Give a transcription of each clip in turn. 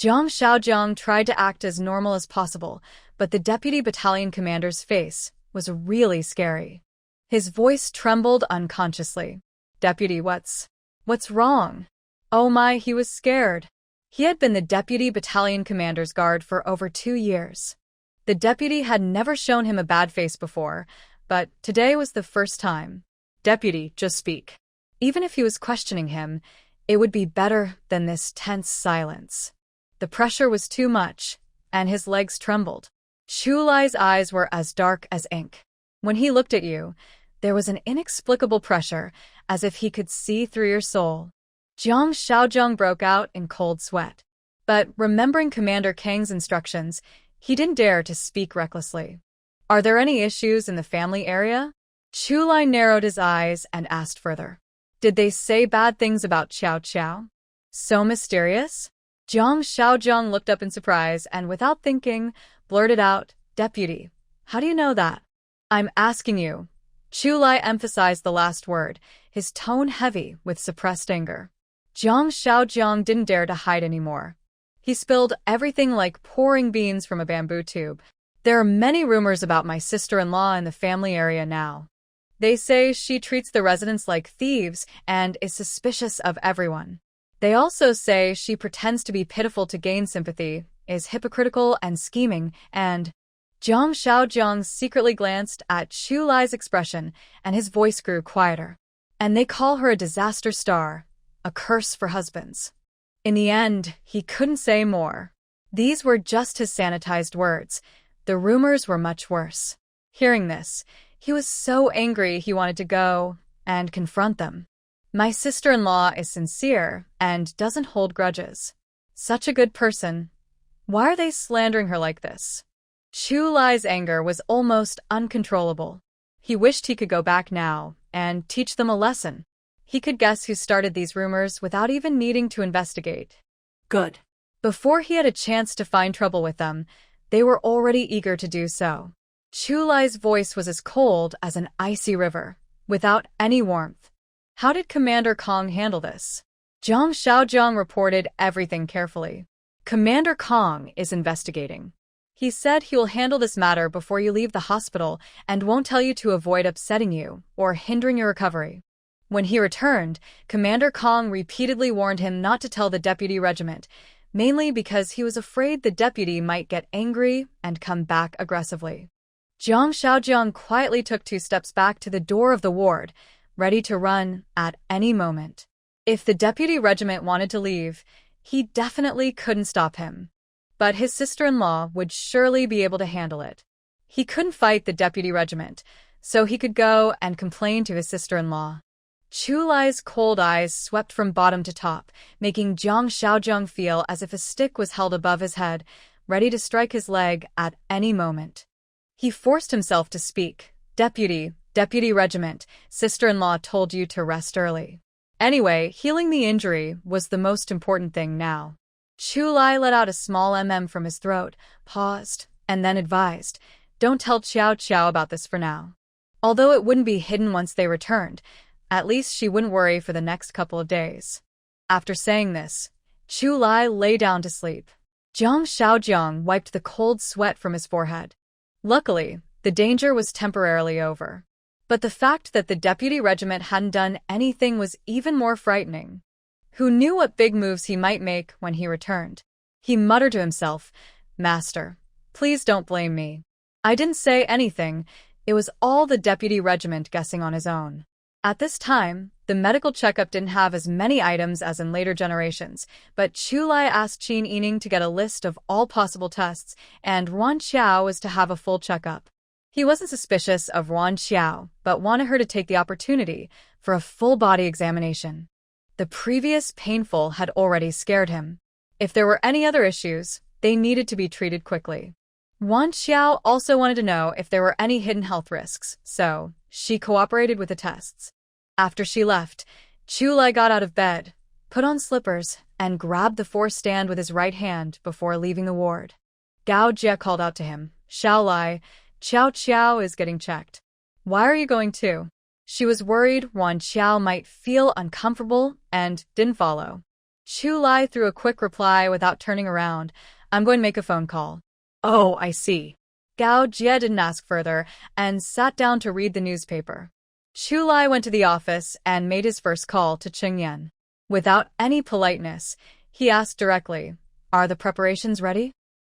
Jiang Shaojiang tried to act as normal as possible, but the deputy battalion commander's face was really scary. His voice trembled unconsciously. "Deputy, what's wrong?" Oh my, he was scared. He had been the deputy battalion commander's guard for over 2 years. The deputy had never shown him a bad face before, but today was the first time. "Deputy, just speak." Even if he was questioning him, it would be better than this tense silence. The pressure was too much, and his legs trembled. Chu Lai's eyes were as dark as ink. When he looked at you, there was an inexplicable pressure, as if he could see through your soul. Jiang Shaojiang broke out in cold sweat. But remembering Commander Kang's instructions, he didn't dare to speak recklessly. "Are there any issues in the family area?" Chu Lai narrowed his eyes and asked further. "Did they say bad things about Qiao Qiao?" "So mysterious?" Jiang Shaojiang looked up in surprise and, without thinking, blurted out, "Deputy, how do you know that?" "I'm asking you." Chu Lai emphasized the last word, his tone heavy with suppressed anger. Jiang Shaojiang didn't dare to hide anymore. He spilled everything like pouring beans from a bamboo tube. "There are many rumors about my sister-in-law in the family area now. They say she treats the residents like thieves and is suspicious of everyone. They also say she pretends to be pitiful to gain sympathy, is hypocritical and scheming, and..." Jiang Shaojiang secretly glanced at Chu Lai's expression, and his voice grew quieter. "And they call her a disaster star, a curse for husbands." In the end, he couldn't say more. These were just his sanitized words. The rumors were much worse. Hearing this, he was so angry he wanted to go and confront them. "My sister-in-law is sincere and doesn't hold grudges. Such a good person. Why are they slandering her like this?" Chu Lai's anger was almost uncontrollable. He wished he could go back now and teach them a lesson. He could guess who started these rumors without even needing to investigate. Good. Before he had a chance to find trouble with them, they were already eager to do so. Chu Lai's voice was as cold as an icy river, without any warmth. How did Commander Kong handle this? Jiang Shaojiang reported everything carefully. "Commander Kong is investigating. He said he will handle this matter before you leave the hospital and won't tell you to avoid upsetting you or hindering your recovery." When he returned, Commander Kong repeatedly warned him not to tell the deputy regiment, mainly because he was afraid the deputy might get angry and come back aggressively. Jiang Shaojiang quietly took 2 steps back to the door of the ward, ready to run at any moment. If the deputy regiment wanted to leave, he definitely couldn't stop him. But his sister-in-law would surely be able to handle it. He couldn't fight the deputy regiment, so he could go and complain to his sister-in-law. Chu Lai's cold eyes swept from bottom to top, making Jiang Shaojiang feel as if a stick was held above his head, ready to strike his leg at any moment. He forced himself to speak. Deputy regiment, sister-in-law told you to rest early. Anyway, healing the injury was the most important thing now." Chu Lai let out a small from his throat, paused, and then advised, "Don't tell Qiao Qiao about this for now." Although it wouldn't be hidden once they returned, at least she wouldn't worry for the next couple of days. After saying this, Chu Lai lay down to sleep. Jiang Shaojiang wiped the cold sweat from his forehead. Luckily, the danger was temporarily over. But the fact that the deputy regiment hadn't done anything was even more frightening. Who knew what big moves he might make when he returned? He muttered to himself, "Master, please don't blame me. I didn't say anything. It was all the deputy regiment guessing on his own." At this time, the medical checkup didn't have as many items as in later generations, but Chu Lai asked Qin Yining to get a list of all possible tests, and Ruan Qiao was to have a full checkup. He wasn't suspicious of Ruan Qiao, but wanted her to take the opportunity for a full-body examination. The previous painful had already scared him. If there were any other issues, they needed to be treated quickly. Ruan Qiao also wanted to know if there were any hidden health risks, so she cooperated with the tests. After she left, Chu Lai got out of bed, put on slippers, and grabbed the force stand with his right hand before leaving the ward. Gao Jie called out to him, "Xiao Lai, Qiao Qiao is getting checked. Why are you going too?" She was worried Ruan Qiao might feel uncomfortable and didn't follow. Chu Lai threw a quick reply without turning around. I'm going to make a phone call. Oh, I see. Gao Jie didn't ask further and sat down to read the newspaper. Chu Lai went to the office and made his first call to Cheng Yan. Without any politeness, he asked directly, "Are the preparations ready?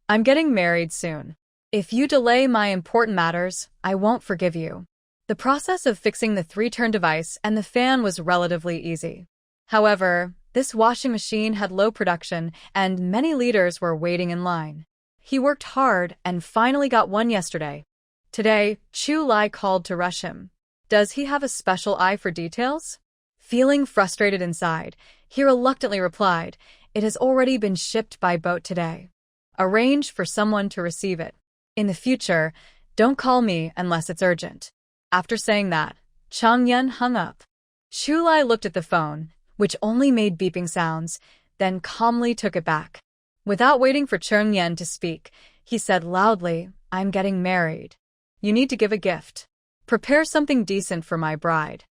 I'm getting married soon. If you delay my important matters, I won't forgive you." The process of fixing the 3-turn device and the fan was relatively easy. However, this washing machine had low production and many leaders were waiting in line. He worked hard and finally got one yesterday. Today, Chu Lai called to rush him. Does he have a special eye for details? Feeling frustrated inside, he reluctantly replied, "It has already been shipped by boat today. Arrange for someone to receive it. In the future, don't call me unless it's urgent." After saying that, Cheng Yan hung up. Chu Lai looked at the phone, which only made beeping sounds, then calmly took it back. Without waiting for Cheng Yan to speak, he said loudly, "I'm getting married. You need to give a gift. Prepare something decent for my bride."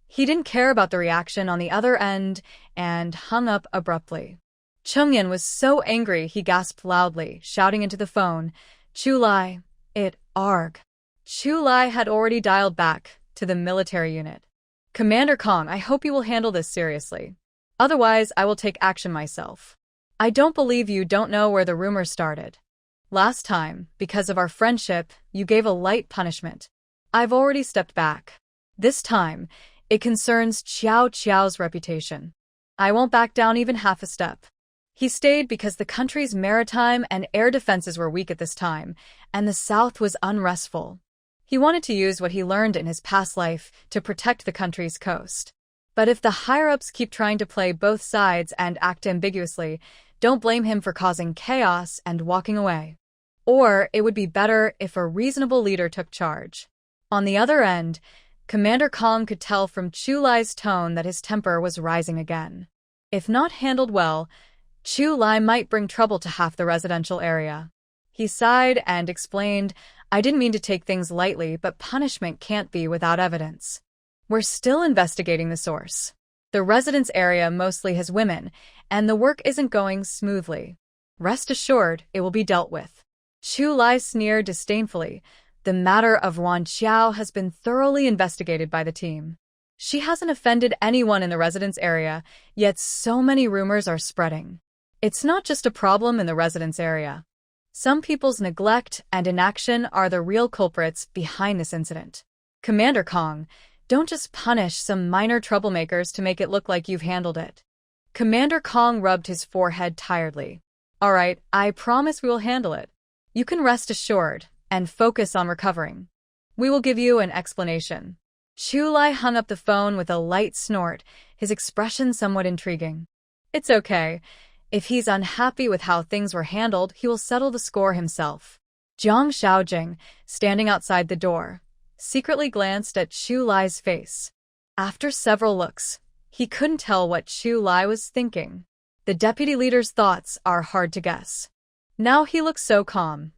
He didn't care about the reaction on the other end and hung up abruptly. Cheng Yan was so angry he gasped loudly, shouting into the phone, "Chu Lai, arg." Chu Lai had already dialed back to the military unit. "Commander Kong, I hope you will handle this seriously. Otherwise, I will take action myself. I don't believe you don't know where the rumors started. Last time, because of our friendship, you gave a light punishment. I've already stepped back. This time, it concerns Qiao Qiao's reputation. I won't back down even half a step." He stayed because the country's maritime and air defenses were weak at this time, and the south was unrestful. He wanted to use what he learned in his past life to protect the country's coast. But if the higher-ups keep trying to play both sides and act ambiguously, don't blame him for causing chaos and walking away. Or it would be better if a reasonable leader took charge. On the other end, Commander Kong could tell from Chu Lai's tone that his temper was rising again. If not handled well, Chu Lai might bring trouble to half the residential area. He sighed and explained, "I didn't mean to take things lightly, but punishment can't be without evidence. We're still investigating the source. The residence area mostly has women, and the work isn't going smoothly. Rest assured, it will be dealt with." Chu Lai sneered disdainfully. "The matter of Wan Qiao has been thoroughly investigated by the team. She hasn't offended anyone in the residence area, yet so many rumors are spreading. It's not just a problem in the residence area. Some people's neglect and inaction are the real culprits behind this incident. Commander Kong, don't just punish some minor troublemakers to make it look like you've handled it." Commander Kong rubbed his forehead tiredly. "All right, I promise we will handle it. You can rest assured and focus on recovering. We will give you an explanation." Chu Lai hung up the phone with a light snort, his expression somewhat intriguing. "It's okay. If he's unhappy with how things were handled, he will settle the score himself." Jiang Xiaojing, standing outside the door, secretly glanced at Chu Lai's face. After several looks, he couldn't tell what Chu Lai was thinking. The deputy leader's thoughts are hard to guess. Now he looks so calm.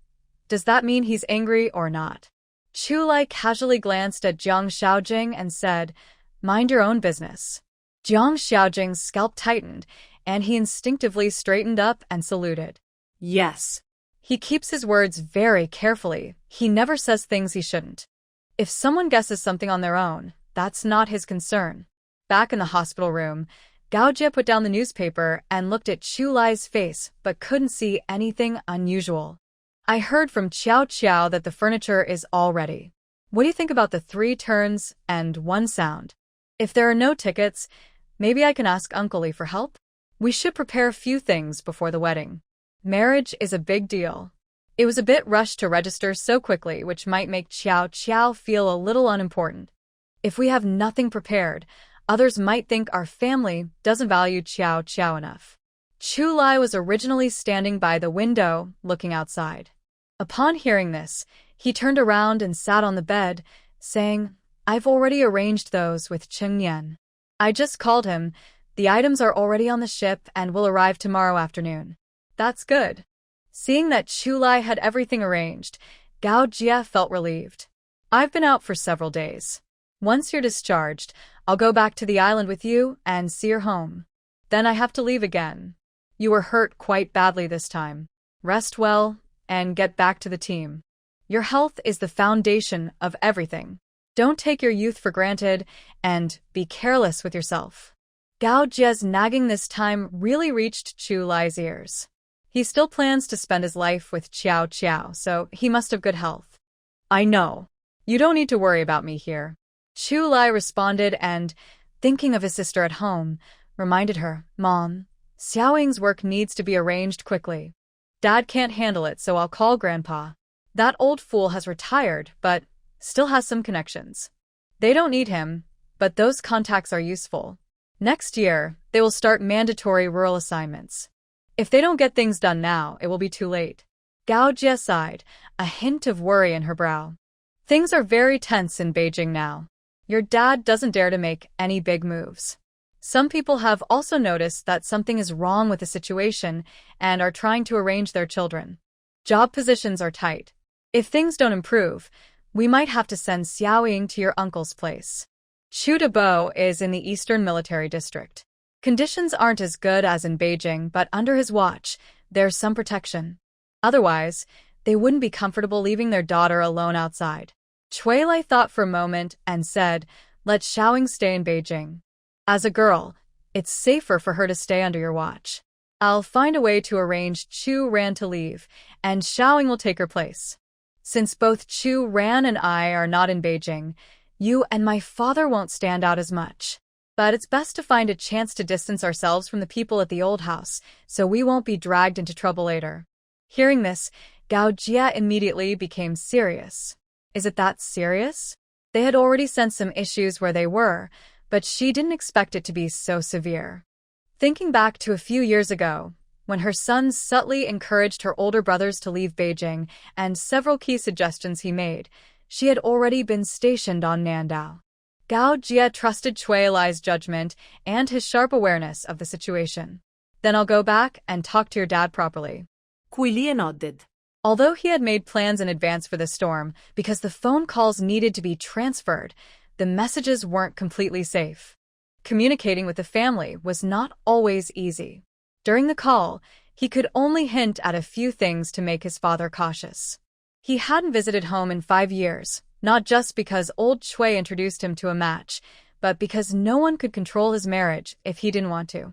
Does that mean he's angry or not? Chu Lai casually glanced at Jiang Xiaojing and said, "Mind your own business." Jiang Xiaojing's scalp tightened, and he instinctively straightened up and saluted. "Yes." He keeps his words very carefully. He never says things he shouldn't. If someone guesses something on their own, that's not his concern. Back in the hospital room, Gao Jie put down the newspaper and looked at Chu Lai's face but couldn't see anything unusual. "I heard from Qiao Qiao that the furniture is all ready. What do you think about the 3 turns and 1 sound? If there are no tickets, maybe I can ask Uncle Lee for help? We should prepare a few things before the wedding. Marriage is a big deal." It was a bit rushed to register so quickly, which might make Qiao Qiao feel a little unimportant. If we have nothing prepared, others might think our family doesn't value Qiao Qiao enough. Chu Lai was originally standing by the window, looking outside. Upon hearing this, he turned around and sat on the bed, saying, "I've already arranged those with Cheng Yan. I just called him. The items are already on the ship and will arrive tomorrow afternoon." "That's good." Seeing that Chu Lai had everything arranged, Gao Jie felt relieved. "I've been out for several days. Once you're discharged, I'll go back to the island with you and see your home." Then I have to leave again. You were hurt quite badly this time. Rest well and get back to the team. Your health is the foundation of everything. Don't take your youth for granted and be careless with yourself. Gao Jie's nagging this time really reached Chu Lai's ears. He still plans to spend his life with Qiao Qiao, so he must have good health. I know. You don't need to worry about me here. Chu Lai responded and, thinking of his sister at home, reminded her, Mom, Xiaoying's work needs to be arranged quickly. Dad can't handle it, so I'll call Grandpa. That old fool has retired, but still has some connections. They don't need him, but those contacts are useful. Next year, they will start mandatory rural assignments. If they don't get things done now, it will be too late. Gao Jie sighed, a hint of worry in her brow. Things are very tense in Beijing now. Your dad doesn't dare to make any big moves. Some people have also noticed that something is wrong with the situation and are trying to arrange their children. Job positions are tight. If things don't improve, we might have to send Xiaoying to your uncle's place. Chu Dabo is in the Eastern Military District. Conditions aren't as good as in Beijing, but under his watch, there's some protection. Otherwise, they wouldn't be comfortable leaving their daughter alone outside. Cui Lai thought for a moment and said, let Xiaoying stay in Beijing. As a girl, it's safer for her to stay under your watch. I'll find a way to arrange Chu Ran to leave, and Xiaoying will take her place. Since both Chu Ran and I are not in Beijing, you and my father won't stand out as much. But it's best to find a chance to distance ourselves from the people at the old house, so we won't be dragged into trouble later. Hearing this, Gao Jie immediately became serious. Is it that serious? They had already sensed some issues where they were, but she didn't expect it to be so severe. Thinking back to a few years ago, when her sons subtly encouraged her older brothers to leave Beijing and several key suggestions he made, she had already been stationed on Nandao. Gao Jie trusted Cui Lai's judgment and his sharp awareness of the situation. Then I'll go back and talk to your dad properly. Cui Lie nodded. Although he had made plans in advance for the storm, because the phone calls needed to be transferred, the messages weren't completely safe. Communicating with the family was not always easy. During the call, he could only hint at a few things to make his father cautious. He hadn't visited home in 5 years, not just because old Cui introduced him to a match, but because no one could control his marriage if he didn't want to.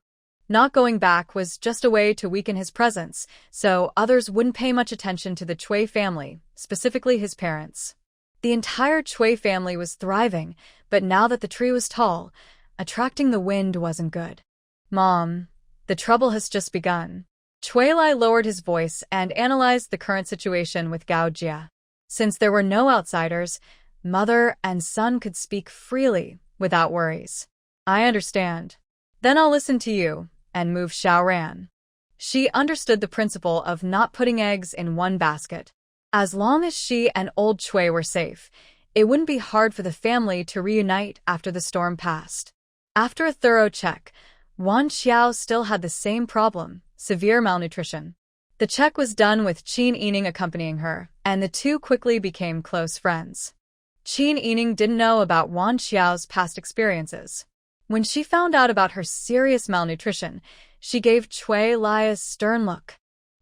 Not going back was just a way to weaken his presence, so others wouldn't pay much attention to the Cui family, specifically his parents. The entire Cui family was thriving, but now that the tree was tall, attracting the wind wasn't good. Mom, the trouble has just begun. Cui Lai lowered his voice and analyzed the current situation with Gao Jie. Since there were no outsiders, mother and son could speak freely without worries. I understand. Then I'll listen to you and move Xiao Ran. She understood the principle of not putting eggs in one basket. As long as she and old Cui were safe, it wouldn't be hard for the family to reunite after the storm passed. After a thorough check, Wan Xiao still had the same problem, severe malnutrition. The check was done with Qin Yining accompanying her, and the two quickly became close friends. Qin Yining didn't know about Wan Xiao's past experiences. When she found out about her serious malnutrition, she gave Cui Lai a stern look.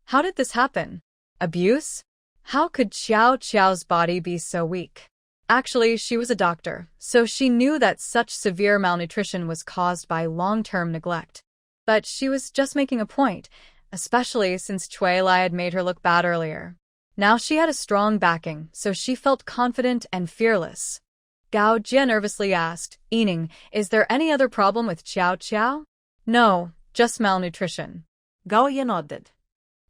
How did this happen? Abuse? How could Qiao Qiao's body be so weak? Actually, she was a doctor, so she knew that such severe malnutrition was caused by long-term neglect. But she was just making a point, especially since Cui Lai had made her look bad earlier. Now she had a strong backing, so she felt confident and fearless. Gao Jie nervously asked, Yining, is there any other problem with Qiao Qiao? No, just malnutrition. Gao Ye nodded.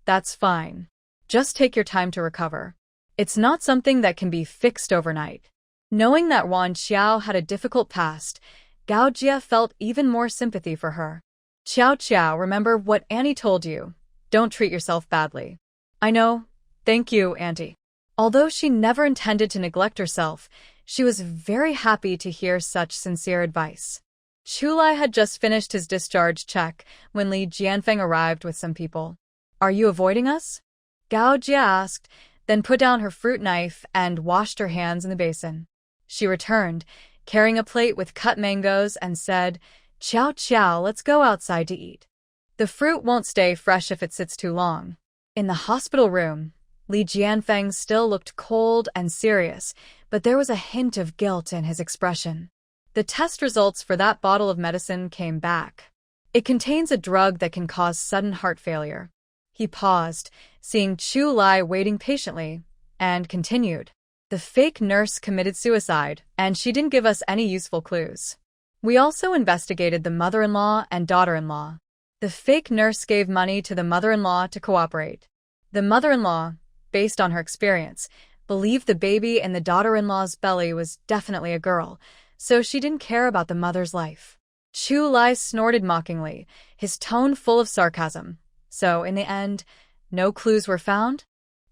That's fine. Just take your time to recover. It's not something that can be fixed overnight. Knowing that Wan Xiao had a difficult past, Gao Jie felt even more sympathy for her. Qiao Qiao, remember what Annie told you. Don't treat yourself badly. I know. Thank you, Auntie. Although she never intended to neglect herself, she was very happy to hear such sincere advice. Chu Lai had just finished his discharge check when Li Jianfeng arrived with some people. Are you avoiding us? Gao Jie asked, then put down her fruit knife and washed her hands in the basin. She returned, carrying a plate with cut mangoes, and said, Chow chow, let's go outside to eat. The fruit won't stay fresh if it sits too long. In the hospital room, Li Jianfeng still looked cold and serious, but there was a hint of guilt in his expression. The test results for that bottle of medicine came back. It contains a drug that can cause sudden heart failure. He paused, seeing Chu Lai waiting patiently, and continued. The fake nurse committed suicide, and she didn't give us any useful clues. We also investigated the mother-in-law and daughter-in-law. The fake nurse gave money to the mother-in-law to cooperate. The mother-in-law, based on her experience, believed the baby in the daughter-in-law's belly was definitely a girl, so she didn't care about the mother's life. Chu Lai snorted mockingly, his tone full of sarcasm. So, in the end, no clues were found?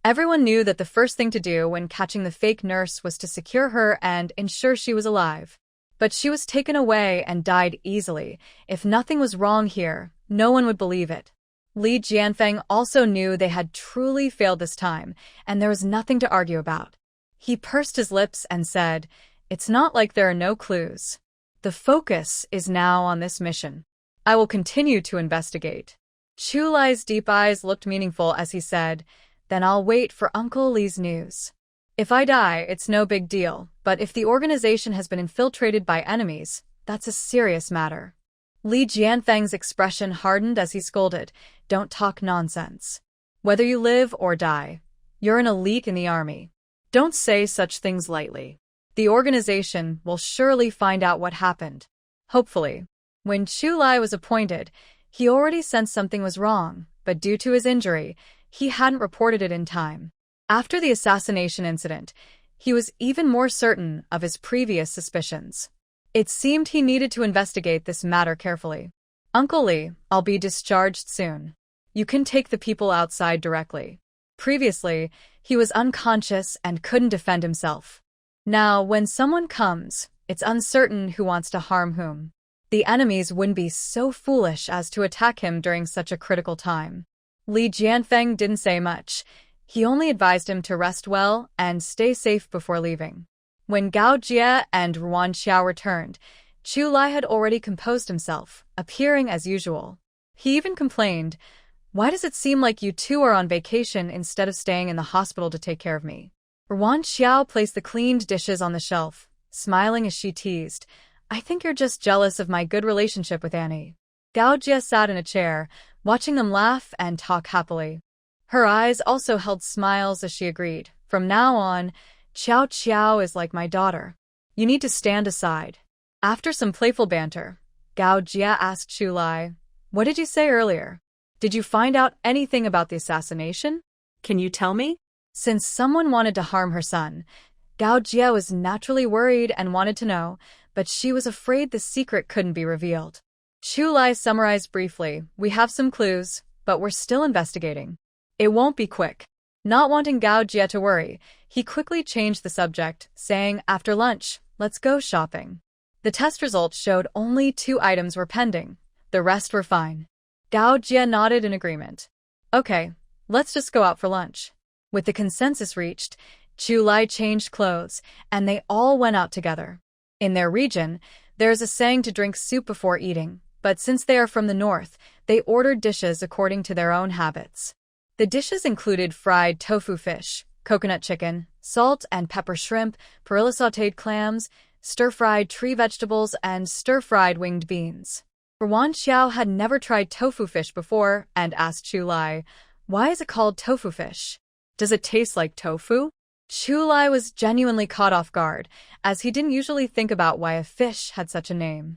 Everyone knew that the first thing to do when catching the fake nurse was to secure her and ensure she was alive. But she was taken away and died easily. If nothing was wrong here, no one would believe it. Li Jianfeng also knew they had truly failed this time, and there was nothing to argue about. He pursed his lips and said, "It's not like there are no clues. The focus is now on this mission. I will continue to investigate." Chu Lai's deep eyes looked meaningful as he said, "Then I'll wait for Uncle Li's news. If I die, it's no big deal, but if the organization has been infiltrated by enemies, that's a serious matter." Li Jianfeng's expression hardened as he scolded, "Don't talk nonsense. Whether you live or die, you're an elite in the army. Don't say such things lightly. The organization will surely find out what happened." Hopefully. When Chu Lai was appointed, he already sensed something was wrong, but due to his injury, he hadn't reported it in time. After the assassination incident, he was even more certain of his previous suspicions. It seemed he needed to investigate this matter carefully. "Uncle Li, I'll be discharged soon. You can take the people outside directly." Previously, he was unconscious and couldn't defend himself. Now, when someone comes, it's uncertain who wants to harm whom. The enemies wouldn't be so foolish as to attack him during such a critical time. Li Jianfeng didn't say much. He only advised him to rest well and stay safe before leaving. When Gao Jie and Ruan Xiao returned, Chu Lai had already composed himself, appearing as usual. He even complained, "Why does it seem like you two are on vacation instead of staying in the hospital to take care of me?" Ruan Xiao placed the cleaned dishes on the shelf, smiling as she teased, "I think you're just jealous of my good relationship with Annie." Gao Jie sat in a chair, watching them laugh and talk happily. Her eyes also held smiles as she agreed, "From now on, Qiao Qiao is like my daughter. You need to stand aside." After some playful banter, Gao Jie asked Chu Lai, "What did you say earlier? Did you find out anything about the assassination?" Can you tell me? Since someone wanted to harm her son, Gao Jie was naturally worried and wanted to know, but she was afraid the secret couldn't be revealed. Chu Lai summarized briefly, "We have some clues, but we're still investigating. It won't be quick." Not wanting Gao Jie to worry, he quickly changed the subject, saying, "After lunch, let's go shopping." The test results showed only 2 items were pending. The rest were fine. Gao Jie nodded in agreement. "Okay, let's just go out for lunch." With the consensus reached, Chu Lai changed clothes, and they all went out together. In their region, there's a saying to drink soup before eating, but since they are from the north, they ordered dishes according to their own habits. The dishes included fried tofu fish, coconut chicken, salt and pepper shrimp, perilla sautéed clams, stir-fried tree vegetables, and stir-fried winged beans. Ruan Xiao had never tried tofu fish before and asked Chu Lai, "Why is it called tofu fish? Does it taste like tofu?" Chu Lai was genuinely caught off guard, as he didn't usually think about why a fish had such a name.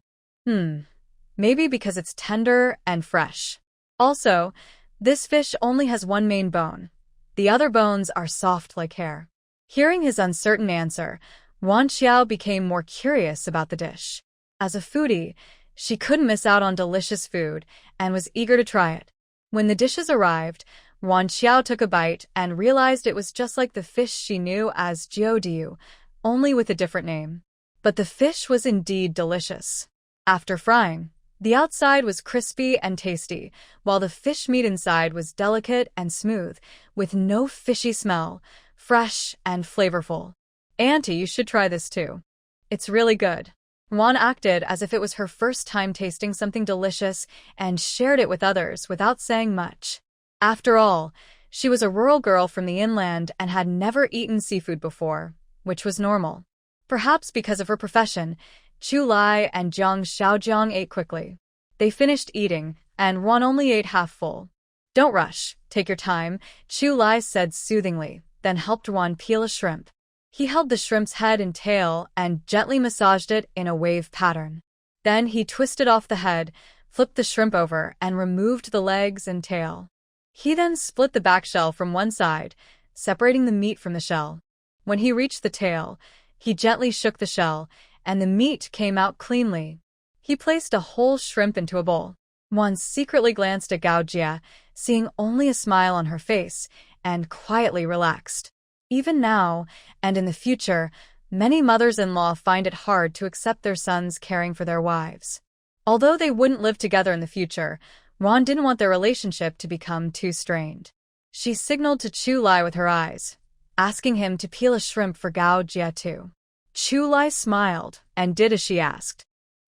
Maybe because it's tender and fresh. Also, this fish only has one main bone. The other bones are soft like hair. Hearing his uncertain answer, Ruan Xiao became more curious about the dish. As a foodie, she couldn't miss out on delicious food and was eager to try it. When the dishes arrived, Ruan Xiao took a bite and realized it was just like the fish she knew as jiodiu, only with a different name. But the fish was indeed delicious. After frying, the outside was crispy and tasty, while the fish meat inside was delicate and smooth, with no fishy smell, fresh and flavorful. "Auntie, you should try this too. It's really good." Wan acted as if it was her first time tasting something delicious and shared it with others without saying much. After all, she was a rural girl from the inland and had never eaten seafood before, which was normal. Perhaps because of her profession, Chu Lai and Jiang Xiaojiang ate quickly. They finished eating, and Wan only ate half full. "Don't rush, take your time," Chu Lai said soothingly, then helped Wan peel a shrimp. He held the shrimp's head and tail and gently massaged it in a wave pattern. Then he twisted off the head, flipped the shrimp over, and removed the legs and tail. He then split the back shell from one side, separating the meat from the shell. When he reached the tail, he gently shook the shell, and the meat came out cleanly. He placed a whole shrimp into a bowl. Wan secretly glanced at Gao Jia, seeing only a smile on her face, and quietly relaxed. Even now, and in the future, many mothers-in-law find it hard to accept their sons caring for their wives. Although they wouldn't live together in the future, Wan didn't want their relationship to become too strained. She signaled to Chu Lai with her eyes, asking him to peel a shrimp for Gao Jia too. Chu Lai smiled and did as she asked.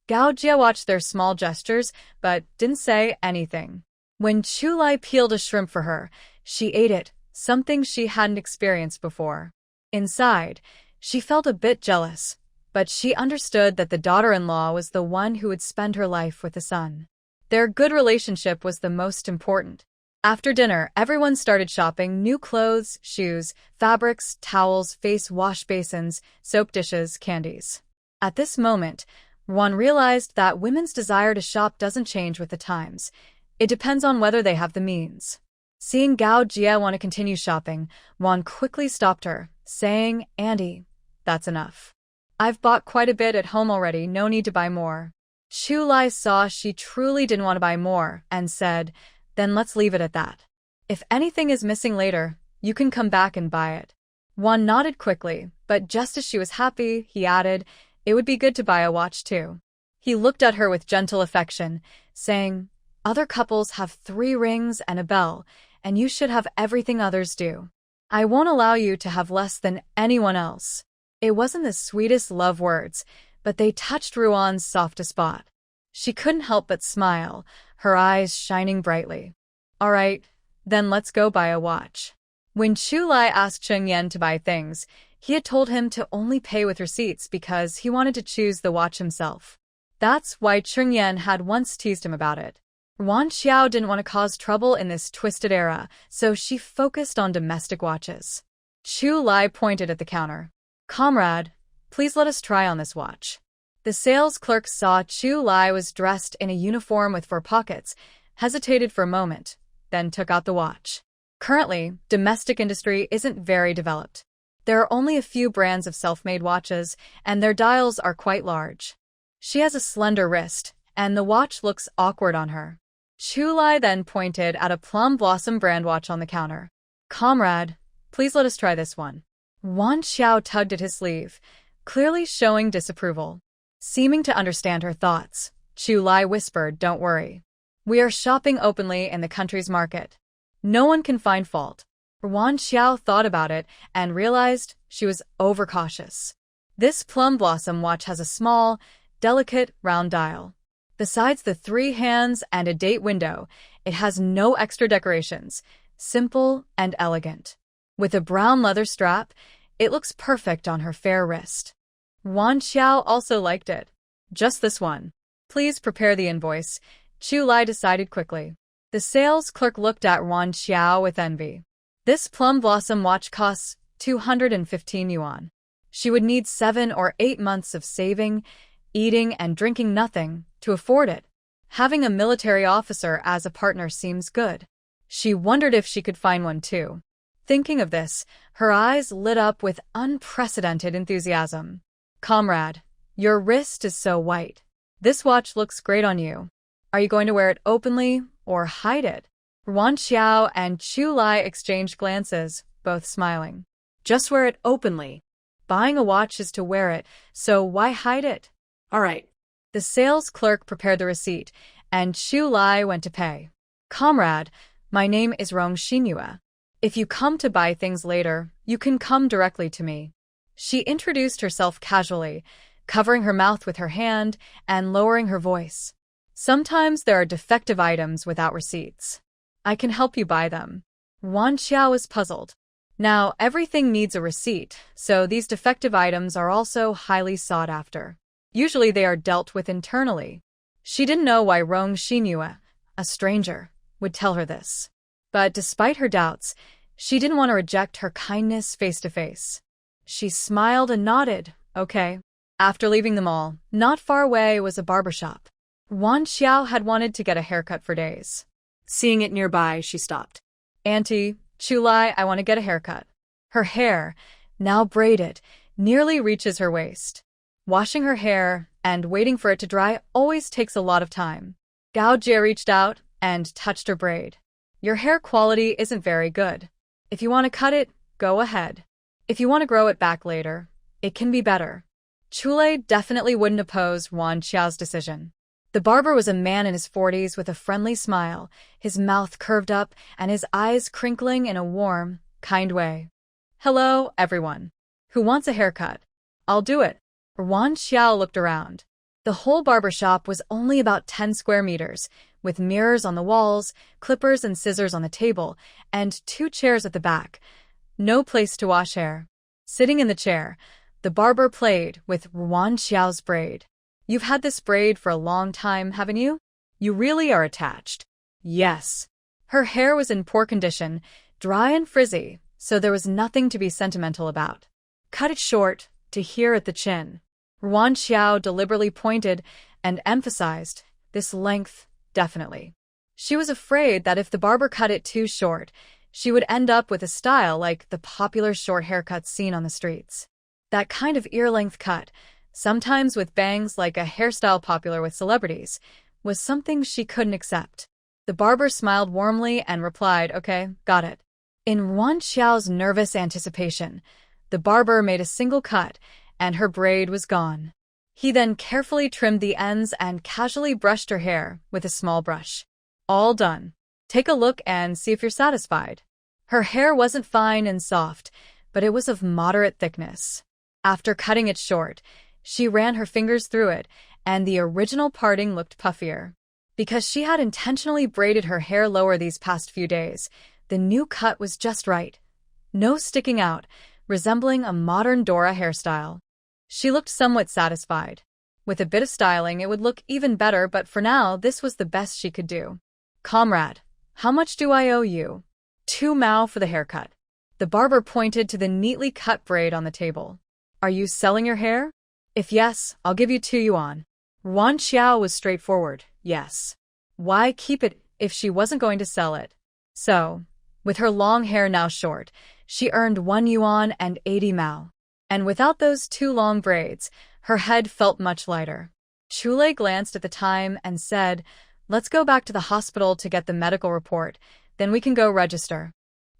Gao Jia watched their small gestures, but didn't say anything. When Chu Lai peeled a shrimp for her, she ate it, something she hadn't experienced before. Inside, she felt a bit jealous, but she understood that the daughter-in-law was the one who would spend her life with the son. Their good relationship was the most important. After dinner, everyone started shopping new clothes, shoes, fabrics, towels, face wash basins, soap dishes, candies. At this moment, Wan realized that women's desire to shop doesn't change with the times. It depends on whether they have the means. Seeing Gao Jia want to continue shopping, Wan quickly stopped her, saying, "Andy, that's enough. I've bought quite a bit at home already, no need to buy more." Chu Lai saw she truly didn't want to buy more and said, "Then let's leave it at that. If anything is missing later, you can come back and buy it." Wan nodded quickly, but just as she was happy, he added, "It would be good to buy a watch too." He looked at her with gentle affection, saying, "Other couples have 3 rings and a bell, and you should have everything others do. I won't allow you to have less than anyone else." It wasn't the sweetest love words, but they touched Ruan's softest spot. She couldn't help but smile, her eyes shining brightly. "All right, then let's go buy a watch." When Chu Lai asked Cheng Yan to buy things, he had told him to only pay with receipts because he wanted to choose the watch himself. That's why Cheng Yan had once teased him about it. Wan Xiao didn't want to cause trouble in this twisted era, so she focused on domestic watches. Chu Lai pointed at the counter. "Comrade, please let us try on this watch." The sales clerk saw Chu Lai was dressed in a uniform with 4 pockets, hesitated for a moment, then took out the watch. Currently, domestic industry isn't very developed. There are only a few brands of self-made watches, and their dials are quite large. She has a slender wrist, and the watch looks awkward on her. Chu Lai then pointed at a Plum Blossom brand watch on the counter. "Comrade, please let us try this one." Wan Xiao tugged at his sleeve, clearly showing disapproval. Seeming to understand her thoughts, Chu Lai whispered, "Don't worry. We are shopping openly in the country's market. No one can find fault." Wan Xiao thought about it and realized she was overcautious. This Plum Blossom watch has a small, delicate, round dial. Besides the 3 hands and a date window, it has no extra decorations, simple and elegant. With a brown leather strap, it looks perfect on her fair wrist. Wan Xiao also liked it. "Just this one. Please prepare the invoice," Chu Lai decided quickly. The sales clerk looked at Wan Xiao with envy. This Plum Blossom watch costs 215 yuan. She would need 7 or 8 months of saving, eating and drinking nothing to afford it. Having a military officer as a partner seems good. She wondered if she could find one too. Thinking of this, her eyes lit up with unprecedented enthusiasm. "Comrade, your wrist is so white. This watch looks great on you. Are you going to wear it openly or hide it?" Wan Xiao and Chu Lai exchanged glances, both smiling. "Just wear it openly. Buying a watch is to wear it, so why hide it?" "All right." The sales clerk prepared the receipt, and Chu Lai went to pay. "Comrade, my name is Rong Xinyue. If you come to buy things later, you can come directly to me." She introduced herself casually, covering her mouth with her hand and lowering her voice. Sometimes there are defective items without receipts. I can help you buy them. Wan Xiao is puzzled. Now, everything needs a receipt, so these defective items are also highly sought after. Usually they are dealt with internally. She didn't know why Rong Xinyue, a stranger, would tell her this. But despite her doubts, she didn't want to reject her kindness face to face. She smiled and nodded, okay. After leaving the mall, not far away was a barber shop. Wan Xiao had wanted to get a haircut for days. Seeing it nearby, she stopped. Auntie, Chulai, I want to get a haircut. Her hair, now braided, nearly reaches her waist. Washing her hair and waiting for it to dry always takes a lot of time. Gao Jie reached out and touched her braid. Your hair quality isn't very good. If you want to cut it, go ahead. If you want to grow it back later, it can be better. Chulai definitely wouldn't oppose Wan Xiao's decision. The barber was a man in his 40s with a friendly smile, his mouth curved up and his eyes crinkling in a warm, kind way. Hello, everyone. Who wants a haircut? I'll do it. Wan Xiao looked around. The whole barber shop was only about 10 square meters, with mirrors on the walls, clippers and scissors on the table, and 2 chairs at the back. No place to wash hair. Sitting in the chair, the barber played with Wan Xiao's braid. You've had this braid for a long time, haven't you? You really are attached. Yes. Her hair was in poor condition, dry and frizzy, so there was nothing to be sentimental about. Cut it short, to here at the chin. Wan Xiao deliberately pointed and emphasized, this length, definitely. She was afraid that if the barber cut it too short, she would end up with a style like the popular short haircuts seen on the streets. That kind of ear-length cut, sometimes with bangs like a hairstyle popular with celebrities, was something she couldn't accept. The barber smiled warmly and replied, okay, got it. In Wan Xiao's nervous anticipation, the barber made a single cut, and her braid was gone. He then carefully trimmed the ends and casually brushed her hair with a small brush. All done. Take a look and see if you're satisfied. Her hair wasn't fine and soft, but it was of moderate thickness. After cutting it short, she ran her fingers through it, and the original parting looked puffier. Because she had intentionally braided her hair lower these past few days, the new cut was just right. No sticking out, resembling a modern Dora hairstyle. She looked somewhat satisfied. With a bit of styling, it would look even better, but for now, this was the best she could do. Comrade, how much do I owe you? 2 mao for the haircut. The barber pointed to the neatly cut braid on the table. Are you selling your hair? If yes, I'll give you 2 yuan. Wan Xiao was straightforward, yes. Why keep it if she wasn't going to sell it? So, with her long hair now short, she earned 1 yuan and 80 mao. And without those 2 long braids, her head felt much lighter. Chulei glanced at the time and said, let's go back to the hospital to get the medical report, then we can go register.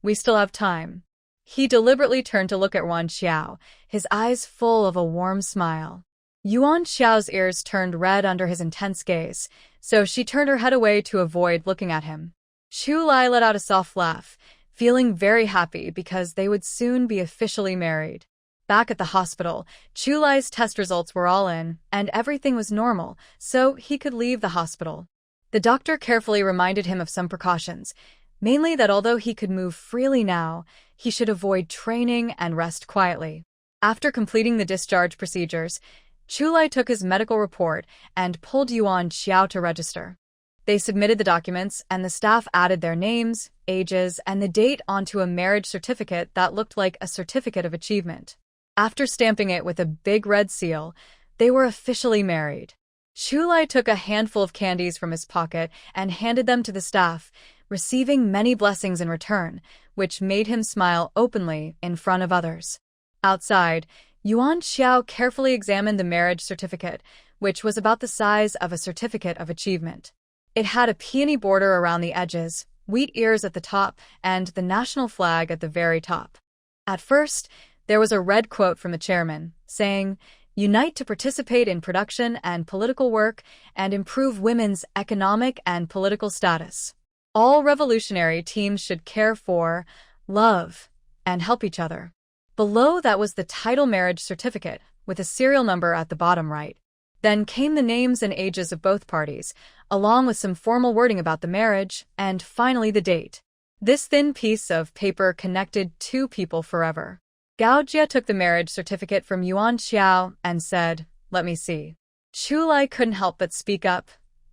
We still have time. He deliberately turned to look at Wan Xiao, his eyes full of a warm smile. Yuan Xiao's ears turned red under his intense gaze, so she turned her head away to avoid looking at him. Chu Lai let out a soft laugh, feeling very happy because they would soon be officially married. Back at the hospital, Chu Lai's test results were all in, and everything was normal, so he could leave the hospital. The doctor carefully reminded him of some precautions, mainly that although he could move freely now, he should avoid training and rest quietly. After completing the discharge procedures, Chu Lai took his medical report and pulled Yuan Xiao to register. They submitted the documents, and the staff added their names, ages, and the date onto a marriage certificate that looked like a certificate of achievement. After stamping it with a big red seal, they were officially married. Chu Lai took a handful of candies from his pocket and handed them to the staff, receiving many blessings in return, which made him smile openly in front of others. Outside, Yuan Xiao carefully examined the marriage certificate, which was about the size of a certificate of achievement. It had a peony border around the edges, wheat ears at the top, and the national flag at the very top. At first, there was a red quote from the chairman, saying, "Unite to participate in production and political work and improve women's economic and political status. All revolutionary teams should care for, love, and help each other." Below that was the title marriage certificate, with a serial number at the bottom right. Then came the names and ages of both parties, along with some formal wording about the marriage, and finally the date. This thin piece of paper connected two people forever. Gao Jie took the marriage certificate from Yuan Xiao and said, "Let me see." Chu Lai couldn't help but speak up.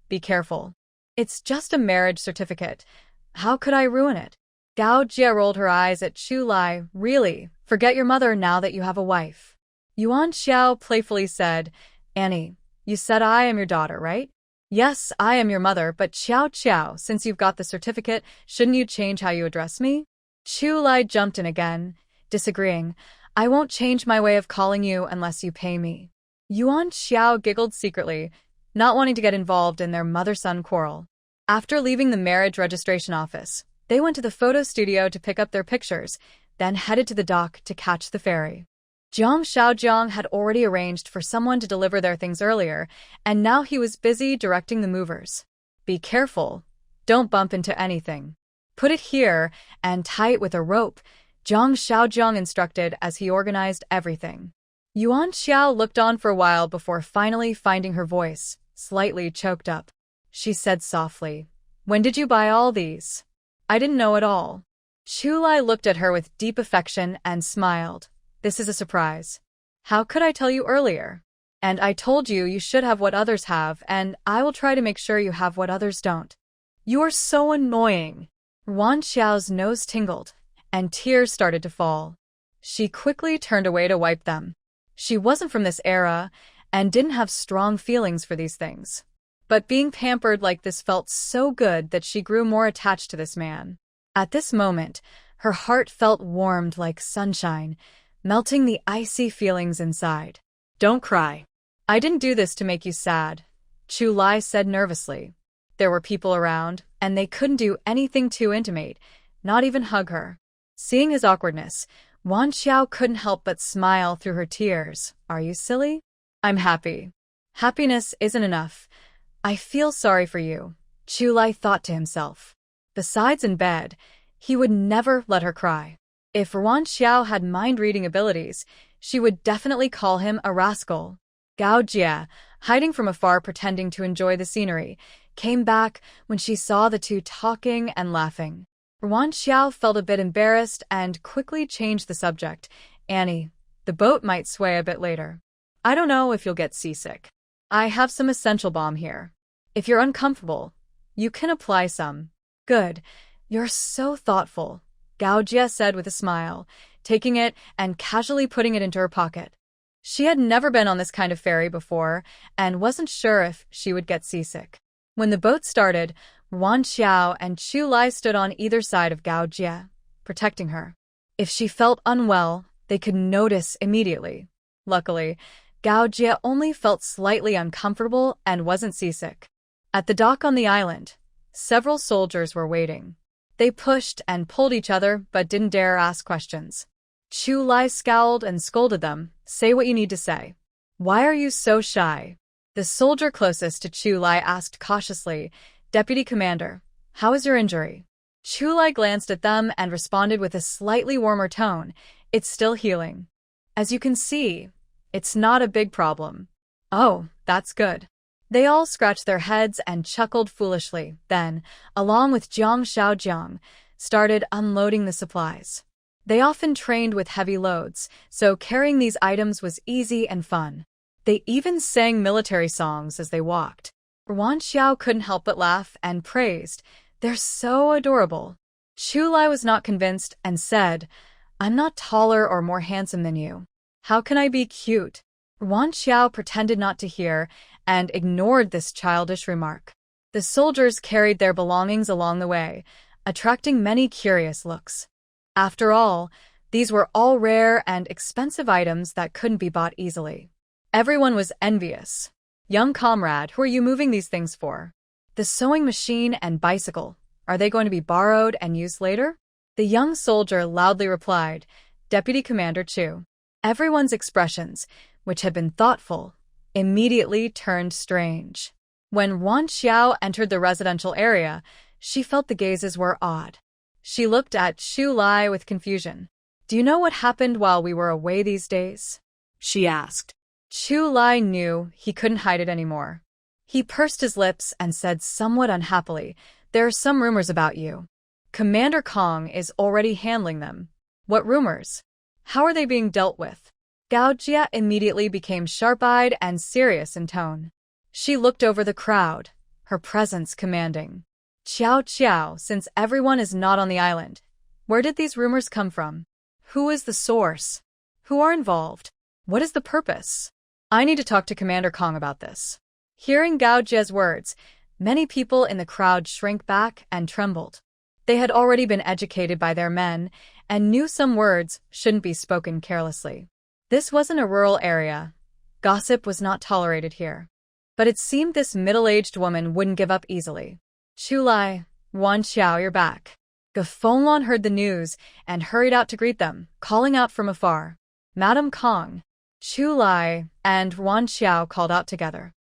"Be careful. It's just a marriage certificate. How could I ruin it?" Gao Jie rolled her eyes at Chu Lai. "Really? Forget your mother now that you have a wife." Yuan Xiao playfully said, "Annie, you said I am your daughter, right?" "Yes, I am your mother, but Xiao, since you've got the certificate, shouldn't you change how you address me?" Chu Lai jumped in again, disagreeing. "I won't change my way of calling you unless you pay me." Yuan Xiao giggled secretly, not wanting to get involved in their mother-son quarrel. After leaving the marriage registration office, they went to the photo studio to pick up their pictures, then headed to the dock to catch the ferry. Zhang Xiaojiang had already arranged for someone to deliver their things earlier, and now he was busy directing the movers. "Be careful. Don't bump into anything. Put it here and tie it with a rope," Zhang Xiaojiang instructed as he organized everything. Yuan Xiao looked on for a while before finally finding her voice, slightly choked up. She said softly, "When did you buy all these?" "I didn't know at all." Chu Lai looked at her with deep affection and smiled. "This is a surprise. How could I tell you earlier? And I told you you should have what others have, and I will try to make sure you have what others don't." "You are so annoying." Yuan Xiao's nose tingled, and tears started to fall. She quickly turned away to wipe them. She wasn't from this era and didn't have strong feelings for these things. But being pampered like this felt so good that she grew more attached to this man. At this moment, her heart felt warmed like sunshine, melting the icy feelings inside. "Don't cry. I didn't do this to make you sad," Chu Lai said nervously. There were people around, and they couldn't do anything too intimate, not even hug her. Seeing his awkwardness, Wan Xiao couldn't help but smile through her tears. "Are you silly? I'm happy." "Happiness isn't enough. I feel sorry for you," Chu Lai thought to himself. Besides, in bed, he would never let her cry. If Wan Xiao had mind-reading abilities, she would definitely call him a rascal. Gao Jie, hiding from afar pretending to enjoy the scenery, came back when she saw the two talking and laughing. Wan Xiao felt a bit embarrassed and quickly changed the subject. "Annie, the boat might sway a bit later. I don't know if you'll get seasick. I have some essential balm here. If you're uncomfortable, you can apply some." "Good. You're so thoughtful," Gao Jie said with a smile, taking it and casually putting it into her pocket. She had never been on this kind of ferry before and wasn't sure if she would get seasick. When the boat started, Wan Xiao and Chu Lai stood on either side of Gao Jie, protecting her. If she felt unwell, they could notice immediately. Luckily, Gao Jie only felt slightly uncomfortable and wasn't seasick. At the dock on the island, several soldiers were waiting. They pushed and pulled each other but didn't dare ask questions. Chu Lai scowled and scolded them. "Say what you need to say. Why are you so shy?" The soldier closest to Chu Lai asked cautiously, "Deputy Commander, how is your injury?" Chu Lai glanced at them and responded with a slightly warmer tone, "It's still healing. As you can see, it's not a big problem." "Oh, that's good." They all scratched their heads and chuckled foolishly, then, along with Zhang Xiaojiang, started unloading the supplies. They often trained with heavy loads, so carrying these items was easy and fun. They even sang military songs as they walked. Wan Xiao couldn't help but laugh and praised, "They're so adorable." Chu Lai was not convinced and said, "I'm not taller or more handsome than you. How can I be cute?" Wan Xiao pretended not to hear and ignored this childish remark. The soldiers carried their belongings along the way, attracting many curious looks. After all, these were all rare and expensive items that couldn't be bought easily. Everyone was envious. "Young comrade, who are you moving these things for?" "The sewing machine and bicycle. Are they going to be borrowed and used later?" The young soldier loudly replied, "Deputy Commander Chu." Everyone's expressions, which had been thoughtful, immediately turned strange. When Wan Xiao entered the residential area, she felt the gazes were odd. She looked at Chu Lai with confusion. "Do you know what happened while we were away these days?" she asked. Chu Lai knew he couldn't hide it anymore. He pursed his lips and said somewhat unhappily, "There are some rumors about you. Commander Kong is already handling them." "What rumors? How are they being dealt with?" Gao Jia immediately became sharp-eyed and serious in tone. She looked over the crowd, her presence commanding. "Qiao, since everyone is not on the island, where did these rumors come from? Who is the source? Who are involved? What is the purpose? I need to talk to Commander Kong about this." Hearing Gao Jia's words, many people in the crowd shrank back and trembled. They had already been educated by their men and knew some words shouldn't be spoken carelessly. This wasn't a rural area. Gossip was not tolerated here. But it seemed this middle-aged woman wouldn't give up easily. "Chu Lai, Wan Xiao, you're back." Gafenglong heard the news and hurried out to greet them, calling out from afar, "Madam Kong." Chu Lai and Wan Xiao called out together.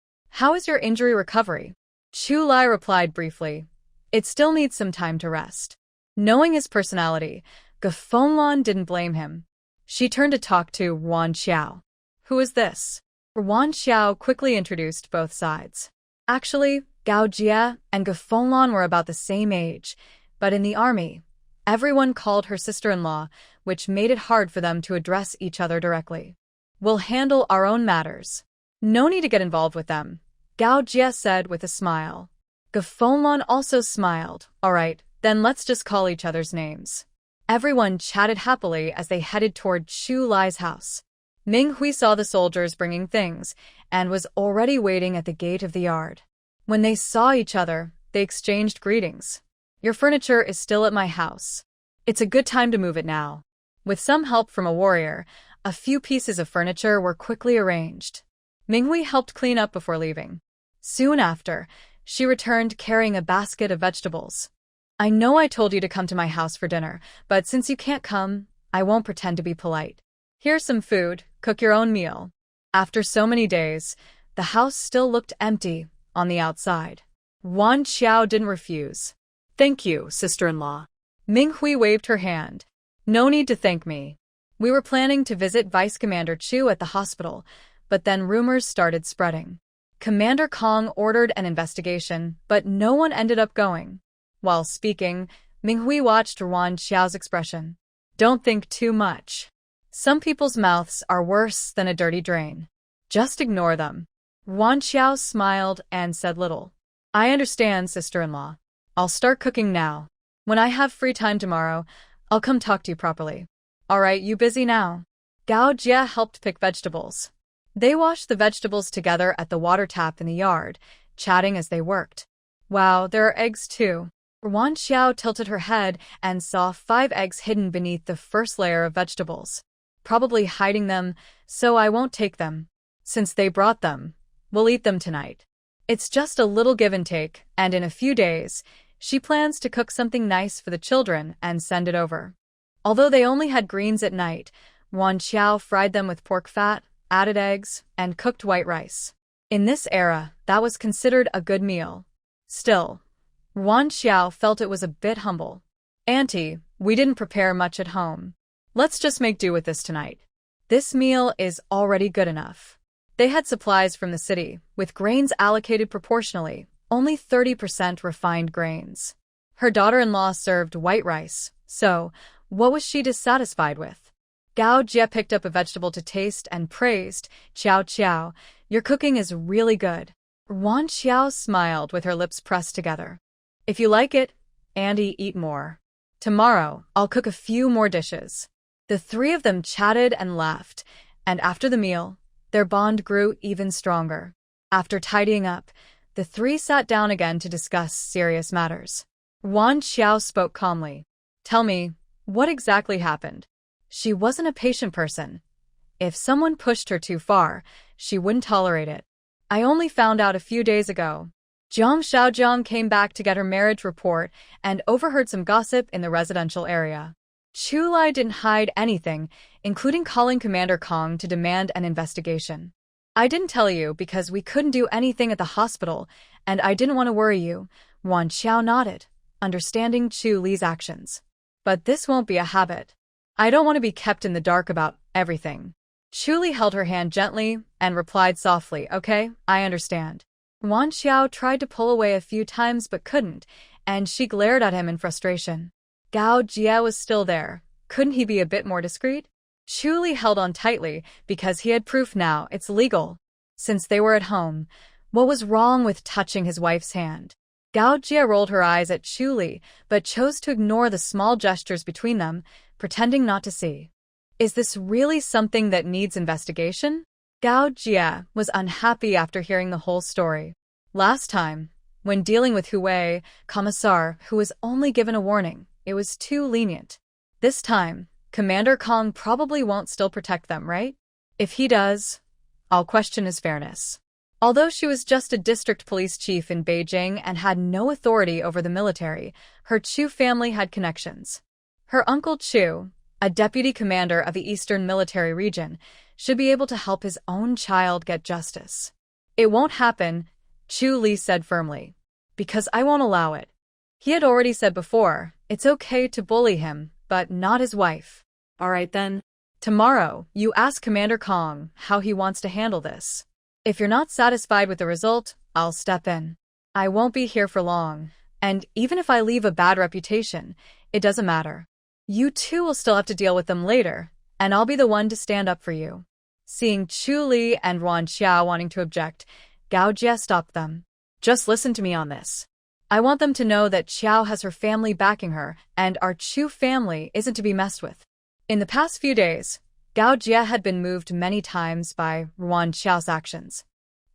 "How is your injury recovery?" Chu Lai replied briefly, "It still needs some time to rest." Knowing his personality, Gafenglong didn't blame him. She turned to talk to Wan Xiao. "Who is this?" Wan Xiao quickly introduced both sides. Actually, Gao Jia and Gafenglong were about the same age, but in the army, everyone called her sister-in-law, which made it hard for them to address each other directly. "We'll handle our own matters. No need to get involved with them," Gao Jia said with a smile. Gafenglong also smiled. "All right, then let's just call each other's names." Everyone chatted happily as they headed toward Chu Lai's house. Ming Hui saw the soldiers bringing things and was already waiting at the gate of the yard. When they saw each other, they exchanged greetings. "Your furniture is still at my house. It's a good time to move it now." With some help from a warrior, a few pieces of furniture were quickly arranged. Ming Hui helped clean up before leaving. Soon after, she returned carrying a basket of vegetables. "I know I told you to come to my house for dinner, but since you can't come, I won't pretend to be polite. Here's some food, cook your own meal." After so many days, the house still looked empty on the outside. Wan Xiao didn't refuse. "Thank you, sister-in-law." Ming Hui waved her hand. "No need to thank me. We were planning to visit Vice Commander Chu at the hospital, but then rumors started spreading. Commander Kong ordered an investigation, but no one ended up going." While speaking, Ming Hui watched Wan Xiao's expression. "Don't think too much. Some people's mouths are worse than a dirty drain. Just ignore them." Wan Xiao smiled and said little. "I understand, sister-in-law. I'll start cooking now. When I have free time tomorrow, I'll come talk to you properly." "All right, you busy now?" Gao Jia helped pick vegetables. They washed the vegetables together at the water tap in the yard, chatting as they worked. "Wow, there are eggs too." Wan Xiao tilted her head and saw 5 eggs hidden beneath the first layer of vegetables. "Probably hiding them, so I won't take them. Since they brought them, we'll eat them tonight. It's just a little give and take, and in a few days, she plans to cook something nice for the children and send it over." Although they only had greens at night, Wan Xiao fried them with pork fat, added eggs, and cooked white rice. In this era, that was considered a good meal. Still, Wan Xiao felt it was a bit humble. "Auntie, we didn't prepare much at home. Let's just make do with this tonight. This meal is already good enough." They had supplies from the city, with grains allocated proportionally, only 30% refined grains. Her daughter-in-law served white rice, so what was she dissatisfied with? Gao Jia picked up a vegetable to taste and praised, Qiao, your cooking is really good." Wan Xiao smiled with her lips pressed together. "If you like it, Andy, eat more. Tomorrow, I'll cook a few more dishes." The 3 of them chatted and laughed, and after the meal, their bond grew even stronger. After tidying up, the 3 sat down again to discuss serious matters. Wan Xiao spoke calmly. "Tell me, what exactly happened?" She wasn't a patient person. If someone pushed her too far, she wouldn't tolerate it. "I only found out a few days ago. Jiang Xiaojiang came back to get her marriage report and overheard some gossip in the residential area. Chu Lai didn't hide anything, including calling Commander Kong to demand an investigation. I didn't tell you because we couldn't do anything at the hospital, and I didn't want to worry you." Wan Xiao nodded, understanding Chu Li's actions. "But this won't be a habit. I don't want to be kept in the dark about everything." Chu held her hand gently and replied softly, "Okay, I understand." Wan Xiao tried to pull away a few times but couldn't, and she glared at him in frustration. Gao Jie was still there. Couldn't he be a bit more discreet? Chu held on tightly because he had proof now it's legal. Since they were at home, what was wrong with touching his wife's hand? Gao Jie rolled her eyes at Chu but chose to ignore the small gestures between them, pretending not to see. Is this really something that needs investigation? Gao Jie was unhappy after hearing the whole story. Last time, when dealing with Hui, Commissar, who was only given a warning, it was too lenient. This time, Commander Kong probably won't still protect them, right? If he does, I'll question his fairness. Although she was just a district police chief in Beijing and had no authority over the military, her Chu family had connections. Her uncle Chu, a deputy commander of the Eastern Military Region, should be able to help his own child get justice. It won't happen, Chu said firmly. Because I won't allow it. He had already said before, it's okay to bully him, but not his wife. All right then. Tomorrow, you ask Commander Kong how he wants to handle this. If you're not satisfied with the result, I'll step in. I won't be here for long, and even if I leave a bad reputation, it doesn't matter. You two will still have to deal with them later, and I'll be the one to stand up for you. Seeing Chu and Wan Xiao wanting to object, Gao Jie stopped them. Just listen to me on this. I want them to know that Xiao has her family backing her, and our Chu family isn't to be messed with. In the past few days, Gao Jie had been moved many times by Wan Xiao's actions.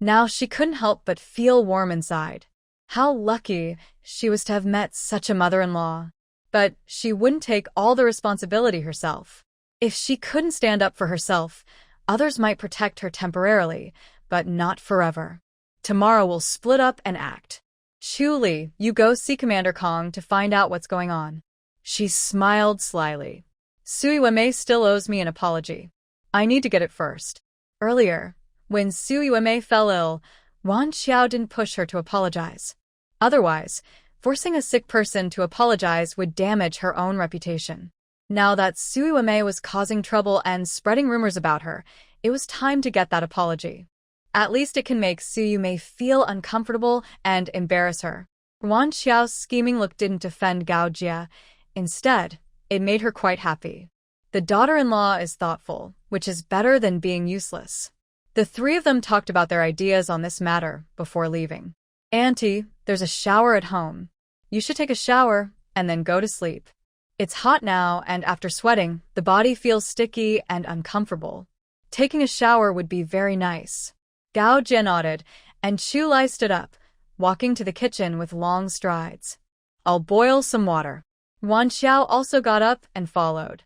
Now she couldn't help but feel warm inside. How lucky she was to have met such a mother-in-law. But she wouldn't take all the responsibility herself. If she couldn't stand up for herself, others might protect her temporarily, but not forever. Tomorrow we'll split up and act. Chu, you go see Commander Kong to find out what's going on. She smiled slyly. Sui Wei still owes me an apology. I need to get it first. Earlier, when Sui Wei fell ill, Wan Xiao didn't push her to apologize. Otherwise, forcing a sick person to apologize would damage her own reputation. Now that Sui Wei was causing trouble and spreading rumors about her, it was time to get that apology. At least it can make Sui Wei feel uncomfortable and embarrass her. Wan Xiao's scheming look didn't offend Gao Jie. Instead, it made her quite happy. The daughter-in-law is thoughtful, which is better than being useless. The three of them talked about their ideas on this matter before leaving. Auntie, there's a shower at home. You should take a shower and then go to sleep. It's hot now, and after sweating, the body feels sticky and uncomfortable. Taking a shower would be very nice. Gao Jie nodded, and Chu stood up, walking to the kitchen with long strides. I'll boil some water. Wan Xiao also got up and followed.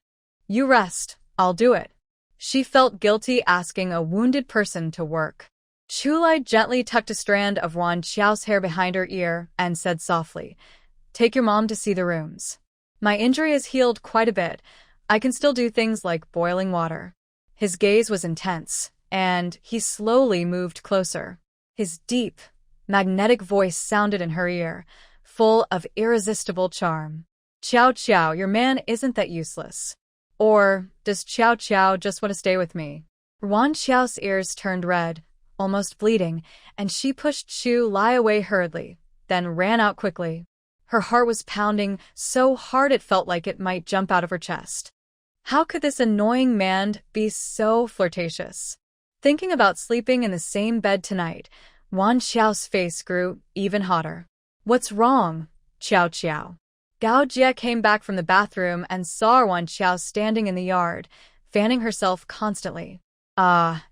You rest, I'll do it. She felt guilty asking a wounded person to work. Chu gently tucked a strand of Wan Xiao's hair behind her ear and said softly, Take your mom to see the rooms. My injury has healed quite a bit. I can still do things like boiling water. His gaze was intense, and he slowly moved closer. His deep, magnetic voice sounded in her ear, full of irresistible charm. Qiao Qiao, your man isn't that useless. Or, does Qiao Qiao just want to stay with me? Wan Xiao's ears turned red, almost bleeding, and she pushed Chu away hurriedly, then ran out quickly. Her heart was pounding so hard it felt like it might jump out of her chest. How could this annoying man be so flirtatious? Thinking about sleeping in the same bed tonight, Wan Xiao's face grew even hotter. What's wrong, Qiao Qiao? Gao Jie came back from the bathroom and saw Wan Xiao standing in the yard, fanning herself constantly.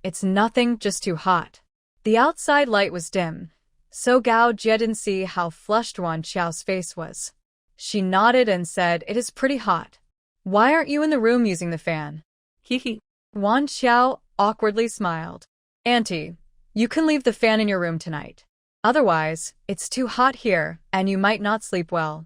It's nothing, just too hot. The outside light was dim, so Gao Jie didn't see how flushed Wan Xiao's face was. She nodded and said, It is pretty hot. Why aren't you in the room using the fan? Hee. Wan Xiao awkwardly smiled. Auntie, you can leave the fan in your room tonight. Otherwise, it's too hot here, and you might not sleep well.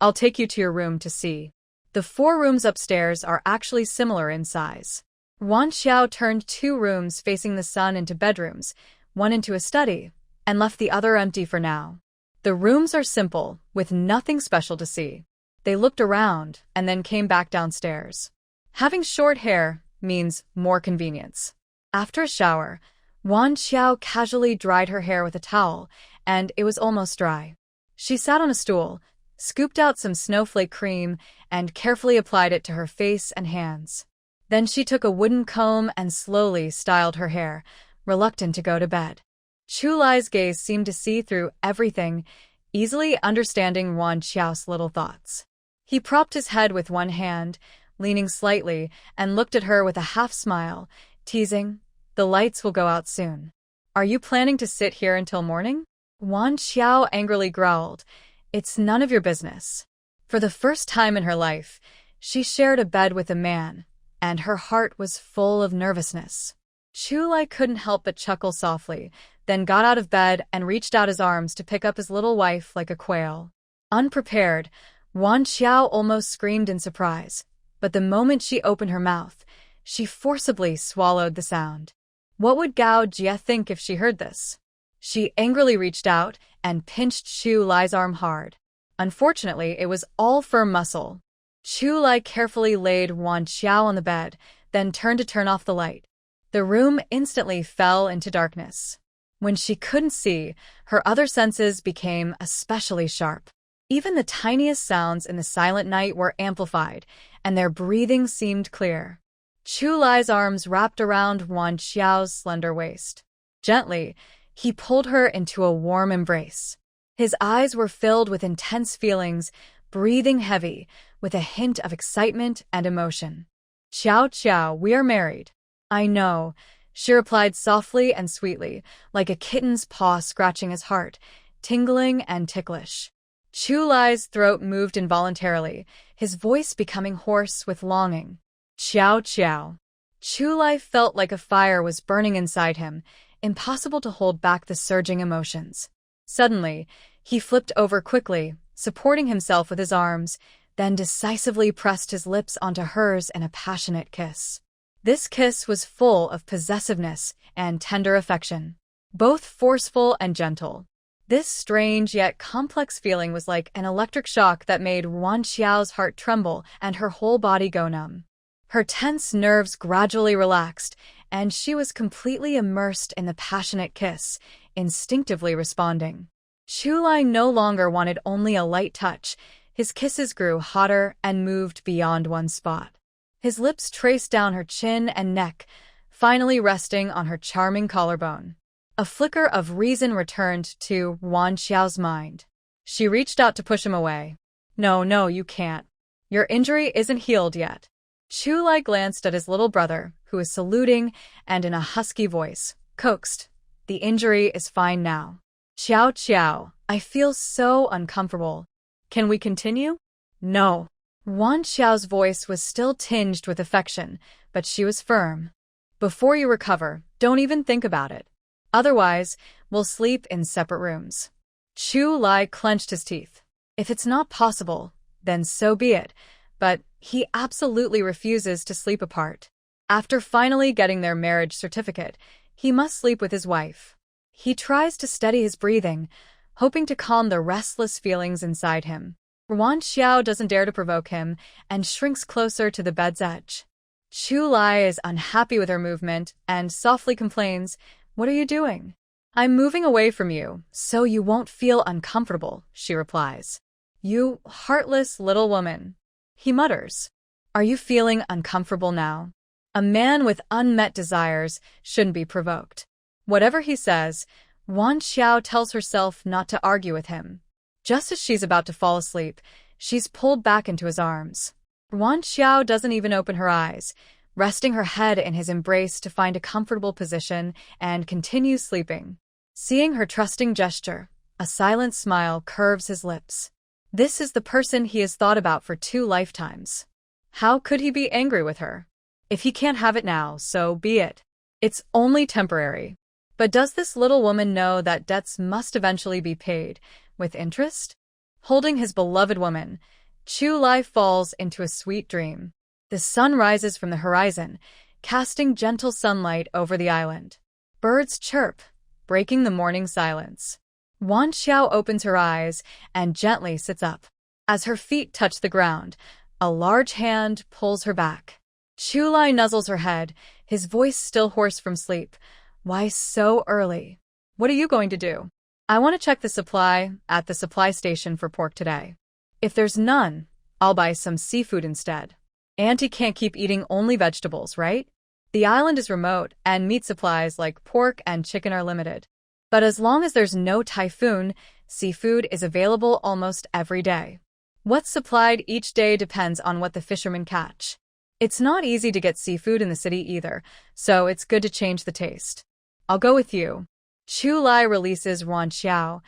I'll take you to your room to see. The 4 rooms upstairs are actually similar in size. Wan Xiao turned 2 rooms facing the sun into bedrooms, one into a study, and left the other empty for now. The rooms are simple, with nothing special to see. They looked around, and then came back downstairs. Having short hair, means more convenience. After a shower, Wan Xiao casually dried her hair with a towel, and it was almost dry. She sat on a stool, scooped out some snowflake cream, and carefully applied it to her face and hands. Then she took a wooden comb and slowly styled her hair, reluctant to go to bed. Chu Lai's gaze seemed to see through everything, easily understanding Wan Xiao's little thoughts. He propped his head with one hand, leaning slightly, and looked at her with a half-smile, teasing, "The lights will go out soon. Are you planning to sit here until morning?" Wan Xiao angrily growled, "It's none of your business." For the first time in her life, she shared a bed with a man, and her heart was full of nervousness. Chu Lai couldn't help but chuckle softly, then got out of bed and reached out his arms to pick up his little wife like a quail. Unprepared, Wan Xiao almost screamed in surprise, but the moment she opened her mouth, she forcibly swallowed the sound. What would Gao Jie think if she heard this? She angrily reached out and pinched Chu Lai's arm hard. Unfortunately, it was all firm muscle. Chu Lai carefully laid Wan Xiao on the bed, then turned to turn off the light. The room instantly fell into darkness. When she couldn't see, her other senses became especially sharp. Even the tiniest sounds in the silent night were amplified, and their breathing seemed clear. Chu Lai's arms wrapped around Wan Xiao's slender waist. Gently, he pulled her into a warm embrace. His eyes were filled with intense feelings, breathing heavy, with a hint of excitement and emotion. "Xiao Xiao, we are married." "I know," she replied softly and sweetly, like a kitten's paw scratching his heart, tingling and ticklish. Chu Lai's throat moved involuntarily, his voice becoming hoarse with longing. "Xiao Xiao." Chu Lai felt like a fire was burning inside him, impossible to hold back the surging emotions. Suddenly, he flipped over quickly, supporting himself with his arms, then decisively pressed his lips onto hers in a passionate kiss. This kiss was full of possessiveness and tender affection, both forceful and gentle. This strange yet complex feeling was like an electric shock that made Wan Xiao's heart tremble and her whole body go numb. Her tense nerves gradually relaxed, and she was completely immersed in the passionate kiss, instinctively responding. Chu Lai no longer wanted only a light touch. His kisses grew hotter and moved beyond one spot. His lips traced down her chin and neck, finally resting on her charming collarbone. A flicker of reason returned to Wan Xiao's mind. She reached out to push him away. No, you can't. Your injury isn't healed yet." Chu Lai glanced at his little brother, who was saluting, and in a husky voice, coaxed, "The injury is fine now." "Xiao Xiao, I feel so uncomfortable. Can we continue?" "No." Wan Xiao's voice was still tinged with affection, but she was firm. "Before you recover, don't even think about it. Otherwise, we'll sleep in separate rooms." Chu Lai clenched his teeth. If it's not possible, then so be it, but he absolutely refuses to sleep apart. After finally getting their marriage certificate, he must sleep with his wife. He tries to steady his breathing, hoping to calm the restless feelings inside him. Wan Xiao doesn't dare to provoke him and shrinks closer to the bed's edge. Chu Lai is unhappy with her movement and softly complains, "What are you doing?" "I'm moving away from you, so you won't feel uncomfortable," she replies. "You heartless little woman," he mutters. "Are you feeling uncomfortable now?" A man with unmet desires shouldn't be provoked. Whatever he says, Wan Xiao tells herself not to argue with him. Just as she's about to fall asleep, she's pulled back into his arms. Wan Xiao doesn't even open her eyes, resting her head in his embrace to find a comfortable position and continues sleeping. Seeing her trusting gesture, a silent smile curves his lips. This is the person he has thought about for 2 lifetimes. How could he be angry with her? If he can't have it now, so be it. It's only temporary. But does this little woman know that debts must eventually be paid, with interest? Holding his beloved woman, Chu Lai falls into a sweet dream. The sun rises from the horizon, casting gentle sunlight over the island. Birds chirp, breaking the morning silence. Wan Xiao opens her eyes and gently sits up. As her feet touch the ground, a large hand pulls her back. Chulai nuzzles her head, his voice still hoarse from sleep. Why so early? What are you going to do? I want to check the supply at the supply station for pork today. If there's none, I'll buy some seafood instead. Auntie can't keep eating only vegetables, right? The island is remote, and meat supplies like pork and chicken are limited. But as long as there's no typhoon, seafood is available almost every day. What's supplied each day depends on what the fishermen catch. It's not easy to get seafood in the city either, so it's good to change the taste. I'll go with you. Chulai releases Wan Xiao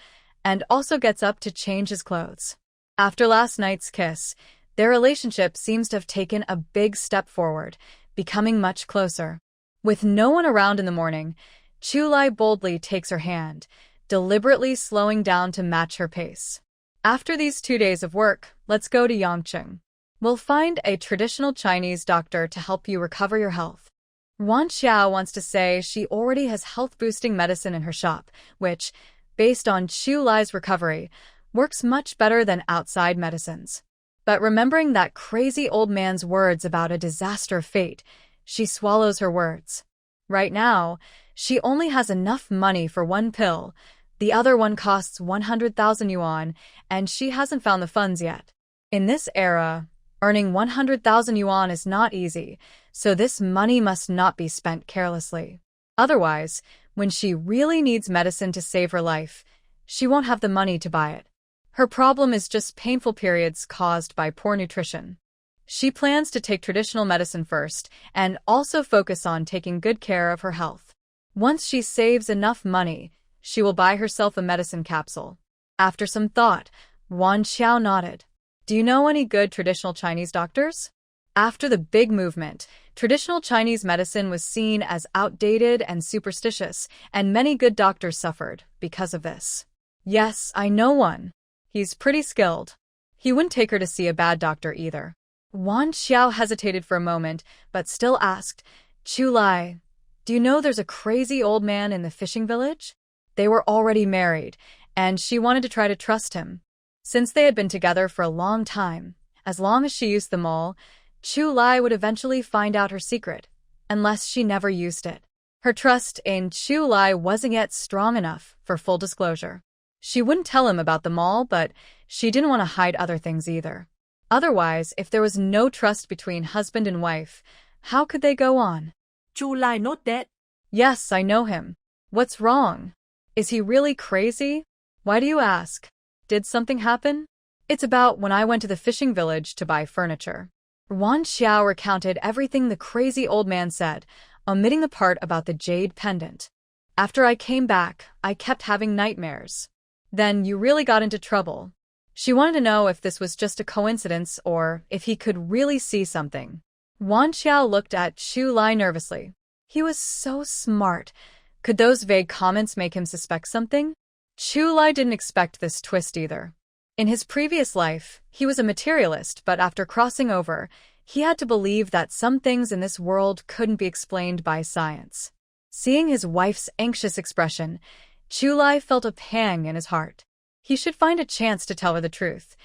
and also gets up to change his clothes. After last night's kiss, their relationship seems to have taken a big step forward, becoming much closer. With no one around in the morning, Chulai boldly takes her hand, deliberately slowing down to match her pace. After these 2 days of work, let's go to Yangcheng. We'll find a traditional Chinese doctor to help you recover your health. Wan Xiao wants to say she already has health-boosting medicine in her shop, which, based on Chulai's recovery, works much better than outside medicines. But remembering that crazy old man's words about a disaster fate, she swallows her words. Right now, she only has enough money for one pill. The other one costs 100,000 yuan, and she hasn't found the funds yet. In this era, earning 100,000 yuan is not easy, so this money must not be spent carelessly. Otherwise, when she really needs medicine to save her life, she won't have the money to buy it. Her problem is just painful periods caused by poor nutrition. She plans to take traditional medicine first and also focus on taking good care of her health. Once she saves enough money, she will buy herself a medicine capsule. After some thought, Wan Xiao nodded. Do you know any good traditional Chinese doctors? After the big movement, traditional Chinese medicine was seen as outdated and superstitious, and many good doctors suffered because of this. Yes, I know one. He's pretty skilled. He wouldn't take her to see a bad doctor either. Wan Xiao hesitated for a moment, but still asked, Chulai, do you know there's a crazy old man in the fishing village? They were already married, and she wanted to try to trust him. Since they had been together for a long time, as long as she used them all, Chulai would eventually find out her secret, unless she never used it. Her trust in Chulai wasn't yet strong enough for full disclosure. She wouldn't tell him about them all, but she didn't want to hide other things either. Otherwise, if there was no trust between husband and wife, how could they go on? Chulai not dead. Yes, I know him. What's wrong? Is he really crazy? Why do you ask? Did something happen? It's about when I went to the fishing village to buy furniture. Wan Xiao recounted everything the crazy old man said, omitting the part about the jade pendant. After I came back, I kept having nightmares. Then you really got into trouble. She wanted to know if this was just a coincidence or if he could really see something. Wan Xiao looked at Chulai nervously. He was so smart. Could those vague comments make him suspect something? Chulai didn't expect this twist either. In his previous life, he was a materialist, but after crossing over, he had to believe that some things in this world couldn't be explained by science. Seeing his wife's anxious expression, Chulai felt a pang in his heart. He should find a chance to tell her the truth.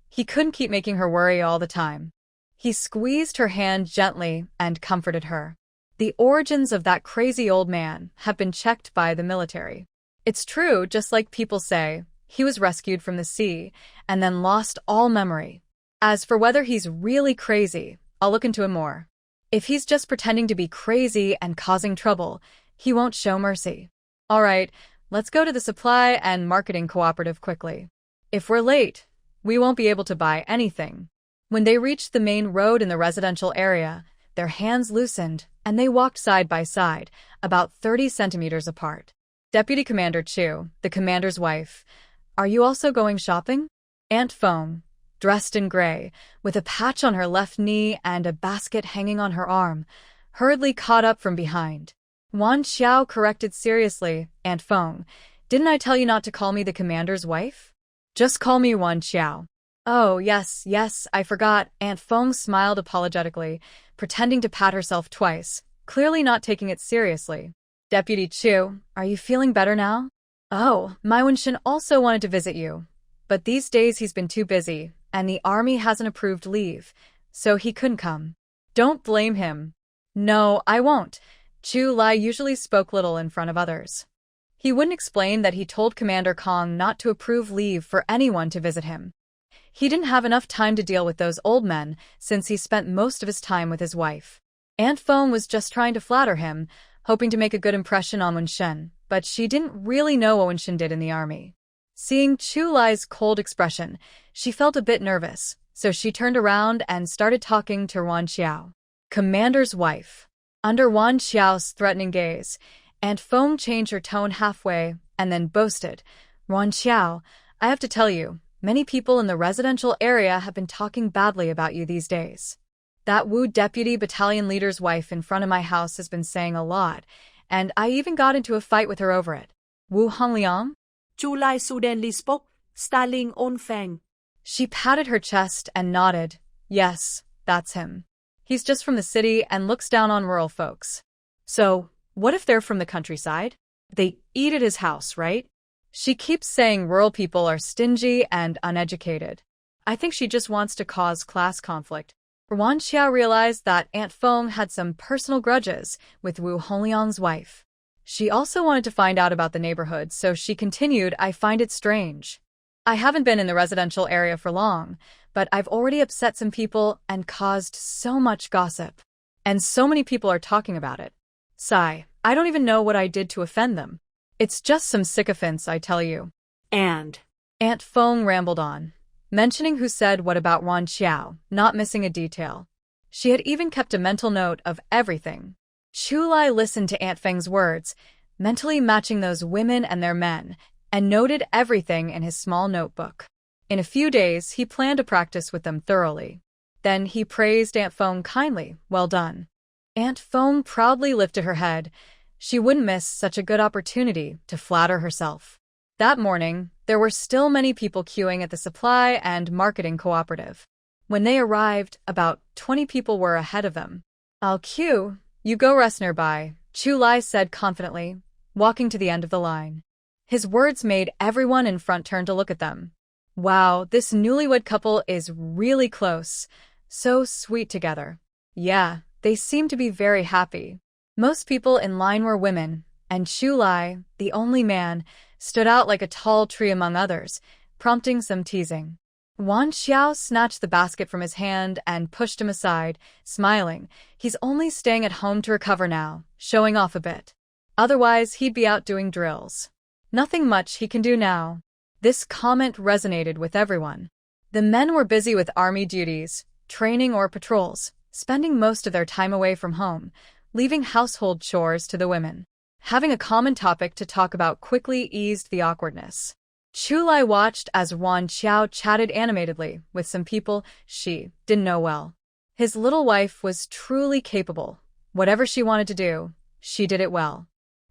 He couldn't keep making her worry all the time. He squeezed her hand gently and comforted her. The origins of that crazy old man have been checked by the military. It's true, just like people say, he was rescued from the sea and then lost all memory. As for whether he's really crazy, I'll look into him more. If he's just pretending to be crazy and causing trouble, he won't show mercy. All right, let's go to the supply and marketing cooperative quickly. If we're late, we won't be able to buy anything. When they reached the main road in the residential area, their hands loosened and they walked side by side, about 30 centimeters apart. Deputy Commander Chu, the commander's wife, are you also going shopping? Aunt Feng, dressed in gray, with a patch on her left knee and a basket hanging on her arm, hurriedly caught up from behind. Wan Xiao corrected seriously, Aunt Feng, didn't I tell you not to call me the commander's wife? Just call me Wan Xiao. Oh, yes, I forgot. Aunt Feng smiled apologetically, pretending to pat herself twice, clearly not taking it seriously. Deputy Chu, are you feeling better now? Oh, my Wenshin also wanted to visit you, but these days he's been too busy, and the army hasn't approved leave, so he couldn't come. Don't blame him. No, I won't. Chu Lai usually spoke little in front of others. He wouldn't explain that he told Commander Kong not to approve leave for anyone to visit him. He didn't have enough time to deal with those old men since he spent most of his time with his wife. Aunt Feng was just trying to flatter him, hoping to make a good impression on Wenshen, but she didn't really know what Wenshen did in the army. Seeing Chu Lai's cold expression, she felt a bit nervous, so she turned around and started talking to Wan Xiao, Commander's wife. Under Wan Xiao's threatening gaze, Aunt Feng changed her tone halfway and then boasted, Wan Xiao, I have to tell you, many people in the residential area have been talking badly about you these days. That Wu deputy battalion leader's wife in front of my house has been saying a lot, and I even got into a fight with her over it. Wu Hongliang? Chu Lai suddenly spoke, styling on Feng. She patted her chest and nodded. Yes, that's him. He's just from the city and looks down on rural folks. So, what if they're from the countryside? They eat at his house, right? She keeps saying rural people are stingy and uneducated. I think she just wants to cause class conflict. Wan Xiao realized that Aunt Feng had some personal grudges with Wu Hongliang's wife. She also wanted to find out about the neighborhood, so she continued, I find it strange. I haven't been in the residential area for long, but I've already upset some people and caused so much gossip. And so many people are talking about it. Sigh, I don't even know what I did to offend them. It's just some sycophants, I tell you. And Aunt Feng rambled on, mentioning who said what about Wan Xiao, not missing a detail. She had even kept a mental note of everything. Chu Lai listened to Aunt Feng's words, mentally matching those women and their men, and noted everything in his small notebook. In a few days, he planned to practice with them thoroughly. Then he praised Aunt Feng kindly, well done. Aunt Feng proudly lifted her head. She wouldn't miss such a good opportunity to flatter herself. That morning, there were still many people queuing at the supply and marketing cooperative. When they arrived, about 20 people were ahead of them. I'll queue. You go rest nearby, Chu Lai said confidently, walking to the end of the line. His words made everyone in front turn to look at them. Wow, this newlywed couple is really close. So sweet together. Yeah, they seem to be very happy. Most people in line were women, and Chu Lai, the only man, stood out like a tall tree among others, prompting some teasing. Wan Xiao snatched the basket from his hand and pushed him aside, smiling. He's only staying at home to recover now, showing off a bit. Otherwise, he'd be out doing drills. Nothing much he can do now. This comment resonated with everyone. The men were busy with army duties, training or patrols, spending most of their time away from home, leaving household chores to the women. Having a common topic to talk about quickly eased the awkwardness. Chu Lai watched as Wan Xiao chatted animatedly with some people she didn't know well. His little wife was truly capable. Whatever she wanted to do, she did it well.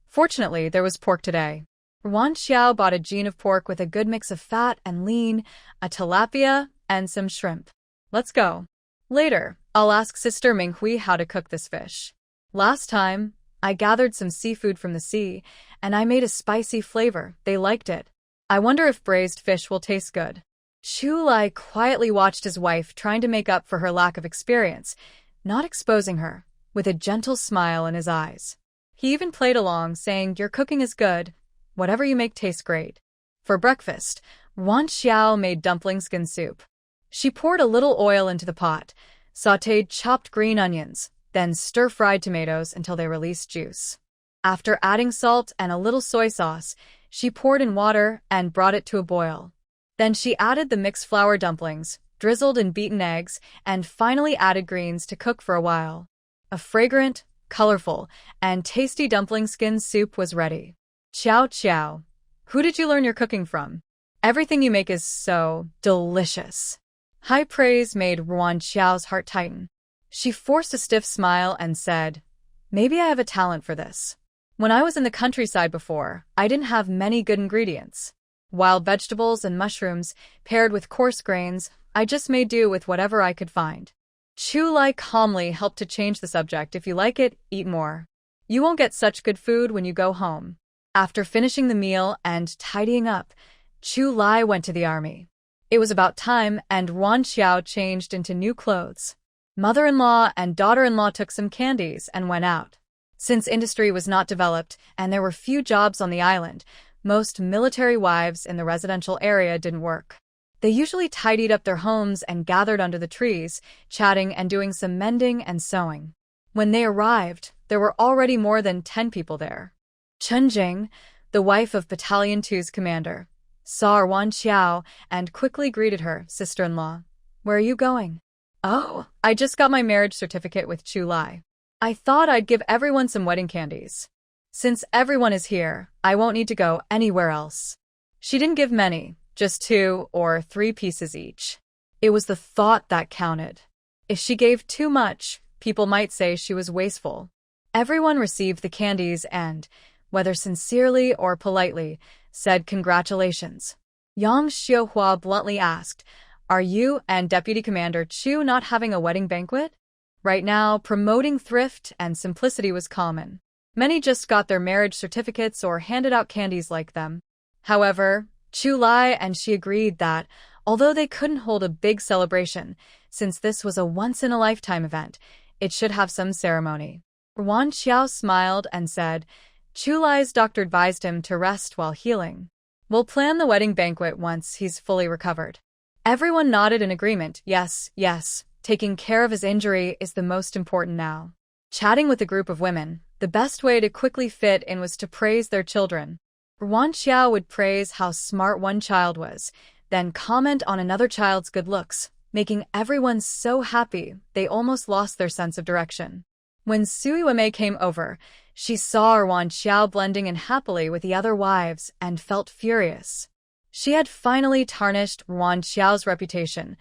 Fortunately, there was pork today. Wan Xiao bought a gene of pork with a good mix of fat and lean, a tilapia, and some shrimp. Let's go. Later, I'll ask Sister Minghui how to cook this fish. Last time, I gathered some seafood from the sea, and I made a spicy flavor. They liked it. I wonder if braised fish will taste good. Chu Lai quietly watched his wife trying to make up for her lack of experience, not exposing her, with a gentle smile in his eyes. He even played along, saying, Your cooking is good. Whatever you make tastes great. For breakfast, Wan Xiao made dumpling skin soup. She poured a little oil into the pot, sautéed chopped green onions, then stir-fried tomatoes until they released juice. After adding salt and a little soy sauce, she poured in water and brought it to a boil. Then she added the mixed flour dumplings, drizzled in beaten eggs, and finally added greens to cook for a while. A fragrant, colorful, and tasty dumpling skin soup was ready. Chow chow. Who did you learn your cooking from? Everything you make is so delicious. High praise made Wan Xiao's heart tighten. She forced a stiff smile and said, Maybe I have a talent for this. When I was in the countryside before, I didn't have many good ingredients. Wild vegetables and mushrooms, paired with coarse grains, I just made do with whatever I could find. Chu Lai calmly helped to change the subject. If you like it, eat more. You won't get such good food when you go home. After finishing the meal and tidying up, Chu Lai went to the army. It was about time, and Wan Xiao changed into new clothes. Mother-in-law and daughter-in-law took some candies and went out. Since industry was not developed and there were few jobs on the island, most military wives in the residential area didn't work. They usually tidied up their homes and gathered under the trees, chatting and doing some mending and sewing. When they arrived, there were already more than 10 people there. Chunjing, the wife of Battalion 2's commander, saw Wan Xiao and quickly greeted her sister-in-law. "Where are you going?" "Oh, I just got my marriage certificate with Chu Lai. I thought I'd give everyone some wedding candies. Since everyone is here, I won't need to go anywhere else." She didn't give many, just 2 or 3 pieces each. It was the thought that counted. If she gave too much, people might say she was wasteful. Everyone received the candies and, whether sincerely or politely, said congratulations. Yang Xiuhua bluntly asked, "Are you and Deputy Commander Chu not having a wedding banquet?" Right now, promoting thrift and simplicity was common. Many just got their marriage certificates or handed out candies like them. However, Chu Lai and she agreed that, although they couldn't hold a big celebration, since this was a once-in-a-lifetime event, it should have some ceremony. Wan Xiao smiled and said, "Chu Lai's doctor advised him to rest while healing. We'll plan the wedding banquet once he's fully recovered." Everyone nodded in agreement. Yes, yes, taking care of his injury is the most important now. Chatting with a group of women, the best way to quickly fit in was to praise their children. Wan Xiao would praise how smart one child was, then comment on another child's good looks, making everyone so happy they almost lost their sense of direction. When Sui Wei came over, she saw Wan Xiao blending in happily with the other wives and felt furious. She had finally tarnished Wan Xiao's reputation,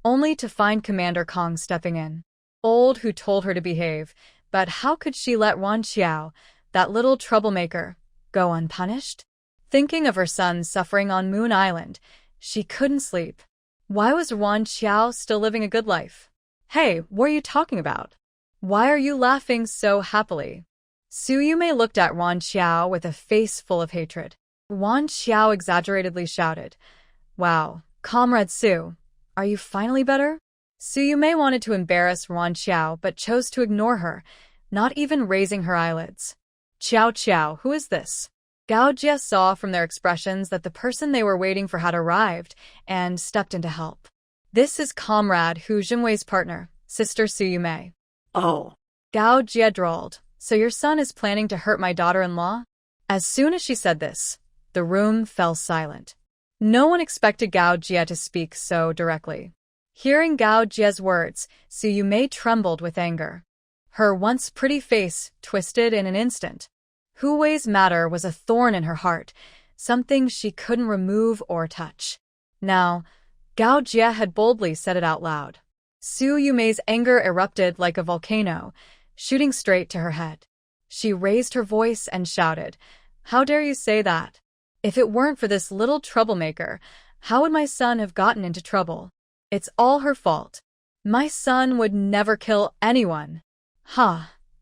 only to find Commander Kong stepping in. Old who told her to behave, but how could she let Wan Xiao, that little troublemaker, go unpunished? Thinking of her son suffering on Moon Island, she couldn't sleep. Why was Wan Xiao still living a good life? "Hey, what are you talking about? Why are you laughing so happily?" Su Yume looked at Wan Xiao with a face full of hatred. Wan Xiao exaggeratedly shouted, "Wow, Comrade Su, are you finally better?" Su Yume wanted to embarrass Wan Xiao but chose to ignore her, not even raising her eyelids. "Xiao Xiao, who is this?" Gao Jie saw from their expressions that the person they were waiting for had arrived and stepped in to help. "This is Comrade Hu Jingwei's partner, Sister Su Yume." "Oh." Gao Jie drawled, "So your son is planning to hurt my daughter-in-law?" As soon as she said this, the room fell silent. No one expected Gao Jie to speak so directly. Hearing Gao Jie's words, Su Yume trembled with anger. Her once pretty face twisted in an instant. Hu Wei's matter was a thorn in her heart, something she couldn't remove or touch. Now, Gao Jie had boldly said it out loud. Su Yume's anger erupted like a volcano, shooting straight to her head. She raised her voice and shouted, "How dare you say that? If it weren't for this little troublemaker, how would my son have gotten into trouble? It's all her fault. My son would never kill anyone."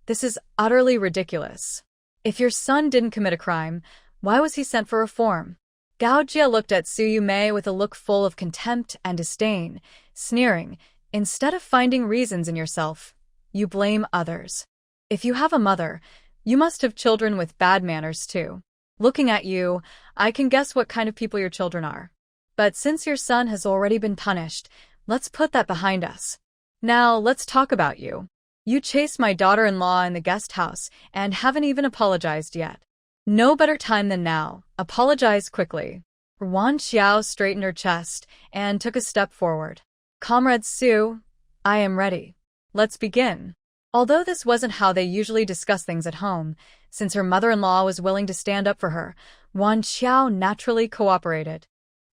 This is utterly ridiculous. If your son didn't commit a crime, why was he sent for reform? Gao Jie looked at Su Yume with a look full of contempt and disdain, sneering, "Instead of finding reasons in yourself, you blame others. If you have a mother, you must have children with bad manners too. Looking at you, I can guess what kind of people your children are. But since your son has already been punished, let's put that behind us. Now let's talk about you. You chased my daughter-in-law in the guest house and haven't even apologized yet. No better time than now. Apologize quickly." Wan Xiao straightened her chest and took a step forward. "Comrade Su, I am ready. Let's begin." Although this wasn't how they usually discuss things at home, since her mother-in-law was willing to stand up for her, Wan Xiao naturally cooperated.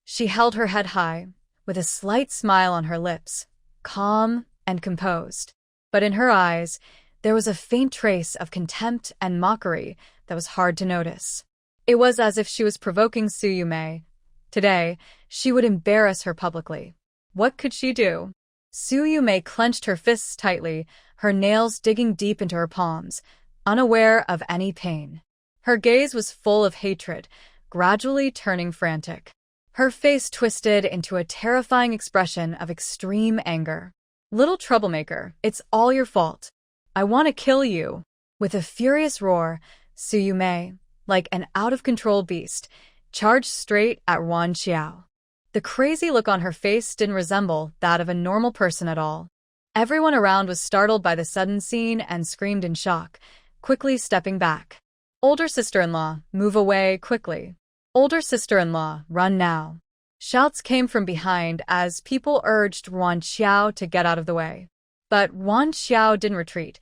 She held her head high, with a slight smile on her lips, calm and composed. But in her eyes, there was a faint trace of contempt and mockery that was hard to notice. It was as if she was provoking Su Yume. Today, she would embarrass her publicly. What could she do? Su Yume clenched her fists tightly, her nails digging deep into her palms, unaware of any pain. Her gaze was full of hatred, gradually turning frantic. Her face twisted into a terrifying expression of extreme anger. Little troublemaker, it's all your fault. I want to kill you. With a furious roar, Su Yumei, like an out-of-control beast, charged straight at Yuan Xiao. The crazy look on her face didn't resemble that of a normal person at all. Everyone around was startled by the sudden scene and screamed in shock, quickly stepping back. Older sister-in-law, move away quickly. Older sister-in-law, run now. Shouts came from behind as people urged Yuan Xiao to get out of the way. But Yuan Xiao didn't retreat.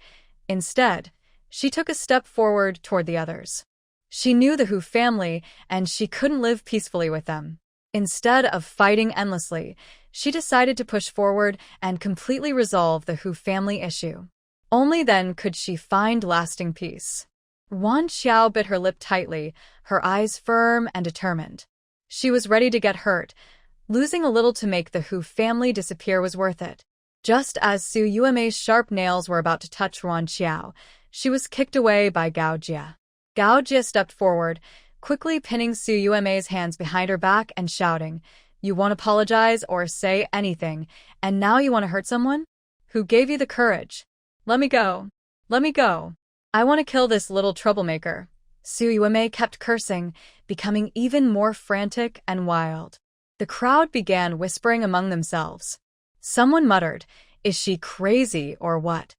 Instead, she took a step forward toward the others. She knew the Hu family, and she couldn't live peacefully with them. Instead of fighting endlessly, she decided to push forward and completely resolve the Hu family issue. Only then could she find lasting peace. Yuan Xiao bit her lip tightly, her eyes firm and determined. She was ready to get hurt. Losing a little to make the Hu family disappear was worth it. Just as Su Yuemei's sharp nails were about to touch Yuan Xiao, she was kicked away by Gao Jia. Gao Jia stepped forward, quickly pinning Su Yuemei's hands behind her back and shouting, "You won't apologize or say anything, and now you want to hurt someone? Who gave you the courage? Let me go. Let me go. I want to kill this little troublemaker." Su Yuemei kept cursing, becoming even more frantic and wild. The crowd began whispering among themselves. Someone muttered, "Is she crazy or what?"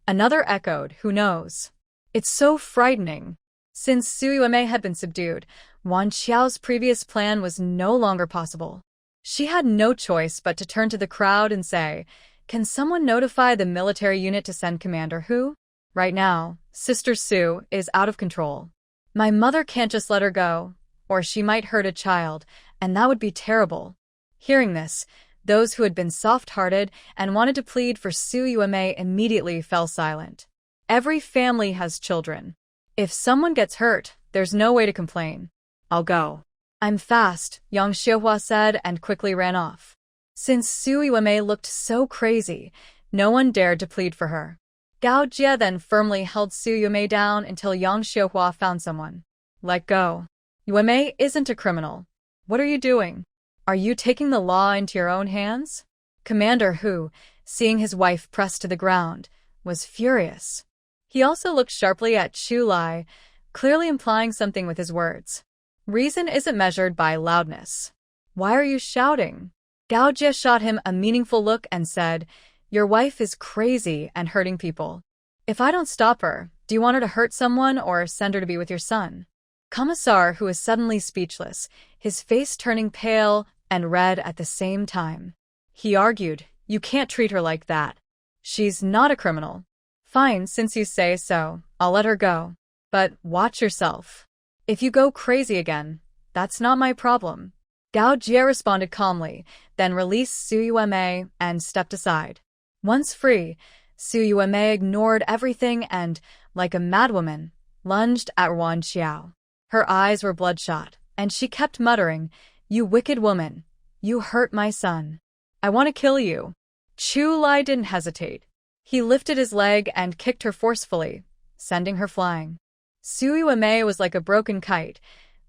Another echoed, "Who knows?" It's so frightening. Since Su Yuemei had been subdued, Yuan Xiao's previous plan was no longer possible. She had no choice but to turn to the crowd and say, "Can someone notify the military unit to send Commander Hu? Right now, Sister Su is out of control. My mother can't just let her go, or she might hurt a child, and that would be terrible." Hearing this, those who had been soft-hearted and wanted to plead for Su Yuemei immediately fell silent. Every family has children. If someone gets hurt, there's no way to complain. "I'll go. I'm fast," Yang Xiuhua said and quickly ran off. Since Su Yuemei looked so crazy, no one dared to plead for her. Gao Jia then firmly held Su Yuemei down until Yang Xiuhua found someone. "Let go. Yuemei isn't a criminal. What are you doing? Are you taking the law into your own hands?" Commander Hu, seeing his wife pressed to the ground, was furious. He also looked sharply at Chu Lai, clearly implying something with his words. Reason isn't measured by loudness. "Why are you shouting?" Gao Jia shot him a meaningful look and said, "Your wife is crazy and hurting people. If I don't stop her, do you want her to hurt someone or send her to be with your son?" Commissar, who was suddenly speechless, his face turning pale and red at the same time. He argued, "You can't treat her like that. She's not a criminal. Fine, since you say so, I'll let her go. But watch yourself. If you go crazy again, that's not my problem." Gao Jia responded calmly, then released Su Yuemei and stepped aside. Once free, Su Yuemei ignored everything and, like a madwoman, lunged at Yuan Xiao. Her eyes were bloodshot, and she kept muttering, "You wicked woman. You hurt my son. I want to kill you." Chu Lai didn't hesitate. He lifted his leg and kicked her forcefully, sending her flying. Su Yuemei was like a broken kite,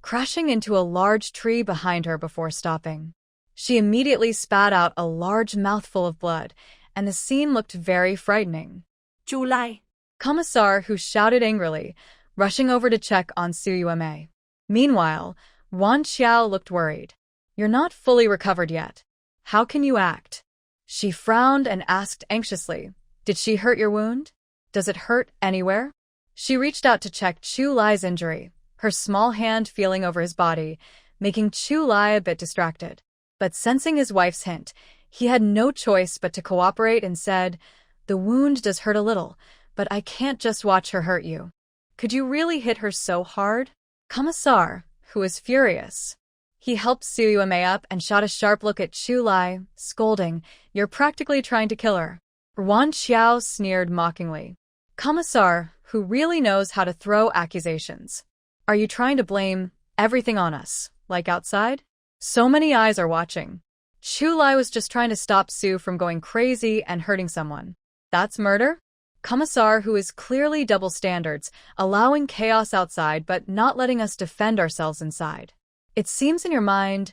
crashing into a large tree behind her before stopping. She immediately spat out a large mouthful of blood, and the scene looked very frightening. "Chu Lai!" Commissar, who shouted angrily, rushing over to check on Su Yuemei. Meanwhile, Yuan Xiao looked worried. "You're not fully recovered yet. How can you act?" She frowned and asked anxiously, "Did she hurt your wound? Does it hurt anywhere?" She reached out to check Chu Lai's injury, her small hand feeling over his body, making Chu Lai a bit distracted. But sensing his wife's hint, he had no choice but to cooperate and said, "The wound does hurt a little, but I can't just watch her hurt you. Could you really hit her so hard?" Commissar, who was furious. He helped Su Yuemei up and shot a sharp look at Chu Lai, scolding, "You're practically trying to kill her." Yuan Xiao sneered mockingly. Commissar, who really knows how to throw accusations. "Are you trying to blame everything on us, like outside? So many eyes are watching. Chu Lai was just trying to stop Su from going crazy and hurting someone. That's murder?" Commissar, who is clearly double standards, allowing chaos outside but not letting us defend ourselves inside. It seems in your mind,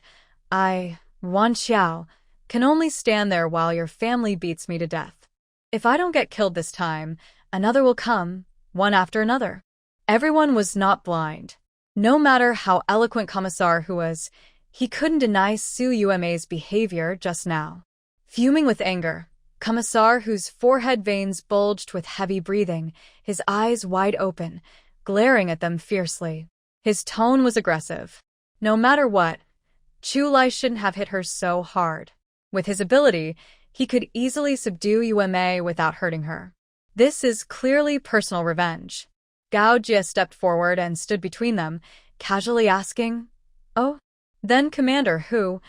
Yuan Xiao, can only stand there while your family beats me to death. If I don't get killed this time, another will come, one after another. Everyone was not blind. No matter how eloquent Commissar who was, he couldn't deny Su Yume's behavior just now. Fuming with anger, Commissar whose forehead veins bulged with heavy breathing, his eyes wide open, glaring at them fiercely. His tone was aggressive. No matter what, Chu Lai shouldn't have hit her so hard. With his ability, he could easily subdue Yume without hurting her. This is clearly personal revenge. Gao Jie stepped forward and stood between them, casually asking, "Oh? Then Commander Hu,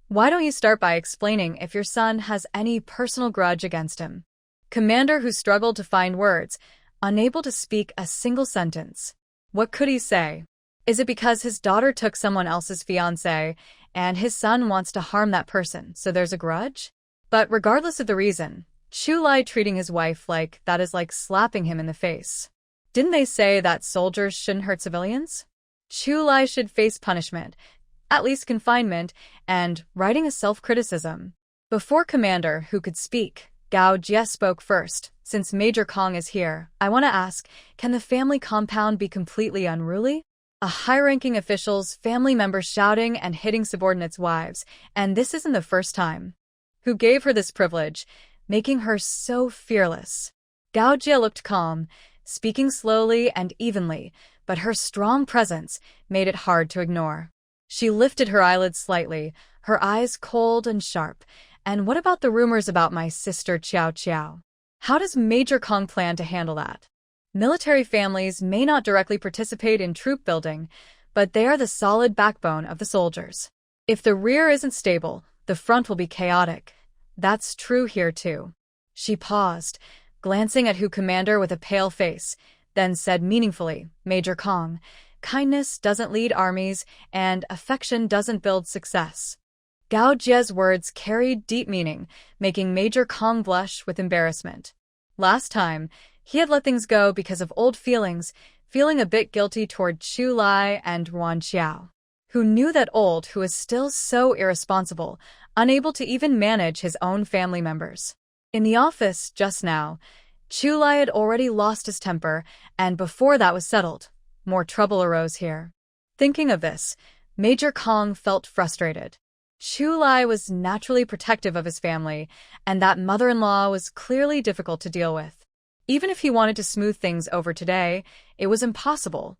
why don't you start by explaining if your son has any personal grudge against him?" Commander Hu struggled to find words, unable to speak a single sentence. What could he say? Is it because his daughter took someone else's fiancé, and his son wants to harm that person, so there's a grudge? But regardless of the reason, Chu Lai treating his wife like that is like slapping him in the face. Didn't they say that soldiers shouldn't hurt civilians? Chu Lai should face punishment, at least confinement, and writing a self-criticism. Before Commander Hu could speak, Gao Jie spoke first. "Since Major Kong is here, I want to ask, can the family compound be completely unruly?" A high-ranking official's family members shouting and hitting subordinates' wives, and this isn't the first time. Who gave her this privilege, making her so fearless? Gao Jie looked calm, speaking slowly and evenly, but her strong presence made it hard to ignore. She lifted her eyelids slightly, her eyes cold and sharp. "And what about the rumors about my sister Qiao Qiao? How does Major Kong plan to handle that?" Military families may not directly participate in troop building, but they are the solid backbone of the soldiers. If the rear isn't stable, the front will be chaotic. That's true here too. She paused, glancing at Hu Commander with a pale face, then said meaningfully, "Major Kong, kindness doesn't lead armies, and affection doesn't build success." Gao Jie's words carried deep meaning, making Major Kong blush with embarrassment. Last time, he had let things go because of old feelings, feeling a bit guilty toward Chu Lai and Ruan Xiao. Who knew that who was still so irresponsible, unable to even manage his own family members. In the office, just now, Chu Lai had already lost his temper, and before that was settled, more trouble arose here. Thinking of this, Major Kong felt frustrated. Chu Lai was naturally protective of his family, and that mother-in-law was clearly difficult to deal with. Even if he wanted to smooth things over today, it was impossible.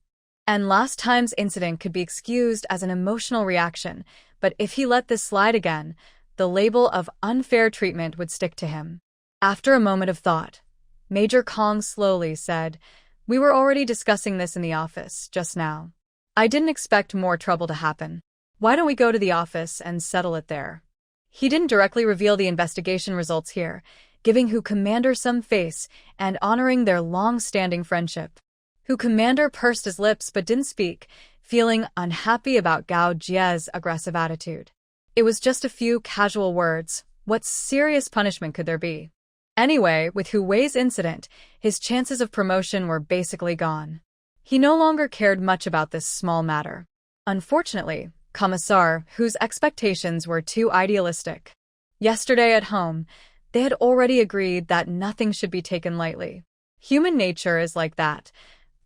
And last time's incident could be excused as an emotional reaction, but if he let this slide again, the label of unfair treatment would stick to him. After a moment of thought, Major Kong slowly said, "We were already discussing this in the office just now. I didn't expect more trouble to happen. Why don't we go to the office and settle it there?" He didn't directly reveal the investigation results here, giving Hu Commander some face and honoring their long-standing friendship. Hu Commander pursed his lips but didn't speak, feeling unhappy about Gao Jie's aggressive attitude. It was just a few casual words. What serious punishment could there be? Anyway, with Hu Wei's incident, his chances of promotion were basically gone. He no longer cared much about this small matter. Unfortunately, Commissar, whose expectations were too idealistic. Yesterday at home, they had already agreed that nothing should be taken lightly. Human nature is like that.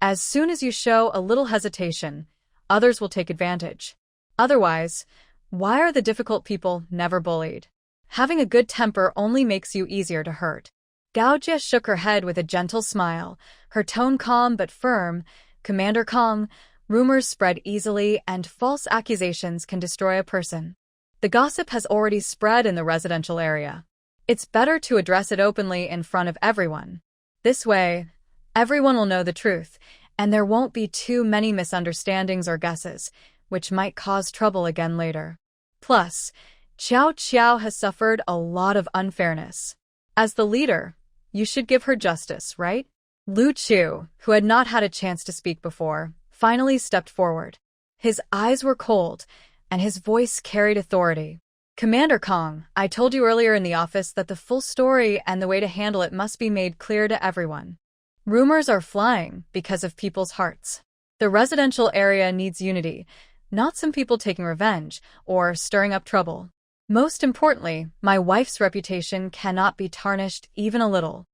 As soon as you show a little hesitation, others will take advantage. Otherwise, why are the difficult people never bullied? Having a good temper only makes you easier to hurt. Gao Jie shook her head with a gentle smile, her tone calm but firm. "Commander Kong, rumors spread easily and false accusations can destroy a person. The gossip has already spread in the residential area. It's better to address it openly in front of everyone. This way, everyone will know the truth, and there won't be too many misunderstandings or guesses, which might cause trouble again later. Plus, Qiao Qiao has suffered a lot of unfairness. As the leader, you should give her justice, right?" Lu Chu, who had not had a chance to speak before, finally stepped forward. His eyes were cold, and his voice carried authority. "Commander Kong, I told you earlier in the office that the full story and the way to handle it must be made clear to everyone. Rumors are flying because of people's hearts. The residential area needs unity, not some people taking revenge or stirring up trouble. Most importantly, my wife's reputation cannot be tarnished even a little.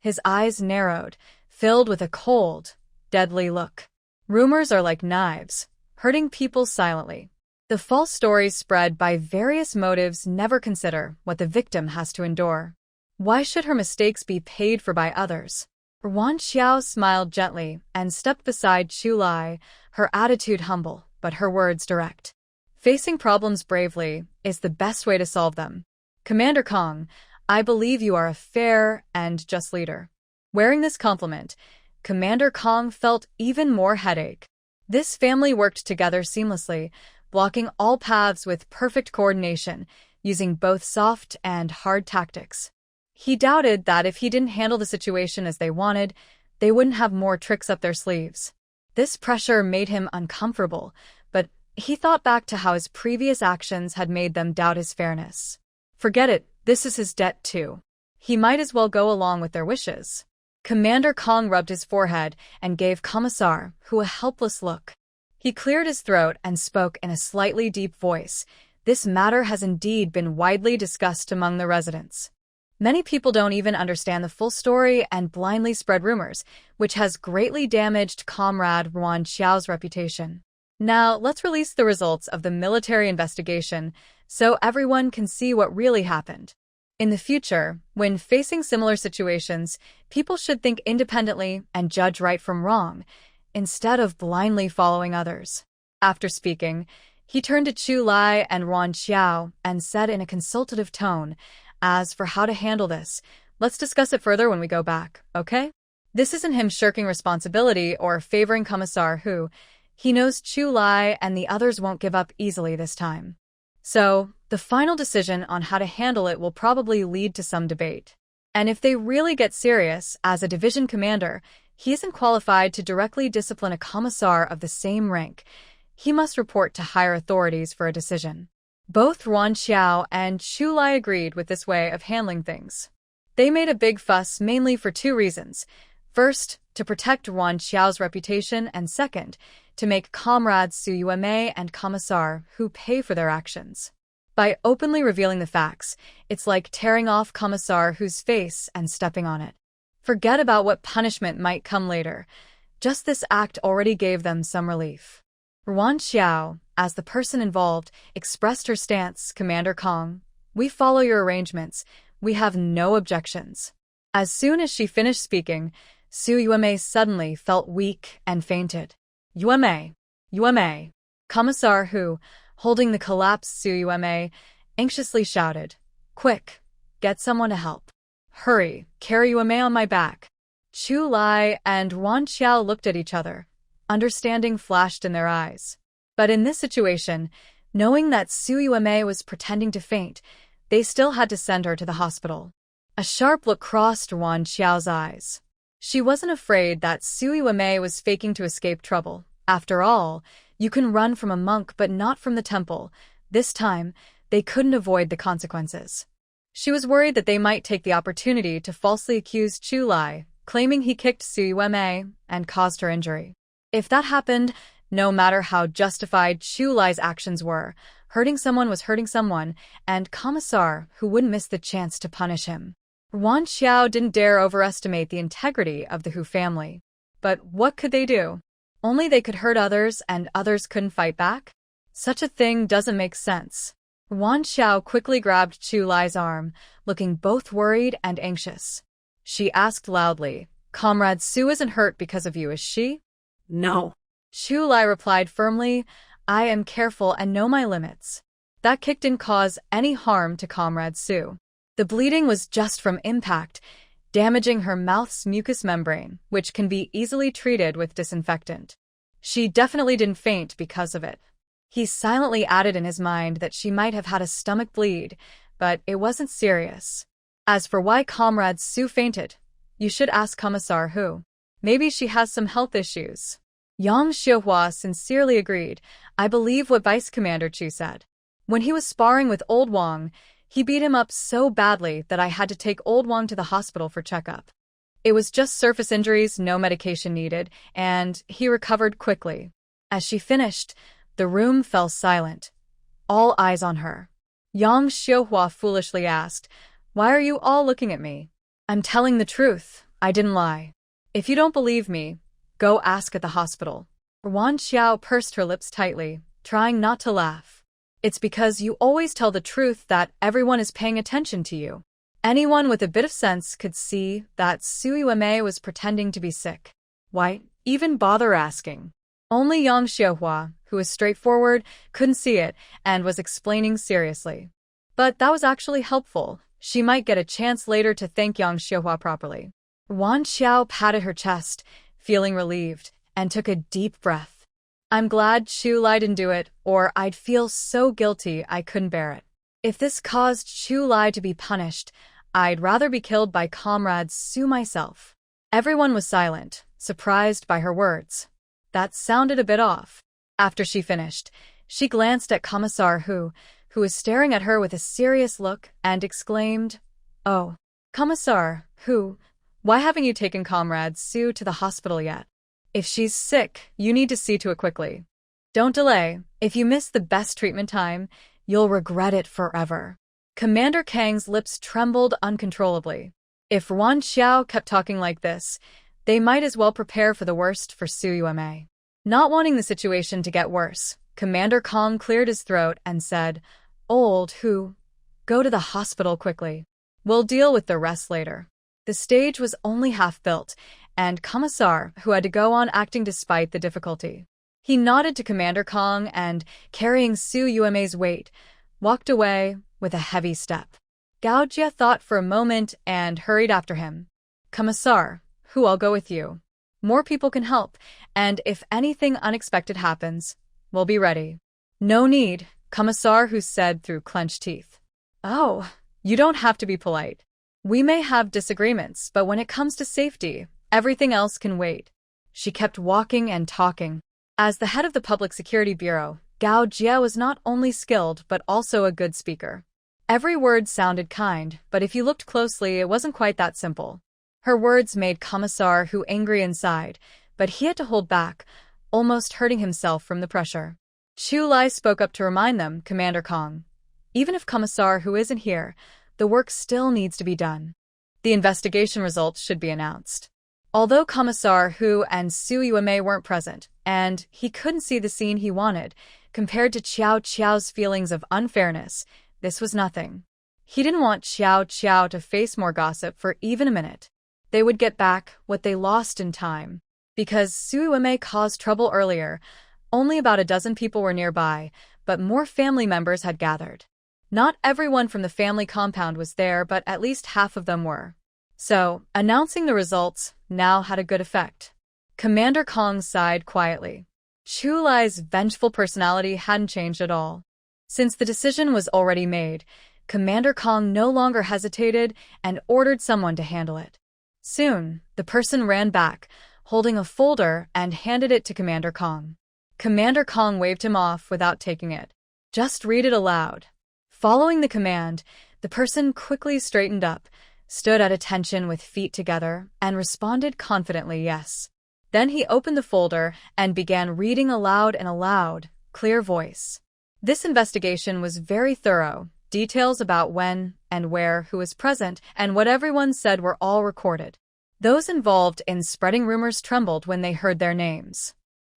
His eyes narrowed, filled with a cold, deadly look. Rumors are like knives, hurting people silently. The false stories spread by various motives never consider what the victim has to endure. Why should her mistakes be paid for by others? Yuan Xiao smiled gently and stepped beside Chu Lai, her attitude humble, but her words direct. Facing problems bravely is the best way to solve them. Commander Kong, I believe you are a fair and just leader. Wearing this compliment, Commander Kong felt even more headache. This family worked together seamlessly, blocking all paths with perfect coordination, using both soft and hard tactics. He doubted that if he didn't handle the situation as they wanted, they wouldn't have more tricks up their sleeves. This pressure made him uncomfortable, but he thought back to how his previous actions had made them doubt his fairness. Forget it, this is his debt too. He might as well go along with their wishes. Commander Kong rubbed his forehead and gave Commissar Hu a helpless look. He cleared his throat and spoke in a slightly deep voice. This matter has indeed been widely discussed among the residents. Many people don't even understand the full story and blindly spread rumors, which has greatly damaged Comrade Yuan Xiao's reputation. Now, let's release the results of the military investigation so everyone can see what really happened. In the future, when facing similar situations, people should think independently and judge right from wrong, instead of blindly following others. After speaking, he turned to Chu Lai and Yuan Xiao and said in a consultative tone, "As for how to handle this, let's discuss it further when we go back, okay?" This isn't him shirking responsibility or favoring Commissar Hu. He knows Chu Lai and the others won't give up easily this time. So, the final decision on how to handle it will probably lead to some debate. And if they really get serious, as a division commander, he isn't qualified to directly discipline a commissar of the same rank. He must report to higher authorities for a decision. Both Yuan Xiao and Chu Lai agreed with this way of handling things. They made a big fuss mainly for two reasons. First, to protect Yuan Xiao's reputation, and second, to make comrades Su Yuemei and Commissar Hu pay for their actions. By openly revealing the facts, it's like tearing off Commissar Hu's face and stepping on it. Forget about what punishment might come later. Just this act already gave them some relief. Yuan Xiao, as the person involved, expressed her stance. "Commander Kong, we follow your arrangements. We have no objections." As soon as she finished speaking, Su Yuemei suddenly felt weak and fainted. "Yuemei! Yuemei!" Commissar Hu, holding the collapsed Su Yuemei, anxiously shouted, "Quick, get someone to help. Hurry, carry Yuemei on my back." Chu Lai and Yuan Xiao looked at each other. Understanding flashed in their eyes. But in this situation, knowing that Su Yuemei was pretending to faint, they still had to send her to the hospital. A sharp look crossed Yuan Xiao's eyes. She wasn't afraid that Su Yuemei was faking to escape trouble. After all, you can run from a monk but not from the temple. This time, they couldn't avoid the consequences. She was worried that they might take the opportunity to falsely accuse Chu Lai, claiming he kicked Su Yuemei and caused her injury. If that happened, no matter how justified Chu Lai's actions were, hurting someone was hurting someone, and Commissar Hu wouldn't miss the chance to punish him. Yuan Xiao didn't dare overestimate the integrity of the Hu family. But what could they do? Only they could hurt others and others couldn't fight back? Such a thing doesn't make sense. Yuan Xiao quickly grabbed Chu Lai's arm, looking both worried and anxious. She asked loudly, "Comrade Su isn't hurt because of you, is she?" "No." Chu Lai replied firmly, "I am careful and know my limits." That kick didn't cause any harm to Comrade Su. The bleeding was just from impact, damaging her mouth's mucous membrane, which can be easily treated with disinfectant. She definitely didn't faint because of it. He silently added in his mind that she might have had a stomach bleed, but it wasn't serious. As for why Comrade Su fainted, you should ask Commissar Hu. Maybe she has some health issues. Yang Xiuhua sincerely agreed. "I believe what Vice Commander Chu said. When he was sparring with Old Wang, he beat him up so badly that I had to take Old Wang to the hospital for checkup. It was just surface injuries, no medication needed, and he recovered quickly." As she finished, the room fell silent. All eyes on her. Yang Xiuhua foolishly asked, "Why are you all looking at me?" "I'm telling the truth. I didn't lie. If you don't believe me, go ask at the hospital. Wan Xiao pursed her lips tightly, trying not to laugh. It's because you always tell the truth that everyone is paying attention to you. Anyone with a bit of sense could see that Su Yueme was pretending to be sick. Why even bother asking? Only Yang Xiaohua, who was straightforward, couldn't see it and was explaining seriously. But that was actually helpful. She might get a chance later to thank Yang Xiaohua properly. Wan Xiao patted her chest, feeling relieved, and took a deep breath. I'm glad Chu Lai didn't do it, or I'd feel so guilty I couldn't bear it. If this caused Chu Lai to be punished, I'd rather be killed by comrades Su myself. Everyone was silent, surprised by her words. That sounded a bit off. After she finished, she glanced at Commissar who was staring at her with a serious look, and exclaimed, "Oh, Commissar why haven't you taken Comrade Su to the hospital yet? If she's sick, you need to see to it quickly. Don't delay. If you miss the best treatment time, you'll regret it forever." Commander Kang's lips trembled uncontrollably. If Wan Xiao kept talking like this, they might as well prepare for the worst for Su Yueme. Not wanting the situation to get worse, Commander Kang cleared his throat and said, "Old go to the hospital quickly. We'll deal with the rest later." The stage was only half built, and Commissar, who had to go on acting despite the difficulty. He nodded to Commander Kang and, carrying Su Yueme's weight, walked away with a heavy step. Gao Jie thought for a moment and hurried after him. "Commissar, I'll go with you. More people can help, and if anything unexpected happens, we'll be ready." "No need," Commissar said through clenched teeth. "Oh, you don't have to be polite. We may have disagreements, but when it comes to safety, everything else can wait." She kept walking and talking. As the head of the Public Security Bureau, Gao Jie was not only skilled but also a good speaker. Every word sounded kind, but if you looked closely, it wasn't quite that simple. Her words made Commissar angry inside, but he had to hold back, almost hurting himself from the pressure. Chu Lai spoke up to remind them, "Commander Kang, even if Commissar isn't here, the work still needs to be done. The investigation results should be announced." Although Commissar and Su Yueme weren't present, and he couldn't see the scene he wanted, compared to Qiao Qiao's feelings of unfairness, this was nothing. He didn't want Qiao Qiao to face more gossip for even a minute. They would get back what they lost in time. Because Su Yueme caused trouble earlier, only about a dozen people were nearby, but more family members had gathered. Not everyone from the family compound was there, but at least half of them were. So, announcing the results now had a good effect. Commander Kang sighed quietly. Chu Lai's vengeful personality hadn't changed at all. Since the decision was already made, Commander Kang no longer hesitated and ordered someone to handle it. Soon, the person ran back, holding a folder, and handed it to Commander Kang. Commander Kang waved him off without taking it. "Just read it aloud." Following the command, the person quickly straightened up, stood at attention with feet together, and responded confidently yes. Then he opened the folder and began reading aloud in a loud, clear voice. This investigation was very thorough. Details about when and where, who was present, and what everyone said were all recorded. Those involved in spreading rumors trembled when they heard their names.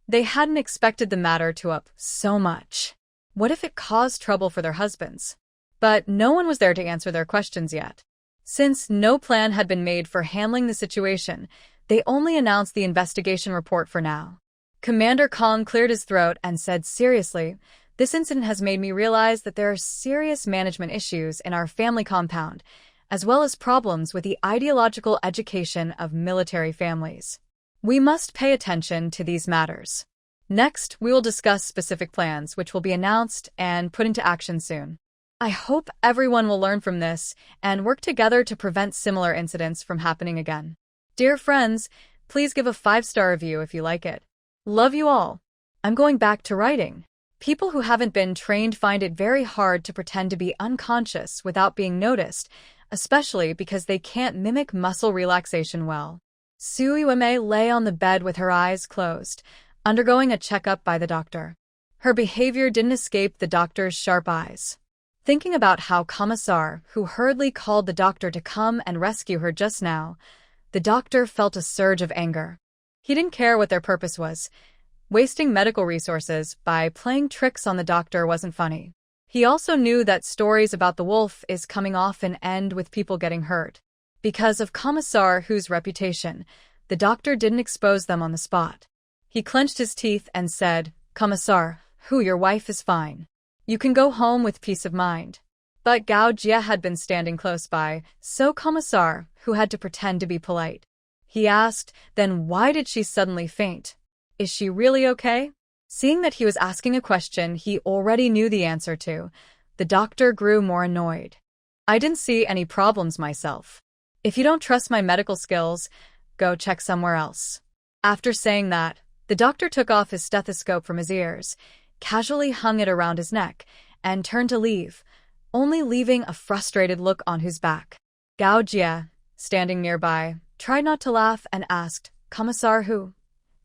They hadn't expected the matter to up so much. What if it caused trouble for their husbands? But no one was there to answer their questions yet. Since no plan had been made for handling the situation, they only announced the investigation report for now. Commander Kang cleared his throat and said seriously, "This incident has made me realize that there are serious management issues in our family compound, as well as problems with the ideological education of military families. We must pay attention to these matters. Next, we will discuss specific plans which will be announced and put into action soon. I hope everyone will learn from this and work together to prevent similar incidents from happening again. Dear friends, please give a 5-star review if you like it. Love you all. I'm going back to writing. People who haven't been trained find it very hard to pretend to be unconscious without being noticed, especially because they can't mimic muscle relaxation well." Su Yueme lay on the bed with her eyes closed, undergoing a checkup by the doctor. Her behavior didn't escape the doctor's sharp eyes. Thinking about how Commissar, hurriedly called the doctor to come and rescue her just now, The doctor felt a surge of anger. He didn't care what their purpose was. Wasting medical resources by playing tricks on the doctor wasn't funny. He also knew that stories about the wolf is coming often end with people getting hurt. Because of Commissar Hu's reputation, the doctor didn't expose them on the spot. He clenched his teeth and said, "Commissar Hu, your wife is fine. You can go home with peace of mind." But Gao Jie had been standing close by, so Commissar Hu had to pretend to be polite. He asked, "Then why did she suddenly faint? Is she really okay?" Seeing that he was asking a question he already knew the answer to, the doctor grew more annoyed. "I didn't see any problems myself. If you don't trust my medical skills, go check somewhere else." After saying that, the doctor took off his stethoscope from his ears, casually hung it around his neck, and turned to leave, only leaving a frustrated look on his back. Gao Jie, standing nearby, tried not to laugh and asked, "Commissar Hu,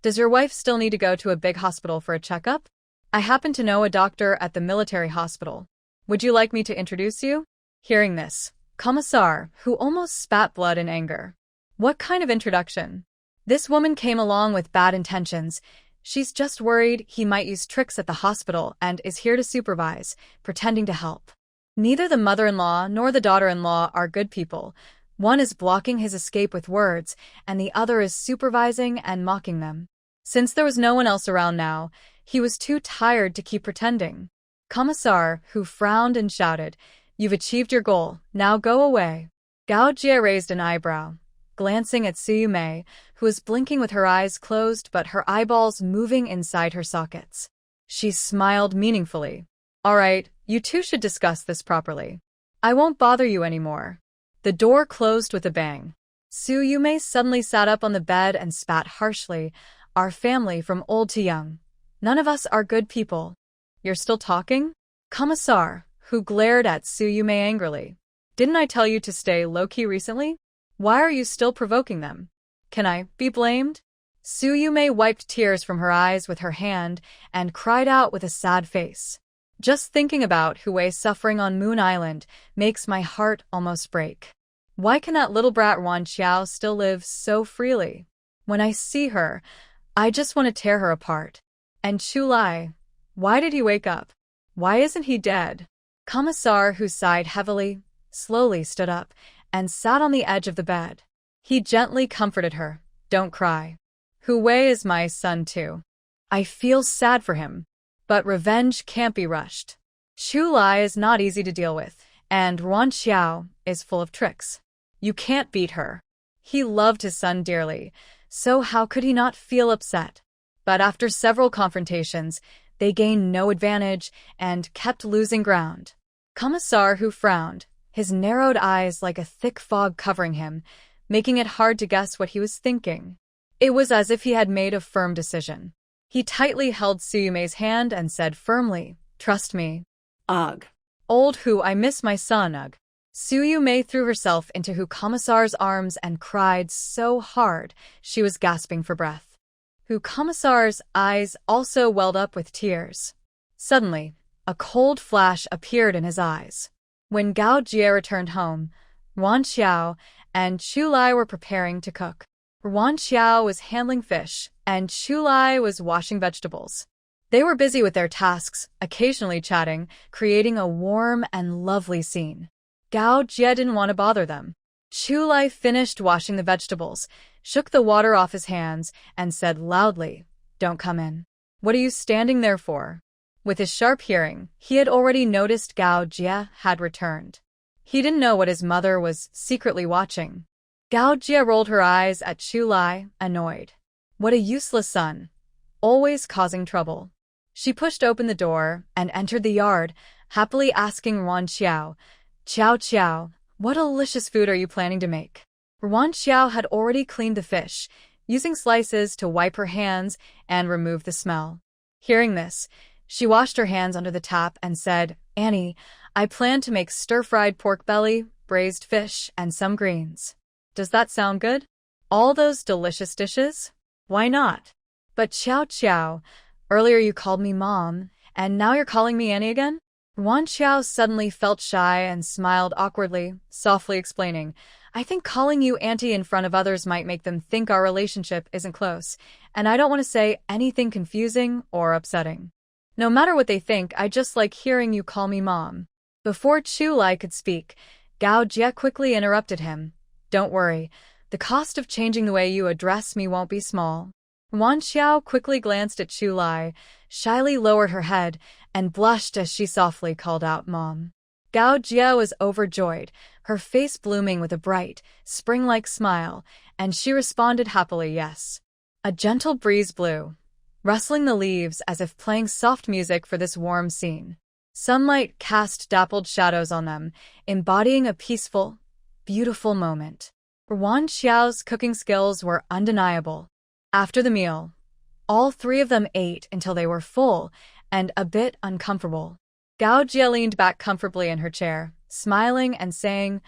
does your wife still need to go to a big hospital for a checkup? I happen to know a doctor at the military hospital. Would you like me to introduce you?" Hearing this, Commissar Hu almost spat blood in anger. What kind of introduction? This woman came along with bad intentions. She's just worried he might use tricks at the hospital and is here to supervise, pretending to help. Neither the mother-in-law nor the daughter-in-law are good people. One is blocking his escape with words, and the other is supervising and mocking them. Since there was no one else around now, he was too tired to keep pretending. Commissar Hu frowned and shouted, "You've achieved your goal, now go away." Gao Jie raised an eyebrow, glancing at Su Mei, who was blinking with her eyes closed but her eyeballs moving inside her sockets. She smiled meaningfully. "All right, you two should discuss this properly. I won't bother you anymore." The door closed with a bang. Su Mei suddenly sat up on the bed and spat harshly, "Our family from old to young. None of us are good people." "You're still talking?" Commissar Hu glared at Su Mei angrily. "Didn't I tell you to stay low-key recently? Why are you still provoking them? Can I be blamed?" Su Mei wiped tears from her eyes with her hand and cried out with a sad face. "Just thinking about Hui's suffering on Moon Island makes my heart almost break. Why can that little brat Wan Xiao still live so freely? When I see her, I just want to tear her apart. And Chu Lai, why did he wake up? Why isn't he dead?" Commissar Hu sighed heavily, slowly stood up, and sat on the edge of the bed. He gently comforted her. "Don't cry. Hui is my son too. I feel sad for him. But revenge can't be rushed. Chu Lai is not easy to deal with, and Wan Xiao is full of tricks. You can't beat her. He loved his son dearly, so how could he not feel upset?" But after several confrontations, they gained no advantage and kept losing ground. Commissar Hu frowned, his narrowed eyes like a thick fog covering him, making it hard to guess what he was thinking. It was as if he had made a firm decision. He tightly held Su Mei's hand and said firmly, "Trust me." Ugh. "Old Hu, I miss my son, ugh." Su Mei threw herself into Hu Commissar's arms and cried so hard she was gasping for breath. Hu Commissar's eyes also welled up with tears. Suddenly, a cold flash appeared in his eyes. When Gao Jie returned home, Wan Xiao and Chu Lai were preparing to cook. Wan Xiao was handling fish, and Chu Lai was washing vegetables. They were busy with their tasks, occasionally chatting, creating a warm and lovely scene. Gao Jie didn't want to bother them. Chu Lai finished washing the vegetables, shook the water off his hands, and said loudly, "Don't come in. What are you standing there for?" With his sharp hearing, he had already noticed Gao Jie had returned. He didn't know what his mother was secretly watching. Gao Jie rolled her eyes at Chu Lai, annoyed. What a useless son, always causing trouble. She pushed open the door and entered the yard, happily asking Wan Xiao, "Qiao Qiao, what delicious food are you planning to make?" Wan Xiao had already cleaned the fish, using slices to wipe her hands and remove the smell. Hearing this, she washed her hands under the tap and said, "Annie, I plan to make stir-fried pork belly, braised fish, and some greens. Does that sound good? All those delicious dishes? Why not?" "But Qiao Qiao, earlier you called me Mom, and now you're calling me Annie again?" Wan Xiao suddenly felt shy and smiled awkwardly, softly explaining, I think calling you auntie in front of others might make them think our relationship isn't close, and I don't want to say anything confusing or upsetting. No matter what they think, I just like hearing you call me mom." Before Chu Lai could speak, Gao Jie quickly interrupted him. "Don't worry, the cost of changing the way you address me won't be small." Wan Xiao quickly glanced at Chu Lai, shyly lowered her head, and blushed as she softly called out Mom. Gao Jie was overjoyed, her face blooming with a bright, spring-like smile, and she responded happily yes. A gentle breeze blew, rustling the leaves as if playing soft music for this warm scene. Sunlight cast dappled shadows on them, embodying a peaceful, beautiful moment. Wan Xiao's cooking skills were undeniable. After the meal, all three of them ate until they were full and a bit uncomfortable. Gao Jie leaned back comfortably in her chair, smiling and saying,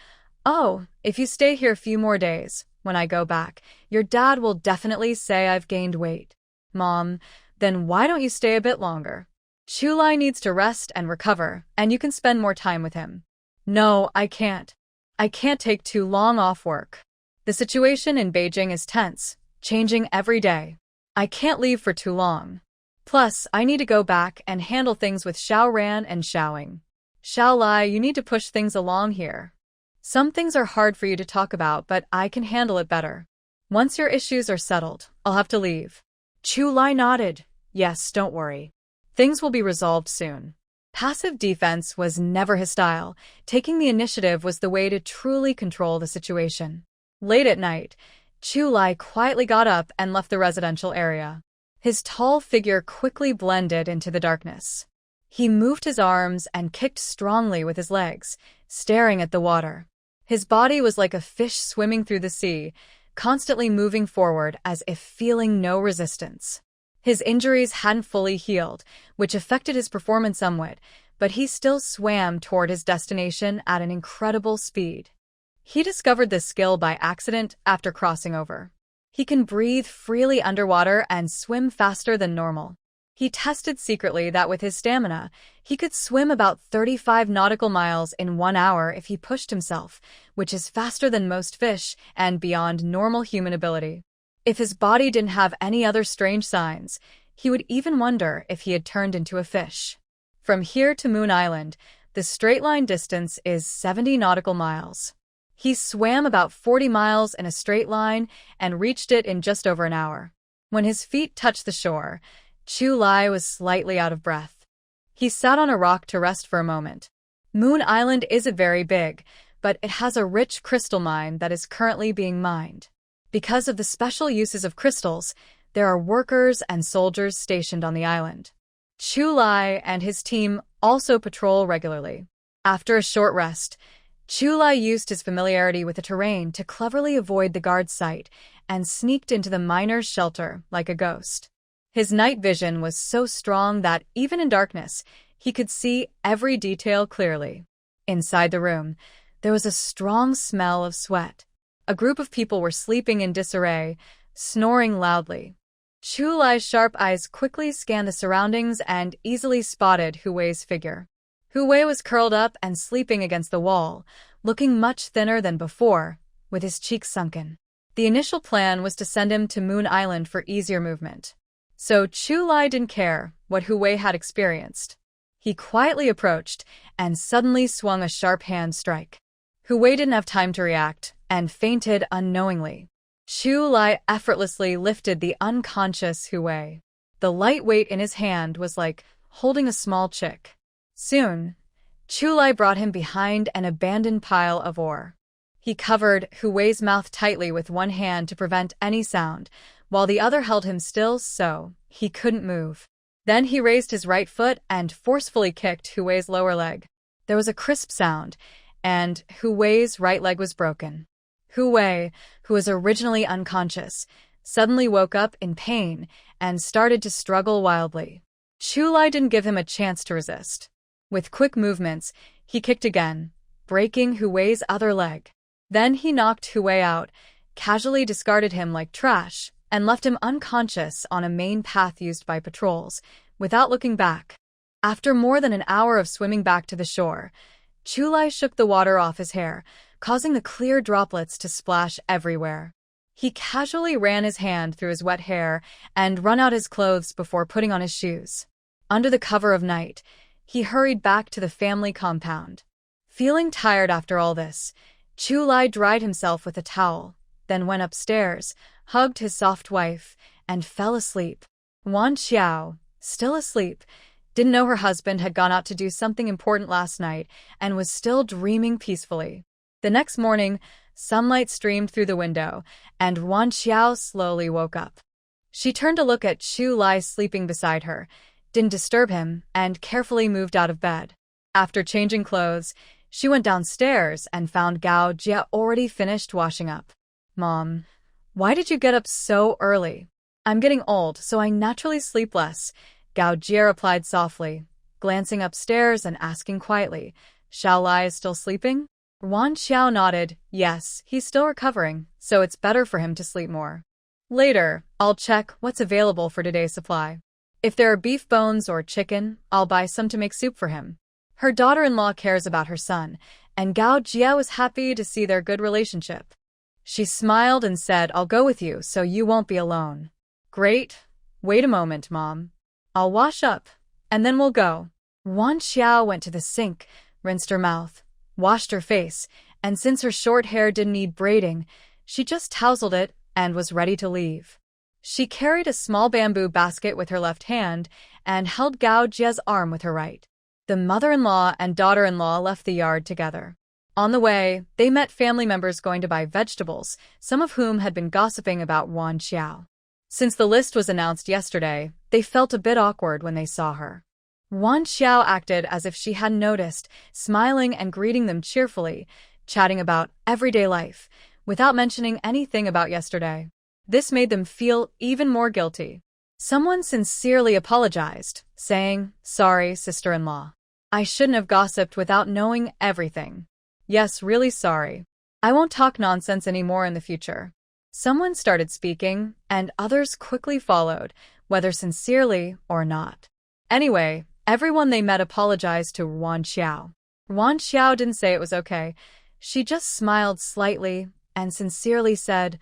"Oh, if you stay here a few more days, when I go back, your dad will definitely say I've gained weight." "Mom, then why don't you stay a bit longer? Chu Lai needs to rest and recover, and you can spend more time with him." "No, I can't. I can't take too long off work. The situation in Beijing is tense, changing every day. I can't leave for too long. Plus, I need to go back and handle things with Xiao Ran and Xiaoing. Xiao Lai, you need to push things along here. Some things are hard for you to talk about, but I can handle it better. Once your issues are settled, I'll have to leave." Chu Lai nodded. "Yes, don't worry. Things will be resolved soon." Passive defense was never his style. Taking the initiative was the way to truly control the situation. Late at night, Chu Lai quietly got up and left the residential area. His tall figure quickly blended into the darkness. He moved his arms and kicked strongly with his legs, staring at the water. His body was like a fish swimming through the sea, constantly moving forward as if feeling no resistance. His injuries hadn't fully healed, which affected his performance somewhat, but he still swam toward his destination at an incredible speed. He discovered this skill by accident after crossing over. He can breathe freely underwater and swim faster than normal. He tested secretly that with his stamina, he could swim about 35 nautical miles in 1 hour if he pushed himself, which is faster than most fish and beyond normal human ability. If his body didn't have any other strange signs, he would even wonder if he had turned into a fish. From here to Moon Island, the straight-line distance is 70 nautical miles. He swam about 40 miles in a straight line and reached it in just over an hour. When his feet touched the shore, Chu Lai was slightly out of breath. He sat on a rock to rest for a moment. Moon Island isn't very big, but it has a rich crystal mine that is currently being mined. Because of the special uses of crystals, there are workers and soldiers stationed on the island. Chu Lai and his team also patrol regularly. After a short rest, Chu Lai used his familiarity with the terrain to cleverly avoid the guard's sight and sneaked into the miner's shelter like a ghost. His night vision was so strong that even in darkness, he could see every detail clearly. Inside the room, there was a strong smell of sweat. A group of people were sleeping in disarray, snoring loudly. Chu Lai's sharp eyes quickly scanned the surroundings and easily spotted Hu Wei's figure. Hu Wei was curled up and sleeping against the wall, looking much thinner than before, with his cheeks sunken. The initial plan was to send him to Moon Island for easier movement. So Chu Lai didn't care what Hu Wei had experienced. He quietly approached and suddenly swung a sharp hand strike. Hu Wei didn't have time to react and fainted unknowingly. Chu Lai effortlessly lifted the unconscious Hu Wei. The light weight in his hand was like holding a small chick. Soon, Chu Lai brought him behind an abandoned pile of ore. He covered Hu Wei's mouth tightly with one hand to prevent any sound, while the other held him still so he couldn't move. Then he raised his right foot and forcefully kicked Hu Wei's lower leg. There was a crisp sound, and Hu Wei's right leg was broken. Hu Wei, who was originally unconscious, suddenly woke up in pain and started to struggle wildly. Chu Lai didn't give him a chance to resist. With quick movements, he kicked again, breaking Hu Wei's other leg. Then he knocked Hu Wei out, casually discarded him like trash, and left him unconscious on a main path used by patrols, without looking back. After more than an hour of swimming back to the shore, Chu Lai shook the water off his hair, causing the clear droplets to splash everywhere. He casually ran his hand through his wet hair and wrung out his clothes before putting on his shoes. Under the cover of night, he hurried back to the family compound. Feeling tired after all this, Chu-Lai dried himself with a towel, then went upstairs, hugged his soft wife, and fell asleep. Wan Xiao, still asleep, didn't know her husband had gone out to do something important last night and was still dreaming peacefully. The next morning, sunlight streamed through the window, and Wan Xiao slowly woke up. She turned to look at Chu-Lai sleeping beside her, didn't disturb him, and carefully moved out of bed. After changing clothes, she went downstairs and found Gao Jia already finished washing up. "Mom, why did you get up so early?" "I'm getting old, so I naturally sleep less," Gao Jia replied softly, glancing upstairs and asking quietly, "Xiao Lai is still sleeping?" Wan Xiao nodded. "Yes, he's still recovering, so it's better for him to sleep more. Later, I'll check what's available for today's supply. If there are beef bones or chicken, I'll buy some to make soup for him." Her daughter-in-law cares about her son, and Gao Jia was happy to see their good relationship. She smiled and said, "I'll go with you so you won't be alone." "Great. Wait a moment, Mom. I'll wash up, and then we'll go." Wan Xiao went to the sink, rinsed her mouth, washed her face, and since her short hair didn't need braiding, she just tousled it and was ready to leave. She carried a small bamboo basket with her left hand and held Gao Jia's arm with her right. The mother-in-law and daughter-in-law left the yard together. On the way, they met family members going to buy vegetables, some of whom had been gossiping about Wan Xiao. Since the list was announced yesterday, they felt a bit awkward when they saw her. Wan Xiao acted as if she hadn't noticed, smiling and greeting them cheerfully, chatting about everyday life, without mentioning anything about yesterday. This made them feel even more guilty. Someone sincerely apologized, saying, "Sorry, sister-in-law. I shouldn't have gossiped without knowing everything. Yes, really sorry. I won't talk nonsense anymore in the future." Someone started speaking, and others quickly followed, whether sincerely or not. Anyway, everyone they met apologized to Wan Xiao. Wan Xiao didn't say it was okay. She just smiled slightly and sincerely said,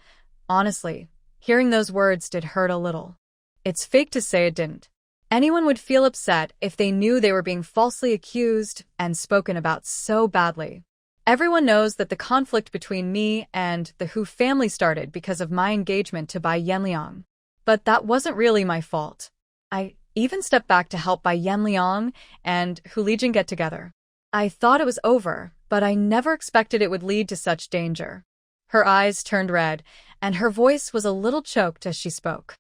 "Honestly, hearing those words did hurt a little. It's fake to say it didn't. Anyone would feel upset if they knew they were being falsely accused and spoken about so badly. Everyone knows that the conflict between me and the Hu family started because of my engagement to Bai Yanliang. But that wasn't really my fault. I even stepped back to help Bai Yanliang and Hu Lijing get together. I thought it was over, but I never expected it would lead to such danger." Her eyes turned red, and her voice was a little choked as she spoke.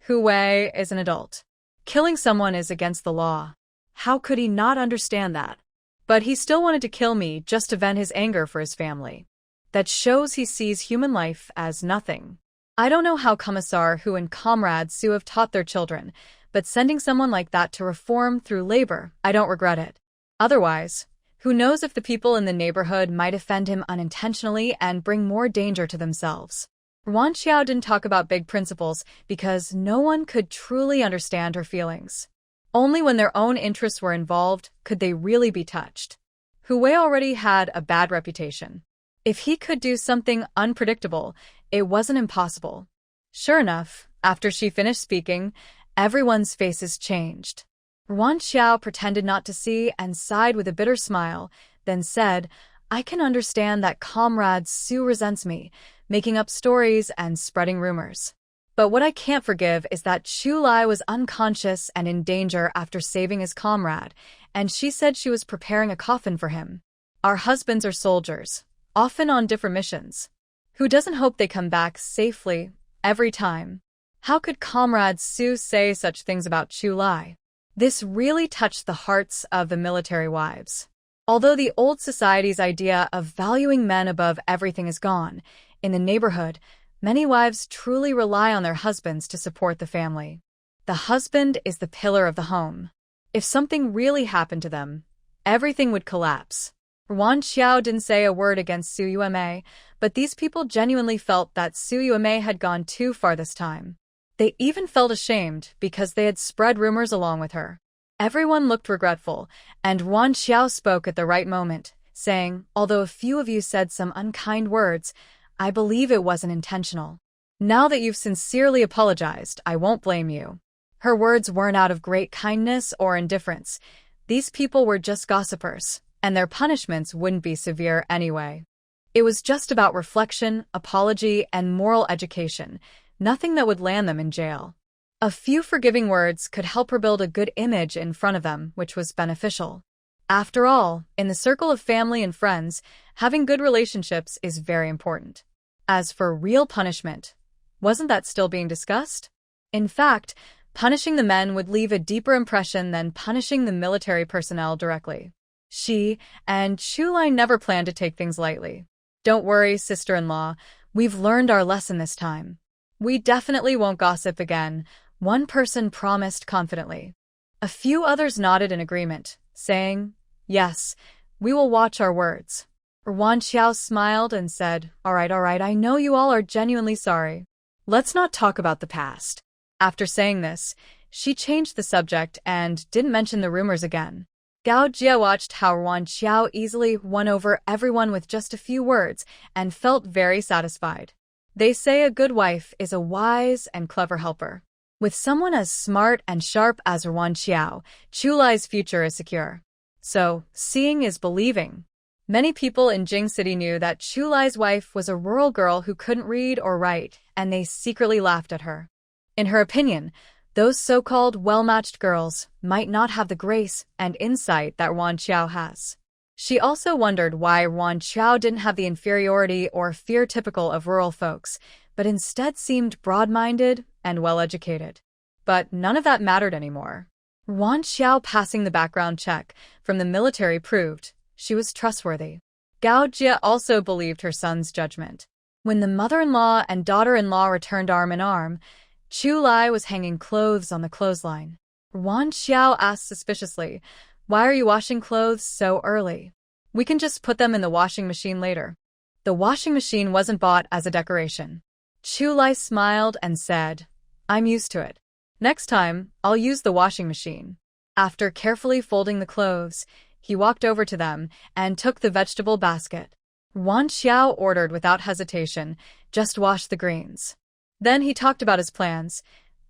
"Hu Wei is an adult. Killing someone is against the law. How could he not understand that? But he still wanted to kill me just to vent his anger for his family. That shows he sees human life as nothing. I don't know how Commissar Hu and Comrade Su have taught their children, but sending someone like that to reform through labor, I don't regret it. Otherwise, who knows if the people in the neighborhood might offend him unintentionally and bring more danger to themselves." Wan Xiao didn't talk about big principles because no one could truly understand her feelings. Only when their own interests were involved could they really be touched. Hu Wei already had a bad reputation. If he could do something unpredictable, it wasn't impossible. Sure enough, after she finished speaking, everyone's faces changed. Wan Xiao pretended not to see and sighed with a bitter smile, then said, "I can understand that Comrade Su resents me, making up stories and spreading rumors. But what I can't forgive is that Chu-Lai was unconscious and in danger after saving his comrade, and she said she was preparing a coffin for him. Our husbands are soldiers, often on different missions. Who doesn't hope they come back safely every time? How could Comrade Su say such things about Chu-Lai?" This really touched the hearts of the military wives. Although the old society's idea of valuing men above everything is gone, in the neighborhood, many wives truly rely on their husbands to support the family. The husband is the pillar of the home. If something really happened to them, everything would collapse. Wan Xiao didn't say a word against Su Yuemei, but these people genuinely felt that Su Yuemei had gone too far this time. They even felt ashamed because they had spread rumors along with her. Everyone looked regretful, and Wan Xiao spoke at the right moment, saying, "Although a few of you said some unkind words, I believe it wasn't intentional. Now that you've sincerely apologized, I won't blame you." Her words weren't out of great kindness or indifference. These people were just gossipers, and their punishments wouldn't be severe anyway. It was just about reflection, apology, and moral education, nothing that would land them in jail. A few forgiving words could help her build a good image in front of them, which was beneficial. After all, in the circle of family and friends, having good relationships is very important. As for real punishment, wasn't that still being discussed? In fact, punishing the men would leave a deeper impression than punishing the military personnel directly. She and Chulai never planned to take things lightly. "Don't worry, sister-in-law, we've learned our lesson this time. We definitely won't gossip again," one person promised confidently. A few others nodded in agreement, saying, "Yes, we will watch our words." Wan Xiao smiled and said, all right, I know you all are genuinely sorry. Let's not talk about the past." After saying this, she changed the subject and didn't mention the rumors again. Gao Jia watched how Wan Xiao easily won over everyone with just a few words and felt very satisfied. They say a good wife is a wise and clever helper. With someone as smart and sharp as Wan Xiao, Chulai's future is secure. So, seeing is believing. Many people in Jing City knew that Chulai's wife was a rural girl who couldn't read or write, and they secretly laughed at her. In her opinion, those so-called well-matched girls might not have the grace and insight that Wan Xiao has. She also wondered why Wan Xiao didn't have the inferiority or fear typical of rural folks, but instead seemed broad-minded and well-educated. But none of that mattered anymore. Wan Xiao passing the background check from the military proved she was trustworthy. Gao Jia also believed her son's judgment. When the mother-in-law and daughter-in-law returned arm in arm, Chulai was hanging clothes on the clothesline. Wan Xiao asked suspiciously, "Why are you washing clothes so early? We can just put them in the washing machine later." The washing machine wasn't bought as a decoration. Chulai smiled and said, "I'm used to it. Next time, I'll use the washing machine." After carefully folding the clothes, he walked over to them and took the vegetable basket. Wan Xiao ordered without hesitation, "Just wash the greens." Then he talked about his plans.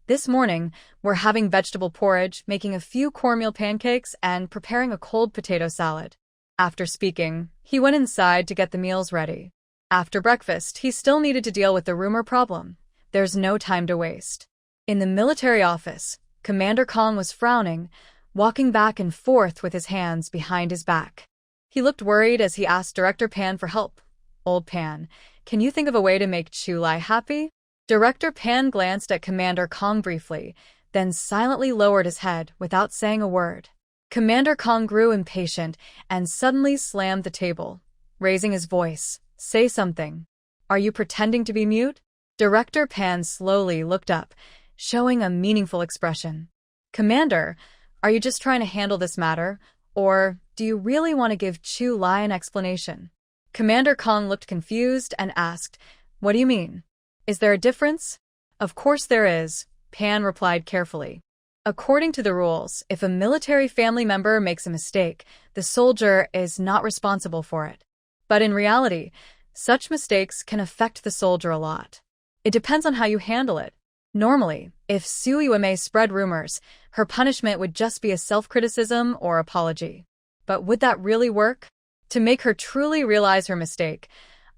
"This morning, we're having vegetable porridge, making a few cornmeal pancakes, and preparing a cold potato salad." After speaking, he went inside to get the meals ready. After breakfast, he still needed to deal with the rumor problem. There's no time to waste. In the military office, Commander Kong was frowning, walking back and forth with his hands behind his back. He looked worried as he asked Director Pan for help. "Old Pan, can you think of a way to make Chulai happy?" Director Pan glanced at Commander Kong briefly, then silently lowered his head without saying a word. Commander Kong grew impatient and suddenly slammed the table, raising his voice. "Say something. Are you pretending to be mute?" Director Pan slowly looked up, showing a meaningful expression. "Commander, are you just trying to handle this matter, or do you really want to give Chulai an explanation?" Commander Kong looked confused and asked, "What do you mean? Is there a difference?" "Of course there is," Pan replied carefully. "According to the rules, if a military family member makes a mistake, the soldier is not responsible for it. But in reality, such mistakes can affect the soldier a lot. It depends on how you handle it. Normally, if Sui Wei spread rumors, her punishment would just be a self-criticism or apology. But would that really work? To make her truly realize her mistake,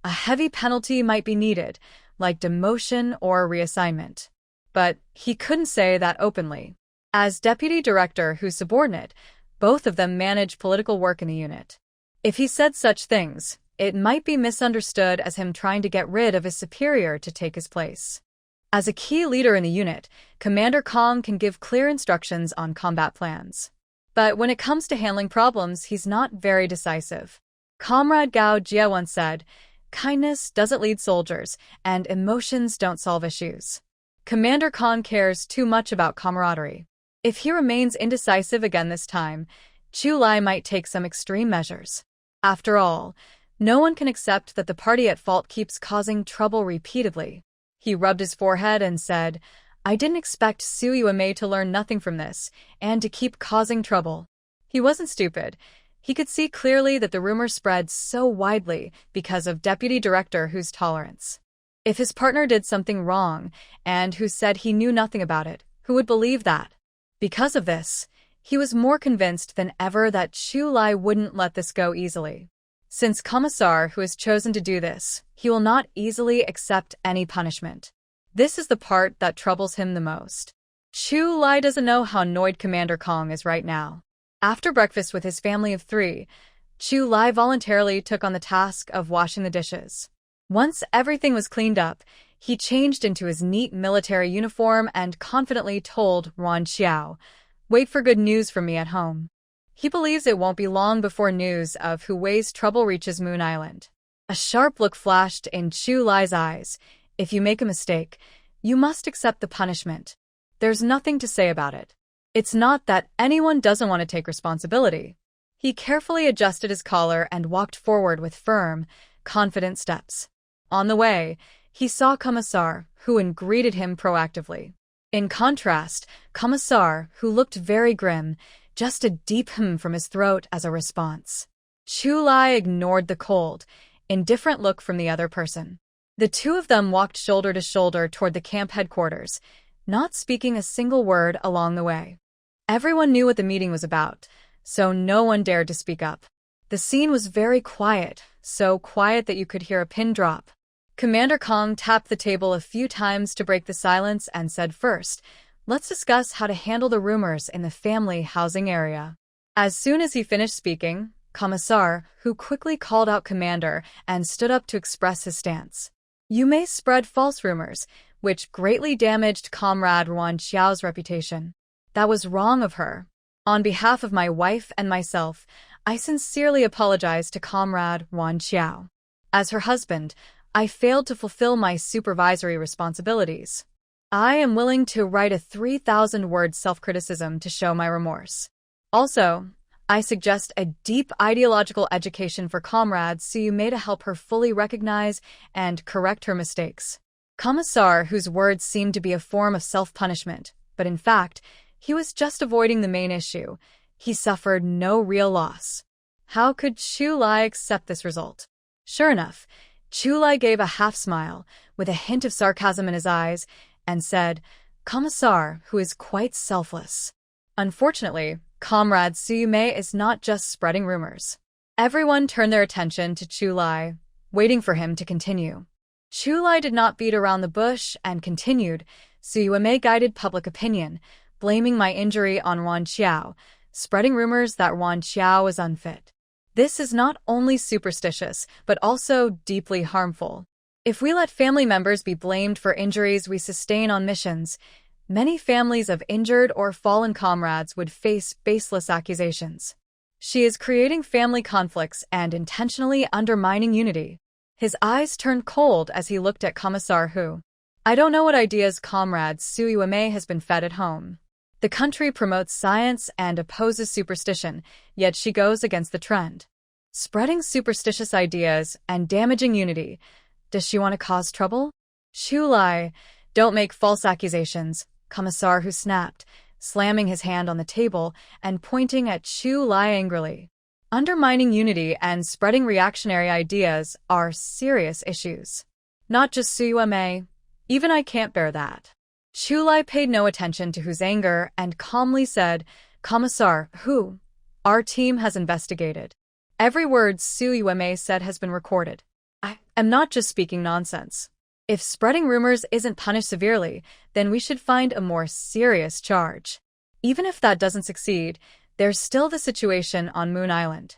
a heavy penalty might be needed, like demotion or reassignment." But he couldn't say that openly. As deputy director who's subordinate, both of them manage political work in the unit. If he said such things, it might be misunderstood as him trying to get rid of his superior to take his place. As a key leader in the unit, Commander Kong can give clear instructions on combat plans. But when it comes to handling problems, he's not very decisive. Comrade Gao Jia once said, "Kindness doesn't lead soldiers, and emotions don't solve issues." Commander Kong cares too much about camaraderie. If he remains indecisive again this time, Chulai might take some extreme measures. After all, no one can accept that the party at fault keeps causing trouble repeatedly. He rubbed his forehead and said, "I didn't expect Sui Wei to learn nothing from this, and to keep causing trouble." He wasn't stupid, He could see clearly that the rumor spread so widely because of Deputy Director Hu's tolerance. If his partner did something wrong, and Hu said he knew nothing about it, who would believe that? Because of this, he was more convinced than ever that Chu Lai wouldn't let this go easily. Since Commissar Hu has chosen to do this, he will not easily accept any punishment. This is the part that troubles him the most. Chu Lai doesn't know how annoyed Commander Kong is right now. After breakfast with his family of 3, Chu Lai voluntarily took on the task of washing the dishes. Once everything was cleaned up, he changed into his neat military uniform and confidently told Yuan Xiao, "Wait for good news from me at home." He believes it won't be long before news of Hu Wei's trouble reaches Moon Island. A sharp look flashed in Chu Lai's eyes. If you make a mistake, you must accept the punishment. There's nothing to say about it. It's not that anyone doesn't want to take responsibility. He carefully adjusted his collar and walked forward with firm, confident steps. On the way, he saw Commissar Hu and greeted him proactively. In contrast, Commissar Hu looked very grim, just a deep hum from his throat as a response. Chu Lai ignored the cold, indifferent look from the other person. The two of them walked shoulder to shoulder toward the camp headquarters, not speaking a single word along the way. Everyone knew what the meeting was about, so no one dared to speak up. The scene was very quiet, so quiet that you could hear a pin drop. Commander Kong tapped the table a few times to break the silence and said, "First, let's discuss how to handle the rumors in the family housing area." As soon as he finished speaking, Commissar Hu quickly called out Commander and stood up to express his stance. "You may spread false rumors, which greatly damaged Comrade Yuan Xiao's reputation. That was wrong of her. On behalf of my wife and myself, I sincerely apologize to Comrade Yuan Xiao. As her husband, I failed to fulfill my supervisory responsibilities. I am willing to write a 3,000-word self-criticism to show my remorse. Also, I suggest a deep ideological education for Comrade Su Mei to help her fully recognize and correct her mistakes." Commissar Hu's words seemed to be a form of self-punishment, but in fact, he was just avoiding the main issue. He suffered no real loss. How could Chu Lai accept this result? Sure enough, Chu Lai gave a half-smile, with a hint of sarcasm in his eyes, and said, "Commissar Hu is quite selfless." Unfortunately, Comrade Su Mei is not just spreading rumors. Everyone turned their attention to Chu Lai, waiting for him to continue. Chu Lai did not beat around the bush and continued. "Su Mei guided public opinion, blaming my injury on Yuan Xiao, spreading rumors that Yuan Xiao is unfit. This is not only superstitious, but also deeply harmful. If we let family members be blamed for injuries we sustain on missions, many families of injured or fallen comrades would face baseless accusations. She is creating family conflicts and intentionally undermining unity." His eyes turned cold as he looked at Commissar Hu. "I don't know what ideas Comrade Su Mei has been fed at home. The country promotes science and opposes superstition, yet she goes against the trend. Spreading superstitious ideas and damaging unity. Does she want to cause trouble?" "Chu Lai, don't make false accusations," Commissar Hu snapped, slamming his hand on the table and pointing at Chu Lai angrily. Undermining unity and spreading reactionary ideas are serious issues. Not just Su Mei. Even I can't bear that. Chu Lai paid no attention to Hu's anger and calmly said, "Commissar Hu, our team has investigated. Every word Su Mei said has been recorded. I am not just speaking nonsense. If spreading rumors isn't punished severely, then we should find a more serious charge. Even if that doesn't succeed, there's still the situation on Moon Island.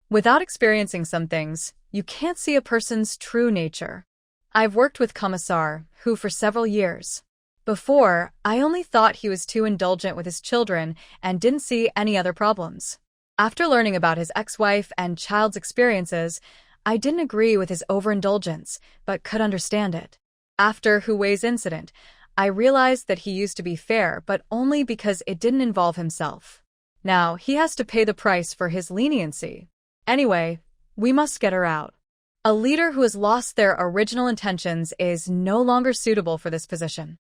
Without experiencing some things, you can't see a person's true nature. I've worked with Commissar Hu for several years. Before, I only thought he was too indulgent with his children and didn't see any other problems. After learning about his ex-wife and child's experiences, I didn't agree with his overindulgence, but could understand it. After Hu Wei's incident, I realized that he used to be fair, but only because it didn't involve himself. Now, he has to pay the price for his leniency. Anyway, we must get her out. A leader who has lost their original intentions is no longer suitable for this position.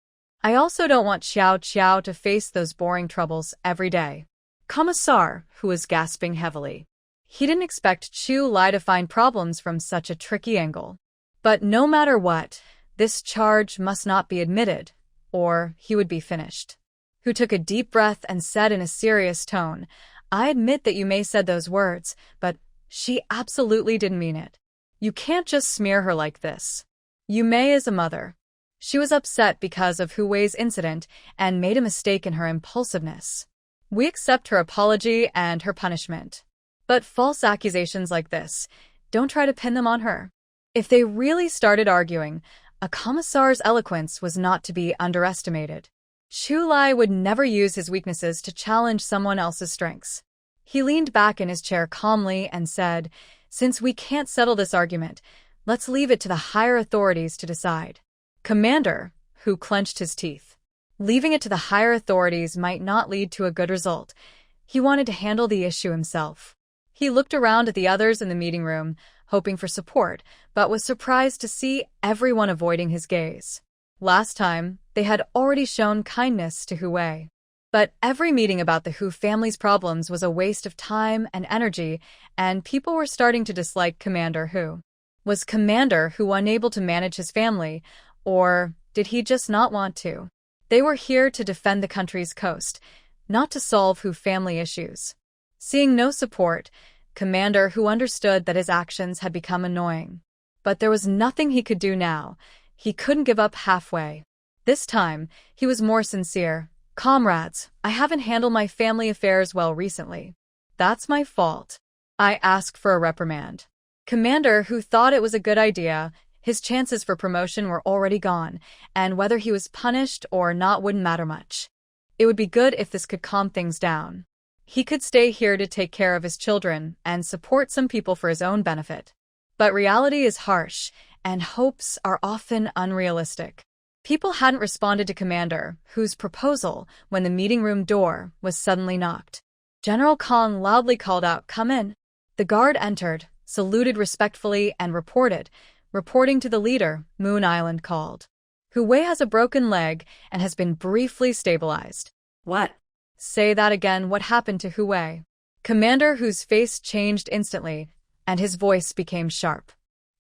I also don't want Xiao Qiao to face those boring troubles every day." Commissar Hu was gasping heavily. He didn't expect Chu Lai to find problems from such a tricky angle. But no matter what, this charge must not be admitted, or he would be finished. Who took a deep breath and said in a serious tone, "I admit that you may said those words, but she absolutely didn't mean it. You can't just smear her like this. You may as a mother." She was upset because of Hu Wei's incident and made a mistake in her impulsiveness. We accept her apology and her punishment. But false accusations like this, don't try to pin them on her. If they really started arguing, a commissar's eloquence was not to be underestimated. Chu Lai would never use his weaknesses to challenge someone else's strengths. He leaned back in his chair calmly and said, "Since we can't settle this argument, let's leave it to the higher authorities to decide." Commander, Hu clenched his teeth. Leaving it to the higher authorities might not lead to a good result. He wanted to handle the issue himself. He looked around at the others in the meeting room, hoping for support, but was surprised to see everyone avoiding his gaze. Last time, they had already shown kindness to Hu Wei. But every meeting about the Hu family's problems was a waste of time and energy, and people were starting to dislike Commander Hu. Was Commander Hu unable to manage his family, or did he just not want to? They were here to defend the country's coast, not to solve Hu family issues. Seeing no support, Commander Hu understood that his actions had become annoying. But there was nothing he could do now. He couldn't give up halfway. This time, he was more sincere. "Comrades, I haven't handled my family affairs well recently. That's my fault. I ask for a reprimand." Commander Hu thought it was a good idea. His chances for promotion were already gone, and whether he was punished or not wouldn't matter much. It would be good if this could calm things down. He could stay here to take care of his children and support some people for his own benefit. But reality is harsh, and hopes are often unrealistic. People hadn't responded to Commander Hu's proposal when the meeting room door was suddenly knocked. General Kong loudly called out, "Come in." The guard entered, saluted respectfully, and reporting to the leader, Moon Island called. "Hu Wei has a broken leg and has been briefly stabilized." What? "Say that again. What happened to Hu Wei?" Commander Hu's face changed instantly, and his voice became sharp.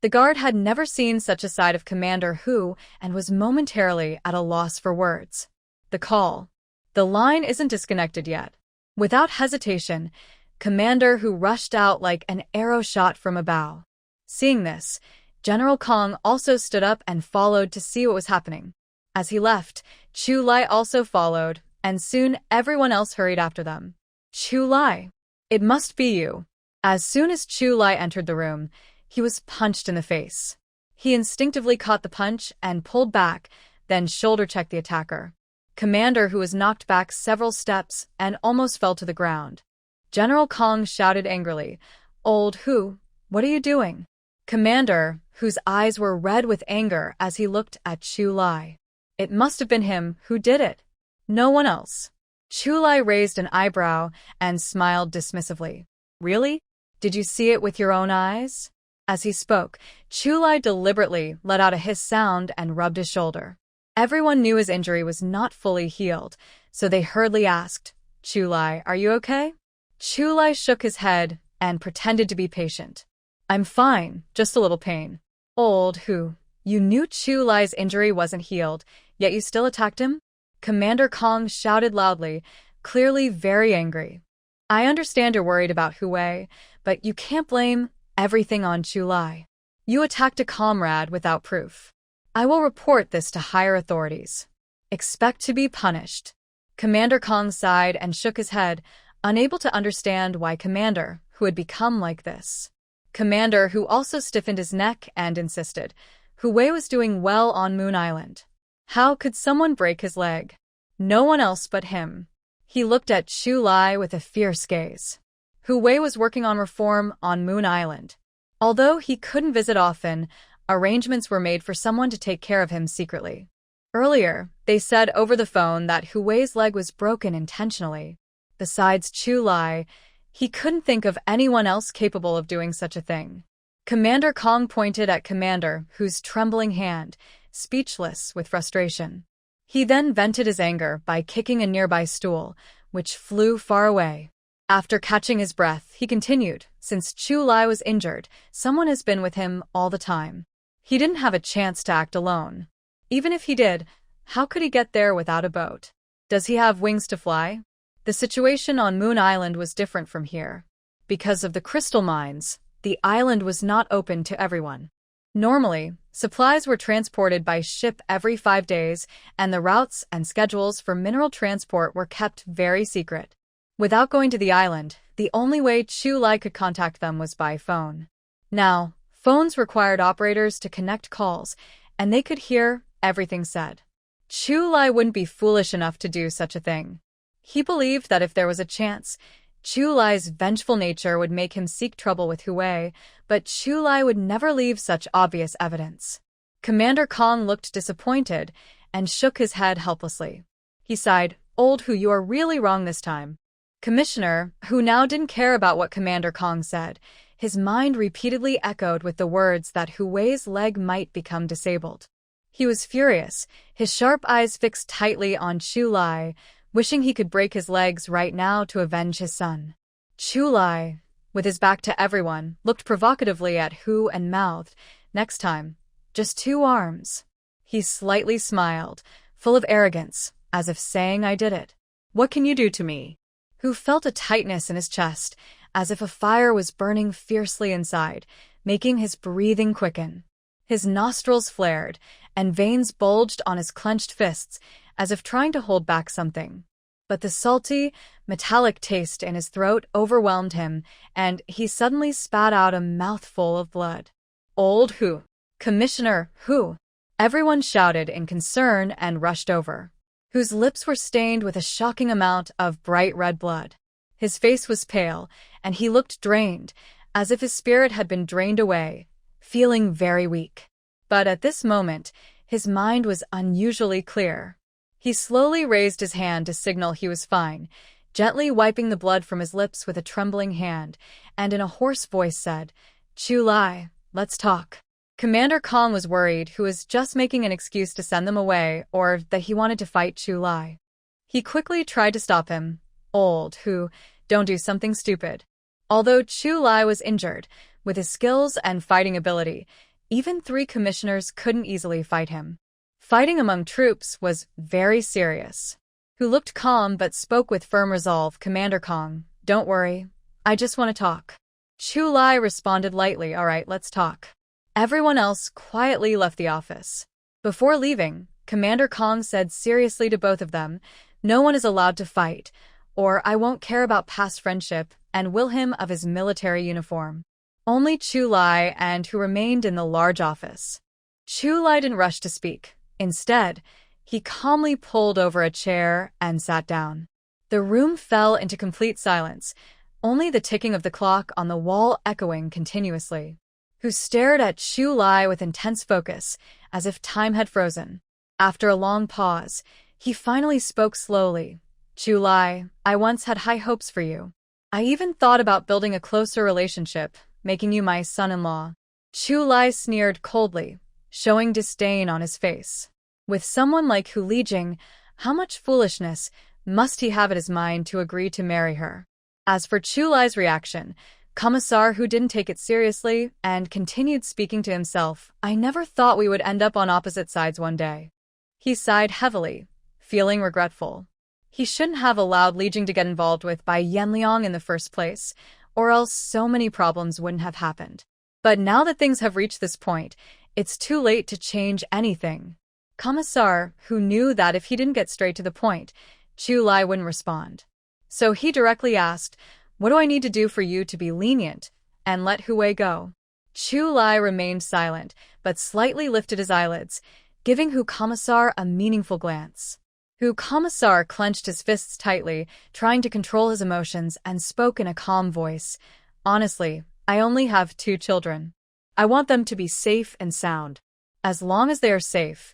The guard had never seen such a side of Commander Hu and was momentarily at a loss for words. The call. The line isn't disconnected yet. Without hesitation, Commander Hu rushed out like an arrow shot from a bow. Seeing this, General Kong also stood up and followed to see what was happening. As he left, Chu Lai also followed, and soon everyone else hurried after them. "Chu Lai, it must be you." As soon as Chu Lai entered the room, he was punched in the face. He instinctively caught the punch and pulled back, then shoulder-checked the attacker. Commander Hu was knocked back several steps and almost fell to the ground. General Kong shouted angrily, "Old Hu, what are you doing?" Commander Hu's eyes were red with anger as he looked at Chu Lai. It must have been him who did it. No one else. Chu Lai raised an eyebrow and smiled dismissively. "Really? Did you see it with your own eyes?" As he spoke, Chu Lai deliberately let out a hiss sound and rubbed his shoulder. Everyone knew his injury was not fully healed, so they hurriedly asked, "Chu Lai, are you okay?" Chu Lai shook his head and pretended to be patient. "I'm fine, just a little pain." "Old Hu, you knew Chu Lai's injury wasn't healed, yet you still attacked him?" Commander Kong shouted loudly, clearly very angry. "I understand you're worried about Hu Wei, but you can't blame everything on Chu Lai. You attacked a comrade without proof. I will report this to higher authorities. Expect to be punished." Commander Kong sighed and shook his head, unable to understand why Commander Hu had become like this. Commander Hu also stiffened his neck and insisted. Hu Wei was doing well on Moon Island. How could someone break his leg? No one else but him. He looked at Chu Lai with a fierce gaze. Hu Wei was working on reform on Moon Island. Although he couldn't visit often, arrangements were made for someone to take care of him secretly. Earlier, they said over the phone that Hu Wei's leg was broken intentionally. Besides Chu Lai, he couldn't think of anyone else capable of doing such a thing. Commander Kong pointed at Commander Hu's trembling hand, speechless with frustration. He then vented his anger by kicking a nearby stool, which flew far away. After catching his breath, he continued, since Chu Lai was injured, someone has been with him all the time. He didn't have a chance to act alone. Even if he did, how could he get there without a boat? Does he have wings to fly? The situation on Moon Island was different from here. Because of the crystal mines, the island was not open to everyone. Normally, supplies were transported by ship every 5 days, and the routes and schedules for mineral transport were kept very secret. Without going to the island, the only way Chu Lai could contact them was by phone. Now, phones required operators to connect calls, and they could hear everything said. Chu Lai wouldn't be foolish enough to do such a thing. He believed that if there was a chance, Chu Lai's vengeful nature would make him seek trouble with Hui, but Chu Lai would never leave such obvious evidence. Commander Kong looked disappointed and shook his head helplessly. He sighed, "Old Hu, you are really wrong this time." Commissioner, who now didn't care about what Commander Kong said, his mind repeatedly echoed with the words that Hui's leg might become disabled. He was furious, his sharp eyes fixed tightly on Chu Lai, wishing he could break his legs right now to avenge his son. Chu Lai, with his back to everyone, looked provocatively at Hu and mouthed, "Next time, just 2 arms." He slightly smiled, full of arrogance, as if saying, "I did it. What can you do to me?" Hu felt a tightness in his chest, as if a fire was burning fiercely inside, making his breathing quicken. His nostrils flared, and veins bulged on his clenched fists, as if trying to hold back something. But the salty, metallic taste in his throat overwhelmed him, and he suddenly spat out a mouthful of blood. "Old Hu! Commissioner Hu!" Everyone shouted in concern and rushed over. Hu's lips were stained with a shocking amount of bright red blood. His face was pale, and he looked drained, as if his spirit had been drained away, feeling very weak. But at this moment, his mind was unusually clear. He slowly raised his hand to signal he was fine, gently wiping the blood from his lips with a trembling hand, and in a hoarse voice said, "Chu Lai, let's talk." Commander Kong was worried Hu was just making an excuse to send them away or that he wanted to fight Chu Lai. He quickly tried to stop him. "Old Hu, don't do something stupid." Although Chu Lai was injured, with his skills and fighting ability, even 3 commissioners couldn't easily fight him. Fighting among troops was very serious. Hu looked calm but spoke with firm resolve. "Commander Kong, don't worry. I just want to talk." Chu Lai responded lightly, "All right, let's talk." Everyone else quietly left the office. Before leaving, Commander Kong said seriously to both of them, "No one is allowed to fight, or I won't care about past friendship and will him of his military uniform." Only Chu Lai and Hu remained in the large office. Chu Lai didn't rush to speak. Instead, he calmly pulled over a chair and sat down. The room fell into complete silence, only the ticking of the clock on the wall echoing continuously. Hu stared at Chu Lai with intense focus, as if time had frozen. After a long pause, he finally spoke slowly. "Chu Lai, I once had high hopes for you. I even thought about building a closer relationship, making you my son-in-law." Chu Lai sneered coldly, showing disdain on his face. With someone like Hu Lijing, how much foolishness must he have in his mind to agree to marry her? As for Chu Lai's reaction, Commissar Hu didn't take it seriously and continued speaking to himself. "I never thought we would end up on opposite sides one day." He sighed heavily, feeling regretful. He shouldn't have allowed Li Jing to get involved with Bai Yanliang in the first place, or else so many problems wouldn't have happened. But now that things have reached this point, it's too late to change anything. Commissar Hu knew that if he didn't get straight to the point, Chu Lai wouldn't respond. So he directly asked, "What do I need to do for you to be lenient and let Hui go?" Chu Lai remained silent, but slightly lifted his eyelids, giving Hu Commissar a meaningful glance. Hu Commissar clenched his fists tightly, trying to control his emotions, and spoke in a calm voice. "Honestly, I only have 2 children. I want them to be safe and sound. As long as they are safe,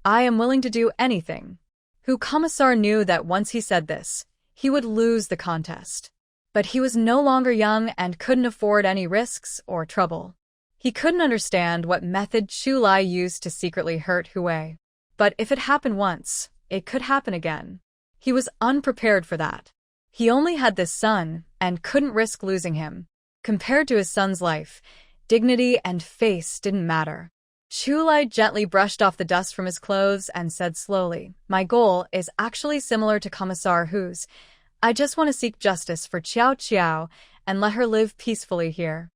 I am willing to do anything." Hu Commissar knew that once he said this, he would lose the contest. But he was no longer young and couldn't afford any risks or trouble. He couldn't understand what method Chu Lai used to secretly hurt Hui. But if it happened once, it could happen again. He was unprepared for that. He only had this son and couldn't risk losing him. Compared to his son's life, dignity and face didn't matter. Chulai gently brushed off the dust from his clothes and said slowly, "My goal is actually similar to Commissar Hu's. I just want to seek justice for Qiao Qiao and let her live peacefully here."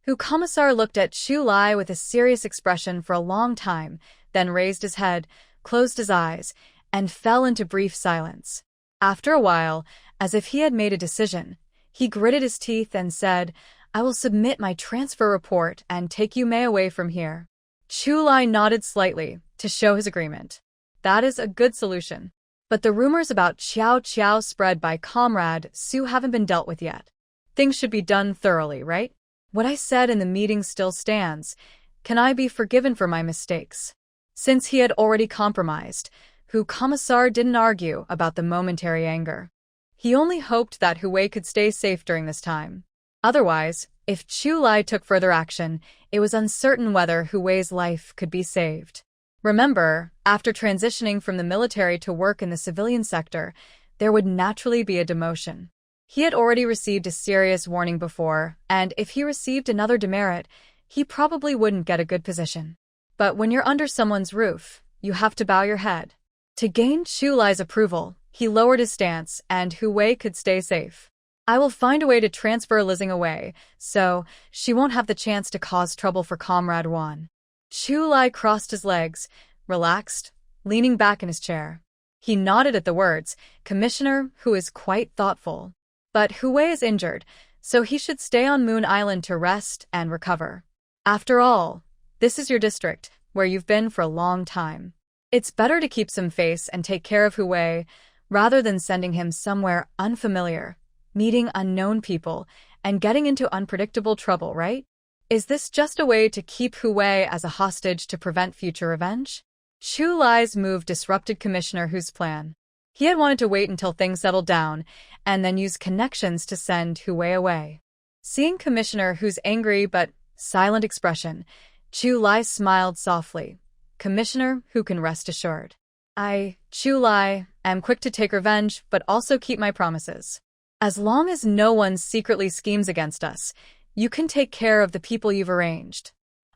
Hu Commissar looked at Chulai with a serious expression for a long time, then raised his head, closed his eyes, and fell into brief silence. After a while, as if he had made a decision, he gritted his teeth and said, "I will submit my transfer report and take Yu Mei away from here." Chulai nodded slightly to show his agreement. That is a good solution. But the rumors about Qiao Qiao spread by Comrade Su haven't been dealt with yet. Things should be done thoroughly, right? What I said in the meeting still stands. Can I be forgiven for my mistakes? Since he had already compromised, Hu Commissar didn't argue about the momentary anger. He only hoped that Hu Wei could stay safe during this time. Otherwise, if Chulai took further action, it was uncertain whether Hu Wei's life could be saved. Remember, after transitioning from the military to work in the civilian sector, there would naturally be a demotion. He had already received a serious warning before, and if he received another demerit, he probably wouldn't get a good position. But when you're under someone's roof, you have to bow your head. To gain Chulai's approval, he lowered his stance, and Hu Wei could stay safe. "I will find a way to transfer Lizing away, so she won't have the chance to cause trouble for Comrade Wan." Chulai crossed his legs, relaxed, leaning back in his chair. He nodded at the words, "Commissioner, who is quite thoughtful. But Hu Wei is injured, so he should stay on Moon Island to rest and recover. After all, this is your district, where you've been for a long time. It's better to keep some face and take care of Hu Wei, rather than sending him somewhere unfamiliar, meeting unknown people, and getting into unpredictable trouble, right? Is this just a way to keep Hu Wei as a hostage to prevent future revenge?" Chulai's move disrupted Commissioner Hu's plan. He had wanted to wait until things settled down, and then use connections to send Hu Wei away. Seeing Commissioner Hu's angry but silent expression, Chulai smiled softly. "Commissioner Hu can rest assured. I, Chulai, am quick to take revenge, but also keep my promises. As long as no one secretly schemes against us, you can take care of the people you've arranged.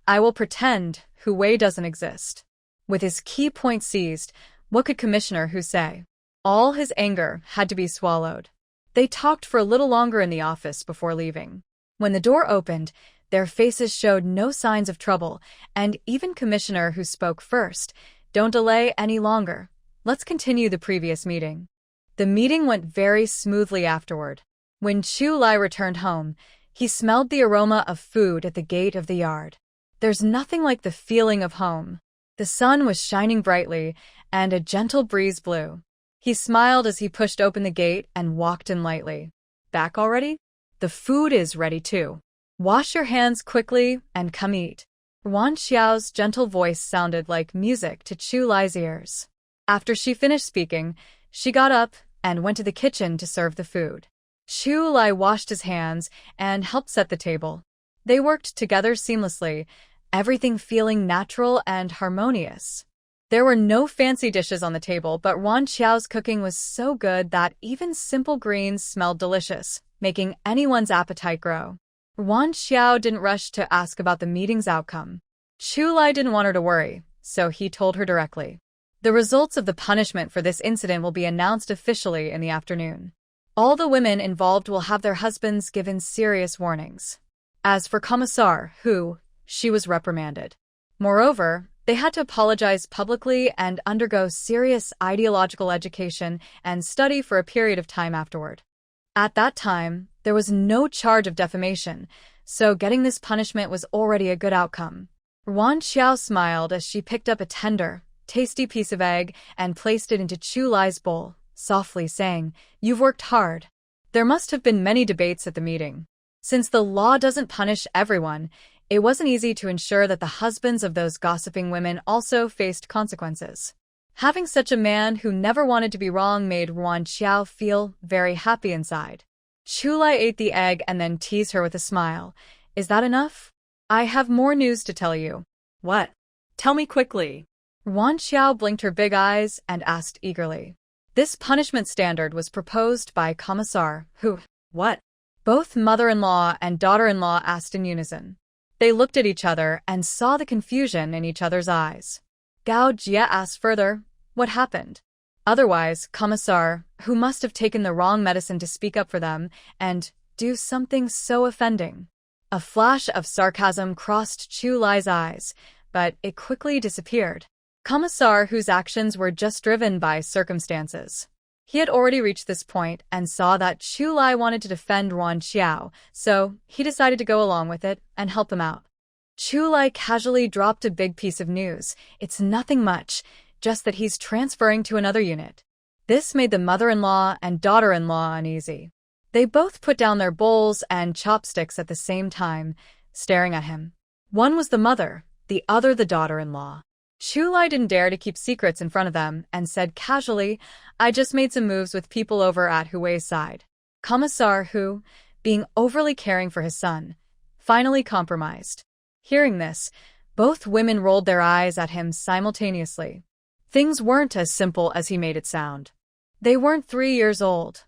I will pretend Hu Wei doesn't exist." With his key point seized, what could Commissioner Hu say? All his anger had to be swallowed. They talked for a little longer in the office before leaving. When the door opened, their faces showed no signs of trouble, and even Commissioner Hu spoke first. "Don't delay any longer. Let's continue the previous meeting." The meeting went very smoothly afterward. When Chulai returned home, he smelled the aroma of food at the gate of the yard. There's nothing like the feeling of home. The sun was shining brightly, and a gentle breeze blew. He smiled as he pushed open the gate and walked in lightly. "Back already? The food is ready too. Wash your hands quickly and come eat." Wan Xiao's gentle voice sounded like music to Chulai's ears. After she finished speaking, she got up and went to the kitchen to serve the food. Chulai washed his hands and helped set the table. They worked together seamlessly, everything feeling natural and harmonious. There were no fancy dishes on the table, but Wan Xiao's cooking was so good that even simple greens smelled delicious, making anyone's appetite grow. Wan Xiao didn't rush to ask about the meeting's outcome. Chulai didn't want her to worry, so he told her directly. "The results of the punishment for this incident will be announced officially in the afternoon. All the women involved will have their husbands given serious warnings. As for Commissar Hu, she was reprimanded. Moreover, they had to apologize publicly and undergo serious ideological education and study for a period of time afterward. At that time, there was no charge of defamation, so getting this punishment was already a good outcome." Wan Xiao smiled as she picked up a tender, tasty piece of egg and placed it into Chulai's bowl, softly saying, "You've worked hard." There must have been many debates at the meeting. Since the law doesn't punish everyone, it wasn't easy to ensure that the husbands of those gossiping women also faced consequences. Having such a man who never wanted to be wrong made Wan Xiao feel very happy inside. Chulai ate the egg and then teased her with a smile. "Is that enough? I have more news to tell you." "What? Tell me quickly." Wan Xiao blinked her big eyes and asked eagerly. This punishment standard was proposed by Commissar, who, what? Both mother-in-law and daughter-in-law asked in unison. They looked at each other and saw the confusion in each other's eyes. Gao Jie asked further, what happened? Otherwise, Commissar, who must have taken the wrong medicine to speak up for them and do something so offending. A flash of sarcasm crossed Chu Lai's eyes, but it quickly disappeared. Commissar, whose actions were just driven by circumstances. He had already reached this point and saw that Chu Lai wanted to defend Yuan Xiao, so he decided to go along with it and help him out. Chu Lai casually dropped a big piece of news. It's nothing much, just that he's transferring to another unit. This made the mother-in-law and daughter-in-law uneasy. They both put down their bowls and chopsticks at the same time, staring at him. One was the mother, the other the daughter-in-law. Chu Lai didn't dare to keep secrets in front of them and said casually, I just made some moves with people over at Hui's side. Commissar Hu, being overly caring for his son, finally compromised. Hearing this, both women rolled their eyes at him simultaneously. Things weren't as simple as he made it sound. They weren't 3 years old.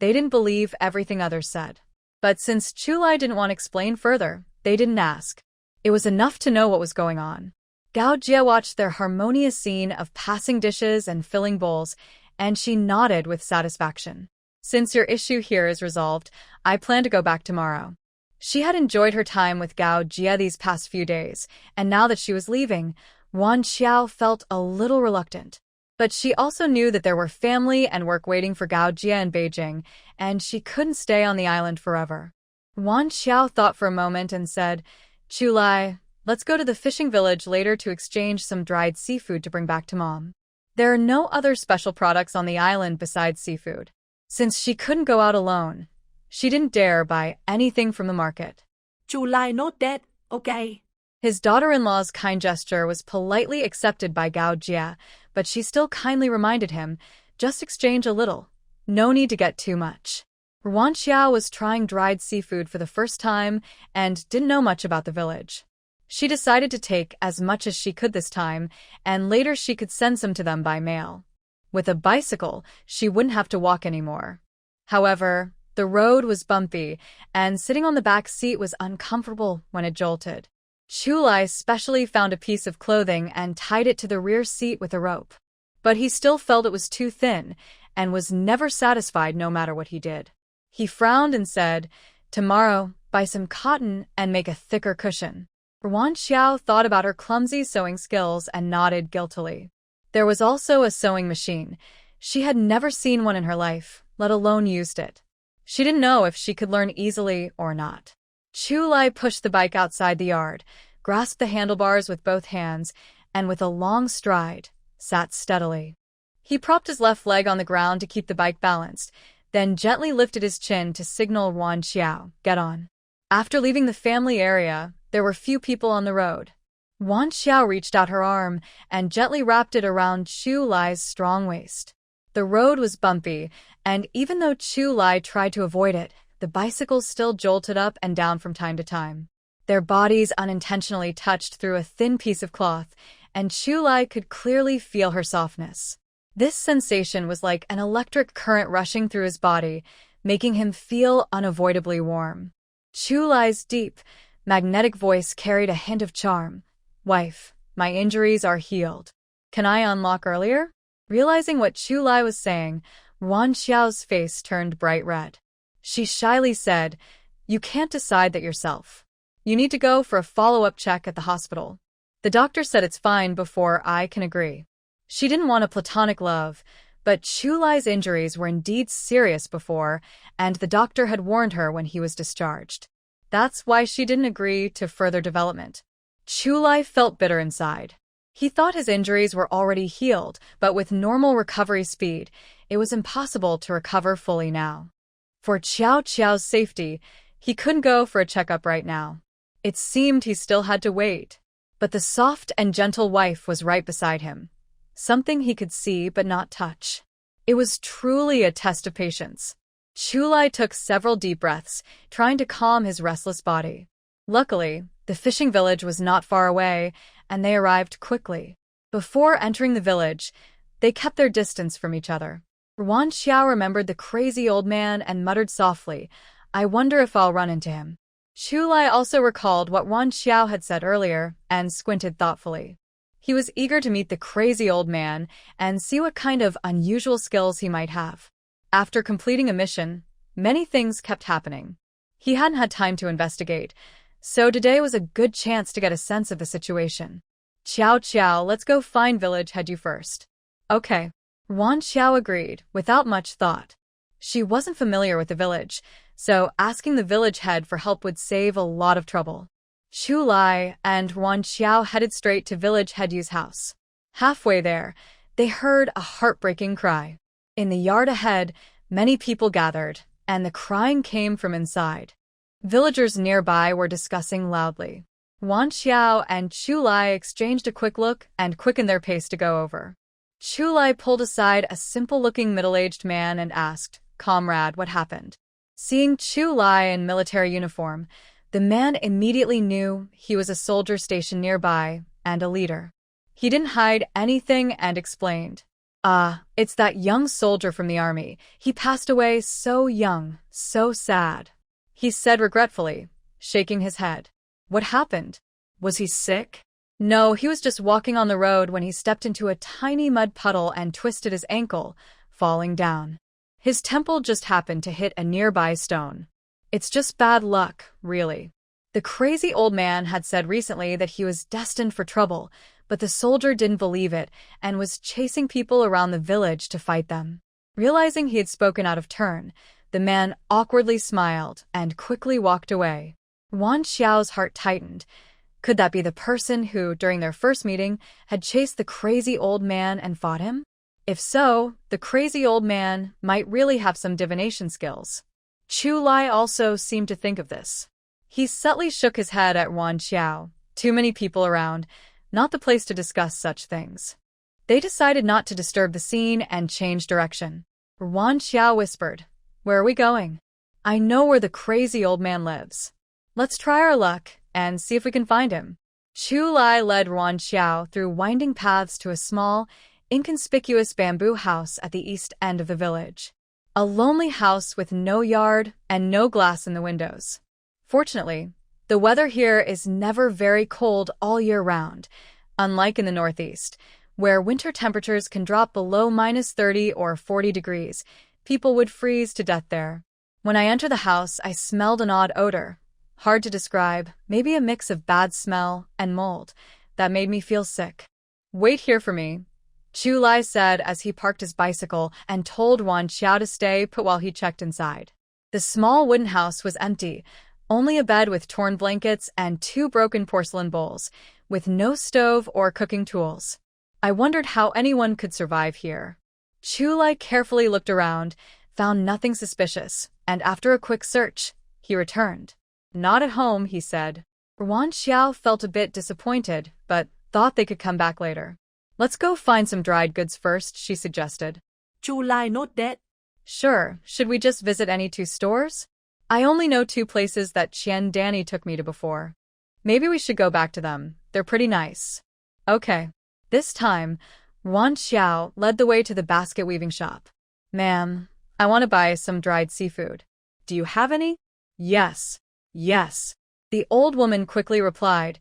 They didn't believe everything others said. But since Chu Lai didn't want to explain further, they didn't ask. It was enough to know what was going on. Gao Jie watched their harmonious scene of passing dishes and filling bowls, and she nodded with satisfaction. Since your issue here is resolved, I plan to go back tomorrow. She had enjoyed her time with Gao Jie these past few days, and now that she was leaving, Yuan Xiao felt a little reluctant. But she also knew that there were family and work waiting for Gao Jie in Beijing, and she couldn't stay on the island forever. Yuan Xiao thought for a moment and said, Chu Lai, let's go to the fishing village later to exchange some dried seafood to bring back to Mom. There are no other special products on the island besides seafood. Since she couldn't go out alone, she didn't dare buy anything from the market. Chu Lai note that, okay. His daughter-in-law's kind gesture was politely accepted by Gao Jie, but she still kindly reminded him, just exchange a little. No need to get too much. Yuan Xiao was trying dried seafood for the first time and didn't know much about the village. She decided to take as much as she could this time, and later she could send some to them by mail. With a bicycle, she wouldn't have to walk anymore. However, the road was bumpy, and sitting on the back seat was uncomfortable when it jolted. Chu Lai specially found a piece of clothing and tied it to the rear seat with a rope. But he still felt it was too thin, and was never satisfied no matter what he did. He frowned and said, tomorrow, buy some cotton and make a thicker cushion. Yuan Xiao thought about her clumsy sewing skills and nodded guiltily. There was also a sewing machine. She had never seen one in her life, let alone used it. She didn't know if she could learn easily or not. Chu Lai pushed the bike outside the yard, grasped the handlebars with both hands, and with a long stride, sat steadily. He propped his left leg on the ground to keep the bike balanced, then gently lifted his chin to signal Yuan Xiao, get on. After leaving the family area, there were few people on the road. Yuan Xiao reached out her arm and gently wrapped it around Chu Lai's strong waist. The road was bumpy, and even though Chu Lai tried to avoid it, the bicycles still jolted up and down from time to time. Their bodies unintentionally touched through a thin piece of cloth, and Chu Lai could clearly feel her softness. This sensation was like an electric current rushing through his body, making him feel unavoidably warm. Chu Lai's deep, magnetic voice carried a hint of charm. Wife, my injuries are healed. Can I unlock earlier? Realizing what Chu Lai was saying, Yuan Xiao's face turned bright red. She shyly said, you can't decide that yourself. You need to go for a follow-up check at the hospital. The doctor said it's fine before I can agree. She didn't want a platonic love, but Chu Lai's injuries were indeed serious before, and the doctor had warned her when he was discharged. That's why she didn't agree to further development. Chu Lai felt bitter inside. He thought his injuries were already healed, but with normal recovery speed, it was impossible to recover fully now. For Qiao Qiao's safety, he couldn't go for a checkup right now. It seemed he still had to wait. But the soft and gentle wife was right beside him. Something he could see but not touch. It was truly a test of patience. Chu Lai took several deep breaths, trying to calm his restless body. Luckily, the fishing village was not far away, and they arrived quickly. Before entering the village, they kept their distance from each other. Wan Xiao remembered the crazy old man and muttered softly, I wonder if I'll run into him. Chu Lai also recalled what Wan Xiao had said earlier and squinted thoughtfully. He was eager to meet the crazy old man and see what kind of unusual skills he might have. After completing a mission, many things kept happening. He hadn't had time to investigate, so today was a good chance to get a sense of the situation. Qiao Qiao, let's go find village head you first. Okay. Wan Xiao agreed, without much thought. She wasn't familiar with the village, so asking the village head for help would save a lot of trouble. Chu Lai and Wan Xiao headed straight to village head Yu's house. Halfway there, they heard a heartbreaking cry. In the yard ahead, many people gathered, and the crying came from inside. Villagers nearby were discussing loudly. Wan Xiao and Chu Lai exchanged a quick look and quickened their pace to go over. Chu Lai pulled aside a simple-looking middle-aged man and asked, Comrade, what happened? Seeing Chu Lai in military uniform, the man immediately knew he was a soldier stationed nearby and a leader. He didn't hide anything and explained, it's that young soldier from the army. He passed away so young, so sad. He said regretfully, shaking his head. What happened? Was he sick? No, he was just walking on the road when he stepped into a tiny mud puddle and twisted his ankle, falling down. His temple just happened to hit a nearby stone. It's just bad luck, really. The crazy old man had said recently that he was destined for trouble, but the soldier didn't believe it and was chasing people around the village to fight them. Realizing he had spoken out of turn, the man awkwardly smiled and quickly walked away. Wan Xiao's heart tightened. Could that be the person who, during their first meeting, had chased the crazy old man and fought him? If so, the crazy old man might really have some divination skills. Chu Lai also seemed to think of this. He subtly shook his head at Wan Xiao. Too many people around, not the place to discuss such things. They decided not to disturb the scene and change direction. Wan Xiao whispered, Where are we going? I know where the crazy old man lives. Let's try our luck and see if we can find him. Chu Lai led Wan Xiao through winding paths to a small, inconspicuous bamboo house at the east end of the village. A lonely house with no yard and no glass in the windows. Fortunately, the weather here is never very cold all year round, unlike in the Northeast, where winter temperatures can drop below -30 or 40 degrees. People would freeze to death there. When I entered the house, I smelled an odd odor. Hard to describe, maybe a mix of bad smell and mold that made me feel sick. Wait here for me, Chu Lai said as he parked his bicycle and told Wan Xiao to stay put while he checked inside. The small wooden house was empty, only a bed with torn blankets and 2 broken porcelain bowls, with no stove or cooking tools. I wondered how anyone could survive here. Chu Lai carefully looked around, found nothing suspicious, and after a quick search, he returned. Not at home, he said. Wan Xiao felt a bit disappointed, but thought they could come back later. Let's go find some dried goods first, she suggested. Chu Lai not that. Sure, should we just visit any 2 stores? I only know 2 places that Qian Danny took me to before. Maybe we should go back to them, they're pretty nice. Okay. This time, Wan Xiao led the way to the basket weaving shop. Ma'am, I want to buy some dried seafood. Do you have any? Yes. Yes. The old woman quickly replied,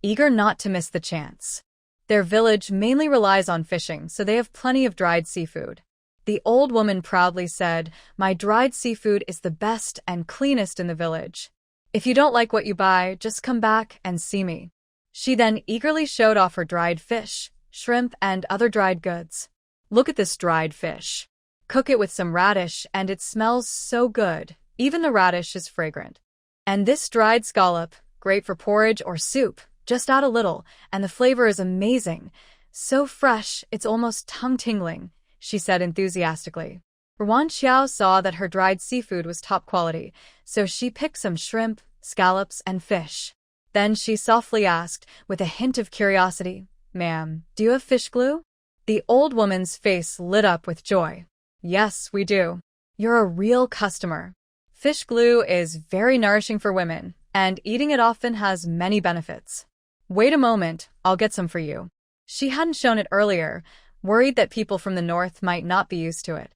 eager not to miss the chance. Their village mainly relies on fishing, so they have plenty of dried seafood. The old woman proudly said, My dried seafood is the best and cleanest in the village. If you don't like what you buy, just come back and see me. She then eagerly showed off her dried fish, shrimp, and other dried goods. Look at this dried fish. Cook it with some radish and it smells so good. Even the radish is fragrant. And this dried scallop, great for porridge or soup. Just add a little, and the flavor is amazing. So fresh, it's almost tongue-tingling, she said enthusiastically. Wan Xiao saw that her dried seafood was top quality, so she picked some shrimp, scallops, and fish. Then she softly asked, with a hint of curiosity, Ma'am, do you have fish glue? The old woman's face lit up with joy. Yes, we do. You're a real customer. Fish glue is very nourishing for women, and eating it often has many benefits. Wait a moment, I'll get some for you. She hadn't shown it earlier, worried that people from the north might not be used to it.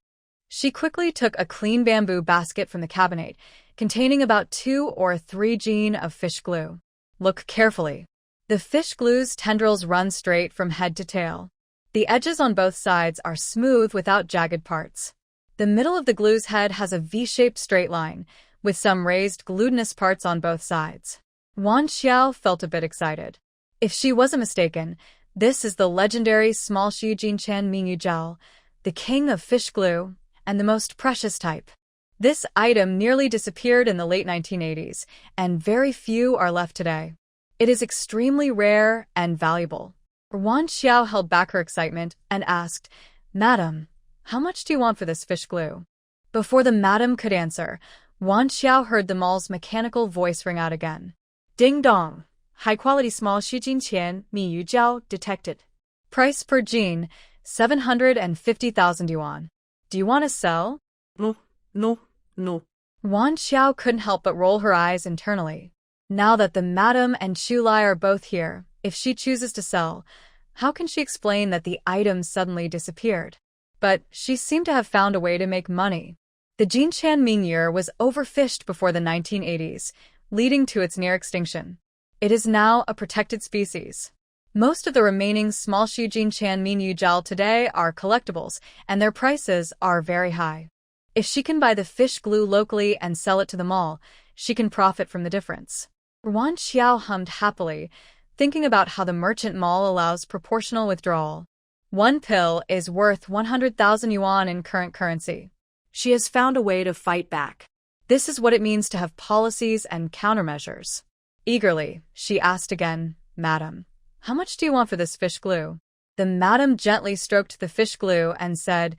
She quickly took a clean bamboo basket from the cabinet, containing about 2 or 3 jean of fish glue. Look carefully. The fish glue's tendrils run straight from head to tail. The edges on both sides are smooth without jagged parts. The middle of the glue's head has a V-shaped straight line, with some raised glutinous parts on both sides. Wan Xiao felt a bit excited. If she wasn't mistaken, this is the legendary small Shi Jinchan Mingyu gel, the king of fish glue, and the most precious type. This item nearly disappeared in the late 1980s, and very few are left today. It is extremely rare and valuable. Wan Xiao held back her excitement and asked, "Madam, how much do you want for this fish glue?" Before the madam could answer, Wan Xiao heard the mall's mechanical voice ring out again. Ding dong! High-quality small Shijinqian Miyu Jiao detected. Price per jean, 750,000 yuan. Do you want to sell? No. Wan Xiao couldn't help but roll her eyes internally. Now that the madam and Chu Lai are both here, if she chooses to sell, how can she explain that the item suddenly disappeared? But she seemed to have found a way to make money. The Jinchan Mingyu was overfished before the 1980s, leading to its near extinction. It is now a protected species. Most of the remaining small Shi Jinchan Mingyu gel today are collectibles, and their prices are very high. If she can buy the fish glue locally and sell it to the mall, she can profit from the difference. Wan Xiao hummed happily, thinking about how the merchant mall allows proportional withdrawal. One pill is worth 100,000 yuan in current currency. She has found a way to fight back. This is what it means to have policies and countermeasures. Eagerly, she asked again, "Madam, how much do you want for this fish glue?" The madam gently stroked the fish glue and said,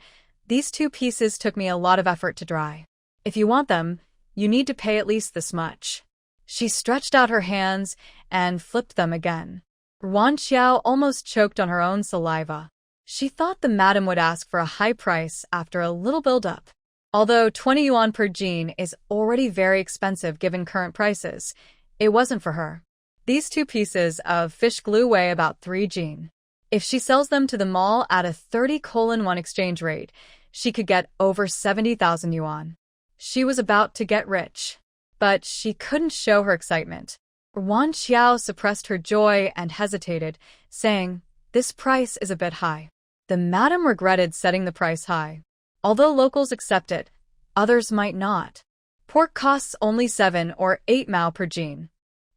"These 2 pieces took me a lot of effort to dry. If you want them, you need to pay at least this much." She stretched out her hands and flipped them again. Wan Xiao almost choked on her own saliva. She thought the madam would ask for a high price after a little build-up. Although 20 yuan per jean is already very expensive given current prices, it wasn't for her. These 2 pieces of fish glue weigh about 3 jean. If she sells them to the mall at a 30:1 exchange rate, she could get over 70,000 yuan. She was about to get rich. But she couldn't show her excitement. Wan Xiao suppressed her joy and hesitated, saying, "This price is a bit high." The madam regretted setting the price high. Although locals accept it, others might not. Pork costs only 7 or 8 mao per jean.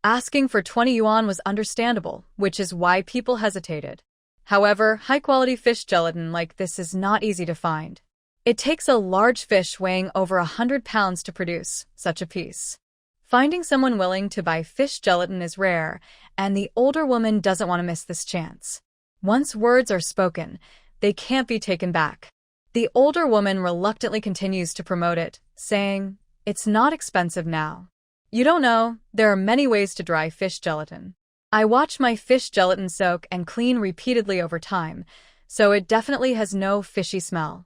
Asking for 20 yuan was understandable, which is why people hesitated. However, high-quality fish gelatin like this is not easy to find. It takes a large fish weighing over 100 pounds to produce such a piece. Finding someone willing to buy fish gelatin is rare, and the older woman doesn't want to miss this chance. Once words are spoken, they can't be taken back. The older woman reluctantly continues to promote it, saying, "It's not expensive now. You don't know, there are many ways to dry fish gelatin. I watch my fish gelatin soak and clean repeatedly over time, so it definitely has no fishy smell."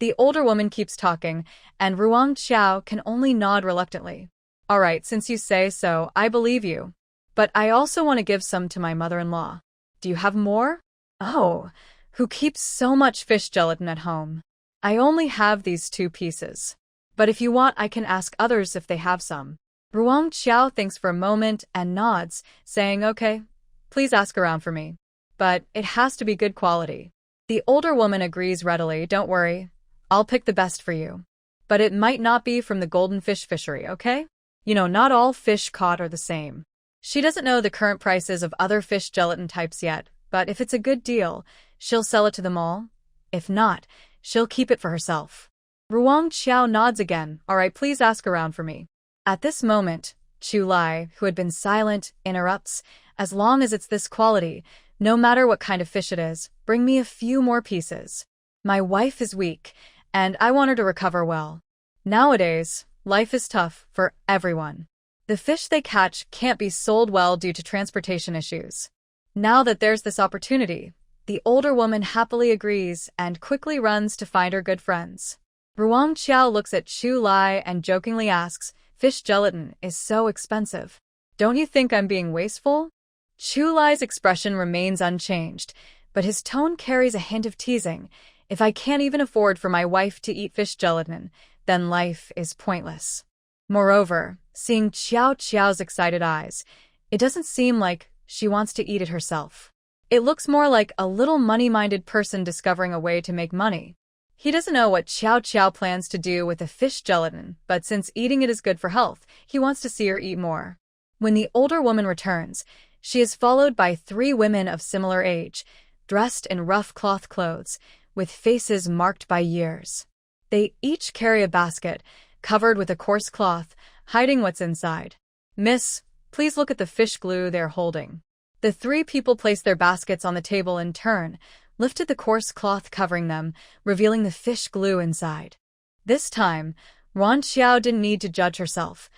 The older woman keeps talking, and Ruang Xiao can only nod reluctantly. "All right, since you say so, I believe you. But I also want to give some to my mother-in-law. Do you have more?" "Oh, who keeps so much fish gelatin at home? I only have these 2 pieces. But if you want, I can ask others if they have some." Ruang Xiao thinks for a moment and nods, saying, "Okay, please ask around for me. But it has to be good quality." The older woman agrees readily, "Don't worry. I'll pick the best for you. But it might not be from the golden fish fishery, okay? You know, not all fish caught are the same." She doesn't know the current prices of other fish gelatin types yet, but if it's a good deal, she'll sell it to the mall. If not, she'll keep it for herself. Ruang Xiao nods again. "All right, please ask around for me." At this moment, Chu Lai, who had been silent, interrupts, "As long as it's this quality, no matter what kind of fish it is, bring me a few more pieces. My wife is weak, and I want her to recover well. Nowadays, life is tough for everyone. The fish they catch can't be sold well due to transportation issues." Now that there's this opportunity, the older woman happily agrees and quickly runs to find her good friends. Ruang Xiao looks at Chu Lai and jokingly asks, "Fish gelatin is so expensive. Don't you think I'm being wasteful?" Chu Lai's expression remains unchanged, but his tone carries a hint of teasing, If I can't even afford for my wife to eat fish gelatin, then life is pointless. Moreover, seeing Xiao Qiao's excited eyes, it doesn't seem like she wants to eat it herself. It looks more like a little money-minded person discovering a way to make money. He doesn't know what Xiao Qiao plans to do with the fish gelatin, but since eating it is good for health, he wants to see her eat more. When the older woman returns, she is followed by 3 women of similar age, dressed in rough cloth clothes, with faces marked by years. They each carry a basket, covered with a coarse cloth, hiding what's inside. "Miss, please look at the fish glue they're holding." The 3 people placed their baskets on the table in turn, lifted the coarse cloth covering them, revealing the fish glue inside. This time, Wan Xiao didn't need to judge herself.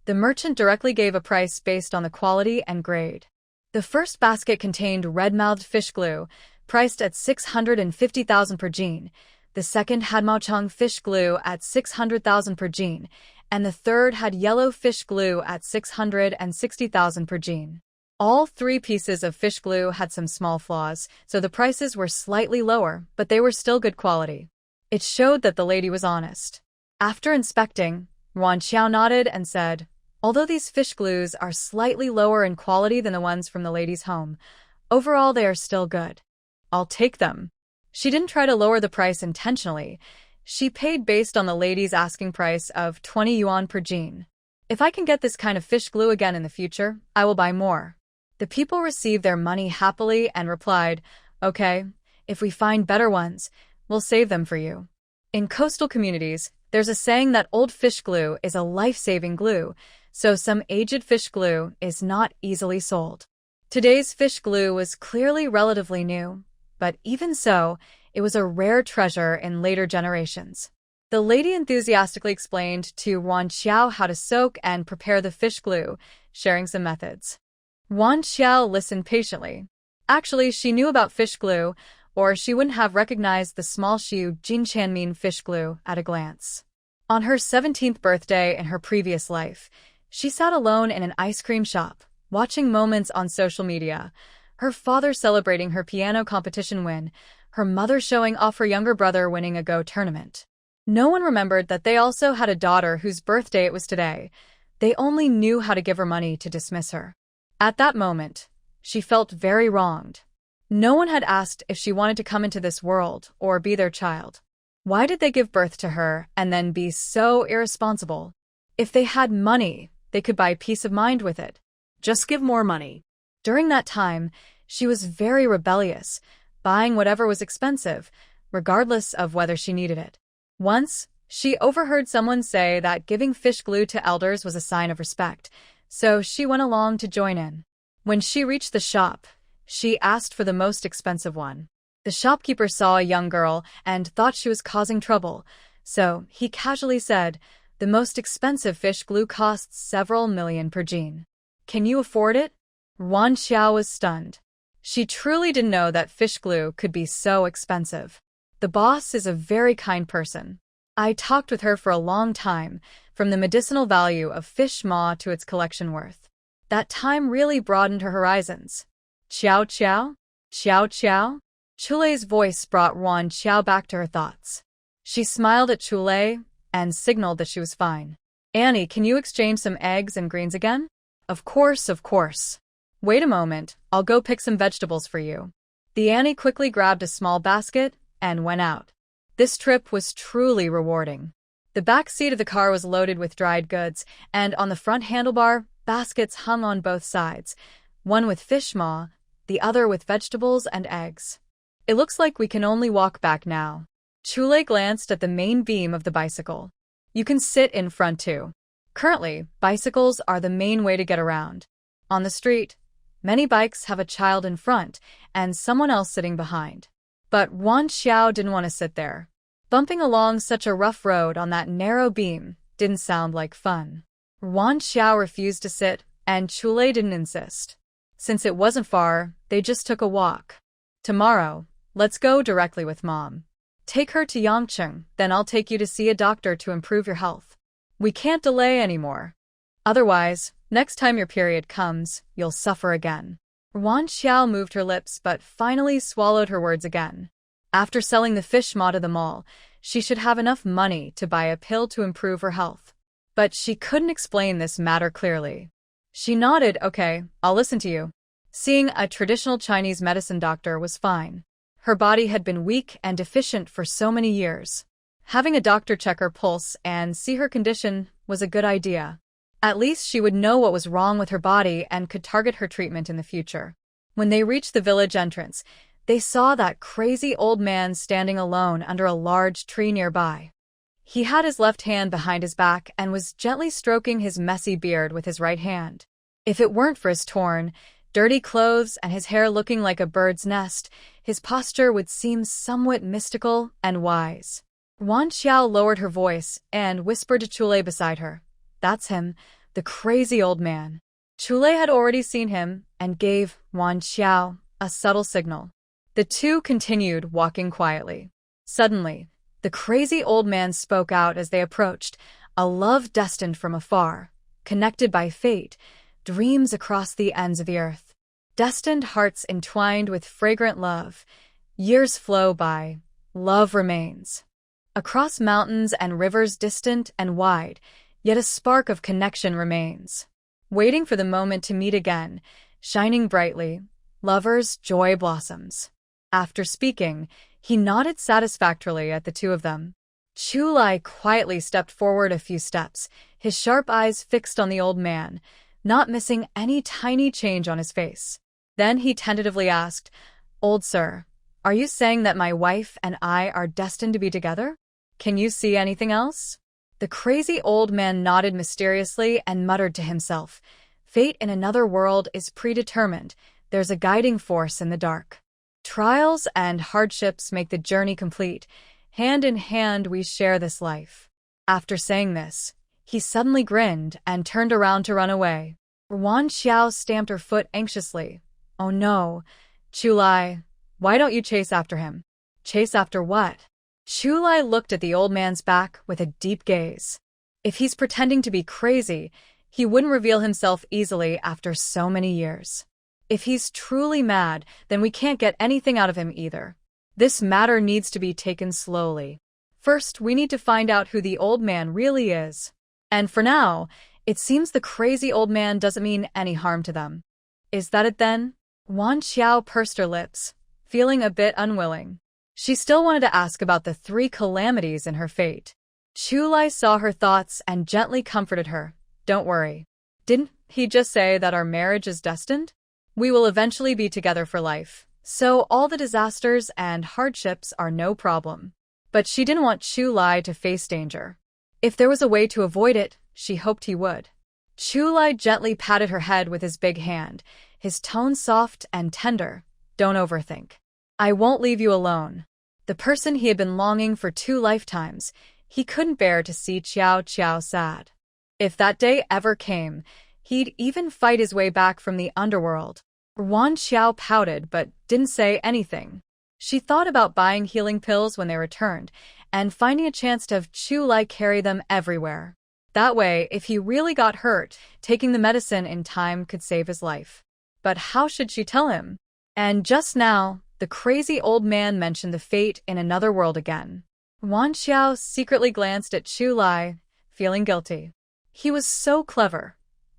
The merchant directly gave a price based on the quality and grade. The first basket contained red-mouthed fish glue, priced at 650,000 per jean. The second had Maochong fish glue at 600,000 per jean, and the third had yellow fish glue at 660,000 per jean. All 3 pieces of fish glue had some small flaws, so the prices were slightly lower, but they were still good quality. It showed that the lady was honest. After inspecting, Wan Xiao nodded and said, "Although these fish glues are slightly lower in quality than the ones from the lady's home, overall they are still good. I'll take them." She didn't try to lower the price intentionally. She paid based on the lady's asking price of 20 yuan per jean. "If I can get this kind of fish glue again in the future, I will buy more." The people received their money happily and replied, "Okay, if we find better ones, we'll save them for you." In coastal communities, there's a saying that old fish glue is a life-saving glue, so some aged fish glue is not easily sold. Today's fish glue was clearly relatively new, but even so, it was a rare treasure in later generations. The lady enthusiastically explained to Wan Xiao how to soak and prepare the fish glue, sharing some methods. Wan Xiao listened patiently. Actually, she knew about fish glue, or she wouldn't have recognized the small Xiu Jinchanmin fish glue at a glance. On her 17th birthday in her previous life, she sat alone in an ice cream shop, watching moments on social media, her father celebrating her piano competition win, her mother showing off her younger brother winning a Go tournament. No one remembered that they also had a daughter whose birthday it was today. They only knew how to give her money to dismiss her. At that moment, she felt very wronged. No one had asked if she wanted to come into this world or be their child. Why did they give birth to her and then be so irresponsible? If they had money, they could buy peace of mind with it. Just give more money. During that time, she was very rebellious, buying whatever was expensive, regardless of whether she needed it. Once, she overheard someone say that giving fish glue to elders was a sign of respect, so she went along to join in. When she reached the shop, she asked for the most expensive one. The shopkeeper saw a young girl and thought she was causing trouble, so he casually said, "The most expensive fish glue costs several million per jean. Can you afford it?" Wan Xiao was stunned. She truly didn't know that fish glue could be so expensive. The boss is a very kind person. I talked with her for a long time, from the medicinal value of fish maw to its collection worth. That time really broadened her horizons. "Qiao Qiao? Qiao Qiao?" Chulei's voice brought Wan Xiao back to her thoughts. She smiled at Chulei and signaled that she was fine. "Annie, can you exchange some eggs and greens again?" Of course, of course." "Wait a moment, I'll go pick some vegetables for you." The Annie quickly grabbed a small basket and went out. This trip was truly rewarding. The back seat of the car was loaded with dried goods, and on the front handlebar, baskets hung on both sides, one with fish maw, the other with vegetables and eggs. "It looks like we can only walk back now." Chulei glanced at the main beam of the bicycle. "You can sit in front too." Currently, bicycles are the main way to get around. On the street, many bikes have a child in front and someone else sitting behind. But Wan Xiao didn't want to sit there. Bumping along such a rough road on that narrow beam didn't sound like fun. Wan Xiao refused to sit, and Chulei didn't insist. Since it wasn't far, they just took a walk. "Tomorrow, let's go directly with Mom. Take her to Yangcheng, then I'll take you to see a doctor to improve your health. We can't delay anymore. Otherwise, next time your period comes, you'll suffer again." Wan Xiao moved her lips but finally swallowed her words again. After selling the fish maw to the mall, she should have enough money to buy a pill to improve her health. But she couldn't explain this matter clearly. She nodded, okay, I'll listen to you. Seeing a traditional Chinese medicine doctor was fine. Her body had been weak and deficient for so many years. Having a doctor check her pulse and see her condition was a good idea. At least she would know what was wrong with her body and could target her treatment in the future. When they reached the village entrance, they saw that crazy old man standing alone under a large tree nearby. He had his left hand behind his back and was gently stroking his messy beard with his right hand. If it weren't for his torn, dirty clothes and his hair looking like a bird's nest, his posture would seem somewhat mystical and wise. Wan Xiao lowered her voice and whispered to Chule beside her. That's him, the crazy old man. Chule had already seen him and gave Wan Xiao a subtle signal. The two continued walking quietly. Suddenly, the crazy old man spoke out as they approached, a love destined from afar, connected by fate, dreams across the ends of the earth. Destined hearts entwined with fragrant love. Years flow by. Love remains. Across mountains and rivers distant and wide, yet a spark of connection remains. Waiting for the moment to meet again, shining brightly, lovers' joy blossoms. After speaking, he nodded satisfactorily at the two of them. Chulai quietly stepped forward a few steps, his sharp eyes fixed on the old man, not missing any tiny change on his face. Then he tentatively asked, "Old sir, are you saying that my wife and I are destined to be together? Can you see anything else?" The crazy old man nodded mysteriously and muttered to himself, "Fate in another world is predetermined. There's a guiding force in the dark. Trials and hardships make the journey complete. Hand in hand we share this life." After saying this, he suddenly grinned and turned around to run away. Wan Xiao stamped her foot anxiously. "Oh no, Chulai, why don't you chase after him?" "Chase after what?" Chulai looked at the old man's back with a deep gaze. If he's pretending to be crazy, he wouldn't reveal himself easily after so many years. If he's truly mad, then we can't get anything out of him either. This matter needs to be taken slowly. First, we need to find out who the old man really is. And for now, it seems the crazy old man doesn't mean any harm to them. Is that it then? Wan Xiao pursed her lips, feeling a bit unwilling. She still wanted to ask about the 3 calamities in her fate. Chulai saw her thoughts and gently comforted her. "Don't worry. Didn't he just say that our marriage is destined? We will eventually be together for life, so all the disasters and hardships are no problem." But she didn't want Chulai to face danger. If there was a way to avoid it, she hoped he would. Chulai gently patted her head with his big hand, his tone soft and tender. "Don't overthink. I won't leave you alone." The person he had been longing for 2 lifetimes, he couldn't bear to see Qiao Qiao sad. If that day ever came, he'd even fight his way back from the underworld. Wan Xiao pouted but didn't say anything. She thought about buying healing pills when they returned and finding a chance to have Chulai carry them everywhere. That way, if he really got hurt, taking the medicine in time could save his life. But how should she tell him? And just now, the crazy old man mentioned the fate in another world again. Wan Xiao secretly glanced at Chulai, feeling guilty. He was so clever.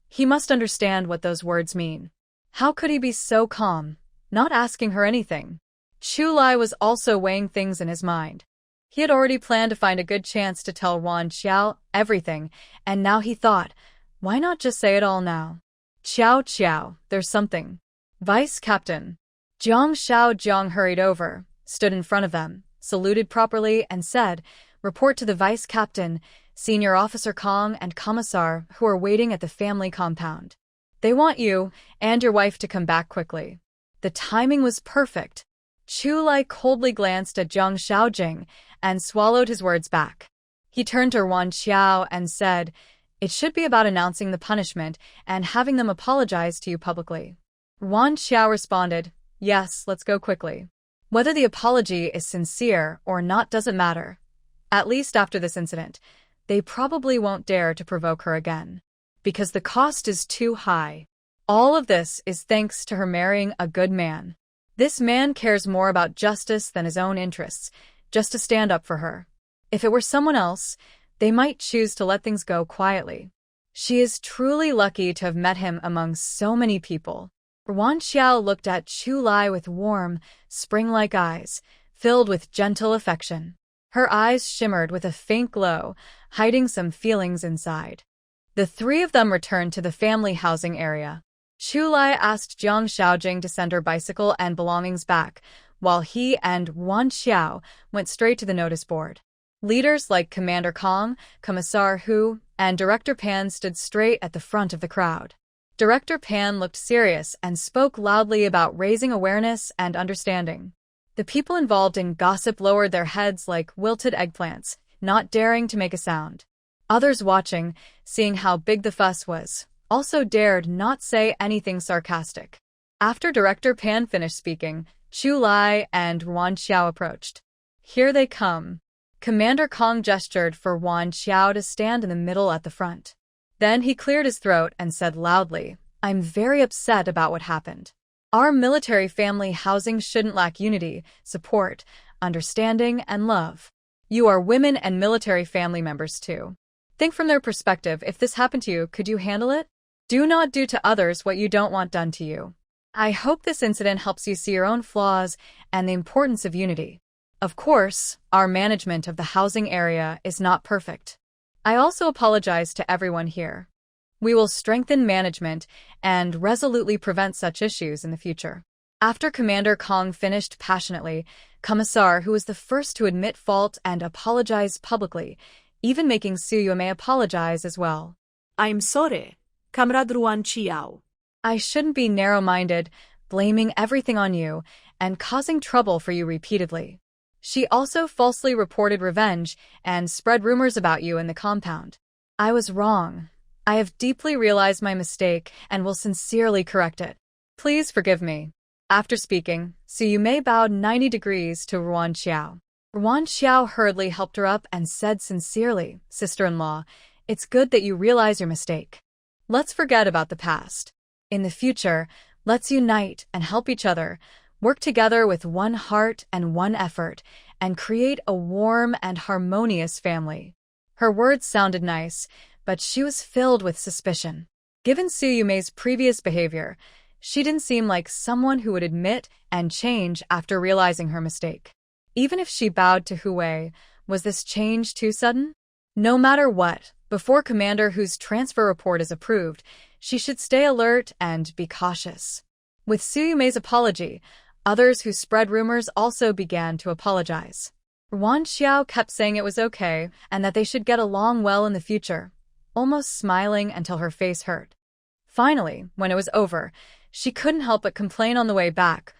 He must understand what those words mean. How could he be so calm, not asking her anything? Chulai was also weighing things in his mind. He had already planned to find a good chance to tell Wan Xiao everything, and now he thought, why not just say it all now? "Qiao Qiao, there's something." Vice Captain Jiang Xiaojiang hurried over, stood in front of them, saluted properly, and said, "Report to the Vice Captain, Senior Officer Kong and Commissar who are waiting at the family compound. They want you and your wife to come back quickly." The timing was perfect. Chulai coldly glanced at Jiang Xiaojing and swallowed his words back. He turned to Wan Xiao and said, "It should be about announcing the punishment and having them apologize to you publicly." Wan Xiao responded, "Yes, let's go quickly." Whether the apology is sincere or not doesn't matter. At least after this incident, they probably won't dare to provoke her again. Because the cost is too high. All of this is thanks to her marrying a good man. This man cares more about justice than his own interests, just to stand up for her. If it were someone else, they might choose to let things go quietly. She is truly lucky to have met him among so many people. Wan Xiao looked at Chu Lai with warm, spring-like eyes, filled with gentle affection. Her eyes shimmered with a faint glow, hiding some feelings inside. The three of them returned to the family housing area. Chu Lai asked Jiang Xiaojing to send her bicycle and belongings back, while he and Wan Xiao went straight to the notice board. Leaders like Commander Kong, Commissar Hu, and Director Pan stood straight at the front of the crowd. Director Pan looked serious and spoke loudly about raising awareness and understanding. The people involved in gossip lowered their heads like wilted eggplants, not daring to make a sound. Others watching, seeing how big the fuss was, also dared not say anything sarcastic. After Director Pan finished speaking, Chu Lai and Wan Xiao approached. Here they come. Commander Kong gestured for Wan Xiao to stand in the middle at the front. Then he cleared his throat and said loudly, "I'm very upset about what happened. Our military family housing shouldn't lack unity, support, understanding, and love. You are women and military family members too. Think from their perspective. If this happened to you, could you handle it? Do not do to others what you don't want done to you. I hope this incident helps you see your own flaws and the importance of unity. Of course, our management of the housing area is not perfect. I also apologize to everyone here. We will strengthen management and resolutely prevent such issues in the future." After Commander Kong finished passionately, Commissar, who was the first to admit fault and apologize publicly, even making Su Yume apologize as well. I'm sorry, Comrade Wan Xiao. I shouldn't be narrow-minded, blaming everything on you, and causing trouble for you repeatedly. She also falsely reported revenge and spread rumors about you in the compound. I was wrong. I have deeply realized my mistake and will sincerely correct it. Please forgive me. After speaking, Su Yume bowed 90 degrees to Wan Xiao. Wan Xiao hurriedly helped her up and said sincerely, "Sister-in-law, it's good that you realize your mistake. Let's forget about the past. In the future, let's unite and help each other, work together with one heart and one effort, and create a warm and harmonious family." Her words sounded nice, but she was filled with suspicion. Given Su Yume's previous behavior, she didn't seem like someone who would admit and change after realizing her mistake. Even if she bowed to Hu Wei, was this change too sudden? No matter what, before Commander Hu's transfer report is approved, she should stay alert and be cautious. With Su Yume's apology, others who spread rumors also began to apologize. Wan Xiao kept saying it was okay and that they should get along well in the future, almost smiling until her face hurt. Finally, when it was over, she couldn't help but complain on the way back.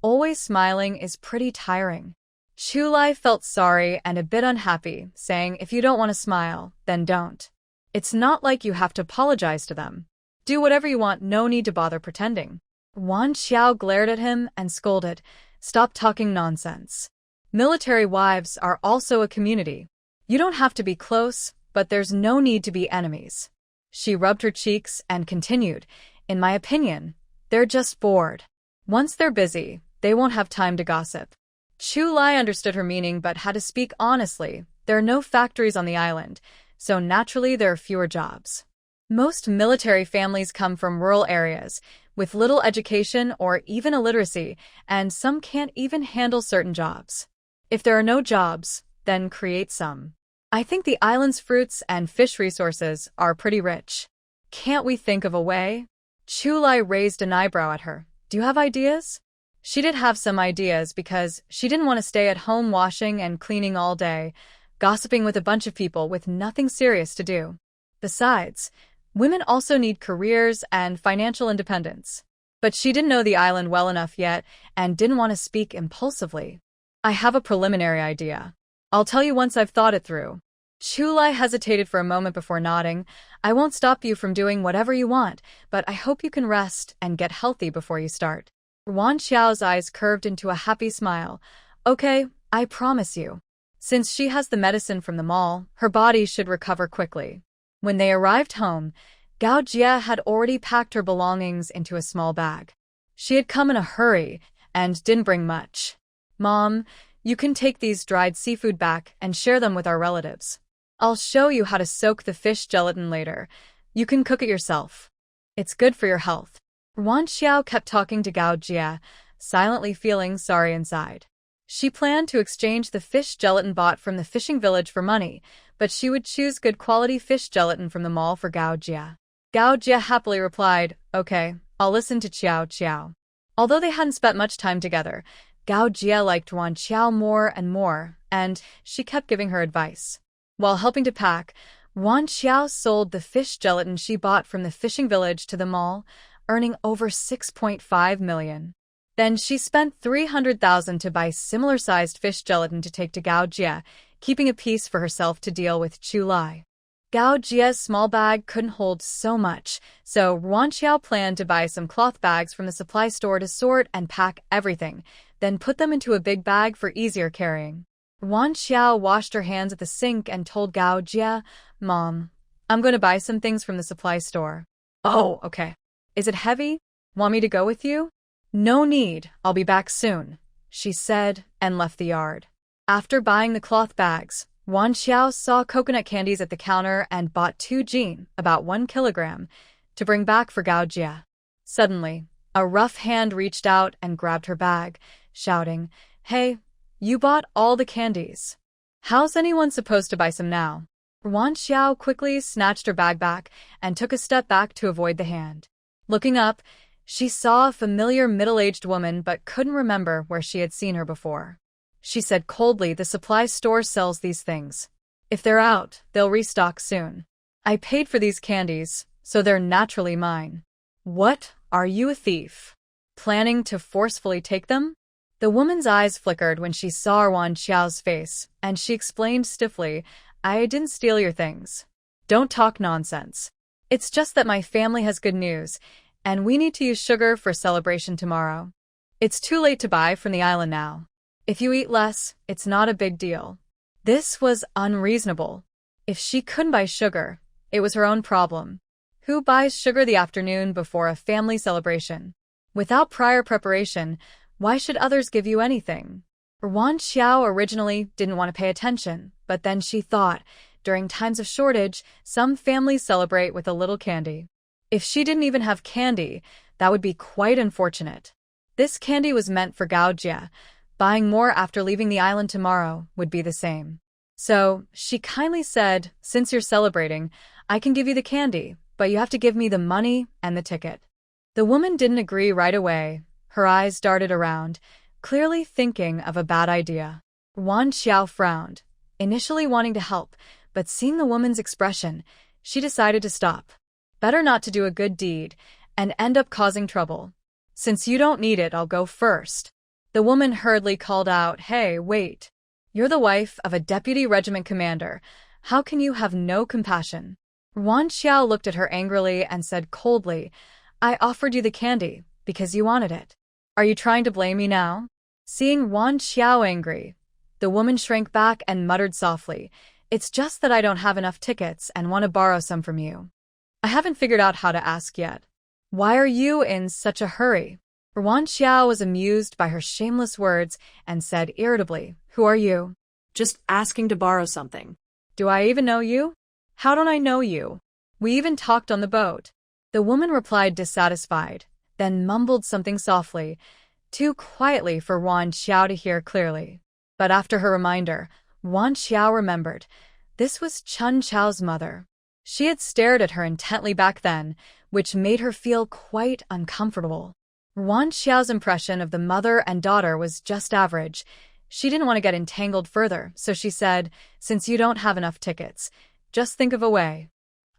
Always smiling is pretty tiring. Chu Lai felt sorry and a bit unhappy, saying, "If you don't want to smile, then don't. It's not like you have to apologize to them. Do whatever you want, no need to bother pretending." Wan Xiao glared at him and scolded, "Stop talking nonsense. Military wives are also a community. You don't have to be close, but there's no need to be enemies." She rubbed her cheeks and continued, "In my opinion, they're just bored. Once they're busy, they won't have time to gossip." Chu Lai understood her meaning but had to speak honestly. There are no factories on the island, so naturally there are fewer jobs. Most military families come from rural areas, with little education or even illiteracy, and some can't even handle certain jobs. If there are no jobs, then create some. I think the island's fruits and fish resources are pretty rich. Can't we think of a way? Chu Lai raised an eyebrow at her. Do you have ideas? She did have some ideas because she didn't want to stay at home washing and cleaning all day, gossiping with a bunch of people with nothing serious to do. Besides, women also need careers and financial independence. But she didn't know the island well enough yet and didn't want to speak impulsively. "I have a preliminary idea. I'll tell you once I've thought it through." Chu Lai hesitated for a moment before nodding. "I won't stop you from doing whatever you want, but I hope you can rest and get healthy before you start." Wan Xiao's eyes curved into a happy smile. "Okay, I promise you." Since she has the medicine from the mall, her body should recover quickly. When they arrived home, Gao Jia had already packed her belongings into a small bag. She had come in a hurry, and didn't bring much. Mom, you can take these dried seafood back and share them with our relatives. I'll show you how to soak the fish gelatin later. You can cook it yourself. It's good for your health. Wan Xiao kept talking to Gao Jia, silently feeling sorry inside. She planned to exchange the fish gelatin bought from the fishing village for money, but she would choose good quality fish gelatin from the mall for Gao Jia. Gao Jia happily replied, "Okay, I'll listen to Qiao Qiao." Although they hadn't spent much time together, Gao Jia liked Wan Xiao more and more, and she kept giving her advice. While helping to pack, Wan Xiao sold the fish gelatin she bought from the fishing village to the mall, earning over 6.5 million. Then she spent 300,000 to buy similar-sized fish gelatin to take to Gao Jia, keeping a piece for herself to deal with Chu Lai. Gao Jia's small bag couldn't hold so much, so Wan Xiao planned to buy some cloth bags from the supply store to sort and pack everything, then put them into a big bag for easier carrying. Wan Xiao washed her hands at the sink and told Gao Jia, "Mom, I'm going to buy some things from the supply store." "Oh, okay. Is it heavy? Want me to go with you?" "No need, I'll be back soon," she said and left the yard. After buying the cloth bags, Wan Xiao saw coconut candies at the counter and bought 2 jin, about 1 kilogram, to bring back for Gao Jia. Suddenly, a rough hand reached out and grabbed her bag, shouting, "Hey, you bought all the candies. How's anyone supposed to buy some now?" Wan Xiao quickly snatched her bag back and took a step back to avoid the hand. Looking up, she saw a familiar middle-aged woman but couldn't remember where she had seen her before. She said coldly, "The supply store sells these things. If they're out, they'll restock soon. I paid for these candies, so they're naturally mine." "What? Are you a thief? Planning to forcefully take them?" The woman's eyes flickered when she saw Wan Xiao's face, and she explained stiffly, "I didn't steal your things. Don't talk nonsense. It's just that my family has good news, and we need to use sugar for celebration tomorrow. It's too late to buy from the island now. If you eat less, it's not a big deal." This was unreasonable. If she couldn't buy sugar, it was her own problem. Who buys sugar the afternoon before a family celebration? Without prior preparation, why should others give you anything? Wan Xiao originally didn't want to pay attention, but then she thought, during times of shortage, some families celebrate with a little candy. If she didn't even have candy, that would be quite unfortunate. This candy was meant for Gao Jia. Buying more after leaving the island tomorrow would be the same. So, she kindly said, "Since you're celebrating, I can give you the candy, but you have to give me the money and the ticket." The woman didn't agree right away. Her eyes darted around, clearly thinking of a bad idea. Wan Xiao frowned, initially wanting to help, but seeing the woman's expression, she decided to stop. Better not to do a good deed and end up causing trouble. "Since you don't need it, I'll go first." The woman hurriedly called out, "Hey, wait. You're the wife of a deputy regiment commander. How can you have no compassion?" Wan Xiao looked at her angrily and said coldly, "I offered you the candy because you wanted it. Are you trying to blame me now?" Seeing Wan Xiao angry, the woman shrank back and muttered softly, "It's just that I don't have enough tickets and want to borrow some from you. I haven't figured out how to ask yet. Why are you in such a hurry?" Wan Xiao was amused by her shameless words and said irritably, "Who are you?" Just asking to borrow something. "Do I even know you?" "How don't I know you? We even talked on the boat." The woman replied dissatisfied, then mumbled something softly, too quietly for Wan Xiao to hear clearly. But after her reminder, Wan Xiao remembered. This was Chun Chao's mother. She had stared at her intently back then, which made her feel quite uncomfortable. Wan Xiao's impression of the mother and daughter was just average. She didn't want to get entangled further, so she said, "Since you don't have enough tickets, just think of a way.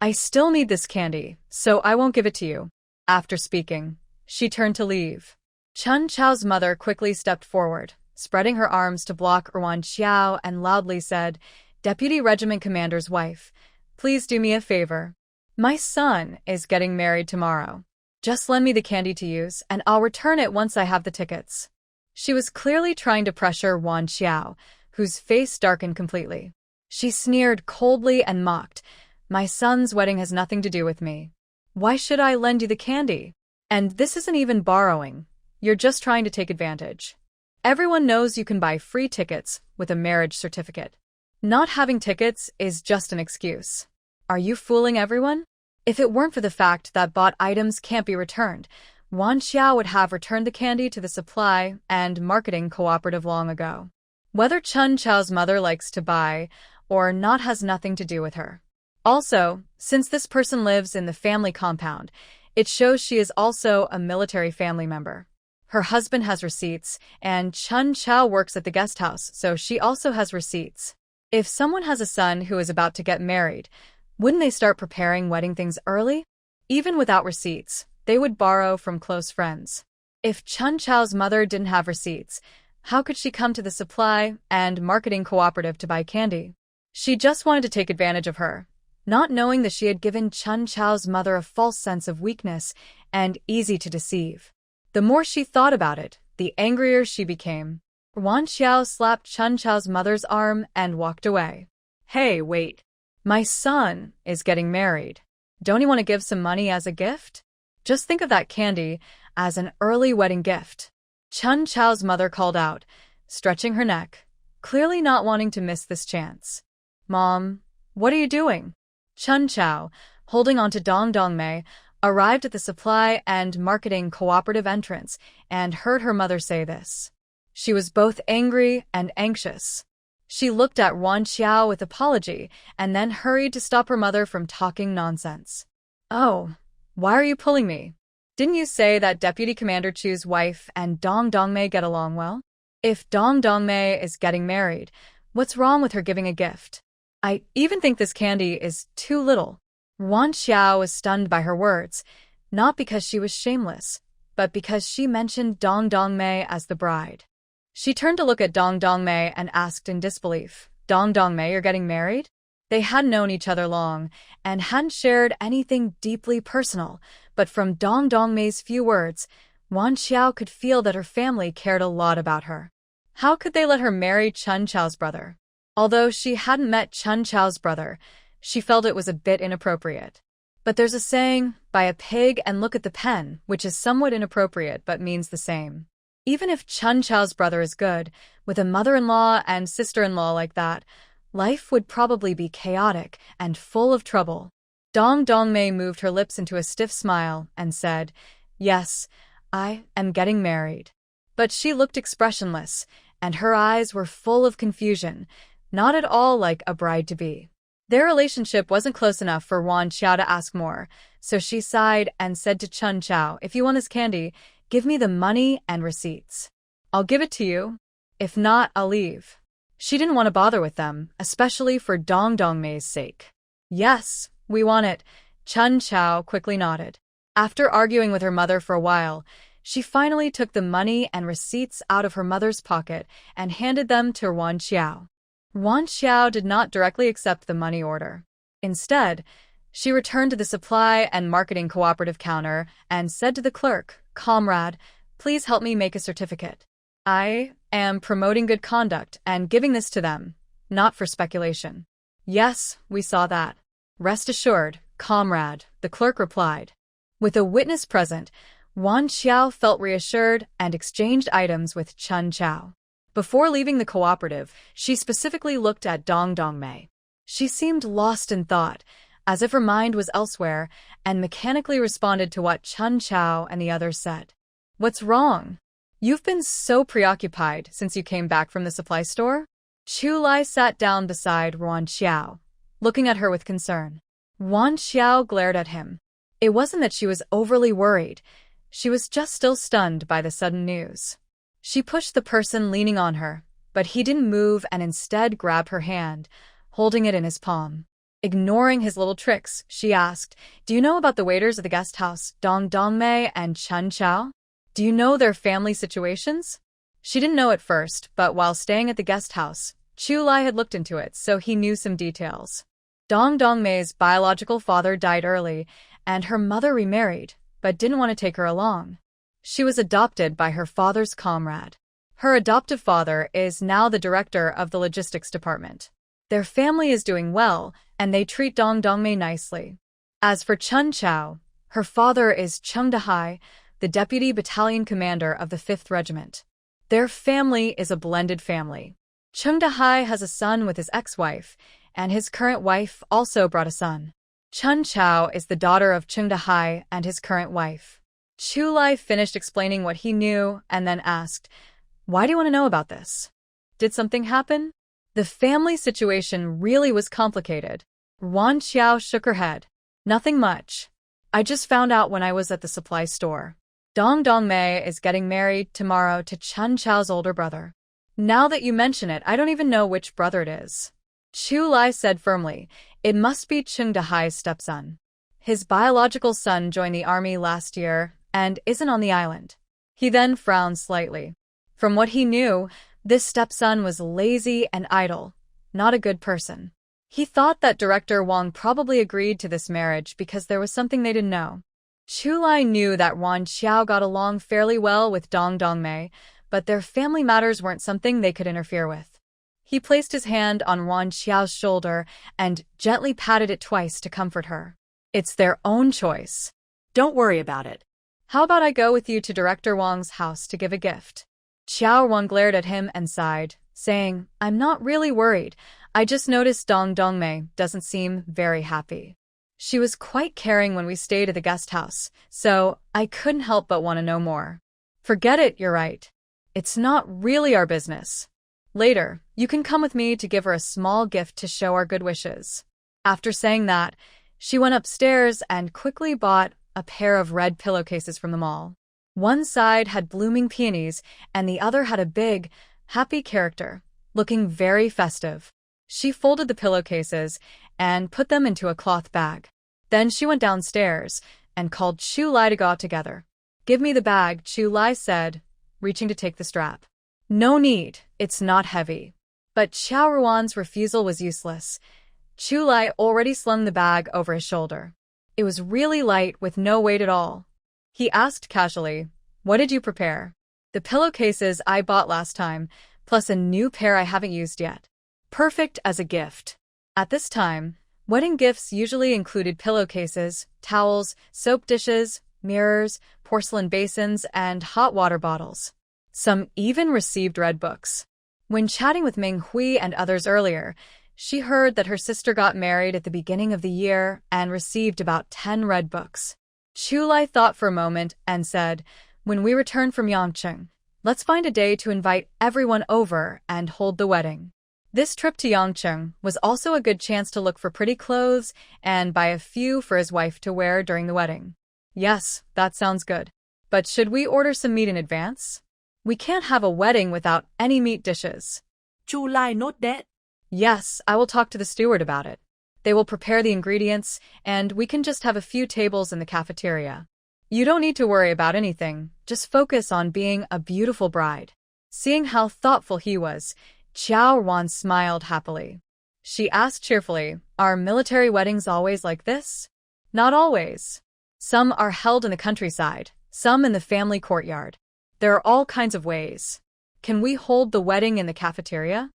I still need this candy, so I won't give it to you." After speaking, she turned to leave. Chun Chao's mother quickly stepped forward, spreading her arms to block Wan Xiao, and loudly said, "Deputy Regiment Commander's wife, please do me a favor. My son is getting married tomorrow. Just lend me the candy to use, and I'll return it once I have the tickets." She was clearly trying to pressure Wan Xiao, whose face darkened completely. She sneered coldly and mocked, "My son's wedding has nothing to do with me. Why should I lend you the candy? And this isn't even borrowing. You're just trying to take advantage. Everyone knows you can buy free tickets with a marriage certificate. Not having tickets is just an excuse. Are you fooling everyone? If it weren't for the fact that bought items can't be returned, Wan Xiao would have returned the candy to the supply and marketing cooperative long ago. Whether Chun Chao's mother likes to buy or not has nothing to do with her. Also, since this person lives in the family compound, it shows she is also a military family member. Her husband has receipts, and Chun Chao works at the guest house, so she also has receipts. If someone has a son who is about to get married, wouldn't they start preparing wedding things early? Even without receipts, they would borrow from close friends. If Chun Chao's mother didn't have receipts, how could she come to the supply and marketing cooperative to buy candy? She just wanted to take advantage of her, not knowing that she had given Chun Chao's mother a false sense of weakness and easy to deceive. The more she thought about it, the angrier she became. Wan Xiao slapped Chun Chao's mother's arm and walked away. Hey, wait. My son is getting married. Don't you want to give some money as a gift? Just think of that candy as an early wedding gift. Chun Chao's mother called out, stretching her neck, clearly not wanting to miss this chance. Mom, what are you doing? Chun Chao, holding on to Dong Dongmei, arrived at the supply and marketing cooperative entrance and heard her mother say this. She was both angry and anxious. She looked at Wan Xiao with apology and then hurried to stop her mother from talking nonsense. Oh, why are you pulling me? Didn't you say that Deputy Commander Chu's wife and Dong Dongmei get along well? If Dong Dongmei is getting married, what's wrong with her giving a gift? I even think this candy is too little. Wan Xiao was stunned by her words, not because she was shameless, but because she mentioned Dong Dongmei as the bride. She turned to look at Dong Dongmei and asked in disbelief, Dong Dongmei, you're getting married? They hadn't known each other long and hadn't shared anything deeply personal, but from Dong Dongmei's few words, Wan Xiao could feel that her family cared a lot about her. How could they let her marry Chun Chao's brother? Although she hadn't met Chun Chao's brother, she felt it was a bit inappropriate. But there's a saying, buy a pig and look at the pen, which is somewhat inappropriate but means the same. Even if Chun Chao's brother is good, with a mother-in-law and sister-in-law like that, life would probably be chaotic and full of trouble. Dong Dongmei moved her lips into a stiff smile and said, Yes, I am getting married. But she looked expressionless, and her eyes were full of confusion, not at all like a bride-to-be. Their relationship wasn't close enough for Wan Xiao to ask more, so she sighed and said to Chun Chao, if you want this candy, give me the money and receipts. I'll give it to you. If not, I'll leave. She didn't want to bother with them, especially for Dong Dongmei's sake. Yes, we want it, Chun Chao quickly nodded. After arguing with her mother for a while, she finally took the money and receipts out of her mother's pocket and handed them to Wan Xiao. Wan Xiao did not directly accept the money order. Instead, she returned to the supply and marketing cooperative counter and said to the clerk, Comrade, please help me make a certificate. I am promoting good conduct and giving this to them, not for speculation. Yes, we saw that. Rest assured, comrade, the clerk replied. With a witness present, Wan Xiao felt reassured and exchanged items with Chun Chao. Before leaving the cooperative, she specifically looked at Dong Dongmei. She seemed lost in thought, as if her mind was elsewhere, and mechanically responded to what Chun Chao and the others said. What's wrong? You've been so preoccupied since you came back from the supply store? Chu Lai sat down beside Wan Xiao, looking at her with concern. Wan Xiao glared at him. It wasn't that she was overly worried. She was just still stunned by the sudden news. She pushed the person leaning on her, but he didn't move and instead grabbed her hand, holding it in his palm. Ignoring his little tricks, she asked, Do you know about the waiters at the guest house, Dong Dongmei and Chun Chao? Do you know their family situations? She didn't know at first, but while staying at the guest house, Chu Lai had looked into it, so he knew some details. Dong Dongmei's biological father died early, and her mother remarried, but didn't want to take her along. She was adopted by her father's comrade. Her adoptive father is now the director of the logistics department. Their family is doing well, and they treat Dong Dongmei nicely. As for Chun Chao, her father is Chung Dahai, the the deputy battalion commander of the 5th Regiment. Their family is a blended family. Chung Dahai has a son with his ex-wife, and his current wife also brought a son. Chun Chao is the daughter of Chung Dahai and his current wife. Chu Lai finished explaining what he knew and then asked, "Why do you want to know about this? Did something happen?" The family situation really was complicated. Wan Xiao shook her head. "Nothing much. I just found out when I was at the supply store. Dong Dongmei is getting married tomorrow to Chun Chao's older brother. Now that you mention it, I don't even know which brother it is." Chu Lai said firmly, "It must be Chung Dahai's stepson. His biological son joined the army last year and isn't on the island." He then frowned slightly. From what he knew, this stepson was lazy and idle, not a good person. He thought that Director Wang probably agreed to this marriage because there was something they didn't know. Chu Lai knew that Wan Xiao got along fairly well with Dong Dongmei, but their family matters weren't something they could interfere with. He placed his hand on Wan Xiao's shoulder and gently patted it twice to comfort her. "It's their own choice. Don't worry about it. How about I go with you to Director Wang's house to give a gift?" Xiao Wang glared at him and sighed, saying, "I'm not really worried. I just noticed Dong Dongmei doesn't seem very happy. She was quite caring when we stayed at the guest house, so I couldn't help but want to know more." "Forget it, you're right. It's not really our business. Later, you can come with me to give her a small gift to show our good wishes." After saying that, she went upstairs and quickly bought a pair of red pillowcases from the mall. One side had blooming peonies, and the other had a big, happy character, looking very festive. She folded the pillowcases and put them into a cloth bag. Then she went downstairs and called Chu Lai to go out together. "Give me the bag," Chu Lai said, reaching to take the strap. "No need, it's not heavy." But Xiao Ruan's refusal was useless. Chu Lai already slung the bag over his shoulder. It was really light with no weight at all. He asked casually, "What did you prepare?" "The pillowcases I bought last time, plus a new pair I haven't used yet. Perfect as a gift." At this time, wedding gifts usually included pillowcases, towels, soap dishes, mirrors, porcelain basins, and hot water bottles. Some even received red books. When chatting with Ming Hui and others earlier, she heard that her sister got married at the beginning of the year and received about 10 red books. Chu Lai thought for a moment and said, "When we return from Yangcheng, let's find a day to invite everyone over and hold the wedding." This trip to Yangcheng was also a good chance to look for pretty clothes and buy a few for his wife to wear during the wedding. "Yes, that sounds good. But should we order some meat in advance? We can't have a wedding without any meat dishes." Chu Lai note that. "Yes, I will talk to the steward about it. They will prepare the ingredients, and we can just have a few tables in the cafeteria. You don't need to worry about anything, just focus on being a beautiful bride." Seeing how thoughtful he was, Xiao Wan smiled happily. She asked cheerfully, "Are military weddings always like this?" "Not always. Some are held in the countryside, some in the family courtyard. There are all kinds of ways. Can we hold the wedding in the cafeteria?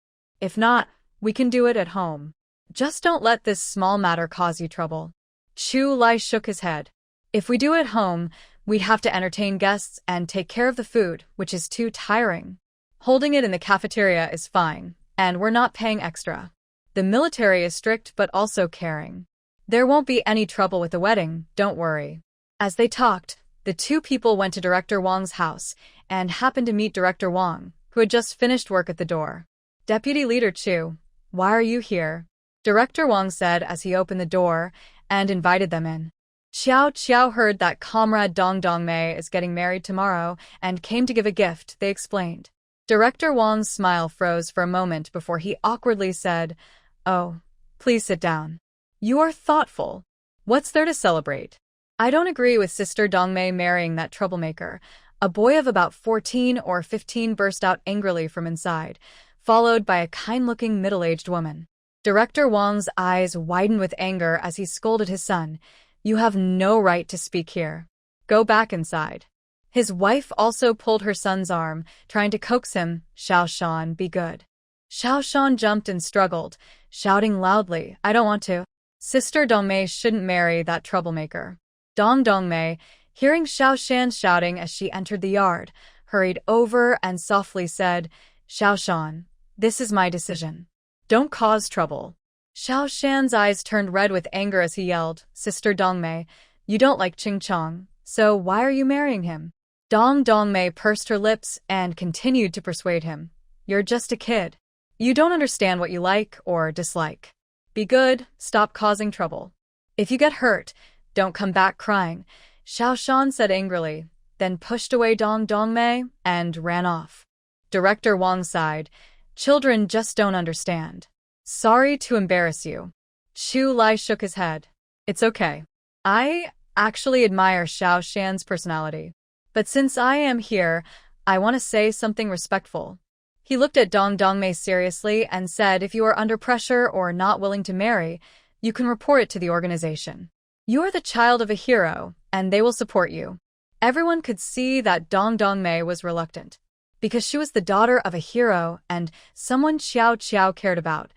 If not, we can do it at home. Just don't let this small matter cause you trouble." Chu Lai shook his head. "If we do it at home, we'd have to entertain guests and take care of the food, which is too tiring. Holding it in the cafeteria is fine, and we're not paying extra. The military is strict but also caring. There won't be any trouble with the wedding, don't worry." As they talked, the two people went to Director Wang's house and happened to meet Director Wang, who had just finished work at the door. "Deputy Leader Chu, why are you here?" Director Wang said as he opened the door and invited them in. Xiao heard that Comrade Dong Dongmei is getting married tomorrow and came to give a gift, they explained. Director Wang's smile froze for a moment before he awkwardly said, "Oh, please sit down. You are thoughtful. What's there to celebrate?" "I don't agree with Sister Dongmei marrying that troublemaker." A boy of about 14 or 15 burst out angrily from inside, followed by a kind-looking middle-aged woman. Director Wang's eyes widened with anger as he scolded his son. "You have no right to speak here. Go back inside." His wife also pulled her son's arm, trying to coax him. "Xiao Shan, be good." Xiao Shan jumped and struggled, shouting loudly, "I don't want to. Sister Dongmei shouldn't marry that troublemaker. Dong Dongmei, Hearing Xiao Shan shouting as she entered the yard, hurried over and softly said, Xiao Shan, this is my decision. Don't cause trouble. Xiao Shan's eyes turned red with anger as he yelled, Sister Dongmei, you don't like Qing Chong, so why are you marrying him? Dongmei pursed her lips and continued to persuade him. You're just a kid. You don't understand what you like or dislike. Be good, stop causing trouble. If you get hurt, don't come back crying, Xiao Shan said angrily, then pushed away Dongmei and ran off. Director Wang sighed. Children just don't understand. Sorry to embarrass you. Chu Lai shook his head. It's okay. I actually admire Xiao Shan's personality. But since I am here, I want to say something respectful. He looked at Dongmei seriously and said if you are under pressure or not willing to marry, you can report it to the organization. You are the child of a hero, and they will support you. Everyone could see that Dongmei was reluctant. Because she was the daughter of a hero and someone Xiao cared about,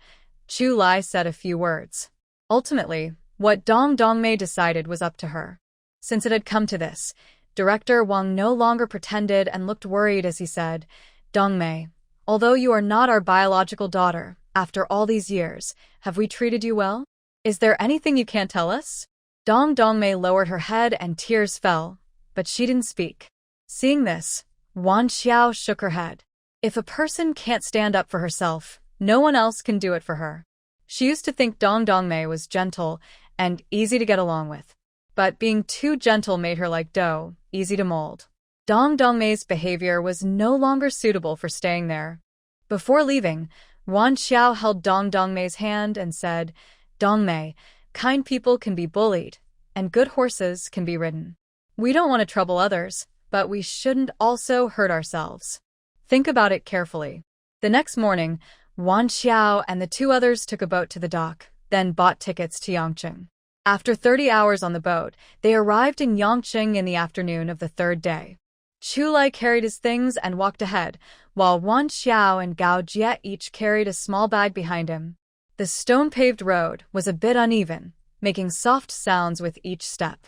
Chu Lai said a few words. Ultimately, what Dongmei decided was up to her. Since it had come to this, Director Wang no longer pretended and looked worried as he said, Dongmei, although you are not our biological daughter, after all these years, have we treated you well? Is there anything you can't tell us? Dongmei lowered her head and tears fell, but she didn't speak. Seeing this, Wan Xiao shook her head. If a person can't stand up for herself, no one else can do it for her. She used to think Dongmei was gentle and easy to get along with. But being too gentle made her like dough, easy to mold. Dongmei's behavior was no longer suitable for staying there. Before leaving, Wan Xiao held Dongmei's hand and said, Dongmei, kind people can be bullied, and good horses can be ridden. We don't want to trouble others, but we shouldn't also hurt ourselves. Think about it carefully. The next morning, Wan Xiao and the two others took a boat to the dock, then bought tickets to Yangqing. After 30 hours on the boat, they arrived in Yangqing in the afternoon of the third day. Chu Lai carried his things and walked ahead, while Wan Xiao and Gao Jie each carried a small bag behind him. The stone-paved road was a bit uneven, making soft sounds with each step.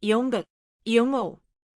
Yongo.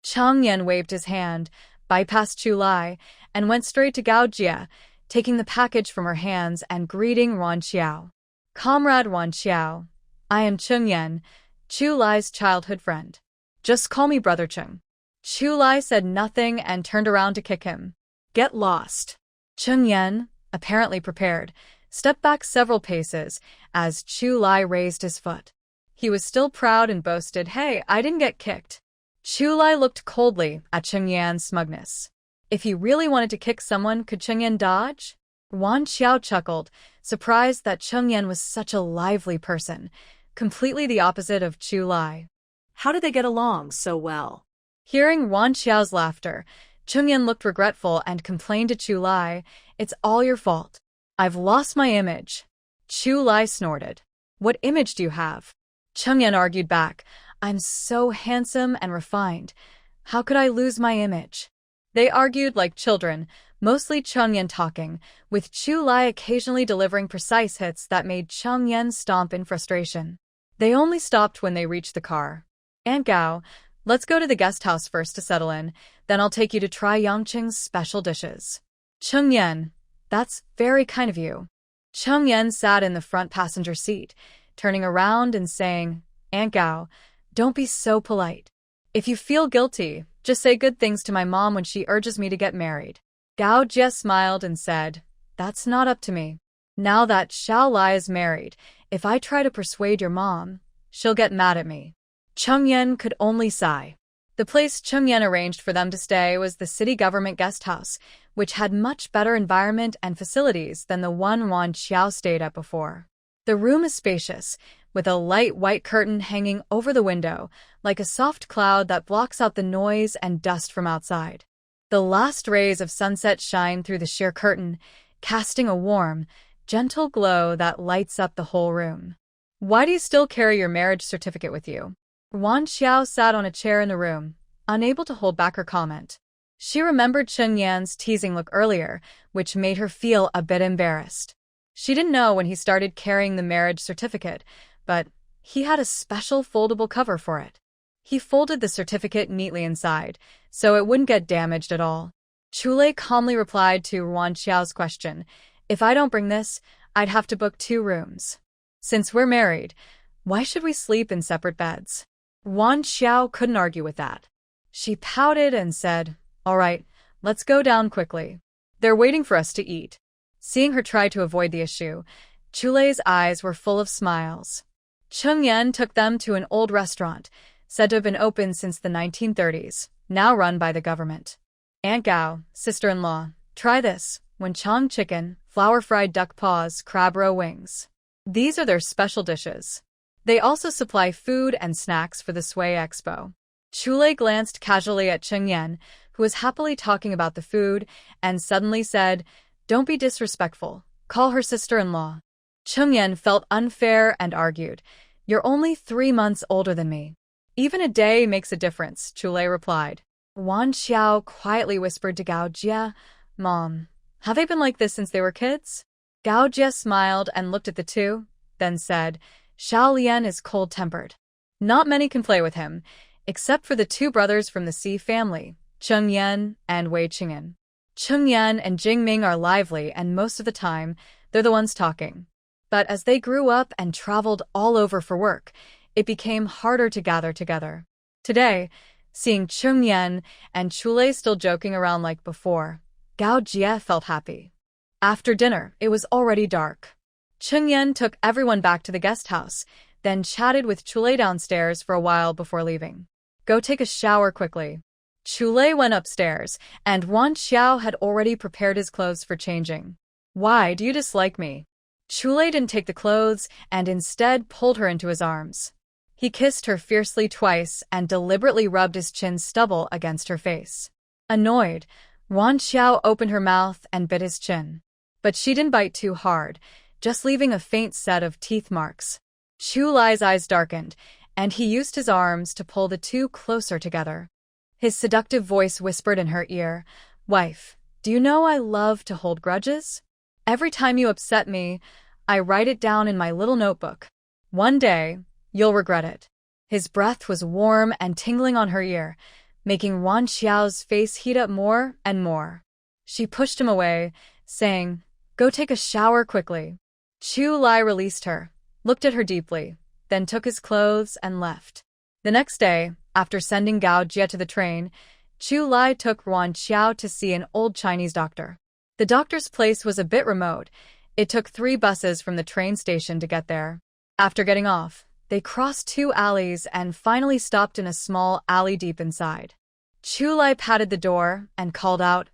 Chang Yan waved his hand, bypassed Chu Lai, and went straight to Gao Jie, taking the package from her hands and greeting Wan Xiao. Comrade Wan Xiao, I am Cheng Yan, Chu Lai's childhood friend. Just call me Brother Cheng. Chu Lai said nothing and turned around to kick him. Get lost. Cheng Yan, apparently prepared, stepped back several paces as Chu Lai raised his foot. He was still proud and boasted, hey, I didn't get kicked. Chu Lai looked coldly at Cheng Yan's smugness. If he really wanted to kick someone, could Cheng Yan dodge? Wan Xiao chuckled, surprised that Cheng Yan was such a lively person, completely the opposite of Chu Lai. How did they get along so well? Hearing Wan Xiao's laughter, Cheng Yan looked regretful and complained to Chu Lai, it's all your fault. I've lost my image. Chu Lai snorted. What image do you have? Cheng Yan argued back, I'm so handsome and refined. How could I lose my image? They argued like children, mostly Cheng Yan talking, with Chu Lai occasionally delivering precise hits that made Cheng Yan stomp in frustration. They only stopped when they reached the car. Aunt Gao, let's go to the guest house first to settle in, then I'll take you to try Yangqing's special dishes. Cheng Yan, that's very kind of you. Cheng Yan sat in the front passenger seat, turning around and saying, Aunt Gao, don't be so polite. If you feel guilty, just say good things to my mom when she urges me to get married. Gao Jie smiled and said, that's not up to me. Now that Xiao Lai is married, if I try to persuade your mom, she'll get mad at me. Cheng Yan could only sigh. The place Cheng Yan arranged for them to stay was the city government guest house, which had much better environment and facilities than the one Wan Xiao stayed at before. The room is spacious, with a light white curtain hanging over the window, like a soft cloud that blocks out the noise and dust from outside. The last rays of sunset shine through the sheer curtain, casting a warm, gentle glow that lights up the whole room. Why do you still carry your marriage certificate with you? Wan Xiao sat on a chair in the room, unable to hold back her comment. She remembered Cheng Yan's teasing look earlier, which made her feel a bit embarrassed. She didn't know when he started carrying the marriage certificate, but he had a special foldable cover for it. He folded the certificate neatly inside, so it wouldn't get damaged at all. Chule calmly replied to Yuan Xiao's question, "If I don't bring this, I'd have to book 2 rooms. Since we're married, why should we sleep in separate beds?" Yuan Xiao couldn't argue with that. She pouted and said, "All right, let's go down quickly. They're waiting for us to eat." Seeing her try to avoid the issue, Chule's eyes were full of smiles. Cheng Yan took them to an old restaurant, said to have been open since the 1930s, now run by the government. "Aunt Gao, sister-in-law, try this, wenchang chicken, flour-fried duck paws, crab roe wings. These are their special dishes. They also supply food and snacks for the Sui Expo." Chule glanced casually at Cheng Yan, who was happily talking about the food, and suddenly said, "Don't be disrespectful. Call her sister-in-law." Cheng Yan felt unfair and argued, "You're only 3 months older than me." "Even a day makes a difference," Chule replied. Yuan Xiao quietly whispered to Gao Jie, "Mom, have they been like this since they were kids?" Gao Jie smiled and looked at the two, then said, "Xiao Lian is cold-tempered. Not many can play with him, except for the 2 brothers from the Xi family, Cheng Yan and Wei Qing'an. Cheng Yan and Jing Ming are lively, and most of the time, they're the ones talking. But as they grew up and traveled all over for work, it became harder to gather together. Today, seeing Cheng Yan and Chule still joking around like before, Gao Jie felt happy. After dinner, it was already dark. Cheng Yan took everyone back to the guest house, then chatted with Chule downstairs for a while before leaving. "Go take a shower quickly." Chule went upstairs, and Yuan Xiao had already prepared his clothes for changing. "Why do you dislike me?" Chule didn't take the clothes and instead pulled her into his arms. He kissed her fiercely twice and deliberately rubbed his chin stubble against her face. Annoyed, Yuan Xiao opened her mouth and bit his chin. But she didn't bite too hard, just leaving a faint set of teeth marks. Chule's eyes darkened, and he used his arms to pull the two closer together. His seductive voice whispered in her ear, "Wife, do you know I love to hold grudges? Every time you upset me, I write it down in my little notebook. One day, you'll regret it." His breath was warm and tingling on her ear, making Yuan Xiao's face heat up more and more. She pushed him away, saying, "Go take a shower quickly." Chu Lai released her, looked at her deeply, then took his clothes and left. The next day, after sending Gao Jie to the train, Chu Lai took Yuan Xiao to see an old Chinese doctor. The doctor's place was a bit remote. It took 3 buses from the train station to get there. After getting off, they crossed 2 alleys and finally stopped in a small alley deep inside. Chu Lai patted the door and called out,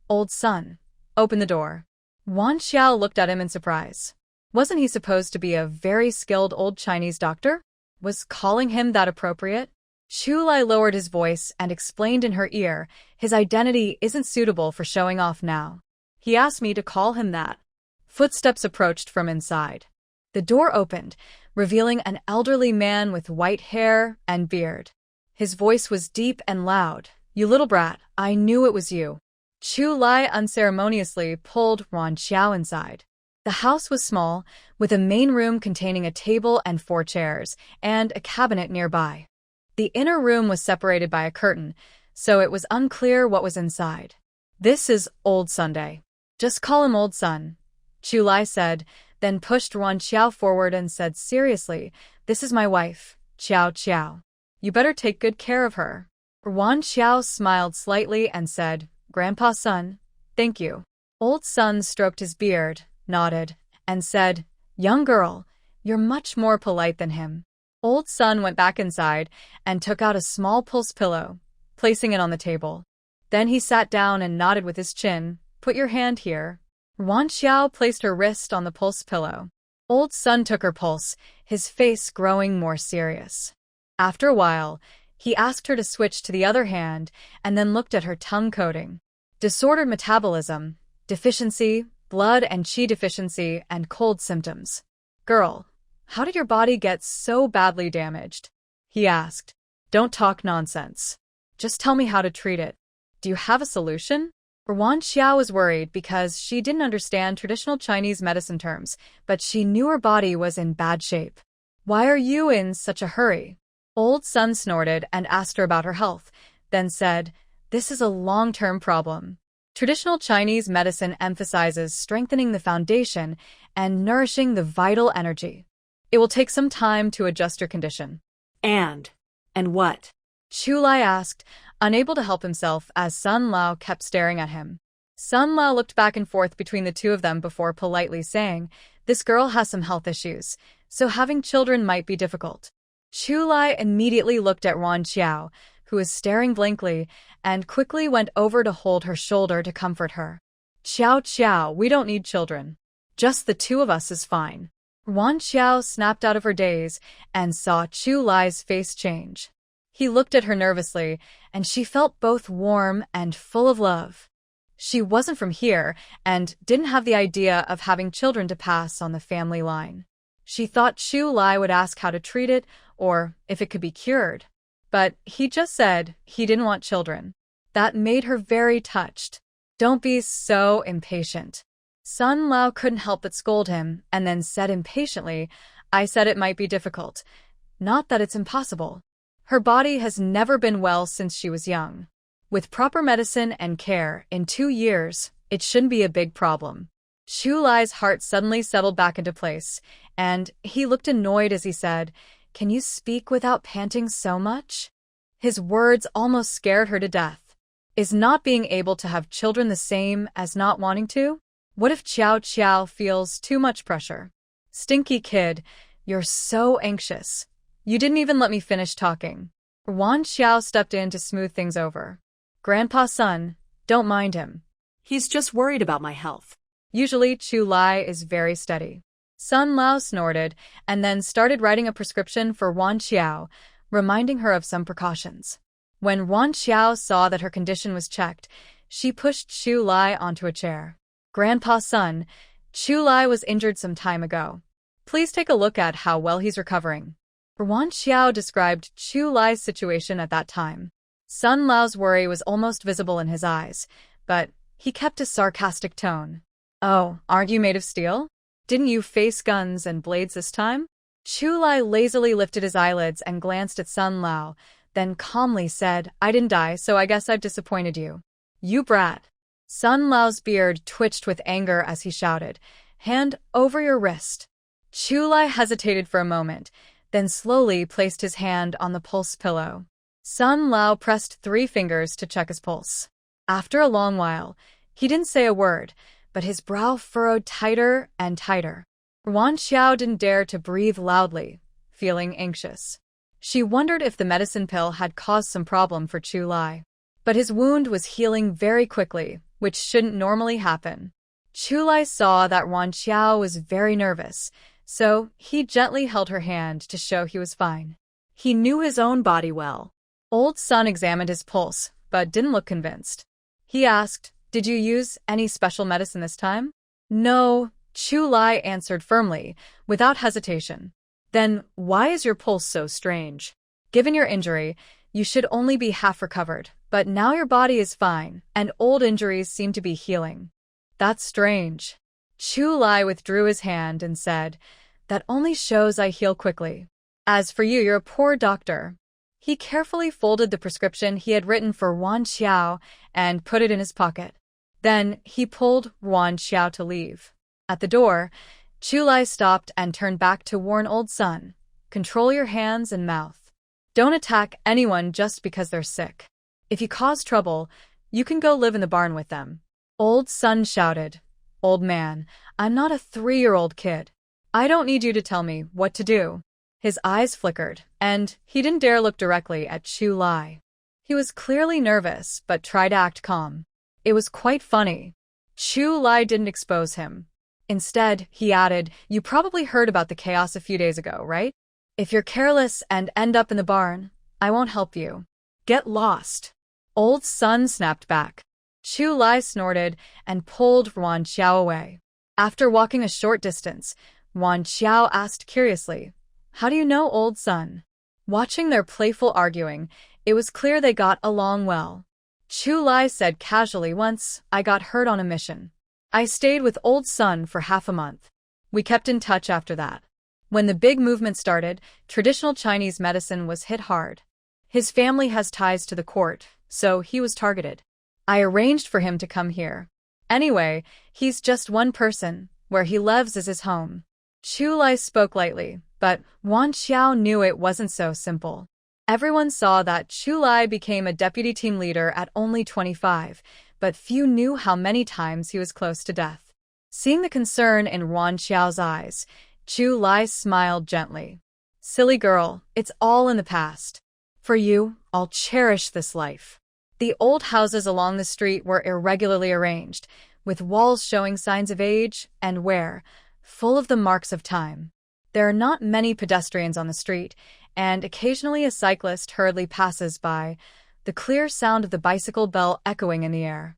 "Old son, open the door." Yuan Xiao looked at him in surprise. Wasn't he supposed to be a very skilled old Chinese doctor? Was calling him that appropriate? Chu Lai lowered his voice and explained in her ear, "His identity isn't suitable for showing off now. He asked me to call him that." Footsteps approached from inside. The door opened, revealing an elderly man with white hair and beard. His voice was deep and loud. "You little brat, I knew it was you." Chu Lai unceremoniously pulled Yuan Xiao inside. The house was small, with a main room containing a table and 4 chairs, and a cabinet nearby. The inner room was separated by a curtain, so it was unclear what was inside. "This is Old Sunday. Just call him Old Sun," Chu Lai said, then pushed Yuan Xiao forward and said seriously, "This is my wife, Xiao Xiao. You better take good care of her." Yuan Xiao smiled slightly and said, "Grandpa Sun, thank you." Old Sun stroked his beard, nodded, and said, "Young girl, you're much more polite than him." Old Sun went back inside and took out a small pulse pillow, placing it on the table. Then he sat down and nodded with his chin, "Put your hand here." Yuan Xiao placed her wrist on the pulse pillow. Old Sun took her pulse, his face growing more serious. After a while, he asked her to switch to the other hand and then looked at her tongue coating. "Disordered metabolism, deficiency, blood and qi deficiency, and cold symptoms." "Girl, how did your body get so badly damaged?" he asked. "Don't talk nonsense. Just tell me how to treat it. Do you have a solution?" Yuan Xiao was worried because she didn't understand traditional Chinese medicine terms, but she knew her body was in bad shape. "Why are you in such a hurry?" Old Sun snorted and asked her about her health, then said, "This is a long-term problem. Traditional Chinese medicine emphasizes strengthening the foundation and nourishing the vital energy. It will take some time to adjust your condition." And what? Chu Lai asked, unable to help himself as Sun Lao kept staring at him. Sun Lao looked back and forth between the two of them before politely saying, "This girl has some health issues, so having children might be difficult." Chu Lai immediately looked at Wan Xiao, who was staring blankly, and quickly went over to hold her shoulder to comfort her. "Xiao, we don't need children. Just the two of us is fine." Wan Xiao snapped out of her daze and saw Chu Lai's face change. He looked at her nervously, and she felt both warm and full of love. She wasn't from here and didn't have the idea of having children to pass on the family line. She thought Chu Lai would ask how to treat it or if it could be cured. But he just said he didn't want children. That made her very touched. "Don't be so impatient." Sun Lao couldn't help but scold him and then said impatiently, "I said it might be difficult. Not that it's impossible. Her body has never been well since she was young. With proper medicine and care, in 2 years, it shouldn't be a big problem." Chu Lai's heart suddenly settled back into place, and he looked annoyed as he said, "Can you speak without panting so much?" His words almost scared her to death. Is not being able to have children the same as not wanting to? What if Xiao feels too much pressure? "Stinky kid, you're so anxious. You didn't even let me finish talking." Wan Xiao stepped in to smooth things over. "Grandpa's son, don't mind him. He's just worried about my health." Usually, Chu Lai is very steady. Sun Lao snorted and then started writing a prescription for Wan Xiao, reminding her of some precautions. When Wan Xiao saw that her condition was checked, she pushed Chu Lai onto a chair. "Grandpa's son, Chu Lai was injured some time ago. Please take a look at how well he's recovering." Wan Xiao described Chu Lai's situation at that time. Sun Lao's worry was almost visible in his eyes, but he kept a sarcastic tone. "Oh, aren't you made of steel? Didn't you face guns and blades this time?" Chu Lai lazily lifted his eyelids and glanced at Sun Lao, then calmly said, "I didn't die, so I guess I've disappointed you." "You brat." Sun Lao's beard twitched with anger as he shouted, "Hand over your wrist." Chu Lai hesitated for a moment, then slowly placed his hand on the pulse pillow. Sun Lao pressed 3 fingers to check his pulse. After a long while, he didn't say a word, but his brow furrowed tighter and tighter. Wan Xiao didn't dare to breathe loudly, feeling anxious. She wondered if the medicine pill had caused some problem for Chu Lai. But his wound was healing very quickly, which shouldn't normally happen. Chu Lai saw that Wan Xiao was very nervous, so he gently held her hand to show he was fine. He knew his own body well. Old Sun examined his pulse, but didn't look convinced. He asked, "Did you use any special medicine this time?" "No," Chu Lai answered firmly, without hesitation. "Then why is your pulse so strange? Given your injury, you should only be half recovered, but now your body is fine, and old injuries seem to be healing." "That's strange." Chu Lai withdrew his hand and said, "That only shows I heal quickly. As for you, you're a poor doctor." He carefully folded the prescription he had written for Wan Xiao and put it in his pocket. Then he pulled Wan Xiao to leave. At the door, Chu Lai stopped and turned back to warn Old Sun, "Control your hands and mouth. Don't attack anyone just because they're sick. If you cause trouble, you can go live in the barn with them." Old Sun shouted, "Old man, I'm not a 3-year-old kid. I don't need you to tell me what to do." His eyes flickered, and he didn't dare look directly at Chu Lai. He was clearly nervous, but tried to act calm. It was quite funny. Chu Lai didn't expose him. Instead, he added, "You probably heard about the chaos a few days ago, right? If you're careless and end up in the barn, I won't help you. Get lost." Old Sun snapped back. Chu Lai snorted and pulled Wan Xiao away. After walking a short distance, Wan Xiao asked curiously, "How do you know Old Sun?" Watching their playful arguing, it was clear they got along well. Chu Lai said casually once, "I got hurt on a mission. I stayed with Old Sun for half a month. We kept in touch after that. When the big movement started, traditional Chinese medicine was hit hard. His family has ties to the court, so he was targeted. I arranged for him to come here. Anyway, he's just one person. Where he lives is his home. Chu Lai spoke lightly, but Wan Xiao knew it wasn't so simple. Everyone saw that Chu Lai became a deputy team leader at only 25, but few knew how many times he was close to death. Seeing the concern in Wan Xiao's eyes, Chu Lai smiled gently. Silly girl, it's all in the past. For you, I'll cherish this life. The old houses along the street were irregularly arranged, with walls showing signs of age and wear, full of the marks of time. There are not many pedestrians on the street, and occasionally a cyclist hurriedly passes by, the clear sound of the bicycle bell echoing in the air.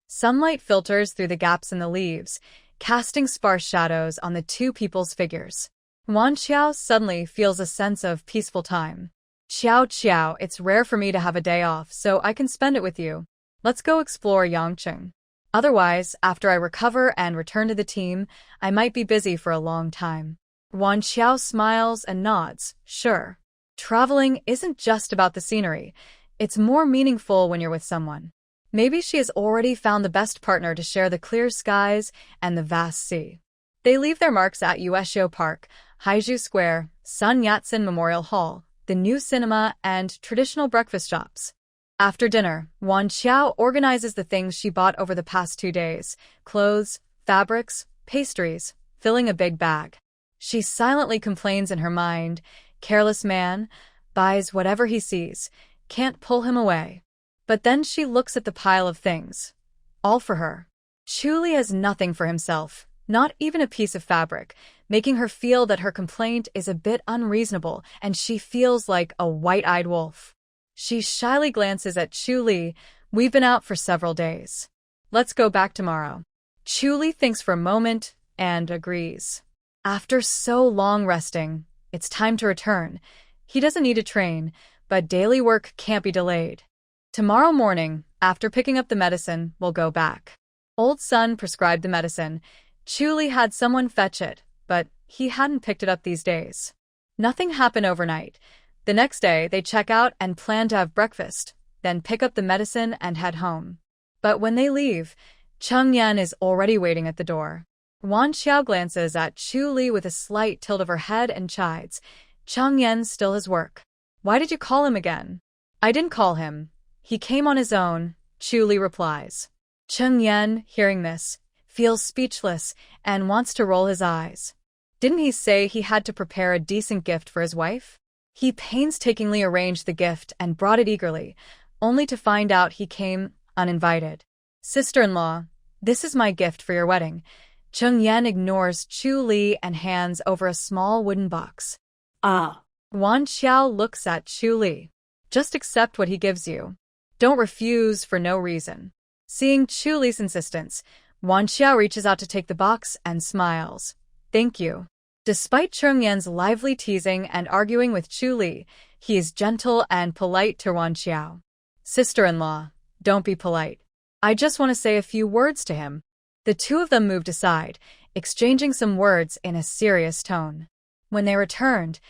Sunlight filters through the gaps in the leaves, casting sparse shadows on the two people's figures. Wan Xiao suddenly feels a sense of peaceful time. Xiao, it's rare for me to have a day off, so I can spend it with you. Let's go explore Yangcheng. Otherwise, after I recover and return to the team, I might be busy for a long time. Wan Xiao smiles and nods. Sure. Traveling isn't just about the scenery. It's more meaningful when you're with someone. Maybe she has already found the best partner to share the clear skies and the vast sea. They leave their marks at Yueshio Park, Haiju Square, Sun Yat-sen Memorial Hall, the new cinema, and traditional breakfast shops. After dinner, Wan Xiao organizes the things she bought over the past 2 days: clothes, fabrics, pastries, filling a big bag. She silently complains in her mind, careless man, buys whatever he sees, can't pull him away. But then she looks at the pile of things. All for her. Chu Li has nothing for himself, not even a piece of fabric, making her feel that her complaint is a bit unreasonable and she feels like a white-eyed wolf. She shyly glances at Chu Li. We've been out for several days. Let's go back tomorrow. Chu Li thinks for a moment and agrees. After so long resting, it's time to return. He doesn't need to train, but daily work can't be delayed. Tomorrow morning, after picking up the medicine, we'll go back. Old Sun prescribed the medicine. Chu Li had someone fetch it, but he hadn't picked it up these days. Nothing happened overnight. The next day, they check out and plan to have breakfast, then pick up the medicine and head home. But when they leave, Cheng Yan is already waiting at the door. Wan Xiao glances at Chu Li with a slight tilt of her head and chides. Cheng Yan still has work. Why did you call him again? I didn't call him. He came on his own, Chu Li replies. Cheng Yan, hearing this, feels speechless and wants to roll his eyes. Didn't he say he had to prepare a decent gift for his wife? He painstakingly arranged the gift and brought it eagerly, only to find out he came uninvited. Sister-in-law, this is my gift for your wedding. Cheng Yan ignores Chu Li and hands over a small wooden box. Ah. Wan Xiao looks at Chu Li. Just accept what he gives you. Don't refuse for no reason. Seeing Chu Li's insistence, Wan Xiao reaches out to take the box and smiles. Thank you. Despite Cheng Yan's lively teasing and arguing with Chu Li, he is gentle and polite to Wan Xiao. Sister-in-law, don't be polite. I just want to say a few words to him. The two of them moved aside, exchanging some words in a serious tone. When they returned,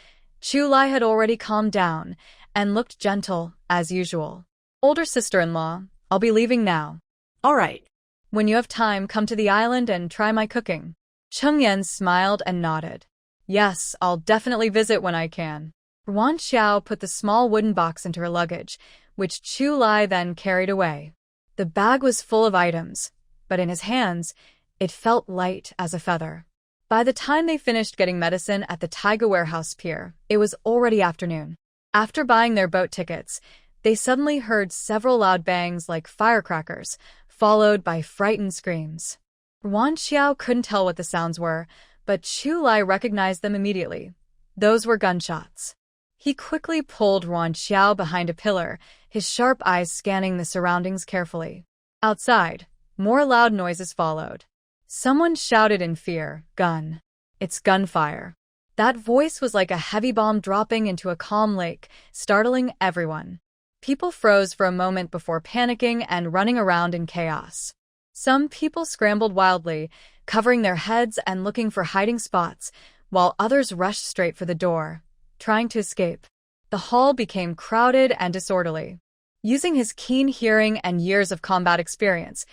Chu Li had already calmed down and looked gentle as usual. Older sister-in-law, I'll be leaving now. All right. When you have time, come to the island and try my cooking. Cheng Yan smiled and nodded. Yes, I'll definitely visit when I can. Wan Xiao put the small wooden box into her luggage, which Chu Li then carried away. The bag was full of items, but in his hands, it felt light as a feather. By the time they finished getting medicine at the Taiga Warehouse Pier, it was already afternoon. After buying their boat tickets, they suddenly heard several loud bangs like firecrackers, followed by frightened screams. Wan Xiao couldn't tell what the sounds were, but Chu Li recognized them immediately. Those were gunshots. He quickly pulled Wan Xiao behind a pillar, his sharp eyes scanning the surroundings carefully. Outside, more loud noises followed. Someone shouted in fear, "Gun!" It's gunfire. That voice was like a heavy bomb dropping into a calm lake, startling everyone. People froze for a moment before panicking and running around in chaos. Some people scrambled wildly, covering their heads and looking for hiding spots, while others rushed straight for the door, trying to escape. The hall became crowded and disorderly. Using his keen hearing and years of combat experience,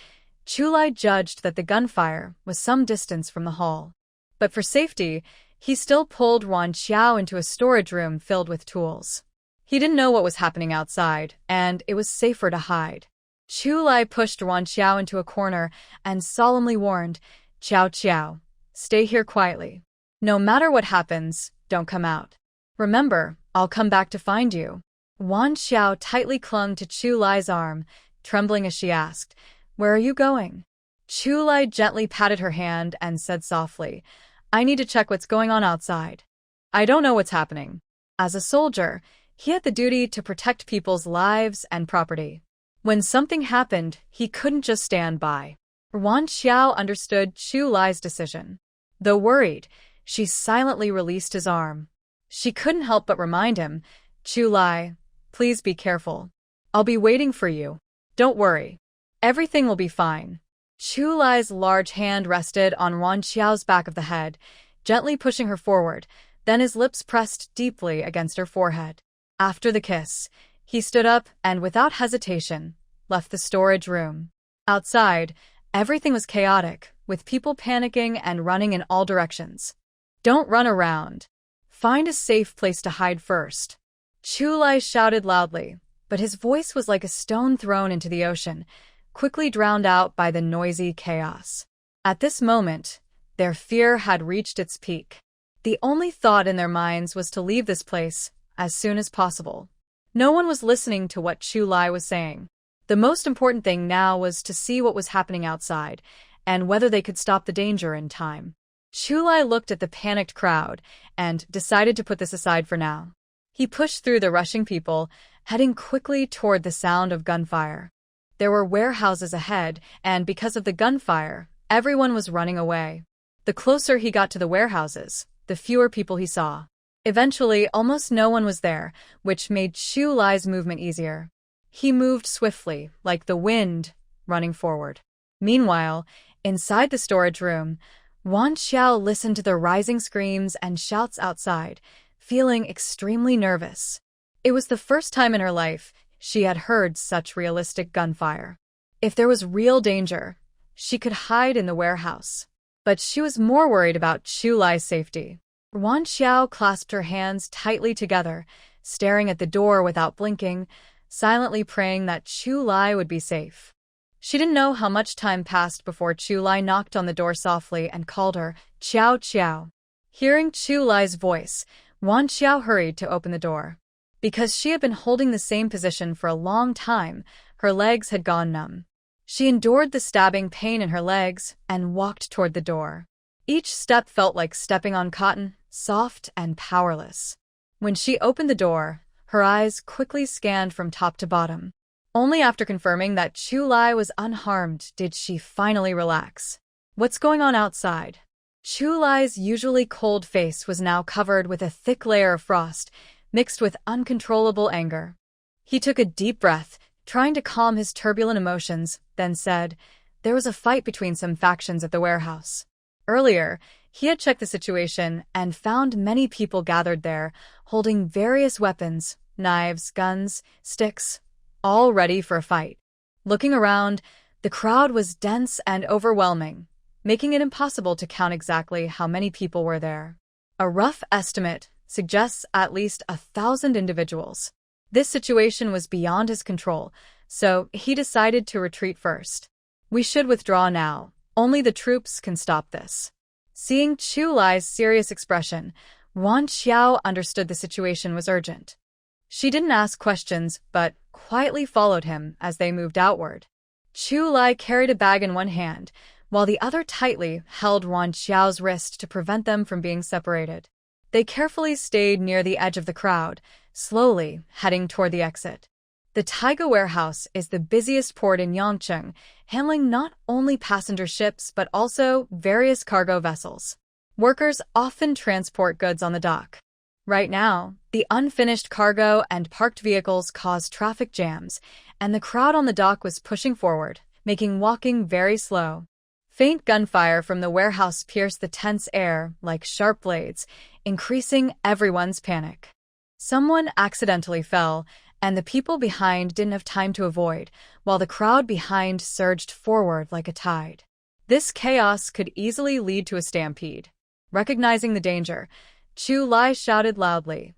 Chulai judged that the gunfire was some distance from the hall. But for safety, he still pulled Wan Xiao into a storage room filled with tools. He didn't know what was happening outside, and it was safer to hide. Chulai pushed Wan Xiao into a corner and solemnly warned, "Xiao Xiao, stay here quietly. No matter what happens, don't come out. Remember, I'll come back to find you." Wan Xiao tightly clung to Chulai's arm, trembling as she asked, "Where are you going?" Chulai gently patted her hand and said softly, "I need to check what's going on outside. I don't know what's happening." As a soldier, he had the duty to protect people's lives and property. When something happened, he couldn't just stand by. Wan Xiao understood Chulai's decision. Though worried, she silently released his arm. She couldn't help but remind him, "Chulai, please be careful. I'll be waiting for you. Don't worry. Everything will be fine." Chulai's large hand rested on Wan Xiao's back of the head, gently pushing her forward, then his lips pressed deeply against her forehead. After the kiss, he stood up and, without hesitation, left the storage room. Outside, everything was chaotic, with people panicking and running in all directions. "Don't run around. Find a safe place to hide first." Chulai shouted loudly, but his voice was like a stone thrown into the ocean, quickly drowned out by the noisy chaos. At this moment, their fear had reached its peak. The only thought in their minds was to leave this place as soon as possible. No one was listening to what Chulai was saying. The most important thing now was to see what was happening outside, and whether they could stop the danger in time. Chulai looked at the panicked crowd and decided to put this aside for now. He pushed through the rushing people, heading quickly toward the sound of gunfire. There were warehouses ahead, and because of the gunfire, everyone was running away. The closer he got to the warehouses, the fewer people he saw. Eventually, almost no one was there, which made Chulai's movement easier. He moved swiftly, like the wind, running forward. Meanwhile, inside the storage room, Wan Xiao listened to the rising screams and shouts outside, feeling extremely nervous. It was the first time in her life she had heard such realistic gunfire. If there was real danger, she could hide in the warehouse. But she was more worried about Chulai's safety. Wan Xiao clasped her hands tightly together, staring at the door without blinking, silently praying that Chulai would be safe. She didn't know how much time passed before Chulai knocked on the door softly and called her, "Xiao Xiao." Hearing Chulai's voice, Wan Xiao hurried to open the door. Because she had been holding the same position for a long time, her legs had gone numb. She endured the stabbing pain in her legs and walked toward the door. Each step felt like stepping on cotton, soft and powerless. When she opened the door, her eyes quickly scanned from top to bottom. Only after confirming that Chulai was unharmed did she finally relax. "What's going on outside?" Chulai's usually cold face was now covered with a thick layer of frost, mixed with uncontrollable anger. He took a deep breath, trying to calm his turbulent emotions, then said, "There was a fight between some factions at the warehouse. Earlier, he had checked the situation and found many people gathered there, holding various weapons, knives, guns, sticks, all ready for a fight. Looking around, the crowd was dense and overwhelming, making it impossible to count exactly how many people were there. A rough estimate suggests at least 1,000 individuals. This situation was beyond his control, so he decided to retreat first. "We should withdraw now. Only the troops can stop this." Seeing Chulai's serious expression, Wan Xiao understood the situation was urgent. She didn't ask questions, but quietly followed him as they moved outward. Chulai carried a bag in one hand, while the other tightly held Wan Xiao's wrist to prevent them from being separated. They carefully stayed near the edge of the crowd, slowly heading toward the exit. The Taiga warehouse is the busiest port in Yangcheng, handling not only passenger ships but also various cargo vessels. Workers often transport goods on the dock. Right now, the unfinished cargo and parked vehicles caused traffic jams, and the crowd on the dock was pushing forward, making walking very slow. Faint gunfire from the warehouse pierced the tense air like sharp blades, increasing everyone's panic. Someone accidentally fell, and the people behind didn't have time to avoid, while the crowd behind surged forward like a tide. This chaos could easily lead to a stampede. Recognizing the danger, Chu Lai shouted loudly,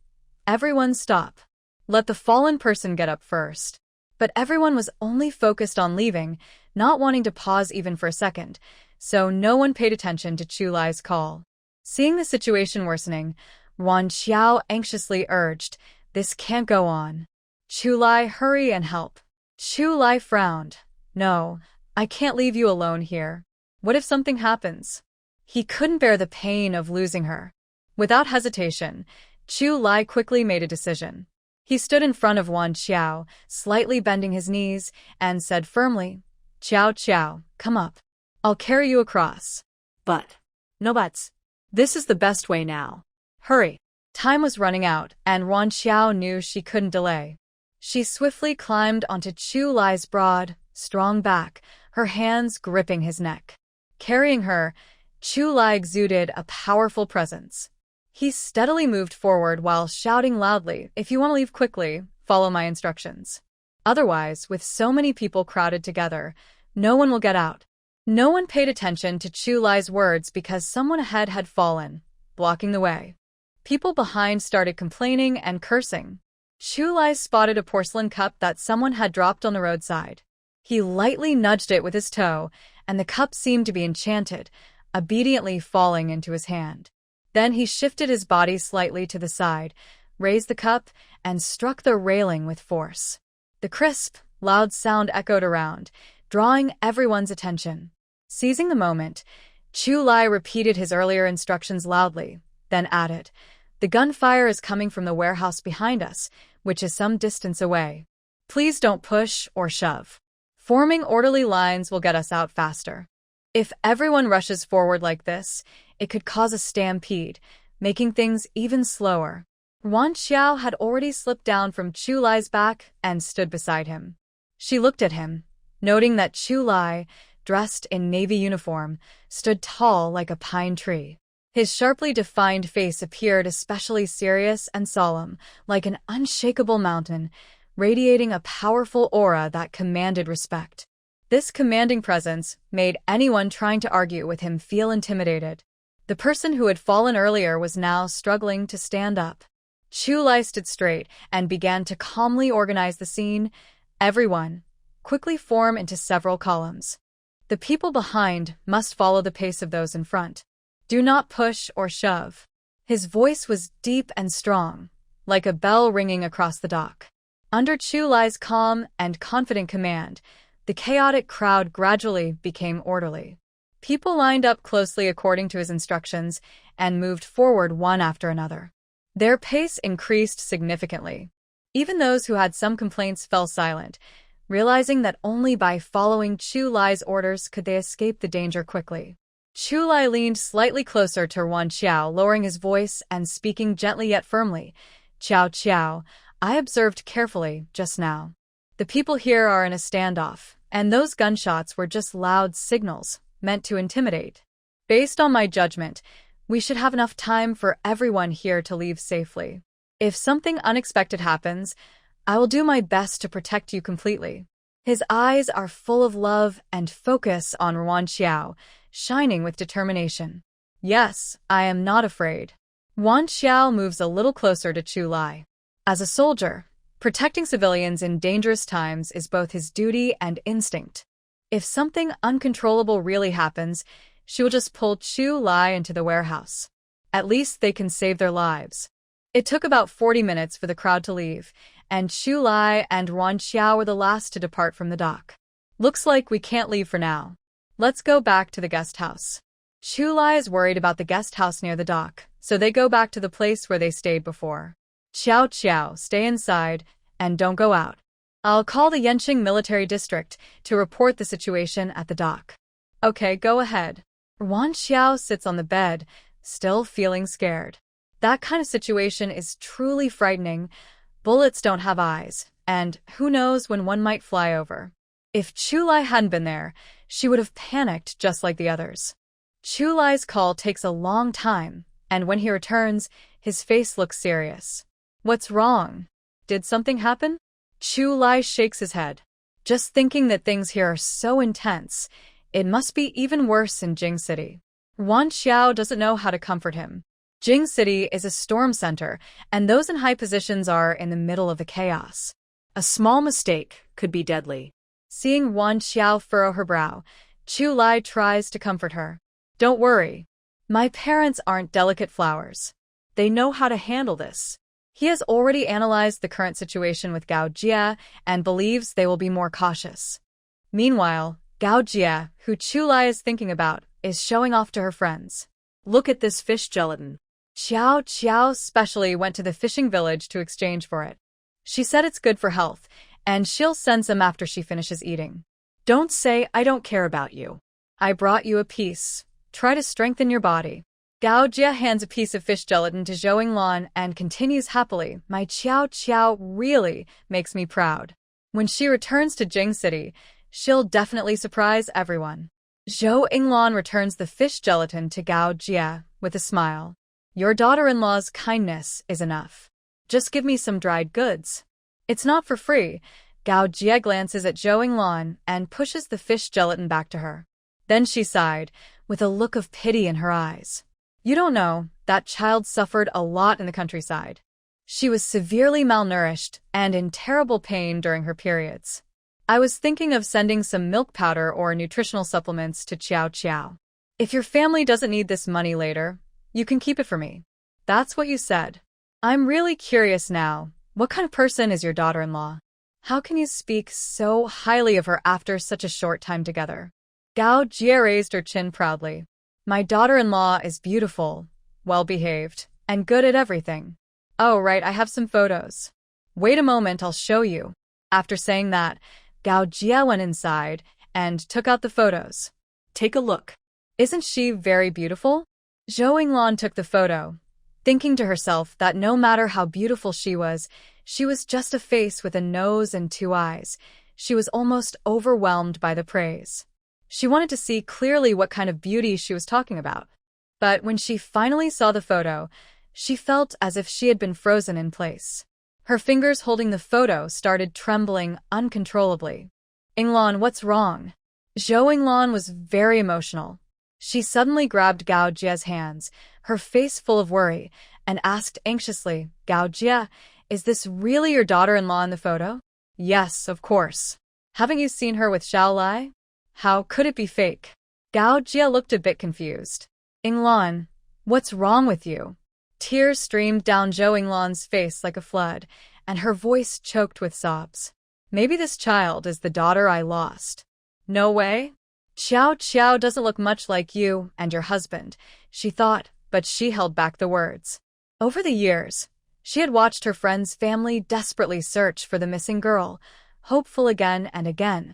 "Everyone stop. Let the fallen person get up first." But everyone was only focused on leaving, not wanting to pause even for a second, so no one paid attention to Chu Lai's call. Seeing the situation worsening, Wan Xiao anxiously urged, "This can't go on. Chu Lai, hurry and help." Chu Lai frowned. "No, I can't leave you alone here. What if something happens?" He couldn't bear the pain of losing her. Without hesitation, Chu Lai quickly made a decision. He stood in front of Wan Xiao, slightly bending his knees, and said firmly, "Xiao Xiao, come up. I'll carry you across." But. No buts. This is the best way now. Hurry. Time was running out, and Wan Xiao knew she couldn't delay. She swiftly climbed onto Chu Lai's broad, strong back, her hands gripping his neck. Carrying her, Chu Lai exuded a powerful presence. He steadily moved forward while shouting loudly, "If you want to leave quickly, follow my instructions. Otherwise, with so many people crowded together, no one will get out." No one paid attention to Chu Lai's words because someone ahead had fallen, blocking the way. People behind started complaining and cursing. Chu Lai spotted a porcelain cup that someone had dropped on the roadside. He lightly nudged it with his toe, and the cup seemed to be enchanted, obediently falling into his hand. Then he shifted his body slightly to the side, raised the cup, and struck the railing with force. The crisp, loud sound echoed around, drawing everyone's attention. Seizing the moment, Chu Lai repeated his earlier instructions loudly, then added, "The gunfire is coming from the warehouse behind us, which is some distance away. Please don't push or shove. Forming orderly lines will get us out faster. If everyone rushes forward like this, it could cause a stampede, making things even slower." Wan Xiao had already slipped down from Chu Lai's back and stood beside him. She looked at him, noting that Chu Lai, dressed in navy uniform, stood tall like a pine tree. His sharply defined face appeared especially serious and solemn, like an unshakable mountain, radiating a powerful aura that commanded respect. This commanding presence made anyone trying to argue with him feel intimidated. The person who had fallen earlier was now struggling to stand up. Chu Lai stood straight and began to calmly organize the scene. "Everyone, quickly form into several columns. The people behind must follow the pace of those in front. Do not push or shove." His voice was deep and strong, like a bell ringing across the dock. Under Chu Lai's calm and confident command, the chaotic crowd gradually became orderly. People lined up closely according to his instructions and moved forward one after another. Their pace increased significantly. Even those who had some complaints fell silent, realizing that only by following Chu Lai's orders could they escape the danger quickly. Chu Lai leaned slightly closer to Wan Xiao, lowering his voice and speaking gently yet firmly. "Xiao Xiao, I observed carefully just now. The people here are in a standoff, and those gunshots were just loud signals, meant to intimidate. Based on my judgment, we should have enough time for everyone here to leave safely. If something unexpected happens, I will do my best to protect you completely." His eyes are full of love and focus on Wan Xiao, shining with determination. "Yes, I am not afraid." Wan Xiao moves a little closer to Chu Lai. As a soldier, protecting civilians in dangerous times is both his duty and instinct. If something uncontrollable really happens, she will just pull Chu Lai into the warehouse. At least they can save their lives. It took about 40 minutes for the crowd to leave, and Chu Lai and Wan Xiao were the last to depart from the dock. "Looks like we can't leave for now. Let's go back to the guest house." Chu Lai is worried about the guest house near the dock, so they go back to the place where they stayed before. "Xiao Xiao, stay inside, and don't go out. I'll call the Yanqing military district to report the situation at the dock." "Okay, go ahead." Wan Xiao sits on the bed, still feeling scared. That kind of situation is truly frightening. Bullets don't have eyes, and who knows when one might fly over. If Chu Lai hadn't been there, she would have panicked just like the others. Chu Lai's call takes a long time, and when he returns, his face looks serious. What's wrong? Did something happen? Chu Lai shakes his head. Just thinking that things here are so intense, it must be even worse in Jing City. Wan Xiao doesn't know how to comfort him. Jing City is a storm center, and those in high positions are in the middle of the chaos. A small mistake could be deadly. Seeing Wan Xiao furrow her brow, Chu Lai tries to comfort her. Don't worry. My parents aren't delicate flowers. They know how to handle this. He has already analyzed the current situation with Gao Jia and believes they will be more cautious. Meanwhile, Gao Jia, who Chu Lai is thinking about, is showing off to her friends. Look at this fish gelatin. Xiao Qiao specially went to the fishing village to exchange for it. She said it's good for health, and she'll send some after she finishes eating. Don't say I don't care about you. I brought you a piece. Try to strengthen your body. Gao Jia hands a piece of fish gelatin to Zhou Yinglan and continues happily, my Qiao Qiao really makes me proud. When she returns to Jing City, she'll definitely surprise everyone. Zhou Yinglan returns the fish gelatin to Gao Jia with a smile. Your daughter-in-law's kindness is enough. Just give me some dried goods. It's not for free. Gao Jia glances at Zhou Yinglan and pushes the fish gelatin back to her. Then she sighed, with a look of pity in her eyes. You don't know, that child suffered a lot in the countryside. She was severely malnourished and in terrible pain during her periods. I was thinking of sending some milk powder or nutritional supplements to Qiao Qiao. If your family doesn't need this money later, you can keep it for me. That's what you said. I'm really curious now, what kind of person is your daughter-in-law? How can you speak so highly of her after such a short time together? Gao Jia raised her chin proudly. My daughter-in-law is beautiful, well-behaved, and good at everything. Oh, right, I have some photos. Wait a moment, I'll show you. After saying that, Gao Jia went inside and took out the photos. Take a look. Isn't she very beautiful? Zhou Yinglan took the photo, thinking to herself that no matter how beautiful she was just a face with a nose and two eyes. She was almost overwhelmed by the praise. She wanted to see clearly what kind of beauty she was talking about. But when she finally saw the photo, she felt as if she had been frozen in place. Her fingers holding the photo started trembling uncontrollably. Yinglan, what's wrong? Zhou Yinglan was very emotional. She suddenly grabbed Gao Jia's hands, her face full of worry, and asked anxiously, Gao Jia, is this really your daughter-in-law in the photo? Yes, of course. Haven't you seen her with Xiao Lai? How could it be fake? Gao Jia looked a bit confused. Yinglan, what's wrong with you? Tears streamed down Zhou Yinglan's face like a flood, and her voice choked with sobs. Maybe this child is the daughter I lost. No way. Xiao Qiao doesn't look much like you and your husband, she thought, but she held back the words. Over the years, she had watched her friend's family desperately search for the missing girl, hopeful again and again,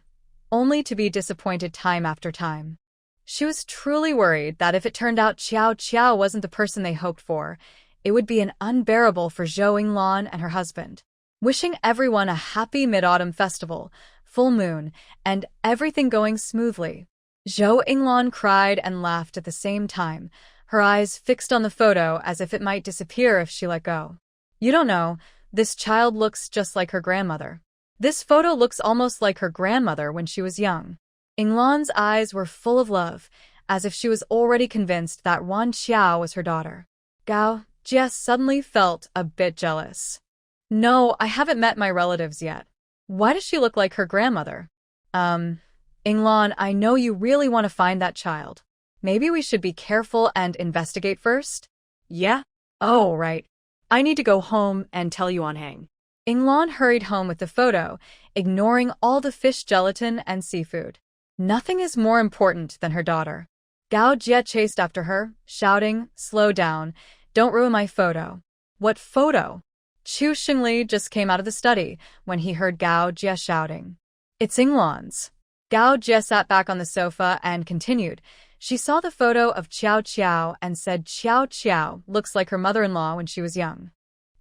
only to be disappointed time after time. She was truly worried that if it turned out Xiao Qiao wasn't the person they hoped for, it would be an unbearable for Zhou Yinglan and her husband. Wishing everyone a happy mid-autumn festival, full moon, and everything going smoothly. Zhou Yinglan cried and laughed at the same time, her eyes fixed on the photo as if it might disappear if she let go. You don't know, this child looks just like her grandmother. This photo looks almost like her grandmother when she was young. Yinglan's eyes were full of love, as if she was already convinced that Wan Xiao was her daughter. Gao Jia suddenly felt a bit jealous. No, I haven't met my relatives yet. Why does she look like her grandmother? Yinglan, I know you really want to find that child. Maybe we should be careful and investigate first? Yeah? Oh, right. I need to go home and tell Yuan Hang. Yinglan hurried home with the photo, ignoring all the fish gelatin and seafood. Nothing is more important than her daughter. Gao Jia chased after her, shouting, slow down, don't ruin my photo. What photo? Chu Xingli just came out of the study when he heard Gao Jia shouting. It's Yinglan's. Gao Jia sat back on the sofa and continued. She saw the photo of Qiao Qiao and said Qiao Qiao looks like her mother-in-law when she was young.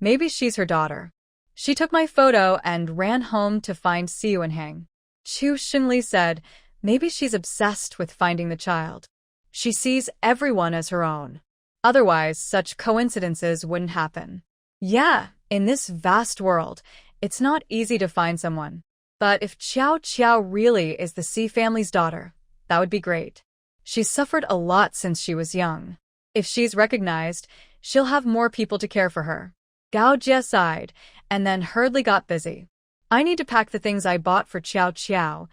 Maybe she's her daughter. She took my photo and ran home to find Yuan Hang. Chu Xingli said, Maybe she's obsessed with finding the child. She sees everyone as her own. Otherwise, such coincidences wouldn't happen. Yeah, in this vast world, it's not easy to find someone. But if Xiao Xiao really is the C family's daughter, that would be great. She's suffered a lot since she was young. If she's recognized, she'll have more people to care for her. Gao Jie sighed, and then hurriedly got busy. I need to pack the things I bought for Xiao Xiao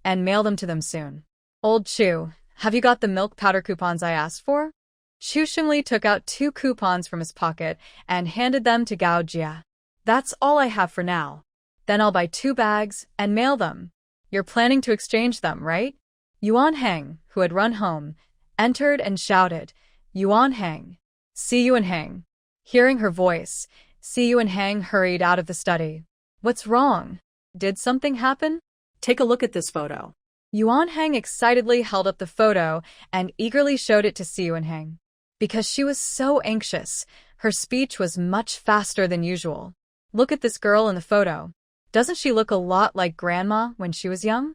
and mail them to them soon. Old Chu, have you got the milk powder coupons I asked for? Chu Shengli took out 2 coupons from his pocket and handed them to Gao Jie. That's all I have for now. Then I'll buy 2 bags and mail them. You're planning to exchange them, right? Yuan Heng, who had run home, entered and shouted, Yuan Heng. See Yuan Heng. Hearing her voice, Si Yuan Heng hurried out of the study. What's wrong? Did something happen? Take a look at this photo. Yuan Heng excitedly held up the photo and eagerly showed it to Si Yuan Heng. Because she was so anxious, her speech was much faster than usual. Look at this girl in the photo. Doesn't she look a lot like Grandma when she was young?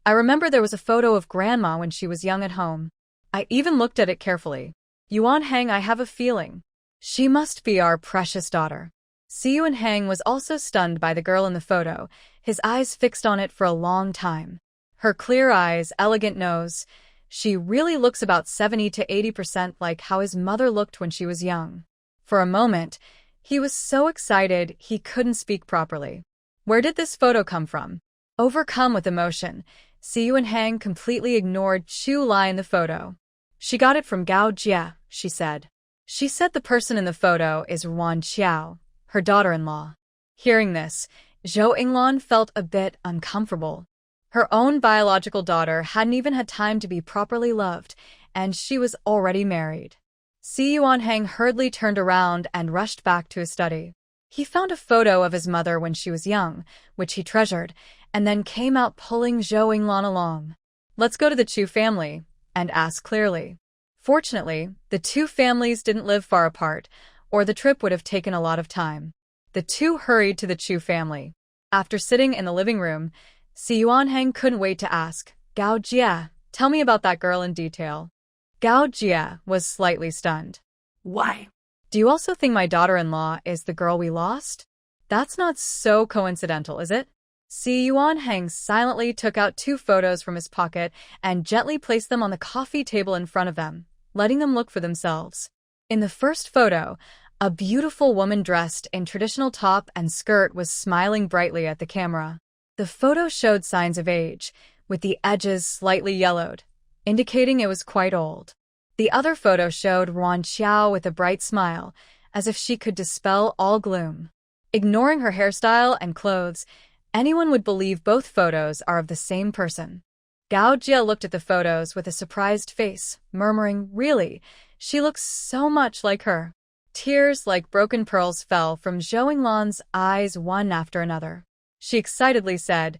I remember there was a photo of Grandma when she was young at home. I even looked at it carefully. Yuan Heng, I have a feeling. She must be our precious daughter. Si Yuan Heng was also stunned by the girl in the photo, his eyes fixed on it for a long time. Her clear eyes, elegant nose. She really looks about 70 to 80% like how his mother looked when she was young. For a moment, he was so excited he couldn't speak properly. Where did this photo come from? Overcome with emotion, Si Yuan Heng completely ignored Chu Lai in the photo. She got it from Gao Jie, she said. She said the person in the photo is Wan Xiao, her daughter-in-law. Hearing this, Zhou Yinglan felt a bit uncomfortable. Her own biological daughter hadn't even had time to be properly loved, and she was already married. Si Yuan Heng hurriedly turned around and rushed back to his study. He found a photo of his mother when she was young, which he treasured, and then came out pulling Zhou Yinglan along. Let's go to the Chu family and ask clearly. Fortunately, the 2 families didn't live far apart, or the trip would have taken a lot of time. The 2 hurried to the Chu family. After sitting in the living room, Si Yuan Heng couldn't wait to ask, Gao Jie, tell me about that girl in detail. Gao Jie was slightly stunned. Why? Do you also think my daughter-in-law is the girl we lost? That's not so coincidental, is it? Si Yuan Heng silently took out 2 photos from his pocket and gently placed them on the coffee table in front of them, letting them look for themselves. In the first photo, a beautiful woman dressed in traditional top and skirt was smiling brightly at the camera. The photo showed signs of age, with the edges slightly yellowed, indicating it was quite old. The other photo showed Wan Xiao with a bright smile, as if she could dispel all gloom. Ignoring her hairstyle and clothes, anyone would believe both photos are of the same person. Gao Jie looked at the photos with a surprised face, murmuring, Really? She looks so much like her. Tears like broken pearls fell from Zhou Yinglan's eyes one after another. She excitedly said,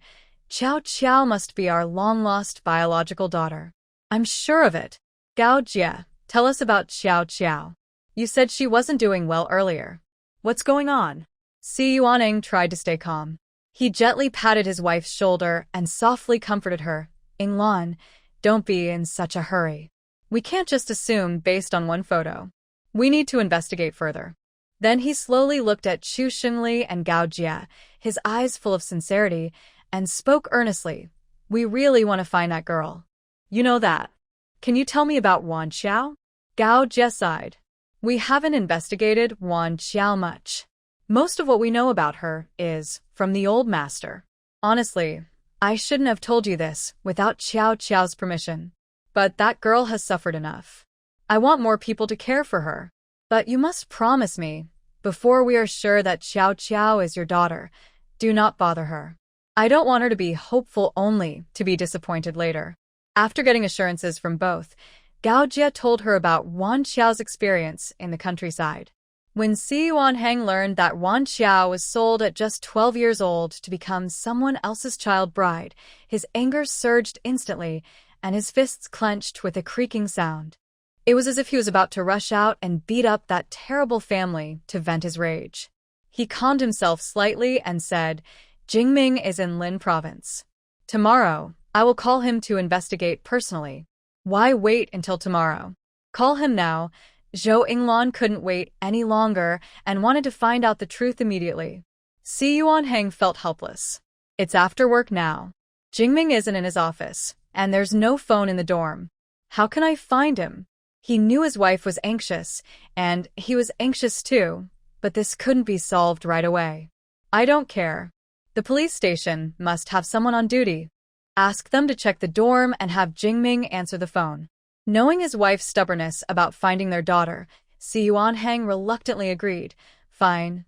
Xiao Xiao must be our long-lost biological daughter. I'm sure of it. Gao Jie, tell us about Xiao Xiao. You said she wasn't doing well earlier. What's going on? Si Yuanning tried to stay calm. He gently patted his wife's shoulder and softly comforted her. Yinglan, don't be in such a hurry. We can't just assume based on one photo. We need to investigate further. Then he slowly looked at Chu Shengli and Gao Jie, his eyes full of sincerity, and spoke earnestly. We really want to find that girl. You know that. Can you tell me about Wan Xiao? Gao Jie sighed. We haven't investigated Wan Xiao much. Most of what we know about her is from the old master. Honestly, I shouldn't have told you this without Xiao Xiao's permission. But that girl has suffered enough. I want more people to care for her. But you must promise me, before we are sure that Xiao Xiao is your daughter, do not bother her. I don't want her to be hopeful only to be disappointed later. After getting assurances from both, Gao Jie told her about Wan Xiao's experience in the countryside. When Si Yuan Heng learned that Wan Xiao was sold at just 12 years old to become someone else's child bride, his anger surged instantly, and his fists clenched with a creaking sound. It was as if he was about to rush out and beat up that terrible family to vent his rage. He calmed himself slightly and said, Jingming is in Lin province. Tomorrow, I will call him to investigate personally. Why wait until tomorrow? Call him now. Zhou Yinglan couldn't wait any longer and wanted to find out the truth immediately. Si Yuanhang felt helpless. It's after work now. Jingming isn't in his office, and there's no phone in the dorm. How can I find him? He knew his wife was anxious, and he was anxious too, but this couldn't be solved right away. I don't care. The police station must have someone on duty. Ask them to check the dorm and have Jingming answer the phone. Knowing his wife's stubbornness about finding their daughter, Si Yuanhang reluctantly agreed. Fine,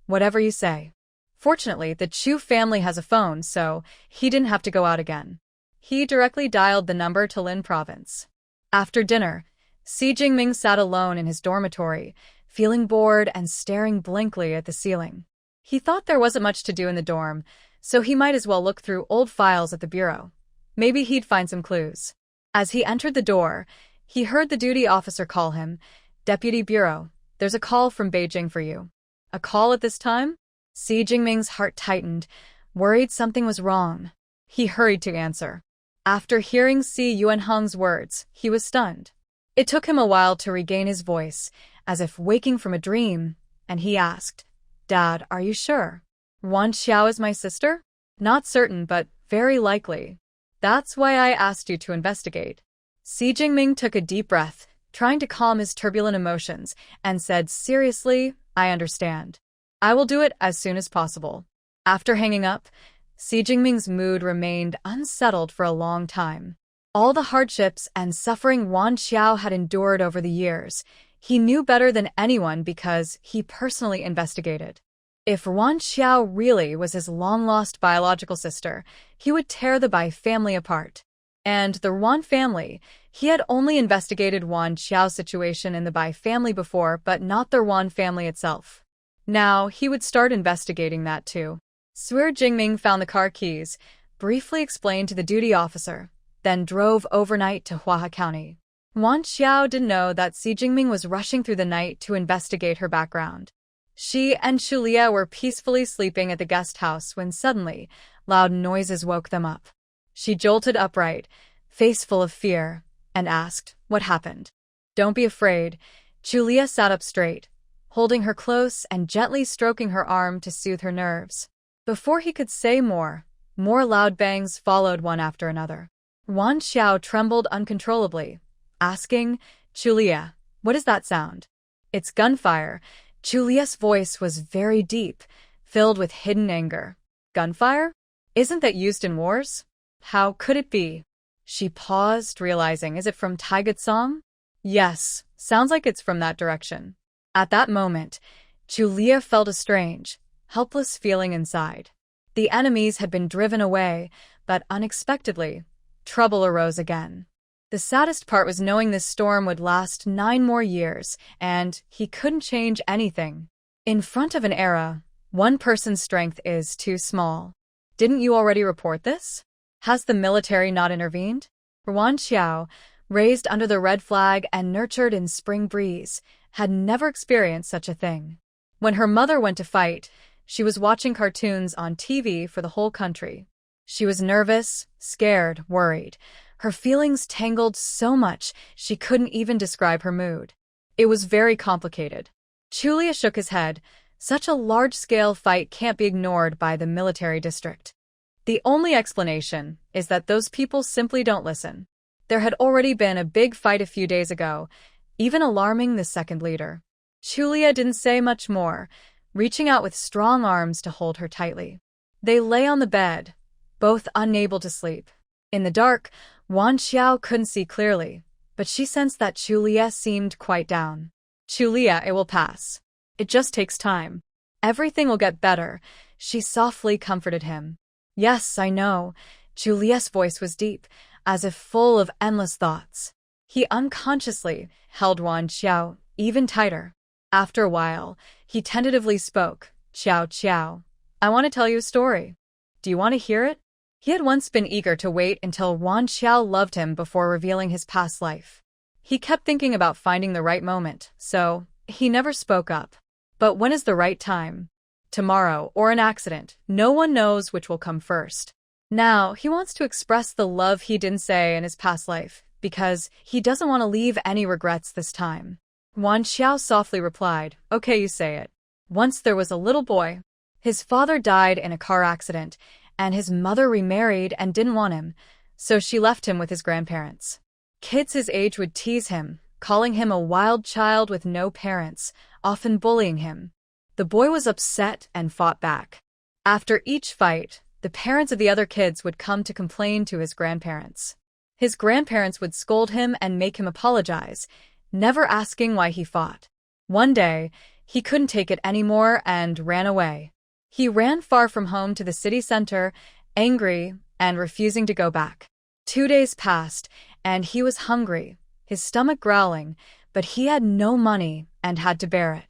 whatever you say. Fortunately, the Chu family has a phone, so he didn't have to go out again. He directly dialed the number to Lin Province. After dinner, Si Jingming sat alone in his dormitory, feeling bored and staring blankly at the ceiling. He thought there wasn't much to do in the dorm, so he might as well look through old files at the bureau. Maybe he'd find some clues. As he entered the door, he heard the duty officer call him. Deputy Bureau, there's a call from Beijing for you. A call at this time? Si Jingming's heart tightened, worried something was wrong. He hurried to answer. After hearing Si Yuanhang's words, he was stunned. It took him a while to regain his voice, as if waking from a dream, and he asked, Dad, are you sure? Wan Xiao is my sister? Not certain, but very likely. That's why I asked you to investigate. Si Jingming took a deep breath, trying to calm his turbulent emotions, and said seriously, I understand. I will do it as soon as possible. After hanging up, Si Jingming's mood remained unsettled for a long time. All the hardships and suffering Wan Xiao had endured over the years, he knew better than anyone because he personally investigated. If Wan Xiao really was his long-lost biological sister, he would tear the Bai family apart. And the Wan family, he had only investigated Wan Xiao's situation in the Bai family before, but not the Wan family itself. Now, he would start investigating that too. Sui Jingming found the car keys, briefly explained to the duty officer, then drove overnight to Huahe County. Wan Xiao didn't know that Si Jingming was rushing through the night to investigate her background. She and Chulia were peacefully sleeping at the guest house when suddenly, loud noises woke them up. She jolted upright, face full of fear, and asked, What happened? Don't be afraid. Chulia sat up straight, holding her close and gently stroking her arm to soothe her nerves. Before he could say more loud bangs followed one after another. Wan Xiao trembled uncontrollably, asking, Chulia, what is that sound? It's gunfire. Chulia's voice was very deep, filled with hidden anger. Gunfire? Isn't that used in wars? How could it be? She paused, realizing, is it from Taigatsong? Yes, sounds like it's from that direction. At that moment, Chulia felt a strange, helpless feeling inside. The enemies had been driven away, but unexpectedly, trouble arose again. The saddest part was knowing this storm would last 9 more years, and he couldn't change anything. In front of an era, one person's strength is too small. Didn't you already report this? Has the military not intervened? Wan Xiao, raised under the red flag and nurtured in spring breeze, had never experienced such a thing. When her mother went to fight, she was watching cartoons on TV for the whole country. She was nervous, scared, worried. Her feelings tangled so much she couldn't even describe her mood. It was very complicated. Chulia shook his head. Such a large-scale fight can't be ignored by the military district. The only explanation is that those people simply don't listen. There had already been a big fight a few days ago, even alarming the second leader. Chulia didn't say much more, reaching out with strong arms to hold her tightly. They lay on the bed, both unable to sleep. In the dark, Wan Xiao couldn't see clearly, but she sensed that Chulia seemed quite down. Chulia, it will pass. It just takes time. Everything will get better, she softly comforted him. Yes, I know. Chulia's voice was deep, as if full of endless thoughts. He unconsciously held Wan Xiao even tighter. After a while, he tentatively spoke. Xiao, I want to tell you a story. Do you want to hear it? He had once been eager to wait until Wan Xiao loved him before revealing his past life. He kept thinking about finding the right moment, so he never spoke up. But when is the right time? Tomorrow or an accident, no one knows which will come first. Now, he wants to express the love he didn't say in his past life, because he doesn't want to leave any regrets this time. Wan Xiao softly replied, "Okay, you say it. Once there was a little boy. His father died in a car accident, and his mother remarried and didn't want him, so she left him with his grandparents. Kids his age would tease him, calling him a wild child with no parents, often bullying him. The boy was upset and fought back. After each fight, the parents of the other kids would come to complain to his grandparents. His grandparents would scold him and make him apologize, never asking why he fought. One day, he couldn't take it anymore and ran away. He ran far from home to the city center, angry and refusing to go back. 2 days passed, and he was hungry, his stomach growling, but he had no money and had to bear it.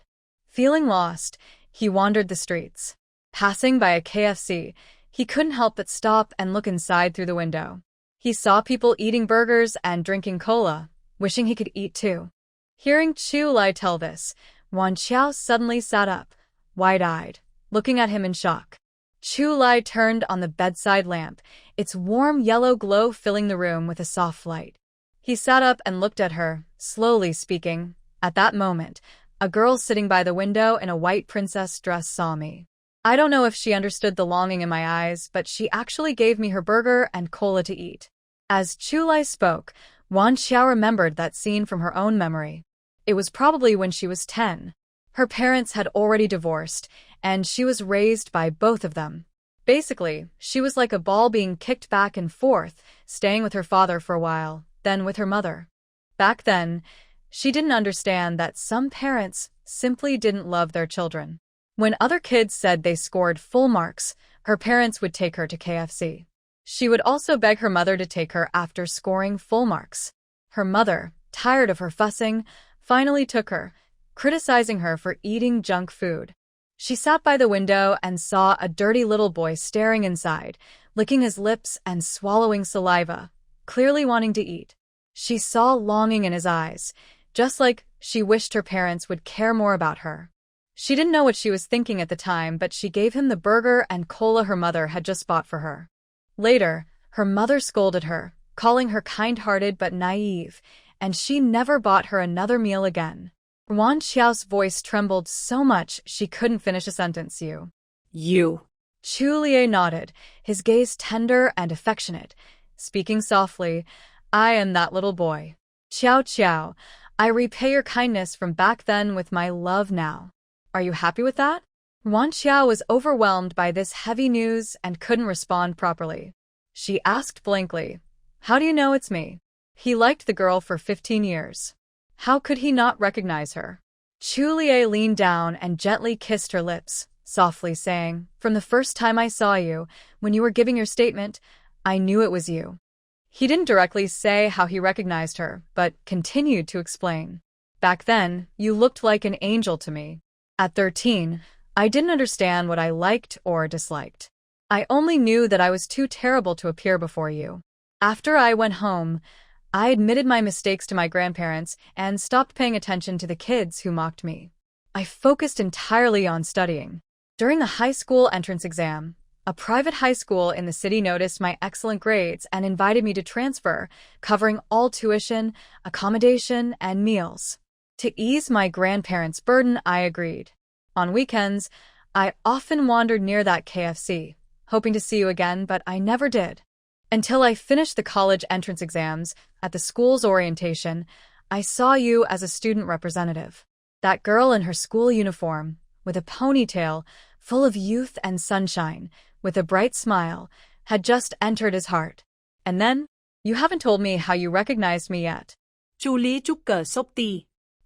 Feeling lost, he wandered the streets. Passing by a KFC, he couldn't help but stop and look inside through the window. He saw people eating burgers and drinking cola, wishing he could eat too. Hearing Chu Lai tell this, Wan Xiao suddenly sat up, wide-eyed, looking at him in shock. Chu Lai turned on the bedside lamp, its warm yellow glow filling the room with a soft light. He sat up and looked at her, slowly speaking. At that moment, a girl sitting by the window in a white princess dress saw me. I don't know if she understood the longing in my eyes, but she actually gave me her burger and cola to eat. As Chu Lai spoke, Wan Xiao remembered that scene from her own memory. It was probably when she was 10. Her parents had already divorced, and she was raised by both of them. Basically, she was like a ball being kicked back and forth, staying with her father for a while, then with her mother. Back then, she didn't understand that some parents simply didn't love their children. When other kids said they scored full marks, her parents would take her to KFC. She would also beg her mother to take her after scoring full marks. Her mother, tired of her fussing, finally took her, criticizing her for eating junk food. She sat by the window and saw a dirty little boy staring inside, licking his lips and swallowing saliva, clearly wanting to eat. She saw longing in his eyes, just like she wished her parents would care more about her. She didn't know what she was thinking at the time, but she gave him the burger and cola her mother had just bought for her. Later, her mother scolded her, calling her kind-hearted but naive, and she never bought her another meal again. Wan Xiao's voice trembled so much she couldn't finish a sentence. You. Chu Lie nodded, his gaze tender and affectionate, speaking softly, I am that little boy. Xiao Xiao, I repay your kindness from back then with my love now. Are you happy with that? Wan Xiao was overwhelmed by this heavy news and couldn't respond properly. She asked blankly, How do you know it's me? He liked the girl for 15 years. How could he not recognize her? Chu Lie leaned down and gently kissed her lips, softly saying, From the first time I saw you, when you were giving your statement, I knew it was you. He didn't directly say how he recognized her, but continued to explain. Back then, you looked like an angel to me. At 13, I didn't understand what I liked or disliked. I only knew that I was too terrible to appear before you. After I went home, I admitted my mistakes to my grandparents and stopped paying attention to the kids who mocked me. I focused entirely on studying. During the high school entrance exam, a private high school in the city noticed my excellent grades and invited me to transfer, covering all tuition, accommodation, and meals. To ease my grandparents' burden, I agreed. On weekends, I often wandered near that KFC, hoping to see you again, but I never did. Until I finished the college entrance exams, at the school's orientation, I saw you as a student representative. That girl in her school uniform, with a ponytail, full of youth and sunshine, with a bright smile, had just entered his heart. And then, you haven't told me how you recognized me yet.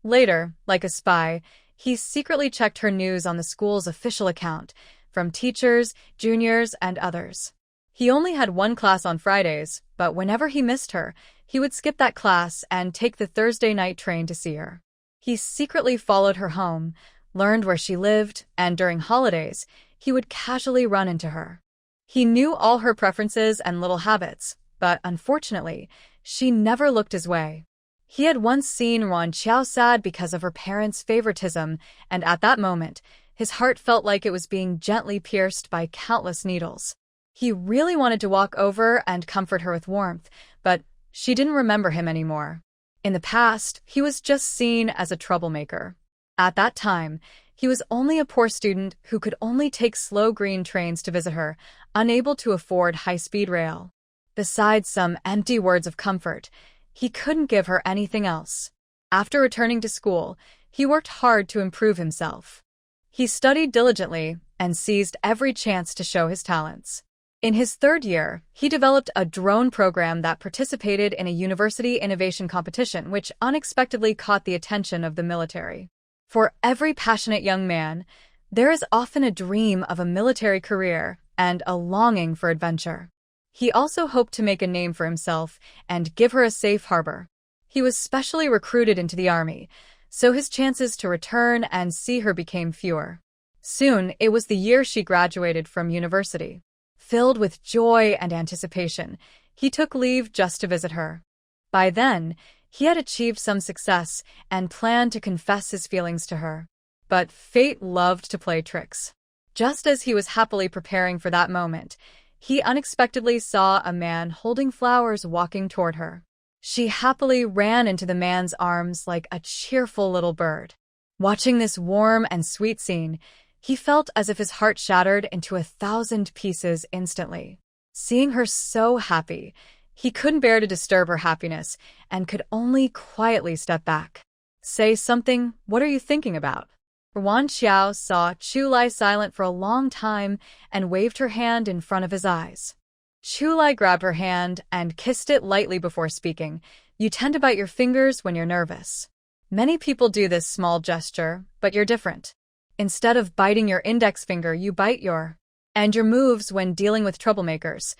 Later, like a spy, he secretly checked her news on the school's official account, from teachers, juniors, and others. He only had one class on Fridays, but whenever he missed her, he would skip that class and take the Thursday night train to see her. He secretly followed her home, learned where she lived, and during holidays, he would casually run into her. He knew all her preferences and little habits, but unfortunately, she never looked his way. He had once seen Wan Xiao sad because of her parents' favoritism, and at that moment, his heart felt like it was being gently pierced by countless needles. He really wanted to walk over and comfort her with warmth, but she didn't remember him anymore. In the past, he was just seen as a troublemaker. At that time, he was only a poor student who could only take slow green trains to visit her, unable to afford high-speed rail. Besides some empty words of comfort, he couldn't give her anything else. After returning to school, he worked hard to improve himself. He studied diligently and seized every chance to show his talents. In his third year, he developed a drone program that participated in a university innovation competition, which unexpectedly caught the attention of the military. For every passionate young man, there is often a dream of a military career and a longing for adventure. He also hoped to make a name for himself and give her a safe harbor. He was specially recruited into the army, so his chances to return and see her became fewer. Soon, it was the year she graduated from university. Filled with joy and anticipation, he took leave just to visit her. By then, he had achieved some success and planned to confess his feelings to her. But fate loved to play tricks. Just as he was happily preparing for that moment, he unexpectedly saw a man holding flowers walking toward her. She happily ran into the man's arms like a cheerful little bird. Watching this warm and sweet scene, he felt as if his heart shattered into 1,000 pieces instantly. Seeing her so happy, he couldn't bear to disturb her happiness and could only quietly step back. Say something, what are you thinking about? Wan Xiao saw Chu lie silent for a long time and waved her hand in front of his eyes. Chu Lai grabbed her hand and kissed it lightly before speaking. You tend to bite your fingers when you're nervous. Many people do this small gesture, but you're different. Instead of biting your index finger, you bite your moves when dealing with troublemakers.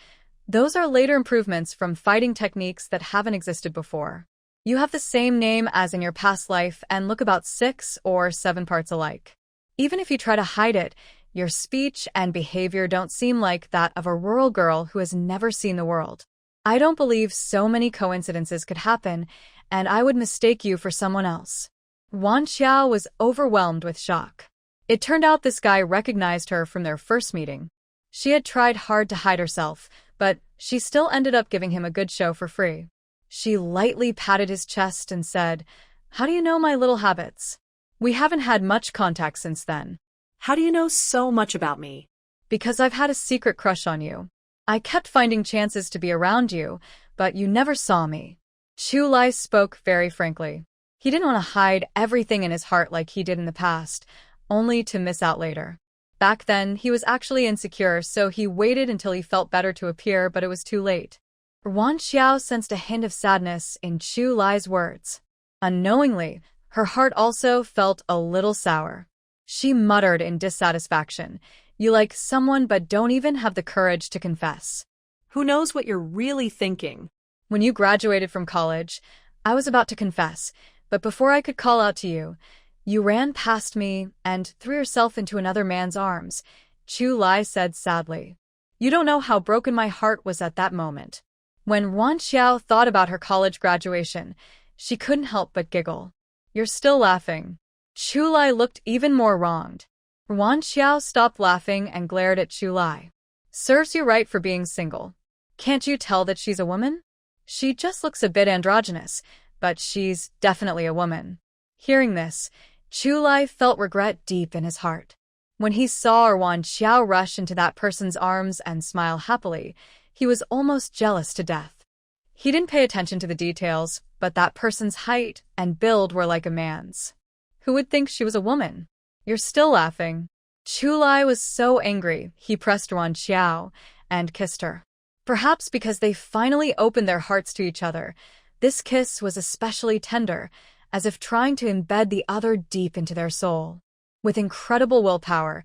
Those are later improvements from fighting techniques that haven't existed before. You have the same name as in your past life and look about 6 or 7 parts alike. Even if you try to hide it, your speech and behavior don't seem like that of a rural girl who has never seen the world. I don't believe so many coincidences could happen, and I would mistake you for someone else. Wan Xiao was overwhelmed with shock. It turned out this guy recognized her from their first meeting. She had tried hard to hide herself, but she still ended up giving him a good show for free. She lightly patted his chest and said, "How do you know my little habits? We haven't had much contact since then." How do you know so much about me? Because I've had a secret crush on you. I kept finding chances to be around you, but you never saw me. Chu Lai spoke very frankly. He didn't want to hide everything in his heart like he did in the past, only to miss out later. Back then, he was actually insecure, so he waited until he felt better to appear, but it was too late. Wan Xiao sensed a hint of sadness in Chu Lai's words. Unknowingly, her heart also felt a little sour. She muttered in dissatisfaction, "You like someone but don't even have the courage to confess." Who knows what you're really thinking? When you graduated from college, I was about to confess, but before I could call out to you, you ran past me and threw yourself into another man's arms, Chu Lai said sadly. You don't know how broken my heart was at that moment. When Wan Xiao thought about her college graduation, she couldn't help but giggle. You're still laughing. Chu Lai looked even more wronged. Wan Xiao stopped laughing and glared at Chu Lai. Serves you right for being single. Can't you tell that she's a woman? She just looks a bit androgynous, but she's definitely a woman. Hearing this, Chu Lai felt regret deep in his heart. When he saw Wan Xiao rush into that person's arms and smile happily, he was almost jealous to death. He didn't pay attention to the details, but that person's height and build were like a man's. Who would think she was a woman? You're still laughing. Chu Lai was so angry, he pressed Wan Xiao and kissed her. Perhaps because they finally opened their hearts to each other, this kiss was especially tender, as if trying to embed the other deep into their soul. With incredible willpower,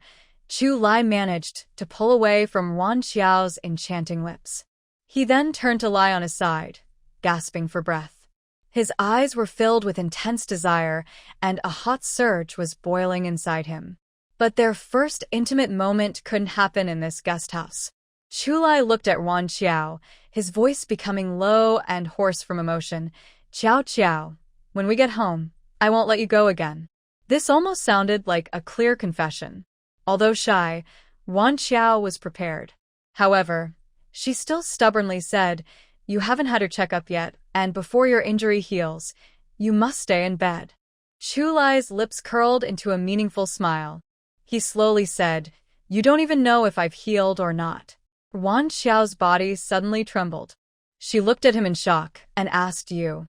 Chu Lai managed to pull away from Wan Xiao's enchanting lips. He then turned to lie on his side, gasping for breath. His eyes were filled with intense desire, and a hot surge was boiling inside him. But their first intimate moment couldn't happen in this guest house. Chu Lai looked at Wan Xiao, his voice becoming low and hoarse from emotion. "Xiao Xiao, when we get home, I won't let you go again." This almost sounded like a clear confession. Although shy, Wan Xiao was prepared. However, she still stubbornly said, "You haven't had your checkup yet, and before your injury heals, you must stay in bed." Chu Lai's lips curled into a meaningful smile. He slowly said, "You don't even know if I've healed or not." Wan Xiao's body suddenly trembled. She looked at him in shock and asked, You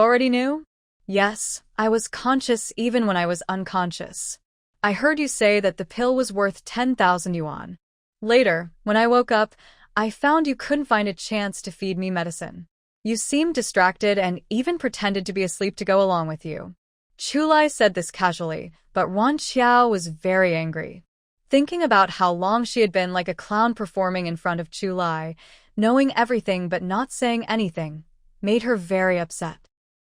already knew?" "Yes, I was conscious even when I was unconscious. I heard you say that the pill was worth 10,000 yuan. Later, when I woke up, I found you couldn't find a chance to feed me medicine. You seemed distracted and even pretended to be asleep to go along with you." Chu Lai said this casually, but Wan Xiao was very angry. Thinking about how long she had been like a clown performing in front of Chu Lai, knowing everything but not saying anything, made her very upset.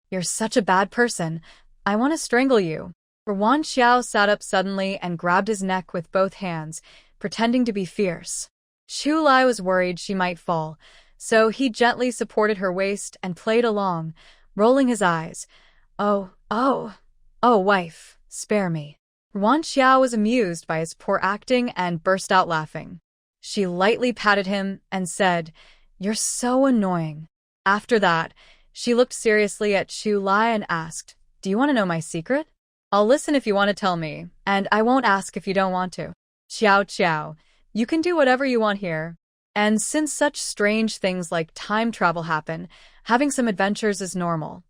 "You're such a bad person. I want to strangle you." Wan Xiao sat up suddenly and grabbed his neck with both hands, pretending to be fierce. Chu Lai was worried she might fall, so he gently supported her waist and played along, rolling his eyes. Oh, wife, spare me." Wan Xiao was amused by his poor acting and burst out laughing. She lightly patted him and said, "You're so annoying." After that, she looked seriously at Chu Lai and asked, "Do you want to know my secret? I'll listen if you want to tell me, and I won't ask if you don't want to. Xiao, you can do whatever you want here. And since such strange things like time travel happen, having some adventures is normal.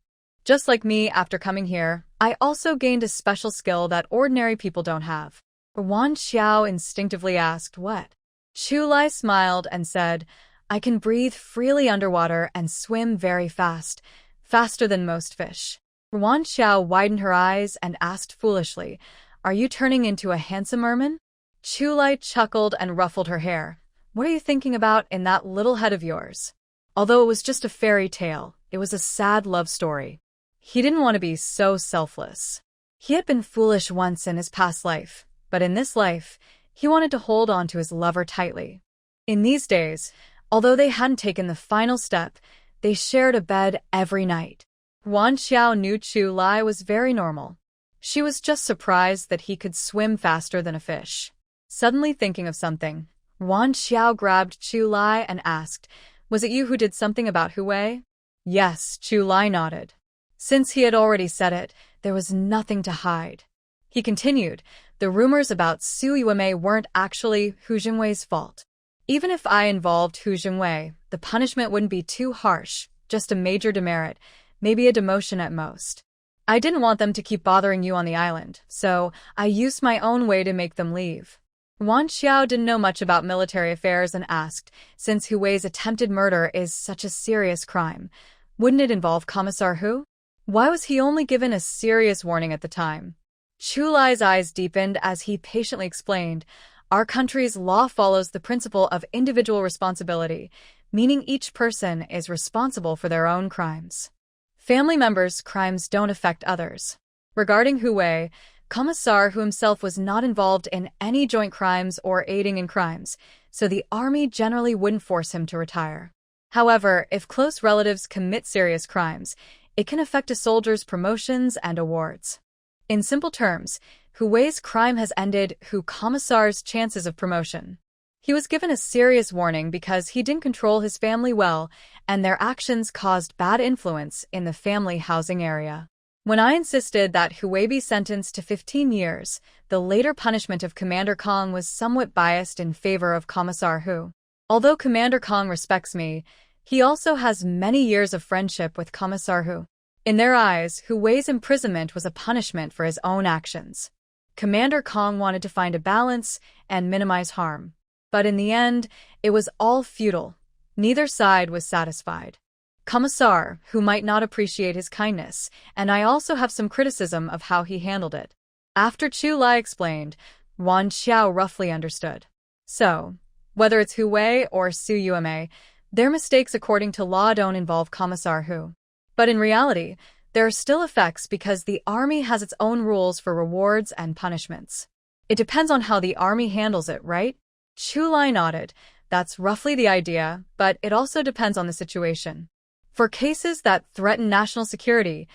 Just like me after coming here, I also gained a special skill that ordinary people don't have." Wan Xiao instinctively asked, "What?" Chu Lai smiled and said, "I can breathe freely underwater and swim very fast, faster than most fish." Wan Xiao widened her eyes and asked foolishly, "Are you turning into a handsome merman?" Chu Lai chuckled and ruffled her hair. "What are you thinking about in that little head of yours?" Although it was just a fairy tale, it was a sad love story. He didn't want to be so selfless. He had been foolish once in his past life, but in this life, he wanted to hold on to his lover tightly. In these days, although they hadn't taken the final step, they shared a bed every night. Wan Xiao knew Chu Lai was very normal. She was just surprised that he could swim faster than a fish. Suddenly thinking of something, Wan Xiao grabbed Chu Lai and asked, "Was it you who did something about Hu Wei?" "Yes," Chu Lai nodded. Since he had already said it, there was nothing to hide. He continued, "The rumors about Su Yuemei weren't actually Hu Jingwei's fault. Even if I involved Hu Jingwei, the punishment wouldn't be too harsh, just a major demerit, maybe a demotion at most. I didn't want them to keep bothering you on the island, so I used my own way to make them leave." Wan Xiao didn't know much about military affairs and asked, "Since Hu Wei's attempted murder is such a serious crime, wouldn't it involve Commissar Hu? Why was he only given a serious warning at the time?" Chu Lai's eyes deepened as he patiently explained, "Our country's law follows the principle of individual responsibility, meaning each person is responsible for their own crimes. Family members' crimes don't affect others. Regarding Hu Wei, Commissar Hu himself was not involved in any joint crimes or aiding in crimes, so the army generally wouldn't force him to retire. However, if close relatives commit serious crimes, it can affect a soldier's promotions and awards. In simple terms, Hu Wei's crime has ended Hu Commissar's chances of promotion. He was given a serious warning because he didn't control his family well, and their actions caused bad influence in the family housing area. When I insisted that Hu Wei be sentenced to 15 years, the later punishment of Commander Kong was somewhat biased in favor of Commissar Hu. Although Commander Kong respects me, he also has many years of friendship with Commissar Hu. In their eyes, Hu Wei's imprisonment was a punishment for his own actions. Commander Kong wanted to find a balance and minimize harm. But in the end, it was all futile. Neither side was satisfied. Commissar, who might not appreciate his kindness, and I also have some criticism of how he handled it." After Chu Lai explained, Wan Xiao roughly understood. So, whether it's Hu Wei or Su Yuemei, their mistakes according to law don't involve Commissar Hu. But in reality, there are still effects because the army has its own rules for rewards and punishments. It depends on how the army handles it, right? Chu Lai nodded. That's roughly the idea, but it also depends on the situation. For cases that threaten national security,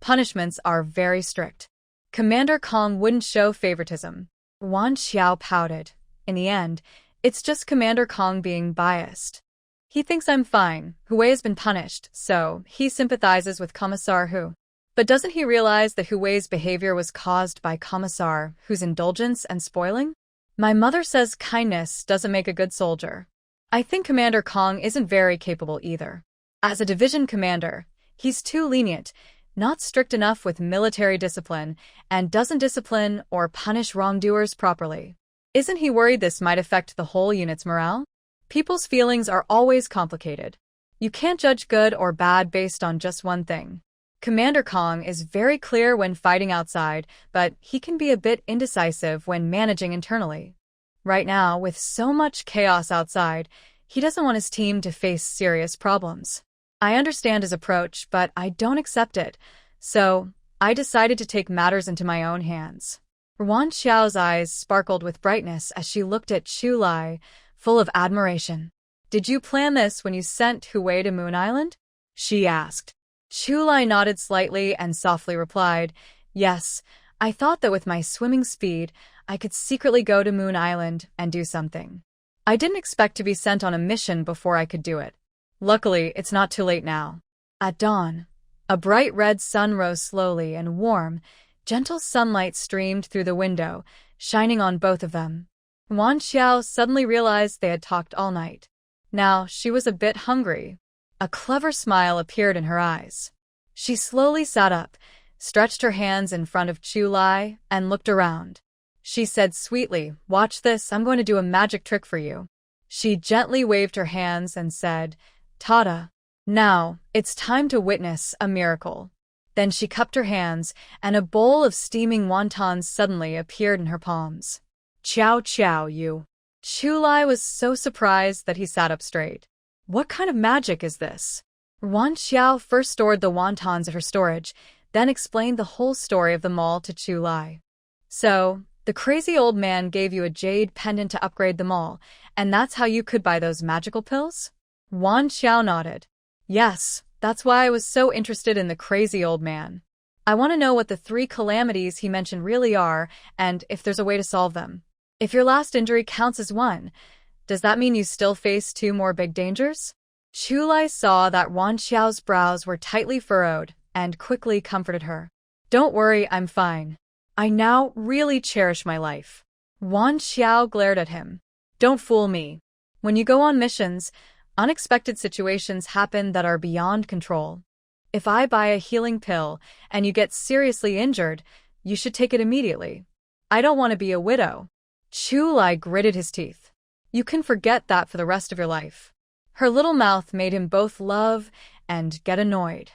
punishments are very strict. Commander Kong wouldn't show favoritism. Wan Xiao pouted. In the end, It's just Commander Kong being biased. He thinks I'm fine. Hui has been punished, so he sympathizes with Commissar Hu. But doesn't he realize that Hui's behavior was caused by Commissar Hu's indulgence and spoiling? My mother says kindness doesn't make a good soldier. I think Commander Kong isn't very capable either. As a division commander, he's too lenient, not strict enough with military discipline, and doesn't discipline or punish wrongdoers properly. Isn't he worried this might affect the whole unit's morale? People's feelings are always complicated. You can't judge good or bad based on just one thing. Commander Kong is very clear when fighting outside, but he can be a bit indecisive when managing internally. Right now, with so much chaos outside, he doesn't want his team to face serious problems. I understand his approach, but I don't accept it, so I decided to take matters into my own hands. Wan Xiao's eyes sparkled with brightness as she looked at Chu Lai, full of admiration. Did you plan this when you sent Hui to Moon Island? She asked. Chu Lai nodded slightly and softly replied, yes, I thought that with my swimming speed, I could secretly go to Moon Island and do something. I didn't expect to be sent on a mission before I could do it. Luckily, it's not too late now. At dawn, a bright red sun rose slowly and warm, gentle sunlight streamed through the window, shining on both of them. Wan Xiao suddenly realized they had talked all night. Now, she was a bit hungry. A clever smile appeared in her eyes. She slowly sat up, stretched her hands in front of Chu Lai, and looked around. She said sweetly, watch this, I'm going to do a magic trick for you. She gently waved her hands and said, Tada. Now, it's time to witness a miracle. Then she cupped her hands, and a bowl of steaming wontons suddenly appeared in her palms. Chow chow, you. Chu Lai was so surprised that he sat up straight. What kind of magic is this? Wan Xiao first stored the wontons at her storage, then explained the whole story of the mall to Chu Lai. So, the crazy old man gave you a jade pendant to upgrade the mall, and that's how you could buy those magical pills? Wan Xiao nodded. Yes, that's why I was so interested in the crazy old man. I want to know what the 3 calamities he mentioned really are, and if there's a way to solve them. If your last injury counts as 1, does that mean you still face 2 more big dangers? Chu Lai saw that Wan Xiao's brows were tightly furrowed and quickly comforted her. Don't worry, I'm fine. I now really cherish my life. Wan Xiao glared at him. Don't fool me. When you go on missions, unexpected situations happen that are beyond control. If I buy a healing pill and you get seriously injured, you should take it immediately. I don't want to be a widow. Chu Lai gritted his teeth. You can forget that for the rest of your life. Her little mouth made him both love and get annoyed.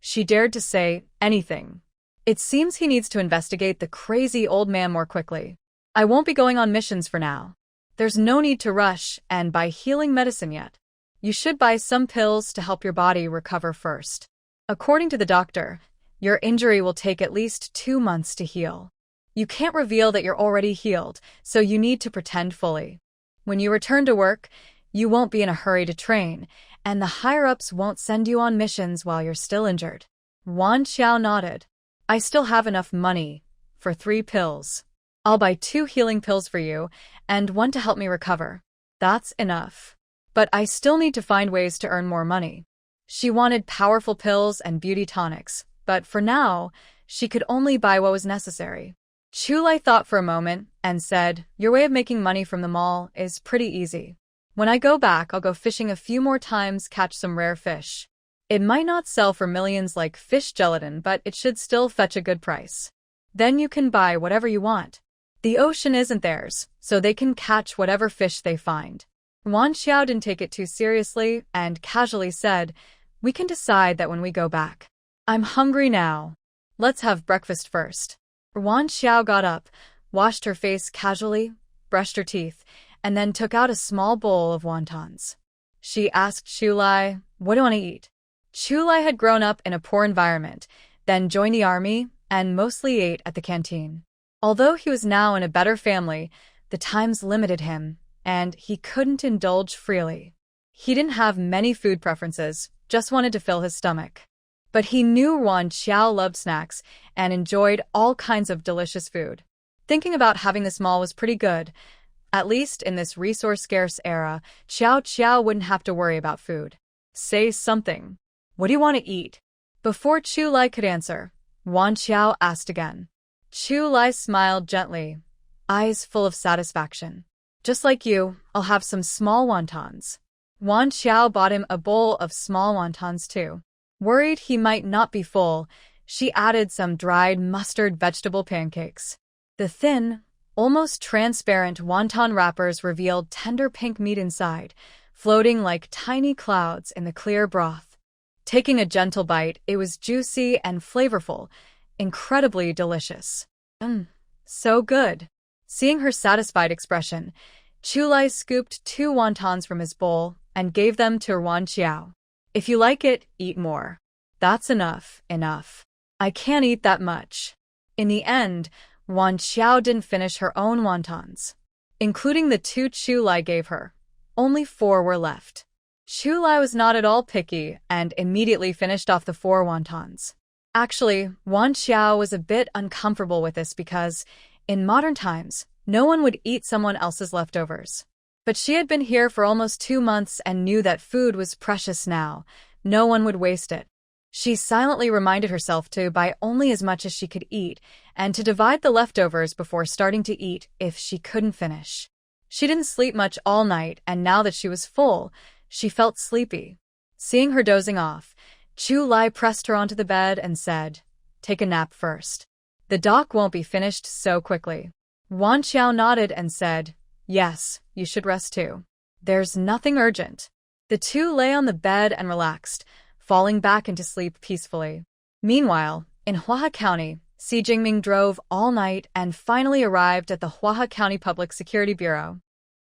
She dared to say anything. It seems he needs to investigate the crazy old man more quickly. I won't be going on missions for now. There's no need to rush and buy healing medicine yet. You should buy some pills to help your body recover first. According to the doctor, your injury will take at least 2 months to heal. You can't reveal that you're already healed, so you need to pretend fully. When you return to work, you won't be in a hurry to train, and the higher-ups won't send you on missions while you're still injured. Wan Xiao nodded. I still have enough money for 3 pills. I'll buy 2 healing pills for you, and 1 to help me recover. That's enough. But I still need to find ways to earn more money. She wanted powerful pills and beauty tonics, but for now, she could only buy what was necessary. Chu Lai thought for a moment and said, your way of making money from the mall is pretty easy. When I go back, I'll go fishing a few more times, catch some rare fish. It might not sell for millions like fish gelatin, but it should still fetch a good price. Then you can buy whatever you want. The ocean isn't theirs, so they can catch whatever fish they find. Wan Xiao didn't take it too seriously and casually said, we can decide that when we go back. I'm hungry now. Let's have breakfast first. Wan Xiao got up, washed her face casually, brushed her teeth, and then took out a small bowl of wontons. She asked Chu Lai, what do you want to eat? Chu Lai had grown up in a poor environment, then joined the army, and mostly ate at the canteen. Although he was now in a better family, the times limited him, and he couldn't indulge freely. He didn't have many food preferences, just wanted to fill his stomach. But he knew Wan Xiao loved snacks and enjoyed all kinds of delicious food. Thinking about having this mall was pretty good, At least in this resource-scarce era, Xiao Qiao wouldn't have to worry about food. Say something. What do you want to eat? Before Chu Lai could answer, Wan Qiao asked again. Chu Lai smiled gently, eyes full of satisfaction. Just like you, I'll have some small wontons. Wan Qiao bought him a bowl of small wontons too. Worried he might not be full, she added some dried mustard vegetable pancakes. The thin, almost transparent wonton wrappers revealed tender pink meat inside, floating like tiny clouds in the clear broth. Taking a gentle bite, it was juicy and flavorful, incredibly delicious. So good. Seeing her satisfied expression, Chu Lai scooped 2 wontons from his bowl and gave them to Wan Qiao. If you like it, eat more. That's enough. I can't eat that much. In the end, Wan Qiao didn't finish her own wontons. Including the 2 Chu Lai gave her, only 4 were left. Chu Lai was not at all picky and immediately finished off the 4 wontons. Actually, Wan Qiao was a bit uncomfortable with this because, in modern times, no one would eat someone else's leftovers. But she had been here for almost 2 months and knew that food was precious now. No one would waste it. She silently reminded herself to buy only as much as she could eat and to divide the leftovers before starting to eat if she couldn't finish. She didn't sleep much all night, and now that she was full, she felt sleepy. Seeing her dozing off, Chu Lai pressed her onto the bed and said, "Take a nap first. The doc won't be finished so quickly." Wan Qiao nodded and said, "Yes, you should rest too. There's nothing urgent." The 2 lay on the bed and relaxed, falling back into sleep peacefully. Meanwhile, in Hua County, Si Jingming drove all night and finally arrived at the Hua County Public Security Bureau.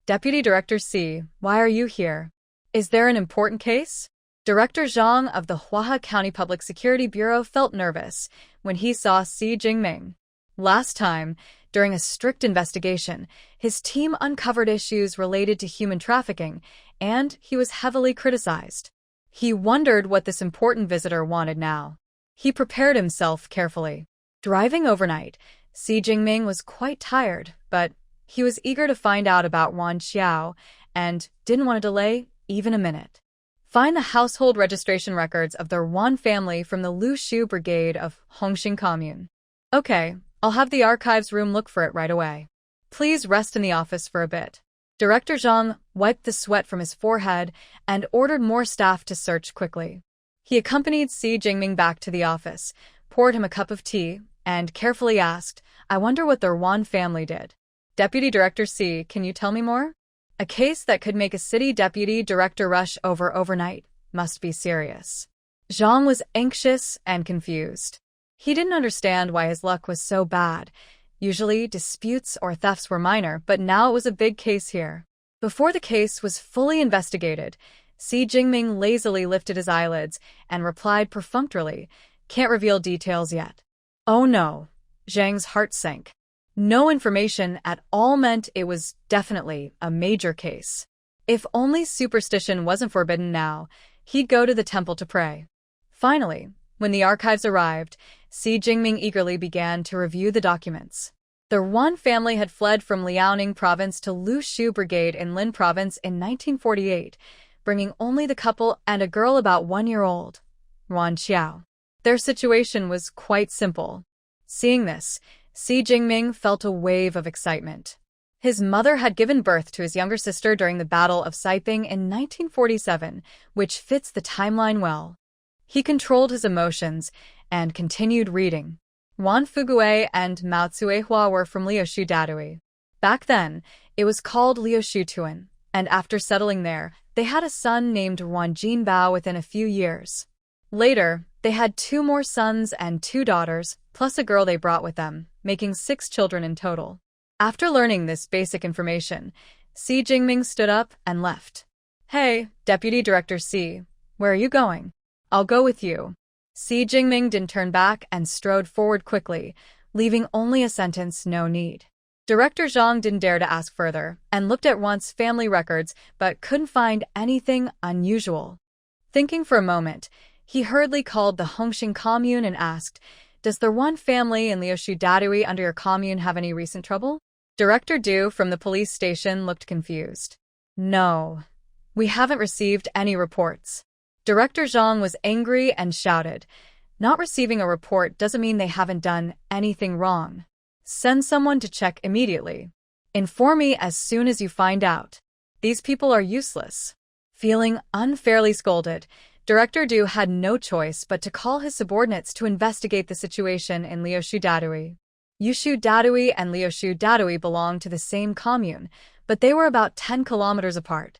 "Deputy Director Si, why are you here? Is there an important case?" Director Zhang of the Hua County Public Security Bureau felt nervous when he saw Si Jingming. Last time, during a strict investigation, his team uncovered issues related to human trafficking, and he was heavily criticized. He wondered what this important visitor wanted now. He prepared himself carefully. Driving overnight, Si Jingming was quite tired, but he was eager to find out about Wan Qiao and didn't want to delay even a minute. Find the household registration records of the Wan family from the Lushu Brigade of Hongxing Commune. Okay, I'll have the archives room look for it right away. Please rest in the office for a bit. Director Zhang wiped the sweat from his forehead and ordered more staff to search quickly. He accompanied Si Jingming back to the office, poured him a cup of tea, and carefully asked, "I wonder what their Wan family did." "Deputy Director Si, can you tell me more? A case that could make a city deputy director rush over overnight must be serious." Zhang was anxious and confused. He didn't understand why his luck was so bad. Usually, disputes or thefts were minor, but now it was a big case here. Before the case was fully investigated, Si Jingming lazily lifted his eyelids and replied perfunctorily, "Can't reveal details yet." Oh no, Zhang's heart sank. No information at all meant it was definitely a major case. If only superstition wasn't forbidden now, he'd go to the temple to pray. Finally, when the archives arrived, Si Jingming eagerly began to review the documents. The Wan family had fled from Liaoning Province to Lushu Brigade in Lin Province in 1948, bringing only the couple and a girl about 1 year old, Wan Qiao. Their situation was quite simple. Seeing this, Si Jingming felt a wave of excitement. His mother had given birth to his younger sister during the Battle of Saiping in 1947, which fits the timeline well. He controlled his emotions and continued reading. Wan Fugue and Mao Tsuehua were from Liushu Dadui. Back then, it was called Liushu Tuan, and after settling there, they had a son named Wan Jinbao within a few years. Later, they had 2 more sons and 2 daughters, plus a girl they brought with them, making 6 children in total. After learning this basic information, Si Jingming stood up and left. "Hey, Deputy Director Si, where are you going?" "I'll go with you." Si Jingming didn't turn back and strode forward quickly, leaving only a sentence, "No need." Director Zhang didn't dare to ask further and looked at Wan's family records but couldn't find anything unusual. Thinking for a moment, he hurriedly called the Hongxing Commune and asked, "Does the Wan family in Liushu Dadui under your commune have any recent trouble?" Director Du from the police station looked confused. No, we haven't received any reports. Director Zhang was angry and shouted, not receiving a report doesn't mean they haven't done anything wrong. Send someone to check immediately. Inform me as soon as you find out. These people are useless. Feeling unfairly scolded, Director Du had no choice but to call his subordinates to investigate the situation in Liushu Dadui. Yushu Dadui and Liushu Dadui belonged to the same commune, but they were about 10 kilometers apart.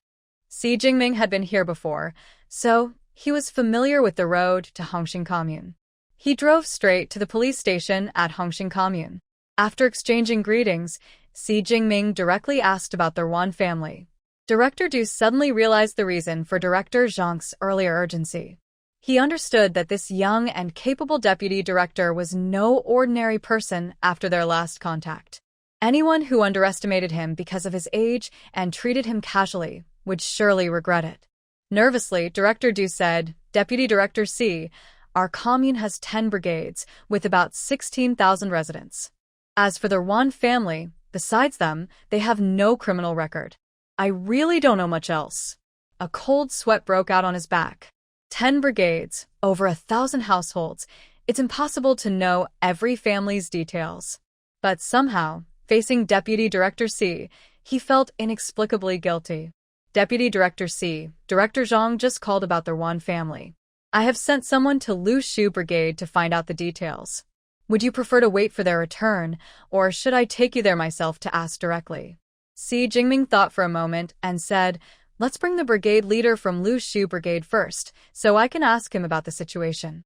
Si Jingming had been here before, so he was familiar with the road to Hongxing Commune. He drove straight to the police station at Hongxing Commune. After exchanging greetings, Si Jingming directly asked about the Wan family. Director Du suddenly realized the reason for Director Zhang's earlier urgency. He understood that this young and capable deputy director was no ordinary person after their last contact. Anyone who underestimated him because of his age and treated him casually would surely regret it. Nervously, Director Du said, Deputy Director Si, our commune has 10 brigades with about 16,000 residents. As for the Wan family, besides them, they have no criminal record. I really don't know much else. A cold sweat broke out on his back. 10 brigades, over 1,000 households. It's impossible to know every family's details. But somehow, facing Deputy Director Si, he felt inexplicably guilty. Deputy Director Si, Director Zhang just called about their Wan family. I have sent someone to Lu Shu Brigade to find out the details. Would you prefer to wait for their return, or should I take you there myself to ask directly? Si Jingming thought for a moment and said, let's bring the brigade leader from Lu Shu Brigade first, so I can ask him about the situation.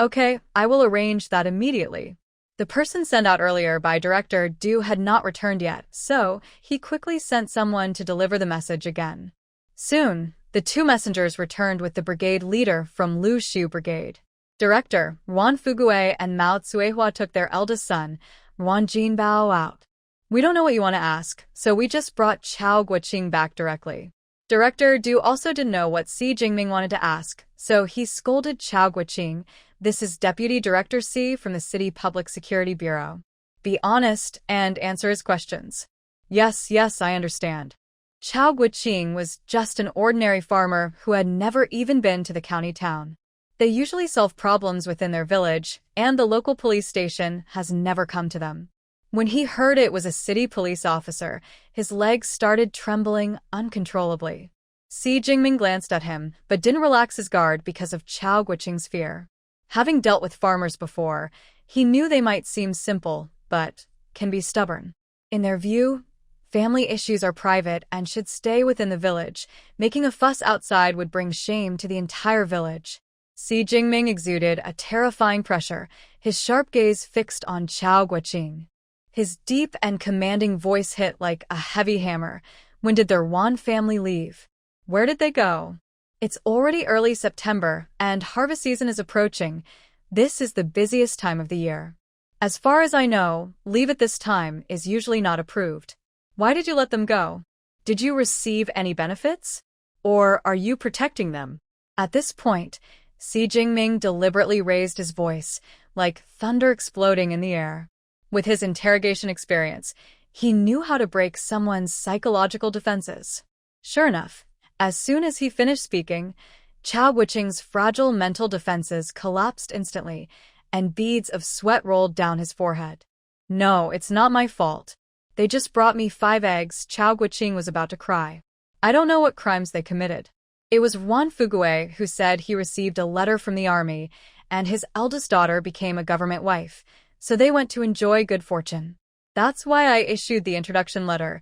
Okay, I will arrange that immediately. The person sent out earlier by Director Du had not returned yet, so he quickly sent someone to deliver the message again. Soon, the two messengers returned with the brigade leader from Lu Shu Brigade. Director Wan Fugue and Mao Tsuehua took their eldest son, Wan Jinbao, out. We don't know what you want to ask, so we just brought Chao Guoqing back directly. Director Du also didn't know what Si Jingming wanted to ask, so he scolded Chao Guoqing. This is Deputy Director Si from the City Public Security Bureau. Be honest and answer his questions. Yes, I understand. Chao Guoqing was just an ordinary farmer who had never even been to the county town. They usually solve problems within their village, and the local police station has never come to them. When he heard it was a city police officer, his legs started trembling uncontrollably. Si Jingming glanced at him, but didn't relax his guard because of Chao Guoqing's fear. Having dealt with farmers before, he knew they might seem simple, but can be stubborn. In their view, family issues are private and should stay within the village. Making a fuss outside would bring shame to the entire village. Si Jingming exuded a terrifying pressure, his sharp gaze fixed on Chao Guoqing. His deep and commanding voice hit like a heavy hammer. When did their Wan family leave? Where did they go? It's already early September, and harvest season is approaching. This is the busiest time of the year. As far as I know, leave at this time is usually not approved. Why did you let them go? Did you receive any benefits? Or are you protecting them? At this point, Si Jingming deliberately raised his voice, like thunder exploding in the air. With his interrogation experience, he knew how to break someone's psychological defenses. Sure enough, as soon as he finished speaking, Chao Guoqing's fragile mental defenses collapsed instantly, and beads of sweat rolled down his forehead. No, it's not my fault. They just brought me 5 eggs. Chao Guoqing was about to cry. I don't know what crimes they committed. It was Wan Fugue who said he received a letter from the army, and his eldest daughter became a government wife, so they went to enjoy good fortune. That's why I issued the introduction letter,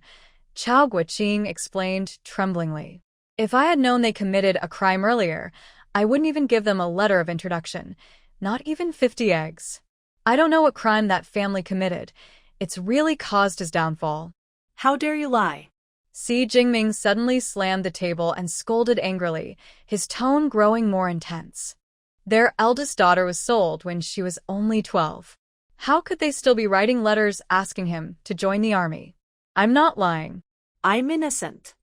Chao Guoqing explained tremblingly. If I had known they committed a crime earlier, I wouldn't even give them a letter of introduction, not even 50 eggs. I don't know what crime that family committed. It's really caused his downfall. How dare you lie? Si Jingming suddenly slammed the table and scolded angrily, his tone growing more intense. Their eldest daughter was sold when she was only 12. How could they still be writing letters asking him to join the army? I'm not lying. I'm innocent.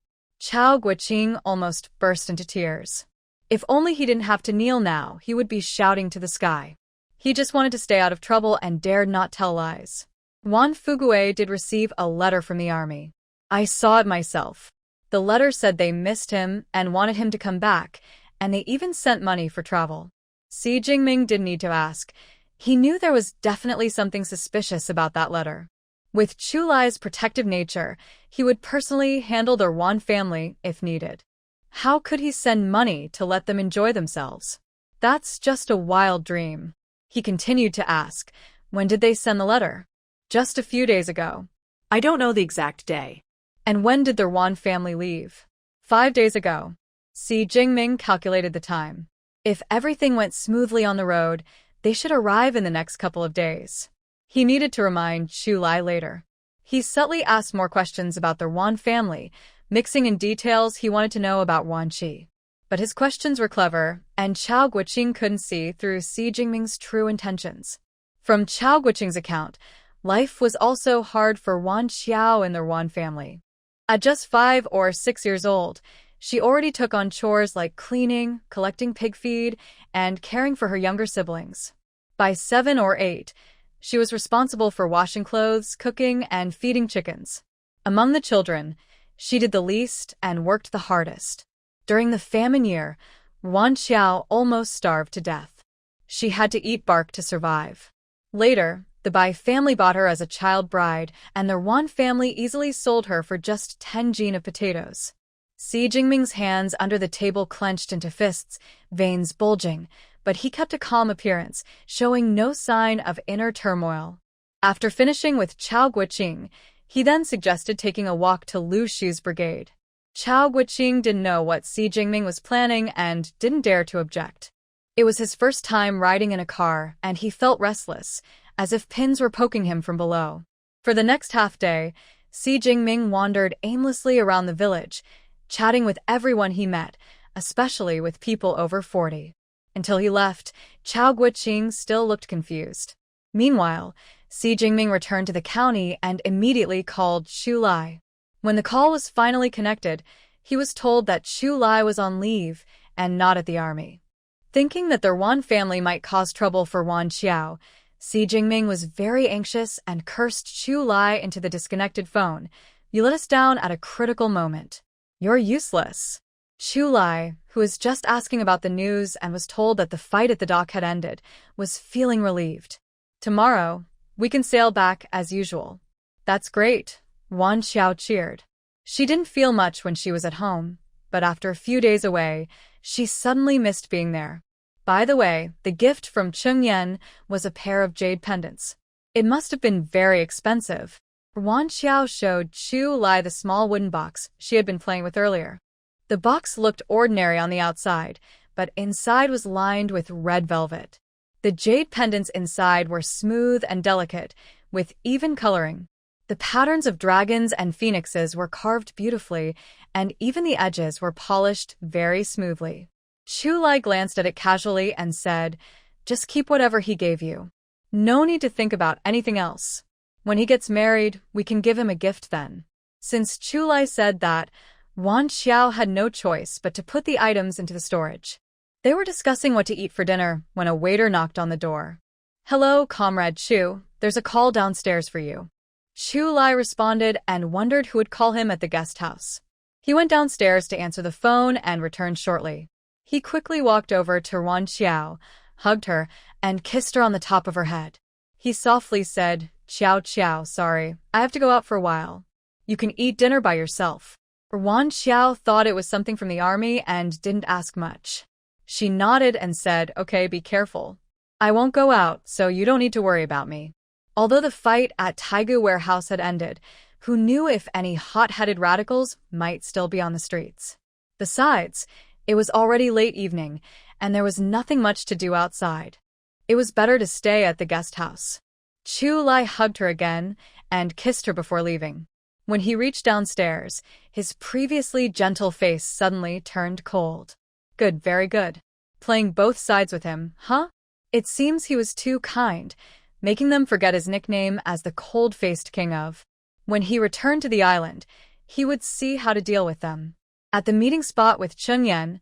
Chao Guoqing almost burst into tears. If only he didn't have to kneel now, he would be shouting to the sky. He just wanted to stay out of trouble and dared not tell lies. Wan Fugue did receive a letter from the army. I saw it myself. The letter said they missed him and wanted him to come back, and they even sent money for travel. Si Jingming didn't need to ask. He knew there was definitely something suspicious about that letter. With Chu Lai's protective nature, he would personally handle their Wan family if needed. How could he send money to let them enjoy themselves? That's just a wild dream. He continued to ask, when did they send the letter? Just a few days ago. I don't know the exact day. And when did their Wan family leave? 5 days ago. Si Jingming calculated the time. If everything went smoothly on the road, they should arrive in the next couple of days. He needed to remind Chu Lai later. He subtly asked more questions about their Wan family, mixing in details he wanted to know about Wan Qi. But his questions were clever, and Chao Guoqing couldn't see through Si Jingming's true intentions. From Chao Guoqing's account, life was also hard for Wan Xiao and their Wan family. At just 5 or 6 years old, she already took on chores like cleaning, collecting pig feed, and caring for her younger siblings. By 7 or 8, she was responsible for washing clothes, cooking, and feeding chickens. Among the children, she did the least and worked the hardest. During the famine year, Wan Xiao almost starved to death. She had to eat bark to survive. Later, the Bai family bought her as a child bride, and their Wan family easily sold her for just 10 jin of potatoes. Si Jingming's hands under the table clenched into fists, veins bulging, but he kept a calm appearance, showing no sign of inner turmoil. After finishing with Chao Guoqing, he then suggested taking a walk to Lu Shu's brigade. Chao Guoqing didn't know what Si Jingming was planning and didn't dare to object. It was his first time riding in a car, and he felt restless, as if pins were poking him from below. For the next half-day, Si Jingming wandered aimlessly around the village, chatting with everyone he met, especially with people over 40. Until he left, Chao Guoqing still looked confused. Meanwhile, Si Jingming returned to the county and immediately called Chu Lai. When the call was finally connected, he was told that Chu Lai was on leave and not at the army. Thinking that their Wan family might cause trouble for Wan Xiao, Si Jingming was very anxious and cursed Chu Lai into the disconnected phone. You let us down at a critical moment. You're useless. Chu Lai, who was just asking about the news and was told that the fight at the dock had ended, was feeling relieved. Tomorrow, we can sail back as usual. That's great, Wan Xiao cheered. She didn't feel much when she was at home, but after a few days away, she suddenly missed being there. By the way, the gift from Cheng Yan was a pair of jade pendants. It must have been very expensive. Wan Xiao showed Chu Lai the small wooden box she had been playing with earlier. The box looked ordinary on the outside, but inside was lined with red velvet. The jade pendants inside were smooth and delicate, with even coloring. The patterns of dragons and phoenixes were carved beautifully, and even the edges were polished very smoothly. Chu Lai glanced at it casually and said, "Just keep whatever he gave you. No need to think about anything else. When he gets married, we can give him a gift then." Since Chu Lai said that, Wan Xiao had no choice but to put the items into the storage. They were discussing what to eat for dinner when a waiter knocked on the door. "Hello, Comrade Chu, there's a call downstairs for you." Chu Lai responded and wondered who would call him at the guest house. He went downstairs to answer the phone and returned shortly. He quickly walked over to Wan Xiao, hugged her, and kissed her on the top of her head. He softly said, Xiao, sorry, I have to go out for a while. You can eat dinner by yourself." Wan Xiao thought it was something from the army and didn't ask much. She nodded and said, "Okay, be careful. I won't go out, so you don't need to worry about me." Although the fight at Taigu Warehouse had ended, who knew if any hot-headed radicals might still be on the streets? Besides, it was already late evening, and there was nothing much to do outside. It was better to stay at the guest house. Chu Lai hugged her again and kissed her before leaving. When he reached downstairs, his previously gentle face suddenly turned cold. "Good, very good. Playing both sides with him, huh?" It seems he was too kind, making them forget his nickname as the cold-faced king of. When he returned to the island, he would see how to deal with them. At the meeting spot with Cheng Yan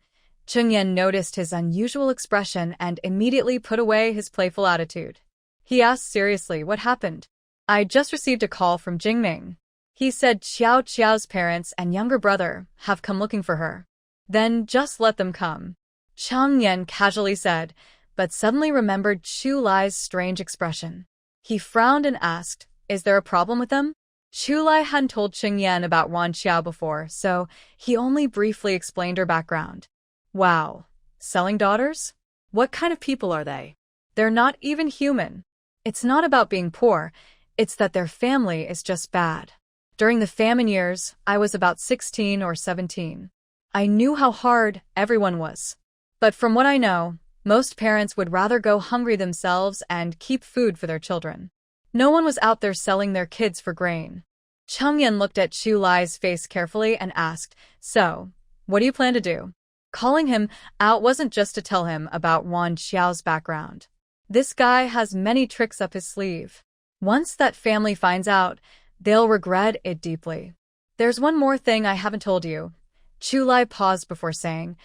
noticed his unusual expression and immediately put away his playful attitude. He asked seriously, "What happened?" I just received a call from Jingming. He said Xiao Xiao's parents and younger brother have come looking for her. Then just let them come. Cheng Yan casually said, but suddenly remembered Chu Lai's strange expression. He frowned and asked, is there a problem with them? Chu Lai hadn't told Cheng Yan about Wan Xiao before, so he only briefly explained her background. Wow. Selling daughters? What kind of people are they? They're not even human. It's not about being poor, it's that their family is just bad. During the famine years, I was about 16 or 17. I knew how hard everyone was. But from what I know, most parents would rather go hungry themselves and keep food for their children. No one was out there selling their kids for grain. Cheng Yan looked at Chu Lai's face carefully and asked, so, what do you plan to do? Calling him out wasn't just to tell him about Wan Xiao's background. This guy has many tricks up his sleeve. Once that family finds out, they'll regret it deeply. There's one more thing I haven't told you. Chu Lai paused before saying,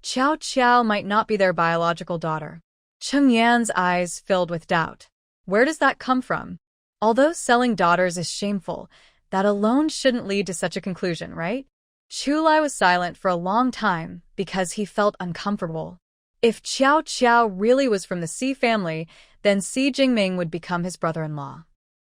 Xiao Xiao might not be their biological daughter. Cheng Yan's eyes filled with doubt. Where does that come from? Although selling daughters is shameful, that alone shouldn't lead to such a conclusion, right? Chu Lai was silent for a long time because he felt uncomfortable. If Xiao Xiao really was from the Si family, then Si Jingming would become his brother-in-law.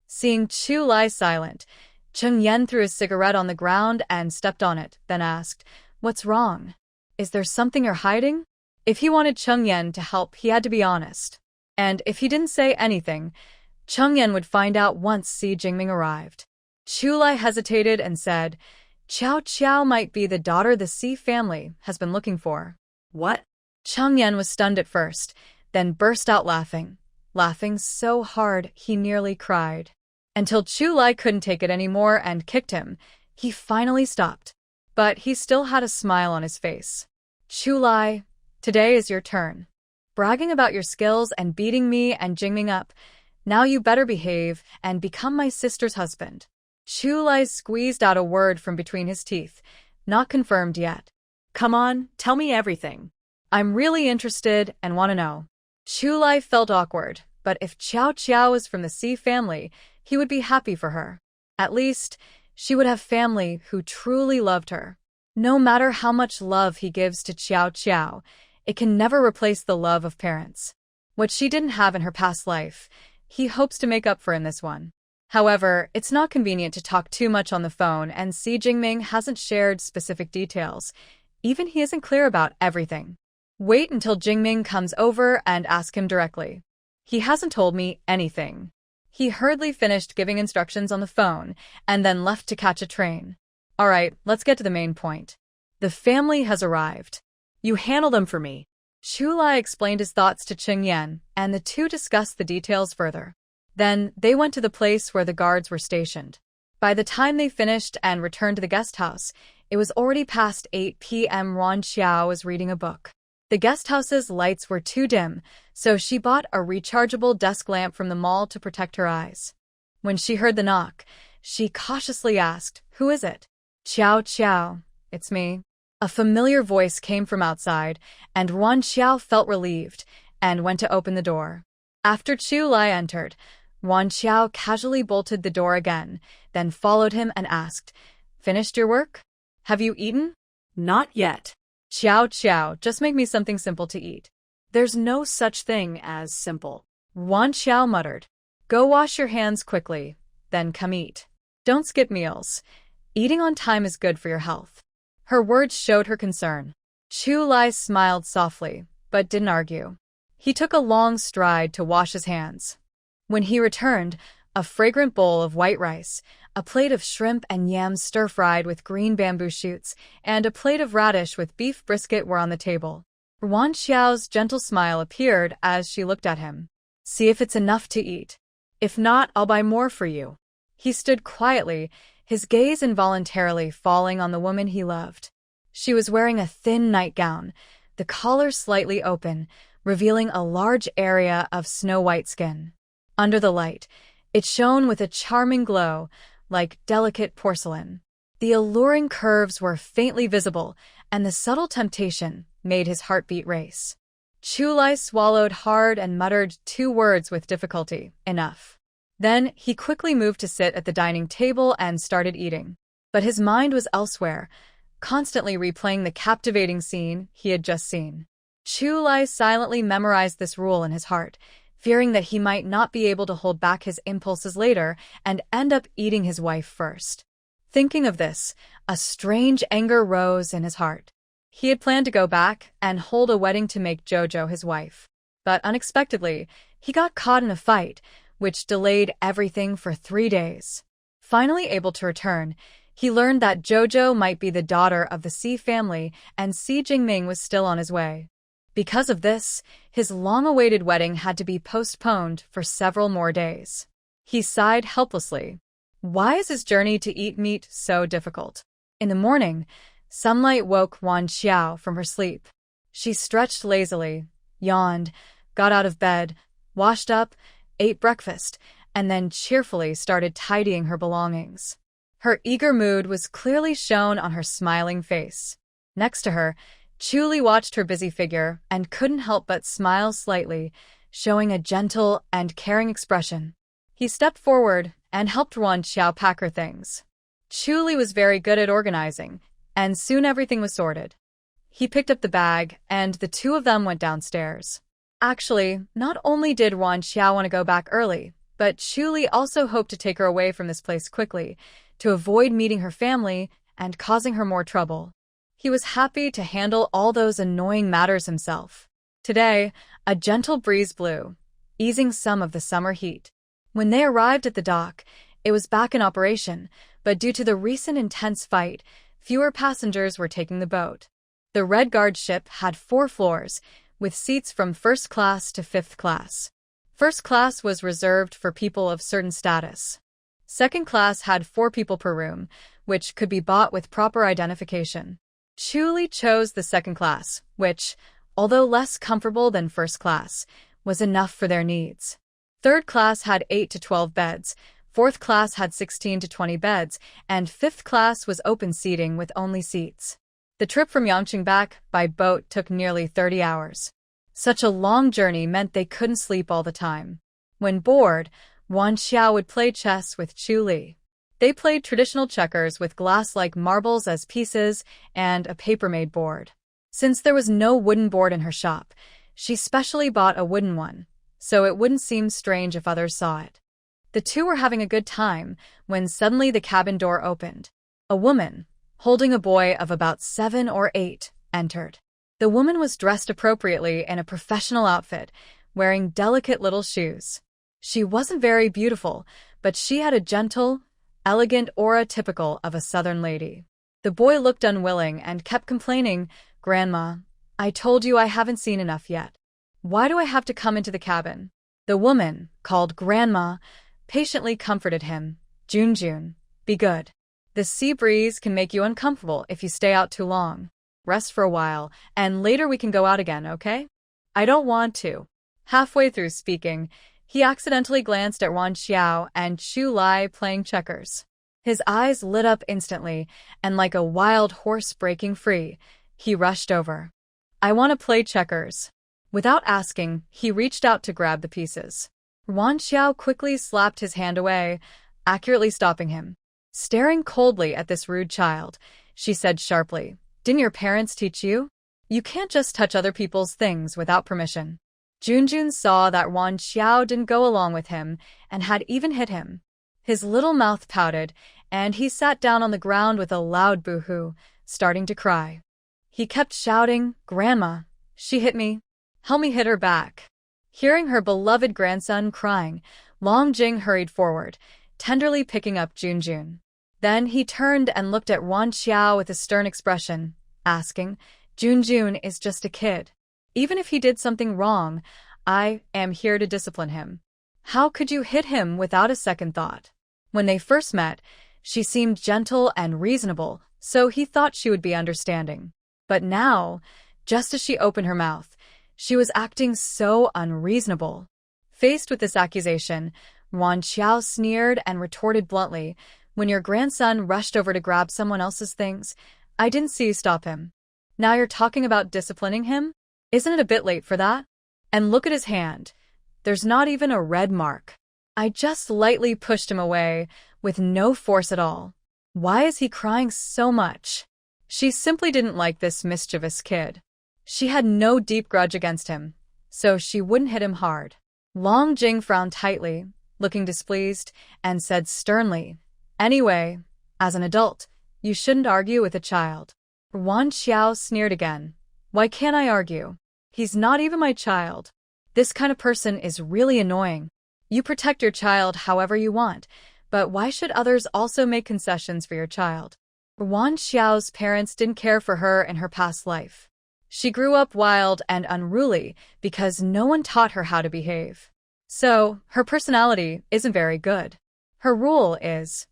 Seeing Chu Lai silent, Cheng Yan threw his cigarette on the ground and stepped on it, then asked, what's wrong? Is there something you're hiding? If he wanted Cheng Yan to help, he had to be honest. And if he didn't say anything, Cheng Yan would find out once Si Jingming arrived. Chu Lai hesitated and said, Xiao Xiao might be the daughter the Si family has been looking for. What? Cheng Yan was stunned at first, then burst out laughing so hard he nearly cried. Until Chu Lai couldn't take it anymore and kicked him, he finally stopped. But he still had a smile on his face. Chu Lai, today is your turn. Bragging about your skills and beating me and Jingming up, now you better behave and become my sister's husband. Chu Lai squeezed out a word from between his teeth, not confirmed yet. Come on, tell me everything. I'm really interested and want to know. Chu Lai felt awkward, but if Xiao Xiao was from the Si family, he would be happy for her. At least, she would have family who truly loved her. No matter how much love he gives to Xiao Xiao, it can never replace the love of parents. What she didn't have in her past life, he hopes to make up for in this one. However, it's not convenient to talk too much on the phone, and Si Jingming hasn't shared specific details. Even he isn't clear about everything. Wait until Jingming comes over and ask him directly. He hasn't told me anything. He hurriedly finished giving instructions on the phone and then left to catch a train. All right, let's get to the main point. The family has arrived. You handle them for me. Chu Lai explained his thoughts to Cheng Yan, and the two discussed the details further. Then they went to the place where the guards were stationed. By the time they finished and returned to the guest house, it was already past 8 p.m. Wan Xiao was reading a book. The guest house's lights were too dim, so she bought a rechargeable desk lamp from the mall to protect her eyes. When she heard the knock, she cautiously asked, who is it? Xiao Xiao, it's me. A familiar voice came from outside, and Wan Xiao felt relieved and went to open the door. After Chu Lai entered, Wan Xiao casually bolted the door again, then followed him and asked, finished your work? Have you eaten? Not yet. Xiao Xiao, just make me something simple to eat. There's no such thing as simple. Wan Xiao muttered. Go wash your hands quickly, then come eat. Don't skip meals. Eating on time is good for your health. Her words showed her concern. Chu Lai smiled softly, but didn't argue. He took a long stride to wash his hands. When he returned, a fragrant bowl of white rice, a plate of shrimp and yams stir-fried with green bamboo shoots, and a plate of radish with beef brisket were on the table. Wan Xiao's gentle smile appeared as she looked at him. See if it's enough to eat. If not, I'll buy more for you. He stood quietly, his gaze involuntarily falling on the woman he loved. She was wearing a thin nightgown, the collar slightly open, revealing a large area of snow-white skin. Under the light, it shone with a charming glow, like delicate porcelain. The alluring curves were faintly visible, and the subtle temptation made his heartbeat race. Chu Lai swallowed hard and muttered two words with difficulty, enough. Then he quickly moved to sit at the dining table and started eating. But his mind was elsewhere, constantly replaying the captivating scene he had just seen. Chu Lai silently memorized this rule in his heart, fearing that he might not be able to hold back his impulses later and end up eating his wife first. Thinking of this, a strange anger rose in his heart. He had planned to go back and hold a wedding to make Jojo his wife. But unexpectedly, he got caught in a fight, which delayed everything for 3 days. Finally able to return, he learned that Jojo might be the daughter of the Si family and Si Jingming was still on his way. Because of this, his long-awaited wedding had to be postponed for several more days. He sighed helplessly. Why is his journey to eat meat so difficult? In the morning, sunlight woke Wan Xiao from her sleep. She stretched lazily, yawned, got out of bed, washed up, ate breakfast, and then cheerfully started tidying her belongings. Her eager mood was clearly shown on her smiling face. Next to her, Chu Li watched her busy figure and couldn't help but smile slightly, showing a gentle and caring expression. He stepped forward and helped Wan Xiao pack her things. Chu Li was very good at organizing, and soon everything was sorted. He picked up the bag, and the two of them went downstairs. Actually, not only did Wan Xiao want to go back early, but Chu Li also hoped to take her away from this place quickly, to avoid meeting her family and causing her more trouble. He was happy to handle all those annoying matters himself. Today, a gentle breeze blew, easing some of the summer heat. When they arrived at the dock, it was back in operation, but due to the recent intense fight, fewer passengers were taking the boat. The Red Guard ship had 4 floors, with seats from first class to 5th class. First class was reserved for people of certain status. Second class had 4 people per room, which could be bought with proper identification. Chu Li chose the second class, which, although less comfortable than first class, was enough for their needs. Third class had 8 to 12 beds, fourth class had 16 to 20 beds, and fifth class was open seating with only seats. The trip from Yangqing back by boat took nearly 30 hours. Such a long journey meant they couldn't sleep all the time. When bored, Wan Xiao would play chess with Chu Li. They played traditional checkers with glass-like marbles as pieces and a paper-made board. Since there was no wooden board in her shop, she specially bought a wooden one, so it wouldn't seem strange if others saw it. The two were having a good time when suddenly the cabin door opened. A woman, holding a boy of about 7 or 8, entered. The woman was dressed appropriately in a professional outfit, wearing delicate little shoes. She wasn't very beautiful, but she had a gentle, elegant aura typical of a southern lady. The boy looked unwilling and kept complaining, "Grandma, I told you I haven't seen enough yet. Why do I have to come into the cabin?" The woman, called Grandma, patiently comforted him. "Junjun, be good. The sea breeze can make you uncomfortable if you stay out too long. Rest for a while, and later we can go out again, okay?" "I don't want to." Halfway through speaking, he accidentally glanced at Wan Xiao and Chu Lai playing checkers. His eyes lit up instantly, and like a wild horse breaking free, he rushed over. "I want to play checkers." Without asking, he reached out to grab the pieces. Wan Xiao quickly slapped his hand away, accurately stopping him. Staring coldly at this rude child, she said sharply, "Didn't your parents teach you? You can't just touch other people's things without permission." Junjun saw that Wan Xiao didn't go along with him and had even hit him. His little mouth pouted, and he sat down on the ground with a loud boo-hoo, starting to cry. He kept shouting, "Grandma, she hit me. Help me hit her back." Hearing her beloved grandson crying, Long Jing hurried forward, tenderly picking up Junjun. Then he turned and looked at Wan Xiao with a stern expression, asking, "Junjun is just a kid. Even if he did something wrong, I am here to discipline him. How could you hit him without a second thought?" When they first met, she seemed gentle and reasonable, so he thought she would be understanding. But now, just as she opened her mouth, she was acting so unreasonable. Faced with this accusation, Wan Xiao sneered and retorted bluntly, "When your grandson rushed over to grab someone else's things, I didn't see you stop him. Now you're talking about disciplining him? Isn't it a bit late for that? And look at his hand. There's not even a red mark." I just lightly pushed him away, with no force at all. Why is he crying so much? She simply didn't like this mischievous kid. She had no deep grudge against him, so she wouldn't hit him hard. Long Jing frowned tightly, looking displeased, and said sternly, "Anyway, as an adult, you shouldn't argue with a child." Wan Xiao sneered again. "Why can't I argue? He's not even my child. This kind of person is really annoying. You protect your child however you want, but why should others also make concessions for your child?" Wan Xiao's parents didn't care for her in her past life. She grew up wild and unruly because no one taught her how to behave. So, her personality isn't very good. Her rule is,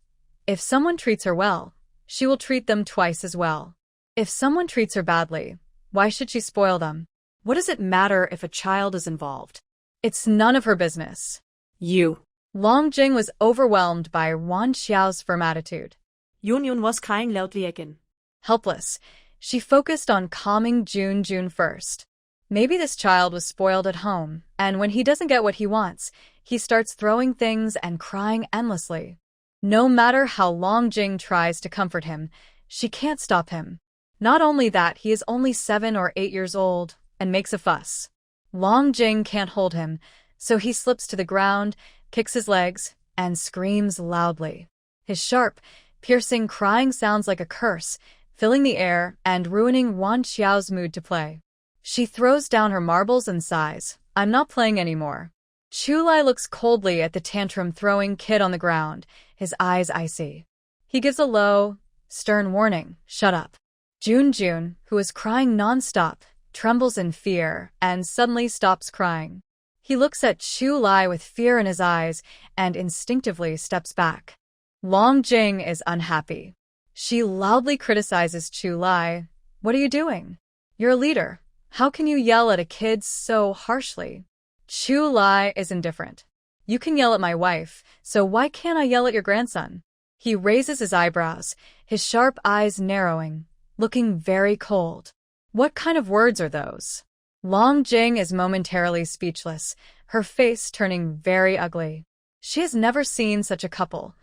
if someone treats her well, she will treat them twice as well. If someone treats her badly, why should she spoil them? What does it matter if a child is involved? It's none of her business. You. Long Jing was overwhelmed by Wan Xiao's firm attitude. Yun was crying loudly again. Helpless, she focused on calming Jun first. Maybe this child was spoiled at home, and when he doesn't get what he wants, he starts throwing things and crying endlessly. No matter how Long Jing tries to comfort him, she can't stop him. Not only that, he is only 7 or 8 years old and makes a fuss. Long Jing can't hold him, so he slips to the ground, kicks his legs, and screams loudly. His sharp, piercing crying sounds like a curse, filling the air and ruining Wan Xiao's mood to play. She throws down her marbles and sighs, "I'm not playing anymore." Chulai looks coldly at the tantrum-throwing kid on the ground, his eyes icy. He gives a low, stern warning, "Shut up." Jun, who is crying non-stop, trembles in fear and suddenly stops crying. He looks at Chulai with fear in his eyes and instinctively steps back. Long Jing is unhappy. She loudly criticizes Chulai. "What are you doing? You're a leader. How can you yell at a kid so harshly?" Chulai is indifferent. "You can yell at my wife, so why can't I yell at your grandson?" He raises his eyebrows, his sharp eyes narrowing, looking very cold. What kind of words are those? Long Jing is momentarily speechless, her face turning very ugly. She has never seen such a couple.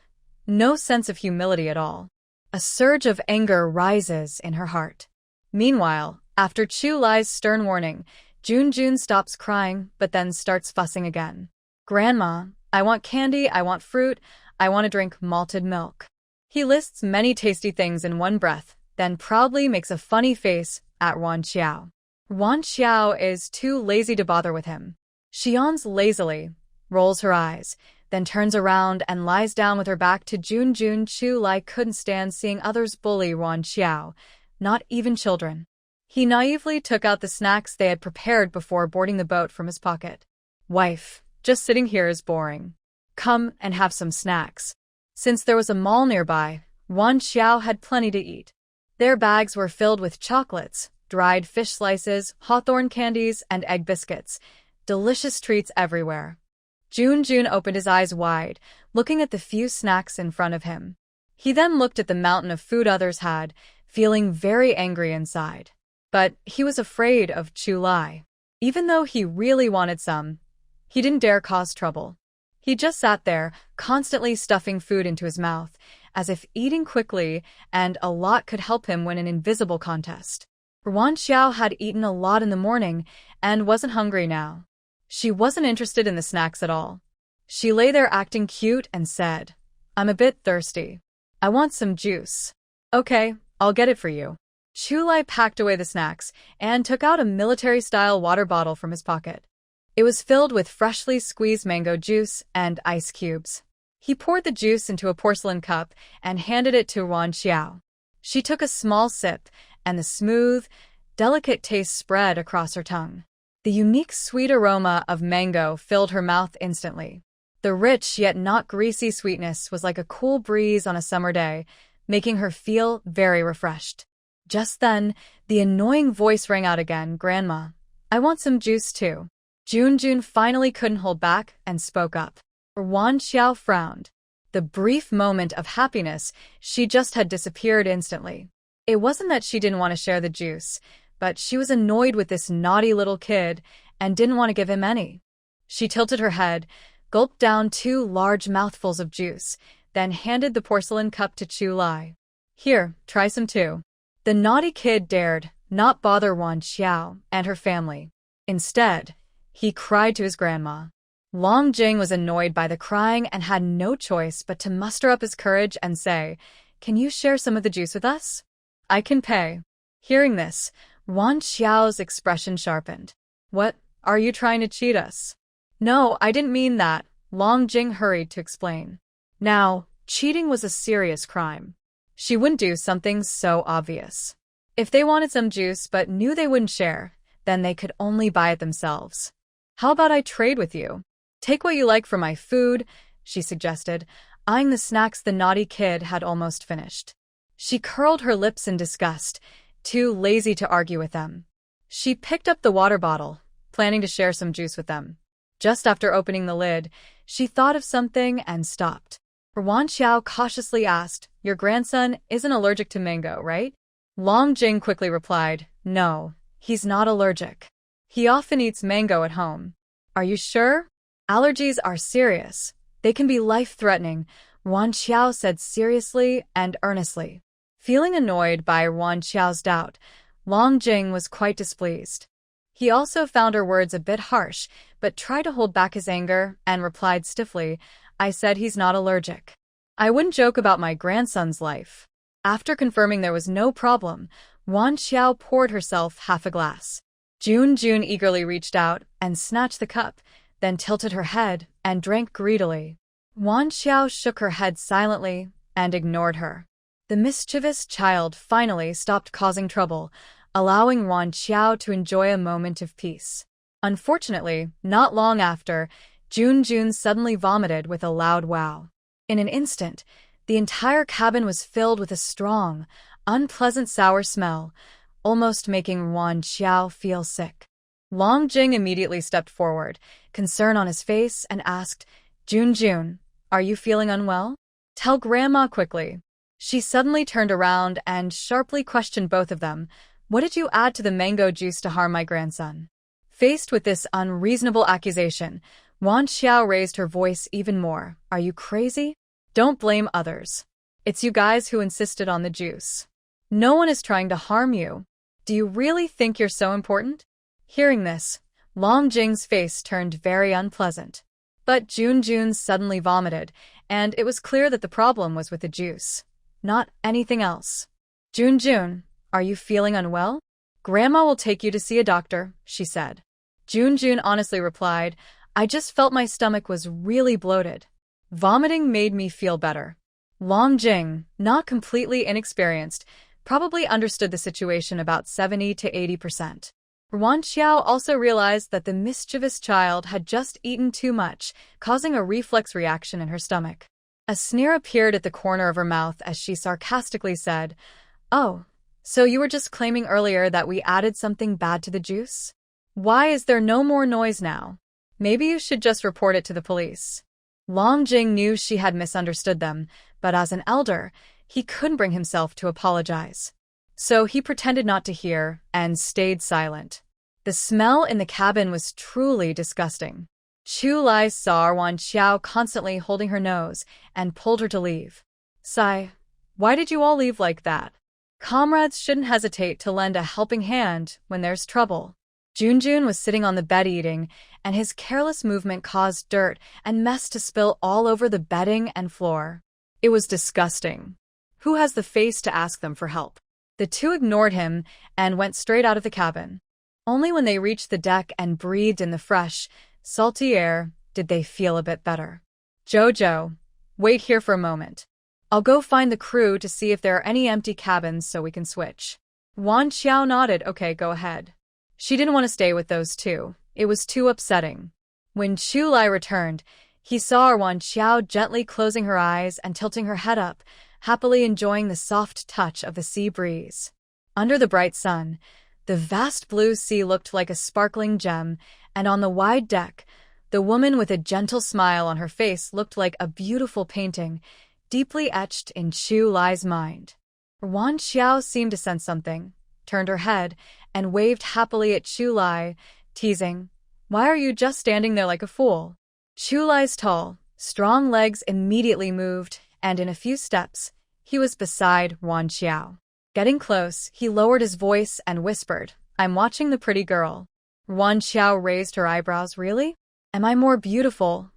No sense of humility at all. A surge of anger rises in her heart. Meanwhile, after Chulai's stern warning, Jun stops crying but then starts fussing again. "Grandma, I want candy, I want fruit, I want to drink malted milk." He lists many tasty things in one breath, then proudly makes a funny face at Wan Xiao. Wan Xiao is too lazy to bother with him. She yawns lazily, rolls her eyes, then turns around and lies down with her back to Jun. Chulai couldn't stand seeing others bully Wan Xiao, not even children. He naively took out the snacks they had prepared before boarding the boat from his pocket. "Wife, just sitting here is boring. Come and have some snacks." Since there was a mall nearby, Wan Xiao had plenty to eat. Their bags were filled with chocolates, dried fish slices, hawthorn candies, and egg biscuits. Delicious treats everywhere. Jun opened his eyes wide, looking at the few snacks in front of him. He then looked at the mountain of food others had, feeling very angry inside. But he was afraid of Chulai. Even though he really wanted some, he didn't dare cause trouble. He just sat there, constantly stuffing food into his mouth, as if eating quickly and a lot could help him win an invisible contest. Wan Xiao had eaten a lot in the morning and wasn't hungry now. She wasn't interested in the snacks at all. She lay there acting cute and said, "I'm a bit thirsty. I want some juice." "Okay, I'll get it for you." Chulai packed away the snacks and took out a military-style water bottle from his pocket. It was filled with freshly squeezed mango juice and ice cubes. He poured the juice into a porcelain cup and handed it to Wan Xiao. She took a small sip, and the smooth, delicate taste spread across her tongue. The unique sweet aroma of mango filled her mouth instantly. The rich yet not greasy sweetness was like a cool breeze on a summer day, making her feel very refreshed. Just then, the annoying voice rang out again, "Grandma, I want some juice too." Jun finally couldn't hold back and spoke up. Wan Xiao frowned. The brief moment of happiness she just had disappeared instantly. It wasn't that she didn't want to share the juice, but she was annoyed with this naughty little kid and didn't want to give him any. She tilted her head, gulped down 2 large mouthfuls of juice, then handed the porcelain cup to Chu Lai. Here, try some too. The naughty kid dared not bother Wan Xiao and her family. Instead, he cried to his grandma. Long Jing was annoyed by the crying and had no choice but to muster up his courage and say, "Can you share some of the juice with us? I can pay." Hearing this, Wan Xiao's expression sharpened. "What, are you trying to cheat us?" "No, I didn't mean that," Long Jing hurried to explain. Now, cheating was a serious crime. She wouldn't do something so obvious. If they wanted some juice but knew they wouldn't share, then they could only buy it themselves. "How about I trade with you? Take what you like for my food," she suggested, eyeing the snacks the naughty kid had almost finished. She curled her lips in disgust, too lazy to argue with them. She picked up the water bottle, planning to share some juice with them. Just after opening the lid, she thought of something and stopped. Wan Xiao cautiously asked, "Your grandson isn't allergic to mango, right?" Long Jing quickly replied, "No, he's not allergic. He often eats mango at home." "Are you sure?" "Allergies are serious. They can be life-threatening," Wan Xiao said seriously and earnestly. Feeling annoyed by Wan Xiao's doubt, Long Jing was quite displeased. He also found her words a bit harsh, but tried to hold back his anger and replied stiffly, "I said he's not allergic. I wouldn't joke about my grandson's life." After confirming there was no problem, Wan Xiao poured herself half a glass. Jun eagerly reached out and snatched the cup, then tilted her head and drank greedily. Wan Xiao shook her head silently and ignored her. The mischievous child finally stopped causing trouble, allowing Wan Xiao to enjoy a moment of peace. Unfortunately, not long after, Jun suddenly vomited with a loud wow. In an instant, the entire cabin was filled with a strong, unpleasant sour smell, almost making Wan Xiao feel sick. Long Jing immediately stepped forward, concern on his face, and asked, Jun, are you feeling unwell? Tell Grandma quickly." She suddenly turned around and sharply questioned both of them. "What did you add to the mango juice to harm my grandson?" Faced with this unreasonable accusation, Wan Xiao raised her voice even more. "Are you crazy? Don't blame others. It's you guys who insisted on the juice. No one is trying to harm you. Do you really think you're so important?" Hearing this, Long Jing's face turned very unpleasant. But Jun suddenly vomited, and it was clear that the problem was with the juice, not anything else. Jun, are you feeling unwell? Grandma will take you to see a doctor," she said. Jun honestly replied, "I just felt my stomach was really bloated. Vomiting made me feel better." Long Jing, not completely inexperienced, probably understood the situation about 70 to 80%. Wan Xiao also realized that the mischievous child had just eaten too much, causing a reflex reaction in her stomach. A sneer appeared at the corner of her mouth as she sarcastically said, "Oh, so you were just claiming earlier that we added something bad to the juice? Why is there no more noise now? Maybe you should just report it to the police." Long Jing knew she had misunderstood them, but as an elder, he couldn't bring himself to apologize. So he pretended not to hear and stayed silent. The smell in the cabin was truly disgusting. Chu Lai saw Wan Xiao constantly holding her nose and pulled her to leave. "Sai, why did you all leave like that? Comrades shouldn't hesitate to lend a helping hand when there's trouble." Jun was sitting on the bed eating, and his careless movement caused dirt and mess to spill all over the bedding and floor. It was disgusting. Who has the face to ask them for help? The two ignored him and went straight out of the cabin. Only when they reached the deck and breathed in the fresh, salty air did they feel a bit better. "Jojo, wait here for a moment. I'll go find the crew to see if there are any empty cabins so we can switch." Wan Xiao nodded. "Okay, go ahead." She didn't want to stay with those two. It was too upsetting. When Chu Lai returned, he saw Wan Xiao gently closing her eyes and tilting her head up, happily enjoying the soft touch of the sea breeze. Under the bright sun, the vast blue sea looked like a sparkling gem, and on the wide deck, the woman with a gentle smile on her face looked like a beautiful painting, deeply etched in Chu Lai's mind. Wan Xiao seemed to sense something, turned her head, and waved happily at Chu Lai, teasing, "Why are you just standing there like a fool? Chulai's tall, strong legs immediately moved, and in a few steps, he was beside Wan Xiao. Getting close, he lowered his voice and whispered, "I'm watching the pretty girl." Wan Xiao raised her eyebrows. "Really? Am I more beautiful?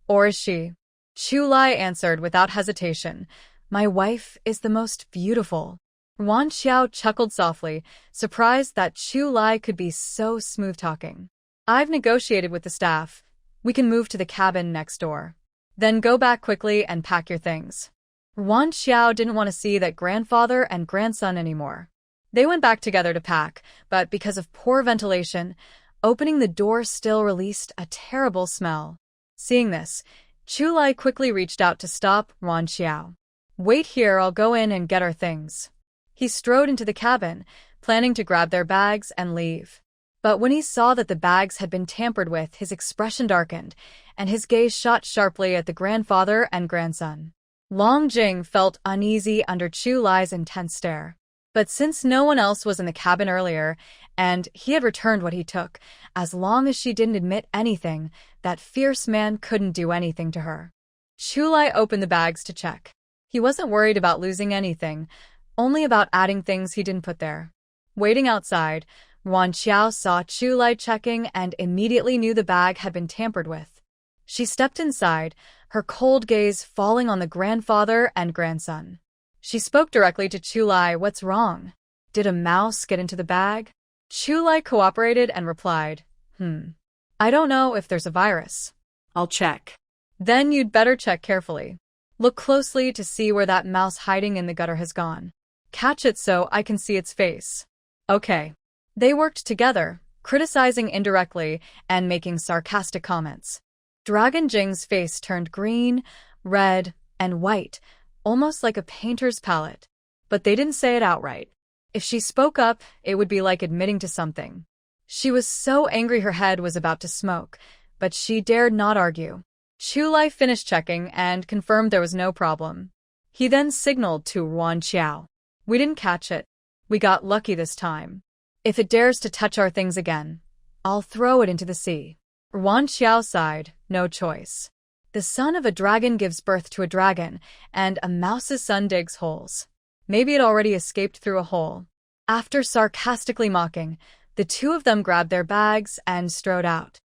Or is she?" Chulai answered without hesitation, "My wife is the most beautiful." Wan Xiao chuckled softly, surprised that Chulai could be so smooth-talking. "I've negotiated with the staff. We can move to the cabin next door. Then go back quickly and pack your things." Wan Xiao didn't want to see that grandfather and grandson anymore. They went back together to pack, but because of poor ventilation, opening the door still released a terrible smell. Seeing this, Chulai quickly reached out to stop Wan Xiao. "Wait here, I'll go in and get our things." He strode into the cabin, planning to grab their bags and leave. But when he saw that the bags had been tampered with, his expression darkened, and his gaze shot sharply at the grandfather and grandson. Long Jing felt uneasy under Chulai's intense stare. But since no one else was in the cabin earlier, and he had returned what he took, as long as she didn't admit anything, that fierce man couldn't do anything to her. Chulai opened the bags to check. He wasn't worried about losing anything, only about adding things he didn't put there. Waiting outside, Wan Xiao saw Chulai checking and immediately knew the bag had been tampered with. She stepped inside, her cold gaze falling on the grandfather and grandson. She spoke directly to Chulai. "What's wrong? Did a mouse get into the bag?" Chulai cooperated and replied, I don't know if there's a virus." "I'll check." "Then you'd better check carefully. Look closely to see where that mouse hiding in the gutter has gone. Catch it so I can see its face." "Okay." They worked together, criticizing indirectly and making sarcastic comments. Dragon Jing's face turned green, red, and white, almost like a painter's palette. But they didn't say it outright. If she spoke up, it would be like admitting to something. She was so angry her head was about to smoke, but she dared not argue. Chulai finished checking and confirmed there was no problem. He then signaled to Wan Xiao. "We didn't catch it. We got lucky this time. If it dares to touch our things again, I'll throw it into the sea." Wan Xiao sighed, no choice. The son of a dragon gives birth to a dragon, and a mouse's son digs holes. Maybe it already escaped through a hole. After sarcastically mocking, the two of them grabbed their bags and strode out,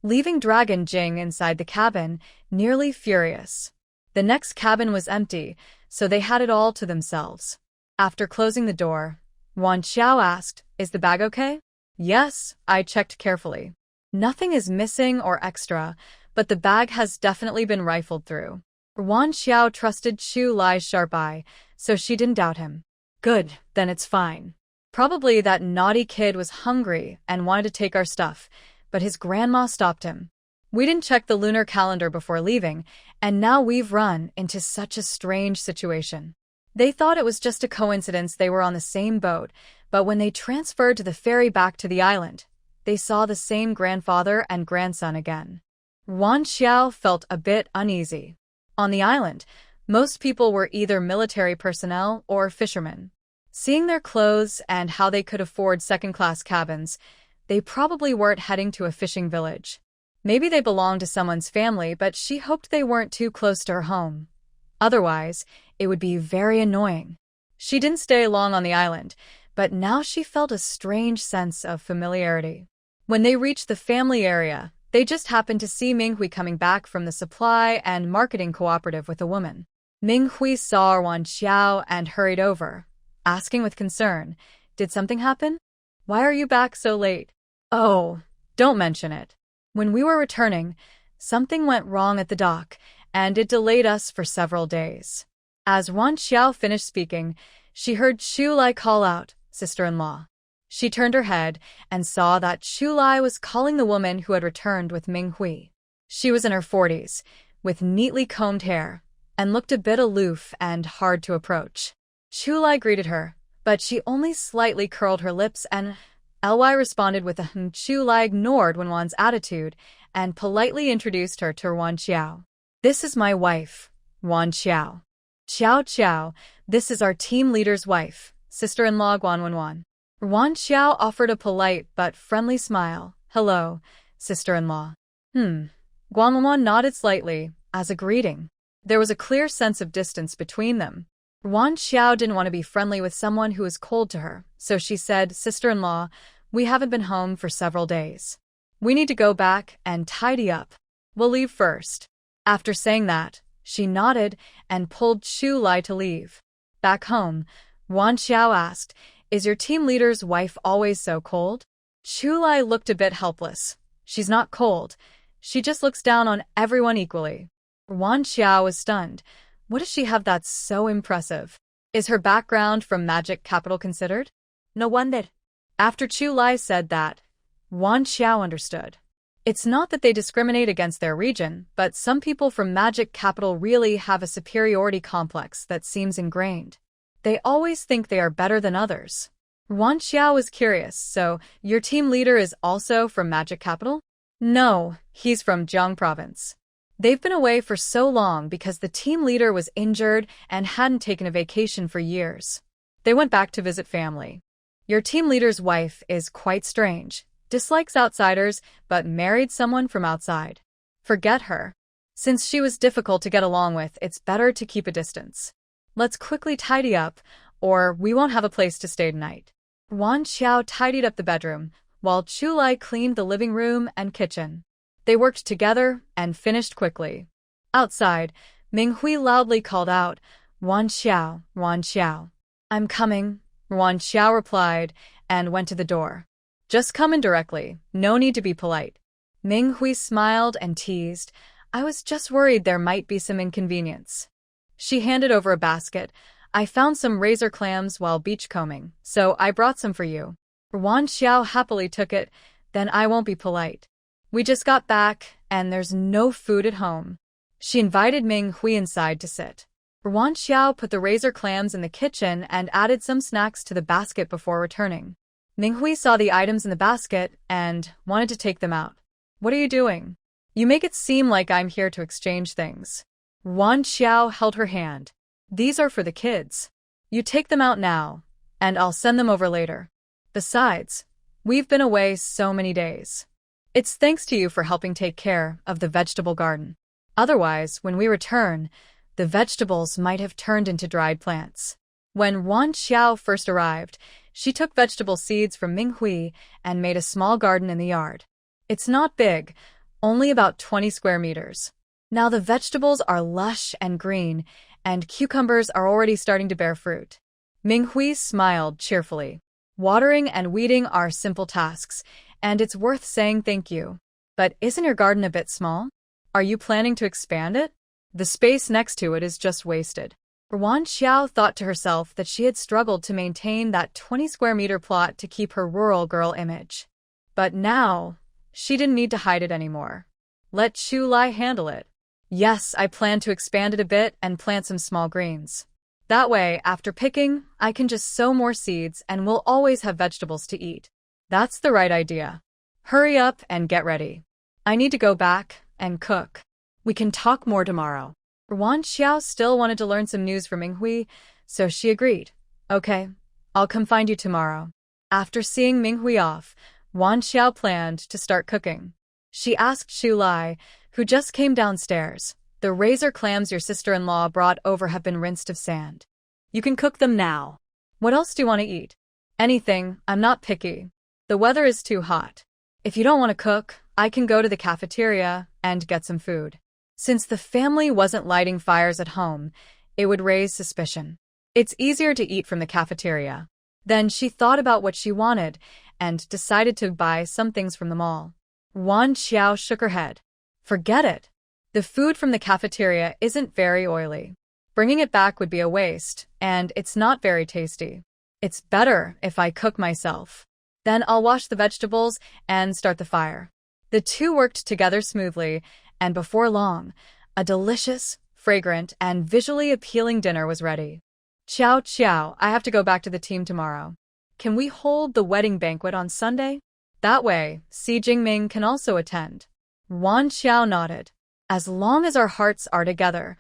leaving Dragon Jing inside the cabin, nearly furious. The next cabin was empty, so they had it all to themselves. After closing the door, Wan Xiao asked, "Is the bag okay?" "Yes, I checked carefully. Nothing is missing or extra, but the bag has definitely been rifled through." Wan Xiao trusted Chulai's sharp eye, so she didn't doubt him. "Good, then it's fine. Probably that naughty kid was hungry and wanted to take our stuff, but his grandma stopped him. We didn't check the lunar calendar before leaving, and now we've run into such a strange situation." They thought it was just a coincidence they were on the same boat, but when they transferred to the ferry back to the island, they saw the same grandfather and grandson again. Wan Xiao felt a bit uneasy. On the island, most people were either military personnel or fishermen. Seeing their clothes and how they could afford second-class cabins, they probably weren't heading to a fishing village. Maybe they belonged to someone's family, but she hoped they weren't too close to her home. Otherwise, it would be very annoying. She didn't stay long on the island, but now she felt a strange sense of familiarity. When they reached the family area, they just happened to see Minghui coming back from the supply and marketing cooperative with a woman. Minghui saw Wan Xiao and hurried over, asking with concern, "Did something happen? Why are you back so late?" "Oh, don't mention it. When we were returning, something went wrong at the dock, and it delayed us for several days." As Wan Xiao finished speaking, she heard Chulai call out, "Sister-in-law." She turned her head and saw that Chulai was calling the woman who had returned with Minghui. She was in her 40s, with neatly combed hair, and looked a bit aloof and hard to approach. Chulai greeted her, but she only slightly curled her lips and Ly responded with a Chulai ignored Wan's attitude and politely introduced her to Wan Xiao. "This is my wife, Wan Xiao. Xiao Xiao, this is our team leader's wife, sister-in-law Wan. Wan Xiao offered a polite but friendly smile. "Hello, sister-in-law." Guanwan nodded slightly, as a greeting. There was a clear sense of distance between them. Wan Xiao didn't want to be friendly with someone who was cold to her, so she said, "Sister-in-law, we haven't been home for several days. We need to go back and tidy up. We'll leave first." After saying that, she nodded and pulled Chu Lai to leave. Back home, Wan Xiao asked, "Is your team leader's wife always so cold?" Chu Lai looked a bit helpless. "She's not cold. She just looks down on everyone equally." Wan Xiao was stunned. What does she have that's so impressive? Is her background from magic capital considered? No wonder. After Chu Lai said that, Wan Xiao understood. It's not that they discriminate against their region, but some people from magic capital really have a superiority complex that seems ingrained. They always think they are better than others. Wan Xiao was curious, so your team leader is also from magic capital? No, he's from Jiang province. They've been away for so long because the team leader was injured and hadn't taken a vacation for years. They went back to visit family. Your team leader's wife is quite strange, dislikes outsiders, but married someone from outside. Forget her. Since she was difficult to get along with, it's better to keep a distance. Let's quickly tidy up, or we won't have a place to stay tonight. Wan Xiao tidied up the bedroom, while Chu Lai cleaned the living room and kitchen. They worked together and finished quickly. Outside, Ming Hui loudly called out, "Wan Xiao, Wan Xiao." "I'm coming," Wan Xiao replied and went to the door. "Just come in directly, no need to be polite." Ming Hui smiled and teased, "I was just worried there might be some inconvenience." She handed over a basket. "I found some razor clams while beachcombing, so I brought some for you." Wan Xiao happily took it. "Then I won't be polite. We just got back, and there's no food at home." She invited Ming Hui inside to sit. Wan Xiao put the razor clams in the kitchen and added some snacks to the basket before returning. Ming Hui saw the items in the basket and wanted to take them out. "What are you doing? You make it seem like I'm here to exchange things." Wan Xiao held her hand. "These are for the kids. You take them out now, and I'll send them over later. Besides, we've been away so many days. It's thanks to you for helping take care of the vegetable garden. Otherwise, when we return, the vegetables might have turned into dried plants." When Wan Xiao first arrived, she took vegetable seeds from Ming Hui and made a small garden in the yard. It's not big, only about 20 square meters. Now the vegetables are lush and green, and cucumbers are already starting to bear fruit. Ming Hui smiled cheerfully. "Watering and weeding are simple tasks, and it's worth saying thank you. But isn't your garden a bit small? Are you planning to expand it? The space next to it is just wasted." Wan Xiao thought to herself that she had struggled to maintain that 20 square meter plot to keep her rural girl image. But now, she didn't need to hide it anymore. Let Chu Lai handle it. "Yes, I plan to expand it a bit and plant some small greens. That way, after picking, I can just sow more seeds and we'll always have vegetables to eat." "That's the right idea. Hurry up and get ready. I need to go back and cook. We can talk more tomorrow." Wan Xiao still wanted to learn some news from Ming Hui, so she agreed. "Okay, I'll come find you tomorrow." After seeing Ming Hui off, Wan Xiao planned to start cooking. She asked Chu Lai, who just came downstairs, "The razor clams your sister-in-law brought over have been rinsed of sand. You can cook them now. What else do you want to eat?" "Anything, I'm not picky. The weather is too hot. If you don't want to cook, I can go to the cafeteria and get some food." Since the family wasn't lighting fires at home, it would raise suspicion. It's easier to eat from the cafeteria. Then she thought about what she wanted and decided to buy some things from the mall. Wan Xiao shook her head. "Forget it. The food from the cafeteria isn't very oily. Bringing it back would be a waste, and it's not very tasty. It's better if I cook myself. Then I'll wash the vegetables and start the fire." The two worked together smoothly, and before long, a delicious, fragrant, and visually appealing dinner was ready. "Ciao, ciao, I have to go back to the team tomorrow. Can we hold the wedding banquet on Sunday? That way, Si Jingming can also attend." Wan Xiao nodded. "As long as our hearts are together,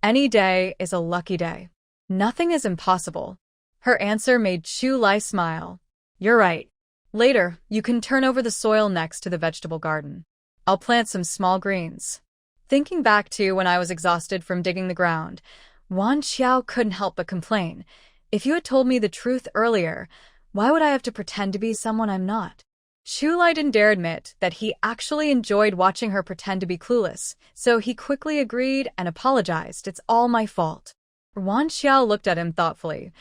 any day is a lucky day. Nothing is impossible." Her answer made Chu Lai smile. "You're right. Later, you can turn over the soil next to the vegetable garden. I'll plant some small greens. Thinking back to when I was exhausted from digging the ground, Wan Xiao couldn't help but complain. If you had told me the truth earlier, why would I have to pretend to be someone I'm not? Chu Lai didn't dare admit that he actually enjoyed watching her pretend to be clueless, so he quickly agreed and apologized. It's all my fault. Wan Xiao looked at him thoughtfully.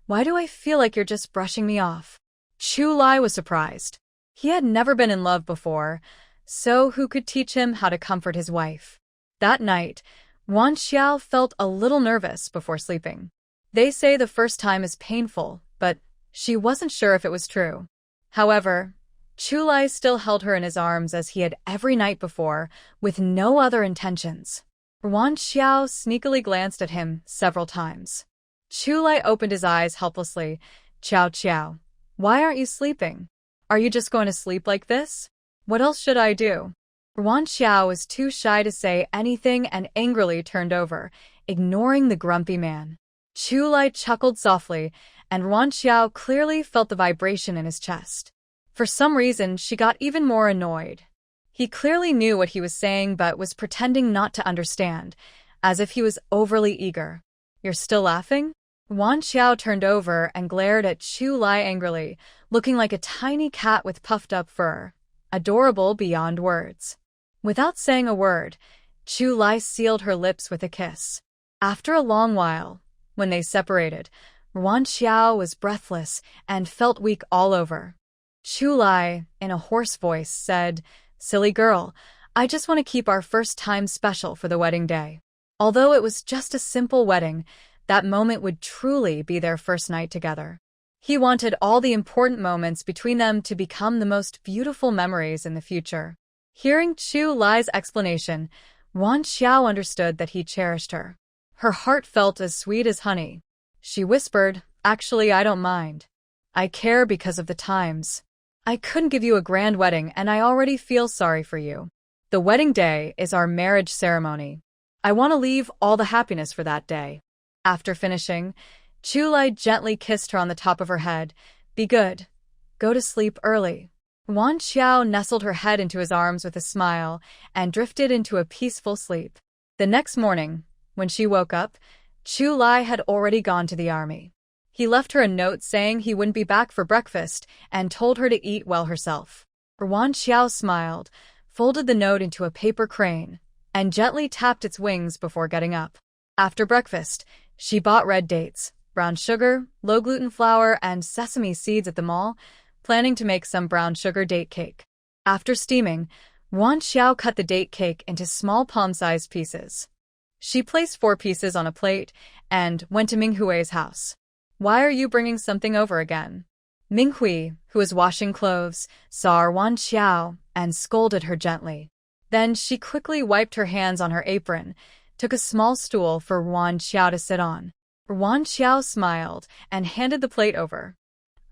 Why do I feel like you're just brushing me off? Chu Lai was surprised. He had never been in love before, so who could teach him how to comfort his wife? That night, Wan Xiao felt a little nervous before sleeping. They say the first time is painful, but she wasn't sure if it was true. However, Chu Lai still held her in his arms as he had every night before, with no other intentions. Wan Xiao sneakily glanced at him several times. Chu Lai opened his eyes helplessly. Qiao Qiao, why aren't you sleeping? Are you just going to sleep like this? What else should I do? Wan Xiao was too shy to say anything and angrily turned over, ignoring the grumpy man. Chu Lai chuckled softly, and Wan Xiao clearly felt the vibration in his chest. For some reason, she got even more annoyed. He clearly knew what he was saying but was pretending not to understand, as if he was overly eager. You're still laughing? Wan Xiao turned over and glared at Chu Lai angrily, looking like a tiny cat with puffed up fur. Adorable beyond words. Without saying a word, Chu Lai sealed her lips with a kiss. After a long while, when they separated, Wan Xiao was breathless and felt weak all over. Chu Lai, in a hoarse voice, said, Silly girl, I just want to keep our first time special for the wedding day. Although it was just a simple wedding, that moment would truly be their first night together. He wanted all the important moments between them to become the most beautiful memories in the future. Hearing Chu Lai's explanation, Wan Xiao understood that he cherished her. Her heart felt as sweet as honey. She whispered, Actually, I don't mind. I care because of the times. I couldn't give you a grand wedding and I already feel sorry for you. The wedding day is our marriage ceremony. I want to leave all the happiness for that day. After finishing, Chu Lai gently kissed her on the top of her head. Be good. Go to sleep early. Wan Xiao nestled her head into his arms with a smile and drifted into a peaceful sleep. The next morning, when she woke up, Chu Lai had already gone to the army. He left her a note saying he wouldn't be back for breakfast and told her to eat well herself. Wan Xiao smiled, folded the note into a paper crane, and gently tapped its wings before getting up. After breakfast, she bought red dates, brown sugar, low-gluten flour, and sesame seeds at the mall, planning to make some brown sugar date cake. After steaming, Wan Xiao cut the date cake into small palm-sized pieces. She placed 4 pieces on a plate and went to Minghui's house. Why are you bringing something over again? Minghui, who was washing clothes, saw Wan Xiao and scolded her gently. Then she quickly wiped her hands on her apron, took a small stool for Wan Xiao to sit on. Wan Xiao smiled and handed the plate over.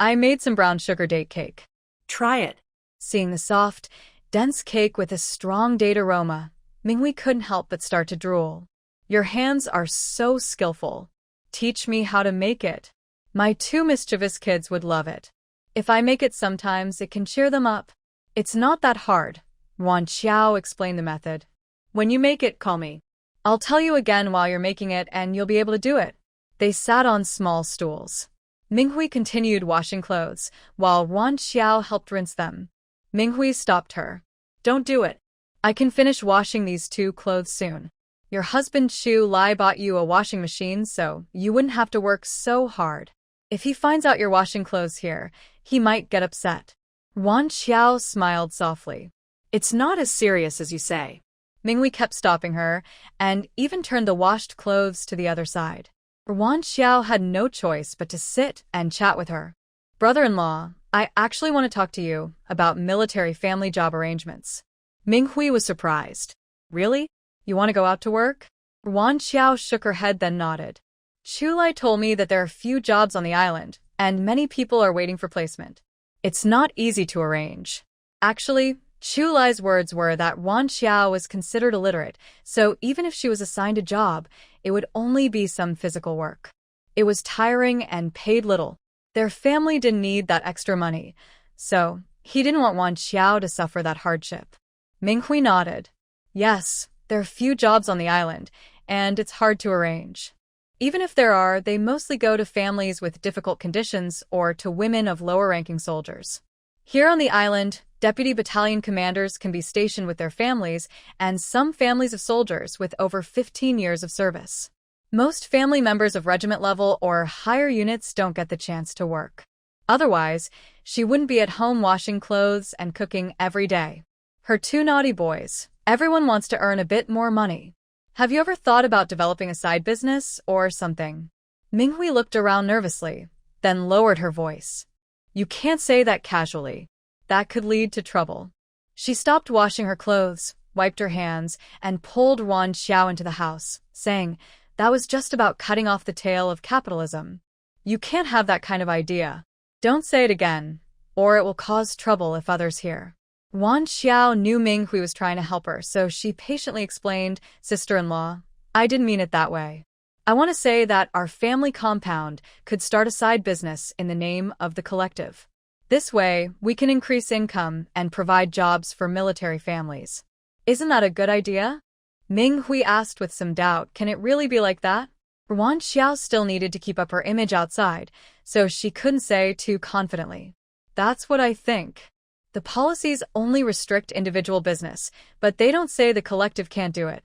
I made some brown sugar date cake. Try it. Seeing the soft, dense cake with a strong date aroma, Minghui couldn't help but start to drool. Your hands are so skillful. Teach me how to make it. My 2 mischievous kids would love it. If I make it sometimes, it can cheer them up. It's not that hard. Wan Xiao explained the method. When you make it, call me. I'll tell you again while you're making it and you'll be able to do it. They sat on small stools. Minghui continued washing clothes, while Wan Xiao helped rinse them. Minghui stopped her. Don't do it. I can finish washing these 2 clothes soon. Your husband Chu Lai bought you a washing machine so you wouldn't have to work so hard. If he finds out you're washing clothes here, he might get upset. Wan Xiao smiled softly. It's not as serious as you say. Minghui kept stopping her and even turned the washed clothes to the other side. Wan Xiao had no choice but to sit and chat with her. Brother-in-law, I actually want to talk to you about military family job arrangements. Minghui was surprised. Really? You want to go out to work? Wan Xiao shook her head then nodded. Chu Lai told me that there are few jobs on the island, and many people are waiting for placement. It's not easy to arrange. Actually, Chu Lai's words were that Wan Xiao was considered illiterate, so even if she was assigned a job, it would only be some physical work. It was tiring and paid little. Their family didn't need that extra money, so he didn't want Wan Xiao to suffer that hardship. Minghui nodded. Yes, there are few jobs on the island, and it's hard to arrange. Even if there are, they mostly go to families with difficult conditions or to women of lower-ranking soldiers. Here on the island, deputy battalion commanders can be stationed with their families, and some families of soldiers with over 15 years of service. Most family members of regiment level or higher units don't get the chance to work. Otherwise, she wouldn't be at home washing clothes and cooking every day. Her two naughty boys. Everyone wants to earn a bit more money. Have you ever thought about developing a side business or something? Minghui looked around nervously, then lowered her voice. You can't say that casually. That could lead to trouble. She stopped washing her clothes, wiped her hands, and pulled Wan Xiao into the house, saying, that was just about cutting off the tail of capitalism. You can't have that kind of idea. Don't say it again, or it will cause trouble if others hear. Wan Xiao knew Minghui was trying to help her, so she patiently explained, Sister-in-law, I didn't mean it that way. I want to say that our family compound could start a side business in the name of the collective. This way, we can increase income and provide jobs for military families. Isn't that a good idea? Minghui asked with some doubt, can it really be like that? Wan Xiao still needed to keep up her image outside, so she couldn't say too confidently. That's what I think. The policies only restrict individual business, but they don't say the collective can't do it.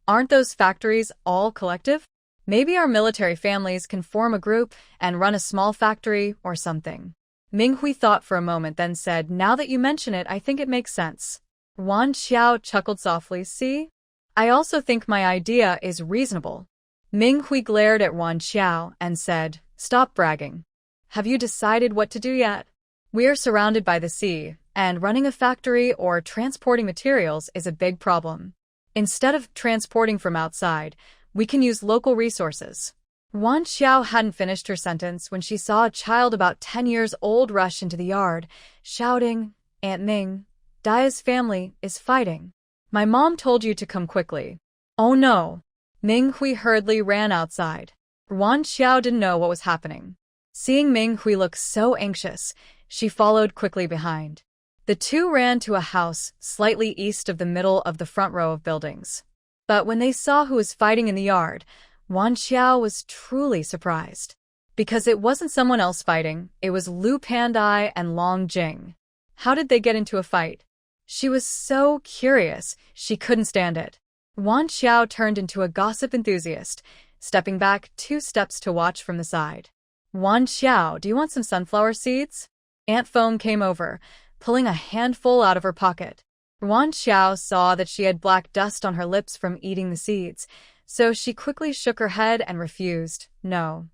Aren't those factories all collective? Maybe our military families can form a group and run a small factory or something. Minghui thought for a moment, then said, now that you mention it, I think it makes sense. Wan Xiao chuckled softly, see? I also think my idea is reasonable. Minghui glared at Wan Xiao and said, stop bragging. Have you decided what to do yet? We are surrounded by the sea, and running a factory or transporting materials is a big problem. Instead of transporting from outside, we can use local resources. Wan Xiao hadn't finished her sentence when she saw a child about 10 years old rush into the yard, shouting, Aunt Ming, Daya's family is fighting. My mom told you to come quickly. Oh no. Minghui hurriedly ran outside. Wan Xiao didn't know what was happening. Seeing Minghui look so anxious, she followed quickly behind. The two ran to a house slightly east of the middle of the front row of buildings. But when they saw who was fighting in the yard, Wan Xiao was truly surprised. Because it wasn't someone else fighting, it was Lu Pandai and Long Jing. How did they get into a fight? She was so curious, she couldn't stand it. Wan Xiao turned into a gossip enthusiast, stepping back 2 steps to watch from the side. Wan Xiao, do you want some sunflower seeds? Aunt Feng came over, pulling a handful out of her pocket. Wan Xiao saw that she had black dust on her lips from eating the seeds, so she quickly shook her head and refused. No.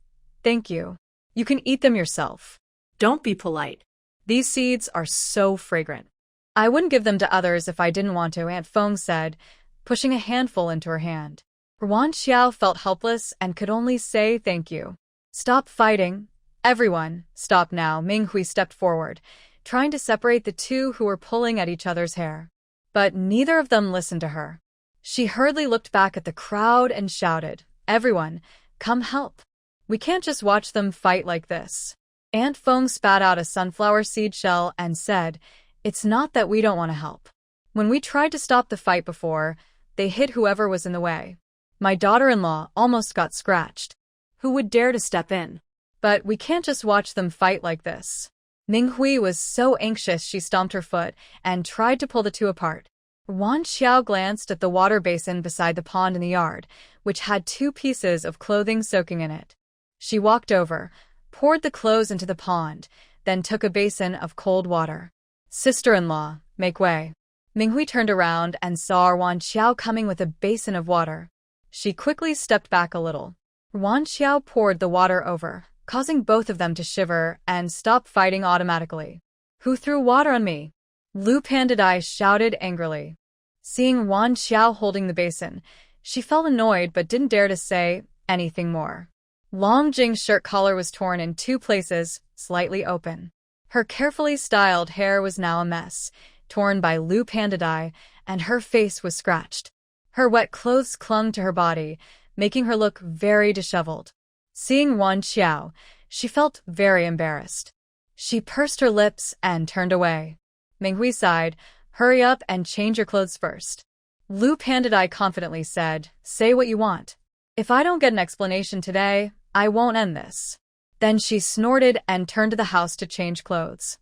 Thank you. You can eat them yourself. Don't be polite. These seeds are so fragrant. I wouldn't give them to others if I didn't want to, Aunt Feng said, pushing a handful into her hand. Wan Xiao felt helpless and could only say thank you. Stop fighting. Everyone, stop now. Minghui stepped forward, trying to separate the two who were pulling at each other's hair. But neither of them listened to her. She hurriedly looked back at the crowd and shouted, everyone, come help. We can't just watch them fight like this. Aunt Feng spat out a sunflower seed shell and said, it's not that we don't want to help. When we tried to stop the fight before, they hit whoever was in the way. My daughter-in-law almost got scratched. Who would dare to step in? But we can't just watch them fight like this. Minghui was so anxious she stomped her foot and tried to pull the two apart. Wan Xiao glanced at the water basin beside the pond in the yard, which had 2 pieces of clothing soaking in it. She walked over, poured the clothes into the pond, then took a basin of cold water. Sister-in-law, make way. Minghui turned around and saw Wan Xiao coming with a basin of water. She quickly stepped back a little. Wan Xiao poured the water over, causing both of them to shiver and stop fighting automatically. Who threw water on me? Lu Pandai shouted angrily. Seeing Wan Xiao holding the basin, she felt annoyed but didn't dare to say anything more. Long Jing's shirt collar was torn in 2 places, slightly open. Her carefully styled hair was now a mess, torn by Lu Pandai, and her face was scratched. Her wet clothes clung to her body, making her look very disheveled. Seeing Wan Xiao, she felt very embarrassed. She pursed her lips and turned away. Minghui sighed, Hurry up and change your clothes first. Lu Pandai confidently said, say what you want. If I don't get an explanation today, I won't end this. Then she snorted and turned to the house to change clothes.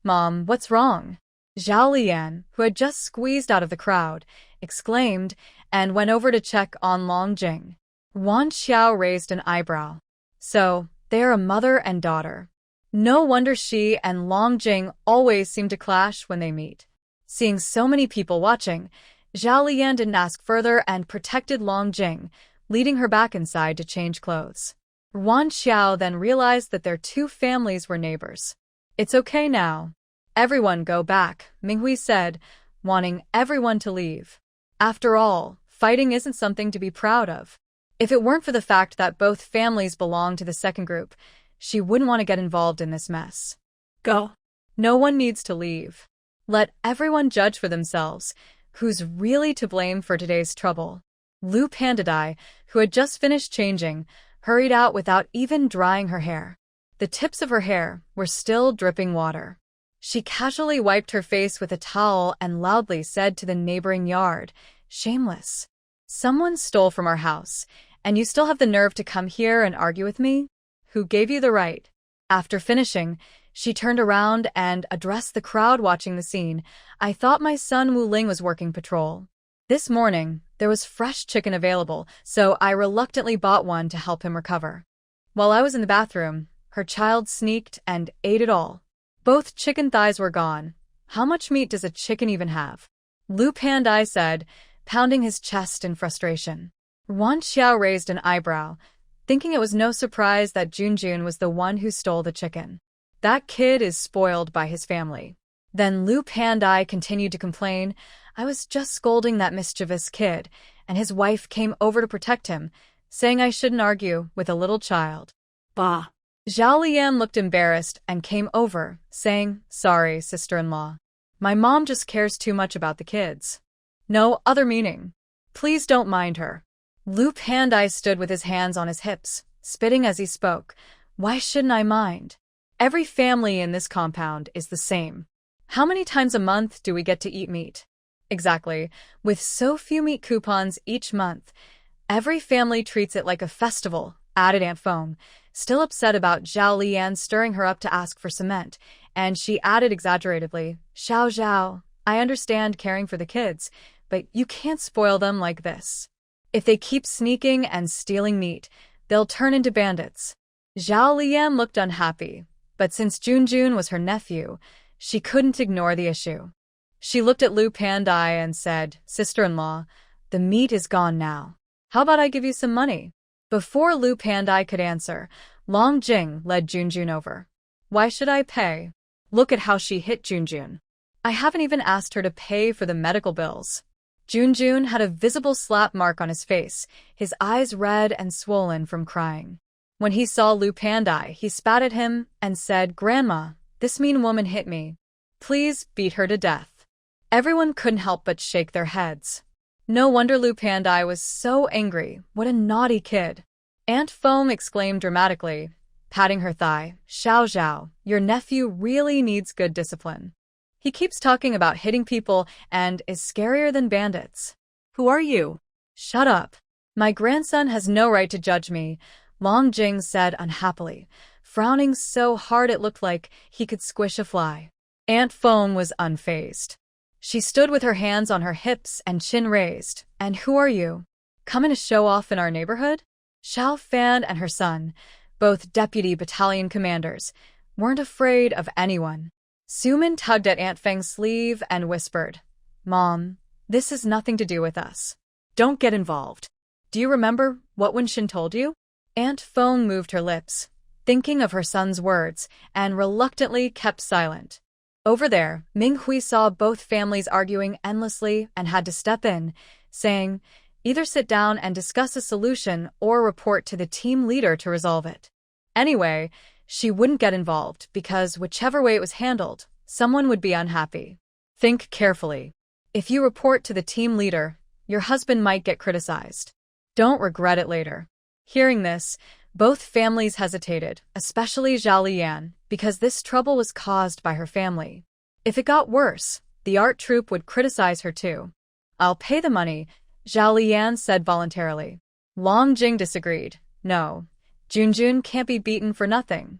Mom, what's wrong? Zhao Lian, who had just squeezed out of the crowd, exclaimed and went over to check on Long Jing. Wan Xiao raised an eyebrow. So, they are a mother and daughter. No wonder she and Long Jing always seem to clash when they meet. Seeing so many people watching, Zhao Lian didn't ask further and protected Long Jing, leading her back inside to change clothes. Wan Xiao then realized that their two families were neighbors. It's okay now. Everyone go back, Minghui said, wanting everyone to leave. After all, fighting isn't something to be proud of. If it weren't for the fact that both families belong to the second group, she wouldn't want to get involved in this mess. Go. No one needs to leave. Let everyone judge for themselves who's really to blame for today's trouble. Lu Pandai, who had just finished changing, hurried out without even drying her hair. The tips of her hair were still dripping water. She casually wiped her face with a towel and loudly said to the neighboring yard, shameless. Someone stole from our house, and you still have the nerve to come here and argue with me? Who gave you the right? After finishing, she turned around and addressed the crowd watching the scene. I thought my son Wu Ling was working patrol. This morning, there was fresh chicken available, so I reluctantly bought one to help him recover. While I was in the bathroom, her child sneaked and ate it all. Both chicken thighs were gone. How much meat does a chicken even have? Lu Pandai said, pounding his chest in frustration. Wan Xiao raised an eyebrow, thinking it was no surprise that Junjun was the one who stole the chicken. That kid is spoiled by his family. Then Lu Pandai continued to complain, I was just scolding that mischievous kid, and his wife came over to protect him, saying I shouldn't argue with a little child. Bah. Zhao Lian looked embarrassed and came over, saying, sorry, sister-in-law. My mom just cares too much about the kids. No other meaning. Please don't mind her. Lu Pandai stood with his hands on his hips, spitting as he spoke. Why shouldn't I mind? Every family in this compound is the same. How many times a month do we get to eat meat? Exactly. With so few meat coupons each month, every family treats it like a festival, added Aunt Foam, still upset about Zhao Lian stirring her up to ask for cement, and she added exaggeratedly, Zhao, I understand caring for the kids, but you can't spoil them like this. If they keep sneaking and stealing meat, they'll turn into bandits. Zhao Lian looked unhappy, but since Junjun was her nephew, she couldn't ignore the issue. She looked at Lu Pandai and said, sister-in-law, the meat is gone now. How about I give you some money? Before Lu Pandai could answer, Long Jing led Junjun over. Why should I pay? Look at how she hit Junjun. I haven't even asked her to pay for the medical bills. Junjun had a visible slap mark on his face, his eyes red and swollen from crying. When he saw Lu Pandai, he spat at him and said, Grandma, this mean woman hit me. Please beat her to death. Everyone couldn't help but shake their heads. No wonder Lu Pandai was so angry. What a naughty kid. Aunt Foam exclaimed dramatically, patting her thigh, Xiao, your nephew really needs good discipline. He keeps talking about hitting people and is scarier than bandits. Who are you? Shut up. My grandson has no right to judge me, Long Jing said unhappily, frowning so hard it looked like he could squish a fly. Aunt Foam was unfazed. She stood with her hands on her hips and chin raised. And who are you? Coming to show off in our neighborhood? Xiao Fan and her son, both deputy battalion commanders, weren't afraid of anyone. Sumin tugged at Aunt Feng's sleeve and whispered, Mom, this has nothing to do with us. Don't get involved. Do you remember what Wenxin told you? Aunt Feng moved her lips, thinking of her son's words, and reluctantly kept silent. Over there, Ming Hui saw both families arguing endlessly and had to step in, saying, either sit down and discuss a solution or report to the team leader to resolve it. Anyway, she wouldn't get involved because whichever way it was handled, someone would be unhappy. Think carefully. If you report to the team leader, your husband might get criticized. Don't regret it later. Hearing this, both families hesitated, especially Zhao Lian, because this trouble was caused by her family. If it got worse, The art troupe would criticize her too. I'll pay the money, Zhao Liyan said voluntarily. Long Jing disagreed. No, Junjun can't be beaten for nothing.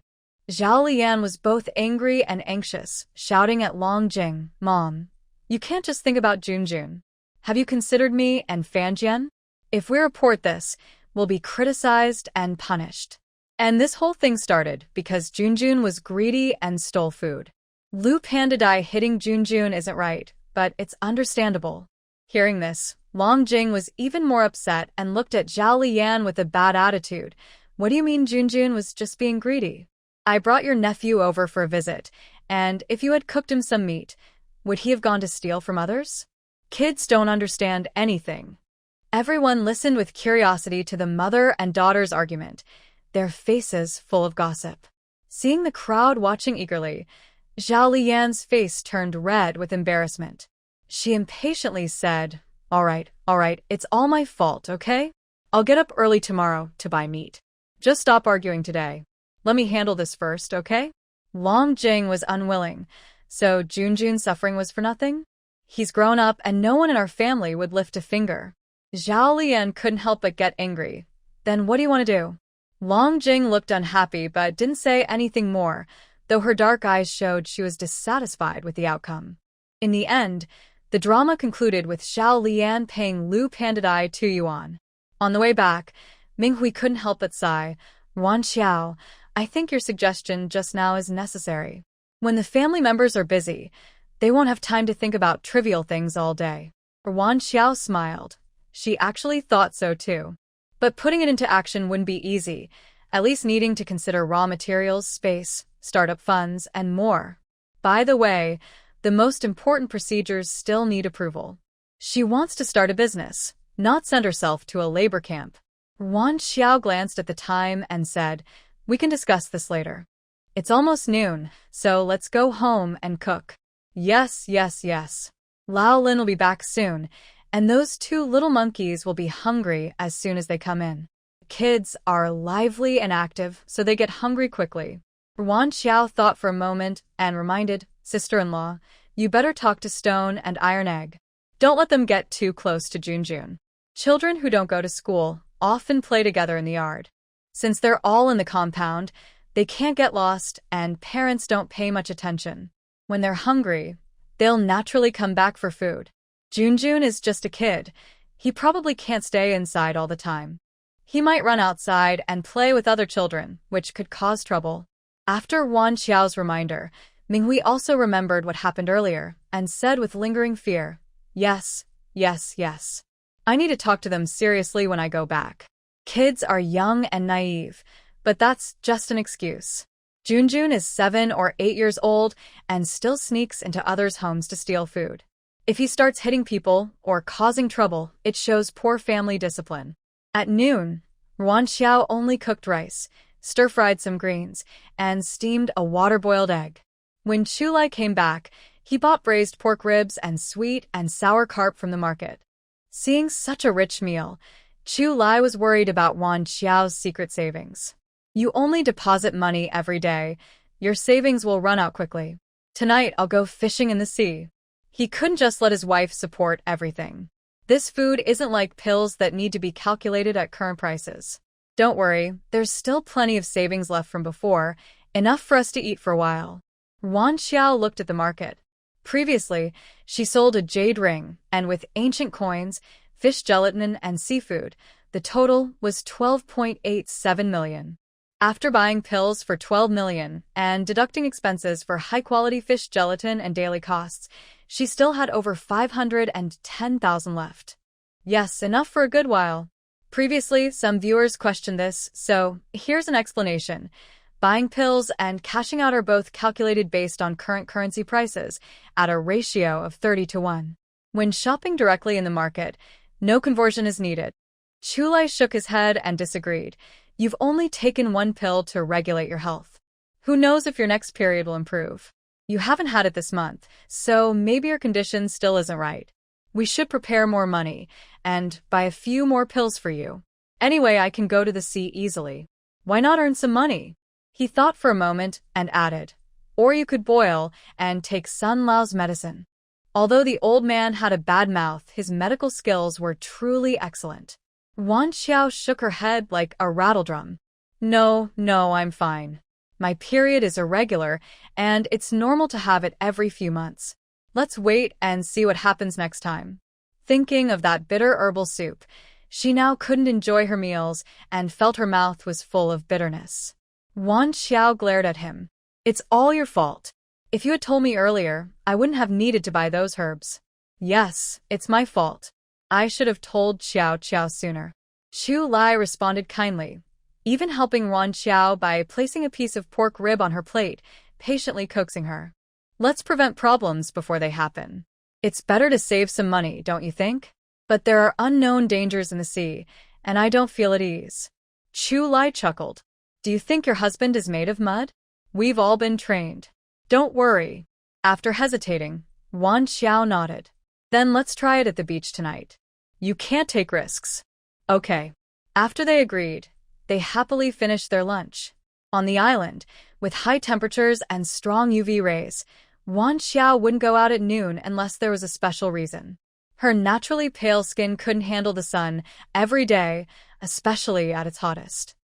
Zhao Liyan was both angry and anxious, shouting at Long Jing, Mom, you can't just think about Junjun. Have you considered me and Fanjian? If we report this, we'll be criticized and punished. And this whole thing started because Junjun was greedy and stole food. Lu Pandadai hitting Junjun isn't right, but it's understandable. Hearing this, Long Jing was even more upset and looked at Zhao Liyan with a bad attitude. What do you mean Junjun was just being greedy? I brought your nephew over for a visit, and if you had cooked him some meat, would he have gone to steal from others? Kids don't understand anything. Everyone listened with curiosity to the mother and daughter's argument, their faces full of gossip. Seeing the crowd watching eagerly, Zhao Liyan's face turned red with embarrassment. She impatiently said, All right, it's all my fault, okay? I'll get up early tomorrow to buy meat. Just stop arguing today. Let me handle this first, okay? Long Jing was unwilling, so Junjun's suffering was for nothing? He's grown up and no one in our family would lift a finger. Zhao Liyan couldn't help but get angry. Then what do you want to do? Long Jing looked unhappy but didn't say anything more, though her dark eyes showed she was dissatisfied with the outcome. In the end, the drama concluded with Zhao Liyan paying Lu Pandadai 2 yuan. On the way back, Minghui couldn't help but sigh. Wan Xiao, I think your suggestion just now is necessary. When the family members are busy, they won't have time to think about trivial things all day. Wan Xiao smiled. She actually thought so too. But putting it into action wouldn't be easy, at least needing to consider raw materials, space, startup funds, and more. By the way, the most important procedures still need approval. She wants to start a business, not send herself to a labor camp. Wan Xiao glanced at the time and said, We can discuss this later. It's almost noon, so let's go home and cook. Yes. Lao Lin will be back soon, and those 2 little monkeys will be hungry as soon as they come in. Kids are lively and active, so they get hungry quickly. Wan Xiao thought for a moment and reminded, Sister-in-law, you better talk to Stone and Iron Egg. Don't let them get too close to Junjun. Children who don't go to school often play together in the yard. Since they're all in the compound, they can't get lost and parents don't pay much attention. When they're hungry, they'll naturally come back for food. Junjun is just a kid. He probably can't stay inside all the time. He might run outside and play with other children, which could cause trouble. After Wan Xiao's reminder, Minghui also remembered what happened earlier and said with lingering fear, Yes. I need to talk to them seriously when I go back. Kids are young and naive, but that's just an excuse. Junjun is 7 or 8 years old and still sneaks into others' homes to steal food. If he starts hitting people or causing trouble, it shows poor family discipline. At noon, Wan Xiao only cooked rice, stir-fried some greens, and steamed a water-boiled egg. When Chu Lai came back, he bought braised pork ribs and sweet and sour carp from the market. Seeing such a rich meal, Chu Lai was worried about Wan Xiao's secret savings. You only deposit money every day. Your savings will run out quickly. Tonight I'll go fishing in the sea. He couldn't just let his wife support everything. This food isn't like pills that need to be calculated at current prices. Don't worry, there's still plenty of savings left from before, enough for us to eat for a while. Wan Xiao looked at the market. Previously, she sold a jade ring, and with ancient coins, fish gelatin, and seafood, the total was 12.87 million. After buying pills for 12 million and deducting expenses for high-quality fish gelatin and daily costs, she still had over 510,000 left. Yes, enough for a good while. Previously, some viewers questioned this, so here's an explanation. Buying pills and cashing out are both calculated based on current currency prices at a ratio of 30:1. When shopping directly in the market, no conversion is needed. Chu Lai shook his head and disagreed. You've only taken 1 pill to regulate your health. Who knows if your next period will improve? You haven't had it this month, so maybe your condition still isn't right. We should prepare more money and buy a few more pills for you. Anyway, I can go to the sea easily. Why not earn some money? He thought for a moment and added, or you could boil and take Sun Lao's medicine. Although the old man had a bad mouth, his medical skills were truly excellent. Wan Xiao shook her head like a rattledrum. No, I'm fine. My period is irregular, and it's normal to have it every few months. Let's wait and see what happens next time. Thinking of that bitter herbal soup, she now couldn't enjoy her meals and felt her mouth was full of bitterness. Wan Xiao glared at him. It's all your fault. If you had told me earlier, I wouldn't have needed to buy those herbs. Yes, it's my fault. I should have told Xiao sooner. Chu Lai responded kindly, even helping Wan Xiao by placing a piece of pork rib on her plate, patiently coaxing her. Let's prevent problems before they happen. It's better to save some money, don't you think? But there are unknown dangers in the sea, and I don't feel at ease. Chu Lai chuckled. Do you think your husband is made of mud? We've all been trained. Don't worry. After hesitating, Wan Xiao nodded. Then let's try it at the beach tonight. You can't take risks. Okay. After they agreed, they happily finished their lunch. On the island, with high temperatures and strong UV rays, Wan Xiao wouldn't go out at noon unless there was a special reason. Her naturally pale skin couldn't handle the sun every day, especially at its hottest.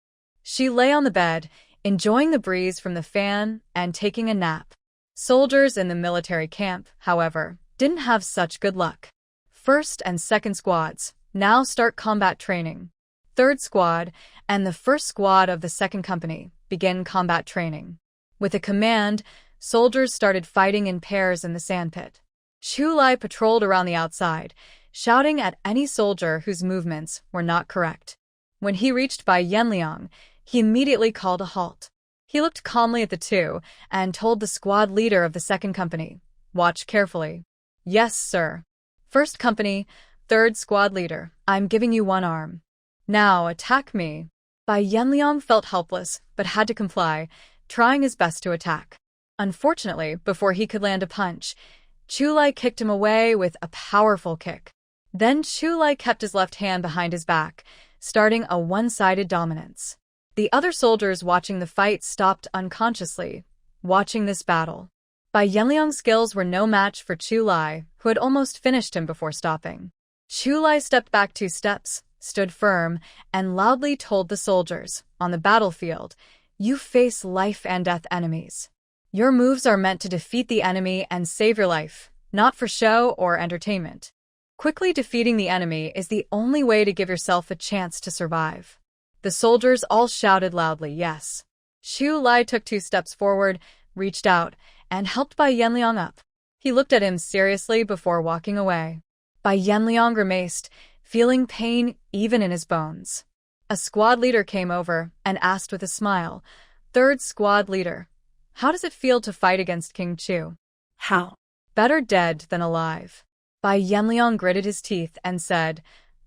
She lay on the bed, enjoying the breeze from the fan and taking a nap. Soldiers in the military camp, however, didn't have such good luck. First and second squads now start combat training. Third squad and the first squad of the second company begin combat training. With a command, soldiers started fighting in pairs in the sandpit. Chu Lai patrolled around the outside, shouting at any soldier whose movements were not correct. When he reached Bai Yanliang, he immediately called a halt. He looked calmly at the two and told the squad leader of the second company, "Watch carefully." "Yes, sir." "First company, third squad leader, I'm giving you one arm. Now attack me." Bai Yanliang felt helpless but had to comply, trying his best to attack. Unfortunately, before he could land a punch, Chu Lai kicked him away with a powerful kick. Then Chu Lai kept his left hand behind his back, starting a one-sided dominance. The other soldiers watching the fight stopped unconsciously, watching this battle. Bai Yanliang's skills were no match for Chu Lai, who had almost finished him before stopping. Chu Lai stepped back 2 steps, stood firm, and loudly told the soldiers, on the battlefield, "You face life and death enemies. Your moves are meant to defeat the enemy and save your life, not for show or entertainment. Quickly defeating the enemy is the only way to give yourself a chance to survive." The soldiers all shouted loudly, yes. Chu Lai took 2 steps forward, reached out, and helped Bai Yanliang up. He looked at him seriously before walking away. Bai Yanliang grimaced, feeling pain even in his bones. A squad leader came over and asked with a smile, "Third squad leader, how does it feel to fight against King Chu?" How? "Better dead than alive." Bai Yanliang gritted his teeth and said,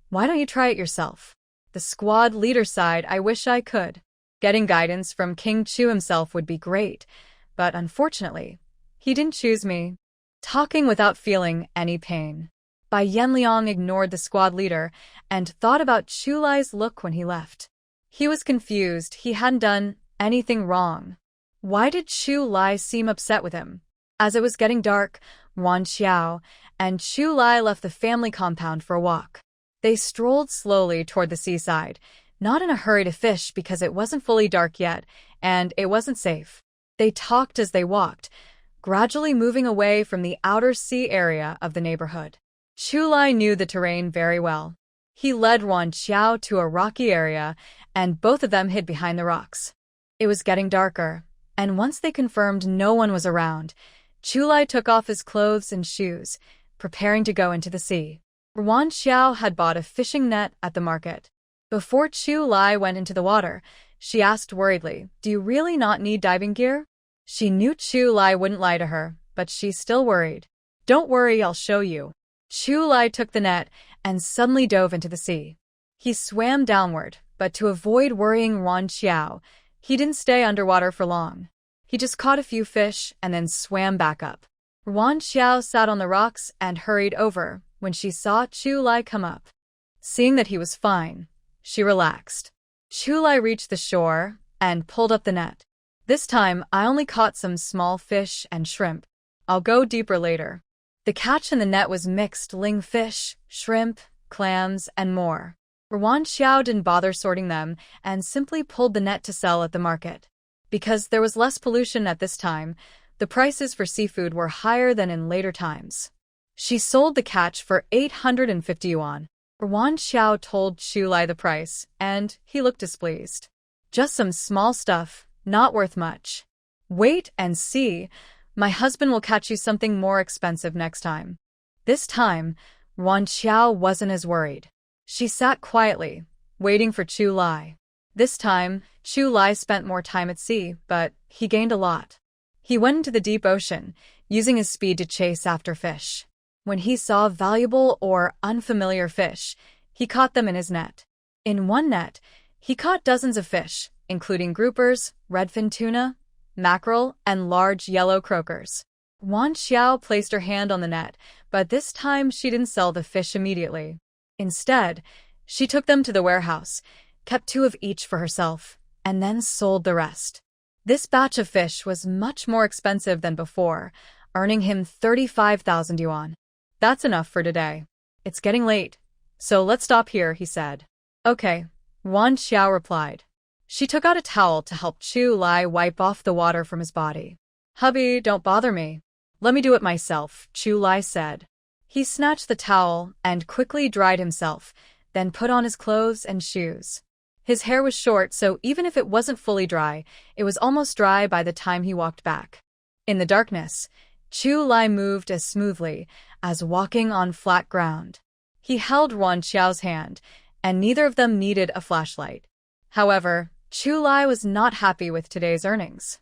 "Why don't you try it yourself?" The squad leader sighed, "I wish I could. Getting guidance from King Chu himself would be great, but unfortunately, he didn't choose me." Talking without feeling any pain. Bai Yanliang ignored the squad leader and thought about Chu Lai's look when he left. He was confused. He hadn't done anything wrong. Why did Chu Lai seem upset with him? As it was getting dark, Wan Xiao and Chu Lai left the family compound for a walk. They strolled slowly toward the seaside, not in a hurry to fish because it wasn't fully dark yet, and it wasn't safe. They talked as they walked, gradually moving away from the outer sea area of the neighborhood. Chu Lai knew the terrain very well. He led Wan Xiao to a rocky area, and both of them hid behind the rocks. It was getting darker, and once they confirmed no one was around, Chu Lai took off his clothes and shoes, preparing to go into the sea. Wan Xiao had bought a fishing net at the market. Before Chu Lai went into the water, she asked worriedly, "Do you really not need diving gear?" She knew Chu Lai wouldn't lie to her, but she still worried. "Don't worry, I'll show you." Chu Lai took the net and suddenly dove into the sea. He swam downward, but to avoid worrying Wan Xiao, he didn't stay underwater for long. He just caught a few fish and then swam back up. Wan Xiao sat on the rocks and hurried over when she saw Chu Lai come up. Seeing that he was fine, she relaxed. Chu Lai reached the shore and pulled up the net. "This time, I only caught some small fish and shrimp. I'll go deeper later." The catch in the net was mixed ling fish, shrimp, clams, and more. Ruan Xiao didn't bother sorting them and simply pulled the net to sell at the market. Because there was less pollution at this time, the prices for seafood were higher than in later times. She sold the catch for 850 yuan. Ruan Xiao told Chu Lai the price, and he looked displeased. Just some small stuff, not worth much. Wait and see. My husband will catch you something more expensive next time. This time, Ruan Xiao wasn't as worried. She sat quietly, waiting for Chu Lai. This time, Chu Lai spent more time at sea, but he gained a lot. He went into the deep ocean, using his speed to chase after fish. When he saw valuable or unfamiliar fish, he caught them in his net. In one net, he caught dozens of fish, including groupers, redfin tuna, mackerel, and large yellow croakers. Ruan Xiao placed her hand on the net, but this time she didn't sell the fish immediately. Instead, she took them to the warehouse, kept 2 of each for herself, and then sold the rest. This batch of fish was much more expensive than before, earning him 35,000 yuan. That's enough for today. It's getting late, so let's stop here, he said. Okay, Ruan Xiao replied. She took out a towel to help Chu Lai wipe off the water from his body. Hubby, don't bother me. Let me do it myself, Chu Lai said. He snatched the towel and quickly dried himself, then put on his clothes and shoes. His hair was short, so even if it wasn't fully dry, it was almost dry by the time he walked back. In the darkness, Chu Lai moved as smoothly as walking on flat ground. He held Ruan Xiao's hand, and neither of them needed a flashlight. However, Chu Lai was not happy with today's earnings.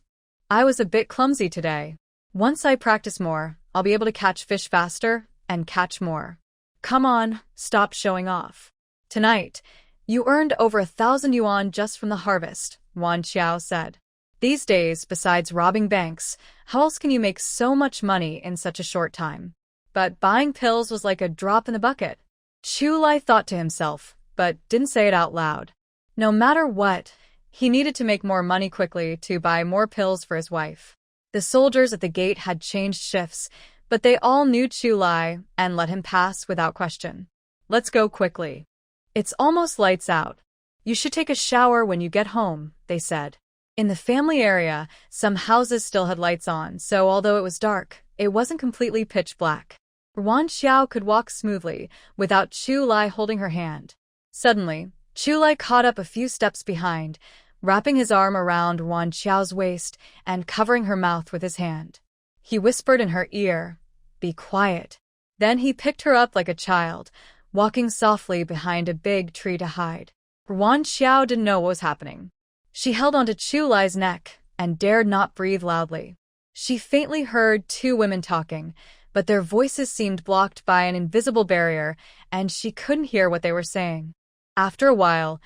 I was a bit clumsy today. Once I practice more, I'll be able to catch fish faster and catch more. Come on, stop showing off. Tonight, you earned over 1,000 yuan just from the harvest, Ruan Xiao said. These days, besides robbing banks, how else can you make so much money in such a short time? But buying pills was like a drop in the bucket. Chu Lai thought to himself, but didn't say it out loud. No matter what, he needed to make more money quickly to buy more pills for his wife. The soldiers at the gate had changed shifts, but they all knew Chu Lai and let him pass without question. Let's go quickly. It's almost lights out. You should take a shower when you get home, they said. In the family area, some houses still had lights on, so although it was dark, it wasn't completely pitch black. Ruan Xiao could walk smoothly without Chu Lai holding her hand. Suddenly, Chu Lai caught up a few steps behind, wrapping his arm around Ruan Xiao's waist and covering her mouth with his hand. He whispered in her ear, "Be quiet." Then he picked her up like a child, walking softly behind a big tree to hide. Ruan Xiao didn't know what was happening. She held onto Chu Lai's neck and dared not breathe loudly. She faintly heard 2 women talking, but their voices seemed blocked by an invisible barrier, and she couldn't hear what they were saying. After a while,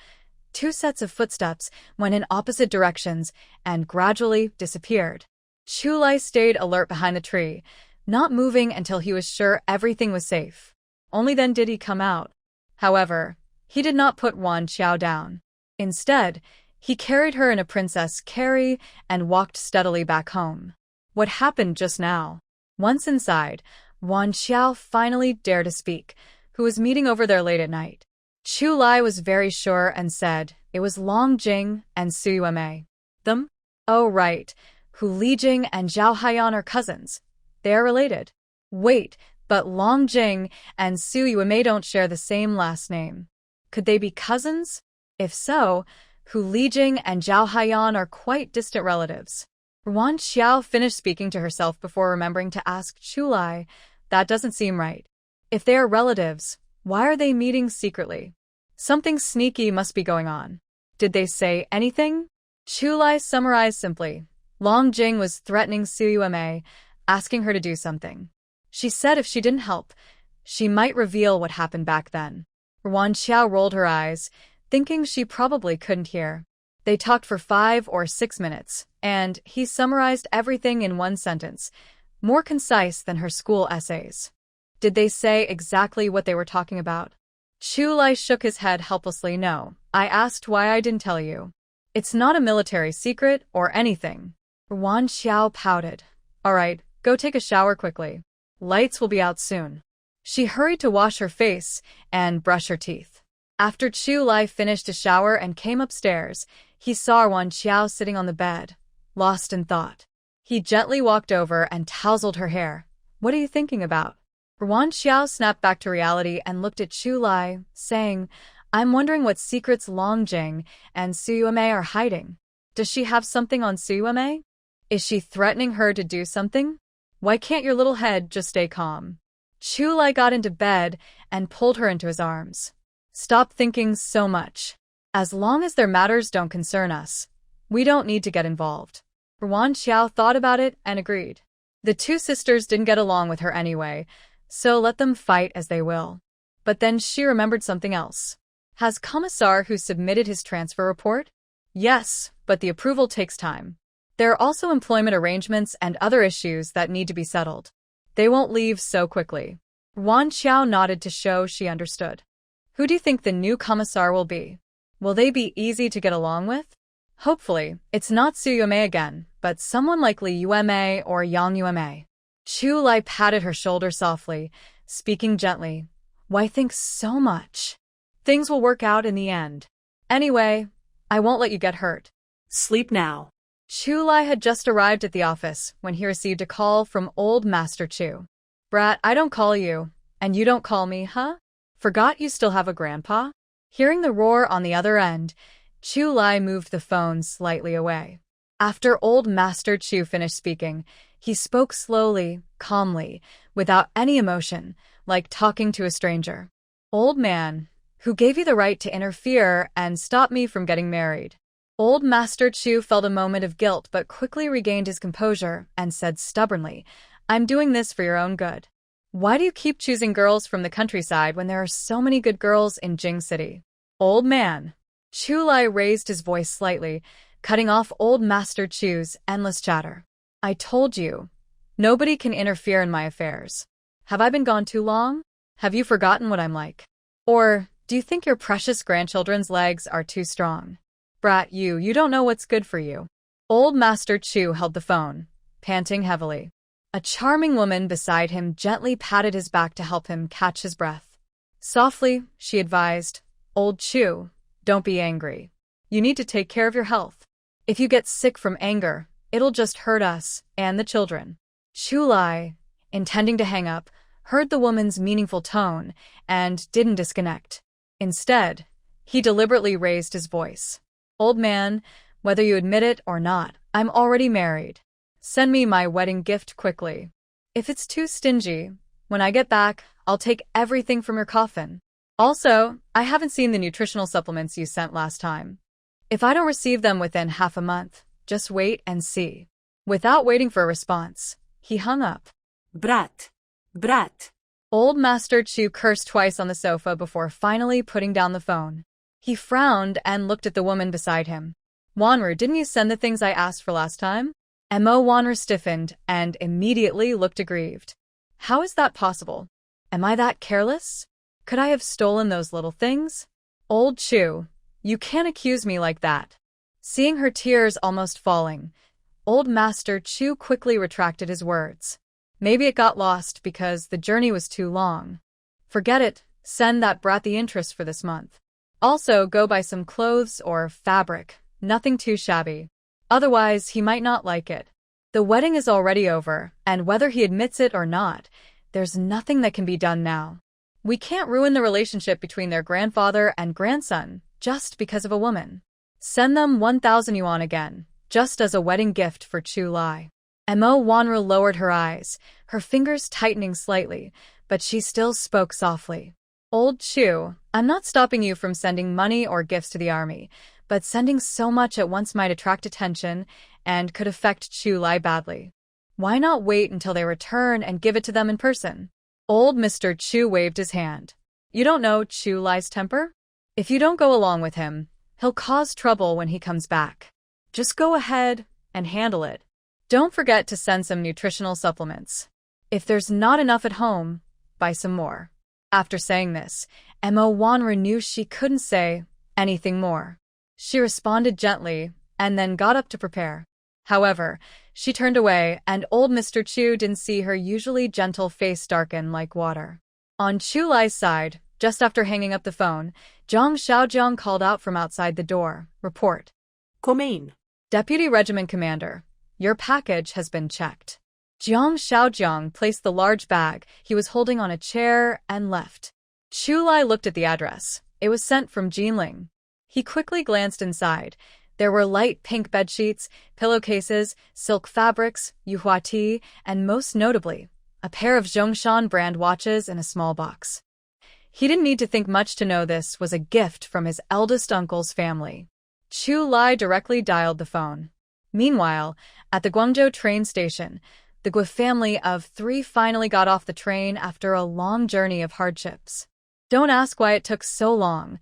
2 sets of footsteps went in opposite directions and gradually disappeared. Chu Lai stayed alert behind the tree, not moving until he was sure everything was safe. Only then did he come out. However, he did not put Ruan Xiao down. Instead, he carried her in a princess carry and walked steadily back home. What happened just now? Once inside, Ruan Xiao finally dared to speak, who was meeting over there late at night. Chu Lai was very sure and said it was Long Jing and Su Yuemei. Them? Oh right, Hu Lijing and Zhao Haiyan are cousins. They are related. Wait, but Long Jing and Su Yuemei don't share the same last name. Could they be cousins? If so, Hu Lijing and Zhao Haiyan are quite distant relatives. Ruan Xiao finished speaking to herself before remembering to ask Chu Lai, that doesn't seem right. If they are relatives, why are they meeting secretly? Something sneaky must be going on. Did they say anything? Chu Lai summarized simply. Long Jing was threatening Su Yuemei, asking her to do something. She said if she didn't help, she might reveal what happened back then. Ruan Xiao rolled her eyes, thinking she probably couldn't hear. They talked for 5 or 6 minutes, and he summarized everything in one sentence, more concise than her school essays. Did they say exactly what they were talking about? Chu Lai shook his head helplessly. No, I asked why I didn't tell you. It's not a military secret or anything. Ruan Xiao pouted. All right, go take a shower quickly. Lights will be out soon. She hurried to wash her face and brush her teeth. After Chu Lai finished a shower and came upstairs, he saw Wan Xiao sitting on the bed, lost in thought. He gently walked over and tousled her hair. "What are you thinking about?" Wan Xiao snapped back to reality and looked at Chu Lai, saying, "I'm wondering what secrets Longjing and Suyueme are hiding. Does she have something on Suyueme? Is she threatening her to do something? Why can't your little head just stay calm?" Chu Lai got into bed and pulled her into his arms. "Stop thinking so much. As long as their matters don't concern us, we don't need to get involved." Wan Xiao thought about it and agreed. The two sisters didn't get along with her anyway, so let them fight as they will. But then she remembered something else. Has Commissar who submitted his transfer report? Yes, but the approval takes time. There are also employment arrangements and other issues that need to be settled. They won't leave so quickly. Wan Xiao nodded to show she understood. Who do you think the new commissar will be? Will they be easy to get along with? Hopefully, it's not Su Yume again, but someone like Li Yume or Yang Yume. Chu Lai patted her shoulder softly, speaking gently. Why think so much? Things will work out in the end. Anyway, I won't let you get hurt. Sleep now. Chu Lai had just arrived at the office when he received a call from old Master Chu. Brat, I don't call you, and you don't call me, huh? Forgot you still have a grandpa? Hearing the roar on the other end, Chu Lai moved the phone slightly away. After old Master Chu finished speaking, he spoke slowly, calmly, without any emotion, like talking to a stranger. Old man, who gave you the right to interfere and stop me from getting married? Old Master Chu felt a moment of guilt but quickly regained his composure and said stubbornly, I'm doing this for your own good. Why do you keep choosing girls from the countryside when there are so many good girls in Jing City? Old man. Chu Lai raised his voice slightly, cutting off old Master Chu's endless chatter. I told you, nobody can interfere in my affairs. Have I been gone too long? Have you forgotten what I'm like? Or do you think your precious grandchildren's legs are too strong? Brat, you don't know what's good for you. Old Master Chu held the phone, panting heavily. A charming woman beside him gently patted his back to help him catch his breath. Softly, she advised, Old Chu, don't be angry. You need to take care of your health. If you get sick from anger, it'll just hurt us and the children. Chu Lai, intending to hang up, heard the woman's meaningful tone and didn't disconnect. Instead, he deliberately raised his voice. Old man, whether you admit it or not, I'm already married. Send me my wedding gift quickly. If it's too stingy, when I get back, I'll take everything from your coffin. Also, I haven't seen the nutritional supplements you sent last time. If I don't receive them within half a month, just wait and see. Without waiting for a response, he hung up. Brat. Old Master Chu cursed twice on the sofa before finally putting down the phone. He frowned and looked at the woman beside him. Wanru, didn't you send the things I asked for last time? Mo Wanru stiffened and immediately looked aggrieved. How is that possible? Am I that careless? Could I have stolen those little things? Old Chu, you can't accuse me like that. Seeing her tears almost falling, old Master Chu quickly retracted his words. Maybe it got lost because the journey was too long. Forget it, send that brat the interest for this month. Also, go buy some clothes or fabric, nothing too shabby. Otherwise, he might not like it. The wedding is already over, and whether he admits it or not, there's nothing that can be done now. We can't ruin the relationship between their grandfather and grandson just because of a woman. Send them 1,000 yuan again, just as a wedding gift for Chu Lai. Mo Wanru lowered her eyes, her fingers tightening slightly, but she still spoke softly. Old Chu, I'm not stopping you from sending money or gifts to the army, but sending so much at once might attract attention and could affect Chu Lai badly. Why not wait until they return and give it to them in person? Old Mr. Chu waved his hand. You don't know Chu Lai's temper? If you don't go along with him, he'll cause trouble when he comes back. Just go ahead and handle it. Don't forget to send some nutritional supplements. If there's not enough at home, buy some more. After saying this, Mo Wanru knew she couldn't say anything more. She responded gently and then got up to prepare. However, she turned away, and old Mr. Chu didn't see her usually gentle face darken like water. On Chu Lai's side, just after hanging up the phone, Zhang Xiaojiang called out from outside the door. Report. Come in. Deputy Regiment Commander, your package has been checked. Jiang Xiaojiang placed the large bag he was holding on a chair and left. Chu Lai looked at the address. It was sent from Jinling. He quickly glanced inside. There were light pink bedsheets, pillowcases, silk fabrics, yuhua tea, and most notably, a pair of Zhongshan brand watches in a small box. He didn't need to think much to know this was a gift from his eldest uncle's family. Chu Lai directly dialed the phone. Meanwhile, at the Guangzhou train station, the Guo family of 3 finally got off the train after a long journey of hardships. Don't ask why it took so long.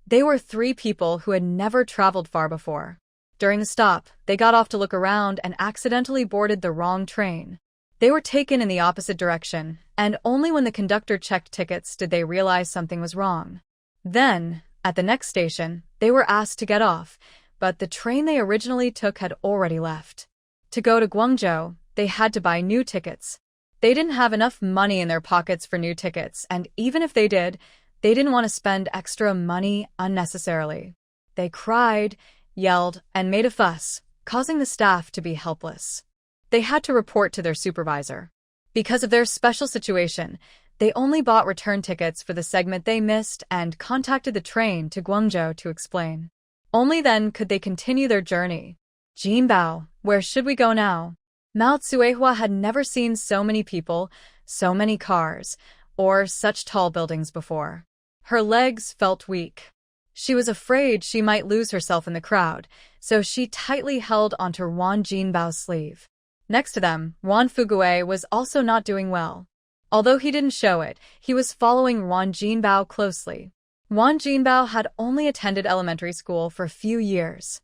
They were 3 people who had never traveled far before. During the stop, they got off to look around and accidentally boarded the wrong train. They were taken in the opposite direction, and only when the conductor checked tickets did they realize something was wrong. Then, at the next station, they were asked to get off, but the train they originally took had already left. To go to Guangzhou, they had to buy new tickets. They didn't have enough money in their pockets for new tickets, and even if they did, they didn't want to spend extra money unnecessarily. They cried, yelled, and made a fuss, causing the staff to be helpless. They had to report to their supervisor. Because of their special situation, they only bought return tickets for the segment they missed and contacted the train to Guangzhou to explain. Only then could they continue their journey. Jinbao, where should we go now? Mao Tsuehua had never seen so many people, so many cars, or such tall buildings before. Her legs felt weak. She was afraid she might lose herself in the crowd, so she tightly held onto Wan Jinbao's sleeve. Next to them, Wan Fugue was also not doing well. Although he didn't show it, he was following Wan Jinbao closely. Wan Jinbao had only attended elementary school for a few years.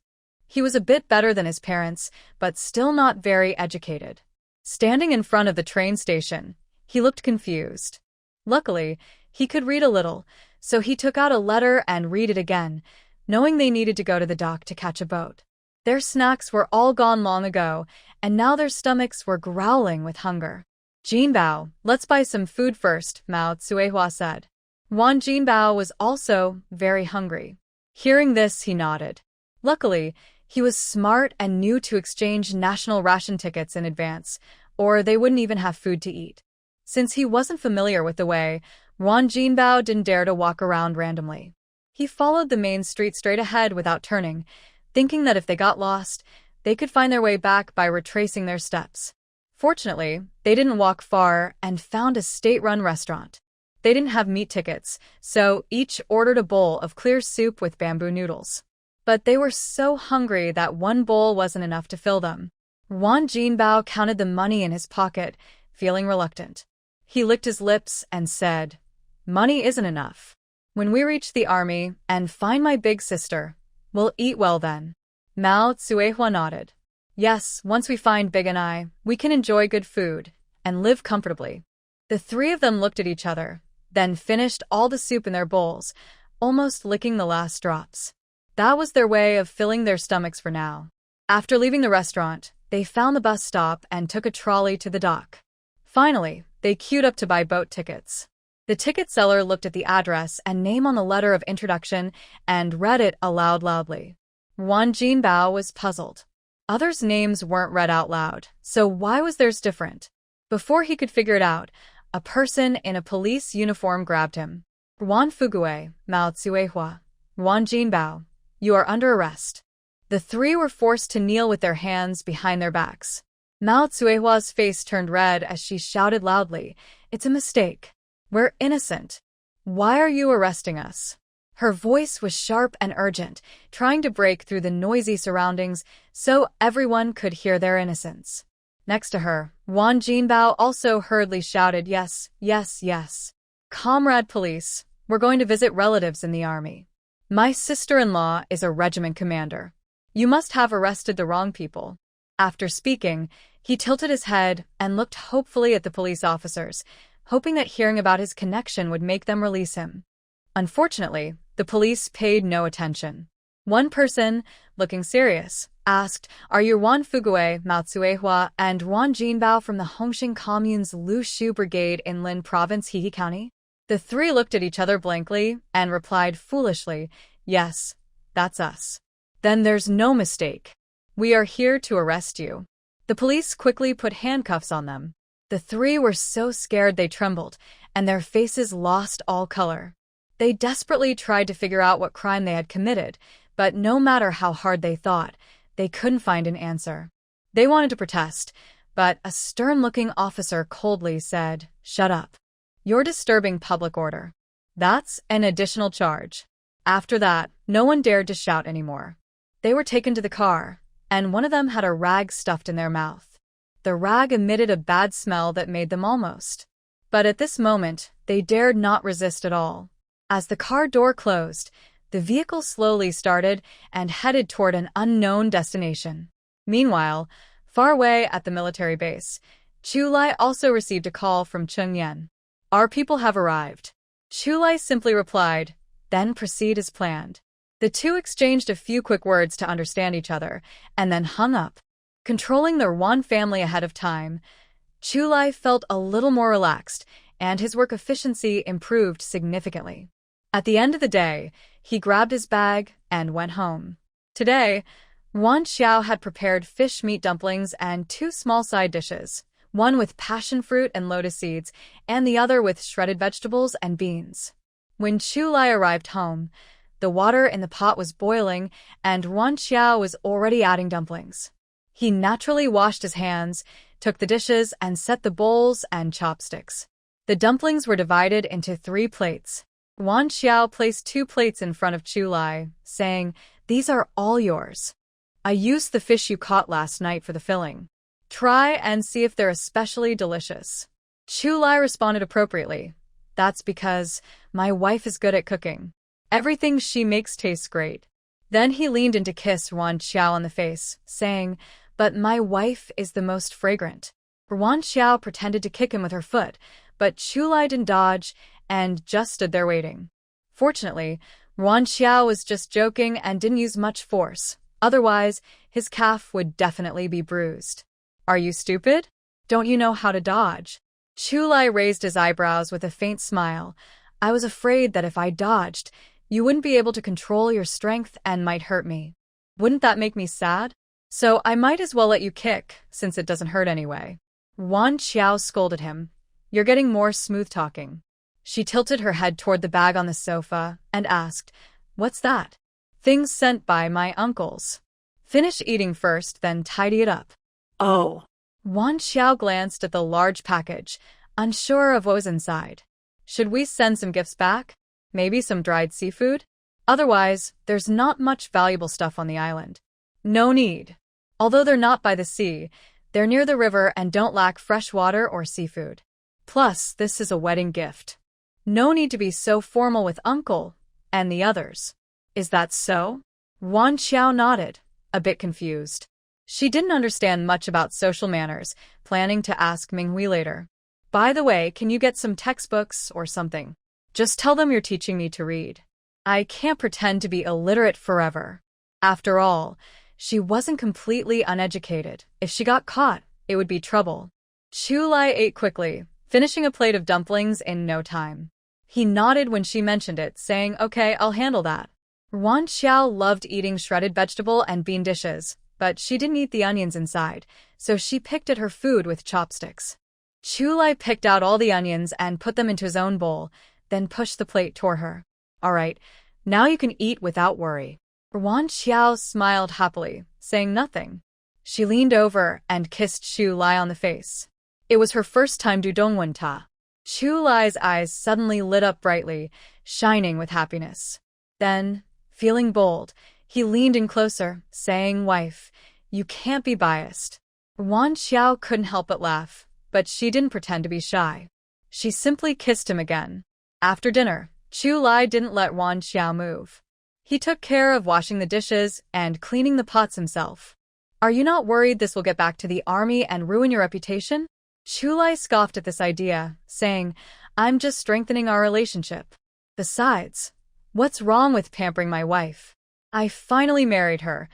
He was a bit better than his parents, but still not very educated. Standing in front of the train station, he looked confused. Luckily, he could read a little, so he took out a letter and read it again, knowing they needed to go to the dock to catch a boat. Their snacks were all gone long ago, and now their stomachs were growling with hunger. Jinbao, let's buy some food first, Mao Tsuehua said. Wan Jinbao was also very hungry. Hearing this, he nodded. Luckily, he was smart and knew to exchange national ration tickets in advance, or they wouldn't even have food to eat. Since he wasn't familiar with the way, Wan Jinbao didn't dare to walk around randomly. He followed the main street straight ahead without turning, thinking that if they got lost, they could find their way back by retracing their steps. Fortunately, they didn't walk far and found a state-run restaurant. They didn't have meat tickets, so each ordered a bowl of clear soup with bamboo noodles. But they were so hungry that one bowl wasn't enough to fill them. Wan Jinbao counted the money in his pocket, feeling reluctant. He licked his lips and said, "Money isn't enough. When we reach the army and find my big sister, we'll eat well then." Mao Tsuehua nodded. "Yes, once we find Big and I, we can enjoy good food and live comfortably." The 3 of them looked at each other, then finished all the soup in their bowls, almost licking the last drops. That was their way of filling their stomachs for now. After leaving the restaurant, they found the bus stop and took a trolley to the dock. Finally, they queued up to buy boat tickets. The ticket seller looked at the address and name on the letter of introduction and read it aloud loudly. Wan Jinbao was puzzled. Others' names weren't read out loud, so why was theirs different? Before he could figure it out, a person in a police uniform grabbed him. "Wan Fugue, Mao Tsuehua, Wan Jinbao, you are under arrest." The 3 were forced to kneel with their hands behind their backs. Mao Tsuehua's face turned red as she shouted loudly, "It's a mistake. We're innocent. Why are you arresting us?" Her voice was sharp and urgent, trying to break through the noisy surroundings so everyone could hear their innocence. Next to her, Wan Jinbao also hurriedly shouted, "Yes, yes, yes. Comrade police, we're going to visit relatives in the army. My sister-in-law is a regiment commander. You must have arrested the wrong people." After speaking, he tilted his head and looked hopefully at the police officers, hoping that hearing about his connection would make them release him. Unfortunately, the police paid no attention. One person, looking serious, asked, "Are you Wan Fugue, Mao Tsuehua, and Wan Jinbao from the Hongxing Commune's Lu Shu Brigade in Lin Province, Hehe County?" The three looked at each other blankly and replied foolishly, "Yes, that's us." "Then there's no mistake. We are here to arrest you." The police quickly put handcuffs on them. The three were so scared they trembled, and their faces lost all color. They desperately tried to figure out what crime they had committed, but no matter how hard they thought, they couldn't find an answer. They wanted to protest, but a stern-looking officer coldly said, "Shut up. You're disturbing public order. That's an additional charge." After that, no one dared to shout anymore. They were taken to the car, and one of them had a rag stuffed in their mouth. The rag emitted a bad smell that made them almost. But at this moment, they dared not resist at all. As the car door closed, the vehicle slowly started and headed toward an unknown destination. Meanwhile, far away at the military base, Chu Lai also received a call from Cheng Yan. "Our people have arrived." Chu Lai simply replied, "Then proceed as planned." The two exchanged a few quick words to understand each other, and then hung up. Controlling their Wan family ahead of time, Chu Lai felt a little more relaxed, and his work efficiency improved significantly. At the end of the day, he grabbed his bag and went home. Today, Wan Xiao had prepared fish meat dumplings and two small side dishes, one with passion fruit and lotus seeds, and the other with shredded vegetables and beans. When Chu Lai arrived home, the water in the pot was boiling, and Wan Xiao was already adding dumplings. He naturally washed his hands, took the dishes, and set the bowls and chopsticks. The dumplings were divided into 3 plates. Wan Xiao placed 2 plates in front of Chu Lai, saying, "These are all yours. I used the fish you caught last night for the filling. Try and see if they're especially delicious." Chu Lai responded appropriately, "That's because my wife is good at cooking. Everything she makes tastes great." Then he leaned in to kiss Wan Xiao on the face, saying, "But my wife is the most fragrant." Wan Xiao pretended to kick him with her foot, but Chu Lai didn't dodge and just stood there waiting. Fortunately, Wan Xiao was just joking and didn't use much force. Otherwise, his calf would definitely be bruised. "Are you stupid? Don't you know how to dodge?" Chu Lai raised his eyebrows with a faint smile. "I was afraid that if I dodged, you wouldn't be able to control your strength and might hurt me. Wouldn't that make me sad? So I might as well let you kick, since it doesn't hurt anyway." Wan Xiao scolded him. "You're getting more smooth-talking." She tilted her head toward the bag on the sofa and asked, "What's that?" "Things sent by my uncles. Finish eating first, then tidy it up." Oh. Wan Xiao glanced at the large package, unsure of what was inside. "Should we send some gifts back? Maybe some dried seafood? Otherwise, there's not much valuable stuff on the island." "No need. Although they're not by the sea, they're near the river and don't lack fresh water or seafood. Plus, this is a wedding gift. No need to be so formal with Uncle and the others." "Is that so?" Wan Xiao nodded, a bit confused. She didn't understand much about social manners, planning to ask Minghui later. "By the way, can you get some textbooks or something? Just tell them you're teaching me to read. I can't pretend to be illiterate forever." After all, she wasn't completely uneducated. If she got caught, it would be trouble. Chu Lai ate quickly, finishing a plate of dumplings in no time. He nodded when she mentioned it, saying, "Okay, I'll handle that." Wan Xiao loved eating shredded vegetable and bean dishes, but she didn't eat the onions inside, so she picked at her food with chopsticks. Chu Lai picked out all the onions and put them into his own bowl, then pushed the plate toward her. "All right, now you can eat without worry." Wan Xiao smiled happily, saying nothing. She leaned over and kissed Chu Lai on the face. It was her first time do Dongwen Ta. Chu Lai's eyes suddenly lit up brightly, shining with happiness. Then, feeling bold, he leaned in closer, saying, "Wife, you can't be biased." Wan Xiao couldn't help but laugh, but she didn't pretend to be shy. She simply kissed him again. After dinner, Chu Lai didn't let Wan Xiao move. He took care of washing the dishes and cleaning the pots himself. "Are you not worried this will get back to the army and ruin your reputation?" Chu Lai scoffed at this idea, saying, "I'm just strengthening our relationship. Besides, what's wrong with pampering my wife? I finally married her,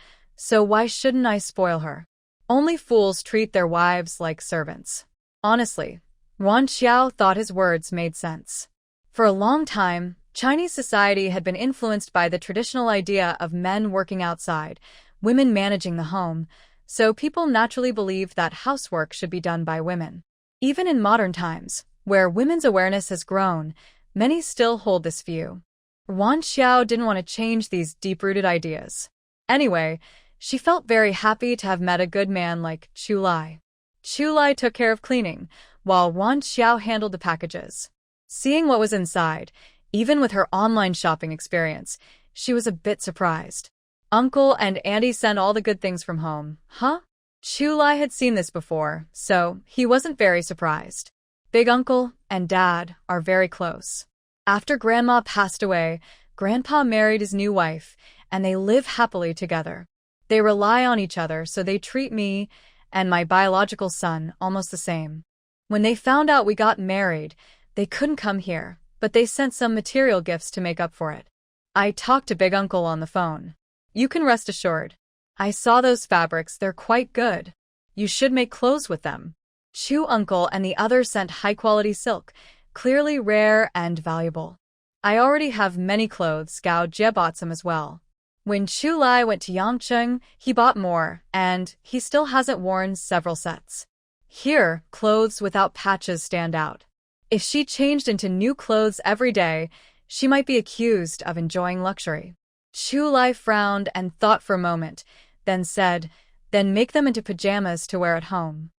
So why shouldn't I spoil her? Only fools treat their wives like servants. Honestly, Yuan Xiao thought his words made sense. For a long time, Chinese society had been influenced by the traditional idea of men working outside, women managing the home, so people naturally believed that housework should be done by women. Even in modern times, where women's awareness has grown, many still hold this view. Yuan Xiao didn't want to change these deep-rooted ideas. Anyway, she felt very happy to have met a good man like Chu Lai. Chu Lai took care of cleaning, while Yuan Xiao handled the packages. Seeing what was inside, even with her online shopping experience, she was a bit surprised. Uncle and Auntie sent all the good things from home, huh? Chu Lai had seen this before, so he wasn't very surprised. Big Uncle and Dad are very close. After Grandma passed away, Grandpa married his new wife, and they live happily together. They rely on each other, so they treat me and my biological son almost the same. When they found out we got married, they couldn't come here, but they sent some material gifts to make up for it. I talked to Big Uncle on the phone. You can rest assured. I saw those fabrics, they're quite good. You should make clothes with them. Chu Uncle and the others sent high-quality silk, clearly rare and valuable. I already have many clothes, Gao Jie bought some as well. When Chu Lai went to Yangcheng, he bought more, and he still hasn't worn several sets. Here, clothes without patches stand out. If she changed into new clothes every day, she might be accused of enjoying luxury. Chu Lai frowned and thought for a moment, then said, then make them into pajamas to wear at home.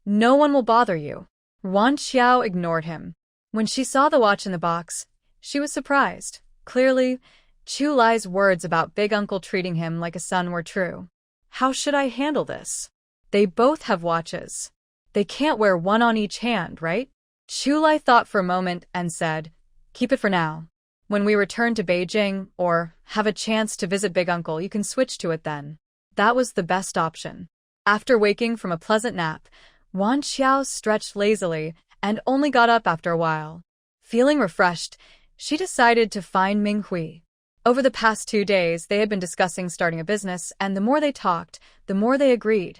No one will bother you. Yuan Xiao ignored him. When she saw the watch in the box, she was surprised. Clearly, Chu Lai's words about Big Uncle treating him like a son were true. How should I handle this? They both have watches. They can't wear one on each hand, right? Chu Lai thought for a moment and said, keep it for now. When we return to Beijing, or have a chance to visit Big Uncle, you can switch to it then. That was the best option. After waking from a pleasant nap, Yuan Xiao stretched lazily and only got up after a while. Feeling refreshed, she decided to find Ming Hui. Over the past 2 days, they had been discussing starting a business, and the more they talked, the more they agreed.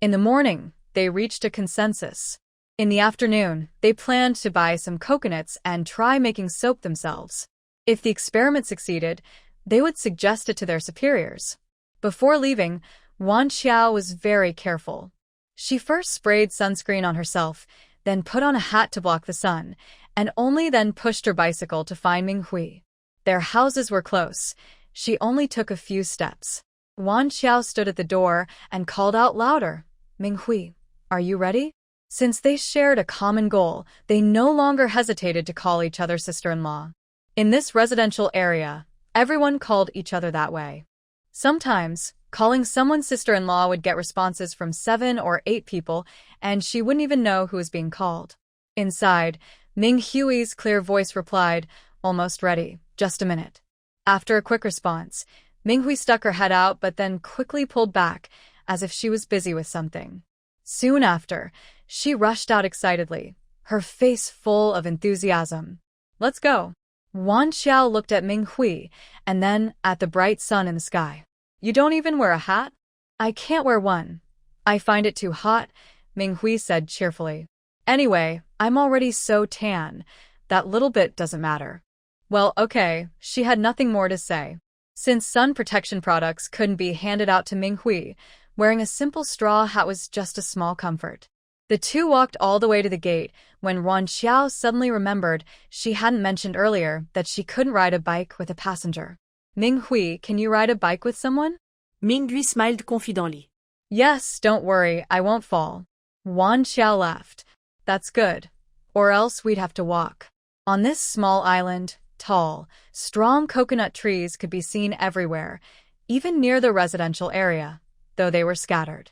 In the morning, they reached a consensus. In the afternoon, they planned to buy some coconuts and try making soap themselves. If the experiment succeeded, they would suggest it to their superiors. Before leaving, Yuan Xiao was very careful. She first sprayed sunscreen on herself, then put on a hat to block the sun, and only then pushed her bicycle to find Ming Hui. Their houses were close. She only took a few steps. Yuan Xiao stood at the door and called out louder, Ming Hui, are you ready? Since they shared a common goal, they no longer hesitated to call each other sister-in-law. In this residential area, everyone called each other that way. Sometimes, calling someone sister-in-law would get responses from 7 or 8 people, and she wouldn't even know who was being called. Inside, Ming Hui's clear voice replied, almost ready, just a minute. After a quick response, Ming Hui stuck her head out but then quickly pulled back, as if she was busy with something. Soon after, she rushed out excitedly, her face full of enthusiasm. Let's go. Yuan Xiao looked at Ming Hui, and then at the bright sun in the sky. You don't even wear a hat? I can't wear one. I find it too hot, Ming Hui said cheerfully. Anyway, I'm already so tan. That little bit doesn't matter. Well, okay, she had nothing more to say. Since sun protection products couldn't be handed out to Ming Hui, wearing a simple straw hat was just a small comfort. The two walked all the way to the gate when Yuan Xiao suddenly remembered she hadn't mentioned earlier that she couldn't ride a bike with a passenger. Ming Hui, can you ride a bike with someone? Ming Hui smiled confidently. Yes, don't worry, I won't fall. Yuan Xiao laughed. That's good. Or else we'd have to walk. On this small island, tall, strong coconut trees could be seen everywhere, even near the residential area, though they were scattered.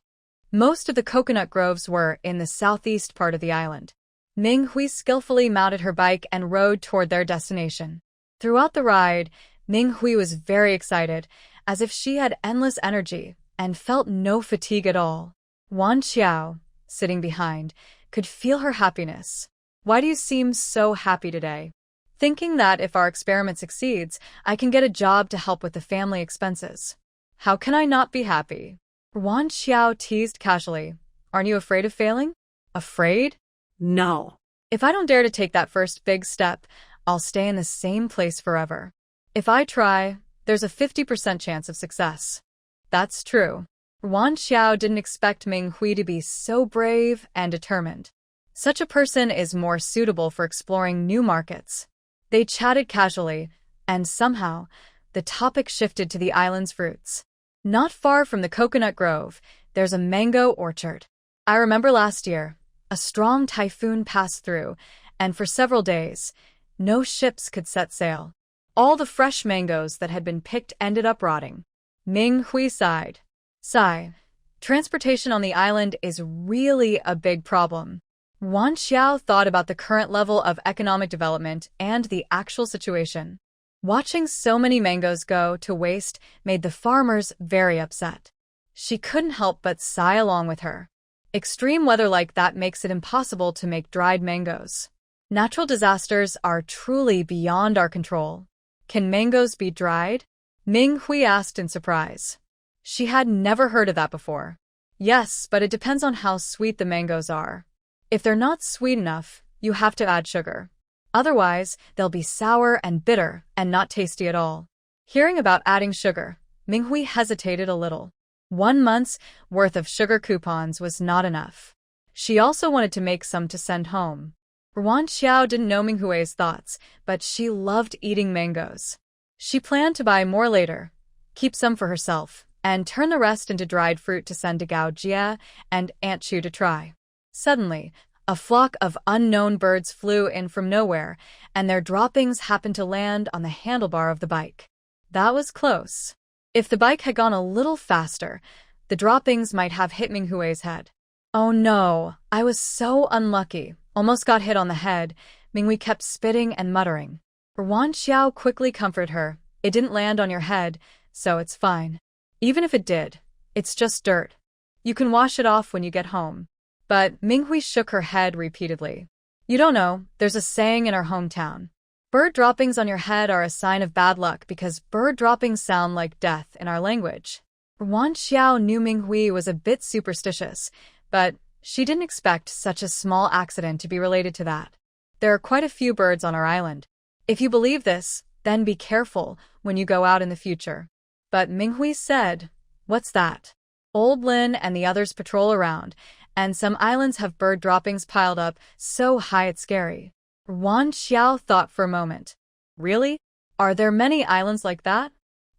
Most of the coconut groves were in the southeast part of the island. Ming Hui skillfully mounted her bike and rode toward their destination. Throughout the ride, Ming Hui was very excited, as if she had endless energy and felt no fatigue at all. Yuan Xiao, sitting behind, could feel her happiness. Why do you seem so happy today? Thinking that if our experiment succeeds, I can get a job to help with the family expenses. How can I not be happy? Wan Xiao teased casually. Aren't you afraid of failing? Afraid? No. If I don't dare to take that first big step, I'll stay in the same place forever. If I try, there's a 50% chance of success. That's true. Wan Xiao didn't expect Ming Hui to be so brave and determined. Such a person is more suitable for exploring new markets. They chatted casually, and somehow, the topic shifted to the island's fruits. Not far from the coconut grove, there's a mango orchard. I remember last year, a strong typhoon passed through, and for several days, no ships could set sail. All the fresh mangoes that had been picked ended up rotting. Ming Hui sighed. Sigh. Transportation on the island is really a big problem. Wan Xiao thought about the current level of economic development and the actual situation. Watching so many mangoes go to waste made the farmers very upset. She couldn't help but sigh along with her. Extreme weather like that makes it impossible to make dried mangoes. Natural disasters are truly beyond our control. Can mangoes be dried? Ming Hui asked in surprise. She had never heard of that before. Yes, but it depends on how sweet the mangoes are. If they're not sweet enough, you have to add sugar. Otherwise, they'll be sour and bitter and not tasty at all. Hearing about adding sugar, Ming Hui hesitated a little. 1 month's worth of sugar coupons was not enough. She also wanted to make some to send home. Wan Xiao didn't know Ming Hui's thoughts, but she loved eating mangoes. She planned to buy more later, keep some for herself, and turn the rest into dried fruit to send to Gao Jia and Aunt Chu to try. Suddenly, a flock of unknown birds flew in from nowhere, and their droppings happened to land on the handlebar of the bike. That was close. If the bike had gone a little faster, the droppings might have hit Ming Hui's head. Oh no, I was so unlucky. Almost got hit on the head. Ming Hui kept spitting and muttering. Wan Xiao quickly comforted her. It didn't land on your head, so it's fine. Even if it did, it's just dirt. You can wash it off when you get home. But Ming Hui shook her head repeatedly. You don't know, there's a saying in our hometown. Bird droppings on your head are a sign of bad luck because bird droppings sound like death in our language. Wan Xiao knew Ming Hui was a bit superstitious, but she didn't expect such a small accident to be related to that. There are quite a few birds on our island. If you believe this, then be careful when you go out in the future. But Ming Hui said, what's that? Old Lin and the others patrol around, and some islands have bird droppings piled up so high it's scary. Wan Xiao thought for a moment. Really? Are there many islands like that?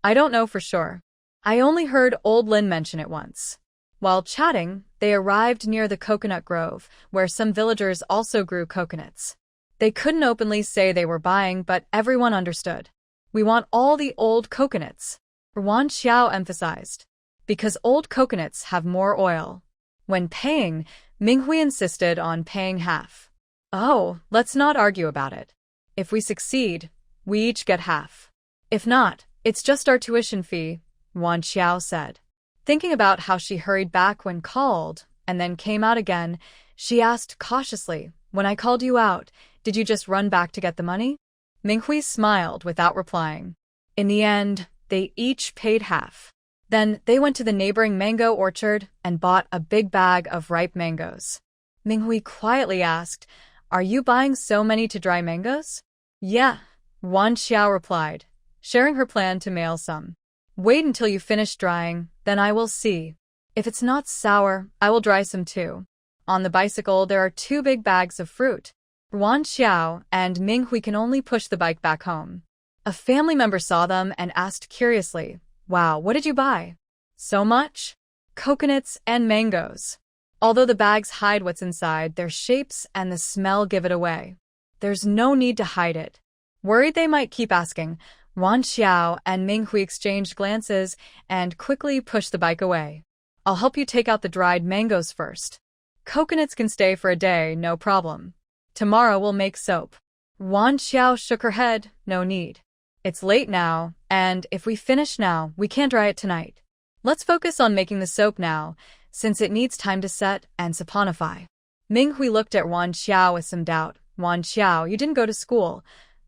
I don't know for sure. I only heard Old Lin mention it once. While chatting, they arrived near the coconut grove, where some villagers also grew coconuts. They couldn't openly say they were buying, but everyone understood. We want all the old coconuts, Wan Xiao emphasized. Because old coconuts have more oil. When paying, Ming Hui insisted on paying half. Oh, let's not argue about it. If we succeed, we each get half. If not, it's just our tuition fee, Wan Xiao said. Thinking about how she hurried back when called, and then came out again, she asked cautiously, when I called you out, did you just run back to get the money? Ming Hui smiled without replying. In the end, they each paid half. Then they went to the neighboring mango orchard and bought a big bag of ripe mangoes. Ming Hui quietly asked, are you buying so many to dry mangoes? Yeah, Wan Xiao replied, sharing her plan to mail some. Wait until you finish drying, then I will see. If it's not sour, I will dry some too. On the bicycle, there are 2 big bags of fruit. Wan Xiao and Ming Hui can only push the bike back home. A family member saw them and asked curiously, wow, what did you buy? So much? Coconuts and mangoes. Although the bags hide what's inside, their shapes and the smell give it away. There's no need to hide it. Worried they might keep asking, Wan Xiao and Ming Hui exchanged glances and quickly pushed the bike away. I'll help you take out the dried mangoes first. Coconuts can stay for a day, no problem. Tomorrow we'll make soap. Wan Xiao shook her head, no need. It's late now, and if we finish now, we can't dry it tonight. Let's focus on making the soap now, since it needs time to set and saponify. Ming Hui looked at Wan Xiao with some doubt. Wan Xiao, you didn't go to school.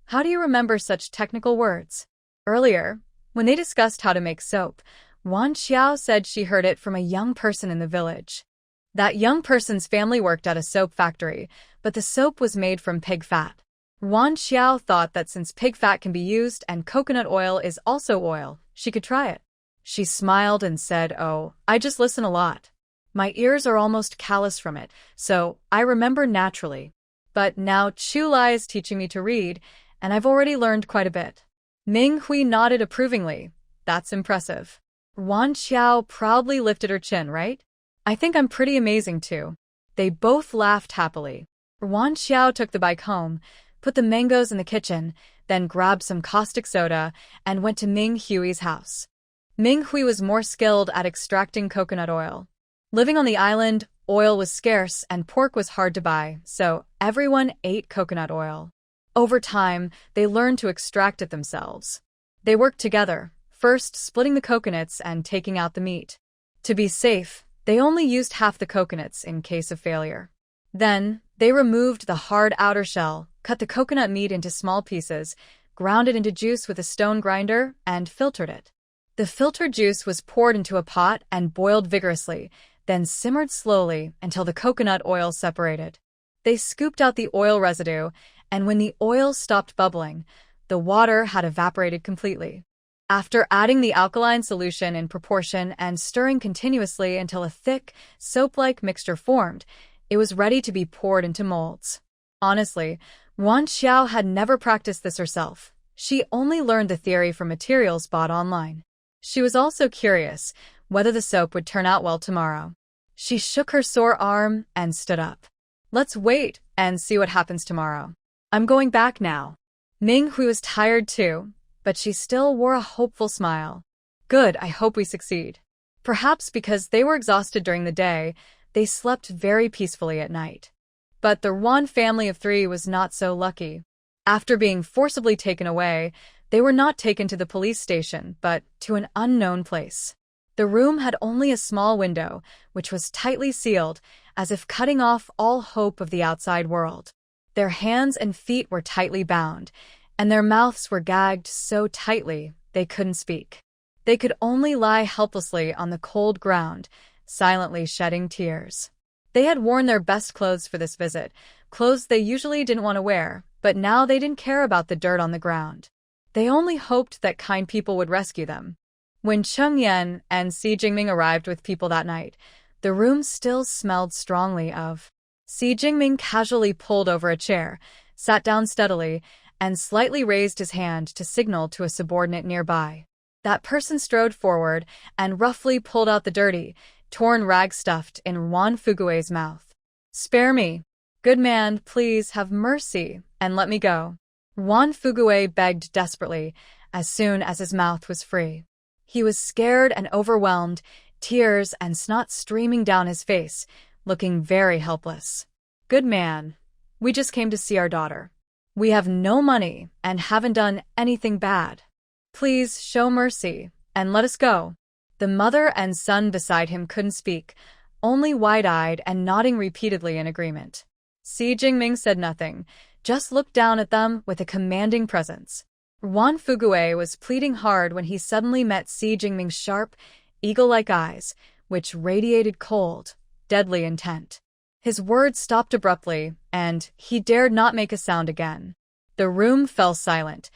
How do you remember such technical words? Earlier, when they discussed how to make soap, Wan Xiao said she heard it from a young person in the village. That young person's family worked at a soap factory, but the soap was made from pig fat. Wan Xiao thought that since pig fat can be used and coconut oil is also oil, she could try it. She smiled and said, "Oh, I just listen a lot. My ears are almost callous from it, so I remember naturally. But now Chulai is teaching me to read, and I've already learned quite a bit." Ming Hui nodded approvingly. "That's impressive." Wan Xiao proudly lifted her chin, "Right? I think I'm pretty amazing too." They both laughed happily. Wan Xiao took the bike home, put the mangoes in the kitchen, then grabbed some caustic soda and went to Ming Hui's house. Ming Hui was more skilled at extracting coconut oil. Living on the island, oil was scarce and pork was hard to buy, so everyone ate coconut oil. Over time, they learned to extract it themselves. They worked together, first splitting the coconuts and taking out the meat. To be safe, they only used half the coconuts in case of failure. Then, they removed the hard outer shell, cut the coconut meat into small pieces, ground it into juice with a stone grinder, and filtered it. The filtered juice was poured into a pot and boiled vigorously, then simmered slowly until the coconut oil separated. They scooped out the oil residue, and when the oil stopped bubbling, the water had evaporated completely. After adding the alkaline solution in proportion and stirring continuously until a thick, soap-like mixture formed, it was ready to be poured into molds. Honestly, Wan Xiao had never practiced this herself. She only learned the theory from materials bought online. She was also curious whether the soap would turn out well tomorrow. She shook her sore arm and stood up. "Let's wait and see what happens tomorrow. I'm going back now." Ming Hui was tired too, but she still wore a hopeful smile. "Good, I hope we succeed." Perhaps because they were exhausted during the day, they slept very peacefully at night. But the Wan family of 3 was not so lucky. After being forcibly taken away, they were not taken to the police station, but to an unknown place. The room had only a small window, which was tightly sealed, as if cutting off all hope of the outside world. Their hands and feet were tightly bound, and their mouths were gagged so tightly they couldn't speak. They could only lie helplessly on the cold ground, silently shedding tears. They had worn their best clothes for this visit, clothes they usually didn't want to wear, but now they didn't care about the dirt on the ground. They only hoped that kind people would rescue them. When Cheng Yan and Si Jingming arrived with people that night, the room still smelled strongly of. Si Jingming casually pulled over a chair, sat down steadily, and slightly raised his hand to signal to a subordinate nearby. That person strode forward and roughly pulled out the dirty, torn rag stuffed in Wan Fugue's mouth. "Spare me. Good man, please have mercy and let me go." Wan Fugue begged desperately as soon as his mouth was free. He was scared and overwhelmed, tears and snot streaming down his face, looking very helpless. "Good man, we just came to see our daughter. We have no money and haven't done anything bad. Please show mercy and let us go." The mother and son beside him couldn't speak, only wide-eyed and nodding repeatedly in agreement. Si Jingming said nothing, just looked down at them with a commanding presence. Wan Fugue was pleading hard when he suddenly met Si Jingming's sharp, eagle-like eyes, which radiated cold, deadly intent. His words stopped abruptly, and he dared not make a sound again. The room fell silent,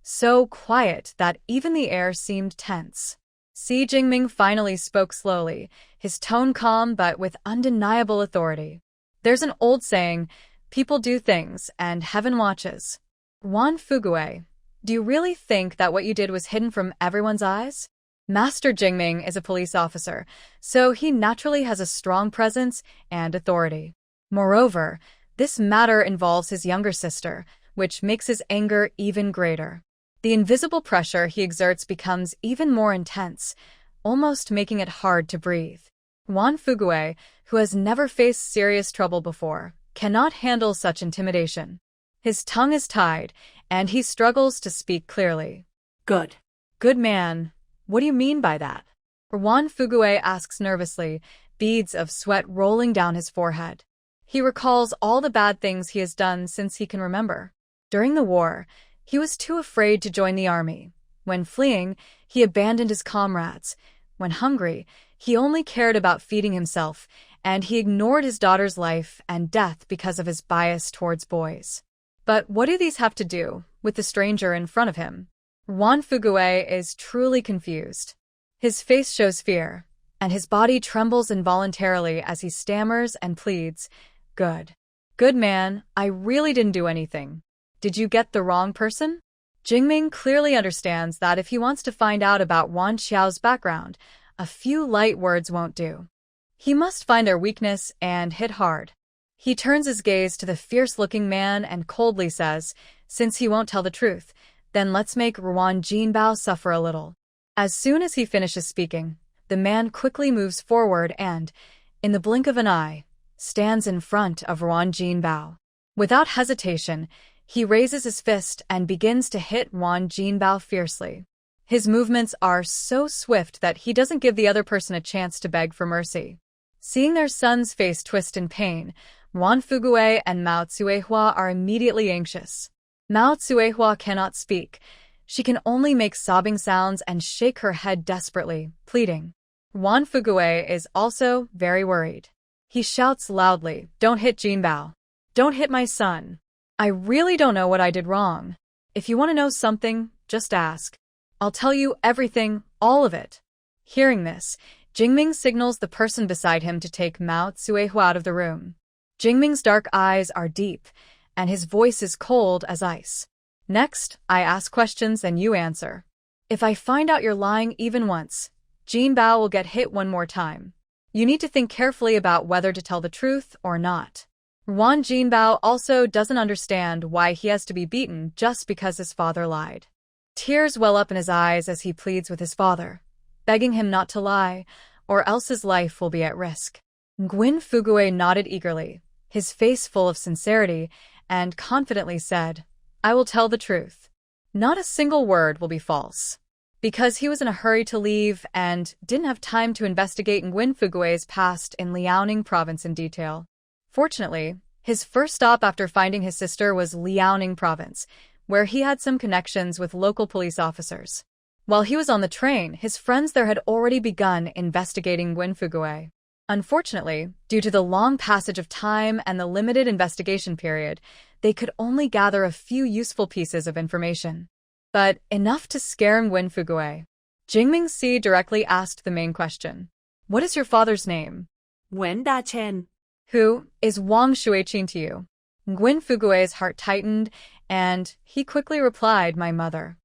so quiet that even the air seemed tense. Si Jingming finally spoke slowly, his tone calm but with undeniable authority. "There's an old saying, people do things and heaven watches. Wan Fugue, do you really think that what you did was hidden from everyone's eyes? Master Jingming is a police officer, so he naturally has a strong presence and authority. Moreover, this matter involves his younger sister, which makes his anger even greater. The invisible pressure he exerts becomes even more intense, almost making it hard to breathe. Wan Fugue, who has never faced serious trouble before, cannot handle such intimidation. His tongue is tied, and he struggles to speak clearly." "Good. Good man. What do you mean by that?" Wan Fugue asks nervously, beads of sweat rolling down his forehead. He recalls all the bad things he has done since he can remember. During the war, he was too afraid to join the army. When fleeing, he abandoned his comrades. When hungry, he only cared about feeding himself, and he ignored his daughter's life and death because of his bias towards boys. But what do these have to do with the stranger in front of him? Juan Fugue is truly confused. His face shows fear, and his body trembles involuntarily as he stammers and pleads, "Good. Good man, I really didn't do anything. Did you get the wrong person?" Jingming clearly understands that if he wants to find out about Wan Xiao's background, a few light words won't do. He must find their weakness and hit hard. He turns his gaze to the fierce-looking man and coldly says, "Since he won't tell the truth, then let's make Ruan Jinbao suffer a little." As soon as he finishes speaking, the man quickly moves forward and, in the blink of an eye, stands in front of Ruan Jinbao. Without hesitation, he raises his fist and begins to hit Ruan Jinbao fiercely. His movements are so swift that he doesn't give the other person a chance to beg for mercy. Seeing their son's face twist in pain, Juan Fugue and Mao Tsuehua are immediately anxious. Mao Tsuehua cannot speak. She can only make sobbing sounds and shake her head desperately, pleading. Juan Fugue is also very worried. He shouts loudly, "Don't hit Jinbao. Don't hit my son. I really don't know what I did wrong. If you want to know something, just ask. I'll tell you everything, all of it." Hearing this, Jingming signals the person beside him to take Mao Tsuehua out of the room. Jingming's dark eyes are deep, and his voice is cold as ice. "Next, I ask questions and you answer. If I find out you're lying even once, Jinbao will get hit one more time. You need to think carefully about whether to tell the truth or not." Wan Jinbao also doesn't understand why he has to be beaten just because his father lied. Tears well up in his eyes as he pleads with his father, begging him not to lie, or else his life will be at risk. Nguyen Fugue nodded eagerly, his face full of sincerity, and confidently said, "I will tell the truth. Not a single word will be false." Because he was in a hurry to leave and didn't have time to investigate Nguyen Fugue's past in Liaoning province in detail. Fortunately, his first stop after finding his sister was Liaoning province, where he had some connections with local police officers. While he was on the train, his friends there had already begun investigating Nguyen Fugue. Unfortunately, due to the long passage of time and the limited investigation period, they could only gather a few useful pieces of information. But enough to scare Nguyen Fugue. Jingming Si directly asked the main question. "What is your father's name?" Nguyen Da Chen. "Who is Wang Shuiqin to you?" Nguyen Fugue's heart tightened, and he quickly replied, "My mother."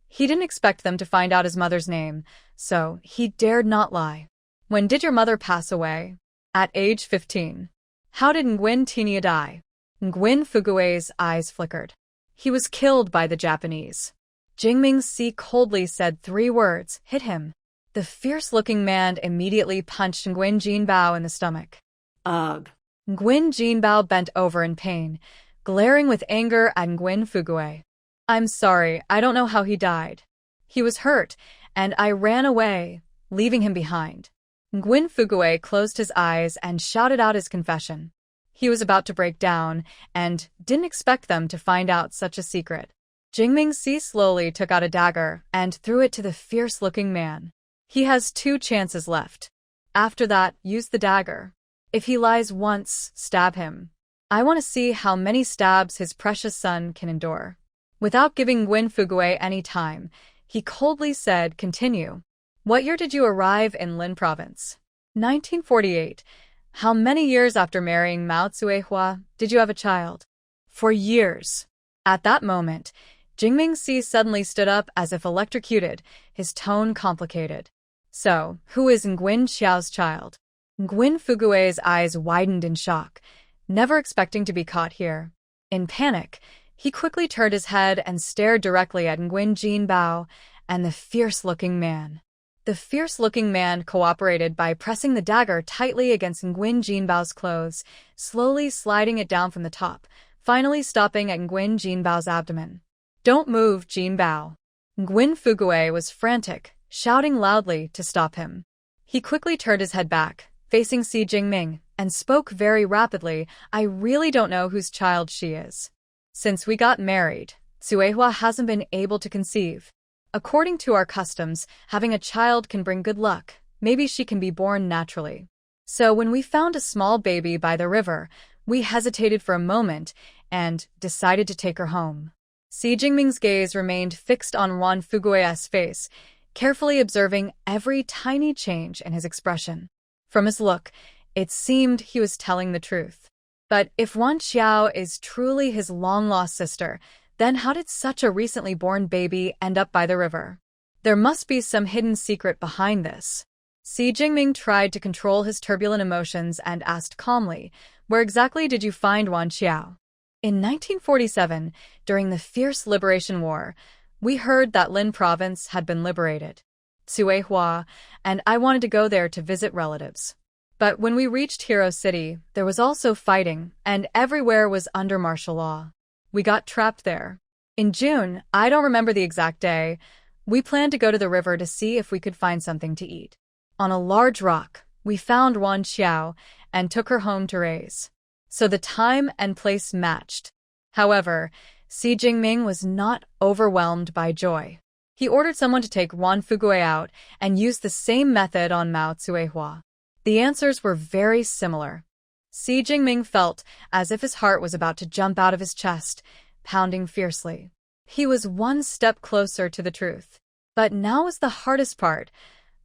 He didn't expect them to find out his mother's name, so he dared not lie. "When did your mother pass away?" "At age 15. "How did Nguyen Tinia die?" Nguyen Fugue's eyes flickered. "He was killed by the Japanese." Jingming Si coldly said 3 words, "Hit him." The fierce-looking man immediately punched Nguyen Jinbao in the stomach. Ugh. Nguyen Jinbao bent over in pain, glaring with anger at Nguyen Fugue. "I'm sorry, I don't know how he died. He was hurt, and I ran away, leaving him behind." Nguyen Fugue closed his eyes and shouted out his confession. He was about to break down, and didn't expect them to find out such a secret. Jingming Si slowly took out a dagger and threw it to the fierce-looking man. "He has 2 chances left. After that, use the dagger. If he lies once, stab him. I want to see how many stabs his precious son can endure." Without giving Nguyen Fugue any time, he coldly said, "Continue. What year did you arrive in Lin province?" 1948. "How many years after marrying Mao Tsuehua did you have a child?" "For years." At that moment, Jingming Si suddenly stood up as if electrocuted, his tone complicated. "So, who is Nguyen Xiao's child?" Nguyen Fugue's eyes widened in shock, never expecting to be caught here. In panic, he quickly turned his head and stared directly at Nguyen Jinbao and the fierce-looking man. The fierce-looking man cooperated by pressing the dagger tightly against Nguyen Jinbao's clothes, slowly sliding it down from the top, finally stopping at Nguyen Jinbao's abdomen. "Don't move, Jinbao." Nguyen Fugue was frantic, shouting loudly to stop him. He quickly turned his head back, facing Si Jingming, and spoke very rapidly, "I really don't know whose child she is. Since we got married, Tsuehua hasn't been able to conceive." According to our customs, having a child can bring good luck. Maybe she can be born naturally. So when we found a small baby by the river, we hesitated for a moment and decided to take her home. Si Jingming's gaze remained fixed on Wan Fugue's face, carefully observing every tiny change in his expression. From his look, it seemed he was telling the truth. But if Wan Xiao is truly his long-lost sister, then how did such a recently born baby end up by the river? There must be some hidden secret behind this. Si Jingming tried to control his turbulent emotions and asked calmly, "Where exactly did you find Wan Xiao?" In 1947, during the fierce Liberation War, we heard that Lin province had been liberated, Tsuehua, and I wanted to go there to visit relatives. But when we reached Hero City, there was also fighting, and everywhere was under martial law. We got trapped there. In June, I don't remember the exact day, we planned to go to the river to see if we could find something to eat. On a large rock, we found Wan Xiao and took her home to raise. So the time and place matched. However, Si Jingming was not overwhelmed by joy. He ordered someone to take Wan Fugue out and use the same method on Mao Tsuehua. The answers were very similar. Si Jingming felt as if his heart was about to jump out of his chest, pounding fiercely. He was one step closer to the truth. But now was the hardest part: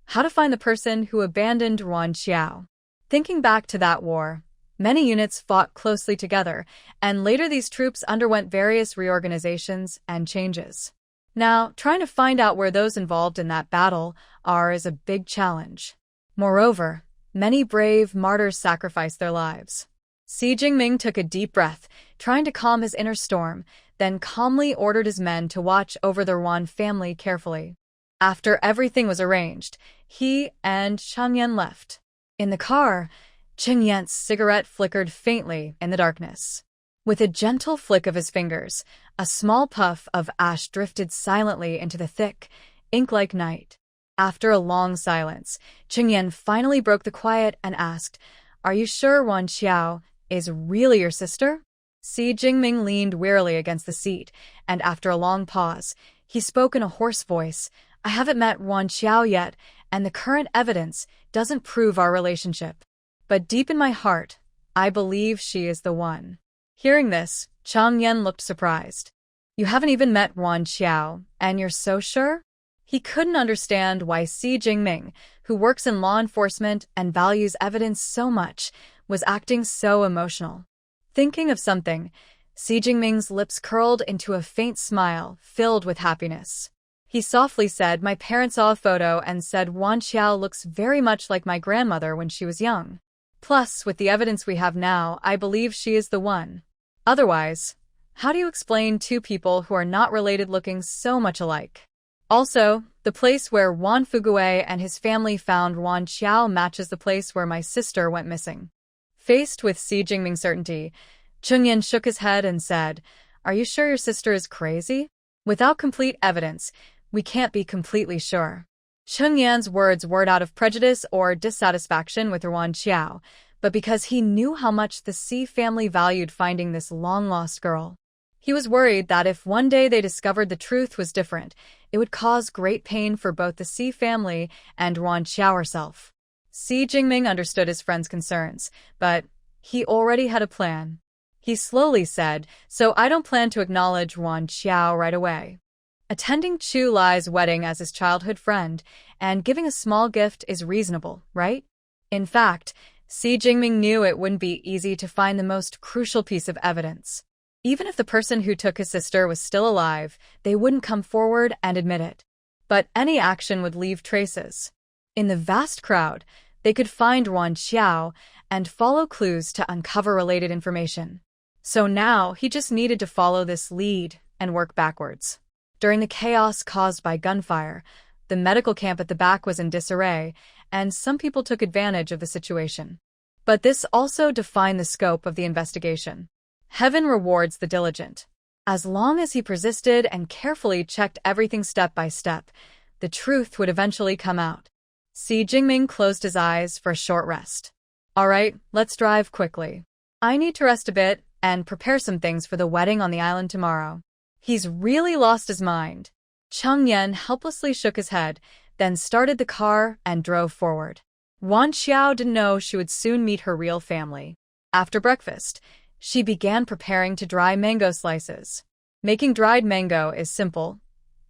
how to find the person who abandoned Wan Xiao. Thinking back to that war, many units fought closely together, and later these troops underwent various reorganizations and changes. Now, trying to find out where those involved in that battle are is a big challenge. Moreover, many brave martyrs sacrificed their lives. Si Jingming took a deep breath, trying to calm his inner storm, then calmly ordered his men to watch over the Wan family carefully. After everything was arranged, he and Changyan left. In the car, Qingyan's cigarette flickered faintly in the darkness. With a gentle flick of his fingers, a small puff of ash drifted silently into the thick, ink-like night. After a long silence, Qingyan finally broke the quiet and asked, "Are you sure Wan Xiao is really your sister?" Si Jingming leaned wearily against the seat, and after a long pause, he spoke in a hoarse voice, "I haven't met Wan Xiao yet, and the current evidence doesn't prove our relationship. But deep in my heart, I believe she is the one." Hearing this, Chang Yen looked surprised. "You haven't even met Wan Xiao, and you're so sure?" He couldn't understand why Si Jingming, who works in law enforcement and values evidence so much, was acting so emotional. Thinking of something, Si Jingming's lips curled into a faint smile filled with happiness. He softly said, "My parents saw a photo and said Wan Xiao looks very much like my grandmother when she was young. Plus, with the evidence we have now, I believe she is the one. Otherwise, how do you explain two people who are not related looking so much alike? Also, the place where Wan Fugue and his family found Wan Xiao matches the place where my sister went missing." Faced with Si Jingming's certainty, Chungyan shook his head and said, "Are you sure your sister is crazy? Without complete evidence, we can't be completely sure." Chungyan's words weren't out of prejudice or dissatisfaction with Wan Xiao, but because he knew how much the Si family valued finding this long-lost girl. He was worried that if one day they discovered the truth was different, it would cause great pain for both the Si family and Wan Xiao herself. Si Jingming understood his friend's concerns, but he already had a plan. He slowly said, "So I don't plan to acknowledge Wan Xiao right away. Attending Chu Lai's wedding as his childhood friend and giving a small gift is reasonable, right?" In fact, Si Jingming knew it wouldn't be easy to find the most crucial piece of evidence. Even if the person who took his sister was still alive, they wouldn't come forward and admit it. But any action would leave traces. In the vast crowd, they could find Wan Xiao and follow clues to uncover related information. So now he just needed to follow this lead and work backwards. During the chaos caused by gunfire, the medical camp at the back was in disarray, and some people took advantage of the situation. But this also defined the scope of the investigation. Heaven rewards the diligent. As long as he persisted and carefully checked everything step by step, the truth would eventually come out. Si Jingming closed his eyes for a short rest. "All right, let's drive quickly. I need to rest a bit and prepare some things for the wedding on the island tomorrow." He's really lost his mind. Cheng Yan helplessly shook his head, then started the car and drove forward. Wan Xiao didn't know she would soon meet her real family. After breakfast, she began preparing to dry mango slices. Making dried mango is simple.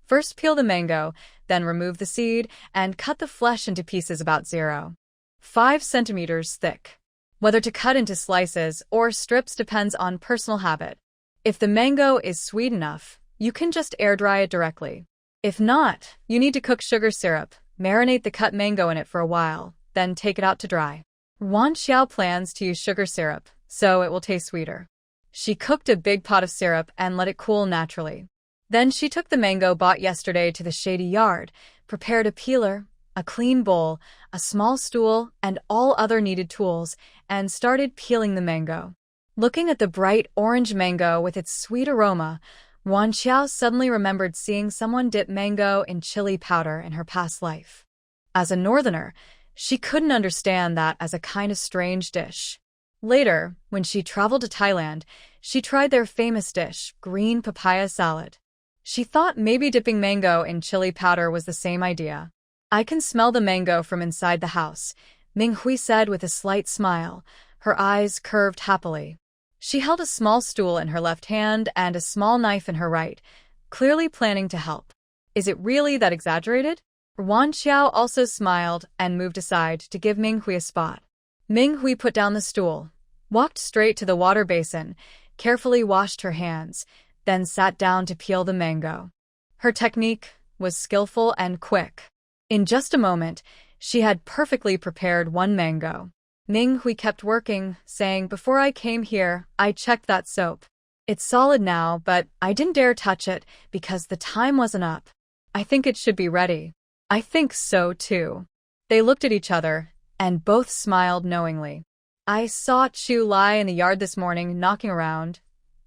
First peel the mango, then remove the seed, and cut the flesh into pieces about 0.5 centimeters thick. Whether to cut into slices or strips depends on personal habit. If the mango is sweet enough, you can just air dry it directly. If not, you need to cook sugar syrup, marinate the cut mango in it for a while, then take it out to dry. Wan Xiao plans to use sugar syrup, so it will taste sweeter. She cooked a big pot of syrup and let it cool naturally. Then she took the mango bought yesterday to the shady yard, prepared a peeler, a clean bowl, a small stool, and all other needed tools, and started peeling the mango. Looking at the bright orange mango with its sweet aroma, Wan Xiao suddenly remembered seeing someone dip mango in chili powder in her past life. As a northerner, she couldn't understand that as a kind of strange dish. Later, when she traveled to Thailand, she tried their famous dish, green papaya salad. She thought maybe dipping mango in chili powder was the same idea. "I can smell the mango from inside the house," Ming Hui said with a slight smile, her eyes curved happily. She held a small stool in her left hand and a small knife in her right, clearly planning to help. "Is it really that exaggerated?" Wan Xiao also smiled and moved aside to give Ming Hui a spot. Ming Hui put down the stool, walked straight to the water basin, carefully washed her hands, then sat down to peel the mango. Her technique was skillful and quick. In just a moment, she had perfectly prepared one mango. Ming Hui kept working, saying, "Before I came here, I checked that soap. It's solid now, but I didn't dare touch it because the time wasn't up. I think it should be ready." "I think so, too." They looked at each other, and both smiled knowingly. "I saw Chu lie in the yard this morning, knocking around.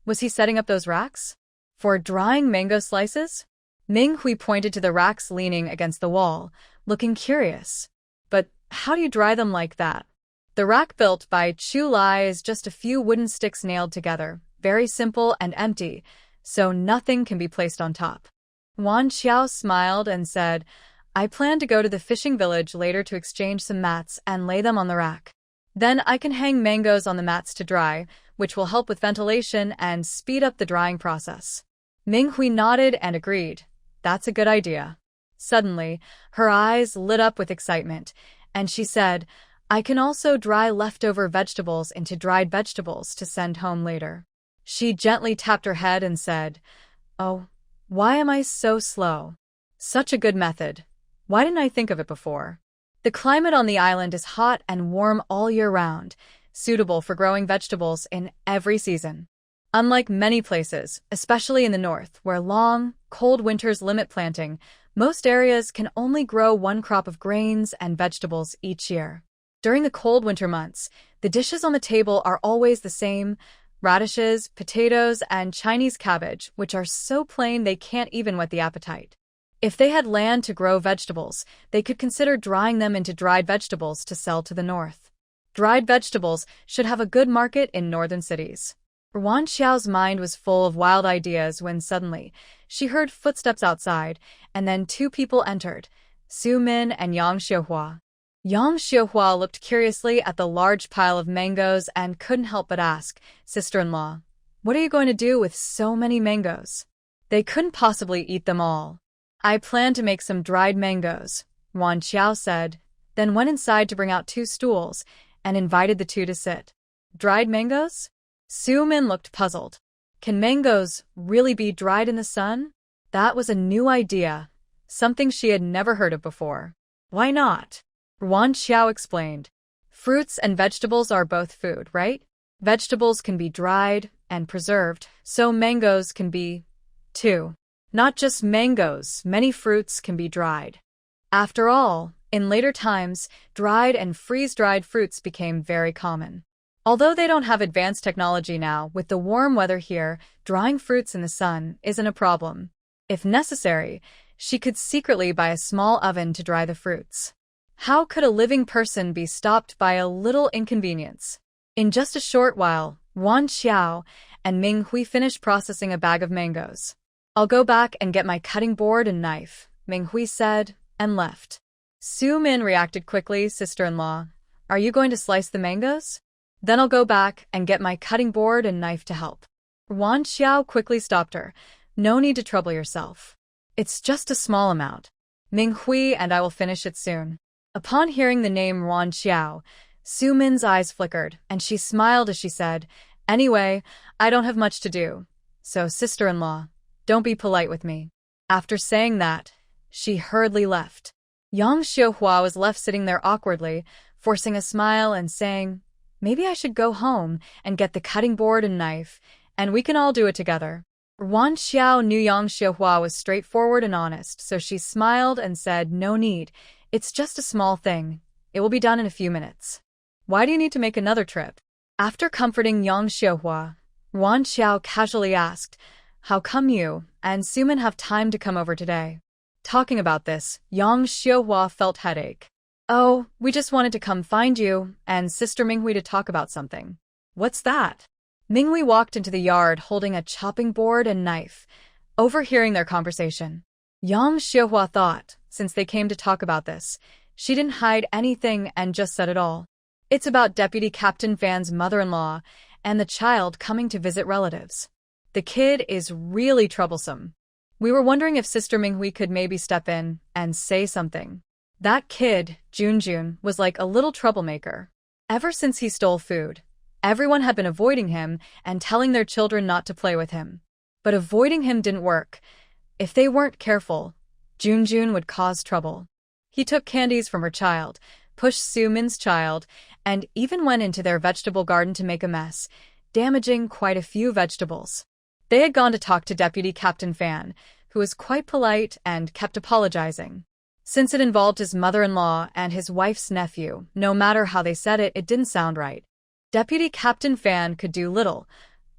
Was he setting up those racks? For drying mango slices?" Ming Hui pointed to the racks leaning against the wall, looking curious. "But how do you dry them like that?" "The rack built by Chu Lai is just a few wooden sticks nailed together, very simple and empty, so nothing can be placed on top." Wan Xiao smiled and said, "I plan to go to the fishing village later to exchange some mats and lay them on the rack. Then I can hang mangoes on the mats to dry, which will help with ventilation and speed up the drying process." Ming Hui nodded and agreed. "That's a good idea." Suddenly, her eyes lit up with excitement, and she said, "I can also dry leftover vegetables into dried vegetables to send home later." She gently tapped her head and said, "Oh, why am I so slow? Such a good method. Why didn't I think of it before?" The climate on the island is hot and warm all year round, suitable for growing vegetables in every season. Unlike many places, especially in the north, where long, cold winters limit planting, most areas can only grow one crop of grains and vegetables each year. During the cold winter months, the dishes on the table are always the same: radishes, potatoes, and Chinese cabbage, which are so plain they can't even whet the appetite. If they had land to grow vegetables, they could consider drying them into dried vegetables to sell to the north. Dried vegetables should have a good market in northern cities. Wan Xiao's mind was full of wild ideas when suddenly she heard footsteps outside, and then two people entered, Su Min and Yang Xiuhua. Yang Xiuhua looked curiously at the large pile of mangoes and couldn't help but ask, "Sister-in-law, what are you going to do with so many mangoes?" "They couldn't possibly eat them all. I plan to make some dried mangoes," Wan Xiao said, then went inside to bring out two stools and invited the two to sit. "Dried mangoes?" Su Min looked puzzled. Can mangoes really be dried in the sun? That was a new idea, something she had never heard of before. "Why not?" Wan Xiao explained. "Fruits and vegetables are both food, right? Vegetables can be dried and preserved, so mangoes can be, too. Not just mangoes, many fruits can be dried." After all, in later times, dried and freeze-dried fruits became very common. Although they don't have advanced technology now, with the warm weather here, drying fruits in the sun isn't a problem. If necessary, she could secretly buy a small oven to dry the fruits. How could a living person be stopped by a little inconvenience? In just a short while, Wan Xiao and Ming Hui finished processing a bag of mangoes. I'll go back and get my cutting board and knife, Minghui said, and left. Su Min reacted quickly, sister-in-law. Are you going to slice the mangoes? Then I'll go back and get my cutting board and knife to help. Wan Xiao quickly stopped her. No need to trouble yourself. It's just a small amount. Minghui and I will finish it soon. Upon hearing the name Wan Xiao, Su Min's eyes flickered, and she smiled as she said, Anyway, I don't have much to do. So, sister-in-law, don't be polite with me. After saying that, she hurriedly left. Yang Xiuhua was left sitting there awkwardly, forcing a smile and saying, Maybe I should go home and get the cutting board and knife, and we can all do it together. Wan Xiao knew Yang Xiuhua was straightforward and honest, so she smiled and said, No need. It's just a small thing. It will be done in a few minutes. Why do you need to make another trip? After comforting Yang Xiuhua, Wan Xiao casually asked, How come you and Su Min have time to come over today? Talking about this, Yang Xiuhua felt headache. Oh, we just wanted to come find you and Sister Minghui to talk about something. What's that? Minghui walked into the yard holding a chopping board and knife, overhearing their conversation. Yang Xiuhua thought, since they came to talk about this, she didn't hide anything and just said it all. It's about Deputy Captain Fan's mother-in-law and the child coming to visit relatives. The kid is really troublesome. We were wondering if Sister Minghui could maybe step in and say something. That kid, Junjun, was like a little troublemaker. Ever since he stole food, everyone had been avoiding him and telling their children not to play with him. But avoiding him didn't work. If they weren't careful, Junjun would cause trouble. He took candies from her child, pushed Su Min's child, and even went into their vegetable garden to make a mess, damaging quite a few vegetables. They had gone to talk to Deputy Captain Fan, who was quite polite and kept apologizing. Since it involved his mother-in-law and his wife's nephew, no matter how they said it, it didn't sound right. Deputy Captain Fan could do little,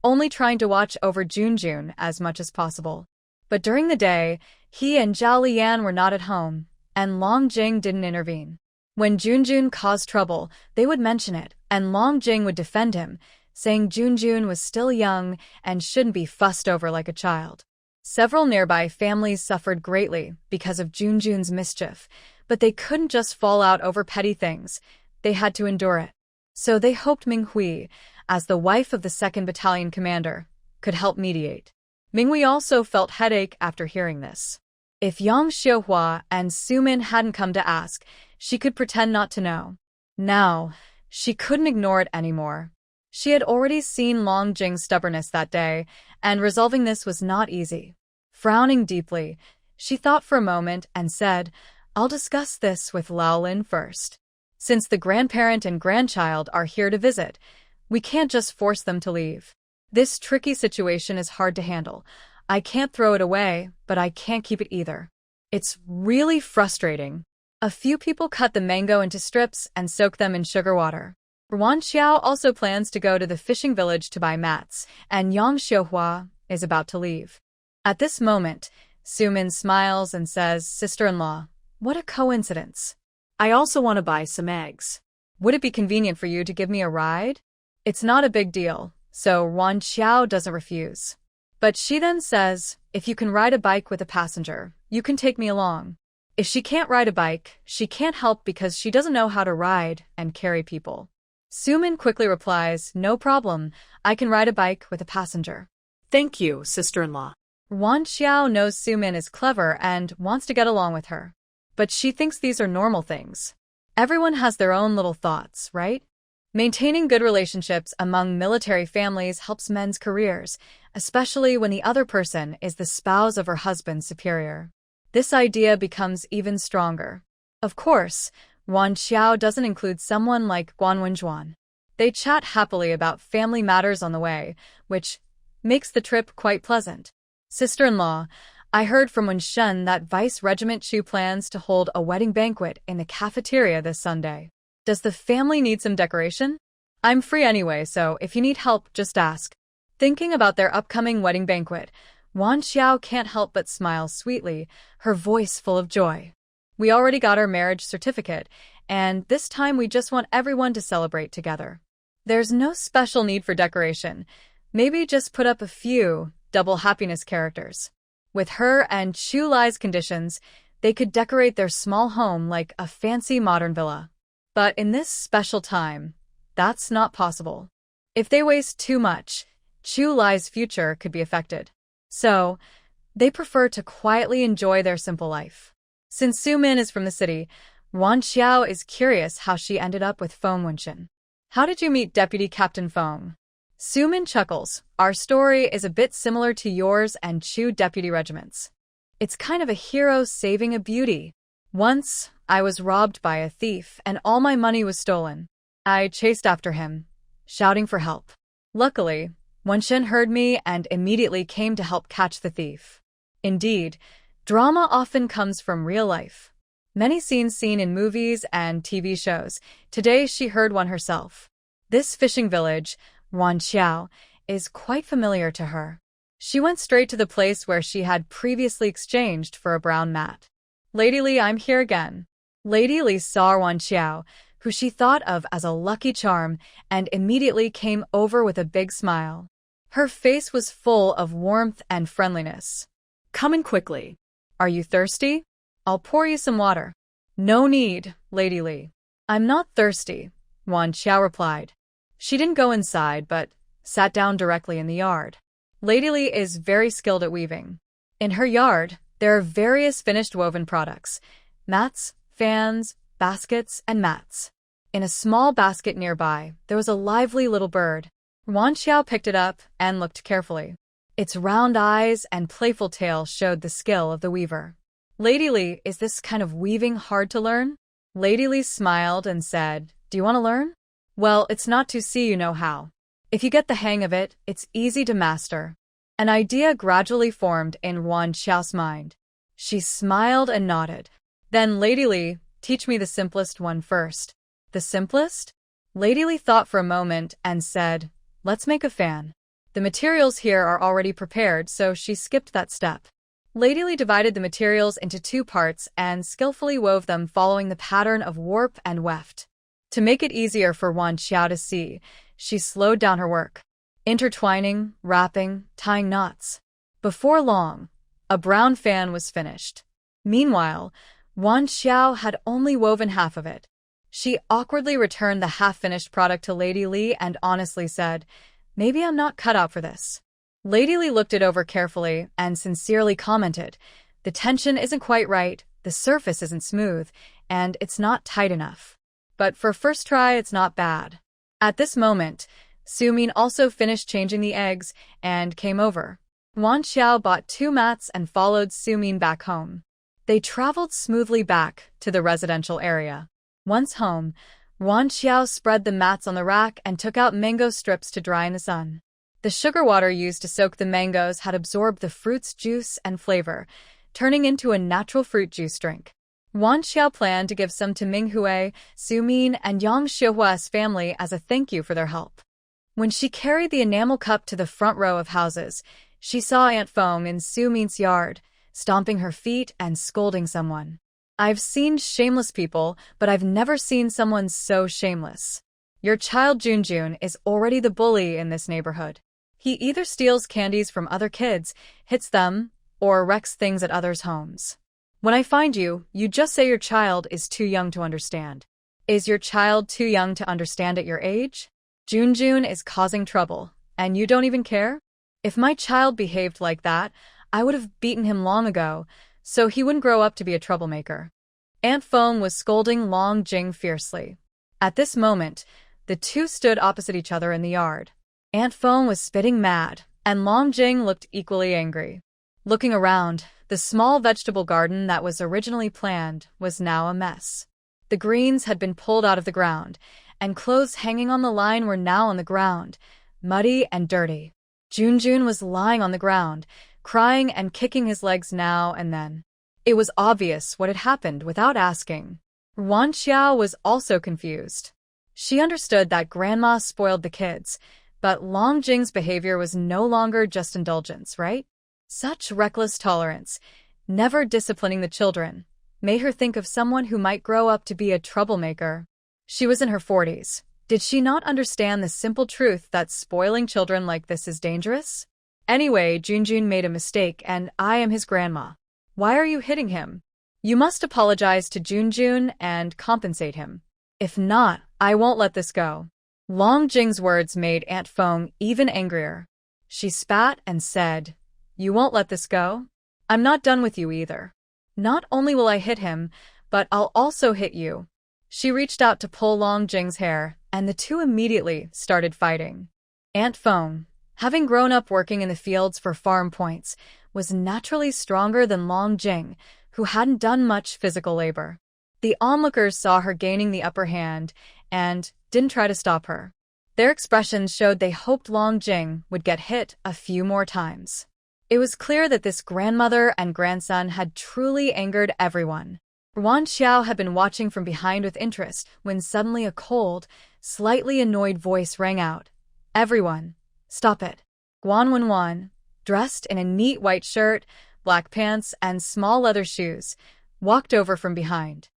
only trying to watch over Junjun as much as possible. But during the day, he and Zhao Lian were not at home, and Long Jing didn't intervene. When Junjun caused trouble, they would mention it, and Long Jing would defend him, saying Junjun was still young and shouldn't be fussed over like a child. Several nearby families suffered greatly because of Junjun's mischief, but they couldn't just fall out over petty things. They had to endure it. So they hoped Minghui, as the wife of the 2nd Battalion commander, could help mediate. Minghui also felt headache after hearing this. If Yang Xiuhua and Su Min hadn't come to ask, she could pretend not to know. Now, she couldn't ignore it anymore. She had already seen Long Jing's stubbornness that day, and resolving this was not easy. Frowning deeply, she thought for a moment and said, I'll discuss this with Lao Lin first. Since the grandparent and grandchild are here to visit, we can't just force them to leave. This tricky situation is hard to handle. I can't throw it away, but I can't keep it either. It's really frustrating. A few people cut the mango into strips and soak them in sugar water. Wan Xiao also plans to go to the fishing village to buy mats, and Yang Xiuhua is about to leave. At this moment, Su Min smiles and says, Sister-in-law, what a coincidence. I also want to buy some eggs. Would it be convenient for you to give me a ride? It's not a big deal, so Wan Xiao doesn't refuse. But she then says, if you can ride a bike with a passenger, you can take me along. If she can't ride a bike, she can't help because she doesn't know how to ride and carry people. Su Min quickly replies, No problem, I can ride a bike with a passenger. Thank you, sister-in-law. Wan Xiao knows Su Min is clever and wants to get along with her. But she thinks these are normal things. Everyone has their own little thoughts, right? Maintaining good relationships among military families helps men's careers, especially when the other person is the spouse of her husband's superior. This idea becomes even stronger. Of course, Wan Xiao doesn't include someone like Guan Wenjuan. They chat happily about family matters on the way, which makes the trip quite pleasant. Sister-in-law, I heard from Wenshun that Vice Regiment Chu plans to hold a wedding banquet in the cafeteria this Sunday. Does the family need some decoration? I'm free anyway, so if you need help, just ask. Thinking about their upcoming wedding banquet, Wan Xiao can't help but smile sweetly, her voice full of joy. We already got our marriage certificate, and this time we just want everyone to celebrate together. There's no special need for decoration. Maybe just put up a few double happiness characters. With her and Chu Lai's conditions, they could decorate their small home like a fancy modern villa. But in this special time, that's not possible. If they waste too much, Chu Lai's future could be affected. So, they prefer to quietly enjoy their simple life. Since Su Min is from the city, Wan Xiao is curious how she ended up with Feng Wenxin. How did you meet Deputy Captain Feng? Su Min chuckles. Our story is a bit similar to yours and Chu deputy regiments. It's kind of a hero saving a beauty. Once, I was robbed by a thief and all my money was stolen. I chased after him, shouting for help. Luckily, Wenxin heard me and immediately came to help catch the thief. Indeed, drama often comes from real life. Many scenes seen in movies and TV shows. Today she heard one herself. This fishing village, Wan Xiao, is quite familiar to her. She went straight to the place where she had previously exchanged for a brown mat. Lady Li, I'm here again. Lady Li saw Wan Xiao, who she thought of as a lucky charm, and immediately came over with a big smile. Her face was full of warmth and friendliness. Come in quickly. Are you thirsty? I'll pour you some water. No need, Lady Li. I'm not thirsty, Wan Xiao replied. She didn't go inside, but sat down directly in the yard. Lady Li is very skilled at weaving. In her yard, there are various finished woven products: mats, fans, baskets, and mats. In a small basket nearby, there was a lively little bird. Wan Xiao picked it up and looked carefully. Its round eyes and playful tail showed the skill of the weaver. Lady Li, is this kind of weaving hard to learn? Lady Li smiled and said, Do you want to learn? Well, it's not to see you know how. If you get the hang of it, it's easy to master. An idea gradually formed in Wan Xiao's mind. She smiled and nodded. Then, Lady Li, teach me the simplest one first. The simplest? Lady Li thought for a moment and said, Let's make a fan. The materials here are already prepared, so she skipped that step. Lady Li divided the materials into two parts and skillfully wove them following the pattern of warp and weft. To make it easier for Wan Xiao to see, she slowed down her work, intertwining, wrapping, tying knots. Before long, a brown fan was finished. Meanwhile, Wan Xiao had only woven half of it. She awkwardly returned the half-finished product to Lady Li and honestly said, Maybe I'm not cut out for this. Lady Li looked it over carefully and sincerely commented, The tension isn't quite right, the surface isn't smooth, and it's not tight enough. But for first try, it's not bad. At this moment, Su Min also finished changing the eggs and came over. Wan Xiao bought 2 mats and followed Su Min back home. They traveled smoothly back to the residential area. Once home, Wan Xiao spread the mats on the rack and took out mango strips to dry in the sun. The sugar water used to soak the mangoes had absorbed the fruit's juice and flavor, turning into a natural fruit juice drink. Wan Xiao planned to give some to Minghui, Su Min, and Yang Xiuhua's family as a thank you for their help. When she carried the enamel cup to the front row of houses, she saw Aunt Feng in Su Min's yard, stomping her feet and scolding someone. I've seen shameless people, but I've never seen someone so shameless. Your child Junjun is already the bully in this neighborhood. He either steals candies from other kids, hits them, or wrecks things at others' homes. When I find you, you just say your child is too young to understand. Is your child too young to understand at your age? Junjun is causing trouble, and you don't even care? If my child behaved like that, I would have beaten him long ago, so he wouldn't grow up to be a troublemaker. Aunt Feng was scolding Long Jing fiercely. At this moment, the two stood opposite each other in the yard. Aunt Feng was spitting mad, and Long Jing looked equally angry. Looking around, the small vegetable garden that was originally planned was now a mess. The greens had been pulled out of the ground, and clothes hanging on the line were now on the ground, muddy and dirty. Junjun was lying on the ground, crying and kicking his legs now and then. It was obvious what had happened without asking. Wan Xiao was also confused. She understood that Grandma spoiled the kids, but Long Jing's behavior was no longer just indulgence, right? Such reckless tolerance, never disciplining the children, made her think of someone who might grow up to be a troublemaker. She was in her 40s. Did she not understand the simple truth that spoiling children like this is dangerous? Anyway, Junjun made a mistake and I am his grandma. Why are you hitting him? You must apologize to Junjun and compensate him. If not, I won't let this go. Long Jing's words made Aunt Feng even angrier. She spat and said, You won't let this go? I'm not done with you either. Not only will I hit him, but I'll also hit you. She reached out to pull Long Jing's hair, and the two immediately started fighting. Aunt Feng, having grown up working in the fields for farm points, was naturally stronger than Long Jing, who hadn't done much physical labor. The onlookers saw her gaining the upper hand and didn't try to stop her. Their expressions showed they hoped Long Jing would get hit a few more times. It was clear that this grandmother and grandson had truly angered everyone. Yuan Xiao had been watching from behind with interest when suddenly a cold, slightly annoyed voice rang out. Everyone, stop it. Guan Wenwan, dressed in a neat white shirt, black pants, and small leather shoes, walked over from behind.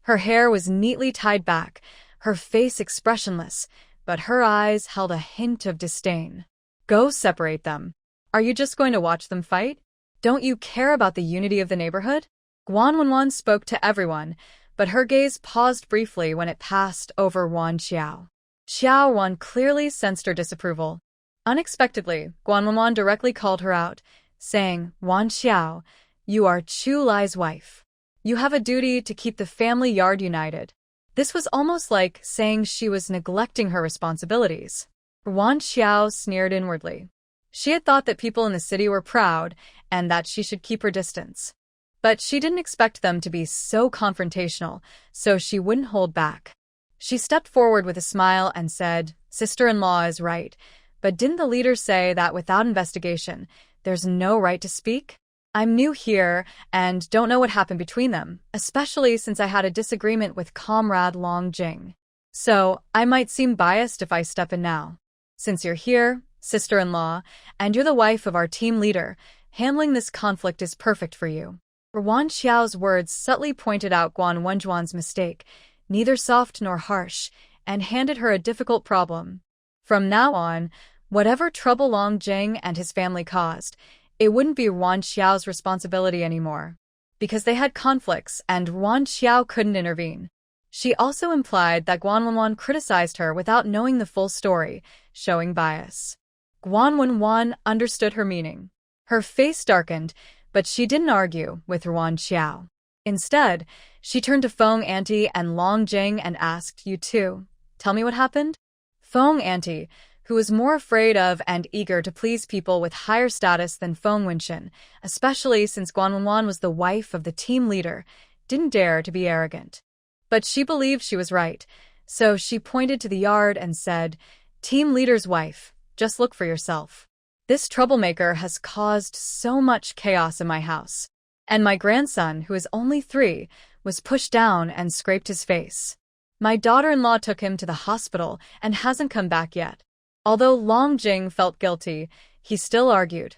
Her hair was neatly tied back, her face expressionless, but her eyes held a hint of disdain. Go separate them. Are you just going to watch them fight? Don't you care about the unity of the neighborhood? Guan Wenwan spoke to everyone, but her gaze paused briefly when it passed over Yuan Xiao. Xiao Wan clearly sensed her disapproval. Unexpectedly, Guan Wenwan directly called her out, saying, Yuan Xiao, you are Chu Lai's wife. You have a duty to keep the family yard united. This was almost like saying she was neglecting her responsibilities. Yuan Xiao sneered inwardly. She had thought that people in the city were proud and that she should keep her distance. But she didn't expect them to be so confrontational, so she wouldn't hold back. She stepped forward with a smile and said, Sister-in-law is right, but didn't the leader say that without investigation, there's no right to speak? I'm new here and don't know what happened between them, especially since I had a disagreement with Comrade Long Jing. So, I might seem biased if I step in now. Since you're here, sister-in-law, and you're the wife of our team leader, handling this conflict is perfect for you. Yuan Xiao's words subtly pointed out Guan Wenjuan's mistake, neither soft nor harsh, and handed her a difficult problem. From now on, whatever trouble Long Jing and his family caused, it wouldn't be Yuan Xiao's responsibility anymore, because they had conflicts and Yuan Xiao couldn't intervene. She also implied that Guan Wenwan criticized her without knowing the full story, showing bias. Guan Wenwan understood her meaning. Her face darkened, but she didn't argue with Yuan Xiao. Instead, she turned to Feng Auntie and Long Jing and asked, You two, tell me what happened? Feng Auntie, who was more afraid of and eager to please people with higher status than Feng Wenxin, especially since Guan Wenwan was the wife of the team leader, didn't dare to be arrogant. But she believed she was right, so she pointed to the yard and said, Team leader's wife, just look for yourself. This troublemaker has caused so much chaos in my house. And my grandson, who is only 3, was pushed down and scraped his face. My daughter-in-law took him to the hospital and hasn't come back yet. Although Long Jing felt guilty, he still argued.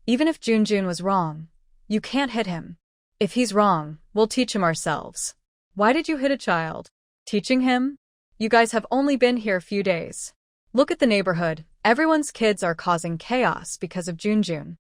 Even if Junjun was wrong, you can't hit him. If he's wrong, we'll teach him ourselves. Why did you hit a child? Teaching him? You guys have only been here a few days. Look at the neighborhood. Everyone's kids are causing chaos because of Junjun.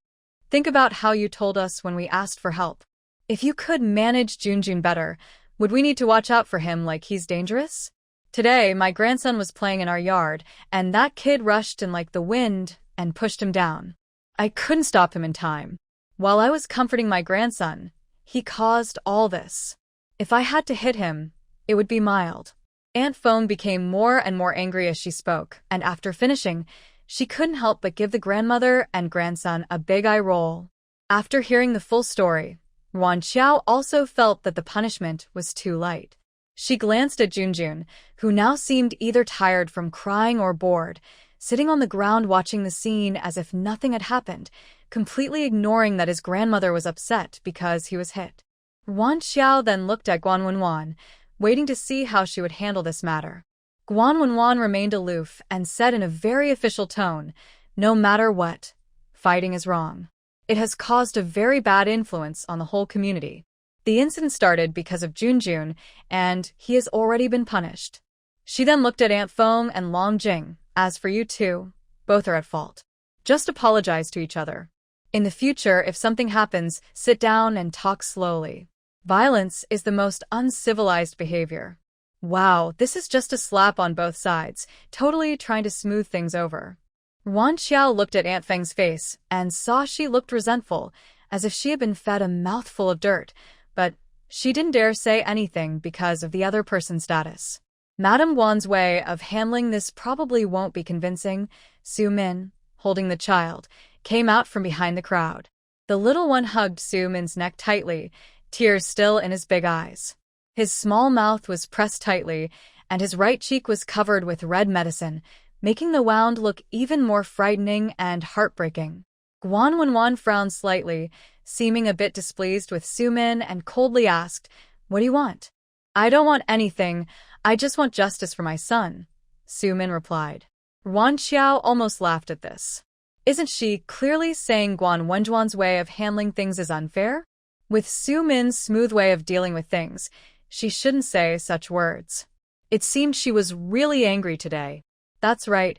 Think about how you told us when we asked for help. If you could manage Junjun better, would we need to watch out for him like he's dangerous? Today, my grandson was playing in our yard, and that kid rushed in like the wind and pushed him down. I couldn't stop him in time. While I was comforting my grandson, he caused all this. If I had to hit him, it would be mild. Aunt Feng became more and more angry as she spoke, and after finishing, she couldn't help but give the grandmother and grandson a big eye roll. After hearing the full story, Yuan Xiao also felt that the punishment was too light. She glanced at Junjun, who now seemed either tired from crying or bored, sitting on the ground watching the scene as if nothing had happened, completely ignoring that his grandmother was upset because he was hit. Yuan Xiao then looked at Guan Wenwan, waiting to see how she would handle this matter. Guan Wenwan remained aloof and said in a very official tone, No matter what, fighting is wrong. It has caused a very bad influence on the whole community. The incident started because of Junjun, and he has already been punished. She then looked at Aunt Feng and Long Jing. As for you two, both are at fault. Just apologize to each other. In the future, if something happens, sit down and talk slowly. Violence is the most uncivilized behavior. Wow, this is just a slap on both sides, totally trying to smooth things over. Wan Xiao looked at Aunt Feng's face and saw she looked resentful, as if she had been fed a mouthful of dirt, but she didn't dare say anything because of the other person's status. Madame Wan's way of handling this probably won't be convincing. Su Min, holding the child, came out from behind the crowd. The little one hugged Su Min's neck tightly, tears still in his big eyes. His small mouth was pressed tightly, and his right cheek was covered with red medicine, making the wound look even more frightening and heartbreaking. Guan Wenwan frowned slightly, seeming a bit displeased with Su Min, and coldly asked, "What do you want?" "I don't want anything. I just want justice for my son," Su Min replied. Wan Xiao almost laughed at this. Isn't she clearly saying Guan Wenjuan's way of handling things is unfair? With Su Min's smooth way of dealing with things, she shouldn't say such words. It seemed she was really angry today. That's right.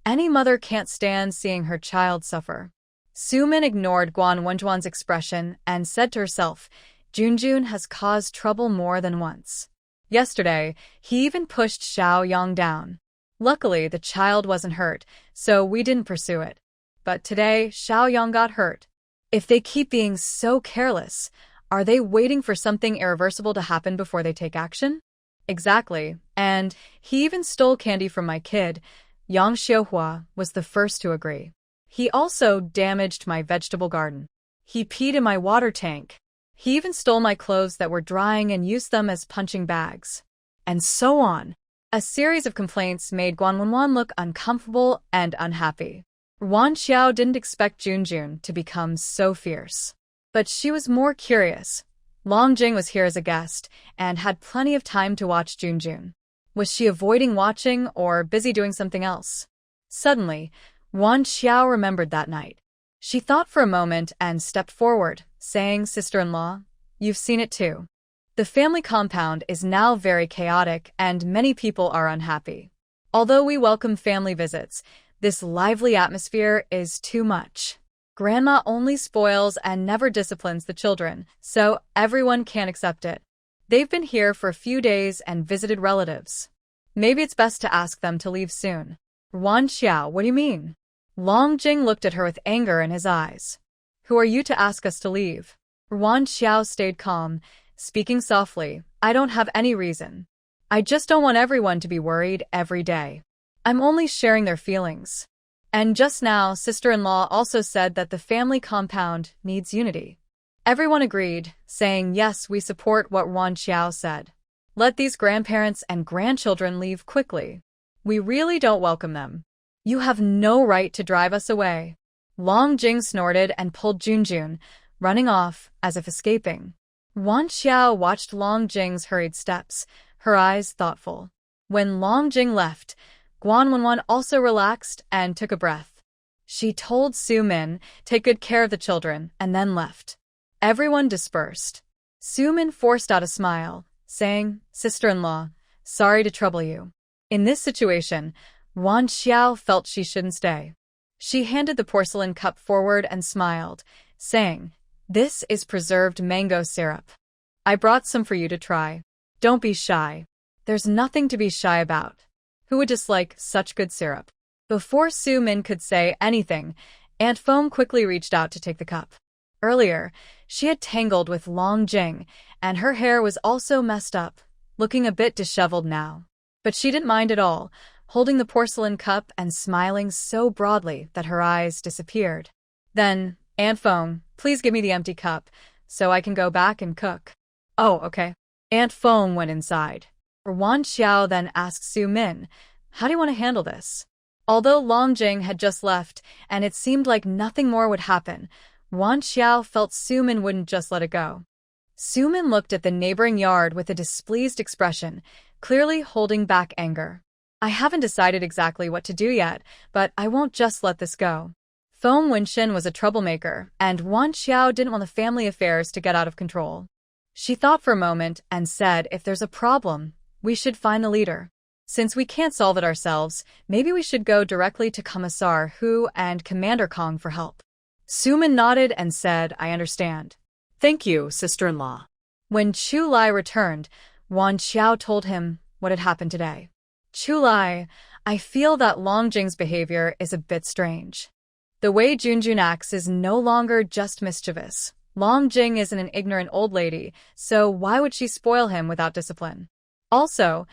Any mother can't stand seeing her child suffer. Su Min ignored Guan Wenjuan's expression and said to herself, Junjun has caused trouble more than once. Yesterday, he even pushed Xiao Yang down. Luckily, the child wasn't hurt, so we didn't pursue it. But today, Xiao Yang got hurt. If they keep being so careless, are they waiting for something irreversible to happen before they take action? Exactly, and he even stole candy from my kid. Yang Xiuhua was the first to agree. He also damaged my vegetable garden. He peed in my water tank. He even stole my clothes that were drying and used them as punching bags. And so on. A series of complaints made Guan Wenwan look uncomfortable and unhappy. Wan Xiao didn't expect Junjun to become so fierce. But she was more curious. Long Jing was here as a guest and had plenty of time to watch Junjun. Was she avoiding watching or busy doing something else? Suddenly, Wan Xiao remembered that night. She thought for a moment and stepped forward, saying, "Sister-in-law, you've seen it too. The family compound is now very chaotic and many people are unhappy. Although we welcome family visits, this lively atmosphere is too much. Grandma only spoils and never disciplines the children, so everyone can't accept it. They've been here for a few days and visited relatives. Maybe it's best to ask them to leave soon." Wan Xiao, what do you mean? Long Jing looked at her with anger in his eyes. Who are you to ask us to leave? Wan Xiao stayed calm, speaking softly. I don't have any reason. I just don't want everyone to be worried every day. I'm only sharing their feelings. And just now, sister-in-law also said that the family compound needs unity. Everyone agreed, saying, yes, we support what Wan Xiao said. Let these grandparents and grandchildren leave quickly. We really don't welcome them. You have no right to drive us away. Long Jing snorted and pulled Junjun, running off as if escaping. Wan Xiao watched Long Jing's hurried steps, her eyes thoughtful. When Long Jing left, Guan Wenwan also relaxed and took a breath. She told Su Min, take good care of the children, and then left. Everyone dispersed. Su Min forced out a smile, saying, sister-in-law, sorry to trouble you. In this situation, Wan Xiao felt she shouldn't stay. She handed the porcelain cup forward and smiled, saying, this is preserved mango syrup. I brought some for you to try. Don't be shy. There's nothing to be shy about. Who would dislike such good syrup? Before Su Min could say anything, Aunt Foam quickly reached out to take the cup. Earlier, she had tangled with Long Jing, and her hair was also messed up, looking a bit disheveled now. But she didn't mind at all, holding the porcelain cup and smiling so broadly that her eyes disappeared. Then, Aunt Foam, please give me the empty cup, so I can go back and cook. Oh, okay. Aunt Foam went inside. Wan Xiao then asked Su Min, how do you want to handle this? Although Long Jing had just left, and it seemed like nothing more would happen, Wan Xiao felt Su Min wouldn't just let it go. Su Min looked at the neighboring yard with a displeased expression, clearly holding back anger. I haven't decided exactly what to do yet, but I won't just let this go. Foam Winshin was a troublemaker, and Wan Xiao didn't want the family affairs to get out of control. She thought for a moment and said, if there's a problem, we should find the leader. Since we can't solve it ourselves, maybe we should go directly to Commissar Hu and Commander Kong for help. Suman nodded and said, I understand. Thank you, sister-in-law. When Chu Lai returned, Wan Xiao told him what had happened today. Chu Lai, I feel that Long Jing's behavior is a bit strange. The way Junjun acts is no longer just mischievous. Long Jing isn't an ignorant old lady, so why would she spoil him without discipline? Also,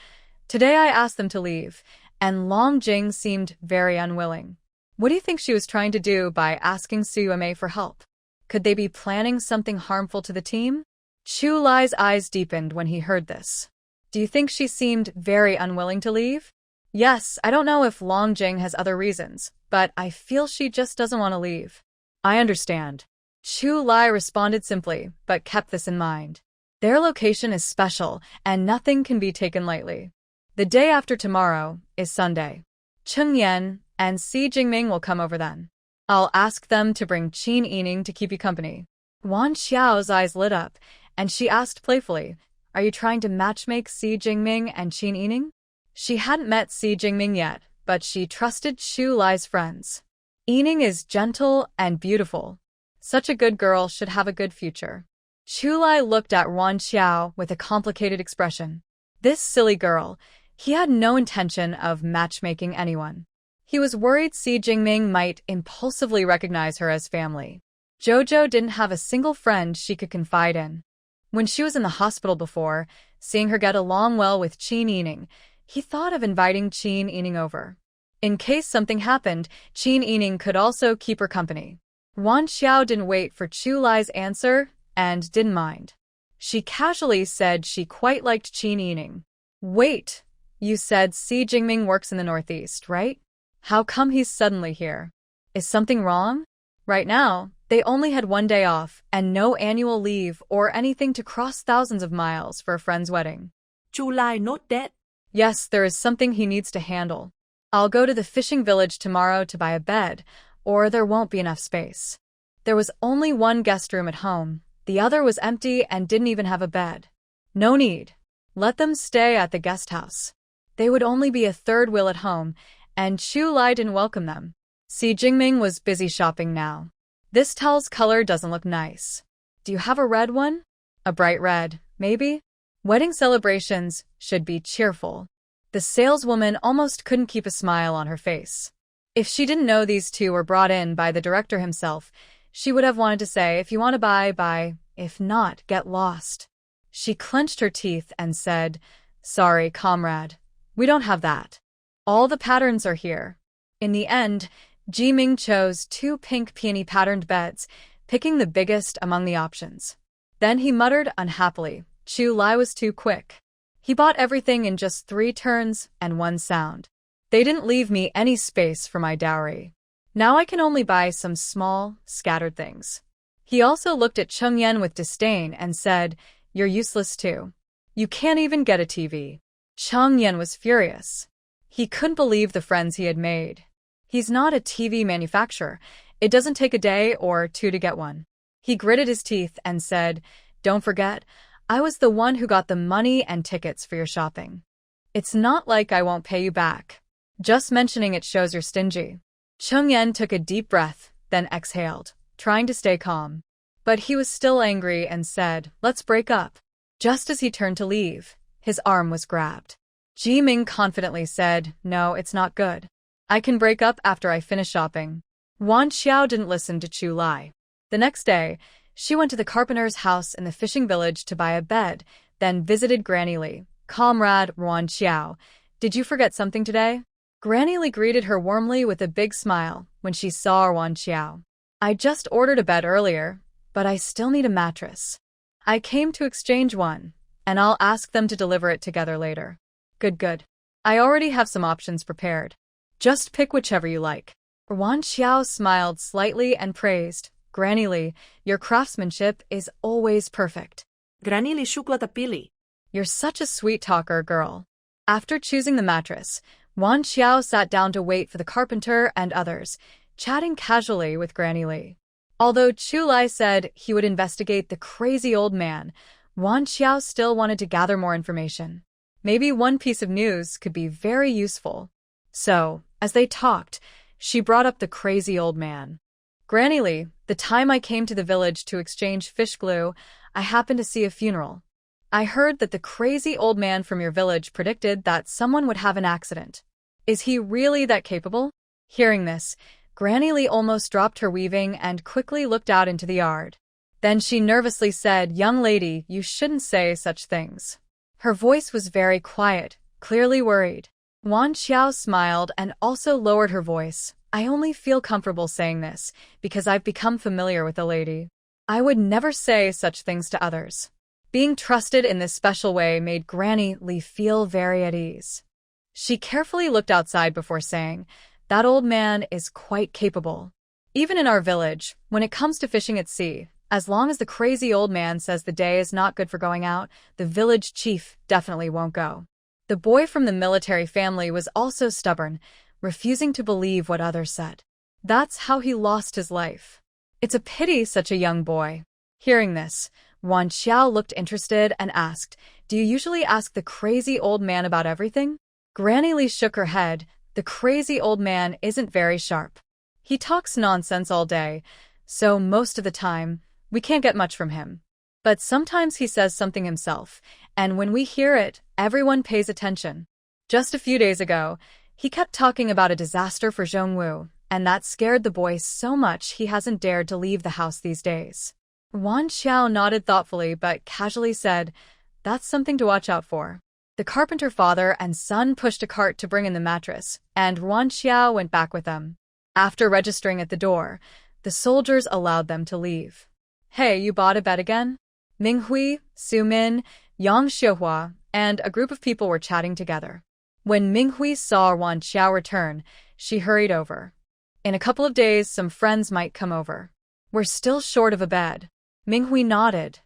today I asked them to leave, and Long Jing seemed very unwilling. What do you think she was trying to do by asking Su Yume for help? Could they be planning something harmful to the team? Chu Lai's eyes deepened when he heard this. Do you think she seemed very unwilling to leave? Yes, I don't know if Long Jing has other reasons, but I feel she just doesn't want to leave. I understand. Chu Lai responded simply, but kept this in mind. Their location is special, and nothing can be taken lightly. The day after tomorrow is Sunday. Cheng Yan and Si Jingming will come over then. I'll ask them to bring Qin Yining to keep you company. Wan Xiao's eyes lit up, and she asked playfully, Are you trying to matchmake Si Jingming and Qin Yining? She hadn't met Si Jingming yet, but she trusted Chu Lai's friends. Yining is gentle and beautiful. Such a good girl should have a good future. Chu Lai looked at Wan Xiao with a complicated expression. This silly girl, he had no intention of matchmaking anyone. He was worried Si Jingming might impulsively recognize her as family. Jojo didn't have a single friend she could confide in. When she was in the hospital before, seeing her get along well with Qin Yining, he thought of inviting Qin Yining over. In case something happened, Qin Yining could also keep her company. Wan Xiao didn't wait for Chu Lai's answer and didn't mind. She casually said she quite liked Qin Yining. Wait, you said Si Jingming works in the Northeast, right? How come he's suddenly here? Is something wrong? Right now, they only had 1 day off and no annual leave or anything to cross thousands of miles for a friend's wedding. Chu Lai note that. Yes, there is something he needs to handle. I'll go to the fishing village tomorrow to buy a bed, or there won't be enough space. There was only one guest room at home. The other was empty and didn't even have a bed. No need. Let them stay at the guest house. They would only be a third wheel at home, and Chu Lai didn't welcome them. Si Jingming was busy shopping now. This towel's color doesn't look nice. Do you have a red one? A bright red, maybe? Wedding celebrations should be cheerful. The saleswoman almost couldn't keep a smile on her face. If she didn't know these two were brought in by the director himself, she would have wanted to say, if you want to buy, buy. If not, get lost. She clenched her teeth and said, Sorry, comrade. We don't have that. All the patterns are here. In the end, Jiming chose 2 pink peony-patterned beds, picking the biggest among the options. Then he muttered unhappily, Chu Lai was too quick. He bought everything in just 3 turns and 1 sound. They didn't leave me any space for my dowry. Now I can only buy some small, scattered things. He also looked at Cheng Yan with disdain and said, You're useless too. You can't even get a TV. Cheng Yan was furious. He couldn't believe the friends he had made. He's not a TV manufacturer. It doesn't take a day or 2 to get one. He gritted his teeth and said, Don't forget, I was the one who got the money and tickets for your shopping. It's not like I won't pay you back. Just mentioning it shows you're stingy. Cheng Yan took a deep breath, then exhaled, trying to stay calm. But he was still angry and said, Let's break up. Just as he turned to leave, his arm was grabbed. Ji Ming confidently said, No, it's not good. I can break up after I finish shopping. Wan Xiao didn't listen to Chu Lai. The next day, she went to the carpenter's house in the fishing village to buy a bed, then visited Granny Li. Comrade Wan Xiao, did you forget something today? Granny Li greeted her warmly with a big smile when she saw Wan Xiao. I just ordered a bed earlier, but I still need a mattress. I came to exchange one, and I'll ask them to deliver it together later. Good. I already have some options prepared. Just pick whichever you like. Wan Xiao smiled slightly and praised, Granny Li, your craftsmanship is always perfect. Granny Li shukla pili. You're such a sweet talker, girl. After choosing the mattress, Wan Xiao sat down to wait for the carpenter and others, chatting casually with Granny Li. Although Chu Lai said he would investigate the crazy old man, Wan Xiao still wanted to gather more information. Maybe one piece of news could be very useful. So, as they talked, she brought up the crazy old man. Granny Lee, the time I came to the village to exchange fish glue, I happened to see a funeral. I heard that the crazy old man from your village predicted that someone would have an accident. Is he really that capable? Hearing this, Granny Lee almost dropped her weaving and quickly looked out into the yard. Then she nervously said, "Young lady, you shouldn't say such things." Her voice was very quiet, clearly worried. Wan Xiao smiled and also lowered her voice. "I only feel comfortable saying this because I've become familiar with the lady. I would never say such things to others." Being trusted in this special way made Granny Lee feel very at ease. She carefully looked outside before saying, "That old man is quite capable. Even in our village, when it comes to fishing at sea, as long as the crazy old man says the day is not good for going out, the village chief definitely won't go." The boy from the military family was also stubborn, refusing to believe what others said. That's how he lost his life. It's a pity such a young boy. Hearing this, Wan Xiao looked interested and asked, "Do you usually ask the crazy old man about everything?" Granny Lee shook her head. "The crazy old man isn't very sharp. He talks nonsense all day, so most of the time, we can't get much from him. But sometimes he says something himself, and when we hear it, everyone pays attention. Just a few days ago, he kept talking about a disaster for Zhongwu, and that scared the boy so much he hasn't dared to leave the house these days." Wan Xiao nodded thoughtfully but casually said, "That's something to watch out for." The carpenter father and son pushed a cart to bring in the mattress, and Wan Xiao went back with them. After registering at the door, the soldiers allowed them to leave. "Hey, you bought a bed again?" Ming Hui, Su Min, Yang Xiuhua, and a group of people were chatting together. When Ming Hui saw Wan Xiao return, she hurried over. "In a couple of days, some friends might come over. We're still short of a bed." Ming Hui nodded.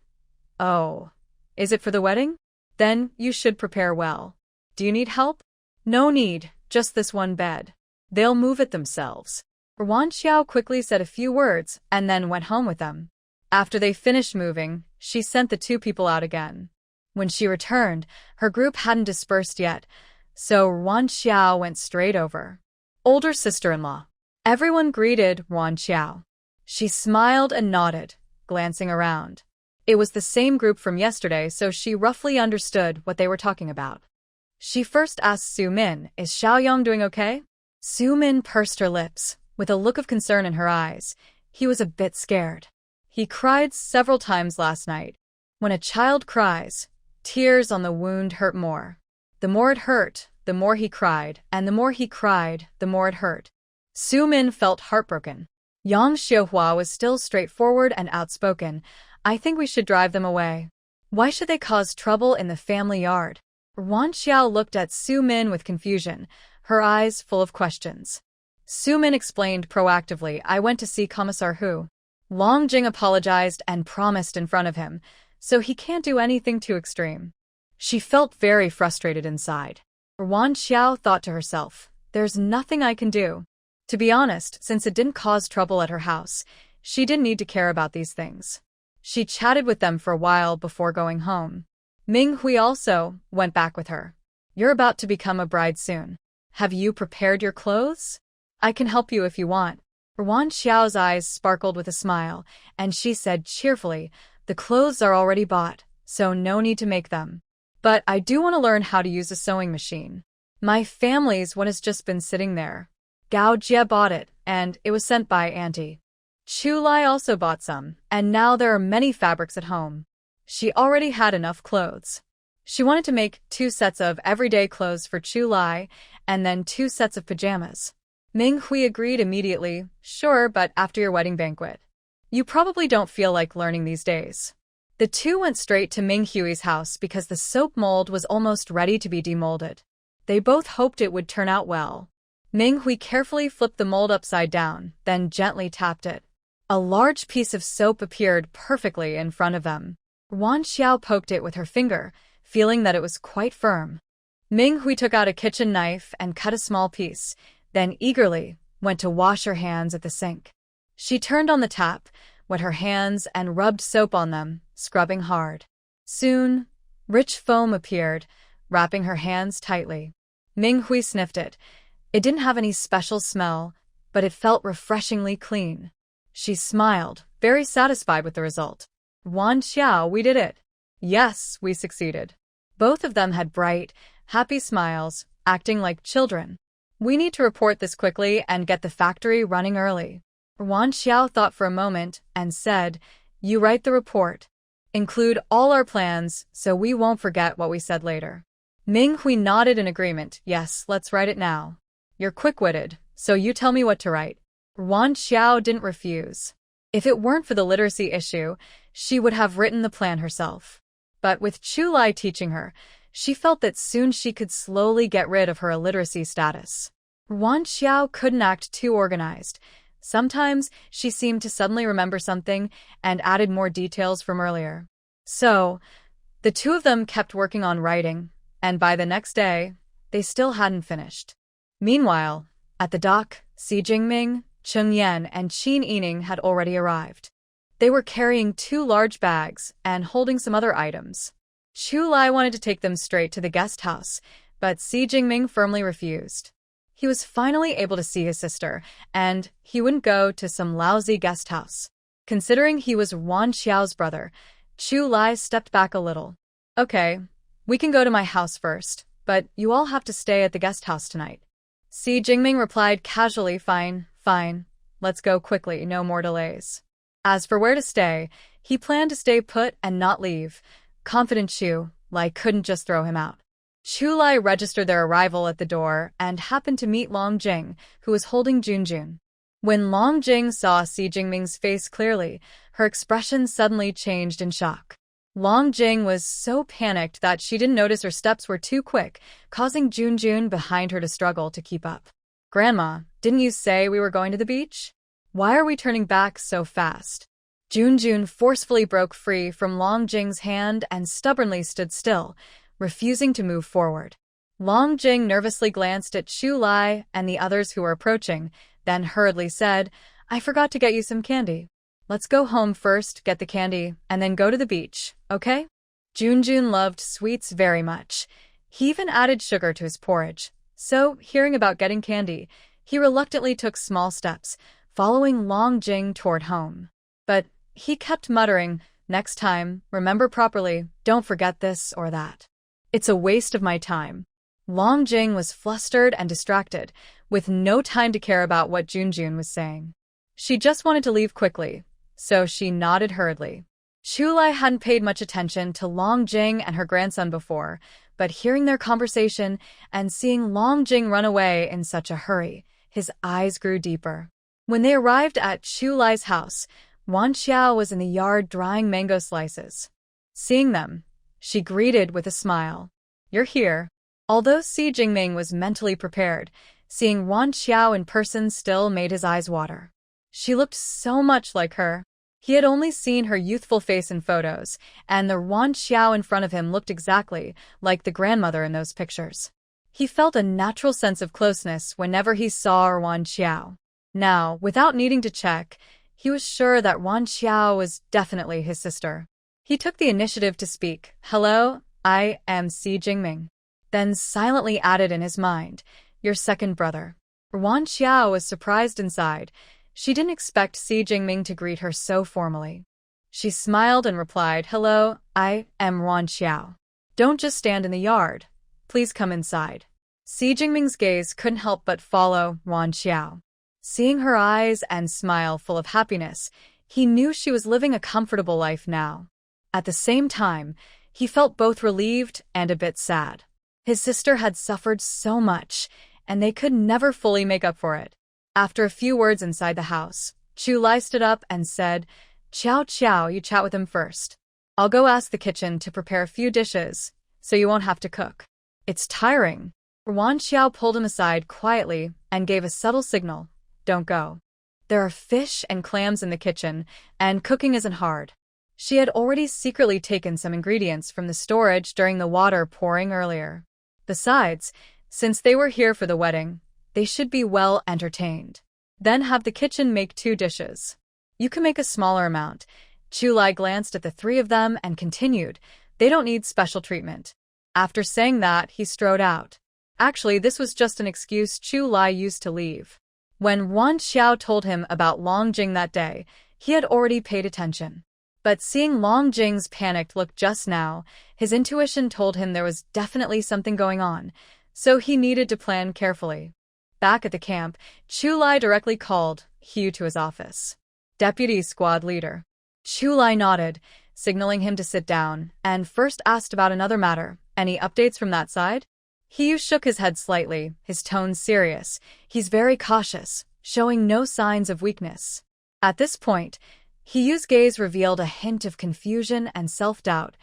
"Oh, is it for the wedding? Then you should prepare well. Do you need help?" "No need, just this one bed. They'll move it themselves." Wan Xiao quickly said a few words and then went home with them. After they finished moving, she sent the two people out again. When she returned, her group hadn't dispersed yet, so Wan Xiao went straight over. "Older sister-in-law." Everyone greeted Wan Xiao. She smiled and nodded, glancing around. It was the same group from yesterday, so she roughly understood what they were talking about. She first asked Su Min, "Is Xiaoyong doing okay?" Su Min pursed her lips, with a look of concern in her eyes. He was a bit scared. "He cried several times last night. When a child cries, tears on the wound hurt more. The more it hurt, the more he cried, and the more he cried, the more it hurt." Su Min felt heartbroken. Yang Xiuhua was still straightforward and outspoken. "I think we should drive them away. Why should they cause trouble in the family yard?" Wan Xiao looked at Su Min with confusion, her eyes full of questions. Su Min explained proactively, "I went to see Commissar Hu. Long Jing apologized and promised in front of him, so he can't do anything too extreme." She felt very frustrated inside. Wan Xiao thought to herself, "There's nothing I can do." To be honest, since it didn't cause trouble at her house, she didn't need to care about these things. She chatted with them for a while before going home. Ming Hui also went back with her. "You're about to become a bride soon. Have you prepared your clothes? I can help you if you want." Wan Xiao's eyes sparkled with a smile, and she said cheerfully, "The clothes are already bought, so no need to make them. But I do want to learn how to use a sewing machine. My family's one has just been sitting there. Gao Jie bought it, and it was sent by Auntie. Chu Lai also bought some, and now there are many fabrics at home." She already had enough clothes. She wanted to make 2 sets of everyday clothes for Chu Lai, and then 2 sets of pajamas. Ming Hui agreed immediately, "Sure, but after your wedding banquet. You probably don't feel like learning these days." The two went straight to Ming Hui's house because the soap mold was almost ready to be demolded. They both hoped it would turn out well. Ming Hui carefully flipped the mold upside down, then gently tapped it. A large piece of soap appeared perfectly in front of them. Wan Xiao poked it with her finger, feeling that it was quite firm. Ming Hui took out a kitchen knife and cut a small piece, then eagerly went to wash her hands at the sink. She turned on the tap, wet her hands and rubbed soap on them, scrubbing hard. Soon, rich foam appeared, wrapping her hands tightly. Ming Hui sniffed it. It didn't have any special smell, but it felt refreshingly clean. She smiled, very satisfied with the result. Wan Xiao, we did it. Yes, we succeeded. Both of them had bright, happy smiles, acting like children. We need to report this quickly and get the factory running early. Wan Xiao thought for a moment and said, You write the report. Include all our plans so we won't forget what we said later. Ming Hui nodded in agreement. Yes, let's write it now. You're quick-witted, so you tell me what to write. Wan Xiao didn't refuse. If it weren't for the literacy issue, she would have written the plan herself. But with Chu Lai teaching her, she felt that soon she could slowly get rid of her illiteracy status. Wan Xiao couldn't act too organized. Sometimes she seemed to suddenly remember something and added more details from earlier. So, the two of them kept working on writing, and by the next day, they still hadn't finished. Meanwhile, at the dock, Xi Jingming, Cheng Yan, and Qin Yining had already arrived. They were carrying 2 large bags and holding some other items. Chu Lai wanted to take them straight to the guest house, but Xi Jingming firmly refused. He was finally able to see his sister, and he wouldn't go to some lousy guest house. Considering he was Wan Xiao's brother, Chu Lai stepped back a little. Okay, we can go to my house first, but you all have to stay at the guest house tonight. Xi Jingming replied casually, Fine, let's go quickly, no more delays. As for where to stay, he planned to stay put and not leave. Confident Chu Lai couldn't just throw him out. Chu Lai registered their arrival at the door and happened to meet Long Jing, who was holding Junjun. When Long Jing saw Xi Jingming's face clearly, her expression suddenly changed in shock. Long Jing was so panicked that she didn't notice her steps were too quick, causing Junjun behind her to struggle to keep up. Grandma, didn't you say we were going to the beach? Why are we turning back so fast? Junjun forcefully broke free from Long Jing's hand and stubbornly stood still, refusing to move forward. Long Jing nervously glanced at Chu Lai and the others who were approaching, then hurriedly said, I forgot to get you some candy. Let's go home first, get the candy, and then go to the beach, okay? Junjun loved sweets very much. He even added sugar to his porridge. So, hearing about getting candy, he reluctantly took small steps, following Long Jing toward home. But he kept muttering, Next time, remember properly, don't forget this or that. It's a waste of my time. Long Jing was flustered and distracted, with no time to care about what Junjun was saying. She just wanted to leave quickly, so she nodded hurriedly. Chu Lai hadn't paid much attention to Long Jing and her grandson before, but hearing their conversation and seeing Long Jing run away in such a hurry, his eyes grew deeper. When they arrived at Chu Lai's house, Wan Xiao was in the yard drying mango slices. Seeing them, she greeted with a smile. You're here. Although Xi Jingming was mentally prepared, seeing Wan Xiao in person still made his eyes water. She looked so much like her. He had only seen her youthful face in photos, and the Wan Xiao in front of him looked exactly like the grandmother in those pictures. He felt a natural sense of closeness whenever he saw Wan Xiao. Now, without needing to check, he was sure that Wan Xiao was definitely his sister. He took the initiative to speak. Hello, I am Xi Jingming. Then silently added in his mind, your second brother. Wan Xiao was surprised inside. She didn't expect Xi Jingming to greet her so formally. She smiled and replied, Hello, I am Wan Xiao. Don't just stand in the yard. Please come inside. Xi Jingming's gaze couldn't help but follow Wan Xiao. Seeing her eyes and smile full of happiness, he knew she was living a comfortable life now. At the same time, he felt both relieved and a bit sad. His sister had suffered so much, and they could never fully make up for it. After a few words inside the house, Chu Lai stood up and said, Qiao, you chat with him first. I'll go ask the kitchen to prepare a few dishes, so you won't have to cook. It's tiring. Wan Xiao pulled him aside quietly and gave a subtle signal. Don't go. There are fish and clams in the kitchen, and cooking isn't hard. She had already secretly taken some ingredients from the storage during the water pouring earlier. Besides, since they were here for the wedding, they should be well entertained. Then have the kitchen make 2 dishes. You can make a smaller amount. Chu Lai glanced at the 3 of them and continued, they don't need special treatment. After saying that, he strode out. Actually, this was just an excuse Chu Lai used to leave. When Wan Xiao told him about Long Jing that day, he had already paid attention. But seeing Long Jing's panicked look just now, his intuition told him there was definitely something going on, so he needed to plan carefully. Back at the camp, Chu Lai directly called Hugh to his office. Deputy Squad Leader. Chu Lai nodded, signaling him to sit down, and first asked about another matter. Any updates from that side? Hugh shook his head slightly, his tone serious. He's very cautious, showing no signs of weakness. At this point, Hugh's gaze revealed a hint of confusion and self-doubt.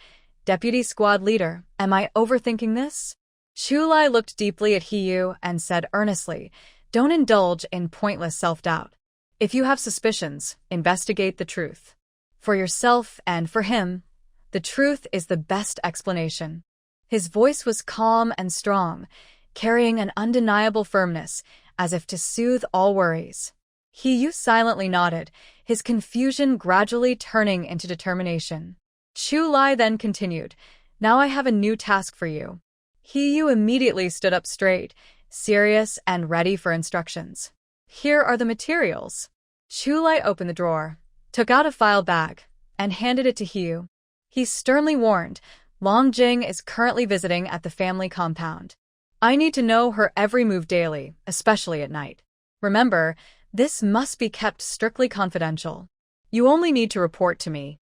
Deputy Squad Leader, am I overthinking this? Chu Lai looked deeply at Hugh and said earnestly, don't indulge in pointless self-doubt. If you have suspicions, investigate the truth. For yourself and for him, the truth is the best explanation. His voice was calm and strong, carrying an undeniable firmness, as if to soothe all worries. Hugh silently nodded, his confusion gradually turning into determination. Chu Lai then continued, now I have a new task for you. Hugh immediately stood up straight, serious and ready for instructions. Here are the materials. Chu Lai opened the drawer, took out a file bag, and handed it to Hugh. He sternly warned, Long Jing is currently visiting at the family compound. I need to know her every move daily, especially at night. Remember, this must be kept strictly confidential. You only need to report to me.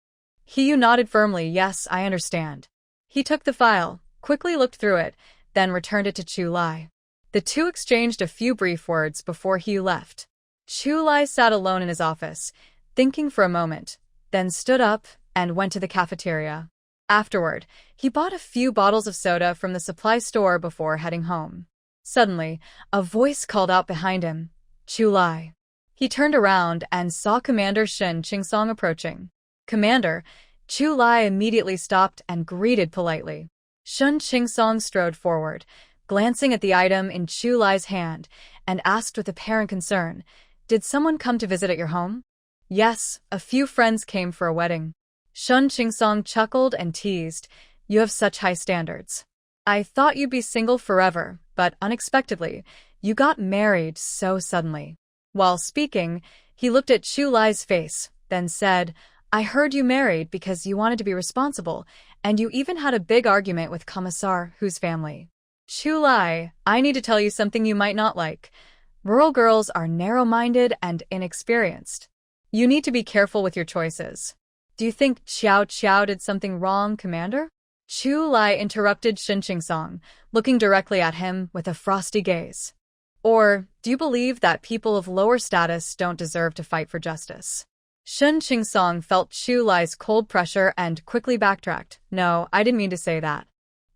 Hugh nodded firmly, yes, I understand. He took the file, quickly looked through it, then returned it to Chu Lai. The two exchanged a few brief words before Hugh left. Chu Lai sat alone in his office, thinking for a moment, then stood up and went to the cafeteria. Afterward, he bought a few bottles of soda from the supply store before heading home. Suddenly, a voice called out behind him, Chu Lai. He turned around and saw Commander Shen Qingsong approaching. Commander, Chu Lai immediately stopped and greeted politely. Shen Qingsong strode forward, glancing at the item in Chu Lai's hand, and asked with apparent concern, did someone come to visit at your home? Yes, a few friends came for a wedding. Shen Qingsong chuckled and teased, you have such high standards. I thought you'd be single forever, but unexpectedly, you got married so suddenly. While speaking, he looked at Chu Lai's face, then said, I heard you married because you wanted to be responsible, and you even had a big argument with Commissar Hu's family. Chu Lai, I need to tell you something you might not like. Rural girls are narrow-minded and inexperienced. You need to be careful with your choices. Do you think Xiao did something wrong, Commander? Chu Lai interrupted Shen Qingsong, looking directly at him with a frosty gaze. Or, do you believe that people of lower status don't deserve to fight for justice? Shen Qingsong felt Chu Lai's cold pressure and quickly backtracked. No, I didn't mean to say that.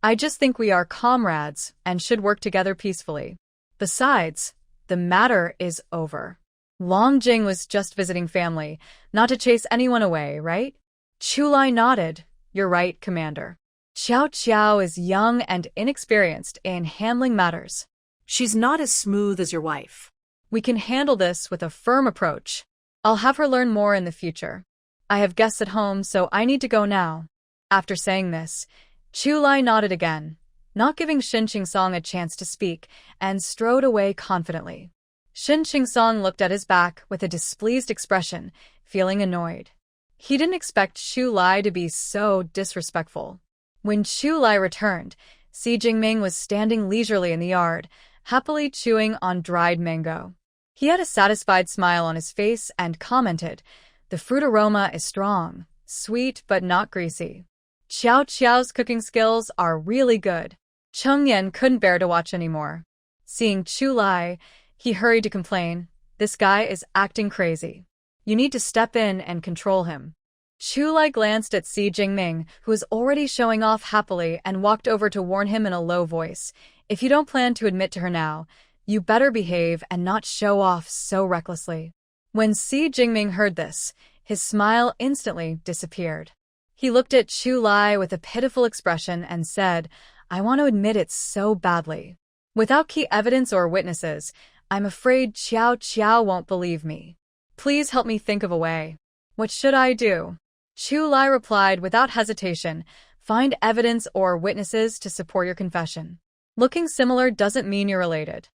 I just think we are comrades and should work together peacefully. Besides, the matter is over. Long Jing was just visiting family, not to chase anyone away, right? Chu Lai nodded. You're right, Commander. Xiao is young and inexperienced in handling matters. She's not as smooth as your wife. We can handle this with a firm approach. I'll have her learn more in the future. I have guests at home, so I need to go now. After saying this, Chu Lai nodded again, not giving Shen Qingsong a chance to speak, and strode away confidently. Shen Qingsong looked at his back with a displeased expression, feeling annoyed. He didn't expect Chu Lai to be so disrespectful. When Chu Lai returned, Si Jingming was standing leisurely in the yard, happily chewing on dried mango. He had a satisfied smile on his face and commented, the fruit aroma is strong, sweet but not greasy. Xiao's cooking skills are really good. Cheng Yan couldn't bear to watch anymore. Seeing Chu Lai, he hurried to complain, this guy is acting crazy. You need to step in and control him. Chu Lai glanced at Si Jingming, who was already showing off happily, and walked over to warn him in a low voice, if you don't plan to admit to her now, you better behave and not show off so recklessly. When Si Jingming heard this, his smile instantly disappeared. He looked at Chu Lai with a pitiful expression and said, I want to admit it so badly. Without key evidence or witnesses, I'm afraid Xiao won't believe me. Please help me think of a way. What should I do? Chu Lai replied without hesitation, Find evidence or witnesses to support your confession. Looking similar doesn't mean you're related.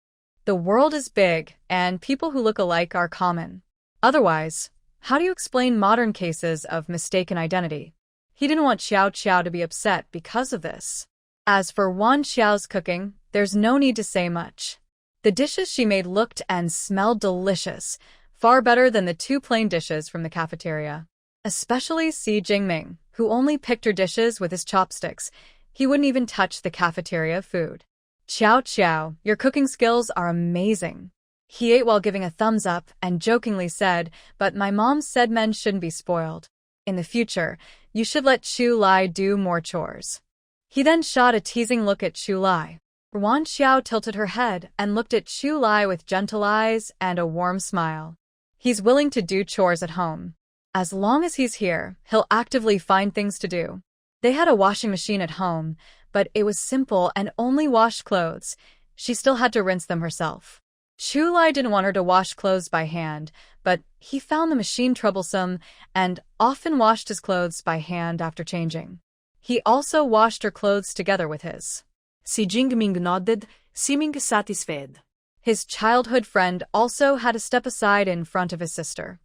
The world is big, and people who look alike are common. Otherwise, how do you explain modern cases of mistaken identity? He didn't want Xiao Qiao to be upset because of this. As for Wan Xiao's cooking, there's no need to say much. The dishes she made looked and smelled delicious, far better than the 2 plain dishes from the cafeteria. Especially Si Jingming, who only picked her dishes with his chopsticks. He wouldn't even touch the cafeteria food. Xiao Qiao, your cooking skills are amazing. He ate while giving a thumbs up and jokingly said, but my mom said men shouldn't be spoiled. In the future, you should let Chu Lai do more chores. He then shot a teasing look at Chu Lai. Wan Xiao tilted her head and looked at Chu Lai with gentle eyes and a warm smile. He's willing to do chores at home. As long as he's here, he'll actively find things to do. They had a washing machine at home, but it was simple and only washed clothes. She still had to rinse them herself. Chu Lai didn't want her to wash clothes by hand, but he found the machine troublesome and often washed his clothes by hand after changing. He also washed her clothes together with his. Si Jingming nodded, seeming satisfied. His childhood friend also had to step aside in front of his sister.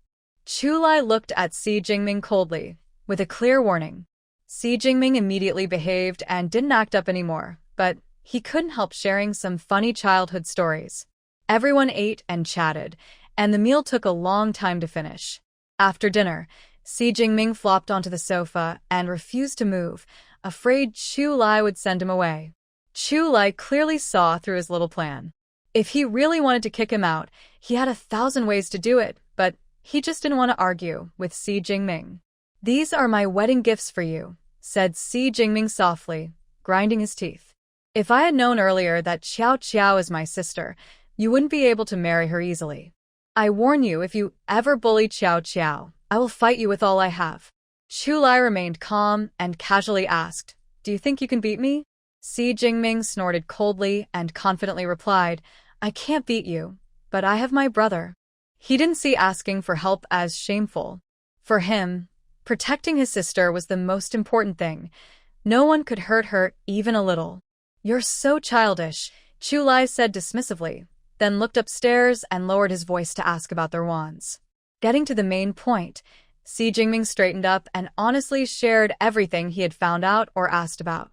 Chu Lai looked at Si Jingming coldly, with a clear warning. Si Jingming immediately behaved and didn't act up anymore, but he couldn't help sharing some funny childhood stories. Everyone ate and chatted, and the meal took a long time to finish. After dinner, Si Jingming flopped onto the sofa and refused to move, afraid Chu Lai would send him away. Chu Lai clearly saw through his little plan. If he really wanted to kick him out, he had 1,000 ways to do it, but he just didn't want to argue with Si Jingming. These are my wedding gifts for you, said Si Jingming softly, grinding his teeth. If I had known earlier that Xiao Qiao is my sister, you wouldn't be able to marry her easily. I warn you, if you ever bully Xiao Qiao, I will fight you with all I have. Chu Lai remained calm and casually asked, do you think you can beat me? Si Jingming snorted coldly and confidently replied, I can't beat you, but I have my brother. He didn't see asking for help as shameful. For him, protecting his sister was the most important thing. No one could hurt her even a little. You're so childish, Chu Lai said dismissively, then looked upstairs and lowered his voice to ask about their wands. Getting to the main point, Si Jingming straightened up and honestly shared everything he had found out or asked about.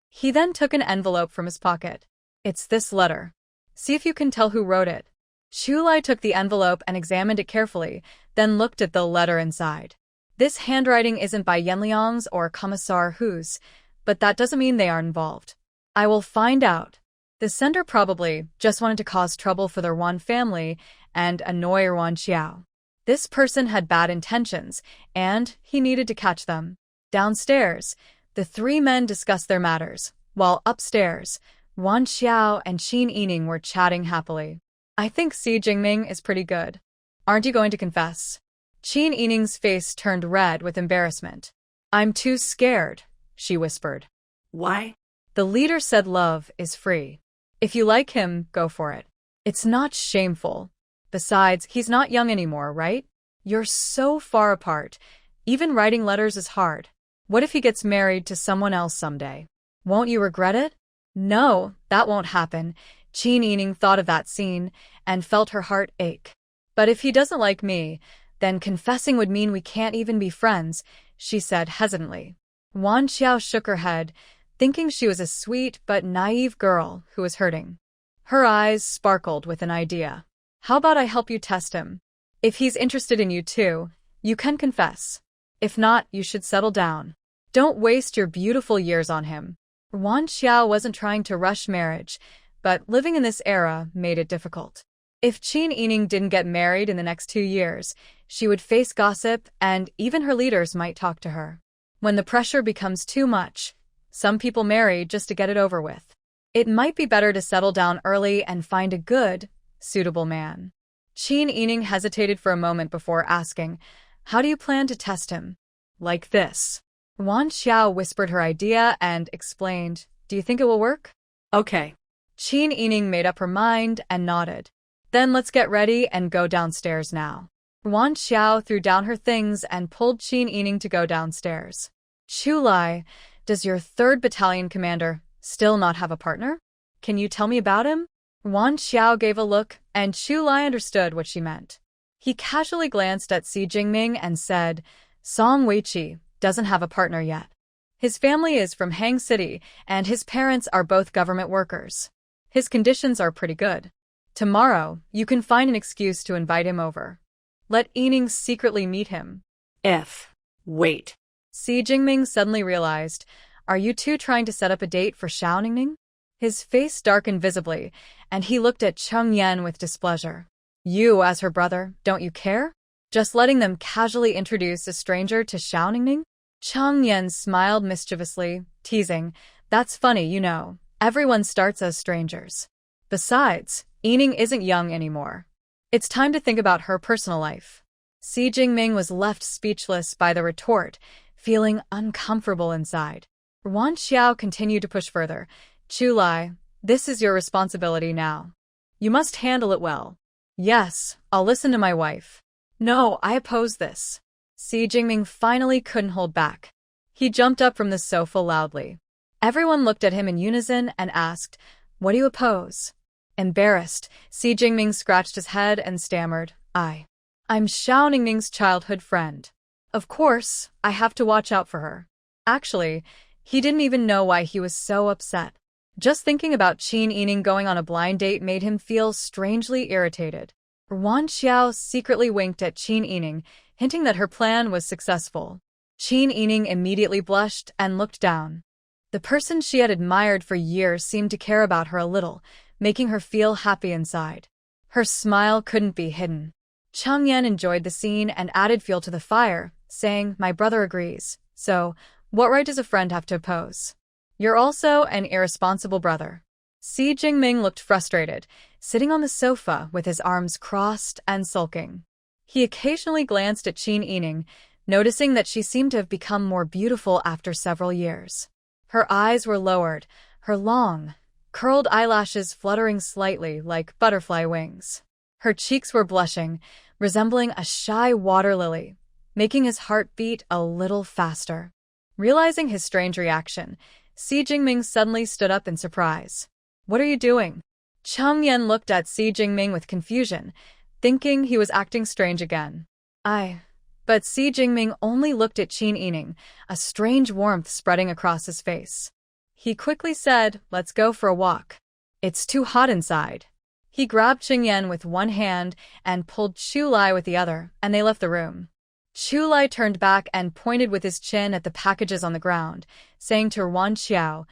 He then took an envelope from his pocket. It's this letter. See if you can tell who wrote it. Chu Lai took the envelope and examined it carefully, then looked at the letter inside. This handwriting isn't by Yanliang's or Commissar Hu's, but that doesn't mean they aren't involved. I will find out. The sender probably just wanted to cause trouble for their Wan family and annoy Wan Xiao. This person had bad intentions, and he needed to catch them. Downstairs, the 3 men discussed their matters, while upstairs, Wan Xiao and Qin Yining were chatting happily. I think Si Jingming is pretty good. Aren't you going to confess? Qin Yining's face turned red with embarrassment. I'm too scared, she whispered. Why? The leader said love is free. If you like him, go for it. It's not shameful. Besides, he's not young anymore, right? You're so far apart. Even writing letters is hard. What if he gets married to someone else someday? Won't you regret it? No, that won't happen. Qin Yining thought of that scene and felt her heart ache. But if he doesn't like me, then confessing would mean we can't even be friends, she said hesitantly. Wan Xiao shook her head, thinking she was a sweet but naive girl who was hurting. Her eyes sparkled with an idea. How about I help you test him? If he's interested in you too, you can confess. If not, you should settle down. Don't waste your beautiful years on him. Wan Xiao wasn't trying to rush marriage, but living in this era made it difficult. If Qin Yining didn't get married in the next 2 years, she would face gossip and even her leaders might talk to her. When the pressure becomes too much, some people marry just to get it over with. It might be better to settle down early and find a good, suitable man. Qin Yining hesitated for a moment before asking, how do you plan to test him? Like this. Wan Xiao whispered her idea and explained, do you think it will work? Okay. Qin Yining made up her mind and nodded. Then let's get ready and go downstairs now. Wan Xiao threw down her things and pulled Qin Yining to go downstairs. Chu Lai, Does your 3rd Battalion commander still not have a partner? Can you tell me about him? Wan Xiao gave a look, and Chu Lai understood what she meant. He casually glanced at Si Jingming and said, Song Weiqi doesn't have a partner yet. His family is from Hang City, and his parents are both government workers. His conditions are pretty good. Tomorrow, you can find an excuse to invite him over. Let Yining secretly meet him. Wait. Si Jingming suddenly realized, are you two trying to set up a date for Xiaoningning? His face darkened visibly, and he looked at Cheng Yan with displeasure. You, as her brother, don't you care? Just letting them casually introduce a stranger to Xiaoningning? Cheng Yan smiled mischievously, teasing, that's funny, you know. Everyone starts as strangers. Besides, Yining isn't young anymore. It's time to think about her personal life. Si Jingming was left speechless by the retort, feeling uncomfortable inside. Wan Xiao continued to push further. Chu Lai, this is your responsibility now. You must handle it well. Yes, I'll listen to my wife. No, I oppose this. Si Jingming finally couldn't hold back. He jumped up from the sofa loudly. Everyone looked at him in unison and asked, what do you oppose? Embarrassed, Si Jingming scratched his head and stammered, I'm Xiaoning's childhood friend. Of course, I have to watch out for her. Actually, he didn't even know why he was so upset. Just thinking about Qin Yining going on a blind date made him feel strangely irritated. Wan Xiao secretly winked at Qin Yining, hinting that her plan was successful. Qin Yining immediately blushed and looked down. The person she had admired for years seemed to care about her a little, making her feel happy inside. Her smile couldn't be hidden. Cheng Yan enjoyed the scene and added fuel to the fire, saying, my brother agrees. So, what right does a friend have to oppose? You're also an irresponsible brother. Si Jingming looked frustrated, sitting on the sofa with his arms crossed and sulking. He occasionally glanced at Qin Yining, noticing that she seemed to have become more beautiful after several years. Her eyes were lowered, her long, curled eyelashes fluttering slightly like butterfly wings. Her cheeks were blushing, resembling a shy water lily, making his heart beat a little faster. Realizing his strange reaction, Si Jingming suddenly stood up in surprise. What are you doing? Cheng Yan looked at Si Jingming with confusion, thinking he was acting strange again. But Si Jingming only looked at Qin Yining, a strange warmth spreading across his face. He quickly said, let's go for a walk. It's too hot inside. He grabbed Cheng Yan with one hand and pulled Chu Lai with the other, and they left the room. Chu Lai turned back and pointed with his chin at the packages on the ground, saying to Wan Xiao,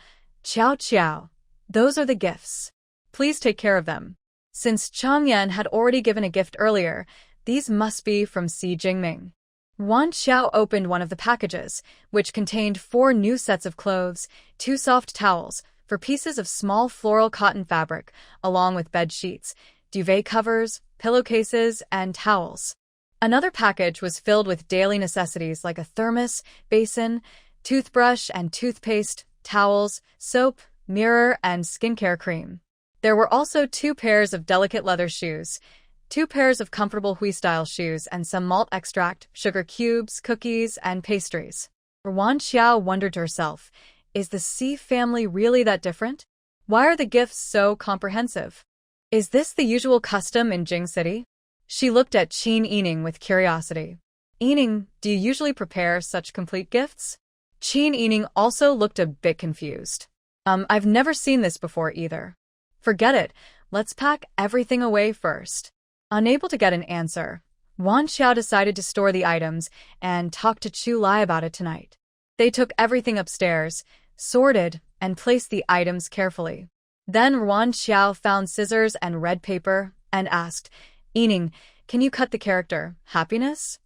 Qiao, those are the gifts. Please take care of them. Since Cheng Yan had already given a gift earlier, these must be from Si Jingming. Wan Xiao opened one of the packages, which contained 4 new sets of clothes, 2 soft towels, 4 pieces of small floral cotton fabric, along with bed sheets, duvet covers, pillowcases, and towels. Another package was filled with daily necessities like a thermos, basin, toothbrush and toothpaste, towels, soap, mirror, and skincare cream. There were also 2 pairs of delicate leather shoes, 2 pairs of comfortable Hui-style shoes, and some malt extract, sugar cubes, cookies, and pastries. Wan Xiao wondered to herself, is the Si family really that different? Why are the gifts so comprehensive? Is this the usual custom in Jing City? She looked at Qin Yining with curiosity. Yining, do you usually prepare such complete gifts? Qin Yining also looked a bit confused. I've never seen this before either. Forget it, let's pack everything away first. Unable to get an answer, Wan Xiao decided to store the items and talk to Chu Lai about it tonight. They took everything upstairs, sorted, and placed the items carefully. Then Wan Xiao found scissors and red paper and asked, Yining, can you cut the character, Happiness?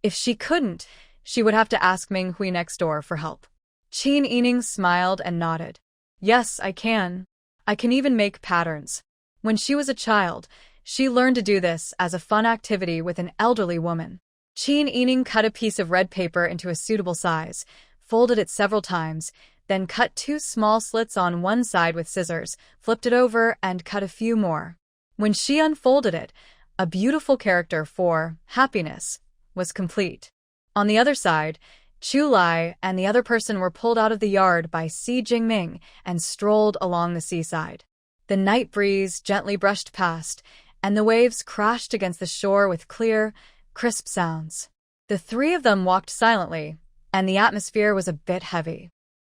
If she couldn't, she would have to ask Ming Hui next door for help. Qin Yining smiled and nodded. Yes, I can. I can even make patterns. When she was a child, she learned to do this as a fun activity with an elderly woman. Qin Yining cut a piece of red paper into a suitable size, folded it several times, then cut 2 small slits on one side with scissors, flipped it over, and cut a few more. When she unfolded it, a beautiful character for Happiness was complete. On the other side, Chu Lai and the other person were pulled out of the yard by Si Jingming and strolled along the seaside. The night breeze gently brushed past, and the waves crashed against the shore with clear, crisp sounds. The three of them walked silently, and the atmosphere was a bit heavy.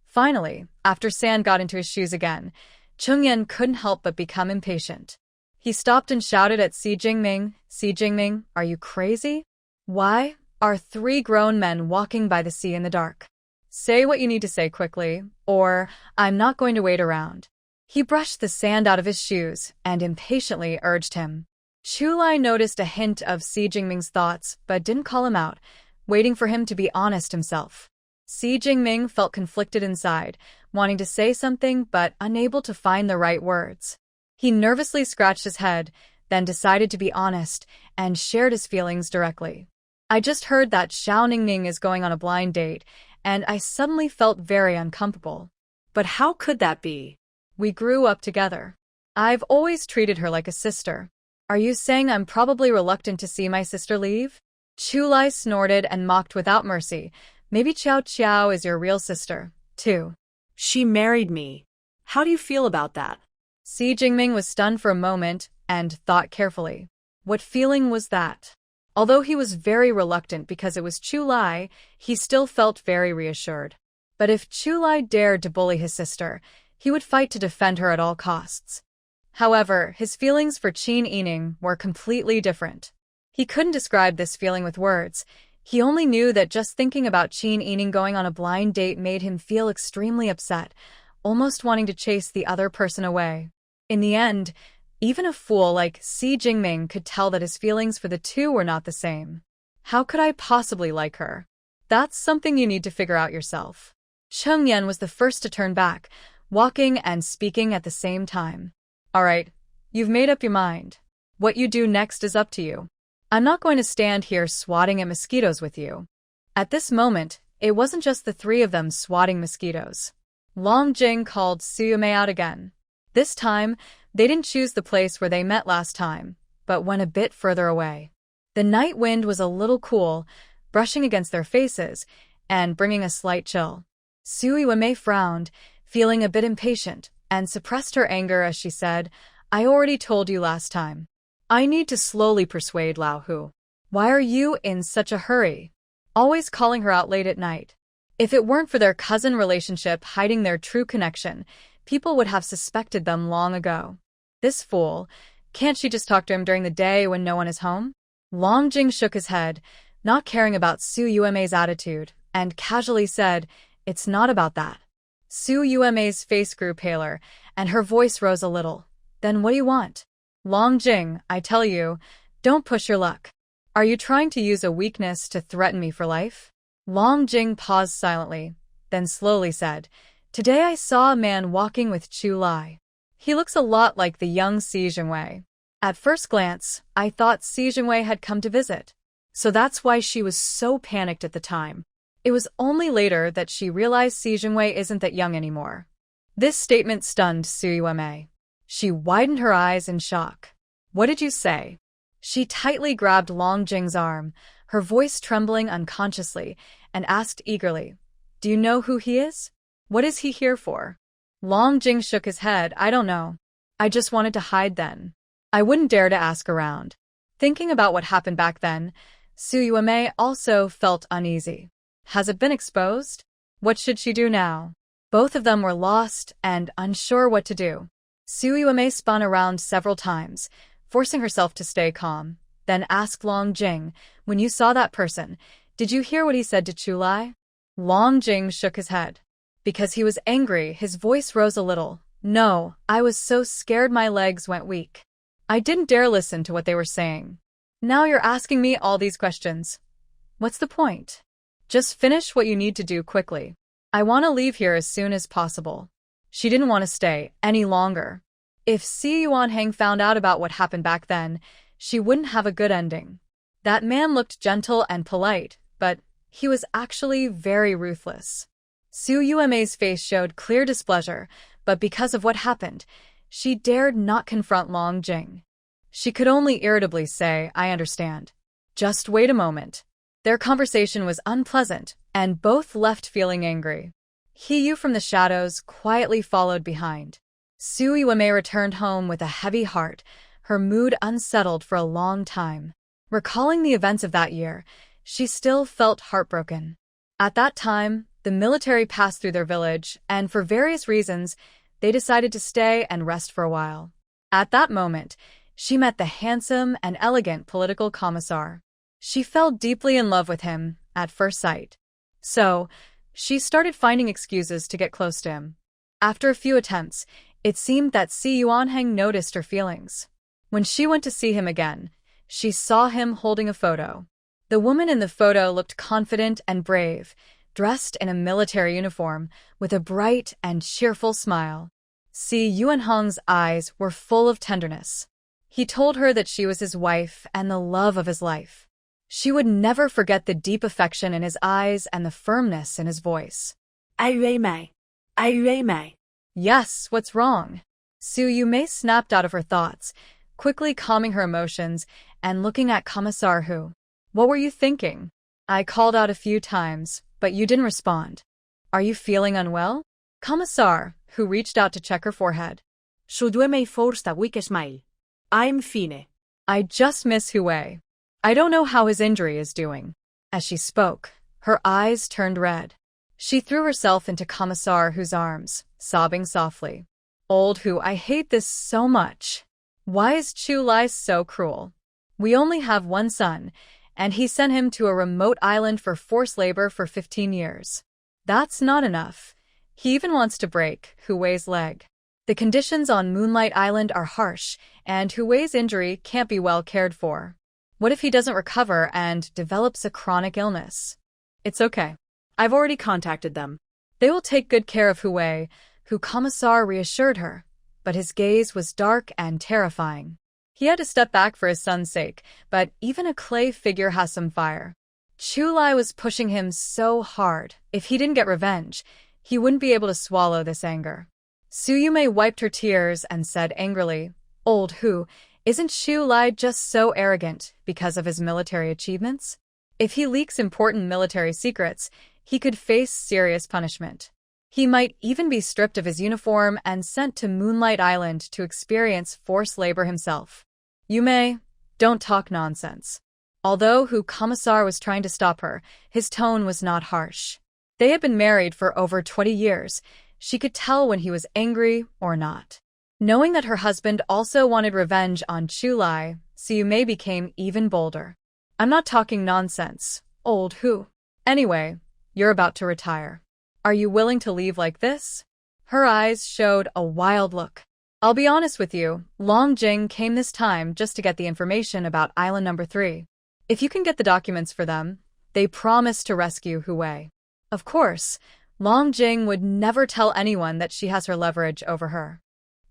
Finally, after sand got into his shoes again, Chungyan couldn't help but become impatient. He stopped and shouted at Si Jingming, are you crazy? Why are three grown men walking by the sea in the dark? Say what you need to say quickly, or I'm not going to wait around. He brushed the sand out of his shoes and impatiently urged him. Chu Lai noticed a hint of Si Jingming's thoughts but didn't call him out, waiting for him to be honest himself. Si Jingming felt conflicted inside, wanting to say something but unable to find the right words. He nervously scratched his head, then decided to be honest and shared his feelings directly. I just heard that Xiao Ningning is going on a blind date, and I suddenly felt very uncomfortable. But how could that be? We grew up together. I've always treated her like a sister. Are you saying I'm probably reluctant to see my sister leave? Chu Lai snorted and mocked without mercy. Maybe Qiao Qiao is your real sister, too. She married me. How do you feel about that? Si Jingming was stunned for a moment and thought carefully. What feeling was that? Although he was very reluctant because it was Chu Lai, he still felt very reassured. But if Chu Lai dared to bully his sister, he would fight to defend her at all costs. However, his feelings for Qin Yining were completely different. He couldn't describe this feeling with words. He only knew that just thinking about Qin Yining going on a blind date made him feel extremely upset, almost wanting to chase the other person away. In the end, even a fool like Si Jingming could tell that his feelings for the two were not the same. How could I possibly like her? That's something you need to figure out yourself. Cheng Yan was the first to turn back, walking and speaking at the same time. All right, you've made up your mind. What you do next is up to you. I'm not going to stand here swatting at mosquitoes with you. At this moment, it wasn't just the three of them swatting mosquitoes. Long Jing called Suyume out again. This time, they didn't choose the place where they met last time, but went a bit further away. The night wind was a little cool, brushing against their faces, and bringing a slight chill. Suyume frowned, feeling a bit impatient, and suppressed her anger as she said, I already told you last time. I need to slowly persuade Lao Hu. Why are you in such a hurry? Always calling her out late at night. If it weren't for their cousin relationship hiding their true connection, people would have suspected them long ago. This fool, can't she just talk to him during the day when no one is home? Long Jing shook his head, not caring about Su Yume's attitude, and casually said, It's not about that. Su Yume's face grew paler, and her voice rose a little. Then what do you want? Long Jing, I tell you, don't push your luck. Are you trying to use a weakness to threaten me for life? Long Jing paused silently, then slowly said, Today I saw a man walking with Chu Lai. He looks a lot like the young Si Jingwei. At first glance, I thought Si Jingwei had come to visit. So that's why she was so panicked at the time. It was only later that she realized Si Jingwei isn't that young anymore. This statement stunned Su Yume. She widened her eyes in shock. What did you say? She tightly grabbed Long Jing's arm, her voice trembling unconsciously, and asked eagerly, Do you know who he is? What is he here for? Long Jing shook his head. I don't know. I just wanted to hide then. I wouldn't dare to ask around. Thinking about what happened back then, Su Yume also felt uneasy. Has it been exposed? What should she do now? Both of them were lost and unsure what to do. Su Yume spun around several times, forcing herself to stay calm, then asked Long Jing, When you saw that person, did you hear what he said to Chu Lai? Long Jing shook his head. Because he was angry, his voice rose a little. No, I was so scared my legs went weak. I didn't dare listen to what they were saying. Now you're asking me all these questions. What's the point? Just finish what you need to do quickly. I want to leave here as soon as possible. She didn't want to stay any longer. If Si Yuanhang found out about what happened back then, she wouldn't have a good ending. That man looked gentle and polite, but he was actually very ruthless. Su Yume's face showed clear displeasure, but because of what happened, she dared not confront Long Jing. She could only irritably say, I understand. Just wait a moment. Their conversation was unpleasant, and both left feeling angry. Hiyu from the shadows quietly followed behind. Suiwame returned home with a heavy heart, her mood unsettled for a long time. Recalling the events of that year, she still felt heartbroken. At that time, the military passed through their village, and for various reasons, they decided to stay and rest for a while. At that moment, she met the handsome and elegant political commissar. She fell deeply in love with him at first sight. So, she started finding excuses to get close to him. After a few attempts, it seemed that Si Yuanheng noticed her feelings. When she went to see him again, she saw him holding a photo. The woman in the photo looked confident and brave, dressed in a military uniform, with a bright and cheerful smile. Si Yuanheng's eyes were full of tenderness. He told her that she was his wife and the love of his life. She would never forget the deep affection in his eyes and the firmness in his voice. I Yes, what's wrong? Su Yume snapped out of her thoughts, quickly calming her emotions and looking at Commissar Hu. What were you thinking? I called out a few times, but you didn't respond. Are you feeling unwell? Commissar Hu reached out to check her forehead. Shudueme forced a weak smile. I'm fine. I just miss Huey. I don't know how his injury is doing. As she spoke, her eyes turned red. She threw herself into Commissar Hu's arms, sobbing softly. Old Hu, I hate this so much. Why is Chu Lai so cruel? We only have one son, and he sent him to a remote island for forced labor for 15 years. That's not enough. He even wants to break Huey's leg. The conditions on Moonlight Island are harsh, and Huey's injury can't be well cared for. What if he doesn't recover and develops a chronic illness? It's okay. I've already contacted them. They will take good care of Huey, who Commissar reassured her, but his gaze was dark and terrifying. He had to step back for his son's sake, but even a clay figure has some fire. Chu Lai was pushing him so hard. If he didn't get revenge, he wouldn't be able to swallow this anger. Suyume wiped her tears and said angrily, Old Hu, isn't Chu Lai just so arrogant because of his military achievements? If he leaks important military secrets, he could face serious punishment. He might even be stripped of his uniform and sent to Moonlight Island to experience forced labor himself. Yume, don't talk nonsense. Although Hu Commissar was trying to stop her, his tone was not harsh. They had been married for over 20 years. She could tell when he was angry or not. Knowing that her husband also wanted revenge on Chu Lai, Siyume became even bolder. I'm not talking nonsense, Old Hu. Anyway, you're about to retire. Are you willing to leave like this? Her eyes showed a wild look. I'll be honest with you, Long Jing came this time just to get the information about Island Number 3. If you can get the documents for them, they promise to rescue Huey. Of course, Long Jing would never tell anyone that she has her leverage over her.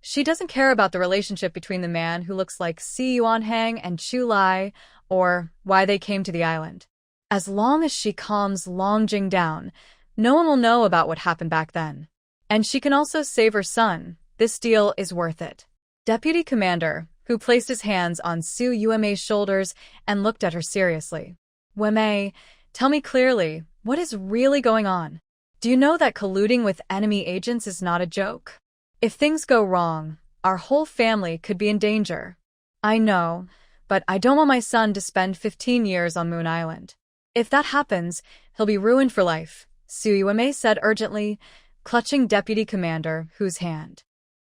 She doesn't care about the relationship between the man who looks like Si Yuanheng and Chu Lai, or why they came to the island. As long as she calms Long Jing down, no one will know about what happened back then. And she can also save her son. This deal is worth it. Deputy Commander, who placed his hands on Su Yueme's shoulders and looked at her seriously. Yueme, tell me clearly, what is really going on? Do you know that colluding with enemy agents is not a joke? If things go wrong, our whole family could be in danger. I know, but I don't want my son to spend 15 years on Moon Island. If that happens, he'll be ruined for life, Suyueme said urgently, clutching Deputy Commander Hu's hand.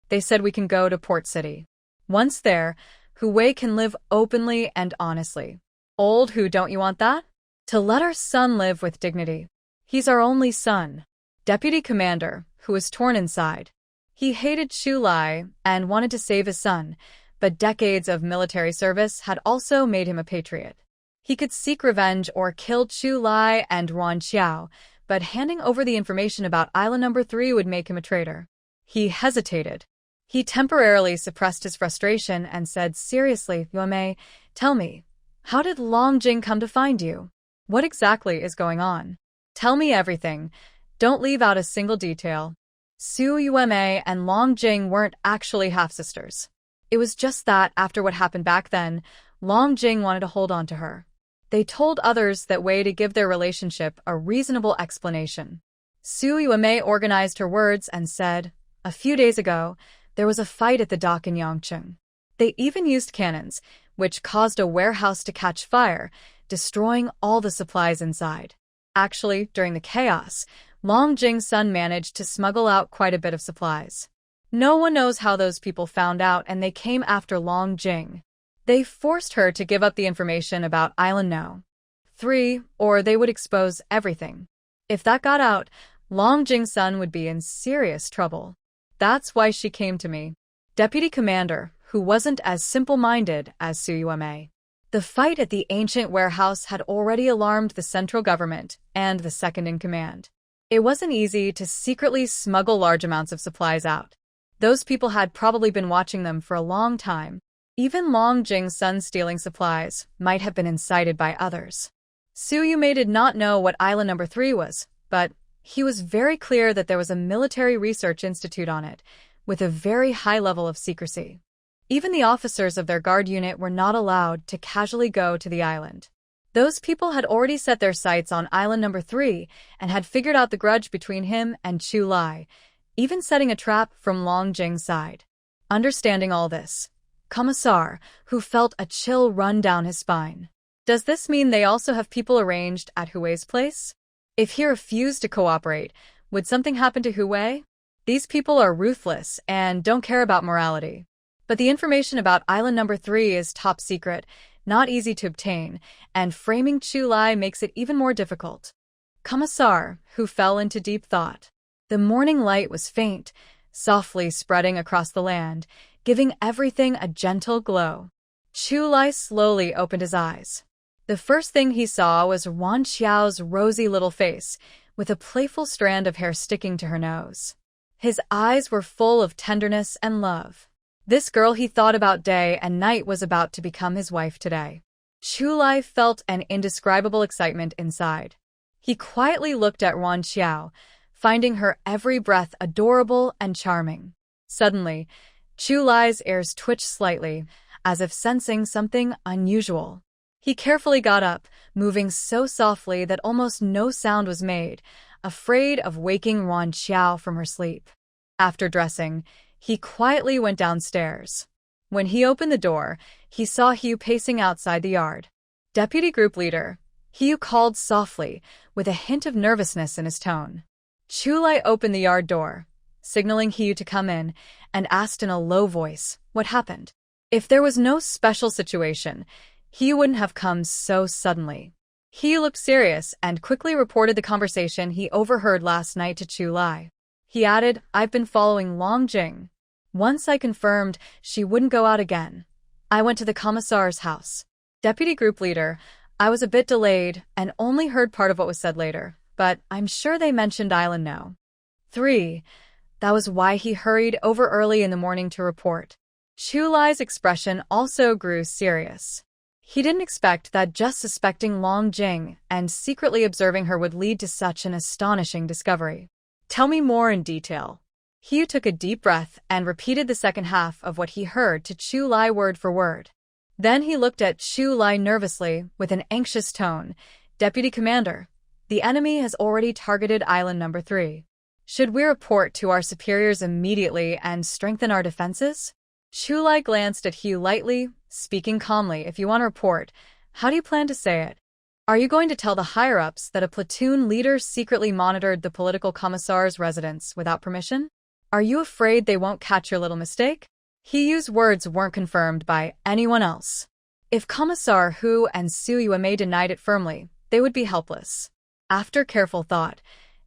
They said we can go to Port City. Once there, Huey can live openly and honestly. Old Hu, don't you want that? To let our son live with dignity. He's our only son. Deputy Commander, who was torn inside. He hated Chu Lai and wanted to save his son, but decades of military service had also made him a patriot. He could seek revenge or kill Chu Lai and Ruan Xiao, but handing over the information about Island Number 3 would make him a traitor. He hesitated. He temporarily suppressed his frustration and said seriously, Yueme, tell me, how did Long Jing come to find you? What exactly is going on? Tell me everything. Don't leave out a single detail. Su Yueme and Long Jing weren't actually half-sisters. It was just that, after what happened back then, Long Jing wanted to hold on to her. They told others that way to give their relationship a reasonable explanation. Su Yuame organized her words and said, "A few days ago, there was a fight at the dock in Yangcheng. They even used cannons, which caused a warehouse to catch fire, destroying all the supplies inside. Actually, during the chaos, Long Jing's son managed to smuggle out quite a bit of supplies. No one knows how those people found out, and they came after Long Jing. They forced her to give up the information about Island No. 3, or they would expose everything. If that got out, Long Jing's son would be in serious trouble. That's why she came to me." Deputy Commander, who wasn't as simple-minded as Su Yuame. The fight at the ancient warehouse had already alarmed the central government and the second-in-command. It wasn't easy to secretly smuggle large amounts of supplies out. Those people had probably been watching them for a long time. Even Long Jing's son stealing supplies might have been incited by others. Su Yume did not know what Island Number 3 was, but he was very clear that there was a military research institute on it, with a very high level of secrecy. Even the officers of their guard unit were not allowed to casually go to the island. Those people had already set their sights on Island Number 3 and had figured out the grudge between him and Chu Lai, even setting a trap from Long Jing's side. Understanding all this, Commissar, who felt a chill run down his spine. Does this mean they also have people arranged at Hui's place? If he refused to cooperate, would something happen to Hui? These people are ruthless and don't care about morality. But the information about Island Number 3 is top secret, not easy to obtain, and framing Chu Lai makes it even more difficult. Commissar, who fell into deep thought. The morning light was faint, softly spreading across the land, giving everything a gentle glow. Chu Lai slowly opened his eyes. The first thing he saw was Wan Xiao's rosy little face, with a playful strand of hair sticking to her nose. His eyes were full of tenderness and love. This girl he thought about day and night was about to become his wife today. Chu Lai felt an indescribable excitement inside. He quietly looked at Wan Xiao, finding her every breath adorable and charming. Suddenly, Chu Lai's ears twitched slightly, as if sensing something unusual. He carefully got up, moving so softly that almost no sound was made, afraid of waking Wan Xiao from her sleep. After dressing, he quietly went downstairs. When he opened the door, he saw Hu pacing outside the yard. Deputy Group Leader, Hu called softly, with a hint of nervousness in his tone. Chu Lai opened the yard door, signaling Hu to come in, and asked in a low voice, "What happened?" If there was no special situation, Hu wouldn't have come so suddenly. Hu looked serious and quickly reported the conversation he overheard last night to Chu Lai. He added, "I've been following Long Jing. Once I confirmed she wouldn't go out again, I went to the commissar's house." Deputy Group Leader, I was a bit delayed and only heard part of what was said later, but I'm sure they mentioned Island No. 3. That was why he hurried over early in the morning to report. Chu Lai's expression also grew serious. He didn't expect that just suspecting Long Jing and secretly observing her would lead to such an astonishing discovery. "Tell me more in detail." Hu took a deep breath and repeated the second half of what he heard to Chu Lai word for word. Then he looked at Chu Lai nervously with an anxious tone. "Deputy Commander, the enemy has already targeted Island Number 3. Should we report to our superiors immediately and strengthen our defenses?" Chu Lai glanced at Hu lightly, speaking calmly. "If you want to report, how do you plan to say it? Are you going to tell the higher-ups that a platoon leader secretly monitored the political commissar's residence without permission? Are you afraid they won't catch your little mistake?" Hu's words weren't confirmed by anyone else. If Commissar Hu and Su Yuame denied it firmly, they would be helpless. After careful thought,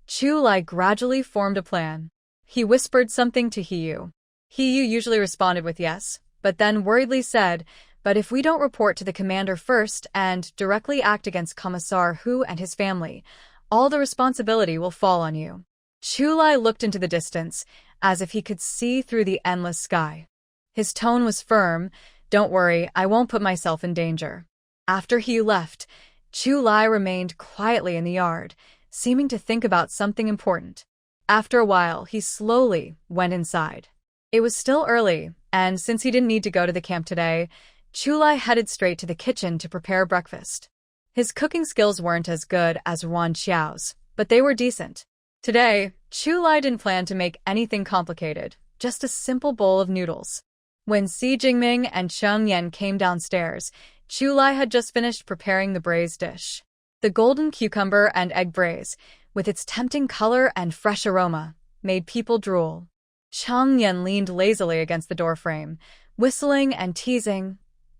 Chu Lai gradually formed a plan. He whispered something to Hu. Hu usually responded with yes, but then worriedly said, "But if we don't report to the commander first and directly act against Commissar Hu and his family, all the responsibility will fall on you." Chu Lai looked into the distance, as if he could see through the endless sky. His tone was firm. "Don't worry, I won't put myself in danger." After Hu left, Chu Lai remained quietly in the yard, seeming to think about something important. After a while, he slowly went inside. It was still early, and since he didn't need to go to the camp today, Chu Lai headed straight to the kitchen to prepare breakfast. His cooking skills weren't as good as Yuan Xiao's, but they were decent. Today, Chu Lai didn't plan to make anything complicated, just a simple bowl of noodles. When Si Jingming and Cheng Yan came downstairs, Chu Lai had just finished preparing the braised dish. The golden cucumber and egg braise, with its tempting color and fresh aroma, made people drool. Cheng Yan leaned lazily against the doorframe, whistling and teasing.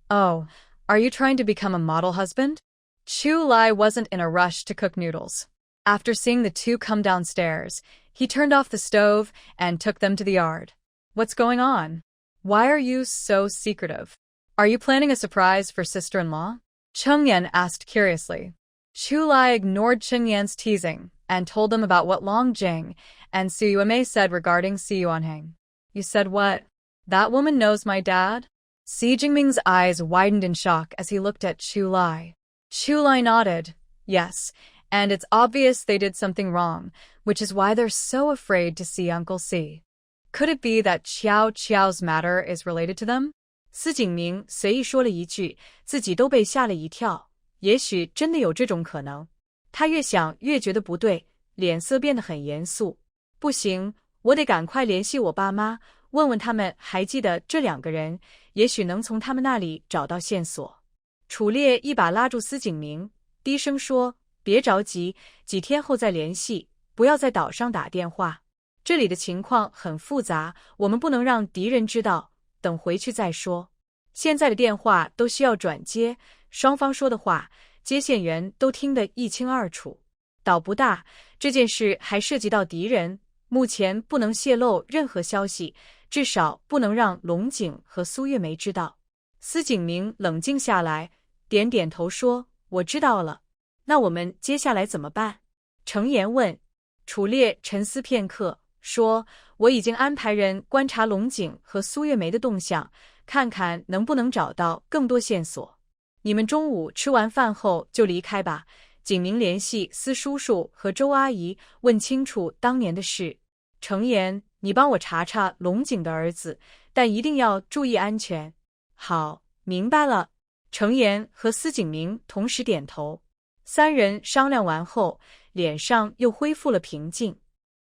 "Oh, are you trying to become a model husband?" Chu Lai wasn't in a rush to cook noodles. After seeing the two come downstairs, he turned off the stove and took them to the yard. "What's going on? Why are you so secretive? Are you planning a surprise for sister-in-law?" Cheng Yan asked curiously. Chu Lai ignored Cheng Yan's teasing and told them about what Long Jing and Su Yuanmei said regarding Si Yuanheng. "You said what? That woman knows my dad?" Si Jingming's eyes widened in shock as he looked at Chu Lai. Chu Lai nodded. "Yes, and it's obvious they did something wrong, which is why they're so afraid to see Uncle Si. Could it be that Qiao's matter is related to them?" 司景明随意说了一句，自己都被吓了一跳。也许真的有这种可能。他越想越觉得不对，脸色变得很严肃。不行，我得赶快联系我爸妈，问问他们还记得这两个人，也许能从他们那里找到线索。楚烈一把拉住司景明，低声说：“别着急，几天后再联系，不要在岛上打电话。这里的情况很复杂，我们不能让敌人知道，等回去再说。现在的电话都需要转接，双方说的话，接线员都听得一清二楚。岛不大，这件事还涉及到敌人，目前不能泄露任何消息，至少不能让龙井和苏月梅知道。”司景明冷静下来，点点头说：“我知道了。那我们接下来怎么办？”程岩问。楚烈沉思片刻，说：“我已经安排人观察龙井和苏月梅的动向，看看能不能找到更多线索。你们中午吃完饭后就离开吧。景明联系司叔叔和周阿姨，问清楚当年的事。程岩，你帮我查查龙井的儿子，但一定要注意安全。”“好，明白了。”程岩和司景明同时点头。三人商量完后，脸上又恢复了平静。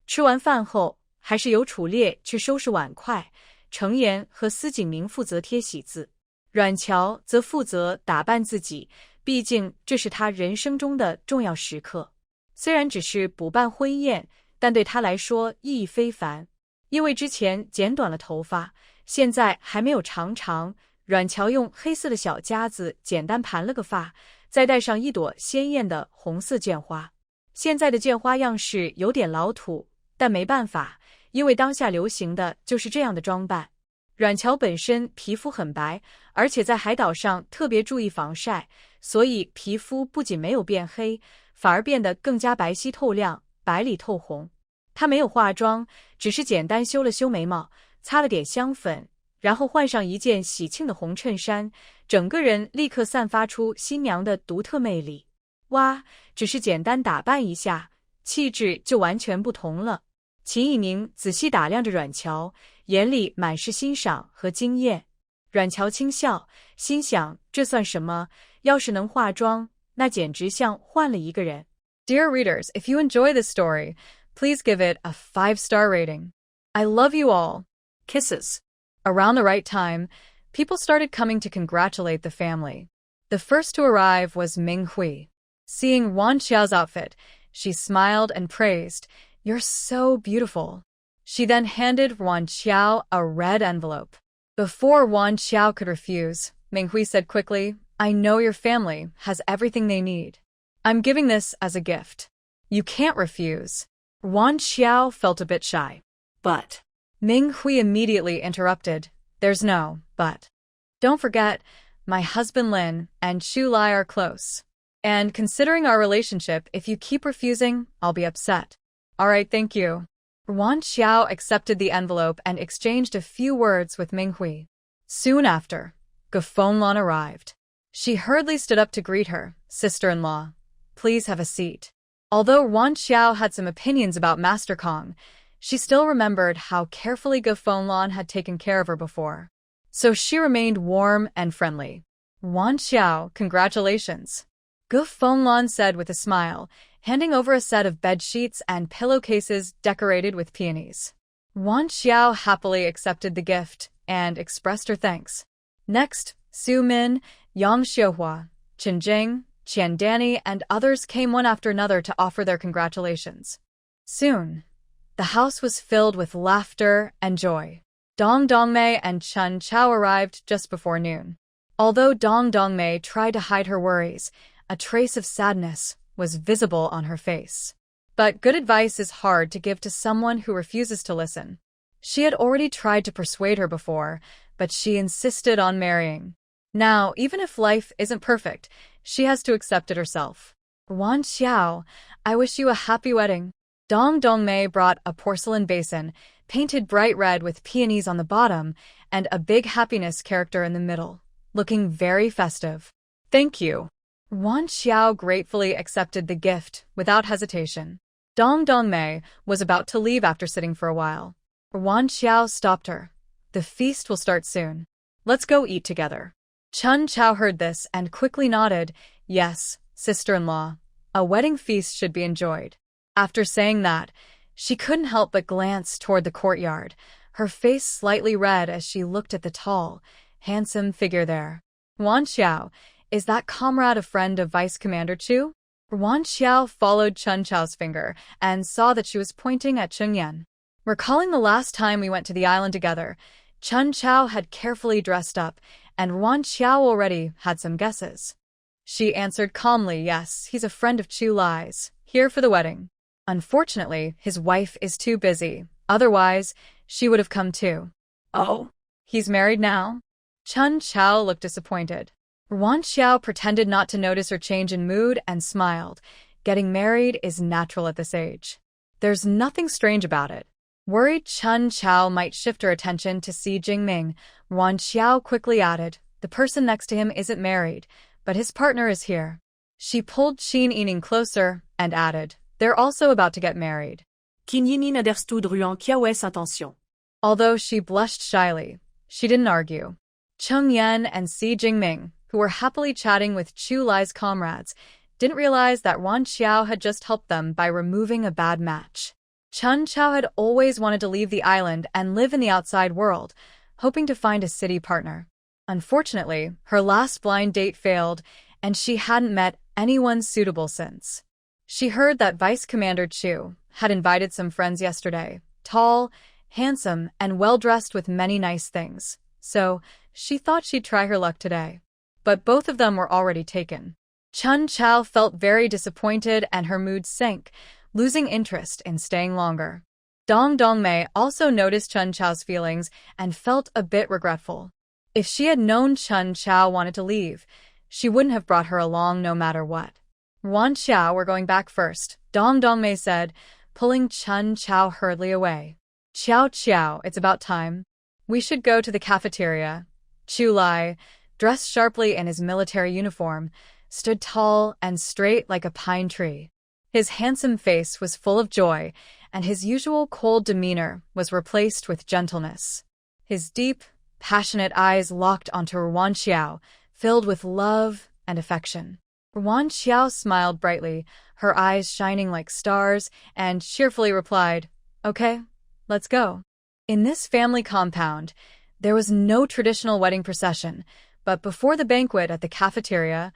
吃完饭后，还是由楚烈去收拾碗筷，程岩和司景明负责贴喜字，阮乔则负责打扮自己，毕竟这是他人生中的重要时刻。虽然只是补办婚宴，但对他来说意义非凡。因为之前剪短了头发，现在还没有长，阮乔用黑色的小夹子简单盘了个发，再戴上一朵鲜艳的红色绢花。现在的绢花样式有点老土，但没办法，因为当下流行的就是这样的装扮。阮乔本身皮肤很白，而且在海岛上特别注意防晒，所以皮肤不仅没有变黑，反而变得更加白皙透亮，白里透红。她没有化妆，只是简单修了修眉毛，擦了点香粉，然后换上一件喜庆的红衬衫，整个人立刻散发出新娘的独特魅力。哇，只是简单打扮一下，气质就完全不同了。秦以宁仔细打量着阮乔，眼里满是欣赏和惊艳。阮乔轻笑，心想这算什么？要是能化妆，那简直像换了一个人。Dear readers, if you enjoy this story, please give it a 5-star rating. I love you all. Kisses. Around the right time, people started coming to congratulate the family. The first to arrive was Ming Hui. Seeing Wan Xiao's outfit, she smiled and praised, "You're so beautiful." She then handed Wan Xiao a red envelope. Before Wan Xiao could refuse, Ming Hui said quickly, "I know your family has everything they need. I'm giving this as a gift. You can't refuse." Wan Xiao felt a bit shy. But Ming Hui immediately interrupted, "There's no but. Don't forget, my husband Lin and Chu Lai are close. And considering our relationship, if you keep refusing, I'll be upset. All right, thank you." Wan Xiao accepted the envelope and exchanged a few words with Ming Hui. Soon after, Gafonglan arrived. She hurriedly stood up to greet her, "Sister-in-law, please have a seat." Although Wan Xiao had some opinions about Master Kong, she still remembered how carefully Gafonglan had taken care of her before. So she remained warm and friendly. "Wan Xiao, congratulations." Gu Fenglan said with a smile, handing over a set of bed sheets and pillowcases decorated with peonies. Wan Xiao happily accepted the gift and expressed her thanks. Next, Su Min, Yang Xiuhua, Chen Jing, Qian Danny, and others came one after another to offer their congratulations. Soon, the house was filled with laughter and joy. Dong Dongmei and Chun Chao arrived just before noon. Although Dong Dongmei tried to hide her worries, a trace of sadness was visible on her face. But good advice is hard to give to someone who refuses to listen. She had already tried to persuade her before, but she insisted on marrying. Now, even if life isn't perfect, she has to accept it herself. Wan Xiao, I wish you a happy wedding. Dong Dongmei brought a porcelain basin, painted bright red with peonies on the bottom, and a big happiness character in the middle, looking very festive. Thank you. Wan Xiao gratefully accepted the gift without hesitation. Dong Dongmei was about to leave after sitting for a while. Wan Xiao stopped her. The feast will start soon. Let's go eat together. Chun Chao heard this and quickly nodded. Yes, sister-in-law. A wedding feast should be enjoyed. After saying that, she couldn't help but glance toward the courtyard, her face slightly red as she looked at the tall, handsome figure there. Wan Xiao, is that comrade a friend of Vice Commander Chu? Wan Xiao followed Chun Chao's finger and saw that she was pointing at Cheng Yan. Recalling the last time we went to the island together, Chun Chao had carefully dressed up, and Wan Xiao already had some guesses. She answered calmly, yes, he's a friend of Chu Lai's, here for the wedding. Unfortunately, his wife is too busy. Otherwise, she would have come too. Oh, he's married now? Chun Chao looked disappointed. Wan Xiao pretended not to notice her change in mood and smiled. Getting married is natural at this age. There's nothing strange about it. Worried Chun Chao might shift her attention to Xi Jingming, Wan Xiao quickly added, the person next to him isn't married, but his partner is here. She pulled Qin Yining closer and added, they're also about to get married. Qin Yining understood Ruan Qiao's intention. Although she blushed shyly, she didn't argue. Cheng Yan and Xi Jingming, who were happily chatting with Chu Lai's comrades, didn't realize that Wan Xiao had just helped them by removing a bad match. Chun Chao had always wanted to leave the island and live in the outside world, hoping to find a city partner. Unfortunately, her last blind date failed, and she hadn't met anyone suitable since. She heard that Vice Commander Chu had invited some friends yesterday, tall, handsome, and well-dressed with many nice things, so she thought she'd try her luck today. But both of them were already taken. Chun Chao felt very disappointed and her mood sank, losing interest in staying longer. Dong Dongmei also noticed Chun Chao's feelings and felt a bit regretful. If she had known Chun Chao wanted to leave, she wouldn't have brought her along no matter what. Wan Xiao, we're going back first, Dong Dongmei said, pulling Chun Chao hurriedly away. Qiao, it's about time. We should go to the cafeteria. Chu Lai, dressed sharply in his military uniform, stood tall and straight like a pine tree. His handsome face was full of joy, and his usual cold demeanor was replaced with gentleness. His deep, passionate eyes locked onto Wan Xiao, filled with love and affection. Wan Xiao smiled brightly, her eyes shining like stars, and cheerfully replied, okay, let's go. In this family compound, there was no traditional wedding procession, but before the banquet at the cafeteria,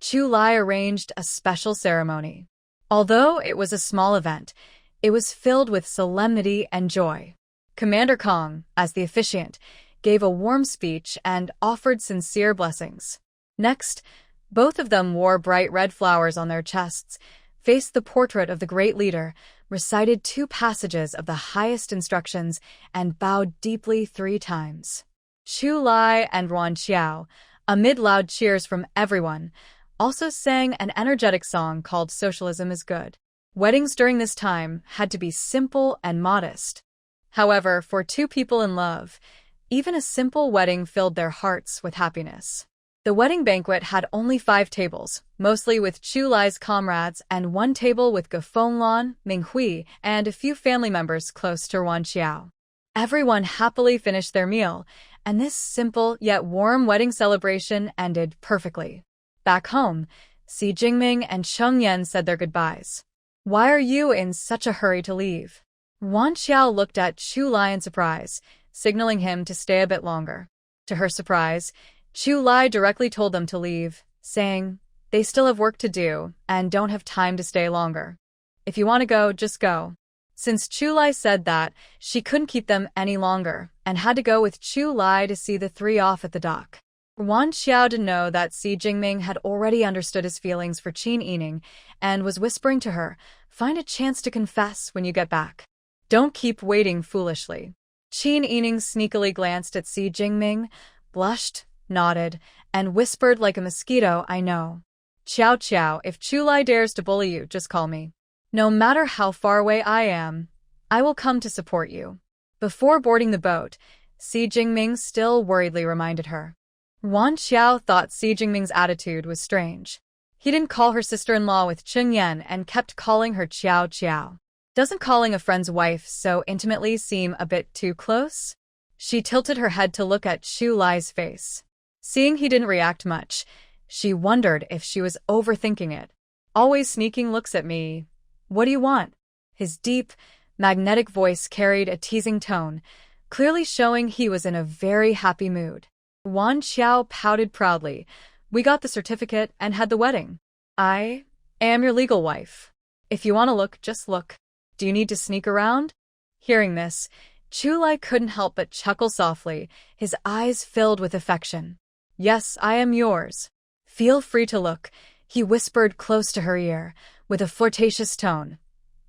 Chu Lai arranged a special ceremony. Although it was a small event, it was filled with solemnity and joy. Commander Kong, as the officiant, gave a warm speech and offered sincere blessings. Next, both of them wore bright red flowers on their chests, faced the portrait of the great leader, recited 2 passages of the highest instructions, and bowed deeply 3 times. Chu Lai and Wan Xiao, amid loud cheers from everyone, also sang an energetic song called Socialism is Good. Weddings during this time had to be simple and modest. However, for 2 people in love, even a simple wedding filled their hearts with happiness. The wedding banquet had only 5 tables, mostly with Chu Lai's comrades, and 1 table with Gu Fenglan, Ming Hui, and a few family members close to Wan Xiao. Everyone happily finished their meal, and this simple yet warm wedding celebration ended perfectly. Back home, Si Jingming and Cheng Yan said their goodbyes. Why are you in such a hurry to leave? Wan Xiao looked at Chu Lai in surprise, signaling him to stay a bit longer. To her surprise, Chu Lai directly told them to leave, saying, they still have work to do and don't have time to stay longer. If you want to go, just go. Since Chu Lai said that, she couldn't keep them any longer and had to go with Chu Lai to see the three off at the dock. Wan Xiao didn't know that Si Jingming had already understood his feelings for Qin Yining and was whispering to her, find a chance to confess when you get back. Don't keep waiting foolishly. Qin Yining sneakily glanced at Si Jingming, blushed, nodded, and whispered like a mosquito, I know. Qiao Qiao, if Chu Lai dares to bully you, just call me. No matter how far away I am, I will come to support you. Before boarding the boat, Si Jingming still worriedly reminded her. Wan Xiao thought Si Jingming's attitude was strange. He didn't call her sister-in-law with Cheng Yan and kept calling her Qiao Qiao. Doesn't calling a friend's wife so intimately seem a bit too close? She tilted her head to look at Chu Lai's face. Seeing he didn't react much, she wondered if she was overthinking it. Always sneaking looks at me. What do you want? His deep, magnetic voice carried a teasing tone, clearly showing he was in a very happy mood. Wan Xiao pouted proudly. We got the certificate and had the wedding. I am your legal wife. If you want to look, just look. Do you need to sneak around? Hearing this, Chu Lai couldn't help but chuckle softly, his eyes filled with affection. Yes, I am yours. Feel free to look, he whispered close to her ear, with a flirtatious tone.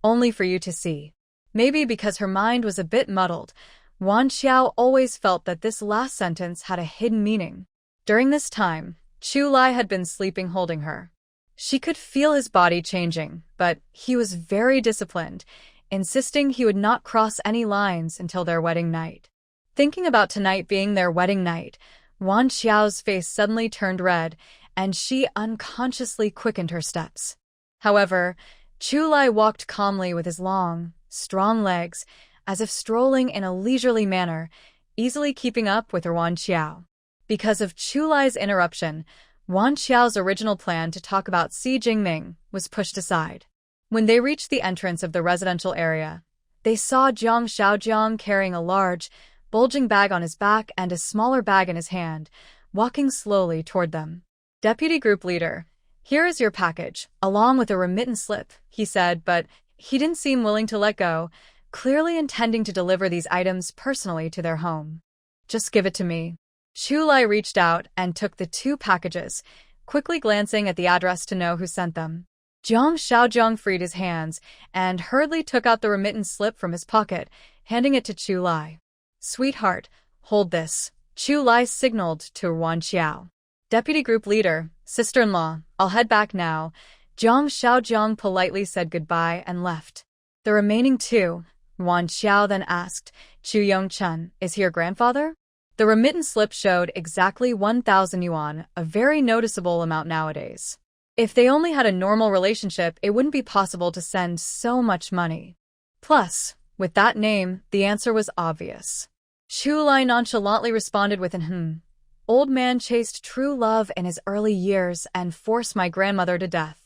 Only for you to see. Maybe because her mind was a bit muddled, Wan Xiao always felt that this last sentence had a hidden meaning. During this time, Chu Lai had been sleeping holding her. She could feel his body changing, but he was very disciplined, insisting he would not cross any lines until their wedding night. Thinking about tonight being their wedding night, Wan Xiao's face suddenly turned red, and she unconsciously quickened her steps. However, Chu Lai walked calmly with his long, strong legs, as if strolling in a leisurely manner, easily keeping up with her Wan Xiao. Because of Chu Lai's interruption, Wan Xiao's original plan to talk about Si Jingming was pushed aside. When they reached the entrance of the residential area, they saw Jiang Shaojiang carrying a large, bulging bag on his back and a smaller bag in his hand, walking slowly toward them. Deputy Group Leader, here is your package, along with a remittance slip, he said, but he didn't seem willing to let go, clearly intending to deliver these items personally to their home. Just give it to me. Chu Lai reached out and took the two packages, quickly glancing at the address to know who sent them. Jiang Shaojiang freed his hands and hurriedly took out the remittance slip from his pocket, handing it to Chu Lai. Sweetheart, hold this, Chu Lai signaled to Wan Xiao. Deputy Group Leader, sister-in-law, I'll head back now. Jiang Shaojiang politely said goodbye and left. The remaining two, Wan Xiao then asked, Chu Yongchen, is he your grandfather? The remittance slip showed exactly 1,000 yuan, a very noticeable amount nowadays. If they only had a normal relationship, it wouldn't be possible to send so much money. Plus, with that name, the answer was obvious. Chu Lai nonchalantly responded with an Old man chased true love in his early years and forced my grandmother to death.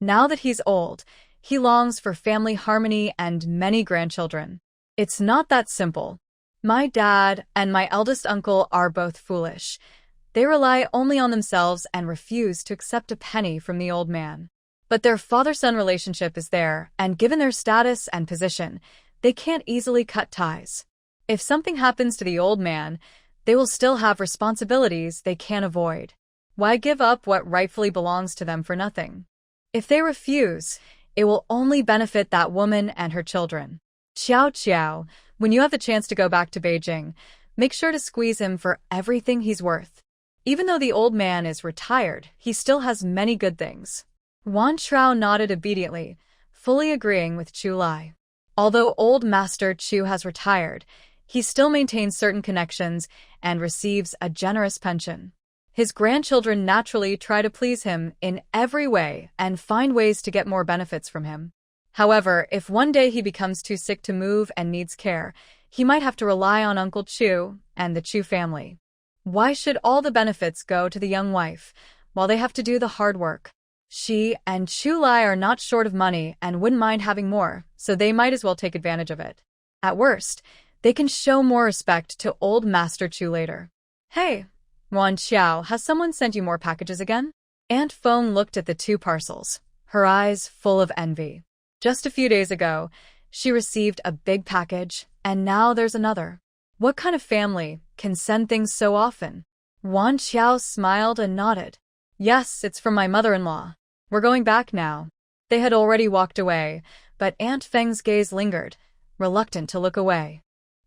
Now that he's old, he longs for family harmony and many grandchildren. It's not that simple. My dad and my eldest uncle are both foolish. They rely only on themselves and refuse to accept a penny from the old man. But their father-son relationship is there, and given their status and position, they can't easily cut ties. If something happens to the old man, they will still have responsibilities they can't avoid. Why give up what rightfully belongs to them for nothing? If they refuse, it will only benefit that woman and her children. Qiao Qiao, when you have the chance to go back to Beijing, make sure to squeeze him for everything he's worth. Even though the old man is retired, he still has many good things. Wan Trao nodded obediently, fully agreeing with Chu Lai. Although old Master Chu has retired, he still maintains certain connections and receives a generous pension. His grandchildren naturally try to please him in every way and find ways to get more benefits from him. However, if one day he becomes too sick to move and needs care, he might have to rely on Uncle Chu and the Chu family. Why should all the benefits go to the young wife, while they have to do the hard work? She and Chu Lai are not short of money and wouldn't mind having more, so they might as well take advantage of it. At worst, they can show more respect to old Master Chu later. Hey, Wan Xiao, has someone sent you more packages again? Aunt Feng looked at the 2 parcels, her eyes full of envy. Just a few days ago, she received a big package, and now there's another. What kind of family can send things so often? Wan Xiao smiled and nodded. Yes, it's from my mother-in-law. We're going back now. They had already walked away, but Aunt Feng's gaze lingered, reluctant to look away.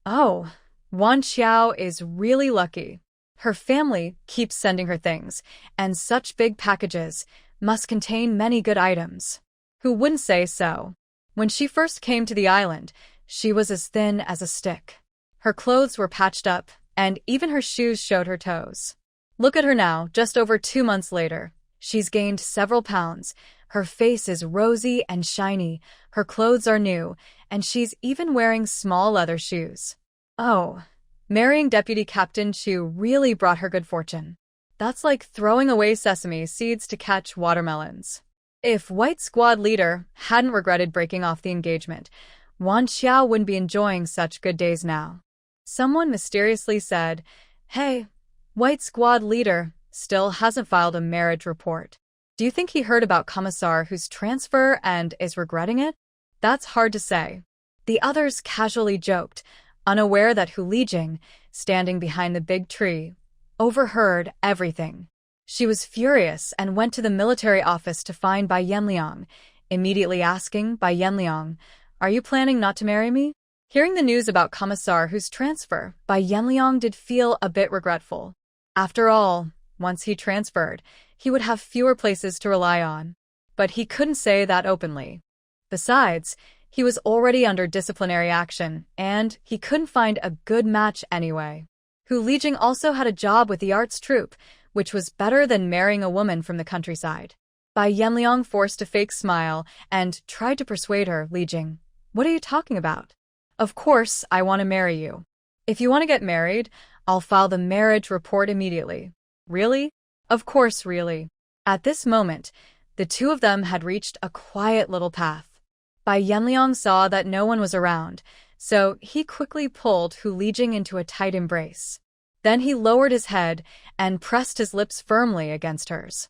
Oh, Wan Xiao is really lucky. Her family keeps sending her things, and such big packages must contain many good items. Who wouldn't say so? When she first came to the island, she was as thin as a stick. Her clothes were patched up, and even her shoes showed her toes. Look at her now, just over 2 months later. She's gained several pounds. Her face is rosy and shiny, her clothes are new, and she's even wearing small leather shoes. Oh, marrying Deputy Captain Chu really brought her good fortune. That's like throwing away sesame seeds to catch watermelons. If White Squad leader hadn't regretted breaking off the engagement, Wan Xiao wouldn't be enjoying such good days now. Someone mysteriously said, "Hey, White Squad leader still hasn't filed a marriage report. Do you think he heard about Commissar whose transfer and is regretting it?" That's hard to say. The others casually joked, unaware that Hu Lijing, standing behind the big tree, overheard everything. She was furious and went to the military office to find Bai Yanliang, immediately asking Bai Yanliang, "Are you planning not to marry me?" Hearing the news about Commissar Hu's transfer, Bai Yanliang did feel a bit regretful. After all, once he transferred, he would have fewer places to rely on. But he couldn't say that openly. Besides, he was already under disciplinary action, and he couldn't find a good match anyway. Hu Lijing also had a job with the arts troupe, which was better than marrying a woman from the countryside. Bai Yanliang forced a fake smile and tried to persuade her, "Lijing, what are you talking about? Of course I want to marry you. If you want to get married, I'll file the marriage report immediately." Really? Of course, really. At this moment, the 2 of them had reached a quiet little path. Bai Yanliang saw that no one was around, so he quickly pulled Hu Lijing into a tight embrace. Then he lowered his head and pressed his lips firmly against hers.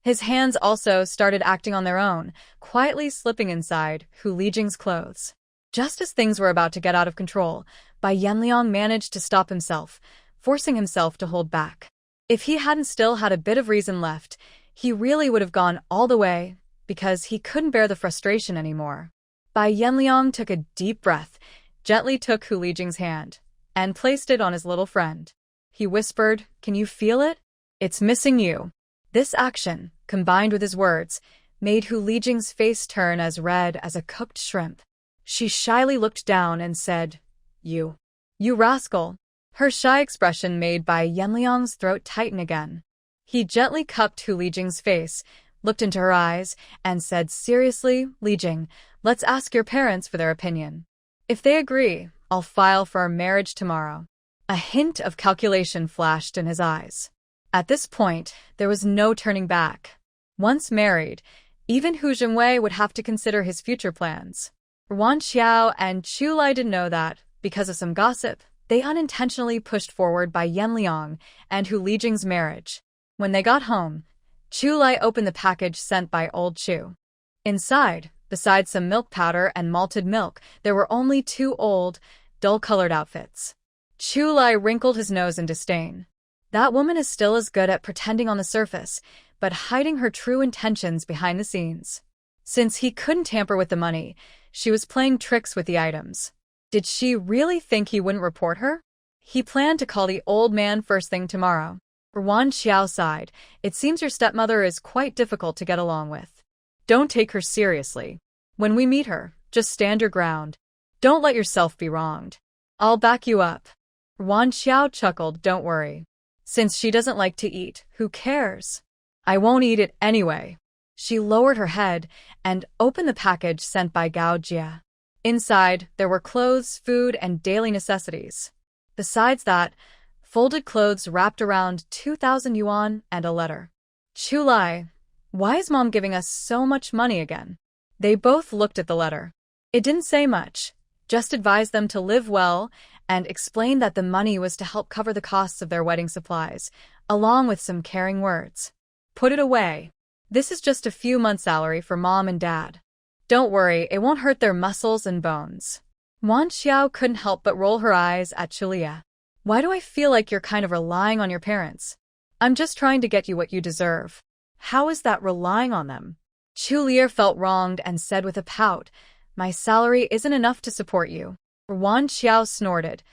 His hands also started acting on their own, quietly slipping inside Hu Lijing's clothes. Just as things were about to get out of control, Bai Yanliang managed to stop himself, forcing himself to hold back. If he hadn't still had a bit of reason left, he really would have gone all the way, because he couldn't bear the frustration anymore. Bai Yanliang took a deep breath, gently took Hu Lijing's hand, and placed it on his little friend. He whispered, "Can you feel it? It's missing you." This action, combined with his words, made Hu Lijing's face turn as red as a cooked shrimp. She shyly looked down and said, You rascal." Her shy expression made Bai Yanliang's throat tighten again. He gently cupped Hu Lijing's face, looked into her eyes, and said seriously, "Lijing, let's ask your parents for their opinion. If they agree, I'll file for our marriage tomorrow." A hint of calculation flashed in his eyes. At this point, there was no turning back. Once married, even Hu Jingwei would have to consider his future plans. Wan Xiao and Chu Lai didn't know that, because of some gossip, they unintentionally pushed forward Bai Yanliang and Hu Lijing's marriage. When they got home, Chu Lai opened the package sent by old Chu. Inside, besides some milk powder and malted milk, there were only 2 old, dull-colored outfits. Chu Lai wrinkled his nose in disdain. That woman is still as good at pretending on the surface, but hiding her true intentions behind the scenes. Since he couldn't tamper with the money, she was playing tricks with the items. Did she really think he wouldn't report her? He planned to call the old man first thing tomorrow. Wan Xiao sighed. "It seems your stepmother is quite difficult to get along with. Don't take her seriously. When we meet her, just stand your ground. Don't let yourself be wronged. I'll back you up." Wan Xiao chuckled, "Don't worry. Since she doesn't like to eat, who cares? I won't eat it anyway." She lowered her head and opened the package sent by Gao Jia. Inside, there were clothes, food, and daily necessities. Besides that, folded clothes wrapped around 2,000 yuan and a letter. "Chu Lai, Why is Mom giving us so much money again? They both looked at the letter. It didn't say much, just advised them to live well and explained that the money was to help cover the costs of their wedding supplies, along with some caring words. Put it away. This is just a few months' salary for Mom and Dad. Don't worry, it won't hurt their muscles and bones. Wan Xiao couldn't help but roll her eyes at Chulia. Why do I feel like you're kind of relying on your parents? I'm just trying to get you what you deserve. How is that relying on them? Chulia felt wronged and said with a pout, My salary isn't enough to support you. Wan Xiao snorted.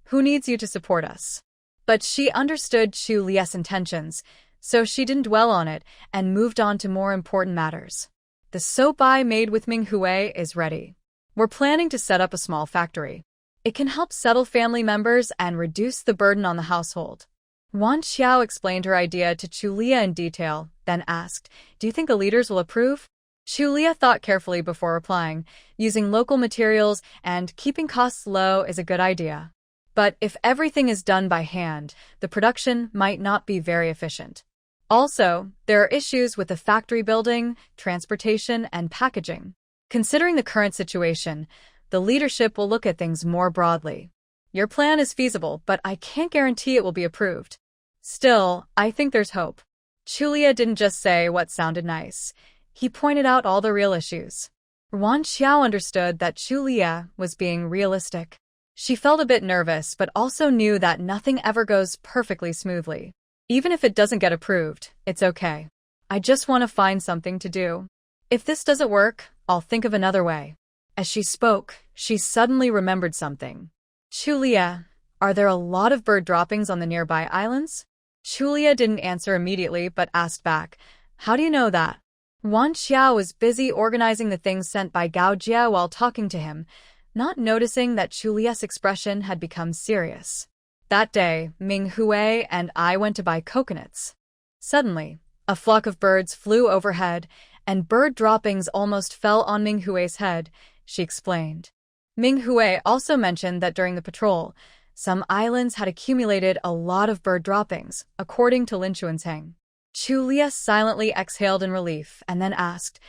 Who needs you to support us? But she understood Chulia's intentions, so she didn't dwell on it and moved on to more important matters. The soap I made with Ming Hui is ready. We're planning to set up a small factory. It can help settle family members and reduce the burden on the household. Wan Xiao explained her idea to Chulia in detail, then asked, Do you think the leaders will approve? Chulia thought carefully before replying. Using local materials and keeping costs low is a good idea. But if everything is done by hand, the production might not be very efficient. Also, there are issues with the factory building, transportation, and packaging. Considering the current situation, the leadership will look at things more broadly. Your plan is feasible, but I can't guarantee it will be approved. Still, I think there's hope. Chulia didn't just say what sounded nice. He pointed out all the real issues. Wan Xiao understood that Chulia was being realistic. She felt a bit nervous, but also knew that nothing ever goes perfectly smoothly. Even if it doesn't get approved, it's okay. I just want to find something to do. If this doesn't work, I'll think of another way. As she spoke, she suddenly remembered something. Chulia, are there a lot of bird droppings on the nearby islands? Chulia didn't answer immediately but asked back, How do you know that? Wan Xiao was busy organizing the things sent by Gao Jia while talking to him, not noticing that Chulia's expression had become serious. That day, Ming Hui and I went to buy coconuts. Suddenly, a flock of birds flew overhead, and bird droppings almost fell on Ming Hui's head, she explained. Ming Hui also mentioned that during the patrol, some islands had accumulated a lot of bird droppings, according to Lin Chuanzheng. Chulia silently exhaled in relief and then asked,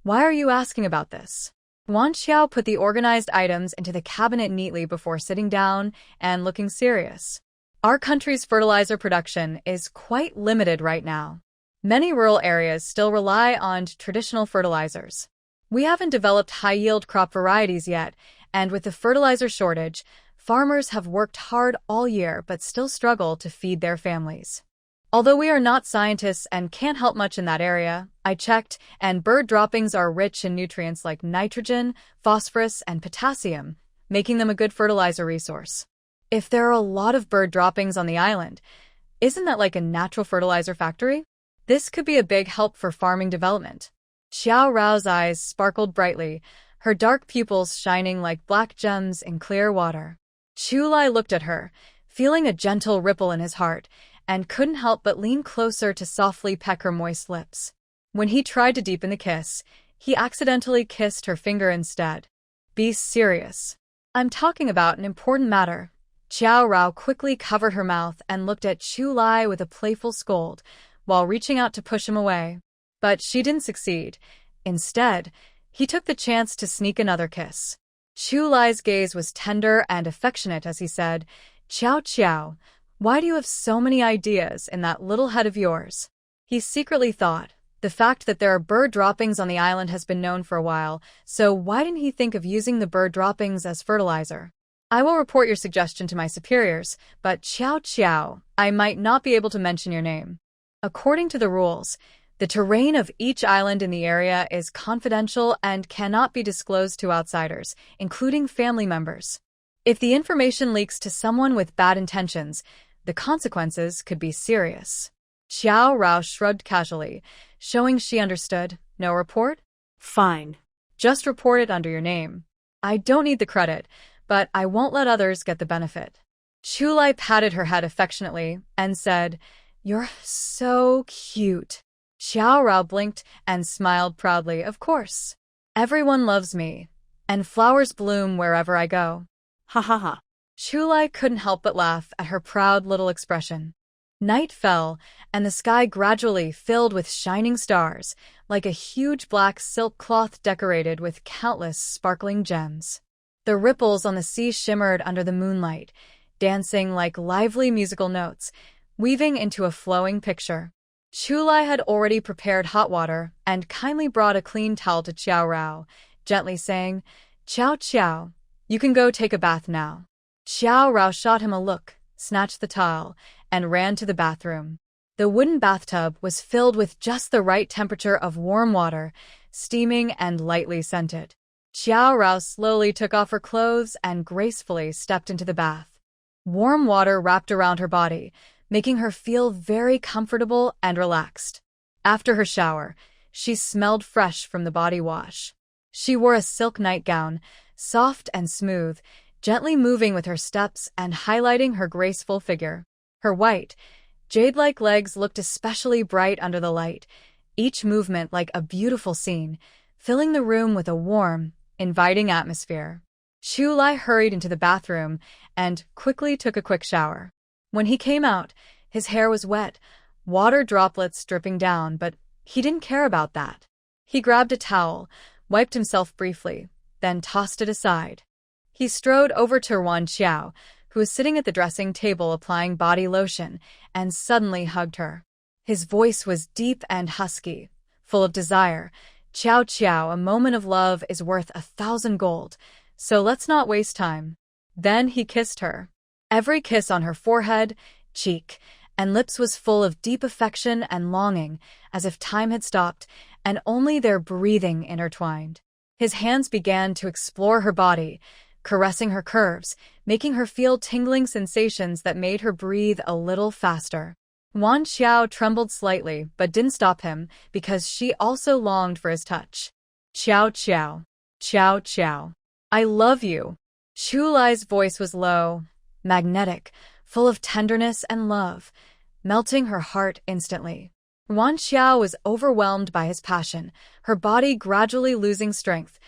Why are you asking about this? Wan Xiao put the organized items into the cabinet neatly before sitting down and looking serious. Our country's fertilizer production is quite limited right now. Many rural areas still rely on traditional fertilizers. We haven't developed high-yield crop varieties yet, and with the fertilizer shortage, farmers have worked hard all year but still struggle to feed their families. Although we are not scientists and can't help much in that area, I checked, and bird droppings are rich in nutrients like nitrogen, phosphorus, and potassium, making them a good fertilizer resource. If there are a lot of bird droppings on the island, isn't that like a natural fertilizer factory? This could be a big help for farming development. Xiao Rao's eyes sparkled brightly, her dark pupils shining like black gems in clear water. Chu Lai looked at her, feeling a gentle ripple in his heart, and couldn't help but lean closer to softly peck her moist lips. When he tried to deepen the kiss, he accidentally kissed her finger instead. Be serious. I'm talking about an important matter. Xiao Rao quickly covered her mouth and looked at Chu Lai with a playful scold, while reaching out to push him away. But she didn't succeed. Instead, he took the chance to sneak another kiss. Chu Lai's gaze was tender and affectionate as he said, Qiao Qiao, why do you have so many ideas in that little head of yours? He secretly thought, the fact that there are bird droppings on the island has been known for a while, so why didn't he think of using the bird droppings as fertilizer? I will report your suggestion to my superiors, but Qiao Qiao, I might not be able to mention your name. According to the rules, the terrain of each island in the area is confidential and cannot be disclosed to outsiders, including family members. If the information leaks to someone with bad intentions, the consequences could be serious. Xiao Rao shrugged casually, showing she understood. No report? Fine. Just report it under your name. I don't need the credit, but I won't let others get the benefit. Chu Lai patted her head affectionately and said, You're so cute. Xiao Rao blinked and smiled proudly. Of course. Everyone loves me, and flowers bloom wherever I go. Ha ha ha. Chu Lai couldn't help but laugh at her proud little expression. Night fell, and the sky gradually filled with shining stars, like a huge black silk cloth decorated with countless sparkling gems. The ripples on the sea shimmered under the moonlight, dancing like lively musical notes, weaving into a flowing picture. Chulai had already prepared hot water and kindly brought a clean towel to Qiao Rao, gently saying, "Qiao Qiao, you can go take a bath now." Qiao Rao shot him a look, snatched the towel, and ran to the bathroom. The wooden bathtub was filled with just the right temperature of warm water, steaming and lightly scented. Qiao Rao slowly took off her clothes and gracefully stepped into the bath. Warm water wrapped around her body, making her feel very comfortable and relaxed. After her shower, she smelled fresh from the body wash. She wore a silk nightgown, soft and smooth, gently moving with her steps and highlighting her graceful figure. Her white, jade-like legs looked especially bright under the light, each movement like a beautiful scene, filling the room with a warm, inviting atmosphere. Chulai hurried into the bathroom and quickly took a quick shower. When he came out, his hair was wet, water droplets dripping down, but he didn't care about that. He grabbed a towel, wiped himself briefly, then tossed it aside. He strode over to Wan Qiao, who was sitting at the dressing table applying body lotion, and suddenly hugged her. His voice was deep and husky, full of desire. "Qiao Qiao, a moment of love is worth 1,000 gold, so let's not waste time." Then he kissed her. Every kiss on her forehead, cheek, and lips was full of deep affection and longing, as if time had stopped, and only their breathing intertwined. His hands began to explore her body, caressing her curves, making her feel tingling sensations that made her breathe a little faster. Wan Qiao trembled slightly but didn't stop him because she also longed for his touch. "Qiao Qiao, Qiao Qiao, I love you." Chulai's voice was low, magnetic, full of tenderness and love, melting her heart instantly. Wan Qiao was overwhelmed by his passion, her body gradually losing strength,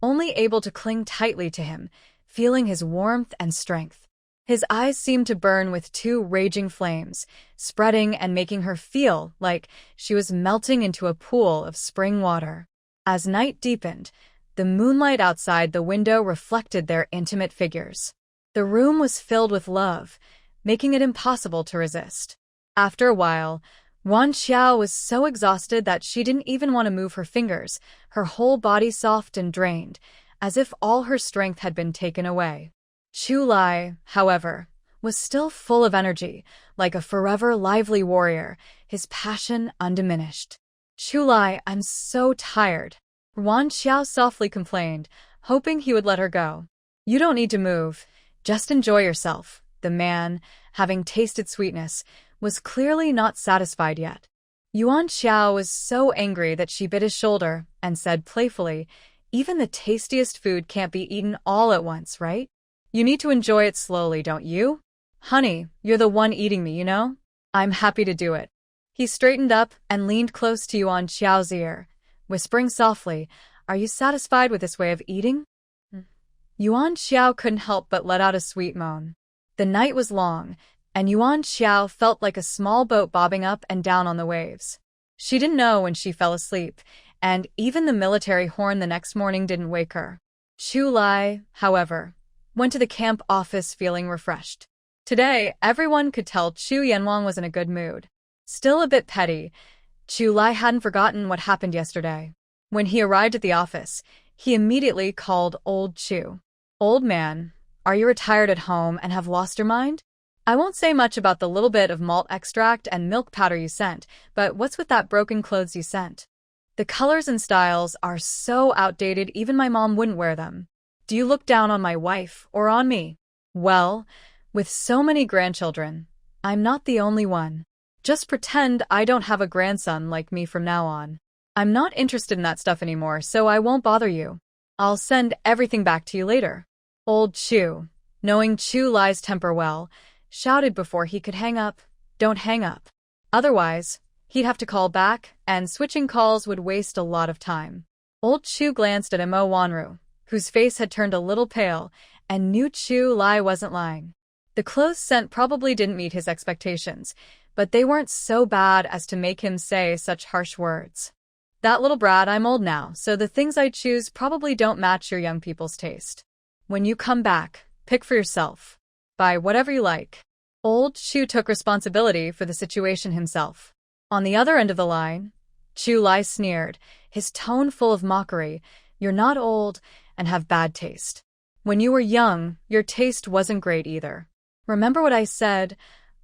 only able to cling tightly to him, feeling his warmth and strength. His eyes seemed to burn with two raging flames, spreading and making her feel like she was melting into a pool of spring water. As night deepened, the moonlight outside the window reflected their intimate figures. The room was filled with love, making it impossible to resist. After a while, Wan Qiao was so exhausted that she didn't even want to move her fingers, her whole body soft and drained, as if all her strength had been taken away. Chulai, however, was still full of energy, like a forever lively warrior, his passion undiminished. "Chulai, I'm so tired," Wan Qiao softly complained, hoping he would let her go. "You don't need to move, just enjoy yourself." The man, having tasted sweetness, was clearly not satisfied yet. Yuan Xiao was so angry that she bit his shoulder and said playfully, "Even the tastiest food can't be eaten all at once, right? You need to enjoy it slowly, don't you? Honey, you're the one eating me, you know? I'm happy to do it." He straightened up and leaned close to Yuan Xiao's ear, whispering softly, "Are you satisfied with this way of eating?" Yuan Xiao couldn't help but let out a sweet moan. The night was long, and Yuan Xiao felt like a small boat bobbing up and down on the waves. She didn't know when she fell asleep, and even the military horn the next morning didn't wake her. Chulai, however, went to the camp office feeling refreshed. Today, everyone could tell Chu Yanwang was in a good mood. Still a bit petty, Chulai hadn't forgotten what happened yesterday. When he arrived at the office, he immediately called old Chu. "Old man, are you retired at home and have lost your mind? I won't say much about the little bit of malt extract and milk powder you sent, but what's with that broken clothes you sent? The colors and styles are so outdated even my mom wouldn't wear them. Do you look down on my wife or on me?" "Well, with so many grandchildren, I'm not the only one. Just pretend I don't have a grandson like me from now on. I'm not interested in that stuff anymore, so I won't bother you. I'll send everything back to you later." Old Chu, knowing Chulai's temper well, shouted before he could hang up, "Don't hang up. Otherwise, he'd have to call back, and switching calls would waste a lot of time." Old Chu glanced at Mo Wanru, whose face had turned a little pale, and knew Chulai wasn't lying. The clothes sent probably didn't meet his expectations, but they weren't so bad as to make him say such harsh words. That little brat, I'm old now, so the things I choose probably don't match your young people's taste. When you come back, pick for yourself. Buy whatever you like. Old Chu took responsibility for the situation himself. On the other end of the line, Chu Lai sneered, his tone full of mockery. You're not old and have bad taste. When you were young, your taste wasn't great either. Remember what I said?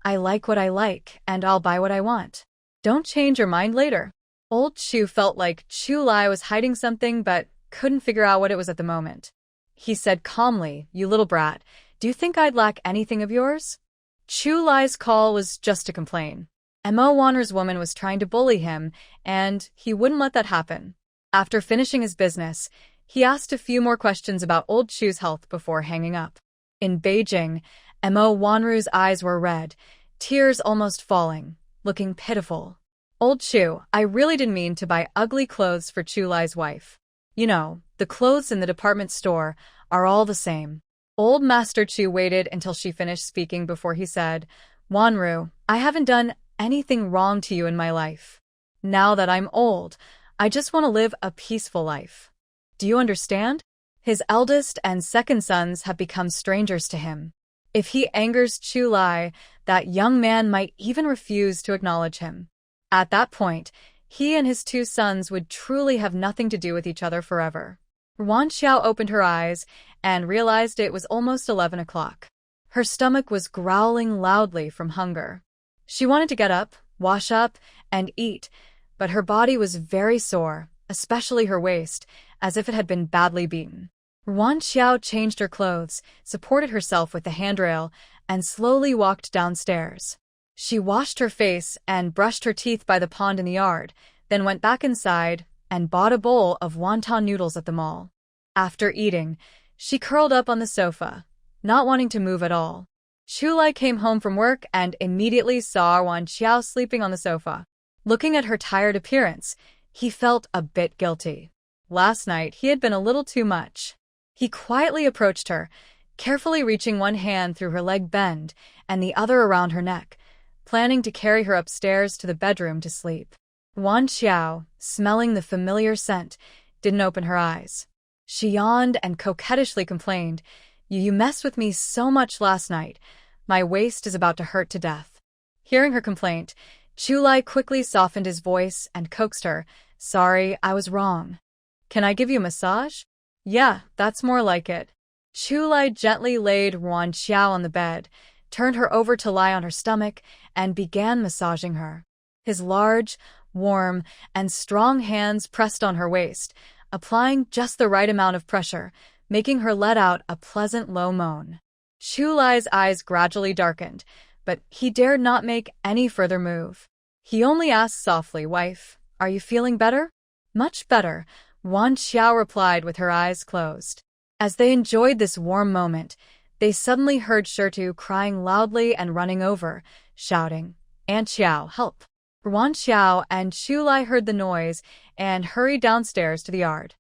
I like what I like, and I'll buy what I want. Don't change your mind later. Old Chu felt like Chu Lai was hiding something but couldn't figure out what it was at the moment. He said calmly, You little brat, do you think I'd lack anything of yours? Chu Lai's call was just to complain. Mo Wanru's woman was trying to bully him, and he wouldn't let that happen. After finishing his business, he asked a few more questions about Old Chu's health before hanging up. In Beijing, Mo Wanru's eyes were red, tears almost falling, looking pitiful. Old Chu, I really didn't mean to buy ugly clothes for Chu Lai's wife. You know, the clothes in the department store are all the same. Old Master Chu waited until she finished speaking before he said, Wanru, I haven't done anything wrong to you in my life. Now that I'm old, I just want to live a peaceful life. Do you understand? His eldest and second sons have become strangers to him. If he angers Chu Lai, that young man might even refuse to acknowledge him. At that point, he and his two sons would truly have nothing to do with each other forever. Wan Xiao opened her eyes and realized it was almost 11 o'clock. Her stomach was growling loudly from hunger. She wanted to get up, wash up, and eat, but her body was very sore, especially her waist, as if it had been badly beaten. Wan Xiao changed her clothes, supported herself with the handrail, and slowly walked downstairs. She washed her face and brushed her teeth by the pond in the yard, then went back inside and bought a bowl of wonton noodles at the mall. After eating, she curled up on the sofa, not wanting to move at all. Chu Lai came home from work and immediately saw Wan Xiao sleeping on the sofa. Looking at her tired appearance, he felt a bit guilty. Last night, he had been a little too much. He quietly approached her, carefully reaching one hand through her leg bend and the other around her neck, planning to carry her upstairs to the bedroom to sleep. Wan Xiao, smelling the familiar scent, didn't open her eyes. She yawned and coquettishly complained, You messed with me so much last night. My waist is about to hurt to death. Hearing her complaint, Chu Lai quickly softened his voice and coaxed her, Sorry, I was wrong. Can I give you a massage? Yeah, that's more like it. Chu Lai gently laid Wan Xiao on the bed, turned her over to lie on her stomach, and began massaging her. His large, warm, and strong hands pressed on her waist, applying just the right amount of pressure, making her let out a pleasant low moan. Chu Lai's eyes gradually darkened, but he dared not make any further move. He only asked softly, Wife, are you feeling better? Much better, Wan Xiao replied with her eyes closed. As they enjoyed this warm moment, they suddenly heard Shirtu crying loudly and running over, shouting, Aunt Xiao, help! Wan Xiao and Chu Lai heard the noise and hurried downstairs to the yard.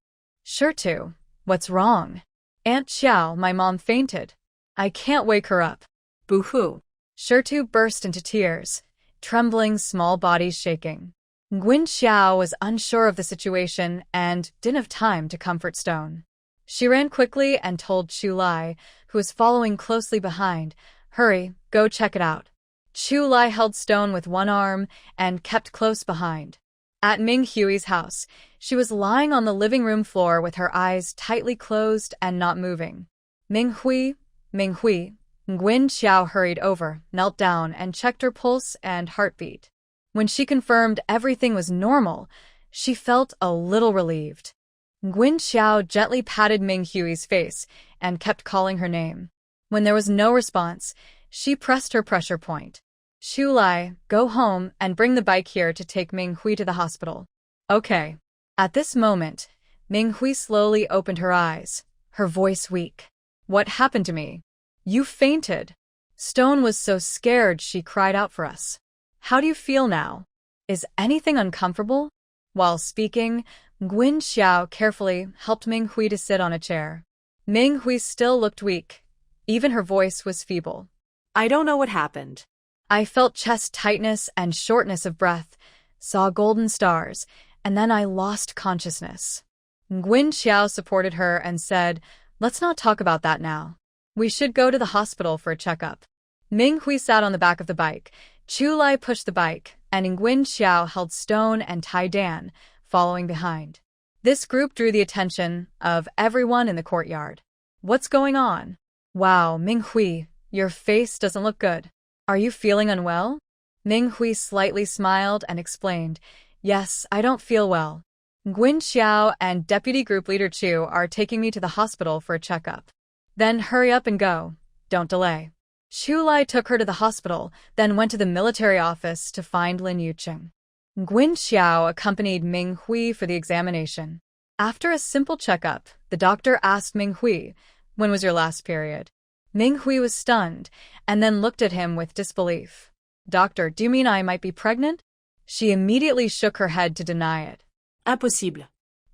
Shirtu, what's wrong? Aunt Xiao, my mom fainted. I can't wake her up. Boo-hoo. Shirtu burst into tears, trembling, small bodies shaking. Nguyen Xiao was unsure of the situation and didn't have time to comfort Stone. She ran quickly and told Chu Lai, who was following closely behind, Hurry, go check it out. Chu Lai held Stone with one arm and kept close behind. At Ming Hui's house, she was lying on the living room floor with her eyes tightly closed and not moving. Ming Hui, Nguyen Xiao hurried over, knelt down, and checked her pulse and heartbeat. When she confirmed everything was normal, she felt a little relieved. Nguyen Xiao gently patted Ming Hui's face and kept calling her name. When there was no response, she pressed her pressure point. Chu Lai, go home and bring the bike here to take Ming Hui to the hospital. Okay. At this moment, Ming Hui slowly opened her eyes, her voice weak. What happened to me? You fainted. Stone was so scared she cried out for us. How do you feel now? Is anything uncomfortable? While speaking, Nguyen Xiao carefully helped Ming Hui to sit on a chair. Ming Hui still looked weak. Even her voice was feeble. I don't know what happened. I felt chest tightness and shortness of breath, saw golden stars, and then I lost consciousness. Nguyen Xiao supported her and said, "Let's not talk about that now. We should go to the hospital for a checkup." Ming Hui sat on the back of the bike, Chu Lai pushed the bike, and Nguyen Xiao held Stone and Tai Dan, following behind. This group drew the attention of everyone in the courtyard. "What's going on?" "Wow, Ming Hui, your face doesn't look good. Are you feeling unwell?" Ming Hui slightly smiled and explained, "Yes, I don't feel well. Nguyen Xiao and Deputy Group Leader Chu are taking me to the hospital for a checkup." "Then hurry up and go. Don't delay." Chu Lai took her to the hospital, then went to the military office to find Lin Yucheng. Nguyen Xiao accompanied Ming Hui for the examination. After a simple checkup, the doctor asked Ming Hui, "When was your last period?" Ming Hui was stunned, and then looked at him with disbelief. "Doctor, do you mean I might be pregnant?" She immediately shook her head to deny it. Impossible.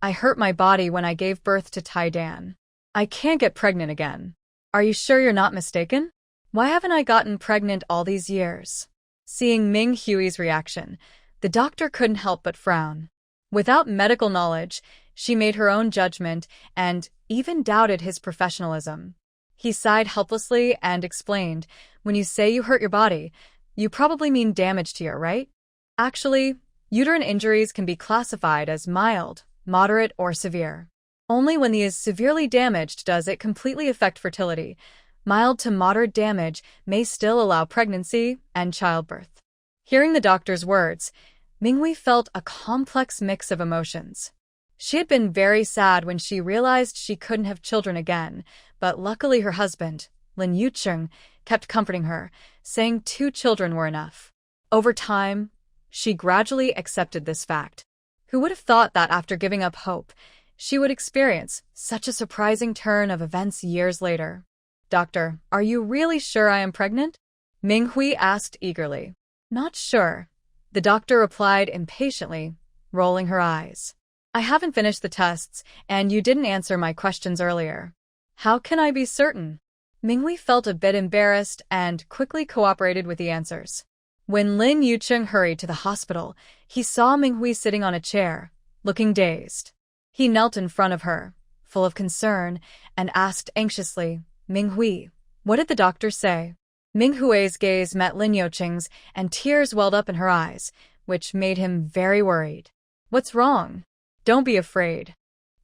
"I hurt my body when I gave birth to Tai Dan. I can't get pregnant again." "Are you sure you're not mistaken? Why haven't I gotten pregnant all these years?" Seeing Ming Hui's reaction, the doctor couldn't help but frown. Without medical knowledge, she made her own judgment and even doubted his professionalism. He sighed helplessly and explained, "When you say you hurt your body, you probably mean damage to it, right? Actually, uterine injuries can be classified as mild, moderate, or severe. Only when the is severely damaged does it completely affect fertility. Mild to moderate damage may still allow pregnancy and childbirth." Hearing the doctor's words, Minghui felt a complex mix of emotions. She had been very sad when she realized she couldn't have children again, but luckily her husband, Lin Yucheng, kept comforting her, saying 2 children were enough. Over time, she gradually accepted this fact. Who would have thought that after giving up hope, she would experience such a surprising turn of events years later? "Doctor, are you really sure I am pregnant?" Ming Hui asked eagerly. "Not sure," the doctor replied impatiently, rolling her eyes. "I haven't finished the tests, and you didn't answer my questions earlier. How can I be certain?" Ming Hui felt a bit embarrassed and quickly cooperated with the answers. When Lin Yucheng hurried to the hospital, he saw Ming Hui sitting on a chair, looking dazed. He knelt in front of her, full of concern, and asked anxiously, "Ming Hui, what did the doctor say?" Ming Hui's gaze met Lin Yucheng's, and tears welled up in her eyes, which made him very worried. "What's wrong? Don't be afraid.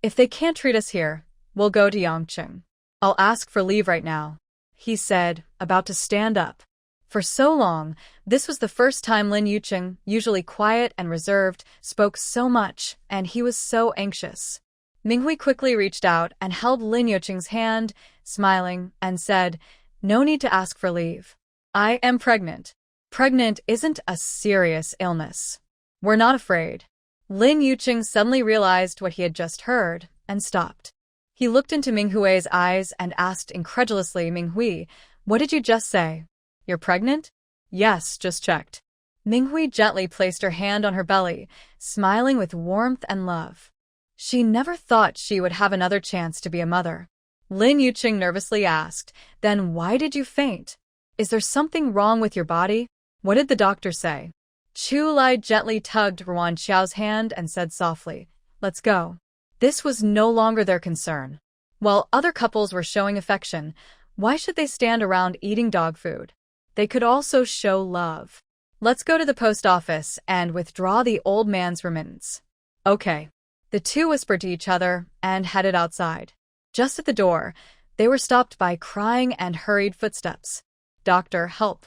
If they can't treat us here, we'll go to Yangcheng. I'll ask for leave right now," he said, about to stand up. For so long, this was the first time Lin Yucheng, usually quiet and reserved, spoke so much, and he was so anxious. Ming Hui quickly reached out and held Lin Yucheng's hand, smiling, and said, "No need to ask for leave. I am pregnant. Pregnant isn't a serious illness. We're not afraid." Lin Yucheng suddenly realized what he had just heard and stopped. He looked into Ming Hui's eyes and asked incredulously, "Ming Hui, what did you just say? You're pregnant?" "Yes, just checked." Ming Hui gently placed her hand on her belly, smiling with warmth and love. She never thought she would have another chance to be a mother. Lin Yucheng nervously asked, "Then why did you faint? Is there something wrong with your body? What did the doctor say?" Chu Lai gently tugged Ruan Xiao's hand and said softly, "Let's go." This was no longer their concern. While other couples were showing affection, why should they stand around eating dog food? They could also show love. "Let's go to the post office and withdraw the old man's remittance." "Okay." The two whispered to each other and headed outside. Just at the door, they were stopped by crying and hurried footsteps. "Doctor, help.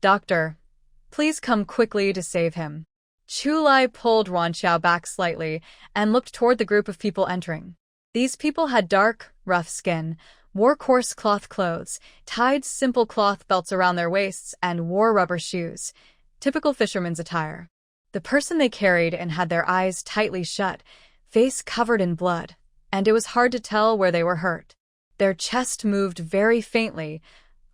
Doctor, please come quickly to save him." Chu Lai pulled Ruan Xiao back slightly and looked toward the group of people entering. These people had dark, rough skin, wore coarse cloth clothes, tied simple cloth belts around their waists, and wore rubber shoes, typical fisherman's attire. The person they carried and had their eyes tightly shut, face covered in blood, and it was hard to tell where they were hurt. Their chest moved very faintly,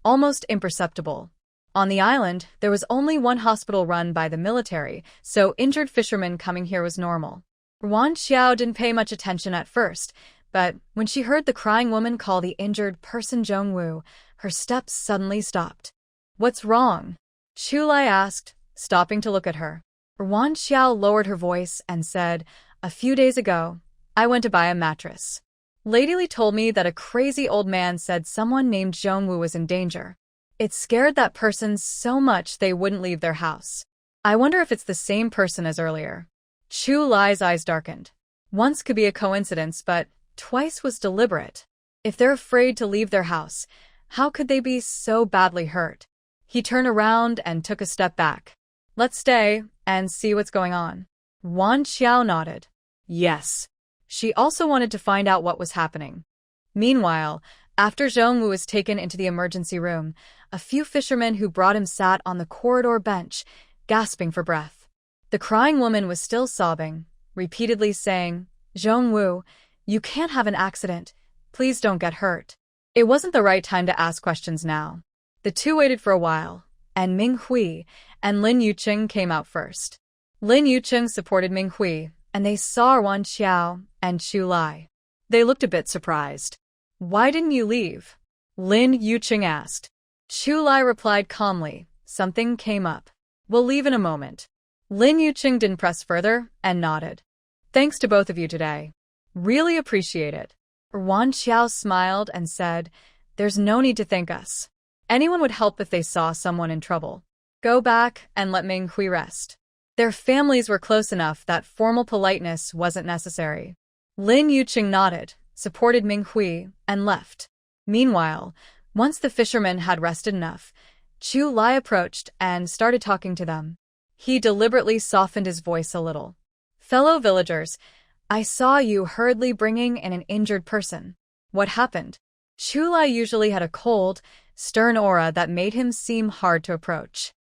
almost imperceptible. On the island, there was only one hospital run by the military, so injured fishermen coming here was normal. Ruan Xiao didn't pay much attention at first, but when she heard the crying woman call the injured person Zhongwu, her steps suddenly stopped. "What's wrong?" Chu Lai asked, stopping to look at her. Wan Xiao lowered her voice and said, "A few days ago, I went to buy a mattress. Lady Li told me that a crazy old man said someone named Zhongwu was in danger. It scared that person so much they wouldn't leave their house. I wonder if it's the same person as earlier." Chu Lai's eyes darkened. Once could be a coincidence, but twice was deliberate. If they're afraid to leave their house, how could they be so badly hurt? He turned around and took a step back. "Let's stay and see what's going on." Wan Xiao nodded. Yes. She also wanted to find out what was happening. Meanwhile, after Zhongwu was taken into the emergency room, a few fishermen who brought him sat on the corridor bench, gasping for breath. The crying woman was still sobbing, repeatedly saying, "Zhongwu, you can't have an accident. Please don't get hurt." It wasn't the right time to ask questions now. The two waited for a while, and Ming Hui and Lin Yuqing came out first. Lin Yuqing supported Ming Hui, and they saw Wan Xiao and Chu Lai. They looked a bit surprised. "Why didn't you leave?" Lin Yuqing asked. Chu Lai replied calmly, "Something came up. We'll leave in a moment." Lin Yuqing didn't press further and nodded. "Thanks to both of you today. Really appreciate it." Wan Xiao smiled and said, "There's no need to thank us. Anyone would help if they saw someone in trouble. Go back and let Ming Hui rest." Their families were close enough that formal politeness wasn't necessary. Lin Yuqing nodded, supported Ming Hui, and left. Meanwhile, once the fishermen had rested enough, Chu Lai approached and started talking to them. He deliberately softened his voice a little. "Fellow villagers, I saw you hurriedly bringing in an injured person. What happened?" Chu Lai usually had a cold, stern aura that made him seem hard to approach.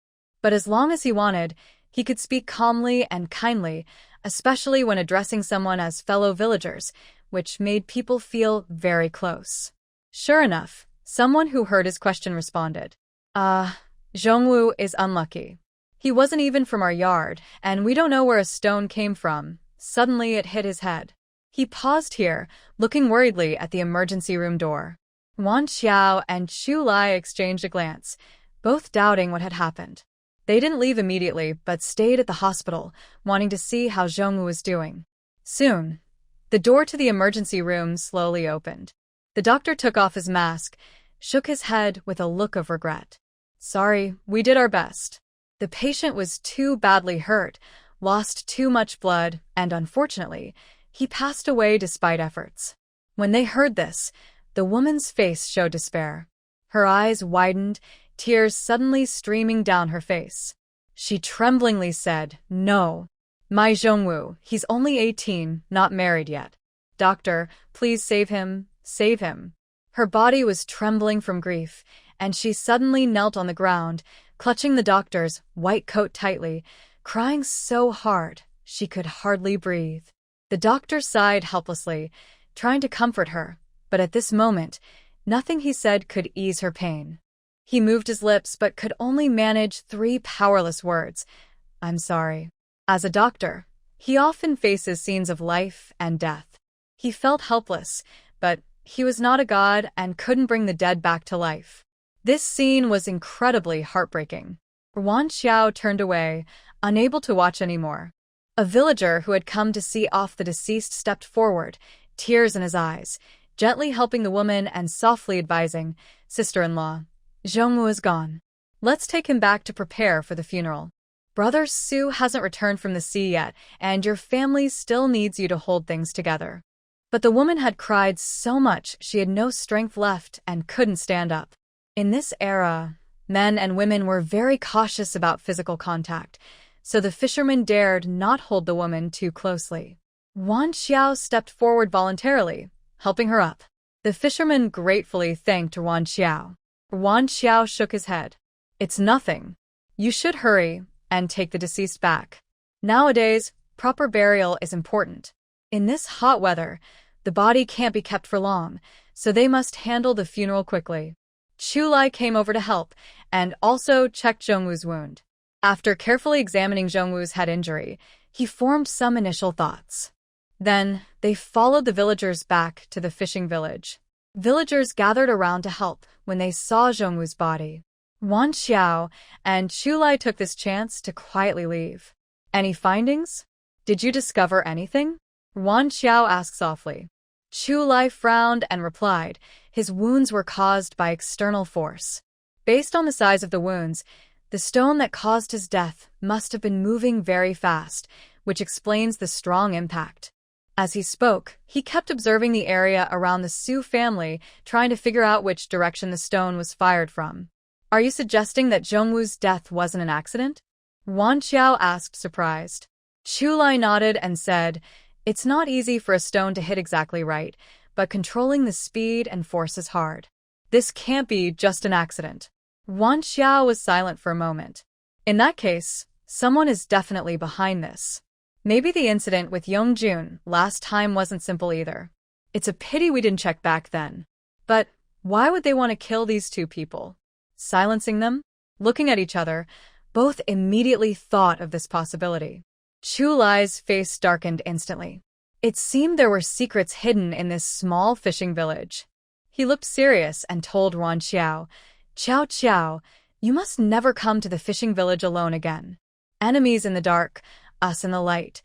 But as long as he wanted, he could speak calmly and kindly, especially when addressing someone as fellow villagers, which made people feel very close. Sure enough, someone who heard his question responded. Zhongwu is unlucky. He wasn't even from our yard, and we don't know where a stone came from. Suddenly it hit his head." He paused here, looking worriedly at the emergency room door. Wan Xiao and Chu Lai exchanged a glance, both doubting what had happened. They didn't leave immediately, but stayed at the hospital, wanting to see how Zhongwu was doing. Soon, the door to the emergency room slowly opened. The doctor took off his mask, shook his head with a look of regret. "Sorry, we did our best. The patient was too badly hurt, lost too much blood, and unfortunately, he passed away despite efforts." When they heard this, the woman's face showed despair. Her eyes widened, tears suddenly streaming down her face. She tremblingly said, "No. My Zhongwu, he's only 18, not married yet. Doctor, please save him, save him." Her body was trembling from grief, and she suddenly knelt on the ground, clutching the doctor's white coat tightly, crying so hard she could hardly breathe. The doctor sighed helplessly, trying to comfort her, but at this moment, nothing he said could ease her pain. He moved his lips but could only manage 3 powerless words. "I'm sorry." As a doctor, he often faces scenes of life and death. He felt helpless, but he was not a god and couldn't bring the dead back to life. This scene was incredibly heartbreaking. Wan Xiao turned away, unable to watch anymore. A villager who had come to see off the deceased stepped forward, tears in his eyes, gently helping the woman and softly advising, "Sister-in-law, Zhongwu is gone. Let's take him back to prepare for the funeral. Brother Su hasn't returned from the sea yet, and your family still needs you to hold things together." But the woman had cried so much she had no strength left and couldn't stand up. In this era, men and women were very cautious about physical contact, so the fisherman dared not hold the woman too closely. Wan Xiao stepped forward voluntarily, helping her up. The fisherman gratefully thanked Wan Xiao. Wan Xiao shook his head. "It's nothing. You should hurry and take the deceased back. Nowadays, proper burial is important. In this hot weather, the body can't be kept for long, so they must handle the funeral quickly." Chu Lai came over to help and also checked Zhongwu's wound. After carefully examining Zhongwu's head injury, he formed some initial thoughts. Then, they followed the villagers back to the fishing village. Villagers gathered around to help when they saw Zhongwu's body. Wan Xiao and Chu Lai took this chance to quietly leave. Any findings? Did you discover anything? Wan Xiao asked softly. Chu Lai frowned and replied, his wounds were caused by external force. Based on the size of the wounds, the stone that caused his death must have been moving very fast, which explains the strong impact. As he spoke, he kept observing the area around the Su family, trying to figure out which direction the stone was fired from. Are you suggesting that Zhongwu's death wasn't an accident? Wan Xiao asked, surprised. Chu Lai nodded and said, it's not easy for a stone to hit exactly right, but controlling the speed and force is hard. This can't be just an accident. Wan Xiao was silent for a moment. In that case, someone is definitely behind this. Maybe the incident with Yongjun last time wasn't simple either. It's a pity we didn't check back then. But why would they want to kill these two people? Silencing them? Looking at each other, both immediately thought of this possibility. Chu Lai's face darkened instantly. It seemed there were secrets hidden in this small fishing village. He looked serious and told Wan Xiao, Xiao Xiao, you must never come to the fishing village alone again. Enemies in the dark, us in the light.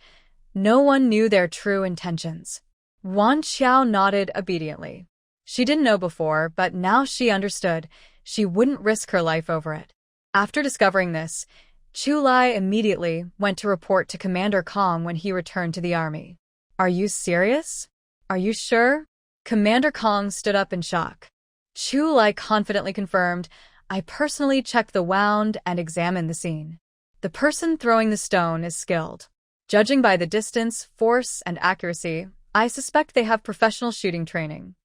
No one knew their true intentions. Wan Xiao nodded obediently. She didn't know before, but now she understood. She wouldn't risk her life over it. After discovering this, Chu Lai immediately went to report to Commander Kong when he returned to the army. Are you serious? Are you sure? Commander Kong stood up in shock. Chu Lai confidently confirmed, I personally checked the wound and examined the scene. The person throwing the stone is skilled. Judging by the distance, force, and accuracy, I suspect they have professional shooting training.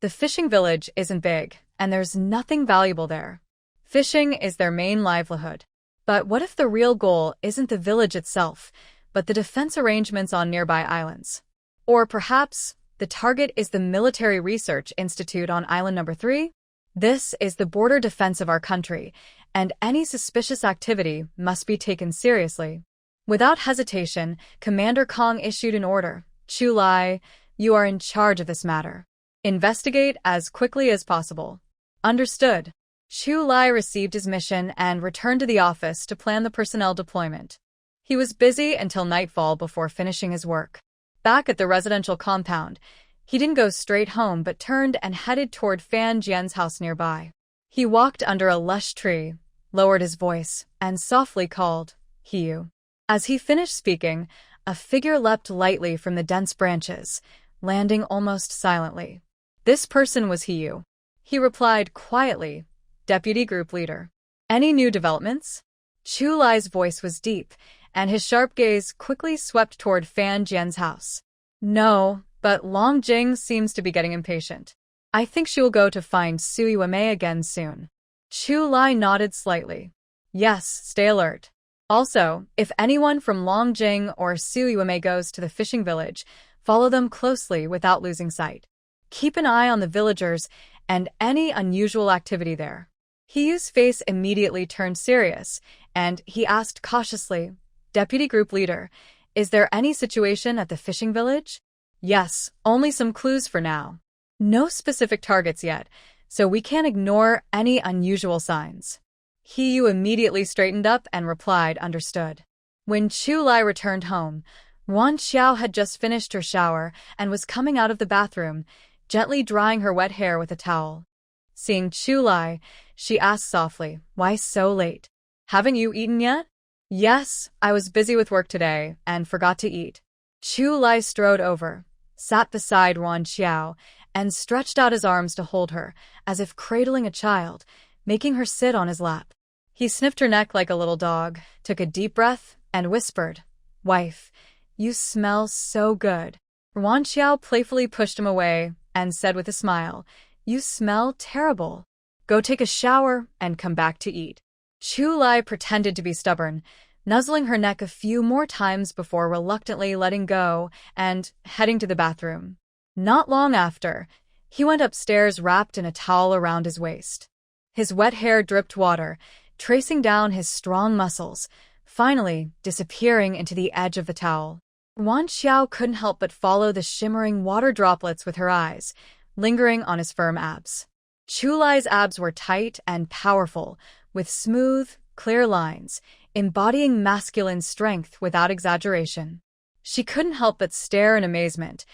The fishing village isn't big, and there's nothing valuable there. Fishing is their main livelihood. But what if the real goal isn't the village itself, but the defense arrangements on nearby islands? Or perhaps the target is the Military Research Institute on Island Number 3? This is the border defense of our country, and any suspicious activity must be taken seriously. Without hesitation, Commander Kong issued an order. Chu Lai, you are in charge of this matter. Investigate as quickly as possible. Understood. Chu Lai received his mission and returned to the office to plan the personnel deployment. He was busy until nightfall before finishing his work. Back at the residential compound, he didn't go straight home but turned and headed toward Fan Jian's house nearby. He walked under a lush tree, lowered his voice, and softly called, Hiyu. As he finished speaking, a figure leapt lightly from the dense branches, landing almost silently. This person was Hiyu. He replied quietly, Deputy Group Leader. Any new developments? Chu Lai's voice was deep, and his sharp gaze quickly swept toward Fan Jian's house. No, but Long Jing seems to be getting impatient. I think she will go to find Su Yuemei again soon. Chu Lai nodded slightly. Yes, stay alert. Also, if anyone from Long Jing or Su Yuemei goes to the fishing village, follow them closely without losing sight. Keep an eye on the villagers and any unusual activity there. Hiyu's face immediately turned serious, and he asked cautiously, Deputy Group Leader, is there any situation at the fishing village? Yes, only some clues for now. No specific targets yet, so we can't ignore any unusual signs. Hiyu immediately straightened up and replied, understood. When Chu Lai returned home, Wan Xiao had just finished her shower and was coming out of the bathroom, gently drying her wet hair with a towel. Seeing Chu Lai, she asked softly, why so late? Haven't you eaten yet? Yes, I was busy with work today and forgot to eat. Chu Lai strode over, sat beside Wan Xiao, and stretched out his arms to hold her, as if cradling a child, making her sit on his lap. He sniffed her neck like a little dog, took a deep breath, and whispered, Wife, you smell so good. Wan Xiao playfully pushed him away and said with a smile, You smell terrible. Go take a shower and come back to eat. Chu Lai pretended to be stubborn, nuzzling her neck a few more times before reluctantly letting go and heading to the bathroom. Not long after, he went upstairs wrapped in a towel around his waist. His wet hair dripped water, tracing down his strong muscles, finally disappearing into the edge of the towel. Wan Xiao couldn't help but follow the shimmering water droplets with her eyes, lingering on his firm abs. Chu Lai's abs were tight and powerful, with smooth, clear lines, embodying masculine strength without exaggeration. She couldn't help but stare in amazement,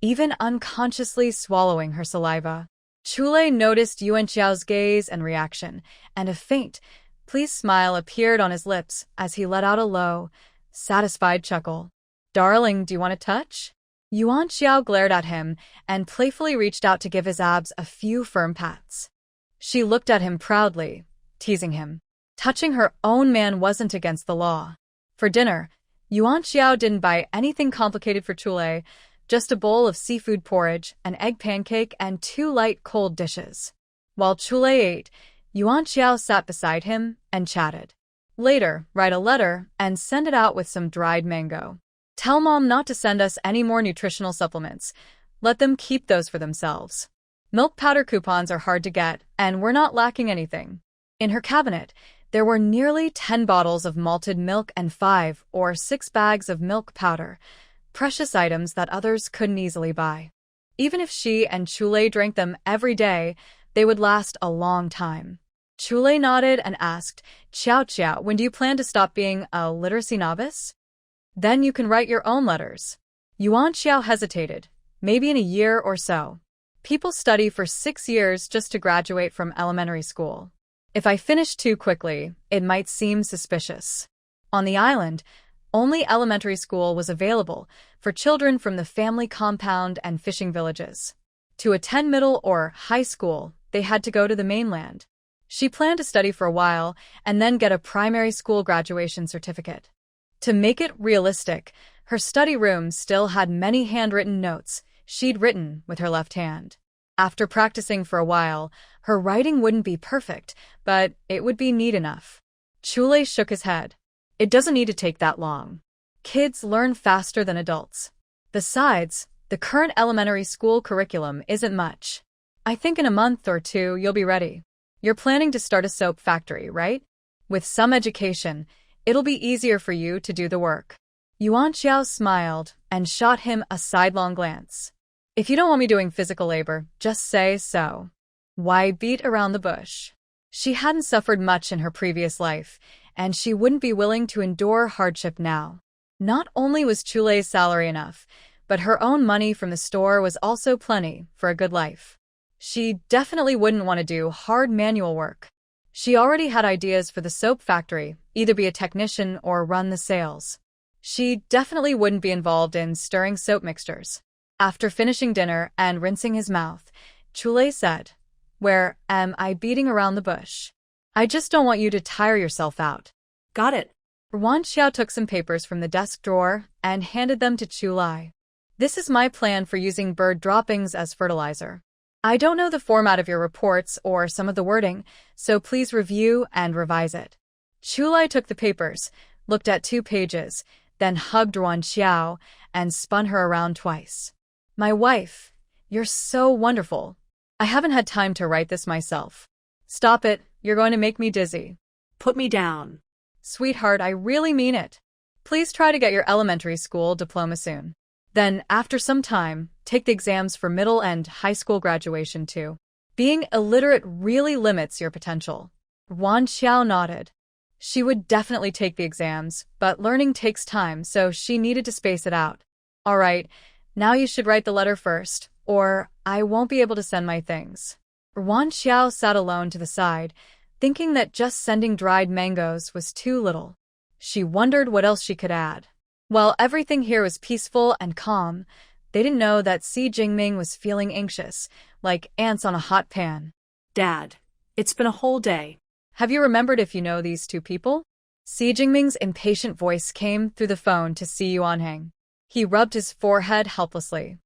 even unconsciously swallowing her saliva. Chule noticed Yuan Xiao's gaze and reaction, and a faint, please smile appeared on his lips as he let out a low, satisfied chuckle. Darling, do you want to touch? Yuan Xiao glared at him and playfully reached out to give his abs a few firm pats. She looked at him proudly, teasing him. Touching her own man wasn't against the law. For dinner, Yuan Xiao didn't buy anything complicated for Chule, just a bowl of seafood porridge, an egg pancake, and 2 light cold dishes. While Chule ate, Yuan Xiao sat beside him and chatted. Later, write a letter and send it out with some dried mango. Tell Mom not to send us any more nutritional supplements. Let them keep those for themselves. Milk powder coupons are hard to get, and we're not lacking anything. In her cabinet, there were nearly 10 bottles of malted milk and 5 or 6 bags of milk powder, precious items that others couldn't easily buy. Even if she and Chule drank them every day, they would last a long time. Chule nodded and asked, Xiao Xiao, when do you plan to stop being a literacy novice? Then you can write your own letters. Yuan Xiao hesitated, maybe in a year or so. People study for 6 years just to graduate from elementary school. If I finish too quickly, it might seem suspicious. On the island, only elementary school was available for children from the family compound and fishing villages. To attend middle or high school, they had to go to the mainland. She planned to study for a while and then get a primary school graduation certificate. To make it realistic, her study room still had many handwritten notes she'd written with her left hand. After practicing for a while, her writing wouldn't be perfect, but it would be neat enough. Chule shook his head. It doesn't need to take that long. Kids learn faster than adults. Besides, the current elementary school curriculum isn't much. I think in a month or 2 you'll be ready. You're planning to start a soap factory, right? With some education, it'll be easier for you to do the work. Yuan Xiao smiled and shot him a sidelong glance. If you don't want me doing physical labor, just say so. Why beat around the bush? She hadn't suffered much in her previous life, and she wouldn't be willing to endure hardship now. Not only was Chule's salary enough, but her own money from the store was also plenty for a good life. She definitely wouldn't want to do hard manual work. She already had ideas for the soap factory, either be a technician or run the sales. She definitely wouldn't be involved in stirring soap mixtures. After finishing dinner and rinsing his mouth, Chule said, Where am I beating around the bush? I just don't want you to tire yourself out. Got it. Yuan Xiao took some papers from the desk drawer and handed them to Chule. This is my plan for using bird droppings as fertilizer. I don't know the format of your reports or some of the wording, so please review and revise it. Chule took the papers, looked at 2 pages, then hugged Yuan Xiao and spun her around twice. My wife, you're so wonderful. I haven't had time to write this myself. Stop it, you're going to make me dizzy. Put me down. Sweetheart, I really mean it. Please try to get your elementary school diploma soon. Then, after some time, take the exams for middle and high school graduation too. Being illiterate really limits your potential. Yuan Xiao nodded. She would definitely take the exams, but learning takes time, so she needed to space it out. All right, now you should write the letter first, or I won't be able to send my things. Yuan Xiao sat alone to the side, thinking that just sending dried mangoes was too little. She wondered what else she could add. While everything here was peaceful and calm, they didn't know that Si Jingming was feeling anxious, like ants on a hot pan. Dad, it's been a whole day. Have you remembered if you know these 2 people? Si Jingming's impatient voice came through the phone to Si Yuanheng. He rubbed his forehead helplessly.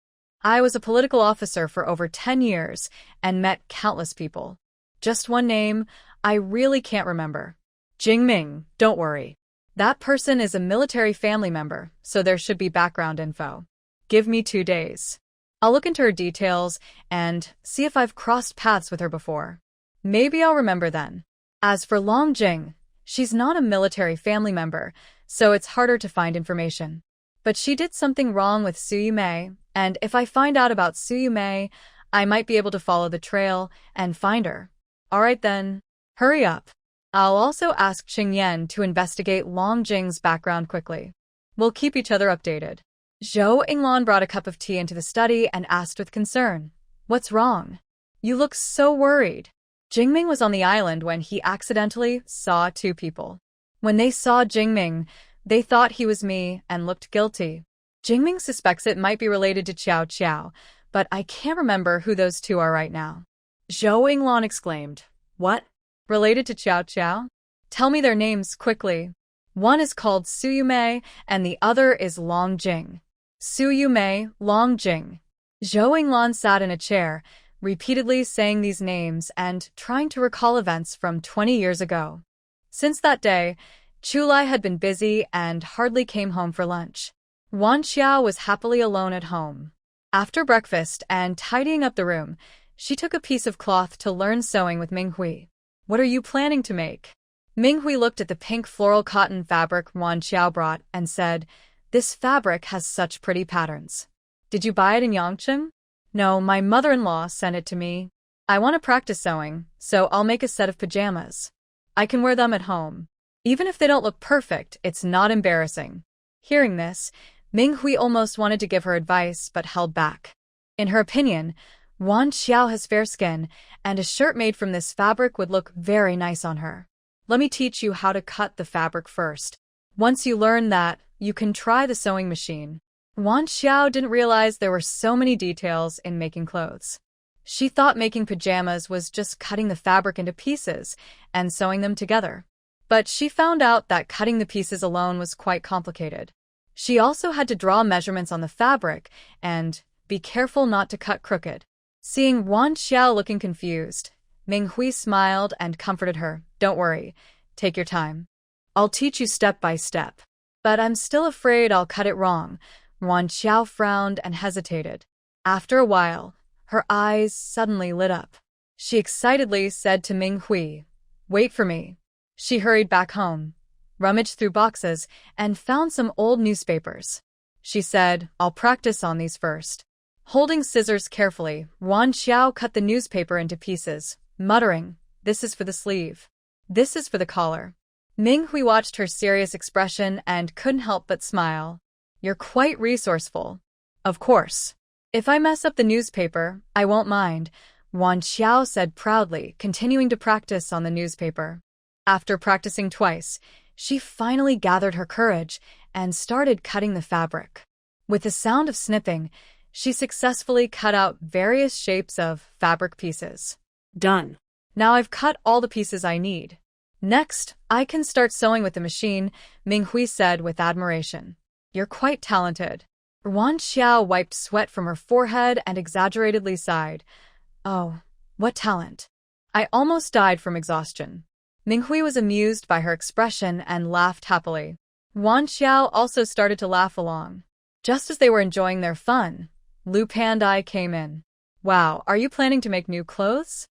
I was a political officer for over 10 years and met countless people. Just one name, I really can't remember. Jingming, don't worry. That person is a military family member, so there should be background info. Give me 2 days. I'll look into her details and see if I've crossed paths with her before. Maybe I'll remember then. As for Long Jing, she's not a military family member, so it's harder to find information. But she did something wrong with Su Yumei, and if I find out about Su Yumei, I might be able to follow the trail and find her. All right then, hurry up. I'll also ask Qingyan to investigate Long Jing's background quickly. We'll keep each other updated. Zhou Yinglan brought a cup of tea into the study and asked with concern, "What's wrong? You look so worried." Jingming was on the island when he accidentally saw two people. When they saw Jingming, they thought he was me and looked guilty. Jingming suspects it might be related to Qiao Qiao, but I can't remember who those two are right now. Zhou Yinglan exclaimed, "What? Related to Qiao Qiao? Tell me their names quickly." One is called Suyumei and the other is Long Jing. Suyumei, Long Jing. Zhou Yinglan sat in a chair, repeatedly saying these names and trying to recall events from 20 years ago. Since that day, Chulai had been busy and hardly came home for lunch. Wan Xiao was happily alone at home. After breakfast and tidying up the room, she took a piece of cloth to learn sewing with Minghui. "What are you planning to make?" Minghui looked at the pink floral cotton fabric Wan Xiao brought and said, "This fabric has such pretty patterns. Did you buy it in Yangcheng?" "No, my mother-in-law sent it to me. I want to practice sewing, so I'll make a set of pajamas. I can wear them at home. Even if they don't look perfect, it's not embarrassing." Hearing this, Minghui almost wanted to give her advice but held back. In her opinion, Wan Xiao has fair skin, and a shirt made from this fabric would look very nice on her. "Let me teach you how to cut the fabric first. Once you learn that, you can try the sewing machine." Wan Xiao didn't realize there were so many details in making clothes. She thought making pajamas was just cutting the fabric into pieces and sewing them together. But she found out that cutting the pieces alone was quite complicated. She also had to draw measurements on the fabric and be careful not to cut crooked. Seeing Wan Xiao looking confused, Minghui smiled and comforted her. "Don't worry. Take your time. I'll teach you step by step." "But I'm still afraid I'll cut it wrong." Wan Xiao frowned and hesitated. After a while, her eyes suddenly lit up. She excitedly said to Minghui, "Wait for me." She hurried back home, rummaged through boxes, and found some old newspapers. She said, "I'll practice on these first." Holding scissors carefully, Wan Xiao cut the newspaper into pieces, muttering, "This is for the sleeve. This is for the collar." Minghui watched her serious expression and couldn't help but smile. "You're quite resourceful." "Of course. If I mess up the newspaper, I won't mind," Wan Xiao said proudly, continuing to practice on the newspaper. After practicing twice, she finally gathered her courage and started cutting the fabric. With the sound of snipping, she successfully cut out various shapes of fabric pieces. "Done. Now I've cut all the pieces I need. Next, I can start sewing with the machine," Minghui said with admiration. "You're quite talented." Wan Xiao wiped sweat from her forehead and exaggeratedly sighed. "Oh, what talent. I almost died from exhaustion." Minghui was amused by her expression and laughed happily. Wan Xiao also started to laugh along. Just as they were enjoying their fun, Lu Pandai came in. "Wow, are you planning to make new clothes?"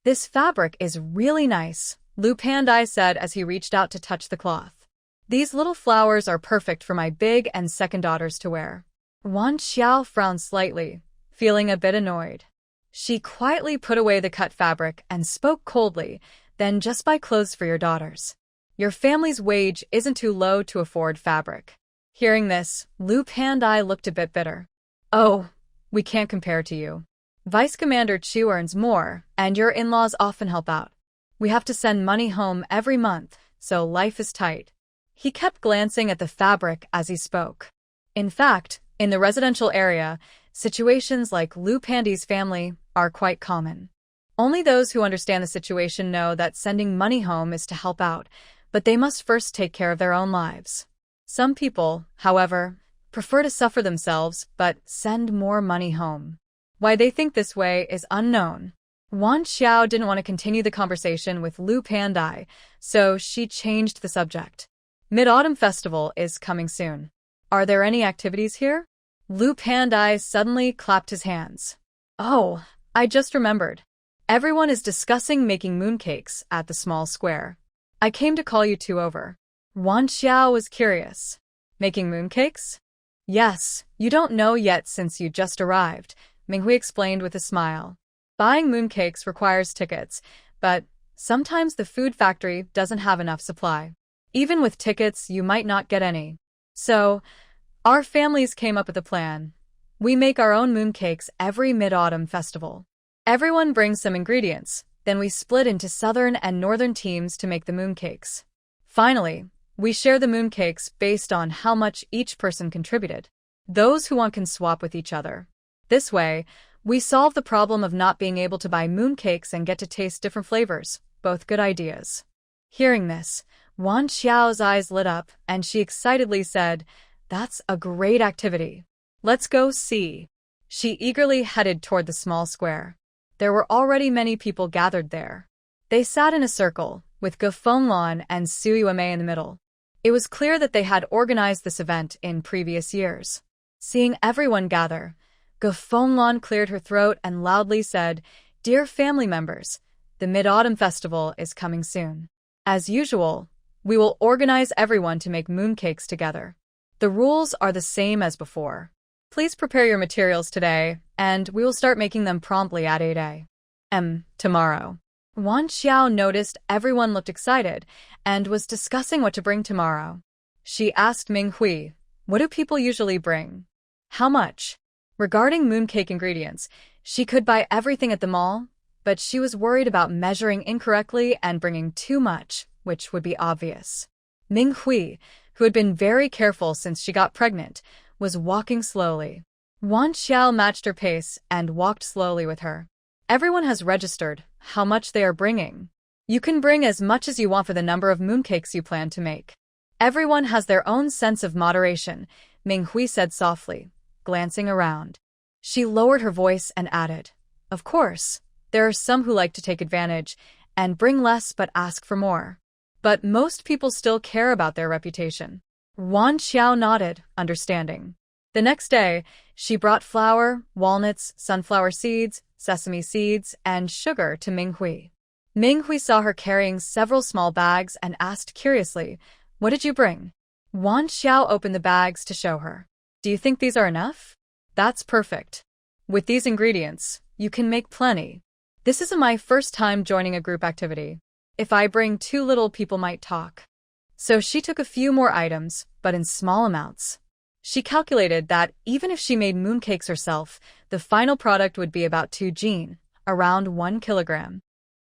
"This fabric is really nice," Lu Pandai said as he reached out to touch the cloth. "These little flowers are perfect for my big and second daughters to wear." Wan Xiao frowned slightly, feeling a bit annoyed. She quietly put away the cut fabric and spoke coldly, "Then just buy clothes for your daughters. Your family's wage isn't too low to afford fabric." Hearing this, Lu Pandai looked a bit bitter. "Oh, we can't compare to you. Vice Commander Chu earns more, and your in-laws often help out. We have to send money home every month, so life is tight." He kept glancing at the fabric as he spoke. In fact, in the residential area, situations like Lu Pandai's family are quite common. Only those who understand the situation know that sending money home is to help out, but they must first take care of their own lives. Some people, however, prefer to suffer themselves but send more money home. Why they think this way is unknown. Wan Xiao didn't want to continue the conversation with Lu Pandai, so she changed the subject. Mid-Autumn Festival is coming soon. Are there any activities here? Lu Pandai suddenly clapped his hands. "Oh, I just remembered. Everyone is discussing making mooncakes at the small square. I came to call you two over." Wan Xiao was curious. "Making mooncakes?" "Yes, you don't know yet since you just arrived," Minghui explained with a smile. "Buying mooncakes requires tickets, but Sometimes the food factory doesn't have enough supply. Even with tickets, you might not get any. So, our families came up with a plan. We make our own mooncakes every mid-autumn festival. Everyone brings some ingredients, then we split into southern and northern teams to make the mooncakes. Finally, we share the mooncakes based on how much each person contributed. Those who want can swap with each other. This way, we solve the problem of not being able to buy mooncakes and get to taste different flavors. Both good ideas. Hearing this, Wan Xiao's eyes lit up and she excitedly said, "That's a great activity. Let's go see." She eagerly headed toward the small square. There were already many people gathered there. They sat in a circle, with Ge Fenglan and Su Yuemei in the middle. It was clear that they had organized this event in previous years. Seeing everyone gather, Ge Fenglan cleared her throat and loudly said, "Dear family members, the Mid-Autumn Festival is coming soon. As usual, we will organize everyone to make mooncakes together. The rules are the same as before. Please prepare your materials today, and we will start making them promptly at 8 a.m. tomorrow." Wan Xiao noticed everyone looked excited and was discussing what to bring tomorrow. She asked Ming Hui, "What do people usually bring? How much?" Regarding mooncake ingredients, she could buy everything at the mall, but she was worried about measuring incorrectly and bringing too much, which would be obvious. Ming Hui, who had been very careful since she got pregnant, was walking slowly. Wan Xiao matched her pace and walked slowly with her. Everyone has registered how much they are bringing. You can bring as much as you want for the number of mooncakes you plan to make. Everyone has their own sense of moderation, Ming Hui said softly, glancing around. She lowered her voice and added, "Of course, there are some who like to take advantage and bring less but ask for more. But most people still care about their reputation." Wan Xiao nodded, understanding. The next day, she brought flour, walnuts, sunflower seeds, sesame seeds, and sugar to Ming Hui. Ming Hui saw her carrying several small bags and asked curiously, "What did you bring?" Wan Xiao opened the bags to show her. "Do you think these are enough?" "That's perfect. With these ingredients, you can make plenty. This is my first time joining a group activity. If I bring too little, people might talk." So she took a few more items, but in small amounts. She calculated that even if she made mooncakes herself, the final product would be about 2 jin, around 1 kilogram.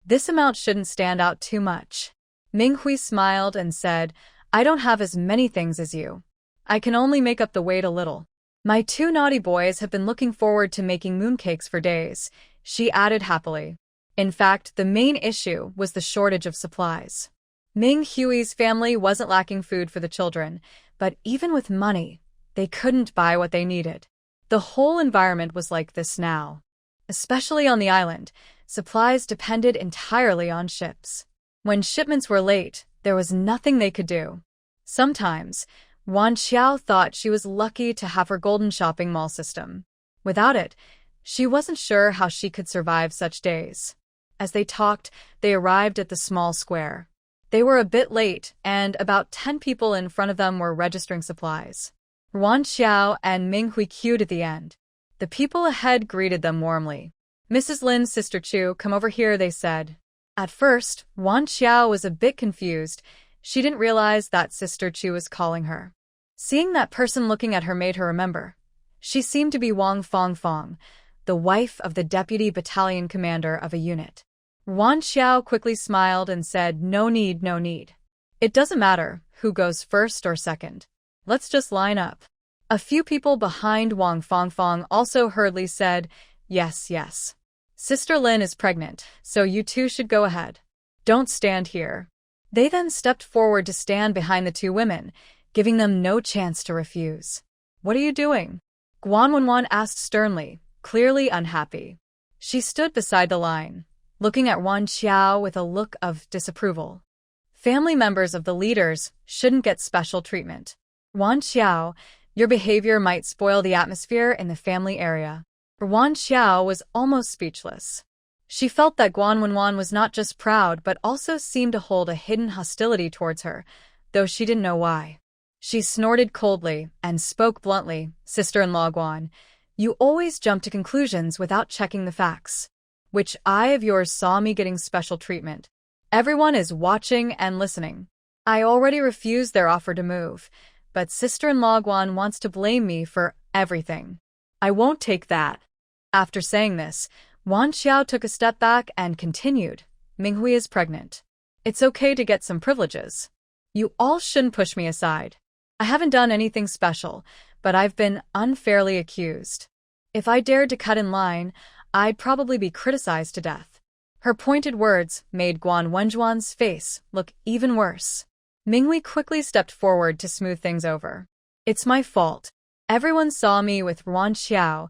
This amount shouldn't stand out too much. Ming Hui smiled and said, "I don't have as many things as you. I can only make up the weight a little. My 2 naughty boys have been looking forward to making mooncakes for days," she added happily. In fact, the main issue was the shortage of supplies. Ming Hui's family wasn't lacking food for the children, but even with money, they couldn't buy what they needed. The whole environment was like this now. Especially on the island, supplies depended entirely on ships. When shipments were late, there was nothing they could do. Sometimes, Wan Xiao thought she was lucky to have her golden shopping mall system. Without it, she wasn't sure how she could survive such days. As they talked, they arrived at the small square. They were a bit late, and about 10 people in front of them were registering supplies. Wan Xiao and Ming Hui queued at the end. The people ahead greeted them warmly. "Mrs. Lin's sister Chu, come over here," they said. At first, Wan Xiao was a bit confused. She didn't realize that Sister Chu was calling her. Seeing that person looking at her made her remember. She seemed to be Wang Fongfong, the wife of the deputy battalion commander of a unit. Wan Xiao quickly smiled and said, "No need, no need. It doesn't matter who goes first or second. Let's just line up." A few people behind Wang Fongfong also hurriedly said, "Yes, yes. Sister Lin is pregnant, so you two should go ahead. Don't stand here." They then stepped forward to stand behind the 2 women, giving them no chance to refuse. "What are you doing?" Guan Wenwan asked sternly, clearly unhappy. She stood beside the line, looking at Wan Xiao with a look of disapproval. Family members of the leaders shouldn't get special treatment. "Wan Xiao, your behavior might spoil the atmosphere in the family area." Wan Xiao was almost speechless. She felt that Guan Wenwan was not just proud but also seemed to hold a hidden hostility towards her, though she didn't know why. She snorted coldly and spoke bluntly, "Sister-in-law Guan, you always jump to conclusions without checking the facts. Which eye of yours saw me getting special treatment? Everyone is watching and listening. I already refused their offer to move, but sister-in-law Guan wants to blame me for everything. I won't take that. After saying this, Wan Xiao took a step back and continued, Minghui is pregnant. It's okay to get some privileges. You all shouldn't push me aside. I haven't done anything special, but I've been unfairly accused. If I dared to cut in line, I'd probably be criticized to death. Her pointed words made Guan Wenjuan's face look even worse. Minghui quickly stepped forward to smooth things over. It's my fault. Everyone saw me with Wan Xiao,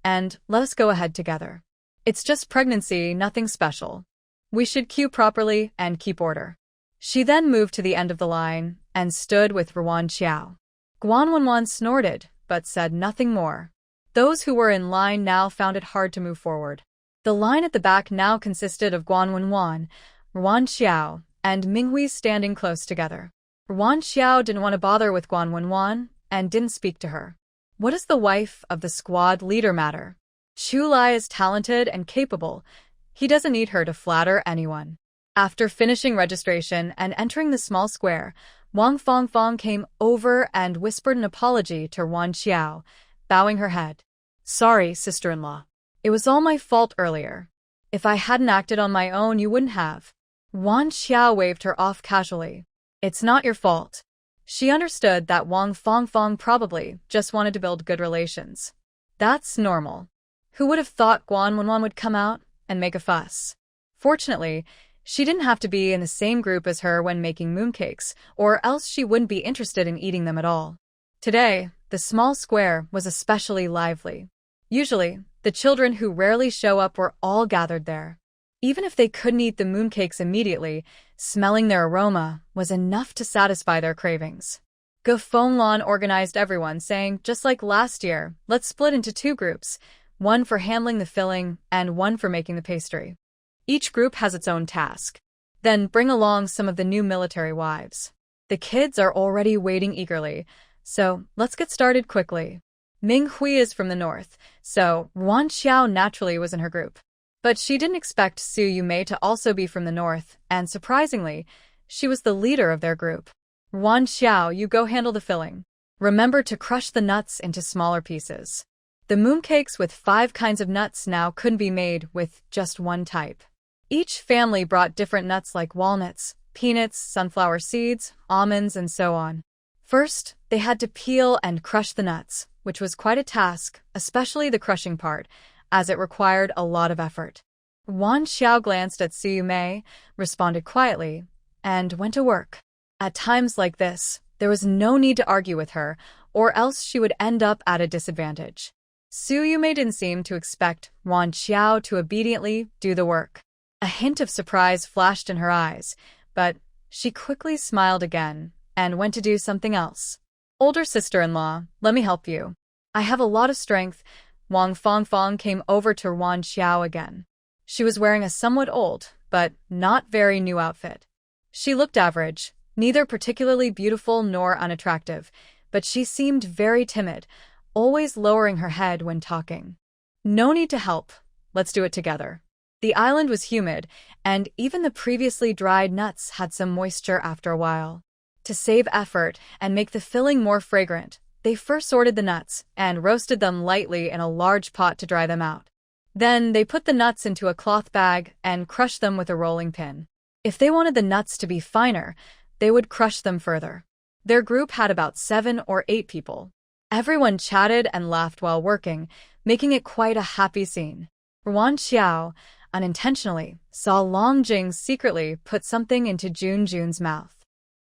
and let us go ahead together. It's just pregnancy, nothing special. We should queue properly and keep order. She then moved to the end of the line and stood with Wan Xiao. Guan Wenwan snorted, but said nothing more. Those who were in line now found it hard to move forward. The line at the back now consisted of Guan Wenwan, Wan Xiao, and Minghui standing close together. Wan Xiao didn't want to bother with Guan Wenwan and didn't speak to her. What does the wife of the squad leader matter? Chu Lai is talented and capable. He doesn't need her to flatter anyone. After finishing registration and entering the small square, Wang Fangfang came over and whispered an apology to Wan Xiao, bowing her head. Sorry, sister-in-law. It was all my fault earlier. If I hadn't acted on my own, you wouldn't have. Wan Xiao waved her off casually. It's not your fault. She understood that Wang Fangfang probably just wanted to build good relations. That's normal. Who would have thought Guan Wenwan would come out and make a fuss? Fortunately, she didn't have to be in the same group as her when making mooncakes, or else she wouldn't be interested in eating them at all. Today, the small square was especially lively. Usually, the children who rarely show up were all gathered there. Even if they couldn't eat the mooncakes immediately, smelling their aroma was enough to satisfy their cravings. Ge Fenglan organized everyone, saying, just like last year, let's split into 2 groups, one for handling the filling and one for making the pastry. Each group has its own task. Then bring along some of the new military wives. The kids are already waiting eagerly, so let's get started quickly. Minghui is from the north, so Wan Xiao naturally was in her group. But she didn't expect Su Yumei to also be from the north, and surprisingly, she was the leader of their group. Wan Xiao, you go handle the filling. Remember to crush the nuts into smaller pieces. The mooncakes with 5 kinds of nuts now couldn't be made with just one type. Each family brought different nuts like walnuts, peanuts, sunflower seeds, almonds, and so on. First, they had to peel and crush the nuts, which was quite a task, especially the crushing part, as it required a lot of effort. Wan Xiao glanced at Su Yumei, responded quietly, and went to work. At times like this, there was no need to argue with her, or else she would end up at a disadvantage. Su Yumei didn't seem to expect Wan Xiao to obediently do the work. A hint of surprise flashed in her eyes, but she quickly smiled again and went to do something else. Older sister-in-law, let me help you. I have a lot of strength. Wang Fangfang came over to Wan Xiao again. She was wearing a somewhat old, but not very new outfit. She looked average, neither particularly beautiful nor unattractive, but she seemed very timid, always lowering her head when talking. No need to help. Let's do it together. The island was humid, and even the previously dried nuts had some moisture after a while. To save effort and make the filling more fragrant, they first sorted the nuts and roasted them lightly in a large pot to dry them out. Then they put the nuts into a cloth bag and crushed them with a rolling pin. If they wanted the nuts to be finer, they would crush them further. Their group had about 7 or 8 people. Everyone chatted and laughed while working, making it quite a happy scene. Wan Xiao, unintentionally, saw Long Jing secretly put something into Jun's mouth.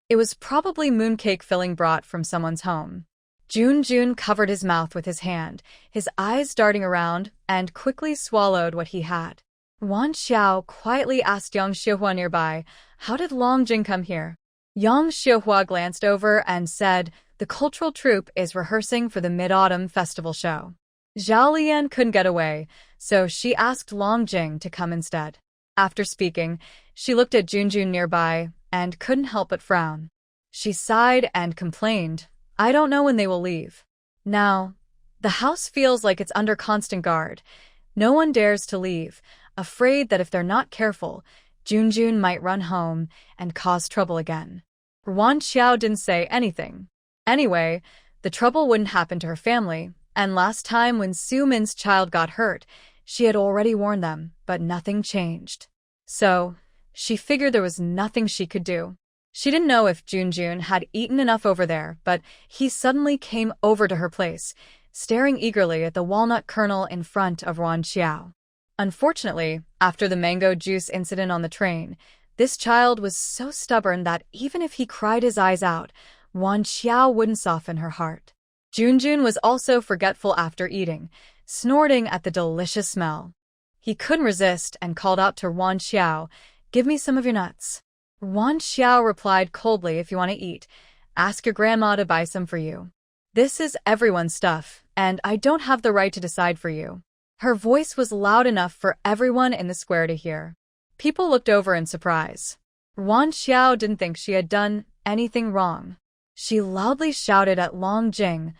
It was probably mooncake filling brought from someone's home. Jun covered his mouth with his hand, his eyes darting around, and quickly swallowed what he had. Wan Xiao quietly asked Yang Xiuhua nearby, how did Long Jing come here? Yang Xiuhua glanced over and said, the cultural troupe is rehearsing for the Mid-Autumn Festival show. Zhao Lian couldn't get away, so she asked Long Jing to come instead. After speaking, she looked at Jun nearby and couldn't help but frown. She sighed and complained, I don't know when they will leave. Now, the house feels like it's under constant guard. No one dares to leave, afraid that if they're not careful, Junjun might run home and cause trouble again. Yuan Xiao didn't say anything. Anyway, the trouble wouldn't happen to her family, and last time when Su Min's child got hurt, she had already warned them, but nothing changed. So, she figured there was nothing she could do. She didn't know if Junjun had eaten enough over there, but he suddenly came over to her place, staring eagerly at the walnut kernel in front of Yuan Xiao. Unfortunately, after the mango juice incident on the train, this child was so stubborn that even if he cried his eyes out, Yuan Xiao wouldn't soften her heart. Junjun was also forgetful after eating, snorting at the delicious smell. He couldn't resist and called out to Yuan Xiao, "Give me some of your nuts." Yuan Xiao replied coldly, "If you want to eat, ask your grandma to buy some for you. This is everyone's stuff, and I don't have the right to decide for you." Her voice was loud enough for everyone in the square to hear. People looked over in surprise. Yuan Xiao didn't think she had done anything wrong. She loudly shouted at Long Jing,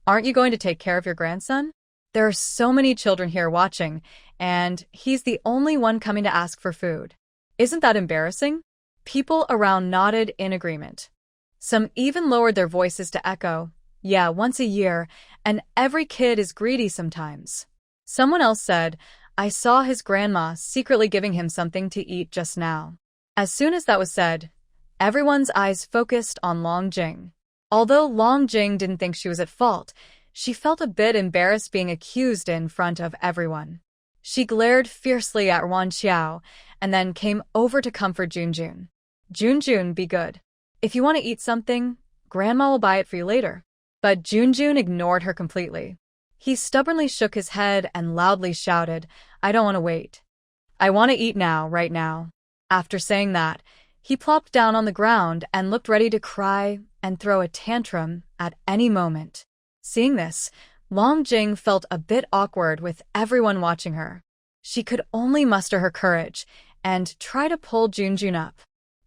"Aren't you going to take care of your grandson? There are so many children here watching, and he's the only one coming to ask for food. Isn't that embarrassing?" People around nodded in agreement. Some even lowered their voices to echo, "Yeah, once a year, and every kid is greedy sometimes." Someone else said, "I saw his grandma secretly giving him something to eat just now." As soon as that was said, everyone's eyes focused on Long Jing. Although Long Jing didn't think she was at fault, she felt a bit embarrassed being accused in front of everyone. She glared fiercely at Yuan Xiao and then came over to comfort Junjun. "Junjun, be good. If you want to eat something, Grandma will buy it for you later." But Junjun ignored her completely. He stubbornly shook his head and loudly shouted, "I don't want to wait. I want to eat now, right now." After saying that, he plopped down on the ground and looked ready to cry and throw a tantrum at any moment. Seeing this, Long Jing felt a bit awkward with everyone watching her. She could only muster her courage and try to pull Junjun up.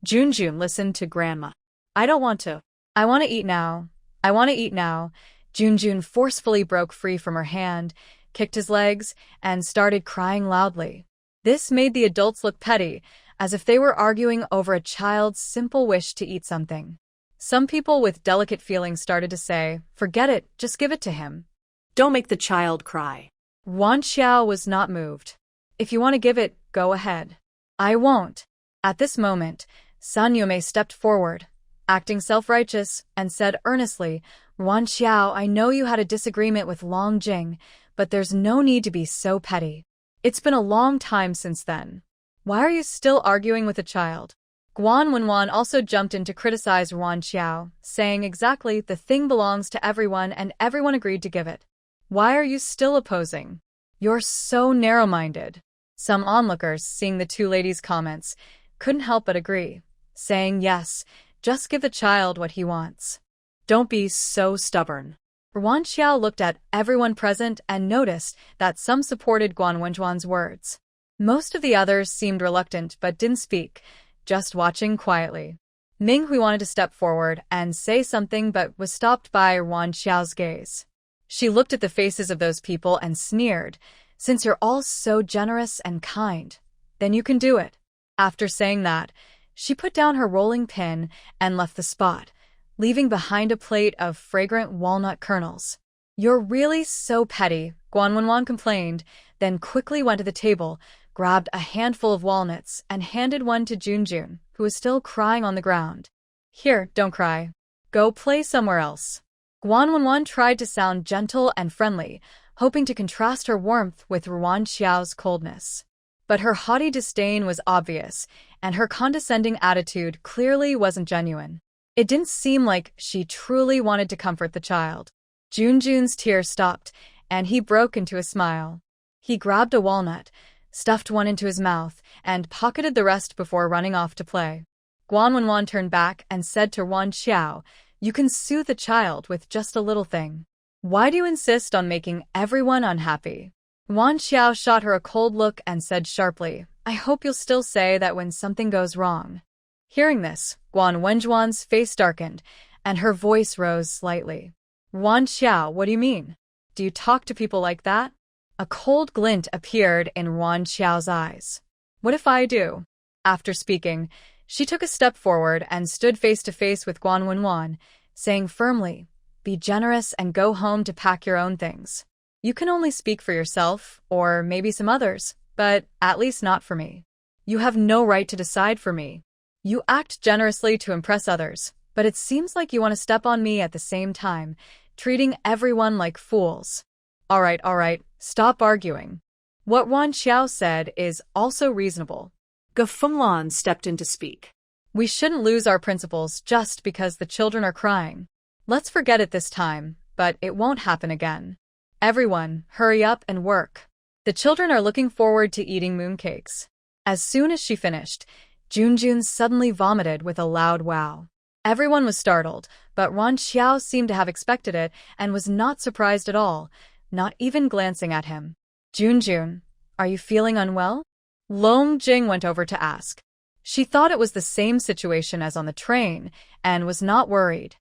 "Junjun, listen to Grandma. I don't want to. I want to eat now. I want to eat now." Junjun forcefully broke free from her hand, kicked his legs, and started crying loudly. This made the adults look petty, as if they were arguing over a child's simple wish to eat something. Some people with delicate feelings started to say, "Forget it, just give it to him. Don't make the child cry." Yuan Xiao was not moved. "If you want to give it, go ahead. I won't." At this moment, San Yume stepped forward, acting self-righteous, and said earnestly, "Yuan Xiao, I know you had a disagreement with Long Jing, but there's no need to be so petty. It's been a long time since then. Why are you still arguing with a child?" Guan Wenwan also jumped in to criticize Yuan Xiao, saying exactly the thing belongs to everyone and everyone agreed to give it. "Why are you still opposing? You're so narrow-minded." Some onlookers, seeing the two ladies' comments, couldn't help but agree, saying, "Yes, just give the child what he wants. Don't be so stubborn." Yuan Xiao looked at everyone present and noticed that some supported Guan Wenjuan's words. Most of the others seemed reluctant but didn't speak, just watching quietly. Ming Hui wanted to step forward and say something but was stopped by Yuan Xiao's gaze. She looked at the faces of those people and sneered, "Since you're all so generous and kind, then you can do it." After saying that, she put down her rolling pin and left the spot, leaving behind a plate of fragrant walnut kernels. "You're really so petty," Guan Wenwan complained, then quickly went to the table, grabbed a handful of walnuts, and handed one to Junjun, who was still crying on the ground. "Here, don't cry. Go play somewhere else." Guan Wenwan tried to sound gentle and friendly, hoping to contrast her warmth with Yuan Xiao's coldness. But her haughty disdain was obvious, and her condescending attitude clearly wasn't genuine. It didn't seem like she truly wanted to comfort the child. Junjun's tears stopped, and he broke into a smile. He grabbed a walnut, stuffed one into his mouth, and pocketed the rest before running off to play. Guan Wenwan turned back and said to Yuan Xiao, "You can soothe a child with just a little thing. Why do you insist on making everyone unhappy?" Yuan Xiao shot her a cold look and said sharply, "I hope you'll still say that when something goes wrong." Hearing this, Guan Wenjuan's face darkened, and her voice rose slightly. "Yuan Xiao, what do you mean? Do you talk to people like that?" A cold glint appeared in Yuan Xiao's eyes. "What if I do?" After speaking, she took a step forward and stood face to face with Guan Wenwan, saying firmly, "Be generous and go home to pack your own things. You can only speak for yourself, or maybe some others, but at least not for me. You have no right to decide for me. You act generously to impress others, but it seems like you want to step on me at the same time, treating everyone like fools. All right, stop arguing." What Wan Xiao said is also reasonable. Ge Fenglan stepped in to speak. We shouldn't lose our principles just because the children are crying. Let's forget it this time, but it won't happen again. Everyone, hurry up and work. The children are looking forward to eating mooncakes. As soon as she finished, Junjun suddenly vomited with a loud wow. Everyone was startled, but Wan Xiao seemed to have expected it and was not surprised at all, not even glancing at him. "Junjun, are you feeling unwell?" Long Jing went over to ask. She thought it was the same situation as on the train and was not worried.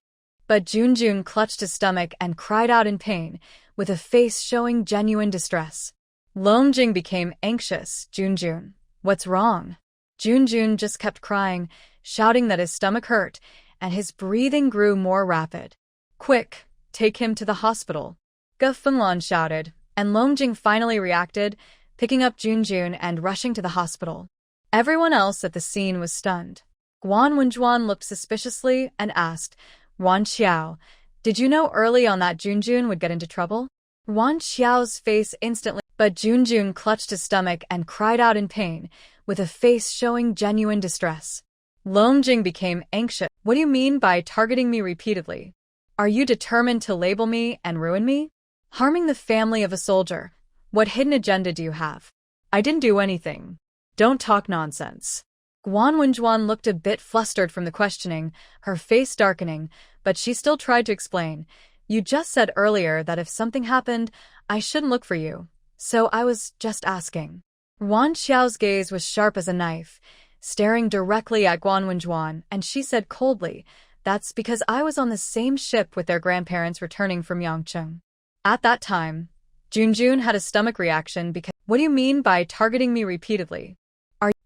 But Junjun clutched his stomach and cried out in pain, with a face showing genuine distress. Long Jing became anxious. "Junjun, what's wrong?" Junjun just kept crying, shouting that his stomach hurt, and his breathing grew more rapid. "Quick, take him to the hospital," Ge Fenglan shouted, and Long Jing finally reacted, picking up Junjun and rushing to the hospital. Everyone else at the scene was stunned. Guan Wenjuan looked suspiciously and asked, "Wan Xiao, did you know early on that Junjun would get into trouble?" Wan Xiao's face instantly, but Junjun clutched his stomach and cried out in pain, with a face showing genuine distress. Long Jing became anxious. "What do you mean by targeting me repeatedly? Are you determined to label me and ruin me? Harming the family of a soldier? What hidden agenda do you have?" "I didn't do anything. Don't talk nonsense." Guan Wenjuan looked a bit flustered from the questioning, her face darkening, but she still tried to explain. "You just said earlier that if something happened, I shouldn't look for you, so I was just asking." Wan Xiao's gaze was sharp as a knife, staring directly at Guan Wenjuan, and she said coldly, "That's because I was on the same ship with their grandparents returning from Yangcheng. At that time, Junjun had a stomach reaction because—" "What do you mean by targeting me repeatedly?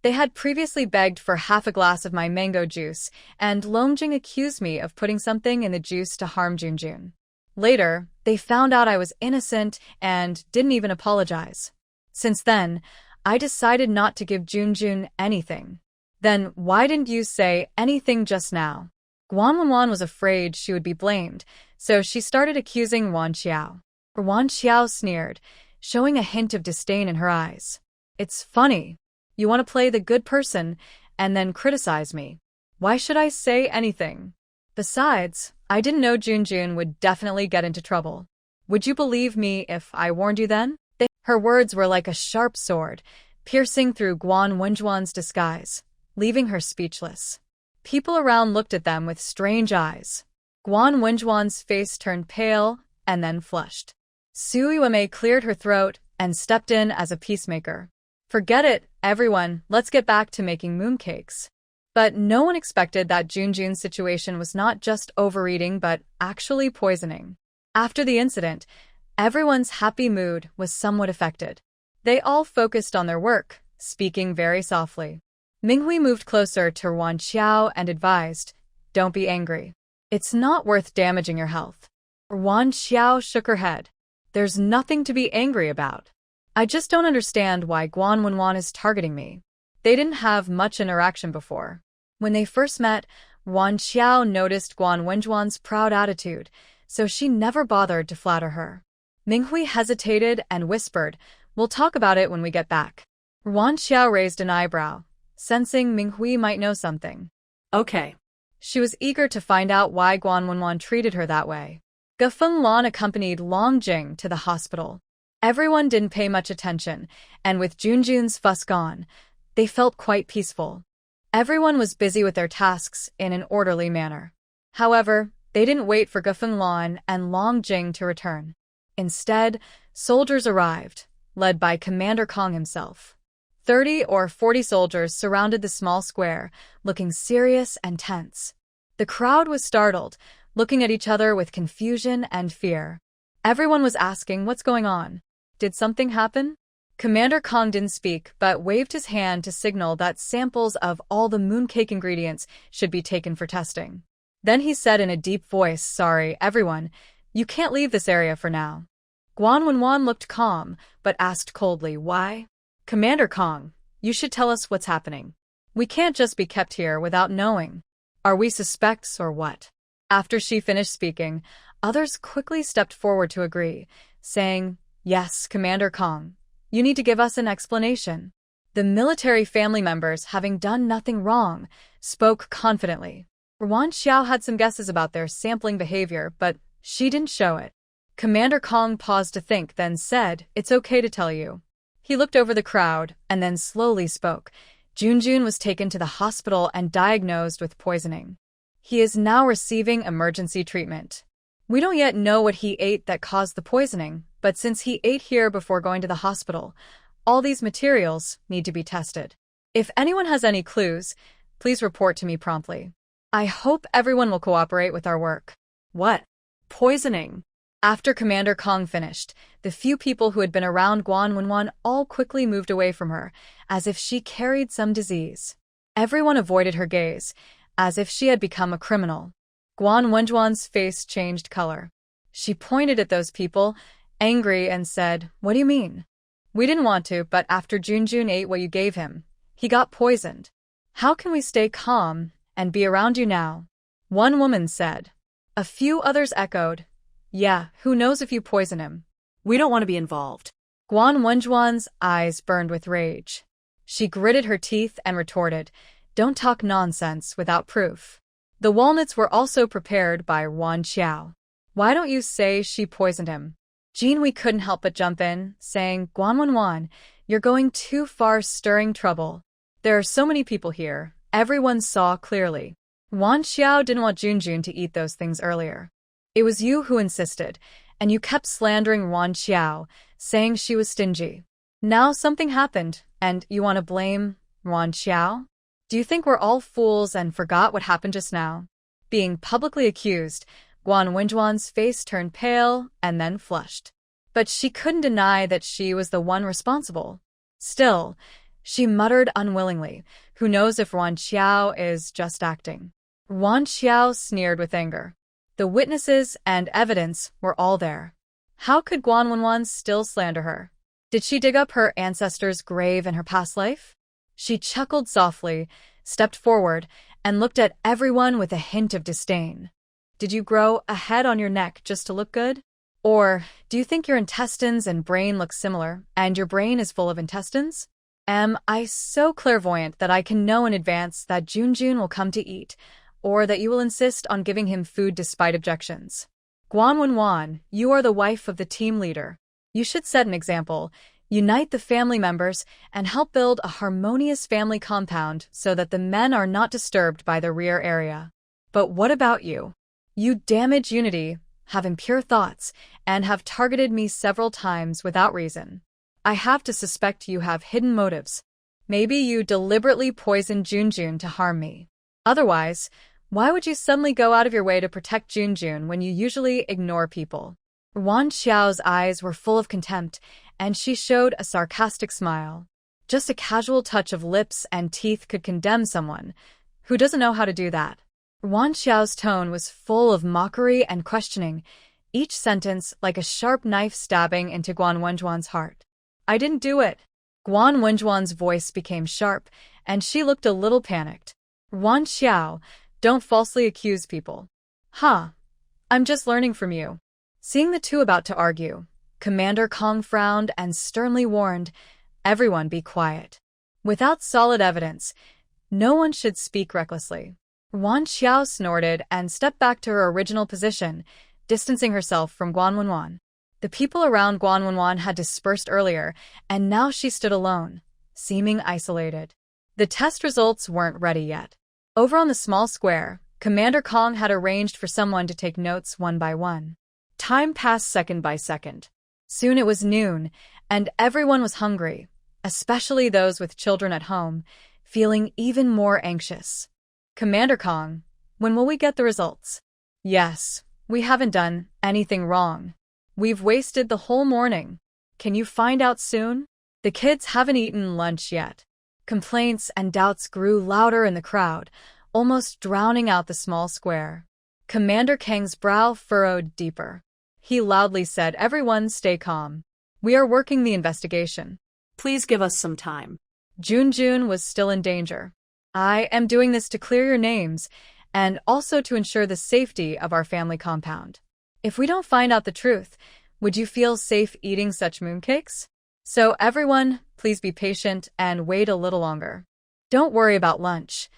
They had previously begged for half a glass of my mango juice, and Longjing accused me of putting something in the juice to harm Junjun. Later, they found out I was innocent and didn't even apologize. Since then, I decided not to give Junjun anything." "Then why didn't you say anything just now?" Guan Wenwan was afraid she would be blamed, so she started accusing Wan Xiao. Wan Xiao sneered, showing a hint of disdain in her eyes. "It's funny. You want to play the good person and then criticize me. Why should I say anything? Besides, I didn't know Junjun would definitely get into trouble. Would you believe me if I warned you then?" Her words were like a sharp sword, piercing through Guan Wenjuan's disguise, leaving her speechless. People around looked at them with strange eyes. Guan Wenjuan's face turned pale and then flushed. Su Yuemei cleared her throat and stepped in as a peacemaker. "Forget it, everyone, let's get back to making mooncakes." But no one expected that Junjun's situation was not just overeating but actually poisoning. After the incident, everyone's happy mood was somewhat affected. They all focused on their work, speaking very softly. Minghui moved closer to Wan Xiao and advised, "Don't be angry. It's not worth damaging your health." Wan Xiao shook her head. "There's nothing to be angry about. I just don't understand why Guan Wenwan is targeting me." They didn't have much interaction before. When they first met, Wan Xiao noticed Guan Wenjuan's proud attitude, so she never bothered to flatter her. Minghui hesitated and whispered, "We'll talk about it when we get back." Wan Xiao raised an eyebrow, sensing Minghui might know something. "Okay." She was eager to find out why Guan Wenwan treated her that way. Ge Fenglan accompanied Long Jing to the hospital. Everyone didn't pay much attention, and with Junjun's fuss gone, they felt quite peaceful. Everyone was busy with their tasks in an orderly manner. However, they didn't wait for Ge Fenglan and Long Jing to return. Instead, soldiers arrived, led by Commander Kong himself. 30 or 40 soldiers surrounded the small square, looking serious and tense. The crowd was startled, looking at each other with confusion and fear. Everyone was asking what's going on. Did something happen? Commander Kong didn't speak, but waved his hand to signal that samples of all the mooncake ingredients should be taken for testing. Then he said in a deep voice, "Sorry, everyone, you can't leave this area for now." Guan Wenwan looked calm, but asked coldly, "Why?" "Commander Kong, you should tell us what's happening. We can't just be kept here without knowing. Are we suspects or what?" After she finished speaking, others quickly stepped forward to agree, saying, "Yes, Commander Kong. You need to give us an explanation." The military family members, having done nothing wrong, spoke confidently. Wan Xiao had some guesses about their sampling behavior, but she didn't show it. Commander Kong paused to think, then said, "It's okay to tell you." He looked over the crowd and then slowly spoke. Junjun was taken to the hospital and diagnosed with poisoning. He is now receiving emergency treatment. We don't yet know what he ate that caused the poisoning, but since he ate here before going to the hospital, all these materials need to be tested. If anyone has any clues, please report to me promptly. I hope everyone will cooperate with our work. What? Poisoning? After Commander Kong finished, the few people who had been around Guan Wenwan all quickly moved away from her, as if she carried some disease. Everyone avoided her gaze, as if she had become a criminal. Guan Wenjuan's face changed color. She pointed at those people, angry, and said, "What do you mean? We didn't want to, but after Junjun ate what you gave him, he got poisoned. How can we stay calm and be around you now?" One woman said. A few others echoed, "Yeah, who knows if you poison him? We don't want to be involved." Guan Wenjuan's eyes burned with rage. She gritted her teeth and retorted, "Don't talk nonsense without proof." The walnuts were also prepared by Wan Xiao. "Why don't you say she poisoned him?" Jin Wei couldn't help but jump in, saying, "Guan Wenwan, you're going too far, stirring trouble. There are so many people here, everyone saw clearly. Wan Xiao didn't want Junjun to eat those things earlier. It was you who insisted, and you kept slandering Wan Xiao, saying she was stingy. Now something happened, and you want to blame Wan Xiao? Do you think we're all fools and forgot what happened just now?" Being publicly accused, Guan Wenjuan's face turned pale and then flushed. But she couldn't deny that she was the one responsible. Still, she muttered unwillingly, "Who knows if Wan Xiao is just acting?" Wan Xiao sneered with anger. The witnesses and evidence were all there. How could Guan Wenwan still slander her? Did she dig up her ancestor's grave in her past life? She chuckled softly, stepped forward, and looked at everyone with a hint of disdain. "Did you grow a head on your neck just to look good? Or do you think your intestines and brain look similar, and your brain is full of intestines? Am I so clairvoyant that I can know in advance that Junjun will come to eat, or that you will insist on giving him food despite objections? Guan Wenwan, you are the wife of the team leader. You should set an example, unite the family members, and help build a harmonious family compound so that the men are not disturbed by the rear area. But what about you? You damage unity, have impure thoughts, and have targeted me several times without reason. I have to suspect you have hidden motives. Maybe you deliberately poisoned Junjun to harm me. Otherwise, why would you suddenly go out of your way to protect Junjun when you usually ignore people?" Wan Xiao's eyes were full of contempt, and she showed a sarcastic smile. Just a casual touch of lips and teeth could condemn someone. Who doesn't know how to do that? Wan Xiao's tone was full of mockery and questioning, each sentence like a sharp knife stabbing into Guan Wenjuan's heart. "I didn't do it." Guan Wenjuan's voice became sharp, and she looked a little panicked. "Wan Xiao, don't falsely accuse people." "Huh. I'm just learning from you." Seeing the two about to argue, Commander Kong frowned and sternly warned, "Everyone be quiet. Without solid evidence, no one should speak recklessly." Wan Xiao snorted and stepped back to her original position, distancing herself from Guan Wenwan. The people around Guan Wenwan had dispersed earlier, and now she stood alone, seeming isolated. The test results weren't ready yet. Over on the small square, Commander Kong had arranged for someone to take notes one by one. Time passed second by second. Soon it was noon, and everyone was hungry, especially those with children at home, feeling even more anxious. "Commander Kong, when will we get the results?" "Yes, we haven't done anything wrong. We've wasted the whole morning. Can you find out soon?" The kids haven't eaten lunch yet. Complaints and doubts grew louder in the crowd, almost drowning out the small square. Commander Kang's brow furrowed deeper. He loudly said, "Everyone stay calm. We are working the investigation. Please give us some time." Junjun was still in danger. "I am doing this to clear your names, and also to ensure the safety of our family compound. If we don't find out the truth, would you feel safe eating such mooncakes? So everyone, please be patient and wait a little longer. Don't worry about lunch.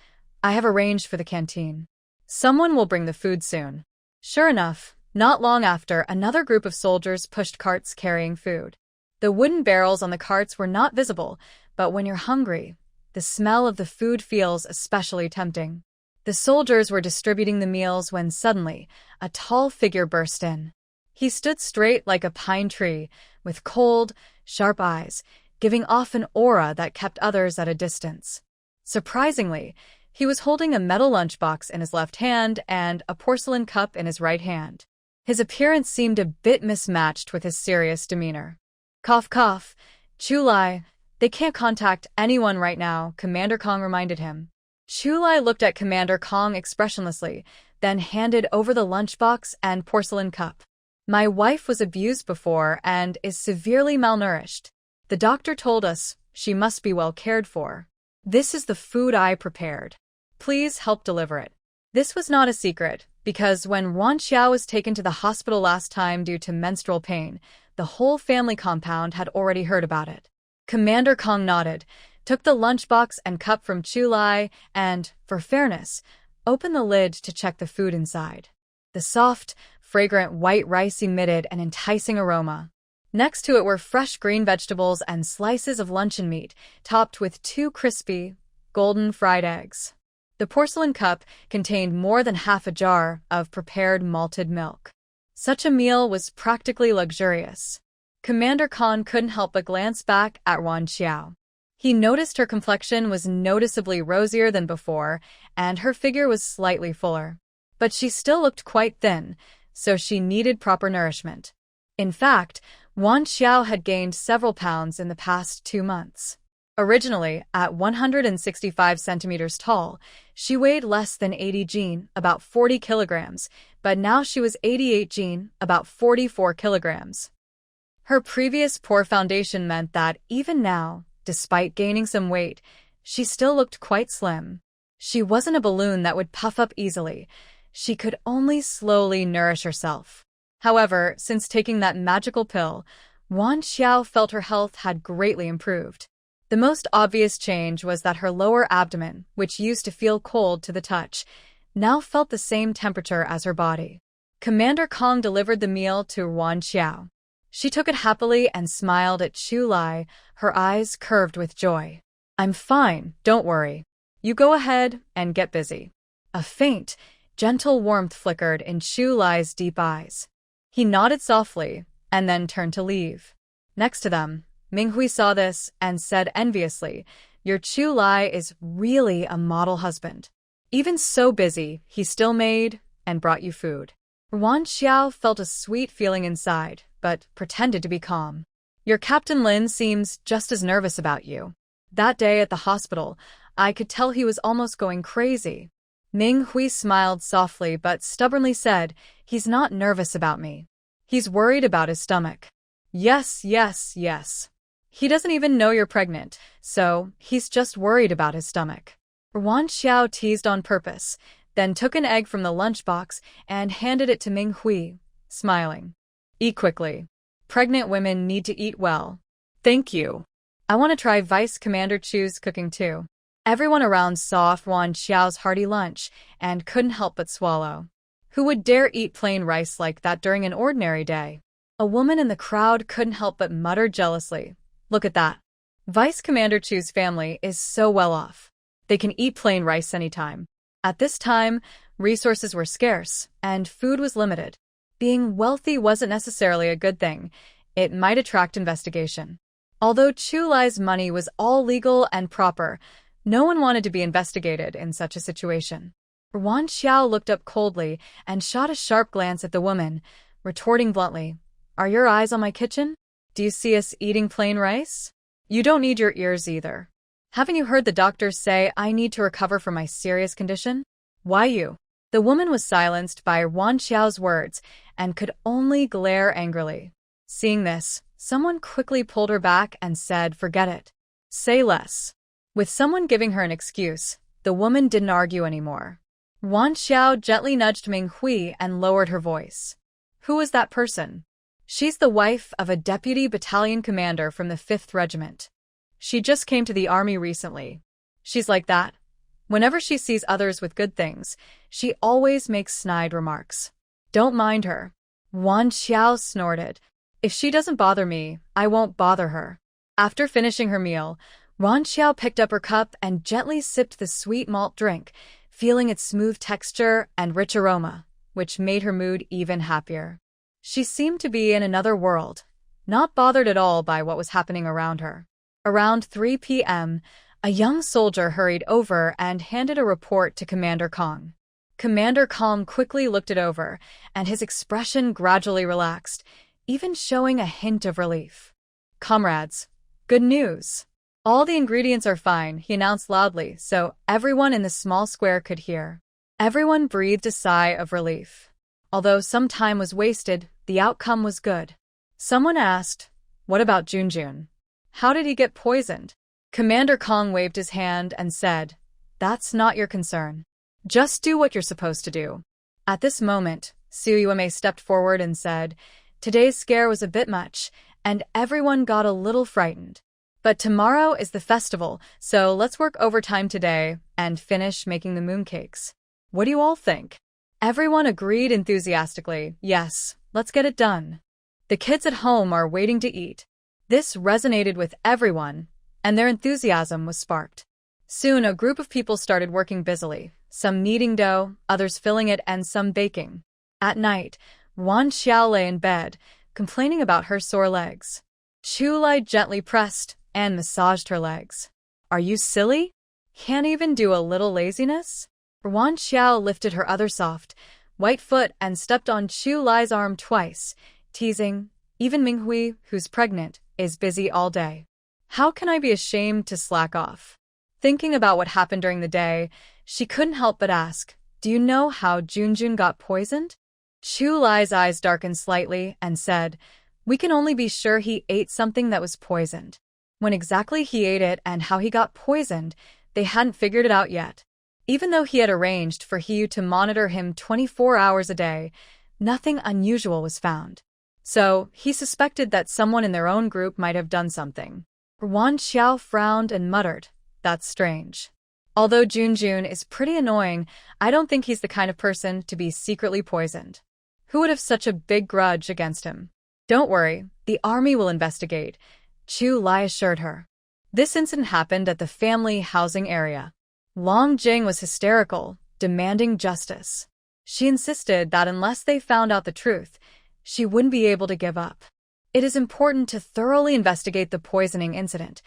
I have arranged for the canteen. Someone will bring the food soon." Sure enough, not long after, another group of soldiers pushed carts carrying food. The wooden barrels on the carts were not visible, but when you're hungry, the smell of the food feels especially tempting. The soldiers were distributing the meals when suddenly, a tall figure burst in. He stood straight like a pine tree, with cold, sharp eyes, giving off an aura that kept others at a distance. Surprisingly, he was holding a metal lunchbox in his left hand and a porcelain cup in his right hand. His appearance seemed a bit mismatched with his serious demeanor. "Cough cough, Chulai, they can't contact anyone right now," Commander Kong reminded him. Chulai looked at Commander Kong expressionlessly, then handed over the lunchbox and porcelain cup. "My wife was abused before and is severely malnourished. The doctor told us she must be well cared for. This is the food I prepared. Please help deliver it." This was not a secret, because when Wan Xiao was taken to the hospital last time due to menstrual pain, the whole family compound had already heard about it. Commander Kong nodded, took the lunchbox and cup from Chulai, and, for fairness, opened the lid to check the food inside. The soft, fragrant white rice emitted an enticing aroma. Next to it were fresh green vegetables and slices of luncheon meat, topped with 2 crispy, golden fried eggs. The porcelain cup contained more than half a jar of prepared malted milk. Such a meal was practically luxurious. Commander Khan couldn't help but glance back at Wan Xiao. He noticed her complexion was noticeably rosier than before, and her figure was slightly fuller. But she still looked quite thin, so she needed proper nourishment. In fact, Wan Xiao had gained several pounds in the past 2 months. Originally, at 165 centimeters tall, she weighed less than 80 jin, about 40 kilograms, but now she was 88 jin, about 44 kilograms. Her previous poor foundation meant that, even now, despite gaining some weight, she still looked quite slim. She wasn't a balloon that would puff up easily. She could only slowly nourish herself. However, since taking that magical pill, Wan Xiao felt her health had greatly improved. The most obvious change was that her lower abdomen, which used to feel cold to the touch, now felt the same temperature as her body. Commander Kong delivered the meal to Wan Xiao. She took it happily and smiled at Chulai, her eyes curved with joy. "I'm fine, don't worry. You go ahead and get busy." A faint, gentle warmth flickered in Chulai's deep eyes. He nodded softly and then turned to leave. Next to them, Minghui saw this and said enviously, "Your Chulai is really a model husband. Even so busy, he still made and brought you food." Wan Xiao felt a sweet feeling inside, but pretended to be calm. "Your Captain Lin seems just as nervous about you. That day at the hospital, I could tell he was almost going crazy." Ming Hui smiled softly but stubbornly said, "He's not nervous about me. He's worried about his stomach." Yes. "He doesn't even know you're pregnant, so he's just worried about his stomach." Wan Xiao teased on purpose, then took an egg from the lunchbox and handed it to Ming Hui, smiling. "Eat quickly. Pregnant women need to eat well." "Thank you. I want to try Vice Commander Chu's cooking too." Everyone around saw Wan Xiao's hearty lunch and couldn't help but swallow. Who would dare eat plain rice like that during an ordinary day? A woman in the crowd couldn't help but mutter jealously, "Look at that. Vice Commander Chu's family is so well off. They can eat plain rice anytime." At this time, resources were scarce, and food was limited. Being wealthy wasn't necessarily a good thing. It might attract investigation. Although Chulai's money was all legal and proper, no one wanted to be investigated in such a situation. Wan Xiao looked up coldly and shot a sharp glance at the woman, retorting bluntly, "Are your eyes on my kitchen? Do you see us eating plain rice?" You don't need your ears either. Haven't you heard the doctors say I need to recover from my serious condition? Why you? The woman was silenced by Wan Xiao's words and could only glare angrily. Seeing this, someone quickly pulled her back and said, forget it. Say less. With someone giving her an excuse, the woman didn't argue anymore. Wan Xiao gently nudged Ming Hui and lowered her voice. Who is that person? She's the wife of a deputy battalion commander from the 5th Regiment. She just came to the army recently. She's like that. Whenever she sees others with good things, she always makes snide remarks. Don't mind her. Wan Xiao snorted. If she doesn't bother me, I won't bother her. After finishing her meal, Wan Xiao picked up her cup and gently sipped the sweet malt drink, feeling its smooth texture and rich aroma, which made her mood even happier. She seemed to be in another world, not bothered at all by what was happening around her. Around 3 p.m., a young soldier hurried over and handed a report to Commander Kong. Commander Kong quickly looked it over, and his expression gradually relaxed, even showing a hint of relief. Comrades, good news. All the ingredients are fine, he announced loudly, so everyone in the small square could hear. Everyone breathed a sigh of relief. Although some time was wasted, the outcome was good. Someone asked, what about Junjun? How did he get poisoned? Commander Kong waved his hand and said, that's not your concern. Just do what you're supposed to do. At this moment, Su Yueme stepped forward and said, today's scare was a bit much, and everyone got a little frightened. But tomorrow is the festival, so let's work overtime today and finish making the mooncakes. What do you all think? Everyone agreed enthusiastically, yes, let's get it done. The kids at home are waiting to eat. This resonated with everyone, and their enthusiasm was sparked. Soon a group of people started working busily, some kneading dough, others filling it, and some baking. At night, Wan Xiao lay in bed, complaining about her sore legs. Chu Lai gently pressed and massaged her legs. Are you silly? Can't even do a little laziness? Wan Xiao lifted her other soft, white foot and stepped on Chu Lai's arm twice, teasing, even Ming Hui, who's pregnant, is busy all day. How can I be ashamed to slack off? Thinking about what happened during the day, she couldn't help but ask, do you know how Junjun got poisoned? Chu Lai's eyes darkened slightly and said, we can only be sure he ate something that was poisoned. When exactly he ate it and how he got poisoned, they hadn't figured it out yet. Even though he had arranged for Hiyu to monitor him 24 hours a day, nothing unusual was found. So, he suspected that someone in their own group might have done something. Wan Xiao frowned and muttered, that's strange. Although Junjun is pretty annoying, I don't think he's the kind of person to be secretly poisoned. Who would have such a big grudge against him? Don't worry, the army will investigate, Chu Lai assured her. This incident happened at the family housing area. Long Jing was hysterical, demanding justice. She insisted that unless they found out the truth, she wouldn't be able to give up. It is important to thoroughly investigate the poisoning incident.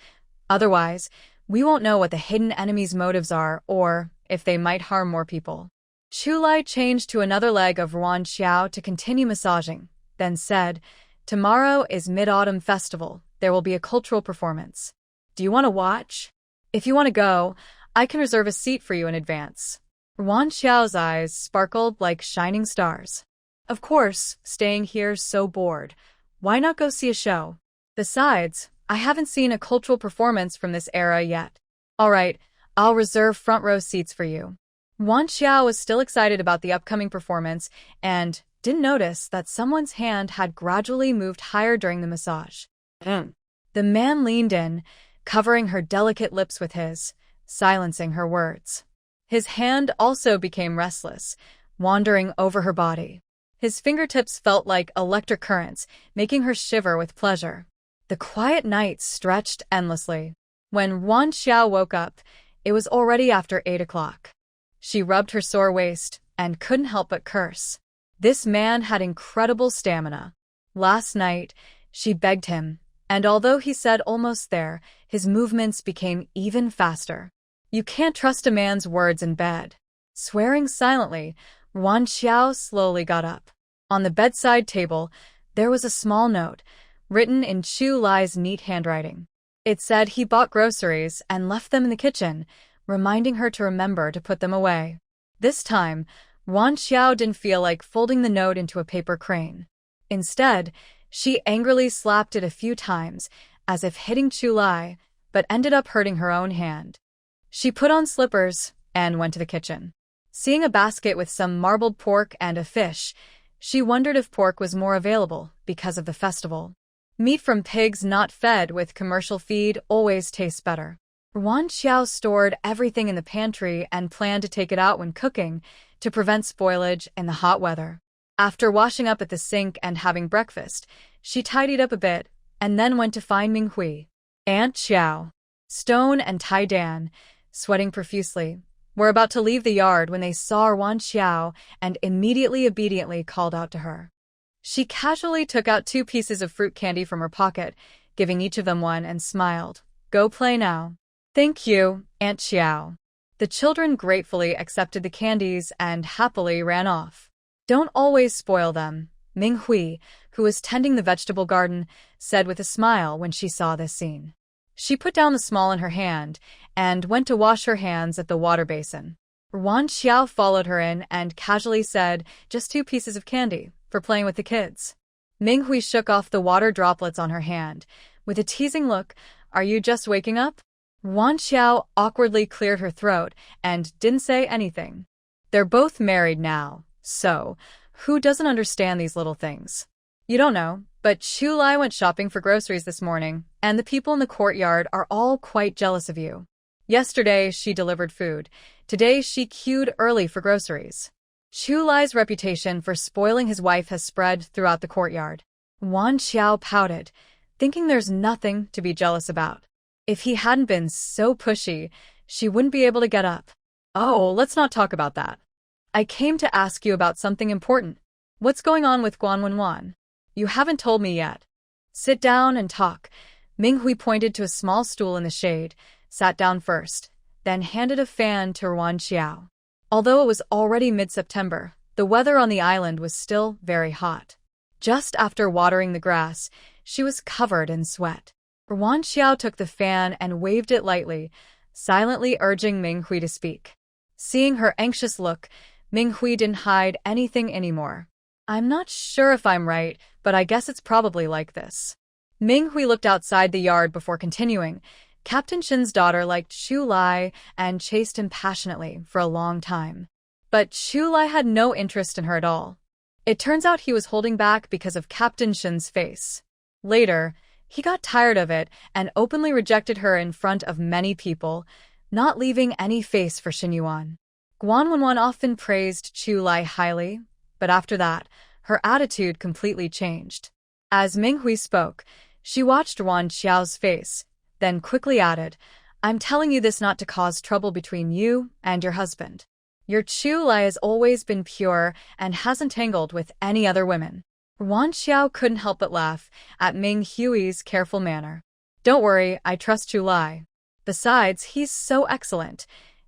Otherwise, we won't know what the hidden enemy's motives are or if they might harm more people. Chu Lai changed to another leg of Wan Xiao to continue massaging, then said, tomorrow is Mid-Autumn Festival. There will be a cultural performance. Do you want to watch? If you want to go, I can reserve a seat for you in advance. Wan Xiao's eyes sparkled like shining stars. Of course, staying here's so bored. Why not go see a show? Besides, I haven't seen a cultural performance from this era yet. All right, I'll reserve front row seats for you. Wan Xiao was still excited about the upcoming performance and didn't notice that someone's hand had gradually moved higher during the massage. The man leaned in, covering her delicate lips with his, silencing her words. His hand also became restless, wandering over her body. His fingertips felt like electric currents, making her shiver with pleasure. The quiet night stretched endlessly. When Wan Xiao woke up, it was already after 8 o'clock. She rubbed her sore waist and couldn't help but curse. This man had incredible stamina. Last night, she begged him, and although he said almost there, his movements became even faster. You can't trust a man's words in bed. Swearing silently, Wan Xiao slowly got up. On the bedside table, there was a small note, written in Chu Lai's neat handwriting. It said he bought groceries and left them in the kitchen, reminding her to remember to put them away. This time, Wan Xiao didn't feel like folding the note into a paper crane. Instead, she angrily slapped it a few times, as if hitting Chu Lai, but ended up hurting her own hand. She put on slippers and went to the kitchen. Seeing a basket with some marbled pork and a fish, she wondered if pork was more available because of the festival. Meat from pigs not fed with commercial feed always tastes better. Wan Xiao stored everything in the pantry and planned to take it out when cooking to prevent spoilage in the hot weather. After washing up at the sink and having breakfast, she tidied up a bit and then went to find Ming Hui. Aunt Xiao, Stone and Tai Dan, sweating profusely, were about to leave the yard when they saw Wan Xiao and immediately obediently called out to her. She casually took out 2 pieces of fruit candy from her pocket, giving each of them one, and smiled. Go play now. Thank you, Aunt Xiao. The children gratefully accepted the candies and happily ran off. Don't always spoil them, Ming Hui, who was tending the vegetable garden, said with a smile when she saw this scene. She put down the small in her hand and went to wash her hands at the water basin. Wan Xiao followed her in and casually said, just 2 pieces of candy for playing with the kids. Ming Hui shook off the water droplets on her hand. With a teasing look, are you just waking up? Wan Xiao awkwardly cleared her throat and didn't say anything. They're both married now, so who doesn't understand these little things? You don't know, but Chu Lai went shopping for groceries this morning, and the people in the courtyard are all quite jealous of you. Yesterday, she delivered food. Today, she queued early for groceries. Chu Lai's reputation for spoiling his wife has spread throughout the courtyard. Wan Xiao pouted, thinking there's nothing to be jealous about. If he hadn't been so pushy, she wouldn't be able to get up. Oh, let's not talk about that. I came to ask you about something important. What's going on with Guanwenwan? You haven't told me yet. Sit down and talk. Ming Hui pointed to a small stool in the shade, sat down first, then handed a fan to Wan Xiao. Although it was already mid-September, the weather on the island was still very hot. Just after watering the grass, she was covered in sweat. Wan Xiao took the fan and waved it lightly, silently urging Ming Hui to speak. Seeing her anxious look, Ming Hui didn't hide anything anymore. I'm not sure if I'm right, but I guess it's probably like this. Ming Hui looked outside the yard before continuing. Captain Shin's daughter liked Chu Lai and chased him passionately for a long time. But Chu Lai had no interest in her at all. It turns out he was holding back because of Captain Shin's face. Later, he got tired of it and openly rejected her in front of many people, not leaving any face for Shin Yuan. Guanwenwan often praised Chu Lai highly, but after that, her attitude completely changed. As Ming Hui spoke, she watched Wan Xiao's face, then quickly added, I'm telling you this not to cause trouble between you and your husband. Your Chu Lai has always been pure and hasn't tangled with any other women. Wan Xiao couldn't help but laugh at Ming Hui's careful manner. Don't worry, I trust Chu Lai. Besides, he's so excellent.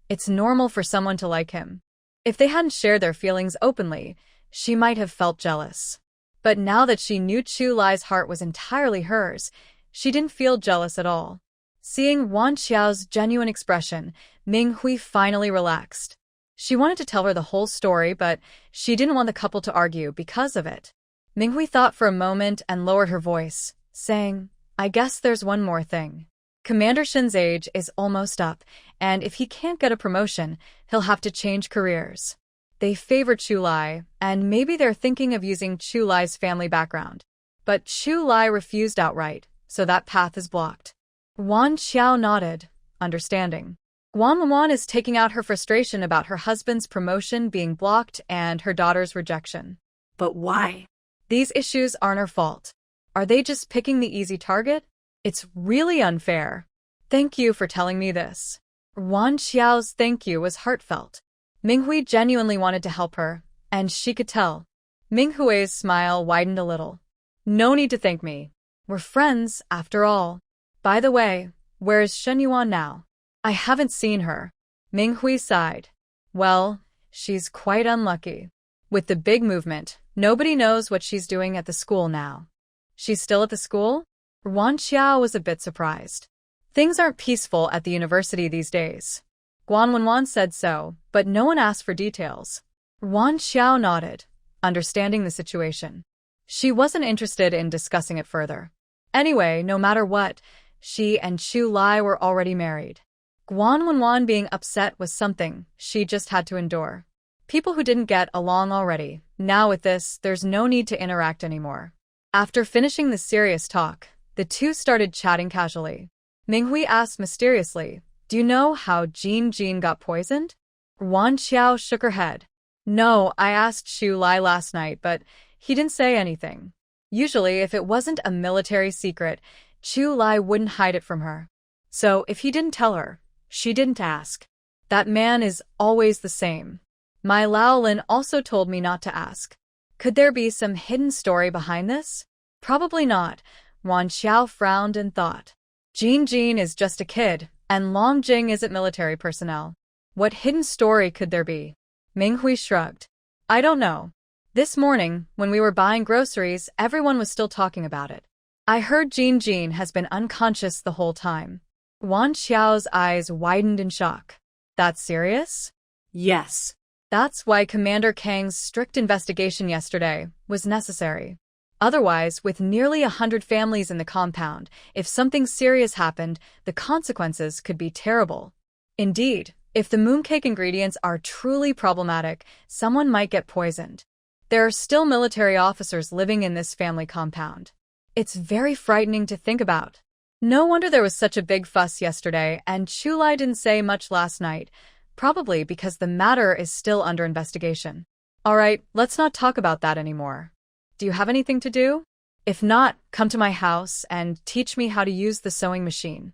It's normal for someone to like him. If they hadn't shared their feelings openly, she might have felt jealous. But now that she knew Chu Lai's heart was entirely hers, she didn't feel jealous at all. Seeing Wan Xiao's genuine expression, Ming Hui finally relaxed. She wanted to tell her the whole story, but she didn't want the couple to argue because of it. Ming Hui thought for a moment and lowered her voice, saying, I guess there's one more thing. Commander Shin's age is almost up, and if he can't get a promotion, he'll have to change careers. They favor Chu Lai, and maybe they're thinking of using Chu Lai's family background. But Chu Lai refused outright, so that path is blocked. Wan Xiao nodded, understanding. Guanwenwan is taking out her frustration about her husband's promotion being blocked and her daughter's rejection. But why? These issues aren't her fault. Are they just picking the easy target? It's really unfair. Thank you for telling me this. Wan Xiao's thank you was heartfelt. Ming Hui genuinely wanted to help her, and she could tell. Ming Hui's smile widened a little. No need to thank me. We're friends, after all. By the way, where is Shen Yuan now? I haven't seen her. Ming Hui sighed. Well, she's quite unlucky. With the big movement, nobody knows what she's doing at the school now. She's still at the school? Wan Xiao was a bit surprised. Things aren't peaceful at the university these days. Guan Wenwan said so, but no one asked for details. Wan Xiao nodded, understanding the situation. She wasn't interested in discussing it further. Anyway, no matter what, she and Chu Lai were already married. Guan Wenwan being upset was something she just had to endure. People who didn't get along already. Now with this, there's no need to interact anymore. After finishing the serious talk, the two started chatting casually. Minghui asked mysteriously, "Do you know how Jin got poisoned?" Wan Xiao shook her head. "No, I asked Chu Lai last night, but he didn't say anything." Usually, if it wasn't a military secret, Chu Lai wouldn't hide it from her. So, if he didn't tell her, she didn't ask. That man is always the same. My Laolin also told me not to ask. Could there be some hidden story behind this? Probably not. Wan Xiao frowned and thought. Jin is just a kid, and Long Jing isn't military personnel. What hidden story could there be? Minghui shrugged. I don't know. This morning, when we were buying groceries, everyone was still talking about it. I heard Jin has been unconscious the whole time. Wan Xiao's eyes widened in shock. That's serious? Yes. That's why Commander Kang's strict investigation yesterday was necessary. Otherwise, with nearly 100 families in the compound, if something serious happened, the consequences could be terrible. Indeed, if the mooncake ingredients are truly problematic, someone might get poisoned. There are still military officers living in this family compound. It's very frightening to think about. No wonder there was such a big fuss yesterday, and Chu Lai didn't say much last night, probably because the matter is still under investigation. All right, let's not talk about that anymore. Do you have anything to do? If not, come to my house and teach me how to use the sewing machine.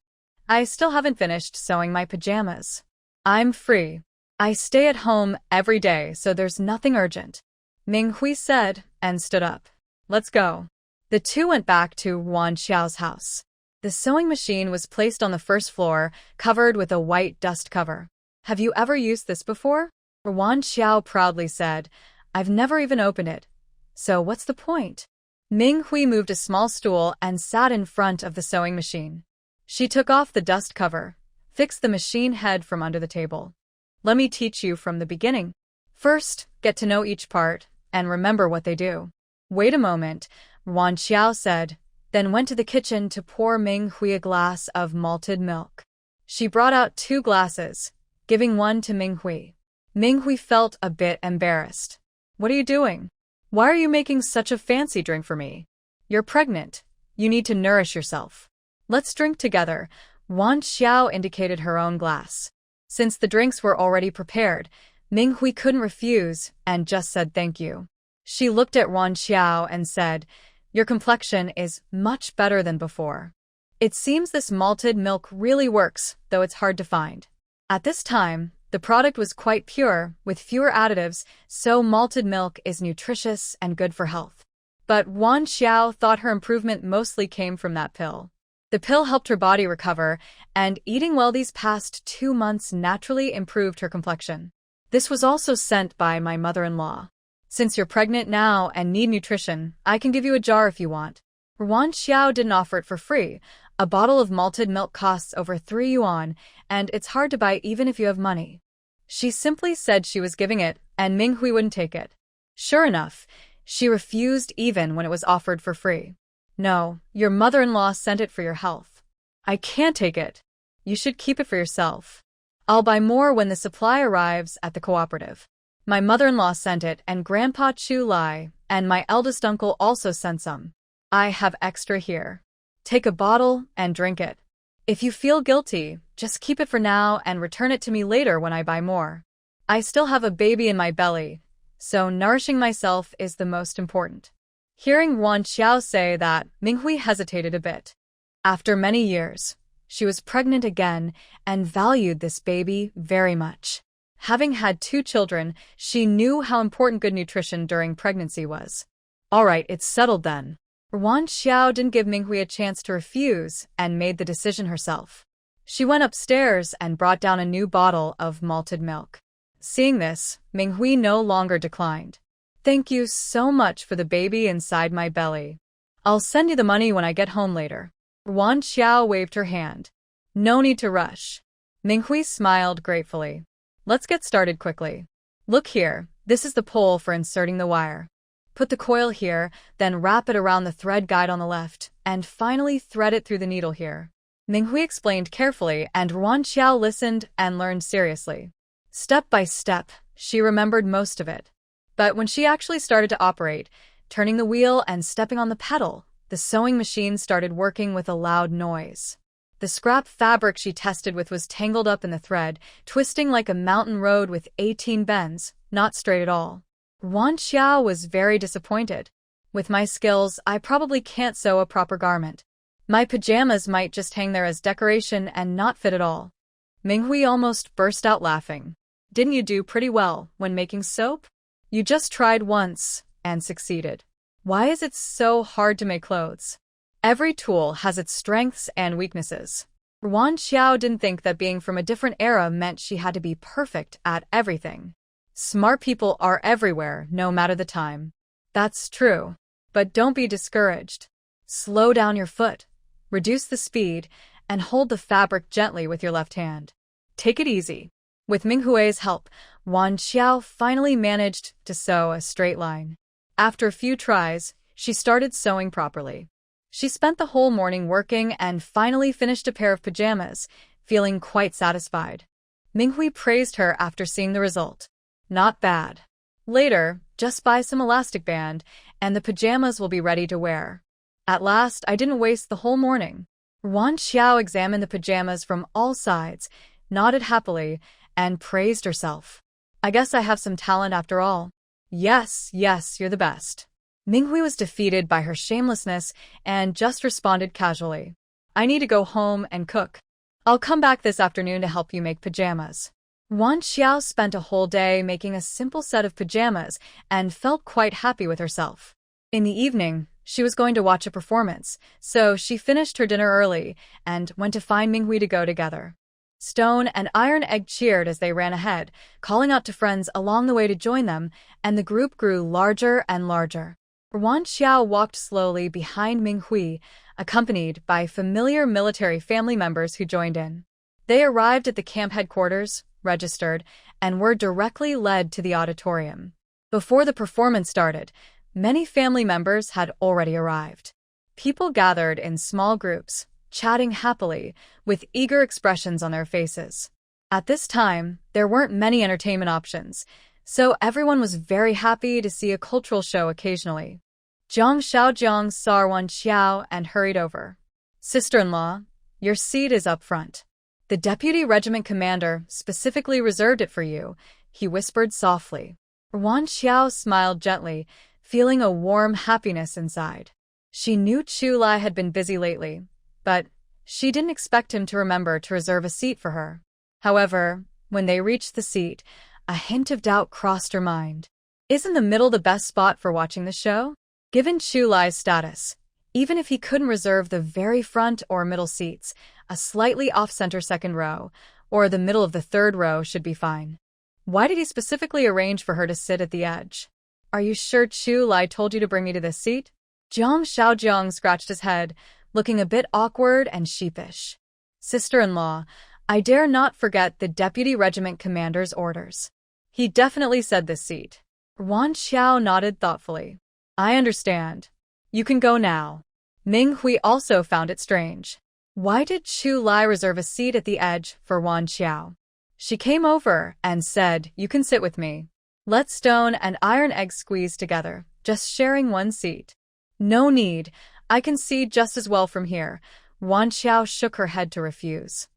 I still haven't finished sewing my pajamas. I'm free. I stay at home every day, so there's nothing urgent. Minghui said and stood up. Let's go. The two went back to Wan Xiao's house. The sewing machine was placed on the first floor, covered with a white dust cover. Have you ever used this before? Wan Xiao proudly said, I've never even opened it. So what's the point? Minghui moved a small stool and sat in front of the sewing machine. She took off the dust cover, fixed the machine head from under the table. Let me teach you from the beginning. First, get to know each part and remember what they do. Wait a moment, Wan Xiao said, then went to the kitchen to pour Minghui a glass of malted milk. She brought out 2 glasses, giving one to Minghui. Minghui felt a bit embarrassed. What are you doing? Why are you making such a fancy drink for me? You're pregnant. You need to nourish yourself. Let's drink together. Wan Xiao indicated her own glass. Since the drinks were already prepared, Minghui couldn't refuse and just said thank you. She looked at Wan Xiao and said, Your complexion is much better than before. It seems this malted milk really works, though it's hard to find. At this time, the product was quite pure, with fewer additives, so malted milk is nutritious and good for health. But Wan Xiao thought her improvement mostly came from that pill. The pill helped her body recover, and eating well these past 2 months naturally improved her complexion. This was also sent by my mother-in-law. Since you're pregnant now and need nutrition, I can give you a jar if you want. Wan Xiao didn't offer it for free. A bottle of malted milk costs over 3 yuan, and it's hard to buy even if you have money. She simply said she was giving it, and Minghui wouldn't take it. Sure enough, she refused even when it was offered for free. No, your mother-in-law sent it for your health. I can't take it. You should keep it for yourself. I'll buy more when the supply arrives at the cooperative. My mother-in-law sent it, and Grandpa Chu Lai and my eldest uncle also sent some. I have extra here. Take a bottle and drink it. If you feel guilty, just keep it for now and return it to me later when I buy more. I still have a baby in my belly, so nourishing myself is the most important. Hearing Wan Xiao say that, Minghui hesitated a bit. After many years, she was pregnant again and valued this baby very much. Having had 2 children, she knew how important good nutrition during pregnancy was. All right, it's settled then. Wan Xiao didn't give Minghui a chance to refuse and made the decision herself. She went upstairs and brought down a new bottle of malted milk. Seeing this, Minghui no longer declined. Thank you so much for the baby inside my belly. I'll send you the money when I get home later. Wan Xiao waved her hand. No need to rush. Minghui smiled gratefully. Let's get started quickly. Look here, this is the pole for inserting the wire. Put the coil here, then wrap it around the thread guide on the left, and finally thread it through the needle here. Minghui explained carefully, and Yuan Xiao listened and learned seriously. Step by step, she remembered most of it. But when she actually started to operate, turning the wheel and stepping on the pedal, the sewing machine started working with a loud noise. The scrap fabric she tested with was tangled up in the thread, twisting like a mountain road with 18 bends, not straight at all. Yuan Xiao was very disappointed. With my skills, I probably can't sew a proper garment. My pajamas might just hang there as decoration and not fit at all. Minghui almost burst out laughing. Didn't you do pretty well when making soap? You just tried once and succeeded. Why is it so hard to make clothes? Every tool has its strengths and weaknesses. Yuan Xiao didn't think that being from a different era meant she had to be perfect at everything. Smart people are everywhere, no matter the time. That's true. But don't be discouraged. Slow down your foot, reduce the speed, and hold the fabric gently with your left hand. Take it easy. With Minghui's help, Yuan Xiao finally managed to sew a straight line. After a few tries, she started sewing properly. She spent the whole morning working and finally finished a pair of pajamas, feeling quite satisfied. Minghui praised her after seeing the result. Not bad. Later, just buy some elastic band, and the pajamas will be ready to wear. At last, I didn't waste the whole morning. Yuan Xiao examined the pajamas from all sides, nodded happily, and praised herself. I guess I have some talent after all. Yes, you're the best. Minghui was defeated by her shamelessness and just responded casually. I need to go home and cook. I'll come back this afternoon to help you make pajamas. Yuan Xiao spent a whole day making a simple set of pajamas and felt quite happy with herself. In the evening, she was going to watch a performance, so she finished her dinner early and went to find Minghui to go together. Stone and Iron Egg cheered as they ran ahead, calling out to friends along the way to join them, and the group grew larger and larger. Yuan Xiao walked slowly behind Minghui, accompanied by familiar military family members who joined in. They arrived at the camp headquarters, registered, and were directly led to the auditorium. Before the performance started, many family members had already arrived. People gathered in small groups, chatting happily, with eager expressions on their faces. At this time, there weren't many entertainment options, so everyone was very happy to see a cultural show occasionally. Zhang Xiaojiang saw Yuan Xiao and hurried over. Sister-in-law, your seat is up front. The deputy regiment commander specifically reserved it for you, he whispered softly. Yuan Xiao smiled gently, feeling a warm happiness inside. She knew Chu Lai had been busy lately, but she didn't expect him to remember to reserve a seat for her. However, when they reached the seat, a hint of doubt crossed her mind. Isn't the middle the best spot for watching the show? Given Chu Lai's status, even if he couldn't reserve the very front or middle seats, a slightly off-center second row, or the middle of the third row should be fine. Why did he specifically arrange for her to sit at the edge? Are you sure Chu Lai told you to bring me to this seat? Zhang Xiaojiang scratched his head, looking a bit awkward and sheepish. Sister-in-law, I dare not forget the deputy regiment commander's orders. He definitely said this seat. Yuan Xiao nodded thoughtfully. I understand. You can go now. Minghui also found it strange. Why did Chu Lai reserve a seat at the edge for Yuan Xiao? She came over and said, you can sit with me. Let Stone and Iron Egg squeeze together, just sharing one seat. No need. I can see just as well from here. Yuan Xiao shook her head to refuse.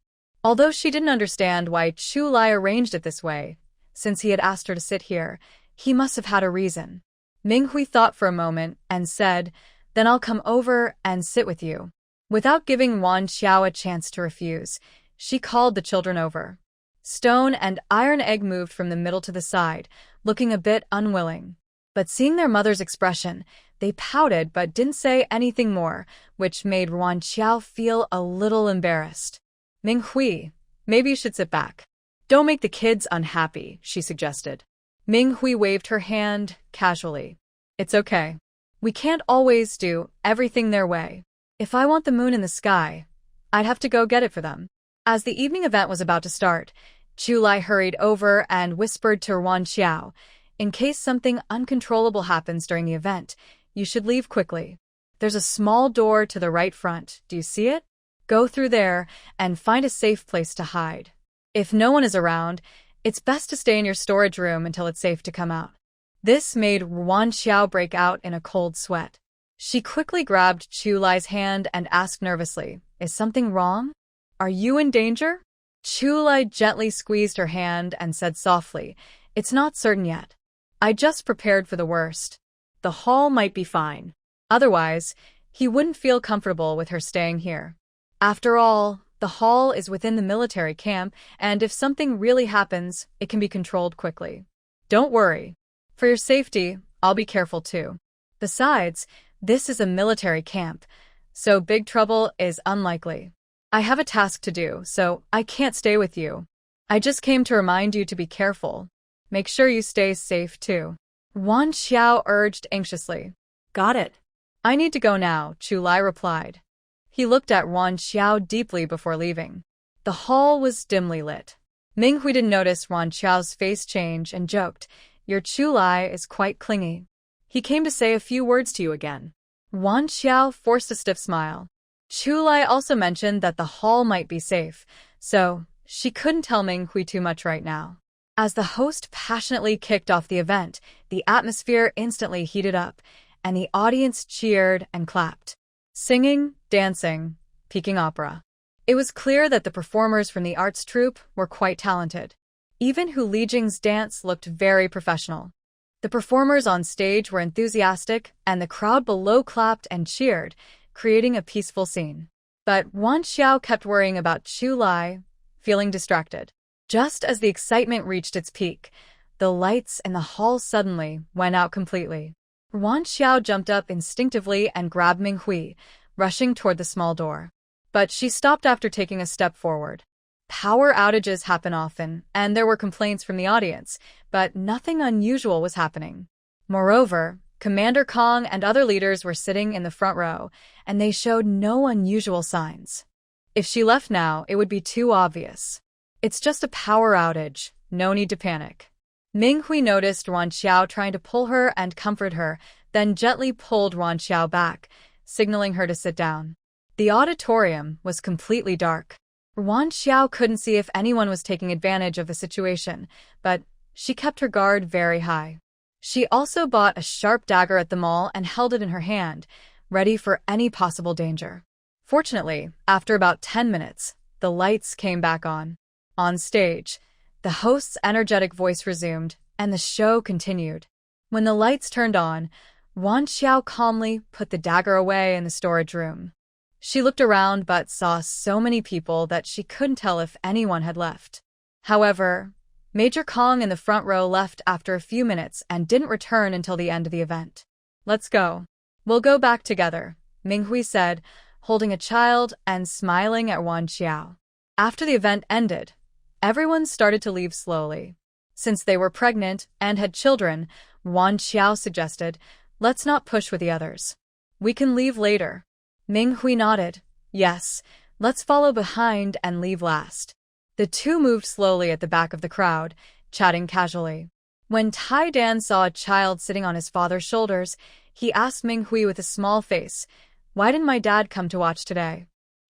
Although she didn't understand why Chu Lai arranged it this way, since he had asked her to sit here, he must have had a reason. Minghui thought for a moment and said, then I'll come over and sit with you. Without giving Yuan Xiao a chance to refuse, she called the children over. Stone and Iron Egg moved from the middle to the side, looking a bit unwilling. But seeing their mother's expression, they pouted but didn't say anything more, which made Yuan Xiao feel a little embarrassed. Minghui, maybe you should sit back. Don't make the kids unhappy, she suggested. Minghui waved her hand casually. It's okay. We can't always do everything their way. If I want the moon in the sky, I'd have to go get it for them. As the evening event was about to start, Chu Lai hurried over and whispered to Wan Xiao, "In case something uncontrollable happens during the event, you should leave quickly. There's a small door to the right front. Do you see it? Go through there and find a safe place to hide. If no one is around, it's best to stay in your storage room until it's safe to come out." This made Wan Xiao break out in a cold sweat. She quickly grabbed Chu Lai's hand and asked nervously, "Is something wrong? Are you in danger?" Chu Lai gently squeezed her hand and said softly, "It's not certain yet. I just prepared for the worst. The hall might be fine. Otherwise, he wouldn't feel comfortable with her staying here. After all, the hall is within the military camp, and if something really happens, it can be controlled quickly. Don't worry. For your safety, I'll be careful too. Besides, this is a military camp, so big trouble is unlikely. I have a task to do, so I can't stay with you. I just came to remind you to be careful. Make sure you stay safe too." Wan Xiao urged anxiously. Got it. "I need to go now," Chu Lai replied. He looked at Wan Xiao deeply before leaving. The hall was dimly lit. Ming Hui didn't notice Wan Xiao's face change and joked, "Your Chu Lai is quite clingy. He came to say a few words to you again." Wan Xiao forced a stiff smile. Chu Lai also mentioned that the hall might be safe, so she couldn't tell Ming Hui too much right now. As the host passionately kicked off the event, the atmosphere instantly heated up, and the audience cheered and clapped. Singing, dancing, peaking opera. It was clear that the performers from the arts troupe were quite talented. Even Hu Lijing's dance looked very professional. The performers on stage were enthusiastic, and the crowd below clapped and cheered, creating a peaceful scene. But Wan Xiao kept worrying about Chu Lai, feeling distracted. Just as the excitement reached its peak, the lights in the hall suddenly went out completely. Wan Xiao jumped up instinctively and grabbed Ming Hui, rushing toward the small door. But she stopped after taking a step forward. Power outages happen often, and there were complaints from the audience, but nothing unusual was happening. Moreover, Commander Kong and other leaders were sitting in the front row, and they showed no unusual signs. If she left now, it would be too obvious. It's just a power outage, no need to panic. Ming Hui noticed Wan Xiao trying to pull her and comfort her, then gently pulled Wan Xiao back, signaling her to sit down. The auditorium was completely dark. Wan Xiao couldn't see if anyone was taking advantage of the situation, but she kept her guard very high. She also bought a sharp dagger at the mall and held it in her hand, ready for any possible danger. Fortunately, after about 10 minutes, the lights came back on. On stage, the host's energetic voice resumed, and the show continued. When the lights turned on, Wan Xiao calmly put the dagger away in the storage room. She looked around but saw so many people that she couldn't tell if anyone had left. However, Major Kong in the front row left after a few minutes and didn't return until the end of the event. "Let's go. We'll go back together," Ming Hui said, holding a child and smiling at Wan Xiao. After the event ended, everyone started to leave slowly. Since they were pregnant and had children, Wan Xiao suggested, "Let's not push with the others. We can leave later." Ming Hui nodded. "Yes, let's follow behind and leave last." The two moved slowly at the back of the crowd, chatting casually. When Tai Dan saw a child sitting on his father's shoulders, he asked Ming Hui with a small face, "Why didn't my dad come to watch today?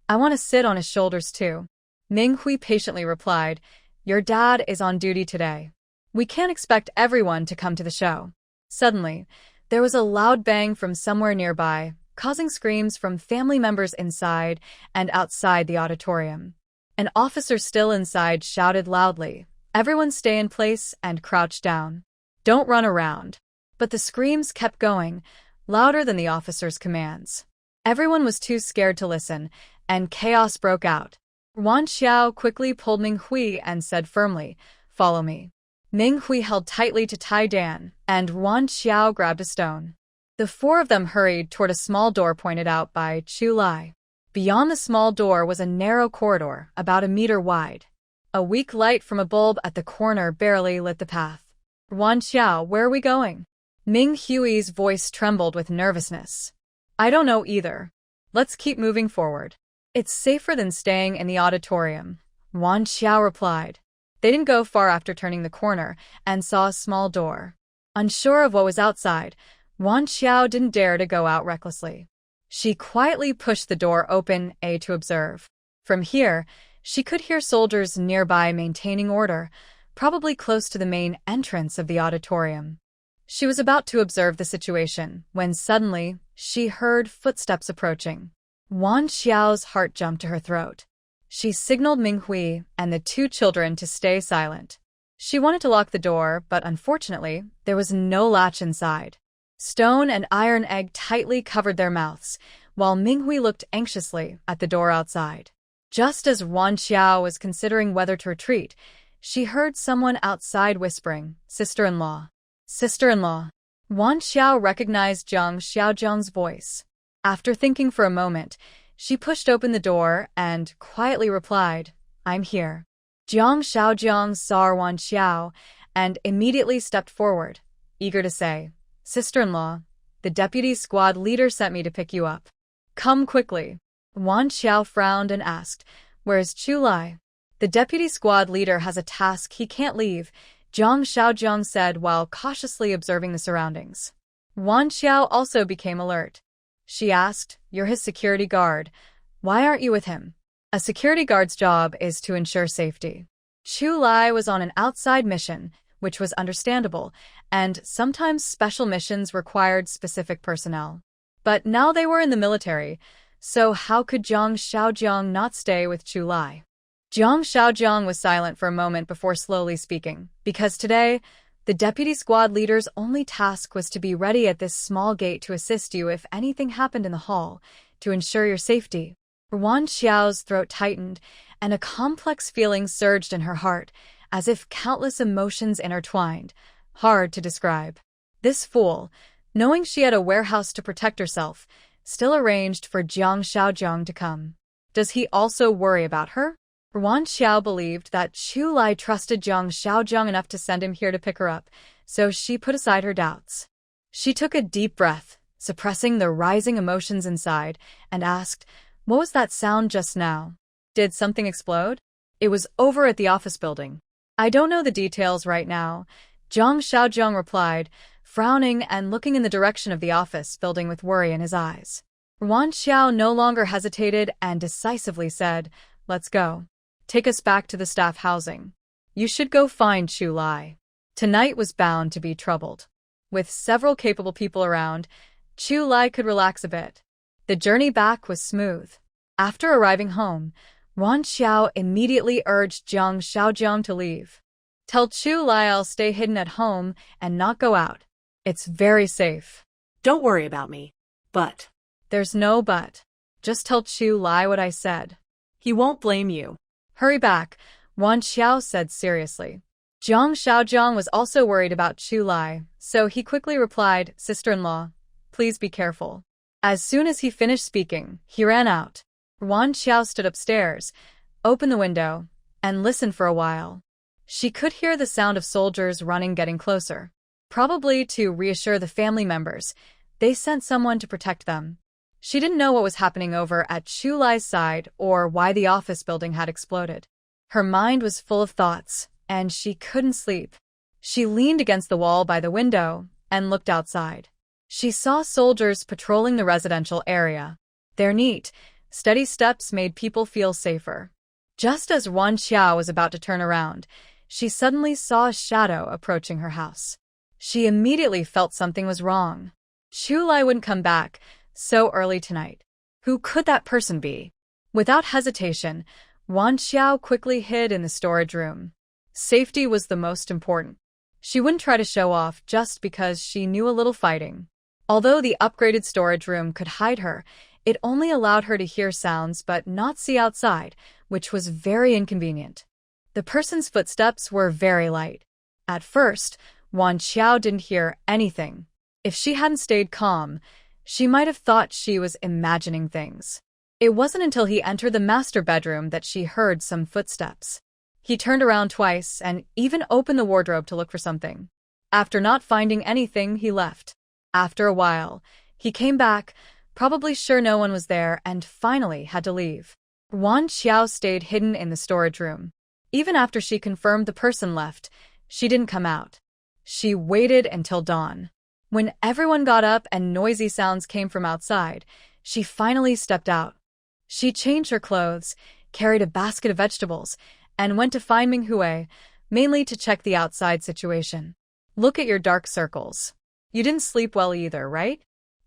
I want to sit on his shoulders too." Ming Hui patiently replied, "Your dad is on duty today. We can't expect everyone to come to the show." Suddenly, there was a loud bang from somewhere nearby, causing screams from family members inside and outside the auditorium. An officer still inside shouted loudly, "Everyone stay in place and crouch down. Don't run around." But the screams kept going, louder than the officer's commands. Everyone was too scared to listen, and chaos broke out. Wan Xiao quickly pulled Ming Hui and said firmly, "Follow me." Ming Hui held tightly to Tai Dan, and Wan Xiao grabbed a stone. The four of them hurried toward a small door pointed out by Chu Lai. Beyond the small door was a narrow corridor, about a meter wide. A weak light from a bulb at the corner barely lit the path. "Wan Xiao, where are we going?" Ming Hui's voice trembled with nervousness. "I don't know either. Let's keep moving forward." It's safer than staying in the auditorium, Wan Xiao replied. They didn't go far after turning the corner and saw a small door. Unsure of what was outside, Wan Xiao didn't dare to go out recklessly. She quietly pushed the door open, to observe. From here, she could hear soldiers nearby maintaining order, probably close to the main entrance of the auditorium. She was about to observe the situation when suddenly she heard footsteps approaching. Wan Xiao's heart jumped to her throat. She signaled Minghui and the two children to stay silent. She wanted to lock the door, but unfortunately, there was no latch inside. Stone and iron egg tightly covered their mouths, while Minghui looked anxiously at the door outside. Just as Wan Xiao was considering whether to retreat, she heard someone outside whispering, "Sister-in-law. Sister-in-law." Wan Xiao recognized Jiang Xiaozhang's voice. After thinking for a moment, she pushed open the door and quietly replied, "I'm here." Jiang Xiaozhang saw Wan Xiao and immediately stepped forward, eager to say, "Sister-in-law, the deputy squad leader sent me to pick you up. Come quickly." Wan Xiao frowned and asked, "Where's Chu Lai?" "The deputy squad leader has a task he can't leave," Jiang Xiaozhang said while cautiously observing the surroundings. Wan Xiao also became alert. She asked, "You're his security guard. Why aren't you with him?" A security guard's job is to ensure safety. Chu Lai was on an outside mission, which was understandable, and sometimes special missions required specific personnel. But now they were in the military, so how could Jiang Xiaozhang not stay with Chu Lai? Jiang Xiaozhang was silent for a moment before slowly speaking, because today, the deputy squad leader's only task was to be ready at this small gate to assist you if anything happened in the hall, to ensure your safety. Wan Xiao's throat tightened, and a complex feeling surged in her heart, as if countless emotions intertwined, hard to describe. This fool, knowing she had a warehouse to protect herself, still arranged for Jiang Xiaozhang to come. Does he also worry about her? Wan Xiao believed that Chu Lai trusted Jiang Xiaozhang enough to send him here to pick her up, so she put aside her doubts. She took a deep breath, suppressing the rising emotions inside, and asked, "What was that sound just now? Did something explode?" "It was over at the office building." "I don't know the details right now," Jiang Xiaozhang replied, frowning and looking in the direction of the office building with worry in his eyes. Wan Xiao no longer hesitated and decisively said, "Let's go. Take us back to the staff housing. You should go find Chu Lai. Tonight was bound to be troubled." With several capable people around, Chu Lai could relax a bit. The journey back was smooth. After arriving home, Wan Xiao immediately urged Jiang Xiaozhang to leave. "Tell Chu Lai I'll stay hidden at home and not go out. It's very safe." Don't worry about me. But. "There's no but. Just tell Chu Lai what I said." He won't blame you. "Hurry back," Wan Xiao said seriously. Jiang Xiaozhang was also worried about Chu Lai, so he quickly replied, "Sister-in-law, please be careful." As soon as he finished speaking, he ran out. Wan Xiao stood upstairs, opened the window, and listened for a while. She could hear the sound of soldiers running getting closer. Probably to reassure the family members, they sent someone to protect them. She didn't know what was happening over at Chu Lai's side or why the office building had exploded. Her mind was full of thoughts, and she couldn't sleep. She leaned against the wall by the window and looked outside. She saw soldiers patrolling the residential area. Their neat, steady steps made people feel safer. Just as Wan Xiao was about to turn around, she suddenly saw a shadow approaching her house. She immediately felt something was wrong. Chu Lai wouldn't come back so early tonight. Who could that person be? Without hesitation, Wan Xiao quickly hid in the storage room. Safety was the most important. She wouldn't try to show off just because she knew a little fighting. Although the upgraded storage room could hide her, it only allowed her to hear sounds but not see outside, which was very inconvenient. The person's footsteps were very light. At first, Wan Xiao didn't hear anything. If she hadn't stayed calm, she might have thought she was imagining things. It wasn't until he entered the master bedroom that she heard some footsteps. He turned around twice and even opened the wardrobe to look for something. After not finding anything, he left. After a while, he came back, probably sure no one was there, and finally had to leave. Yuan Xiao stayed hidden in the storage room. Even after she confirmed the person left, she didn't come out. She waited until dawn. When everyone got up and noisy sounds came from outside, she finally stepped out. She changed her clothes, carried a basket of vegetables, and went to find Minghui, mainly to check the outside situation. Look at your dark circles. You didn't sleep well either, right?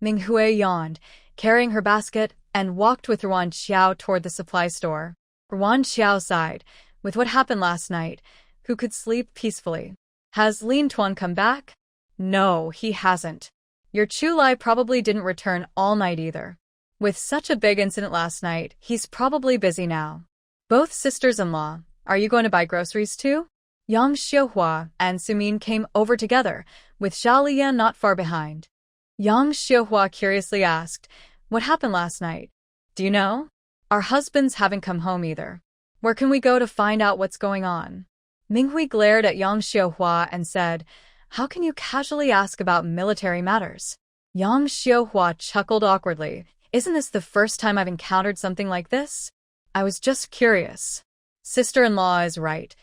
Minghui yawned, carrying her basket, and walked with Yuan Xiao toward the supply store. Yuan Xiao sighed. With what happened last night, who could sleep peacefully? Has Lin Tuan come back? No, he hasn't. Your Chu Lai probably didn't return all night either. With such a big incident last night, he's probably busy now. Both sisters-in-law, are you going to buy groceries too? Yang Xiuhua and Sumin came over together, with Xiao Liyan not far behind. Yang Xiuhua curiously asked, what happened last night? Do you know? Our husbands haven't come home either. Where can we go to find out what's going on? Minghui glared at Yang Xiuhua and said, how can you casually ask about military matters? Yang Xiuhua chuckled awkwardly. Isn't this the first time I've encountered something like this? I was just curious. Sister-in-law is right.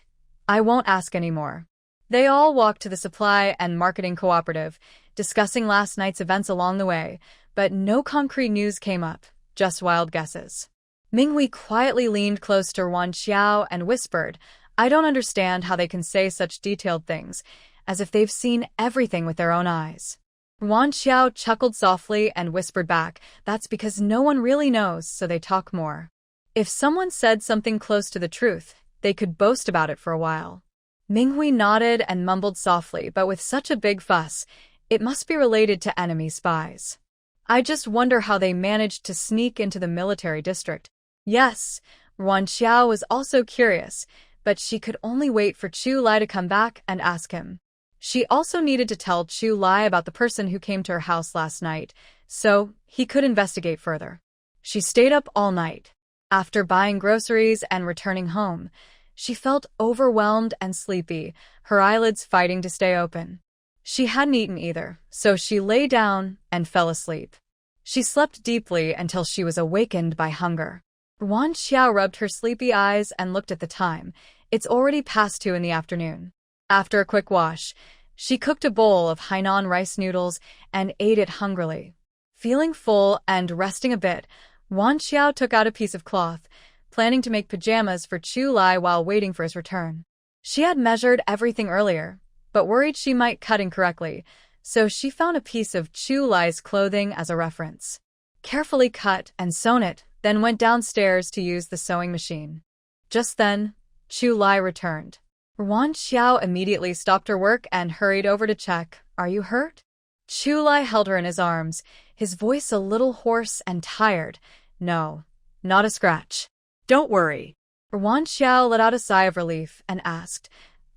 I won't ask anymore. They all walked to the supply and marketing cooperative, discussing last night's events along the way, but no concrete news came up, just wild guesses. Minghui quietly leaned close to Yuan Xiao and whispered, I don't understand how they can say such detailed things, as if they've seen everything with their own eyes. Yuan Xiao chuckled softly and whispered back, that's because no one really knows, so they talk more. If someone said something close to the truth, they could boast about it for a while. Minghui nodded and mumbled softly, but with such a big fuss, it must be related to enemy spies. I just wonder how they managed to sneak into the military district. Yes, Yuan Xiao was also curious, but she could only wait for Chu Lai to come back and ask him. She also needed to tell Chu Lai about the person who came to her house last night, so he could investigate further. She stayed up all night. After buying groceries and returning home, she felt overwhelmed and sleepy, her eyelids fighting to stay open. She hadn't eaten either, so she lay down and fell asleep. She slept deeply until she was awakened by hunger. Yuan Xiao rubbed her sleepy eyes and looked at the time. It's already past 2 in the afternoon. After a quick wash, she cooked a bowl of Hainan rice noodles and ate it hungrily. Feeling full and resting a bit, Yuan Xiao took out a piece of cloth, planning to make pajamas for Chu Lai while waiting for his return. She had measured everything earlier, but worried she might cut incorrectly, so she found a piece of Chu Lai's clothing as a reference. Carefully cut and sewn it, then went downstairs to use the sewing machine. Just then, Chu Lai returned. Yuan Xiao immediately stopped her work and hurried over to check. Are you hurt? Chu Lai held her in his arms, his voice a little hoarse and tired. No, not a scratch. Don't worry. Yuan Xiao let out a sigh of relief and asked,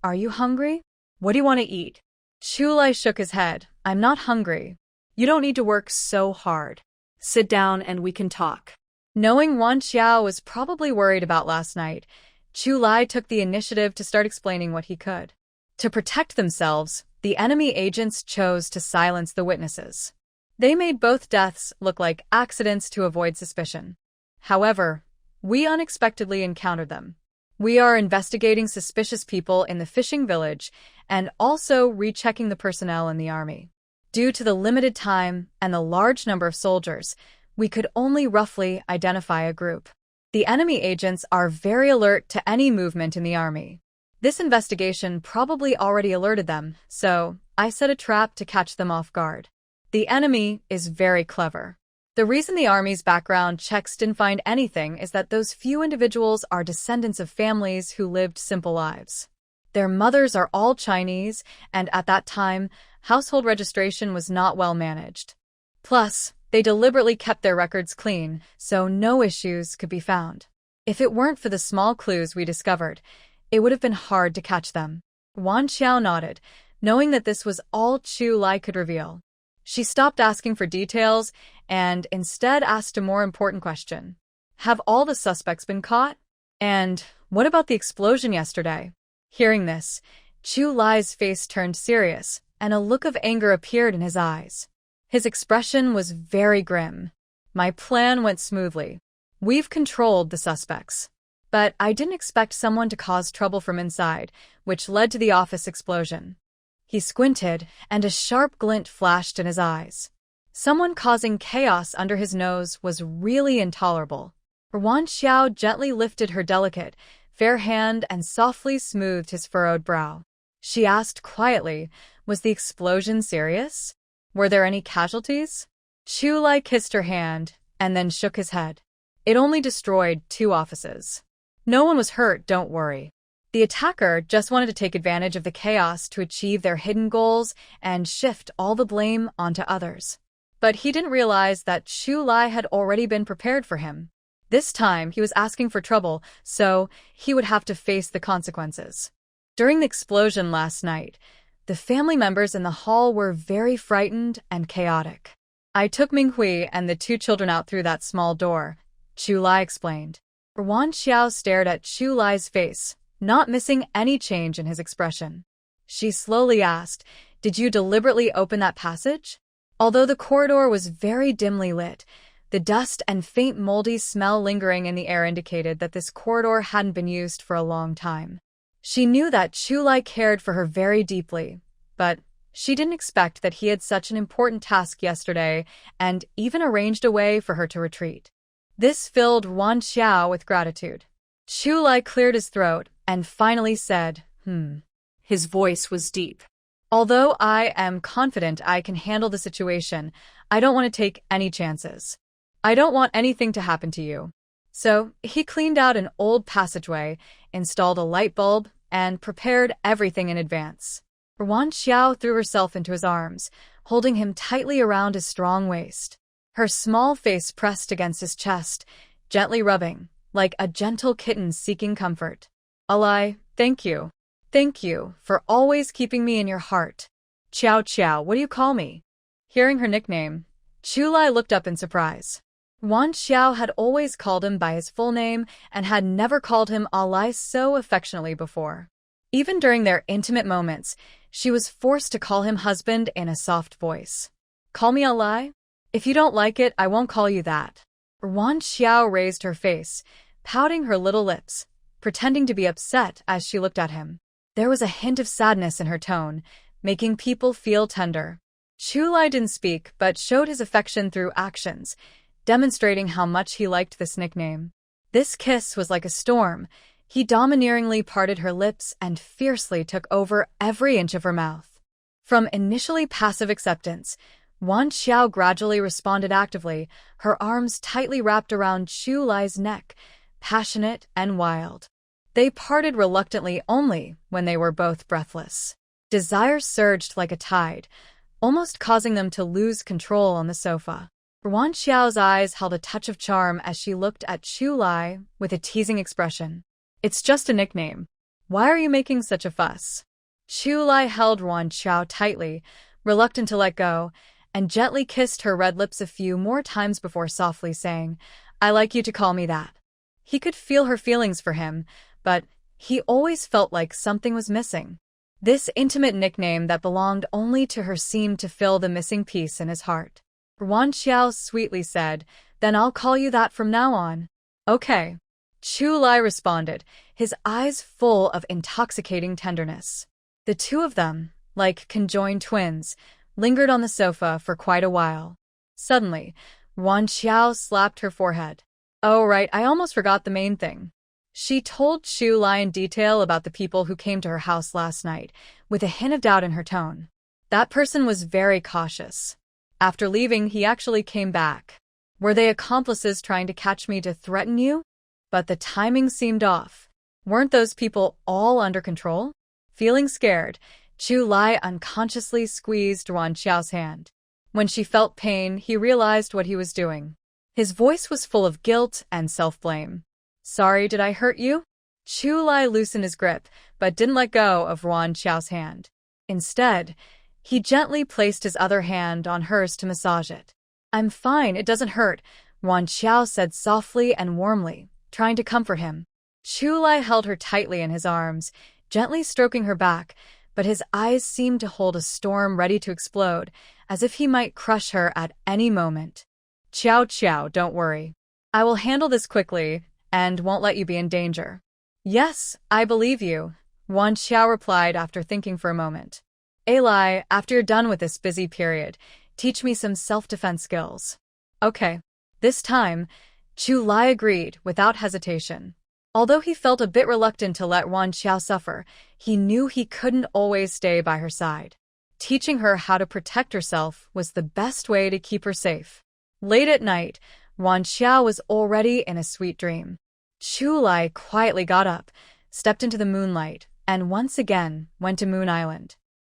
Are you hungry? What do you want to eat? Chu Lai shook his head. I'm not hungry. You don't need to work so hard. Sit down and we can talk. Knowing Yuan Xiao was probably worried about last night, Chu Lai took the initiative to start explaining what he could. To protect themselves, the enemy agents chose to silence the witnesses. They made both deaths look like accidents to avoid suspicion. However, we unexpectedly encountered them. We are investigating suspicious people in the fishing village and also rechecking the personnel in the army. Due to the limited time and the large number of soldiers, we could only roughly identify a group. The enemy agents are very alert to any movement in the army. This investigation probably already alerted them, so I set a trap to catch them off guard. The enemy is very clever. The reason the army's background checks didn't find anything is that those few individuals are descendants of families who lived simple lives. Their mothers are all Chinese, and at that time, household registration was not well managed. Plus, they deliberately kept their records clean, so no issues could be found. If it weren't for the small clues we discovered, it would have been hard to catch them. Yuan Xiao nodded, knowing that this was all Chu Lai could reveal. She stopped asking for details and instead asked a more important question. Have all the suspects been caught? And what about the explosion yesterday? Hearing this, Chu Lai's face turned serious, and a look of anger appeared in his eyes. His expression was very grim. My plan went smoothly. We've controlled the suspects. But I didn't expect someone to cause trouble from inside, which led to the office explosion. He squinted, and a sharp glint flashed in his eyes. Someone causing chaos under his nose was really intolerable. Wan Xiao gently lifted her delicate, fair hand and softly smoothed his furrowed brow. She asked quietly, was the explosion serious? Were there any casualties? Chu Lai kissed her hand and then shook his head. It only destroyed 2 offices. No one was hurt, don't worry. The attacker just wanted to take advantage of the chaos to achieve their hidden goals and shift all the blame onto others. But he didn't realize that Chu Lai had already been prepared for him. This time, he was asking for trouble, so he would have to face the consequences. During the explosion last night, the family members in the hall were very frightened and chaotic. I took Minghui and the 2 children out through that small door, Chu Lai explained. Wan Xiao stared at Chu Lai's face, not missing any change in his expression. She slowly asked, did you deliberately open that passage? Although the corridor was very dimly lit, the dust and faint moldy smell lingering in the air indicated that this corridor hadn't been used for a long time. She knew that Chu Lai cared for her very deeply, but she didn't expect that he had such an important task yesterday and even arranged a way for her to retreat. This filled Wan Xiao with gratitude. Chu Lai cleared his throat and finally said, His voice was deep. Although I am confident I can handle the situation, I don't want to take any chances. I don't want anything to happen to you. So he cleaned out an old passageway, installed a light bulb, and prepared everything in advance. Wan Xiao threw herself into his arms, holding him tightly around his strong waist. Her small face pressed against his chest, gently rubbing, like a gentle kitten seeking comfort. Alai, thank you. Thank you for always keeping me in your heart. Chow Chow, what do you call me? Hearing her nickname, Chu Lai looked up in surprise. Wan Xiao had always called him by his full name and had never called him Alai so affectionately before. Even during their intimate moments, she was forced to call him husband in a soft voice. Call me Alai? If you don't like it, I won't call you that. Wan Xiao raised her face, pouting her little lips, pretending to be upset as she looked at him. There was a hint of sadness in her tone, making people feel tender. Chu Lai didn't speak but showed his affection through actions, demonstrating how much he liked this nickname. This kiss was like a storm. He domineeringly parted her lips and fiercely took over every inch of her mouth. From initially passive acceptance, Wan Xiao gradually responded actively, her arms tightly wrapped around Chu Lai's neck, passionate and wild. They parted reluctantly only when they were both breathless. Desire surged like a tide, almost causing them to lose control on the sofa. Wan Xiao's eyes held a touch of charm as she looked at Chu Lai with a teasing expression. It's just a nickname. Why are you making such a fuss? Chu Lai held Wan Xiao tightly, reluctant to let go, and gently kissed her red lips a few more times before softly saying, I like you to call me that. He could feel her feelings for him, but he always felt like something was missing. This intimate nickname that belonged only to her seemed to fill the missing piece in his heart. Wan Xiao sweetly said, Then I'll call you that from now on. Okay. Chu Lai responded, his eyes full of intoxicating tenderness. The 2 of them, like conjoined twins, lingered on the sofa for quite a while. Suddenly, Wan Xiao slapped her forehead. Oh right, I almost forgot the main thing. She told Chu Lai in detail about the people who came to her house last night, with a hint of doubt in her tone. That person was very cautious. After leaving, he actually came back. Were they accomplices trying to catch me to threaten you? But the timing seemed off. Weren't those people all under control? Feeling scared, Chu Lai unconsciously squeezed Wan Xiao's hand. When she felt pain, he realized what he was doing. His voice was full of guilt and self-blame. Sorry, did I hurt you? Chu Lai loosened his grip, but didn't let go of Wan Xiao's hand. Instead, he gently placed his other hand on hers to massage it. I'm fine, it doesn't hurt, Wan Xiao said softly and warmly, trying to comfort him. Chu Lai held her tightly in his arms, gently stroking her back, but his eyes seemed to hold a storm ready to explode, as if he might crush her at any moment. Chow Chow, don't worry. I will handle this quickly and won't let you be in danger. Yes, I believe you, Wan Xiao replied after thinking for a moment. Eli, after you're done with this busy period, teach me some self-defense skills. Okay. This time, Chu Lai agreed without hesitation. Although he felt a bit reluctant to let Wan Xiao suffer, he knew he couldn't always stay by her side. Teaching her how to protect herself was the best way to keep her safe. Late at night, Wan Xiao was already in a sweet dream. Chu Lai quietly got up, stepped into the moonlight, and once again went to Moon Island.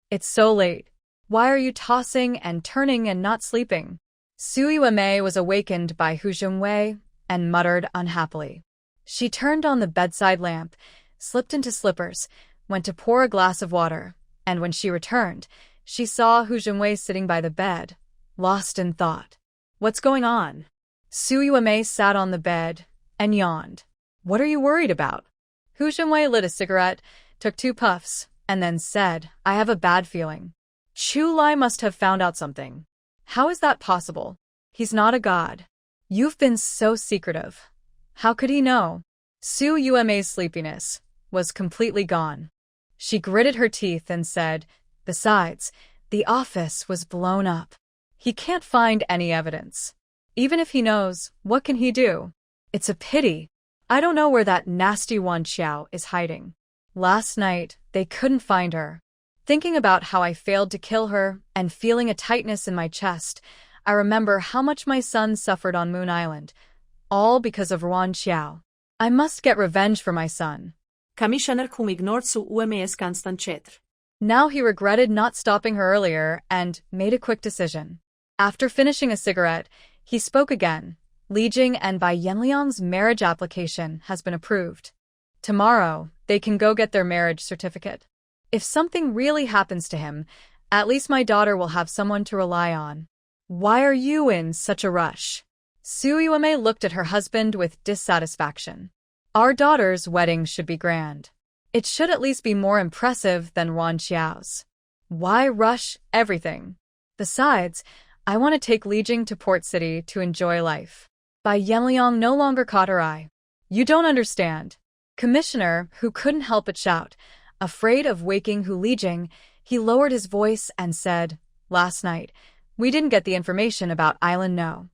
It's so late. Why are you tossing and turning and not sleeping? Su Yuemei was awakened by Hu Zhongwei and muttered unhappily. She turned on the bedside lamp, slipped into slippers, went to pour a glass of water, and when she returned, she saw Hu Zhongwei sitting by the bed, lost in thought. What's going on? Su Yuemei sat on the bed and yawned. What are you worried about? Hu Zhongwei lit a cigarette, took 2 puffs, and then said, I have a bad feeling. Chu Lai must have found out something. How is that possible? He's not a god. You've been so secretive. How could he know? Su Yuemei's sleepiness was completely gone. She gritted her teeth and said, besides, the office was blown up. He can't find any evidence. Even if he knows, what can he do? It's a pity. I don't know where that nasty Wan Xiao is hiding. Last night, they couldn't find her. Thinking about how I failed to kill her and feeling a tightness in my chest, I remember how much my son suffered on Moon Island, all because of Wan Xiao. I must get revenge for my son. Commissioner cum ignored su UMS constant cetr. Now he regretted not stopping her earlier and made a quick decision. After finishing a cigarette, he spoke again. Li Jing and Bai Yanliang's marriage application has been approved. Tomorrow, they can go get their marriage certificate. If something really happens to him, at least my daughter will have someone to rely on. Why are you in such a rush? Su Yuemei looked at her husband with dissatisfaction. Our daughter's wedding should be grand. It should at least be more impressive than Wan Xiao's. Why rush everything? Besides, I want to take Li Jing to Port City to enjoy life. Bai Yanliang no longer caught her eye. You don't understand. Commissioner, who couldn't help but shout, afraid of waking Hu Lijing, he lowered his voice and said, last night, we didn't get the information about Island No.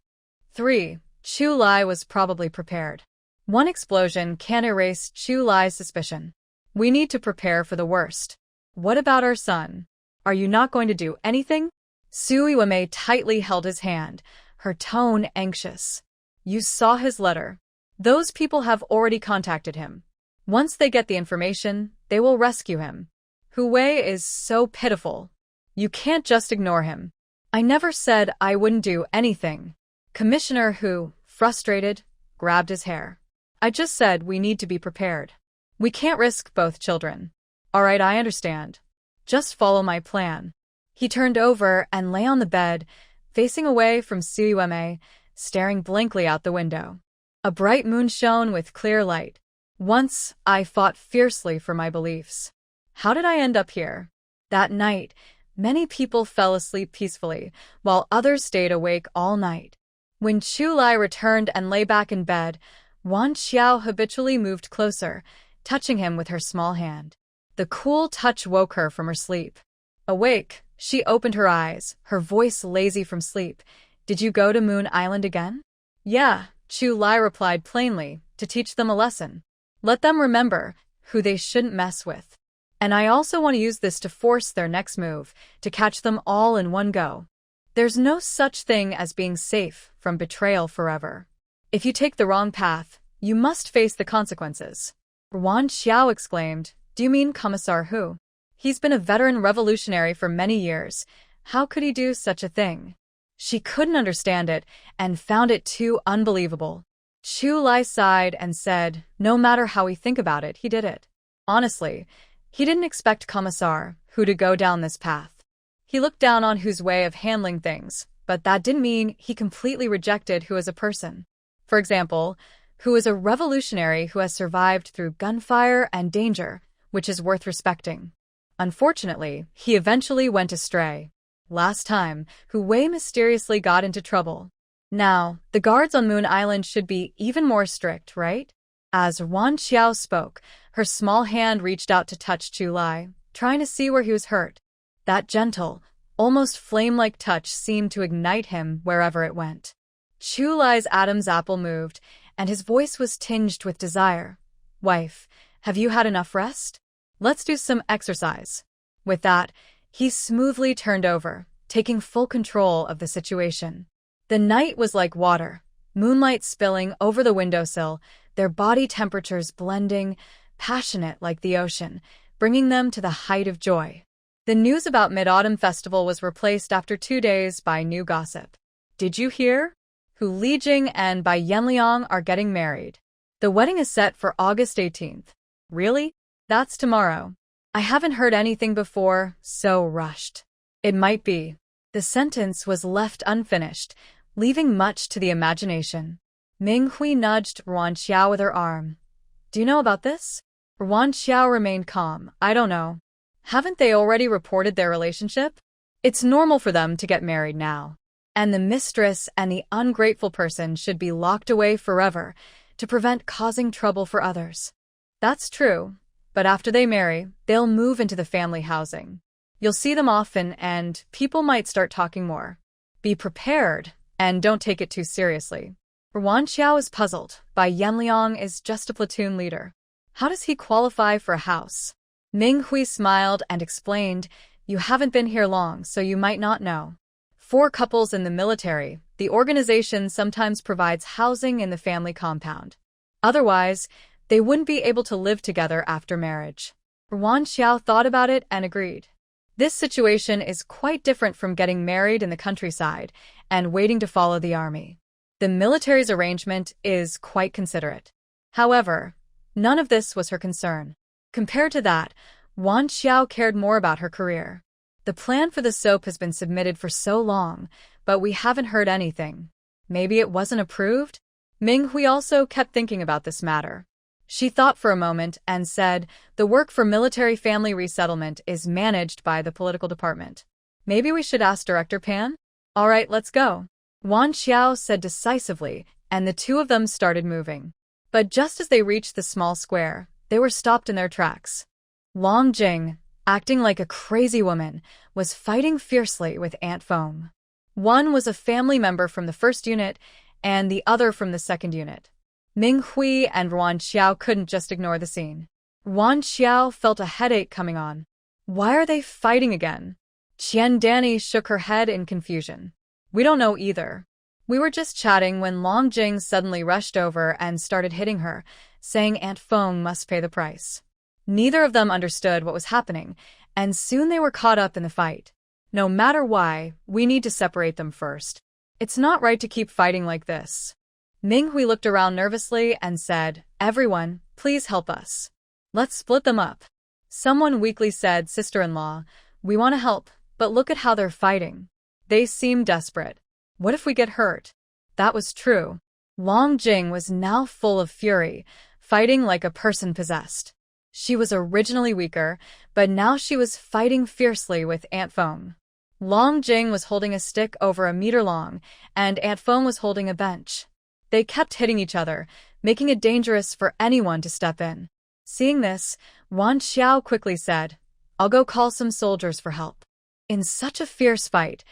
3. Chu Lai was probably prepared. One explosion can't erase Chu Lai's suspicion. We need to prepare for the worst. What about our son? Are you not going to do anything? Su Yuemei tightly held his hand, her tone anxious. You saw his letter. Those people have already contacted him. Once they get the information, they will rescue him. Hu Wei is so pitiful. You can't just ignore him. I never said I wouldn't do anything. Commissioner Hu, frustrated, grabbed his hair. I just said we need to be prepared. We can't risk both children. All right, I understand. Just follow my plan. He turned over and lay on the bed, facing away from Su Yuemei, staring blankly out the window. A bright moon shone with clear light. Once, I fought fiercely for my beliefs. How did I end up here? That night, many people fell asleep peacefully, while others stayed awake all night. When Chu Lai returned and lay back in bed, Wan Xiao habitually moved closer, touching him with her small hand. The cool touch woke her from her sleep. Awake, she opened her eyes, her voice lazy from sleep. Did you go to Moon Island again? Yeah, Chu Lai replied plainly, to teach them a lesson. Let them remember who they shouldn't mess with. And I also want to use this to force their next move, to catch them all in one go. There's no such thing as being safe from betrayal forever. If you take the wrong path, you must face the consequences. Wan Xiao exclaimed, do you mean Commissar Hu? He's been a veteran revolutionary for many years. How could he do such a thing? She couldn't understand it and found it too unbelievable. Chu Lai sighed and said, no matter how we think about it, he did it. Honestly, he didn't expect Commissar Hu to go down this path. He looked down on Hu's way of handling things, but that didn't mean he completely rejected Hu as a person. For example, Hu is a revolutionary who has survived through gunfire and danger, which is worth respecting. Unfortunately, he eventually went astray. Last time, Hu Wei mysteriously got into trouble. Now, the guards on Moon Island should be even more strict, right? As Wan Xiao spoke, her small hand reached out to touch Chu Lai, trying to see where he was hurt. That gentle, almost flame-like touch seemed to ignite him wherever it went. Chu Lai's Adam's apple moved, and his voice was tinged with desire. "Wife, have you had enough rest? Let's do some exercise." With that, he smoothly turned over, taking full control of the situation. The night was like water, moonlight spilling over the windowsill, their body temperatures blending, passionate like the ocean, bringing them to the height of joy. The news about Mid-Autumn Festival was replaced after 2 days by new gossip. Did you hear? Hu Lijing and Bai Yanliang are getting married. The wedding is set for August 18th. Really? That's tomorrow. I haven't heard anything before, so rushed. It might be. The sentence was left unfinished, leaving much to the imagination. Ming Hui nudged Ruan Xiao with her arm. Do you know about this? Ruan Xiao remained calm. I don't know. Haven't they already reported their relationship? It's normal for them to get married now. And the mistress and the ungrateful person should be locked away forever to prevent causing trouble for others. That's true, but after they marry, they'll move into the family housing. You'll see them often and people might start talking more. Be prepared and don't take it too seriously. Ruan Xiao is puzzled. Bai Yanliang is just a platoon leader. How does he qualify for a house? Ming Hui smiled and explained, you haven't been here long, so you might not know. For couples in the military, the organization sometimes provides housing in the family compound. Otherwise, they wouldn't be able to live together after marriage. Ruan Xiao thought about it and agreed. This situation is quite different from getting married in the countryside and waiting to follow the army. The military's arrangement is quite considerate. However, none of this was her concern. Compared to that, Wan Xiao cared more about her career. The plan for the soap has been submitted for so long, but we haven't heard anything. Maybe it wasn't approved? Ming Hui also kept thinking about this matter. She thought for a moment and said, the work for military family resettlement is managed by the political department. Maybe we should ask Director Pan? All right, let's go. Wan Xiao said decisively, and the two of them started moving. But just as they reached the small square, they were stopped in their tracks. Long Jing, acting like a crazy woman, was fighting fiercely with Aunt Feng. One was a family member from the first unit, and the other from the second unit. Ming Hui and Ruan Xiao couldn't just ignore the scene. Ruan Xiao felt a headache coming on. Why are they fighting again? Qian Danny shook her head in confusion. We don't know either. We were just chatting when Long Jing suddenly rushed over and started hitting her, saying Aunt Feng must pay the price. Neither of them understood what was happening, and soon they were caught up in the fight. No matter why, we need to separate them first. It's not right to keep fighting like this. Ming Hui looked around nervously and said, everyone, please help us. Let's split them up. Someone weakly said, sister-in-law, we want to help, but look at how they're fighting. They seem desperate. What if we get hurt? That was true. Long Jing was now full of fury, fighting like a person possessed. She was originally weaker, but now she was fighting fiercely with Aunt Feng. Long Jing was holding a stick over a meter long, and Aunt Feng was holding a bench. They kept hitting each other, making it dangerous for anyone to step in. Seeing this, Wan Xiao quickly said, I'll go call some soldiers for help. In such a fierce fight,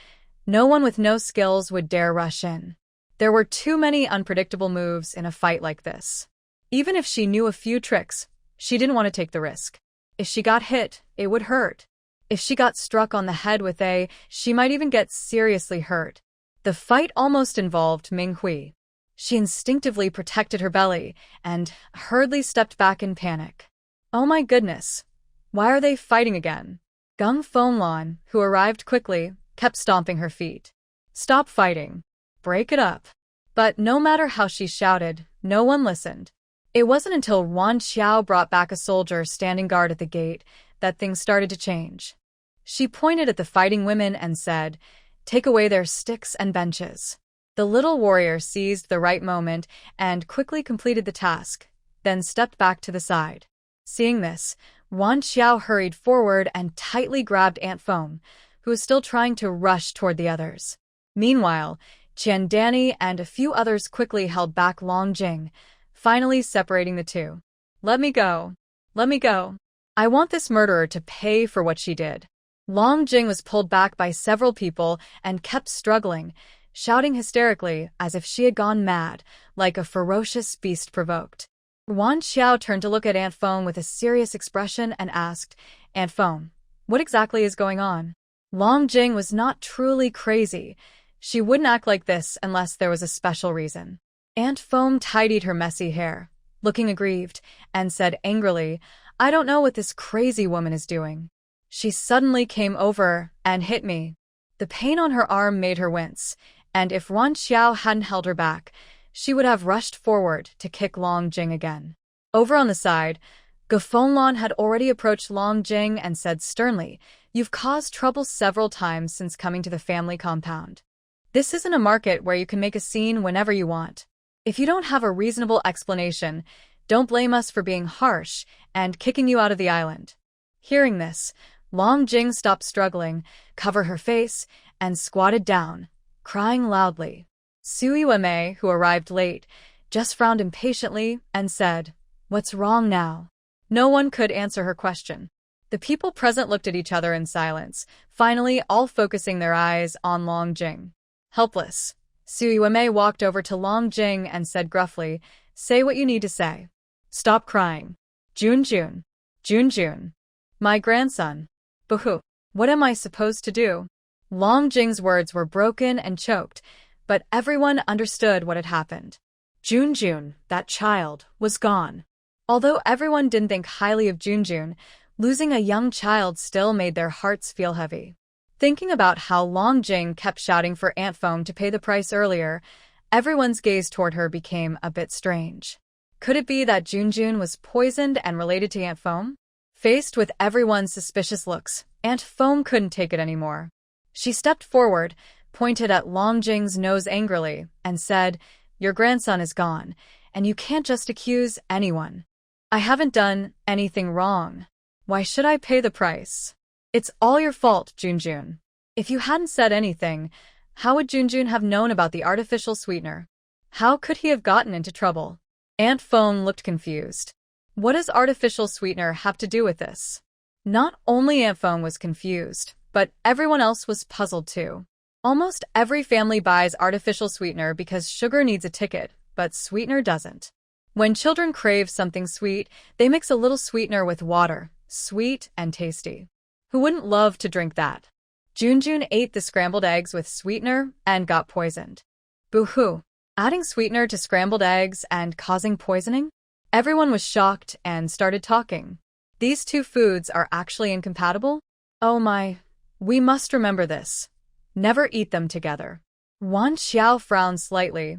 no one with no skills would dare rush in. There were too many unpredictable moves in a fight like this. Even if she knew a few tricks, she didn't want to take the risk. If she got hit, it would hurt. If she got struck on the head with she might even get seriously hurt. The fight almost involved Ming Hui. She instinctively protected her belly and hurriedly stepped back in panic. Oh my goodness! Why are they fighting again? Gung Fenglan, who arrived quickly, kept stomping her feet. Stop fighting. Break it up. But no matter how she shouted, no one listened. It wasn't until Wan Xiao brought back a soldier standing guard at the gate that things started to change. She pointed at the fighting women and said, take away their sticks and benches. The little warrior seized the right moment and quickly completed the task, then stepped back to the side. Seeing this, Wan Xiao hurried forward and tightly grabbed Aunt Feng, who was still trying to rush toward the others. Meanwhile, Qian Danny and a few others quickly held back Long Jing, finally separating the two. Let me go. Let me go. I want this murderer to pay for what she did. Long Jing was pulled back by several people and kept struggling, shouting hysterically as if she had gone mad, like a ferocious beast provoked. Wan Xiao turned to look at Aunt Feng with a serious expression and asked, Aunt Feng, what exactly is going on? Long Jing was not truly crazy. She wouldn't act like this unless there was a special reason. Aunt Feng tidied her messy hair, looking aggrieved, and said angrily, I don't know what this crazy woman is doing. She suddenly came over and hit me. The pain on her arm made her wince, and if Wan Xiao hadn't held her back, she would have rushed forward to kick Long Jing again. Over on the side, Gafenglan had already approached Long Jing and said sternly, You've caused trouble several times since coming to the family compound. This isn't a market where you can make a scene whenever you want. If you don't have a reasonable explanation, don't blame us for being harsh and kicking you out of the island. Hearing this, Long Jing stopped struggling, covered her face, and squatted down, crying loudly. Sui Wei, who arrived late, just frowned impatiently and said, What's wrong now? No one could answer her question. The people present looked at each other in silence, finally all focusing their eyes on Long Jing. Helpless, Sui Wei walked over to Long Jing and said gruffly, Say what you need to say. Stop crying. Jun. My grandson. Boo-hoo. What am I supposed to do? Long Jing's words were broken and choked, but everyone understood what had happened. Jun, that child, was gone. Although everyone didn't think highly of Jun, losing a young child still made their hearts feel heavy. Thinking about how Long Jing kept shouting for Aunt Feng to pay the price earlier, everyone's gaze toward her became a bit strange. Could it be that Jun was poisoned and related to Aunt Feng? Faced with everyone's suspicious looks, Aunt Feng couldn't take it anymore. She stepped forward, pointed at Long Jing's nose angrily, and said, Your grandson is gone, and you can't just accuse anyone. I haven't done anything wrong. Why should I pay the price? It's all your fault, Jun. If you hadn't said anything, how would Jun have known about the artificial sweetener? How could he have gotten into trouble? Aunt Feng looked confused. What does artificial sweetener have to do with this? Not only Aunt Feng was confused, but everyone else was puzzled too. Almost every family buys artificial sweetener because sugar needs a ticket, but sweetener doesn't. When children crave something sweet, they mix a little sweetener with water, sweet and tasty. Who wouldn't love to drink that? Jun ate the scrambled eggs with sweetener and got poisoned. Boo-hoo. Adding sweetener to scrambled eggs and causing poisoning? Everyone was shocked and started talking. These two foods are actually incompatible? Oh my, we must remember this. Never eat them together. Wan Xiao frowned slightly,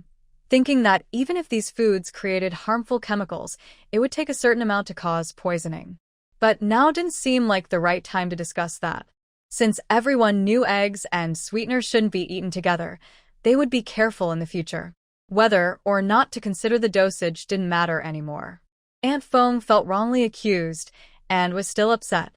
thinking that even if these foods created harmful chemicals, it would take a certain amount to cause poisoning. But now didn't seem like the right time to discuss that. Since everyone knew eggs and sweetener shouldn't be eaten together, they would be careful in the future. Whether or not to consider the dosage didn't matter anymore. Aunt Feng felt wrongly accused and was still upset.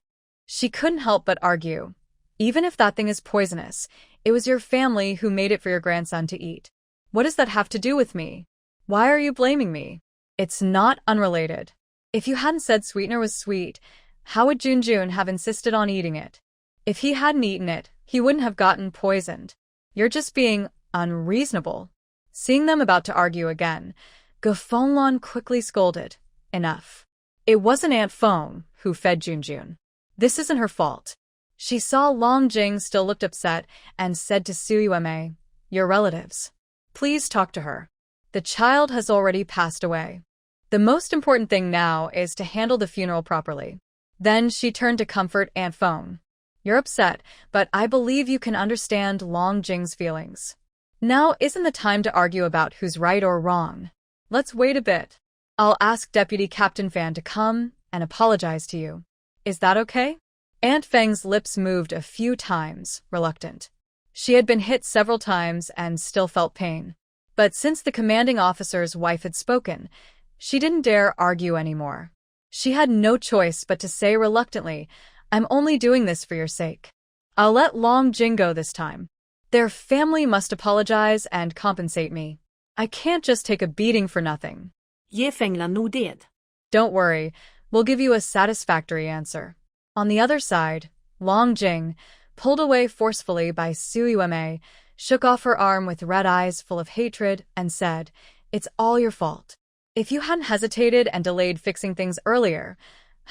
She couldn't help but argue. Even if that thing is poisonous, it was your family who made it for your grandson to eat. What does that have to do with me? Why are you blaming me? It's not unrelated. If you hadn't said sweetener was sweet, how would Jun have insisted on eating it? If he hadn't eaten it, he wouldn't have gotten poisoned. You're just being unreasonable. Seeing them about to argue again, Gafenglan quickly scolded, Enough. It wasn't Aunt Feng who fed Jun. This isn't her fault. She saw Long Jing still looked upset and said to Sui Wei, Your relatives. Please talk to her. The child has already passed away. The most important thing now is to handle the funeral properly. Then she turned to comfort Aunt Feng. You're upset, but I believe you can understand Long Jing's feelings. Now isn't the time to argue about who's right or wrong. Let's wait a bit. I'll ask Deputy Captain Fan to come and apologize to you. Is that okay? Aunt Feng's lips moved a few times, reluctant. She had been hit several times and still felt pain. But since the commanding officer's wife had spoken, she didn't dare argue anymore. She had no choice but to say reluctantly, I'm only doing this for your sake. I'll let Long Jing go this time. Their family must apologize and compensate me. I can't just take a beating for nothing. Ge fängla nog det. Don't worry, we'll give you a satisfactory answer. On the other side, Long Jing, pulled away forcefully by Su Yueme, shook off her arm with red eyes full of hatred and said, "It's all your fault. If you hadn't hesitated and delayed fixing things earlier,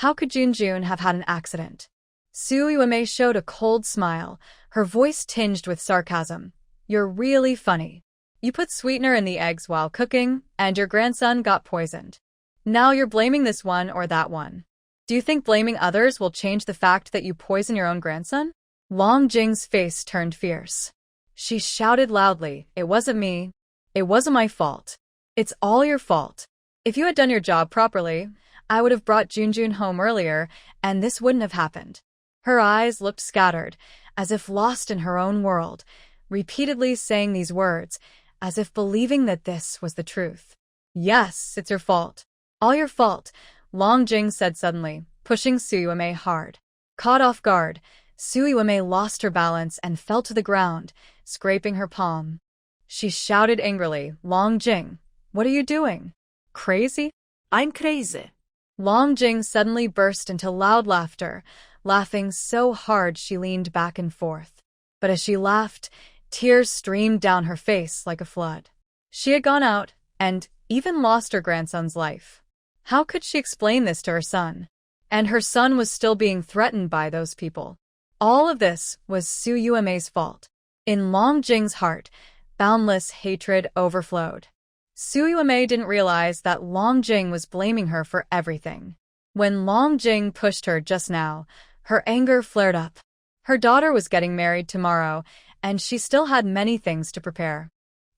how could Junjun have had an accident?" Su Yueme showed a cold smile, her voice tinged with sarcasm. "You're really funny. You put sweetener in the eggs while cooking, and your grandson got poisoned. Now you're blaming this one or that one. Do you think blaming others will change the fact that you poison your own grandson?" Long Jing's face turned fierce. She shouted loudly, "It wasn't me. It wasn't my fault. It's all your fault. If you had done your job properly, I would have brought Junjun home earlier, and this wouldn't have happened." Her eyes looked scattered, as if lost in her own world, repeatedly saying these words, as if believing that this was the truth. "Yes, it's your fault. All your fault," Long Jing said suddenly, pushing Su Yueme hard. Caught off guard, Su Yueme lost her balance and fell to the ground, scraping her palm. She shouted angrily, "Long Jing, what are you doing? Crazy?" I'm crazy. Long Jing suddenly burst into loud laughter, laughing so hard she leaned back and forth. But as she laughed, tears streamed down her face like a flood. She had gone out and even lost her grandson's life. How could she explain this to her son? And her son was still being threatened by those people. All of this was Su Yueme's fault. In Long Jing's heart, boundless hatred overflowed. Su Yueme didn't realize that Long Jing was blaming her for everything. When Long Jing pushed her just now, her anger flared up. Her daughter was getting married tomorrow, and she still had many things to prepare.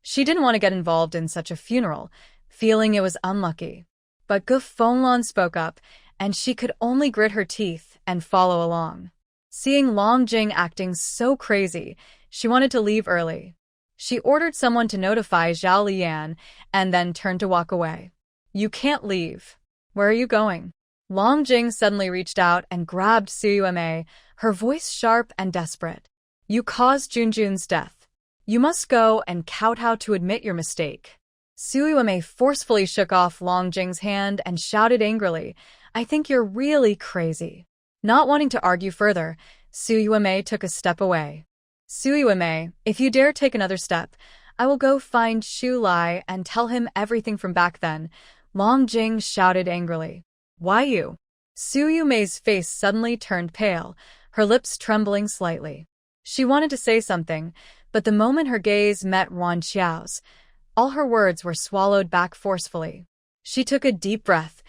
She didn't want to get involved in such a funeral, feeling it was unlucky. But Gu Fenglan spoke up, and she could only grit her teeth and follow along. Seeing Long Jing acting so crazy, she wanted to leave early. She ordered someone to notify Zhao Lian and then turned to walk away. "You can't leave. Where are you going?" Long Jing suddenly reached out and grabbed Su Yueme, her voice sharp and desperate. "You caused Junjun's death. You must go and kowtow to admit your mistake." Su Yueme forcefully shook off Long Jing's hand and shouted angrily, "I think you're really crazy." Not wanting to argue further, Su Yueme took a step away. "Su Yueme, if you dare take another step, I will go find Shu Lai and tell him everything from back then," Long Jing shouted angrily. "Why you?" Su Yume's face suddenly turned pale, her lips trembling slightly. She wanted to say something, but the moment her gaze met Wan Xiao's, all her words were swallowed back forcefully. She took a deep breath,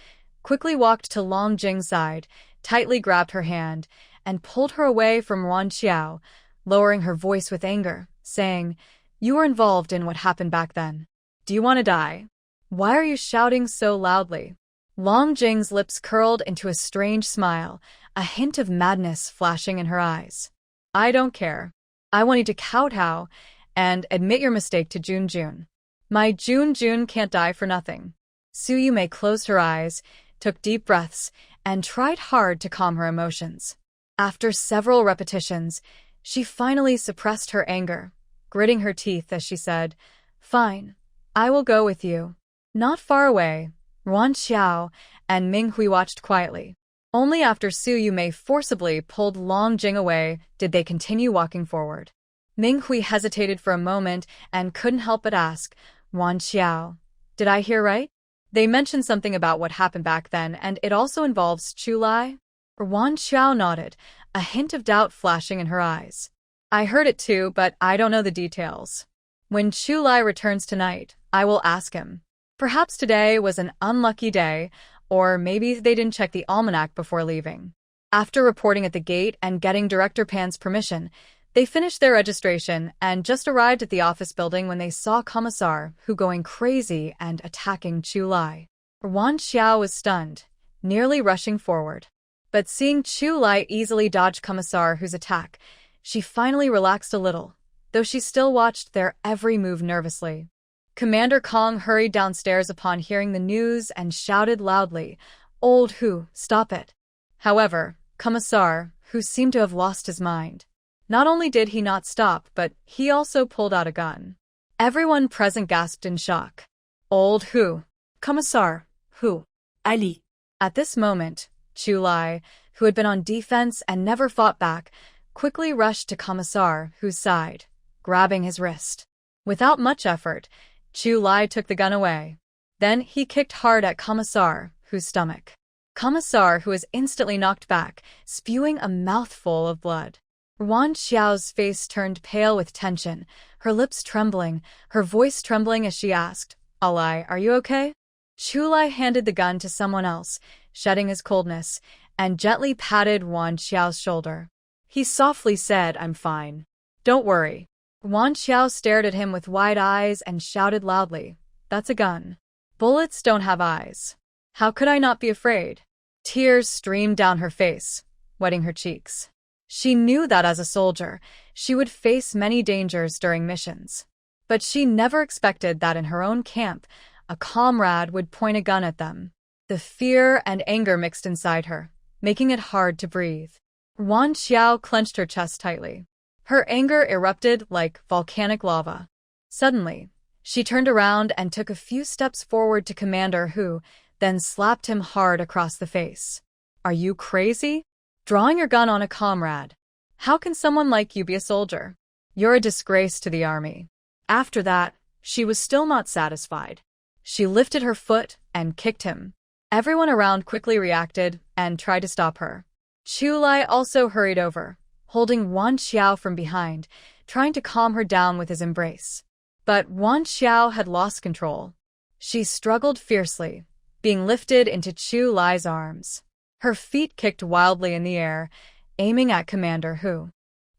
quickly walked to Long Jing's side, tightly grabbed her hand, and pulled her away from Wan Xiao, lowering her voice with anger, saying, "You were involved in what happened back then. Do you want to die? Why are you shouting so loudly?" Long Jing's lips curled into a strange smile, a hint of madness flashing in her eyes. "I don't care. I want you to kowtow and admit your mistake to Junjun. My Junjun can't die for nothing." Su Yume closed her eyes, took deep breaths, and tried hard to calm her emotions. After several repetitions, she finally suppressed her anger, gritting her teeth as she said, "Fine, I will go with you." Not far away, Wan Xiao and Ming Hui watched quietly. Only after Su Yume forcibly pulled Long Jing away did they continue walking forward. Ming Hui hesitated for a moment and couldn't help but ask, "Wan Xiao, did I hear right? They mentioned something about what happened back then, and it also involves Chu Lai?" Wan Xiao nodded, a hint of doubt flashing in her eyes. "I heard it too, but I don't know the details. When Chu Lai returns tonight, I will ask him. Perhaps today was an unlucky day, or maybe they didn't check the almanac before leaving." After reporting at the gate and getting Director Pan's permission, they finished their registration and just arrived at the office building when they saw Commissar, who going crazy and attacking Chu Lai. Wan Xiao was stunned, nearly rushing forward. But seeing Chu Lai easily dodge Commissar whose attack, she finally relaxed a little, though she still watched their every move nervously. Commander Kong hurried downstairs upon hearing the news and shouted loudly, "Old Hu, stop it." However, Commissar, who seemed to have lost his mind, Not only did he not stop, but he also pulled out a gun. Everyone present gasped in shock. Old Hu. Commissar, Hu. Ali. At this moment, Chu Lai, who had been on defense and never fought back, quickly rushed to Commissar Hu's side, grabbing his wrist. Without much effort, Chu Lai took the gun away. Then he kicked hard at Commissar Hu's stomach. Commissar Hu was instantly knocked back, spewing a mouthful of blood. Yuan Xiao's face turned pale with tension, her lips trembling, her voice trembling as she asked, "Ali, are you okay?" Chu Lai handed the gun to someone else, shedding his coldness, and gently patted Yuan Xiao's shoulder. He softly said, "I'm fine. Don't worry." Yuan Xiao stared at him with wide eyes and shouted loudly, "That's a gun. Bullets don't have eyes. How could I not be afraid?" Tears streamed down her face, wetting her cheeks. She knew that as a soldier, she would face many dangers during missions. But she never expected that in her own camp, a comrade would point a gun at them. The fear and anger mixed inside her, making it hard to breathe. Yuan Xiao clenched her chest tightly. Her anger erupted like volcanic lava. Suddenly, she turned around and took a few steps forward to Commander Hu, then slapped him hard across the face. "Are you crazy? Drawing your gun on a comrade. How can someone like you be a soldier? You're a disgrace to the army." After that, she was still not satisfied. She lifted her foot and kicked him. Everyone around quickly reacted and tried to stop her. Chu Lai also hurried over, holding Yuan Xiao from behind, trying to calm her down with his embrace. But Yuan Xiao had lost control. She struggled fiercely, being lifted into Chu Lai's arms. Her feet kicked wildly in the air, aiming at Commander Hu.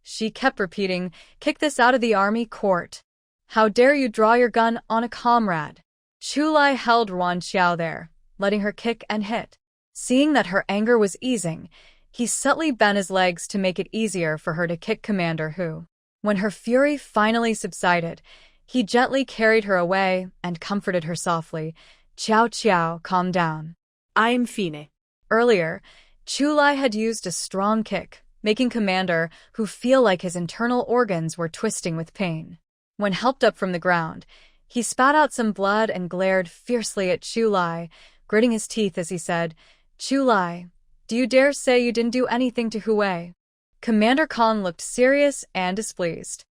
She kept repeating, "Kick this out of the army court. How dare you draw your gun on a comrade?" Chu Lai held Yuan Xiao there, letting her kick and hit. Seeing that her anger was easing, he subtly bent his legs to make it easier for her to kick Commander Hu. When her fury finally subsided, he gently carried her away and comforted her softly. "Qiao Qiao, calm down. I'm fine." Earlier, Chu Lai had used a strong kick, making Commander Hu feel like his internal organs were twisting with pain. When helped up from the ground, he spat out some blood and glared fiercely at Chu Lai, gritting his teeth as he said, "Chu Lai, do you dare say you didn't do anything to Hu Wei?" Commander Kong looked serious and displeased.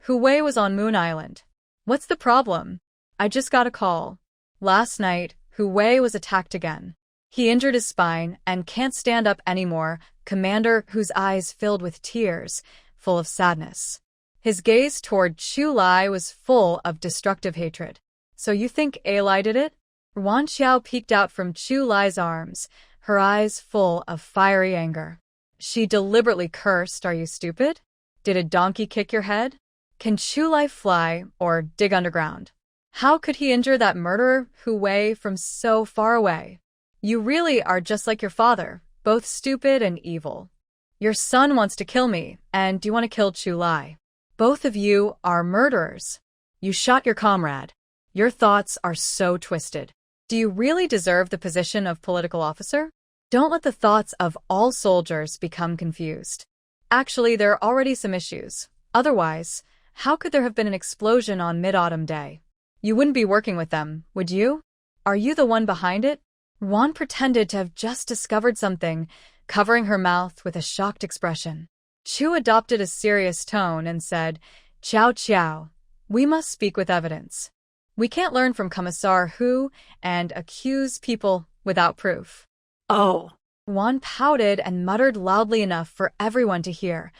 "Hu Wei was on Moon Island. What's the problem? I just got a call. Last night, Hu Wei was attacked again. He injured his spine and can't stand up anymore." Commander Hu's eyes filled with tears, full of sadness. His gaze toward Chu Lai was full of destructive hatred. "So you think Ali did it?" Yuan Xiao peeked out from Chu Lai's arms, her eyes full of fiery anger. She deliberately cursed, "Are you stupid? Did a donkey kick your head? Can Chu Lai fly or dig underground? How could he injure that murderer Hu Wei from so far away? You really are just like your father, both stupid and evil. Your son wants to kill me, and you want to kill Chu Lai. Both of you are murderers. You shot your comrade. Your thoughts are so twisted. Do you really deserve the position of political officer? Don't let the thoughts of all soldiers become confused. Actually, there are already some issues. Otherwise, how could there have been an explosion on Mid-Autumn Day? You wouldn't be working with them, would you? Are you the one behind it?" Yuan pretended to have just discovered something, covering her mouth with a shocked expression. Chu adopted a serious tone and said, "Qiao Qiao, we must speak with evidence. We can't learn from Commissar Hu and accuse people without proof." "Oh." Yuan pouted and muttered loudly enough for everyone to hear,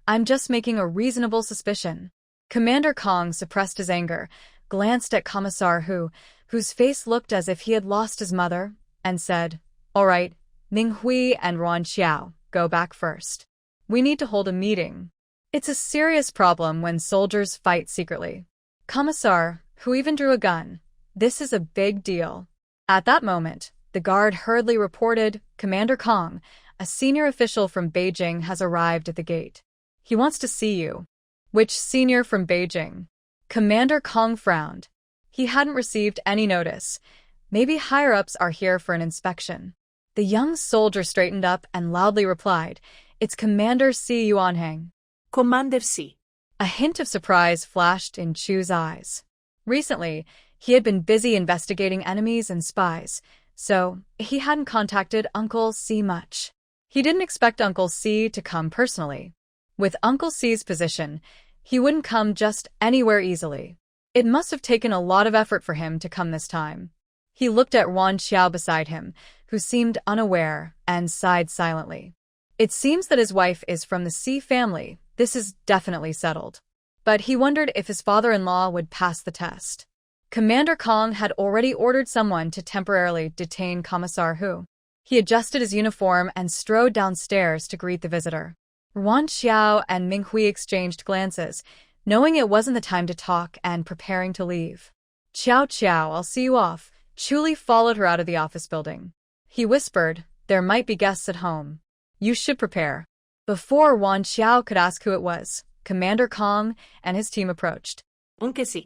"I'm just making a reasonable suspicion." Commander Kong suppressed his anger, glanced at Commissar Hu, whose face looked as if he had lost his mother, and said, "All right, Ning Hui and Yuan Xiao, go back first. We need to hold a meeting. It's a serious problem when soldiers fight secretly. Commissar, who even drew a gun. This is a big deal." At that moment, the guard hurriedly reported, "Commander Kong, a senior official from Beijing has arrived at the gate. He wants to see you." "Which senior from Beijing?" Commander Kong frowned. He hadn't received any notice. Maybe higher-ups are here for an inspection. The young soldier straightened up and loudly replied, "It's Commander Si Yuanhang." Commander C. A hint of surprise flashed in Chu's eyes. Recently, he had been busy investigating enemies and spies, so he hadn't contacted Uncle C much. He didn't expect Uncle C to come personally. With Uncle C's position, he wouldn't come just anywhere easily. It must have taken a lot of effort for him to come this time. He looked at Yuan Xiao beside him, who seemed unaware, and sighed silently. It seems that his wife is from the C family. This is definitely settled. But he wondered if his father-in-law would pass the test. Commander Kong had already ordered someone to temporarily detain Commissar Hu. He adjusted his uniform and strode downstairs to greet the visitor. Yuan Xiao and Ming Hui exchanged glances, knowing it wasn't the time to talk and preparing to leave. "Ciao, ciao, I'll see you off." Chu Li followed her out of the office building. He whispered, "There might be guests at home. You should prepare." Before Yuan Xiao could ask who it was, Commander Kong and his team approached. Uncle C.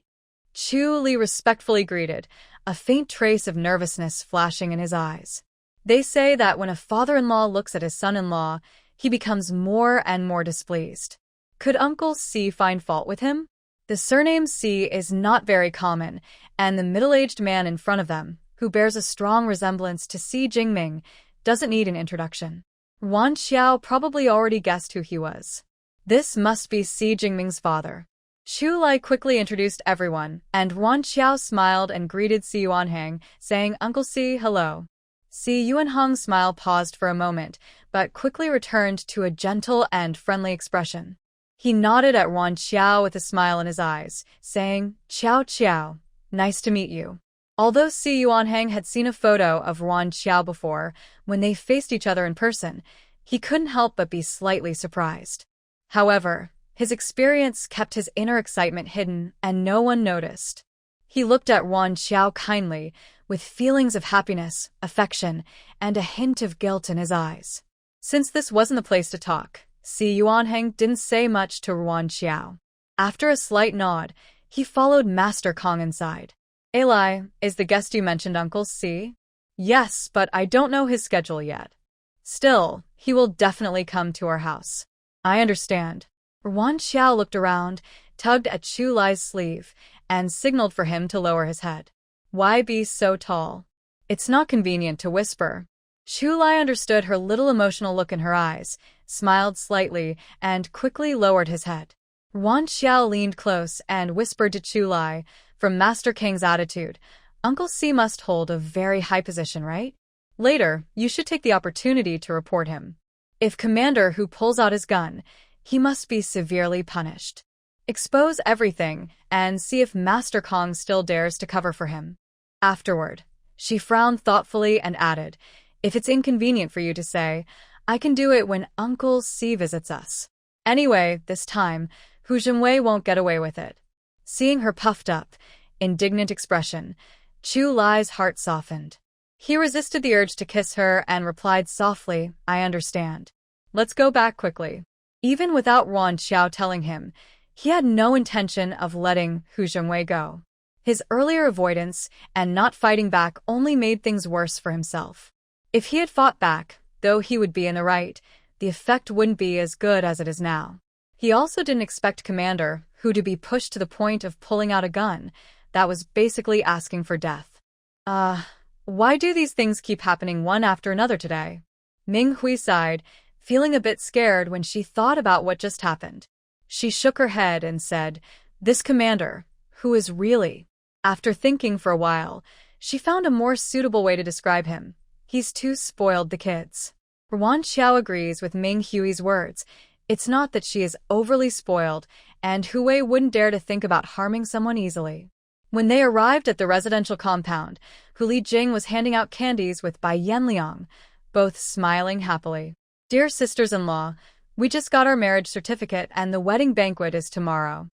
Chu Li respectfully greeted, a faint trace of nervousness flashing in his eyes. They say that when a father-in-law looks at his son-in-law, he becomes more and more displeased. Could Uncle C find fault with him? The surname C is not very common, and the middle-aged man in front of them, who bears a strong resemblance to Si Jingming, doesn't need an introduction. Yuan Xiao probably already guessed who he was. This must be Si Jingming's father. Chu Lai quickly introduced everyone, and Yuan Xiao smiled and greeted Si Yuanhang, saying, "Uncle Si, hello." Si Yuanhang's smile paused for a moment, but quickly returned to a gentle and friendly expression. He nodded at Yuan Xiao with a smile in his eyes, saying, "Ciao ciao, nice to meet you." Although Si Yuanhang had seen a photo of Yuan Xiao before, when they faced each other in person, he couldn't help but be slightly surprised. However, his experience kept his inner excitement hidden, and no one noticed. He looked at Yuan Xiao kindly, with feelings of happiness, affection, and a hint of guilt in his eyes. Since this wasn't the place to talk, Si Yuanhang didn't say much to Yuan Xiao. After a slight nod, he followed Master Kong inside. "Eli, is the guest you mentioned Uncle C?" "Yes, but I don't know his schedule yet. Still, he will definitely come to our house." "I understand." Yuan Xiao looked around, tugged at Chu Lai's sleeve, and signaled for him to lower his head. "Why be so tall? It's not convenient to whisper." Chu Lai understood her little emotional look in her eyes, smiled slightly, and quickly lowered his head. Yuan Xiao leaned close and whispered to Chu Lai, "From Master King's attitude, Uncle C must hold a very high position, right? Later, you should take the opportunity to report him. If Commander Hu pulls out his gun, he must be severely punished. Expose everything and see if Master Kong still dares to cover for him." Afterward, she frowned thoughtfully and added, "If it's inconvenient for you to say, I can do it when Uncle C visits us. Anyway, this time, Hu Zhenwei won't get away with it." Seeing her puffed up, indignant expression, Chu Lai's heart softened. He resisted the urge to kiss her and replied softly, "I understand. Let's go back quickly." Even without Yuan Xiao telling him, he had no intention of letting Hu Zhenwei go. His earlier avoidance and not fighting back only made things worse for himself. If he had fought back, though he would be in the right, the effect wouldn't be as good as it is now. He also didn't expect Commander Hu to be pushed to the point of pulling out a gun. That was basically asking for death. Why do these things keep happening one after another today?" Ming Hui sighed, feeling a bit scared when she thought about what just happened. She shook her head and said, "This Commander, who is really..." After thinking for a while, she found a more suitable way to describe him. "He's too spoiled the kids." Yuan Xiao agrees with Ming Hui's words. It's not that she is overly spoiled, and Hu Wei wouldn't dare to think about harming someone easily. When they arrived at the residential compound, Hu Lijing was handing out candies with Bai Yanliang, both smiling happily. "Dear sisters-in-law, we just got our marriage certificate and the wedding banquet is tomorrow.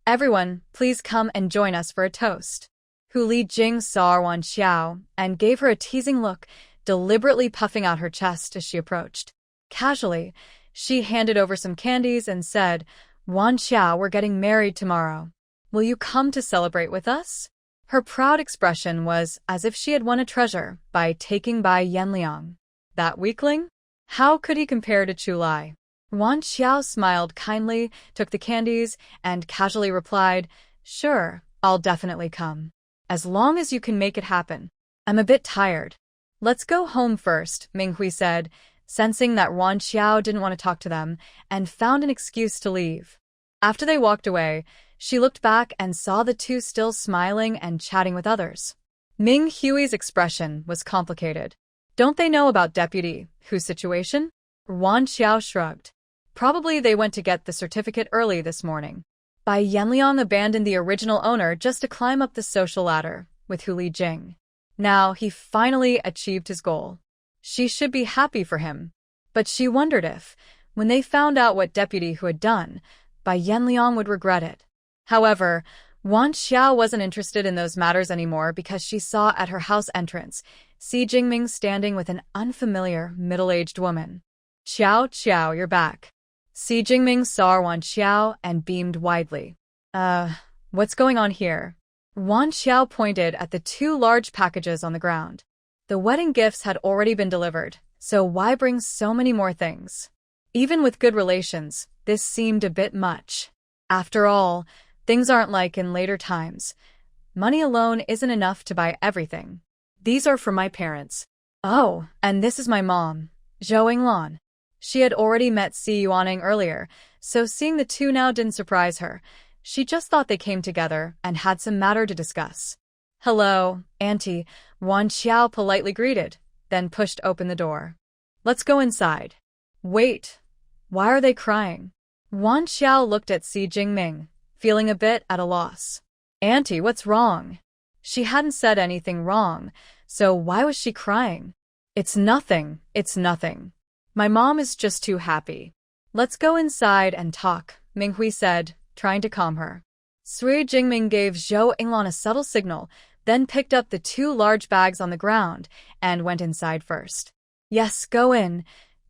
Everyone, please come and join us for a toast." Hu Lijing saw Yuan Xiao and gave her a teasing look, deliberately puffing out her chest as she approached. Casually, she handed over some candies and said, "Yuan Xiao, we're getting married tomorrow. Will you come to celebrate with us?" Her proud expression was as if she had won a treasure by taking Bai Yanliang. That weakling? How could he compare to Chu Lai? Wan Xiao smiled kindly, took the candies, and casually replied, "Sure, I'll definitely come. As long as you can make it happen. I'm a bit tired." "Let's go home first," Minghui said, sensing that Wan Xiao didn't want to talk to them, and found an excuse to leave. After they walked away, she looked back and saw the two still smiling and chatting with others. Ming Hui's expression was complicated. "Don't they know about Deputy Hu's situation?" Wan Xiao shrugged. "Probably they went to get the certificate early this morning." Bai Yanliang abandoned the original owner just to climb up the social ladder with Hu Lijing. Now he finally achieved his goal. She should be happy for him. But she wondered if, when they found out what Deputy Hu had done, Bai Yanliang would regret it. However, Wan Xiao wasn't interested in those matters anymore because she saw at her house entrance Si Jingming standing with an unfamiliar, middle-aged woman. "Xiao, Xiao, you're back." Si Jingming saw Wan Xiao and beamed widely. What's going on here?" Wan Xiao pointed at the two large packages on the ground. The wedding gifts had already been delivered, so why bring so many more things? Even with good relations, this seemed a bit much. After all, things aren't like in later times. Money alone isn't enough to buy everything. "These are for my parents." "Oh, and this is my mom, Zhou Yinglan." She had already met Si Yuaning earlier, so seeing the two now didn't surprise her. She just thought they came together and had some matter to discuss. "Hello, Auntie," Wan Xiao politely greeted, then pushed open the door. "Let's go inside." "Wait, why are they crying?" Wan Xiao looked at Si Jingming, feeling a bit at a loss. "Auntie, what's wrong?" She hadn't said anything wrong, so why was she crying? It's nothing. My mom is just too happy." "Let's go inside and talk," Minghui said, trying to calm her. Sui Jingming gave Zhou Yinglan a subtle signal, then picked up the two large bags on the ground and went inside first. "Yes, go in."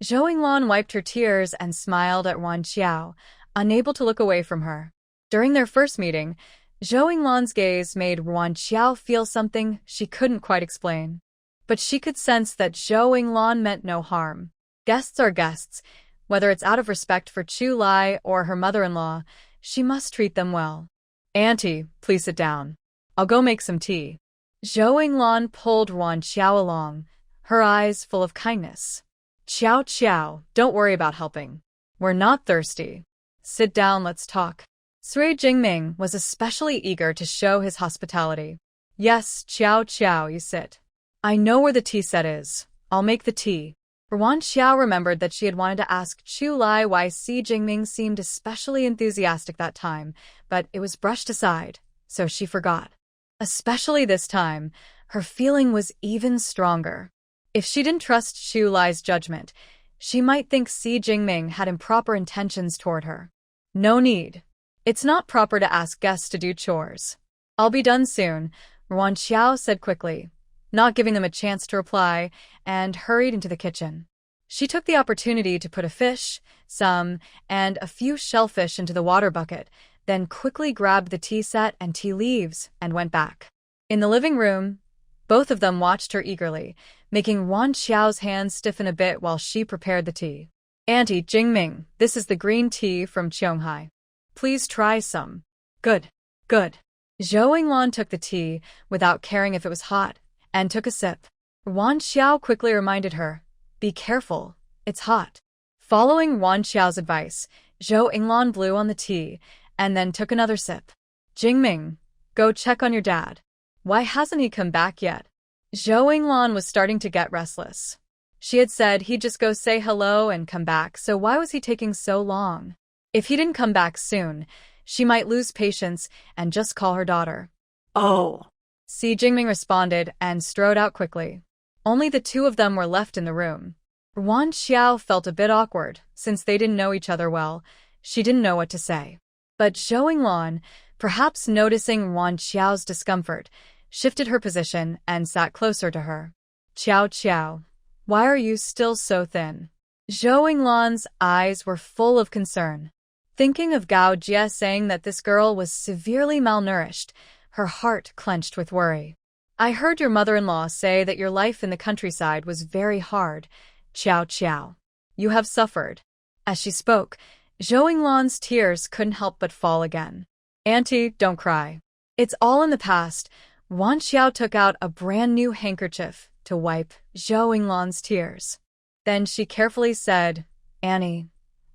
Zhou Yinglan wiped her tears and smiled at Wan Xiao, unable to look away from her. During their first meeting, Zhou Yinglan's gaze made Wan Xiao feel something she couldn't quite explain. But she could sense that Zhou Yinglan meant no harm. Guests are guests. Whether it's out of respect for Chu Lai or her mother-in-law, she must treat them well. "Auntie, please sit down. I'll go make some tea." Zhou Yinglan pulled Wan Xiao along, her eyes full of kindness. Xiao, don't worry about helping. We're not thirsty. Sit down, let's talk." Sui Jingming was especially eager to show his hospitality. "Yes, Xiao, you sit. I know where the tea set is. I'll make the tea." Wan Xiao remembered that she had wanted to ask Chu Lai why Si Jingming seemed especially enthusiastic that time, but it was brushed aside, so she forgot. Especially this time, her feeling was even stronger. If she didn't trust Chu Lai's judgment, she might think Si Jingming had improper intentions toward her. "No need. It's not proper to ask guests to do chores. I'll be done soon," Wan Xiao said quickly, not giving them a chance to reply, and hurried into the kitchen. She took the opportunity to put a fish, and a few shellfish into the water bucket, then quickly grabbed the tea set and tea leaves and went back. In the living room, both of them watched her eagerly, making Wan Xiao's hands stiffen a bit while she prepared the tea. "Auntie Jingming, this is the green tea from Qionghai. Please try some." Good. Zhou Yinglan took the tea, without caring if it was hot, and took a sip. Wan Xiao quickly reminded her, "Be careful, it's hot." Following Wan Xiao's advice, Zhou Yinglan blew on the tea, and then took another sip. "Jingming, go check on your dad. Why hasn't he come back yet?" Zhou Yinglan was starting to get restless. She had said he'd just go say hello and come back, so why was he taking so long? If he didn't come back soon, she might lose patience and just call her daughter. "Oh." Si Jingming responded and strode out quickly. Only the two of them were left in the room. Wan Xiao felt a bit awkward, since they didn't know each other well. She didn't know what to say. But Zhou Yinglan, perhaps noticing Wan Xiao's discomfort, shifted her position and sat closer to her. Xiao, why are you still so thin?" Zhou Yinglan's eyes were full of concern. Thinking of Gao Jie saying that this girl was severely malnourished, her heart clenched with worry. "I heard your mother-in-law say that your life in the countryside was very hard. Xiao. You have suffered." As she spoke, Zhou Yinglan's tears couldn't help but fall again. Auntie, don't cry. It's all in the past. Wan Xiao took out a brand new handkerchief to wipe Zhou Yinglan's tears. Then she carefully said, Annie,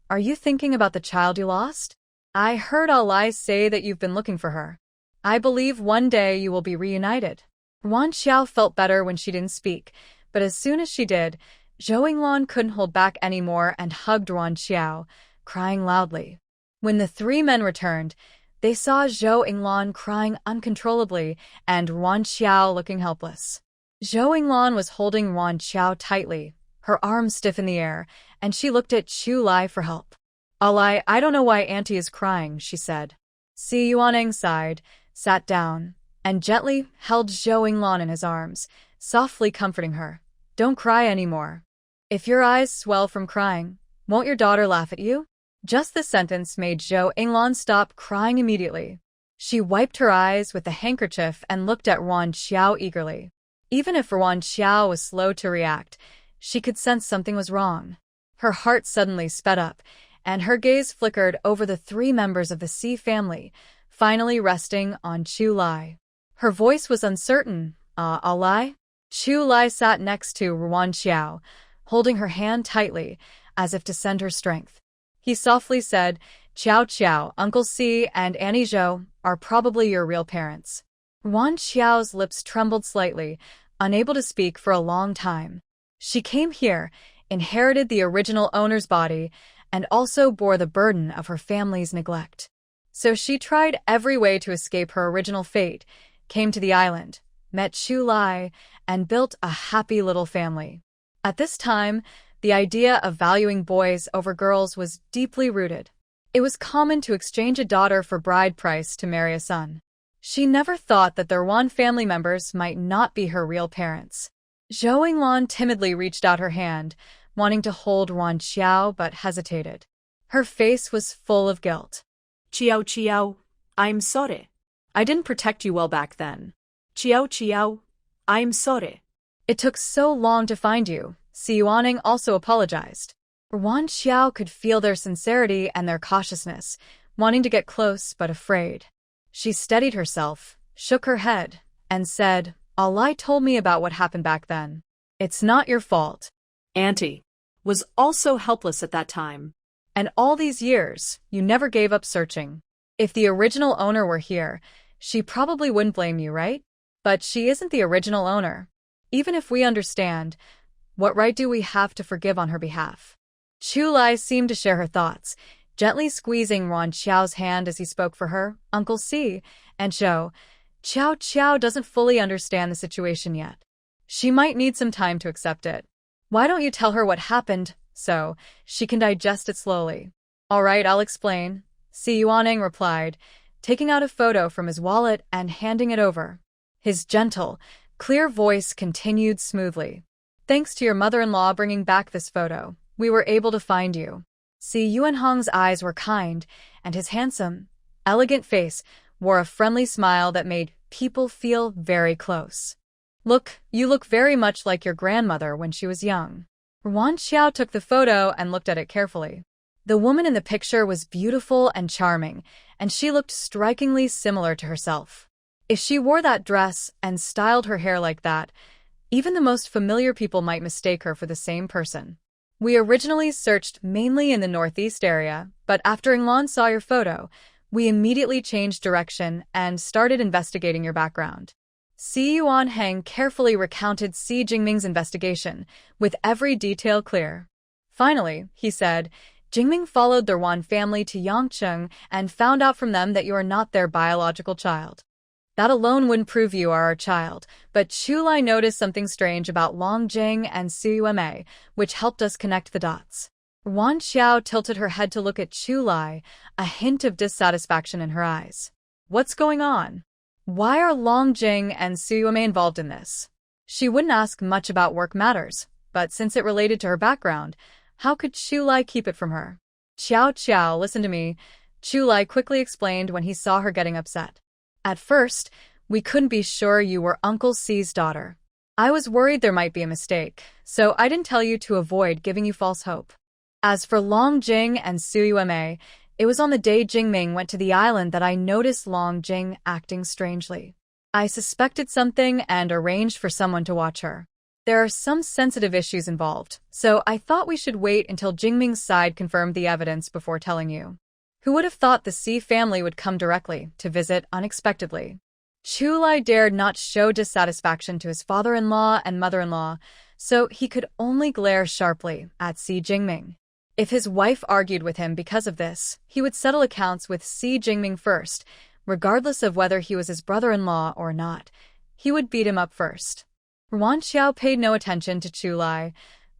are you thinking about the child you lost? I heard Alai say that you've been looking for her. I believe one day you will be reunited. Wan Xiao felt better when she didn't speak, but as soon as she did, Zhou Yinglan couldn't hold back anymore and hugged Wan Xiao, crying loudly. When the three men returned, they saw Zhou Yinglan crying uncontrollably and Wan Xiao looking helpless. Zhou Yinglan was holding Wan Xiao tightly, her arms stiff in the air, and she looked at Chu Lai for help. Alai, I don't know why Auntie is crying, she said. Si Yuaneng sighed, sat down, and gently held Zhou Yinglan in his arms, softly comforting her. Don't cry anymore. If your eyes swell from crying, won't your daughter laugh at you? Just this sentence made Zhou Yinglan stop crying immediately. She wiped her eyes with the handkerchief and looked at Wan Xiao eagerly. Even if Wan Xiao was slow to react, she could sense something was wrong. Her heart suddenly sped up, and her gaze flickered over the three members of the Si family, finally resting on Chu Lai. Her voice was uncertain. Alai? Chu Lai sat next to Wan Xiao, holding her hand tightly, as if to send her strength. He softly said, Qiao Qiao, Uncle Si and Annie Zhou are probably your real parents. Wan Xiao's lips trembled slightly, unable to speak for a long time. She came here, inherited the original owner's body, and also bore the burden of her family's neglect. So she tried every way to escape her original fate, came to the island, met Chu Lai, and built a happy little family. At this time, the idea of valuing boys over girls was deeply rooted. It was common to exchange a daughter for bride price to marry a son. She never thought that their Wan family members might not be her real parents. Zhou Yinglan timidly reached out her hand, wanting to hold Wan Xiao but hesitated. Her face was full of guilt. Qiao Qiao, I'm sorry. I didn't protect you well back then. Qiao Qiao, I'm sorry. It took so long to find you. Si Yuaneng also apologized. Wan Xiao could feel their sincerity and their cautiousness, wanting to get close but afraid. She steadied herself, shook her head, and said, Alai told me about what happened back then. It's not your fault. Auntie was also helpless at that time. And all these years, you never gave up searching. If the original owner were here, she probably wouldn't blame you, right? But she isn't the original owner. Even if we understand, what right do we have to forgive on her behalf? Chu Lai seemed to share her thoughts, gently squeezing Wan Xiao's hand as he spoke for her, Uncle Si, and Zhou. Qiao doesn't fully understand the situation yet. She might need some time to accept it. Why don't you tell her what happened, so she can digest it slowly? All right, I'll explain, Si Yuaneng replied, taking out a photo from his wallet and handing it over. His gentle, clear voice continued smoothly. Thanks to your mother-in-law bringing back this photo, we were able to find you. Si Yuanhong's eyes were kind, and his handsome, elegant face wore a friendly smile that made people feel very close. Look, you look very much like your grandmother when she was young. Wan Xiao took the photo and looked at it carefully. The woman in the picture was beautiful and charming, and she looked strikingly similar to herself. If she wore that dress and styled her hair like that, even the most familiar people might mistake her for the same person. We originally searched mainly in the northeast area, but after Yinglan saw your photo, we immediately changed direction and started investigating your background. Si Yuanheng carefully recounted Si Jingming's investigation, with every detail clear. Finally, he said, Jingming followed their Wan family to Yangcheng and found out from them that you are not their biological child. That alone wouldn't prove you are our child, but Chu Lai noticed something strange about Long Jing and Si Yueme, which helped us connect the dots. Wan Xiao tilted her head to look at Chu Lai, a hint of dissatisfaction in her eyes. What's going on? Why are Long Jing and Si Yueme involved in this? She wouldn't ask much about work matters, but since it related to her background, how could Chu Lai keep it from her? Qiao, listen to me, Chu Lai quickly explained when he saw her getting upset. At first, we couldn't be sure you were Uncle Si's daughter. I was worried there might be a mistake, so I didn't tell you to avoid giving you false hope. As for Long Jing and Su Yume, it was on the day Jingming went to the island that I noticed Long Jing acting strangely. I suspected something and arranged for someone to watch her. There are some sensitive issues involved, so I thought we should wait until Jingming's side confirmed the evidence before telling you. Who would have thought the Si family would come directly to visit unexpectedly? Chu Lai dared not show dissatisfaction to his father-in-law and mother-in-law, so he could only glare sharply at Si Jingming. If his wife argued with him because of this, he would settle accounts with Si Jingming first, regardless of whether he was his brother-in-law or not. He would beat him up first. Ruan Xiao paid no attention to Chu Lai.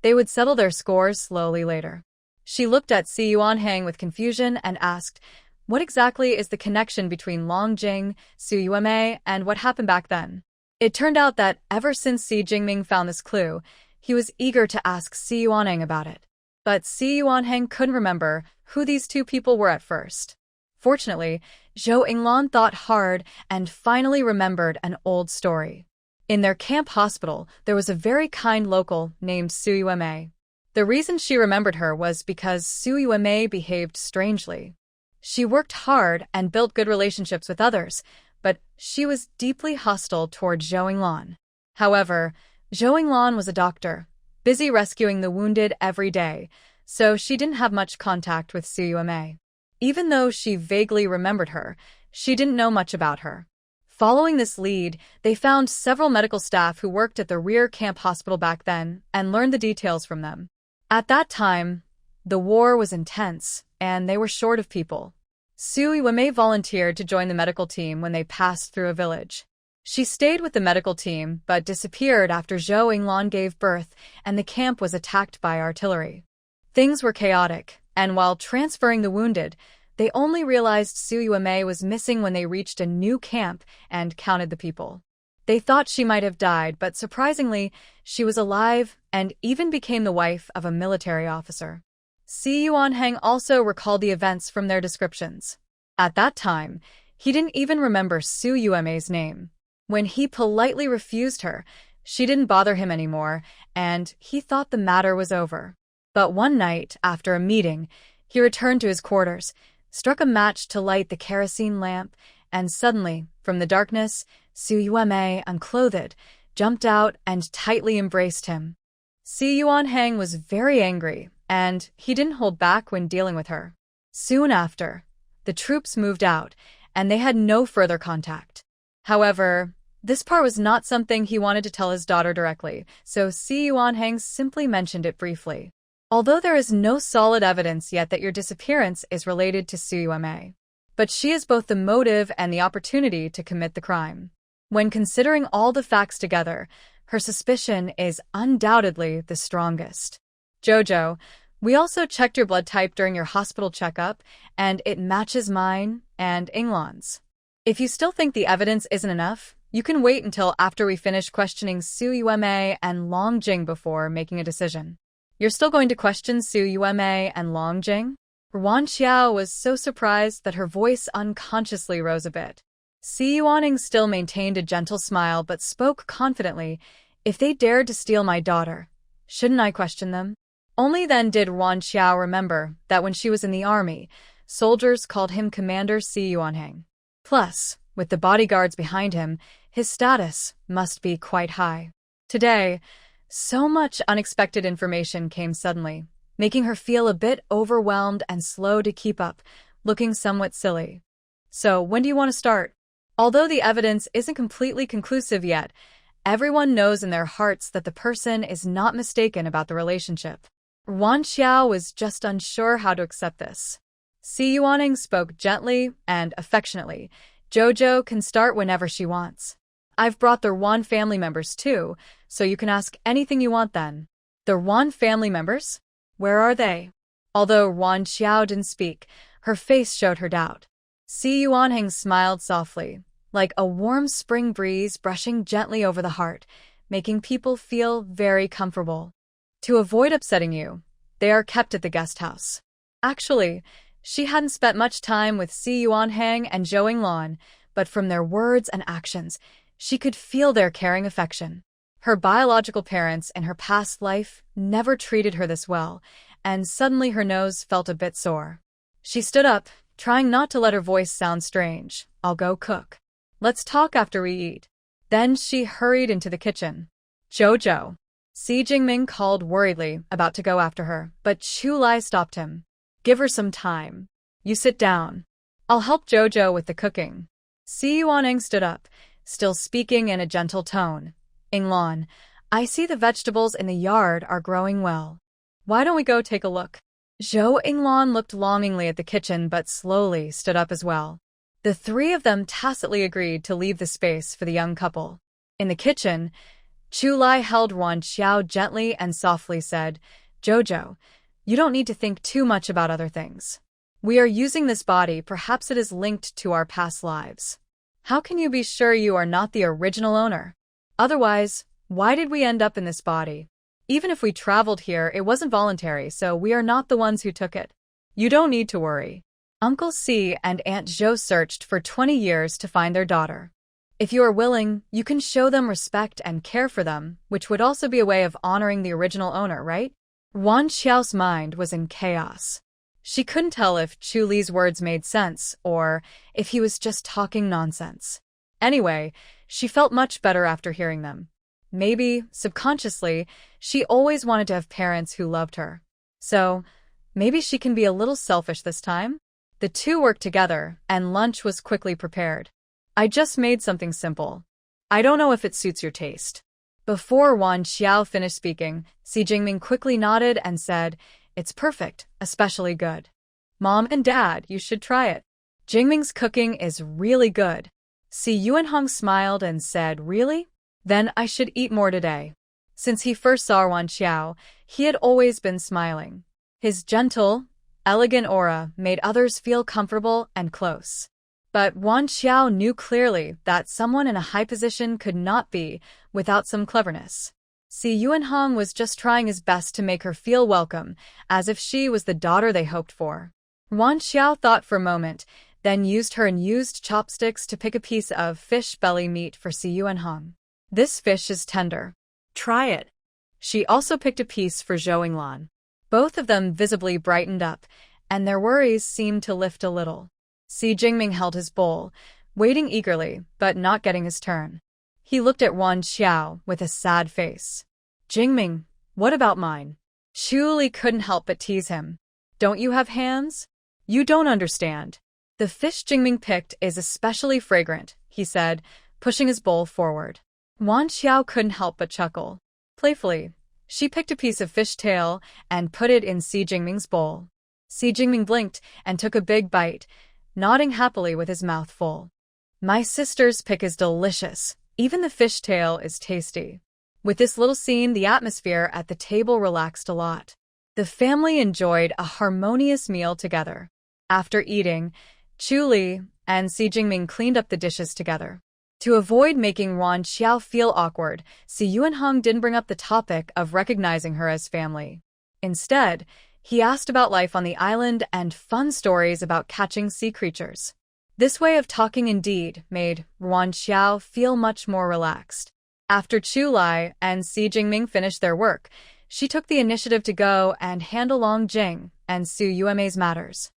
They would settle their scores slowly later. She looked at Si Yuanhang with confusion and asked, "What exactly is the connection between Long Jing, Su Yume, and what happened back then?" It turned out that ever since Si Jingming found this clue, he was eager to ask Si Yuanhang about it. But Si Yuanhang couldn't remember who these two people were at first. Fortunately, Zhou Yinglan thought hard and finally remembered an old story. In their camp hospital, there was a very kind local named Su Yume. The reason she remembered her was because Su Yume behaved strangely. She worked hard and built good relationships with others, but she was deeply hostile toward Zhou Yinglan. However, Zhou Yinglan was a doctor, busy rescuing the wounded every day, so she didn't have much contact with Su Yume. Even though she vaguely remembered her, she didn't know much about her. Following this lead, they found several medical staff who worked at the rear camp hospital back then and learned the details from them. At that time, the war was intense, and they were short of people. Su Yume volunteered to join the medical team when they passed through a village. She stayed with the medical team, but disappeared after Zhou Yinglan gave birth and the camp was attacked by artillery. Things were chaotic, and while transferring the wounded, they only realized Su Yume was missing when they reached a new camp and counted the people. They thought she might have died, but surprisingly, she was alive and even became the wife of a military officer. Si Yuanhang also recalled the events from their descriptions. At that time, he didn't even remember Su Yume's name. When he politely refused her, she didn't bother him anymore, and he thought the matter was over. But one night, after a meeting, he returned to his quarters, struck a match to light the kerosene lamp, and suddenly, from the darkness, Su Yume, unclothed, jumped out and tightly embraced him. Si Yuanhang was very angry, and he didn't hold back when dealing with her. Soon after, the troops moved out, and they had no further contact. However, this part was not something he wanted to tell his daughter directly, so Si Yuanhang simply mentioned it briefly. Although there is no solid evidence yet that your disappearance is related to Su Yume, but she has both the motive and the opportunity to commit the crime. When considering all the facts together, her suspicion is undoubtedly the strongest. Jojo, we also checked your blood type during your hospital checkup, and it matches mine and Yinglan's. If you still think the evidence isn't enough, you can wait until after we finish questioning Su Yume and Long Jing before making a decision. You're still going to question Su Yume and Long Jing? Ruan Xiao was so surprised that her voice unconsciously rose a bit. Si Yuanning still maintained a gentle smile but spoke confidently. If they dared to steal my daughter, shouldn't I question them? Only then did Ruan Xiao remember that when she was in the army, soldiers called him Commander Si Yuanhang. Plus, with the bodyguards behind him, his status must be quite high. Today, so much unexpected information came suddenly, making her feel a bit overwhelmed and slow to keep up, looking somewhat silly. So, when do you want to start? Although the evidence isn't completely conclusive yet, everyone knows in their hearts that the person is not mistaken about the relationship. Ruan Xiao was just unsure how to accept this. Si Yuanning spoke gently and affectionately. Jojo can start whenever she wants. I've brought the Ruan family members too, so you can ask anything you want then. The Ruan family members? Where are they? Although Ruan Xiao didn't speak, her face showed her doubt. Si Yuanhang smiled softly, like a warm spring breeze brushing gently over the heart, making people feel very comfortable. To avoid upsetting you, they are kept at the guest house. Actually, she hadn't spent much time with Si Yuanhang and Zhou Yinglan, but from their words and actions, she could feel their caring affection. Her biological parents in her past life never treated her this well, and suddenly her nose felt a bit sore. She stood up, trying not to let her voice sound strange. "I'll go cook. Let's talk after we eat." Then she hurried into the kitchen. "Jojo," Si Jingming called worriedly, about to go after her, but Chu Lai stopped him. "Give her some time. You sit down. I'll help Jojo with the cooking." Si Yuaneng stood up, still speaking in a gentle tone. "Inglan, I see the vegetables in the yard are growing well. Why don't we go take a look?" Zhou Inglan looked longingly at the kitchen but slowly stood up as well. The three of them tacitly agreed to leave the space for the young couple. In the kitchen, Chu Lai held Yuan Xiao gently and softly said, "Jojo, you don't need to think too much about other things. We are using this body, perhaps it is linked to our past lives. How can you be sure you are not the original owner? Otherwise, why did we end up in this body? Even if we traveled here, it wasn't voluntary, so we are not the ones who took it. You don't need to worry." Uncle Si and Aunt Zhou searched for 20 years to find their daughter. If you are willing, you can show them respect and care for them, which would also be a way of honoring the original owner, right? Yuan Xiao's mind was in chaos. She couldn't tell if Chu Li's words made sense or if he was just talking nonsense. Anyway, she felt much better after hearing them. Maybe, subconsciously, she always wanted to have parents who loved her. So, maybe she can be a little selfish this time? The two worked together, and lunch was quickly prepared. "I just made something simple. I don't know if it suits your taste." Before Yuan Xiao finished speaking, Si Jingming quickly nodded and said, "It's perfect, especially good. Mom and Dad, you should try it. Jingming's cooking is really good." Si Yuanhong smiled and said, "Really? Then I should eat more today." Since he first saw Yuan Xiao, he had always been smiling. His gentle, elegant aura made others feel comfortable and close. But Yuan Xiao knew clearly that someone in a high position could not be without some cleverness. Si Yuanhong was just trying his best to make her feel welcome, as if she was the daughter they hoped for. Yuan Xiao thought for a moment, then used her unused chopsticks to pick a piece of fish belly meat for Si Yuanhong. "This fish is tender. Try it." She also picked a piece for Zhou Inglan. Both of them visibly brightened up, and their worries seemed to lift a little. Si Jingming held his bowl, waiting eagerly, but not getting his turn. He looked at Yuan Xiao with a sad face. "Jingming, what about mine?" Chu Li couldn't help but tease him. "Don't you have hands? You don't understand. The fish Jingming picked is especially fragrant," he said, pushing his bowl forward. Yuan Xiao couldn't help but chuckle. Playfully, she picked a piece of fish tail and put it in Si Jingming's bowl. Si Jingming blinked and took a big bite, nodding happily with his mouth full. "My sister's pick is delicious. Even the fish tail is tasty." With this little scene, the atmosphere at the table relaxed a lot. The family enjoyed a harmonious meal together. After eating, Chu Li and Si Jingming cleaned up the dishes together. To avoid making Yuan Xiao feel awkward, Si Yuanhong didn't bring up the topic of recognizing her as family. Instead, he asked about life on the island and fun stories about catching sea creatures. This way of talking indeed made Yuan Xiao feel much more relaxed. After Chu Lai and Si Jingming finished their work, she took the initiative to go and handle Long Jing and Su Yueme's matters.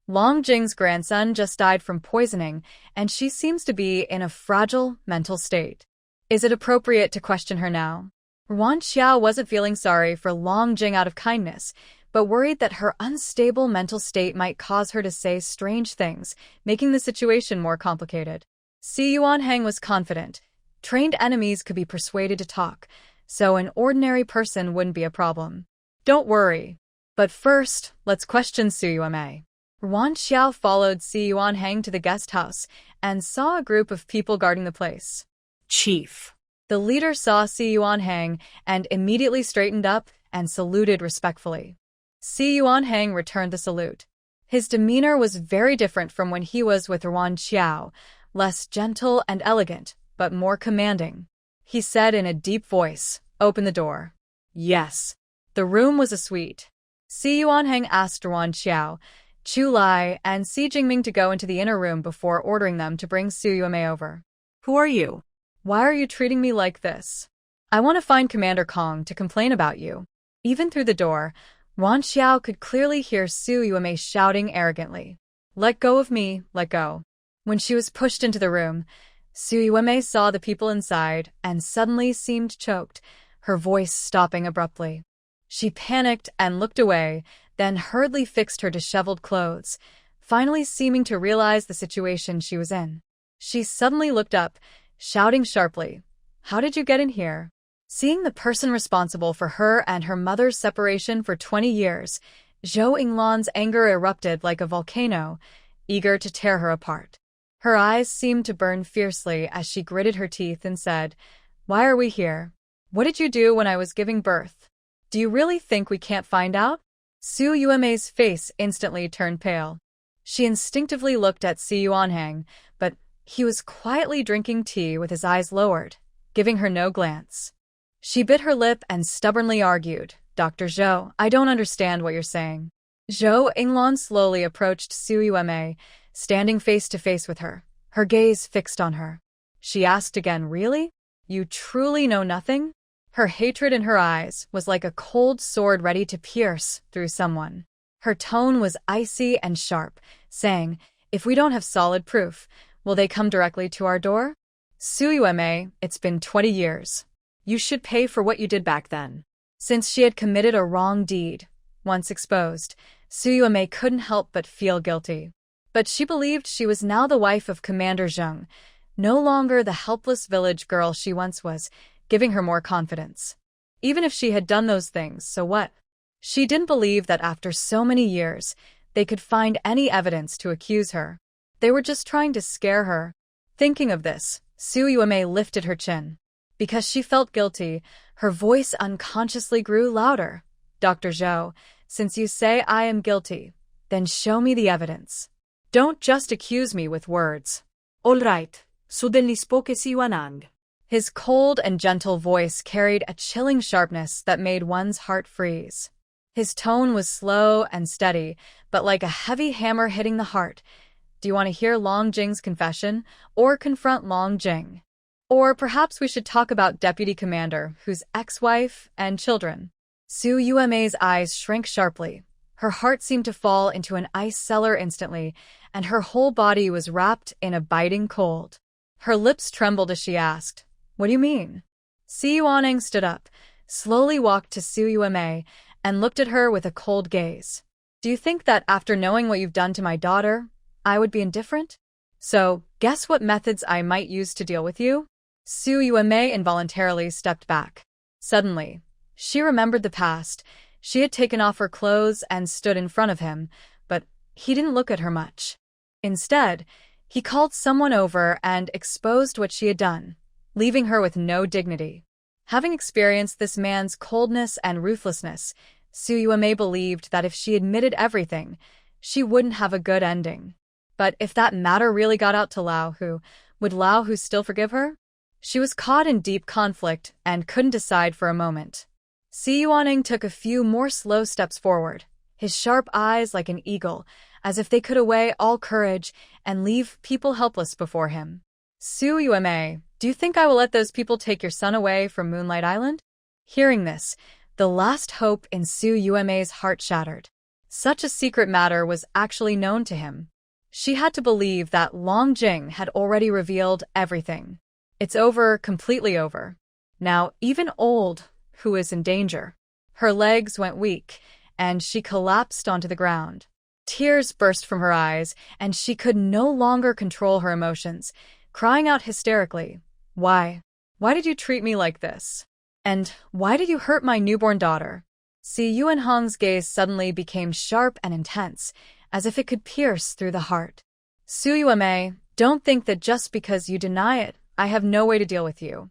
Long Jing's grandson just died from poisoning, and she seems to be in a fragile mental state. Is it appropriate to question her now? Yuan Xiao wasn't feeling sorry for Long Jing out of kindness, but worried that her unstable mental state might cause her to say strange things, making the situation more complicated. Si Yuanheng was confident. Trained enemies could be persuaded to talk, so an ordinary person wouldn't be a problem. "Don't worry. But first, let's question Su Yueme." Yuan Xiao followed Si Yuanheng to the guest house and saw a group of people guarding the place. "Chief." The leader saw Si Yuanheng and immediately straightened up and saluted respectfully. Si Yuanheng returned the salute. His demeanor was very different from when he was with Yuan Xiao, less gentle and elegant, but more commanding. He said in a deep voice, "Open the door." Yes. The room was a suite. Si Yuanheng asked Yuan Xiao, Chu Lai, and Si Jingming to go into the inner room before ordering them to bring Su Yueme over. "Who are you? Why are you treating me like this?" "I want to find Commander Kong to complain about you." Even through the door, Wan Xiao could clearly hear Su Yuemei shouting arrogantly, "Let go of me, let go." When she was pushed into the room, Su Yuemei saw the people inside and suddenly seemed choked, her voice stopping abruptly. She panicked and looked away, then hurriedly fixed her disheveled clothes, finally seeming to realize the situation she was in. She suddenly looked up, shouting sharply, "How did you get in here?" Seeing the person responsible for her and her mother's separation for 20 years, Zhou Yinglan's anger erupted like a volcano, eager to tear her apart. Her eyes seemed to burn fiercely as she gritted her teeth and said, "Why are we here? What did you do when I was giving birth? Do you really think we can't find out?" Su Yuemei's face instantly turned pale. She instinctively looked at Si Yuanhang, but he was quietly drinking tea with his eyes lowered, giving her no glance. She bit her lip and stubbornly argued, "Dr. Zhou, I don't understand what you're saying." Zhou Yinglan slowly approached Su Yuemei, standing face to face with her, her gaze fixed on her. She asked again, "Really? You truly know nothing?" Her hatred in her eyes was like a cold sword ready to pierce through someone. Her tone was icy and sharp, saying, "If we don't have solid proof, will they come directly to our door?" "Su Yuemei, it's been 20 years. You should pay for what you did back then." Since she had committed a wrong deed, once exposed, Su Yuemei couldn't help but feel guilty. But she believed she was now the wife of Commander Zheng, no longer the helpless village girl she once was, giving her more confidence. Even if she had done those things, so what? She didn't believe that after so many years, they could find any evidence to accuse her. They were just trying to scare her. Thinking of this, Su Yuemei lifted her chin. Because she felt guilty, her voice unconsciously grew louder. "Dr. Zhou, since you say I am guilty, then show me the evidence. Don't just accuse me with words." "All right," suddenly spoke Si Yuanhang. His cold and gentle voice carried a chilling sharpness that made one's heart freeze. His tone was slow and steady, but like a heavy hammer hitting the heart. "Do you want to hear Long Jing's confession, or confront Long Jing? Or perhaps we should talk about Deputy Commander, whose ex-wife and children." Su Yuemei's eyes shrank sharply. Her heart seemed to fall into an ice cellar instantly, and her whole body was wrapped in a biting cold. Her lips trembled as she asked, "What do you mean?" Si Yuanhang stood up, slowly walked to Su Yuemei, and looked at her with a cold gaze. "Do you think that after knowing what you've done to my daughter, I would be indifferent? So, guess what methods I might use to deal with you?" Su Yuemei involuntarily stepped back. Suddenly, she remembered the past. She had taken off her clothes and stood in front of him, but he didn't look at her much. Instead, he called someone over and exposed what she had done, leaving her with no dignity. Having experienced this man's coldness and ruthlessness, Su Yuemei believed that if she admitted everything, she wouldn't have a good ending. But if that matter really got out to Lao Hu, would Lao Hu still forgive her? She was caught in deep conflict and couldn't decide for a moment. Si Yuanhang took a few more slow steps forward, his sharp eyes like an eagle, as if they could away all courage and leave people helpless before him. "Su Yuemei, do you think I will let those people take your son away from Moonlight Island?" Hearing this, the last hope in Su Yuemei's heart shattered. Such a secret matter was actually known to him. She had to believe that Long Jing had already revealed everything. It's over, completely over. Now, even Old, who is in danger. Her legs went weak, and she collapsed onto the ground. Tears burst from her eyes, and she could no longer control her emotions, crying out hysterically, "Why? Why did you treat me like this? And why did you hurt my newborn daughter?" Si Yuanhang's gaze suddenly became sharp and intense, as if it could pierce through the heart. "Su Yuemei, don't think that just because you deny it, I have no way to deal with you.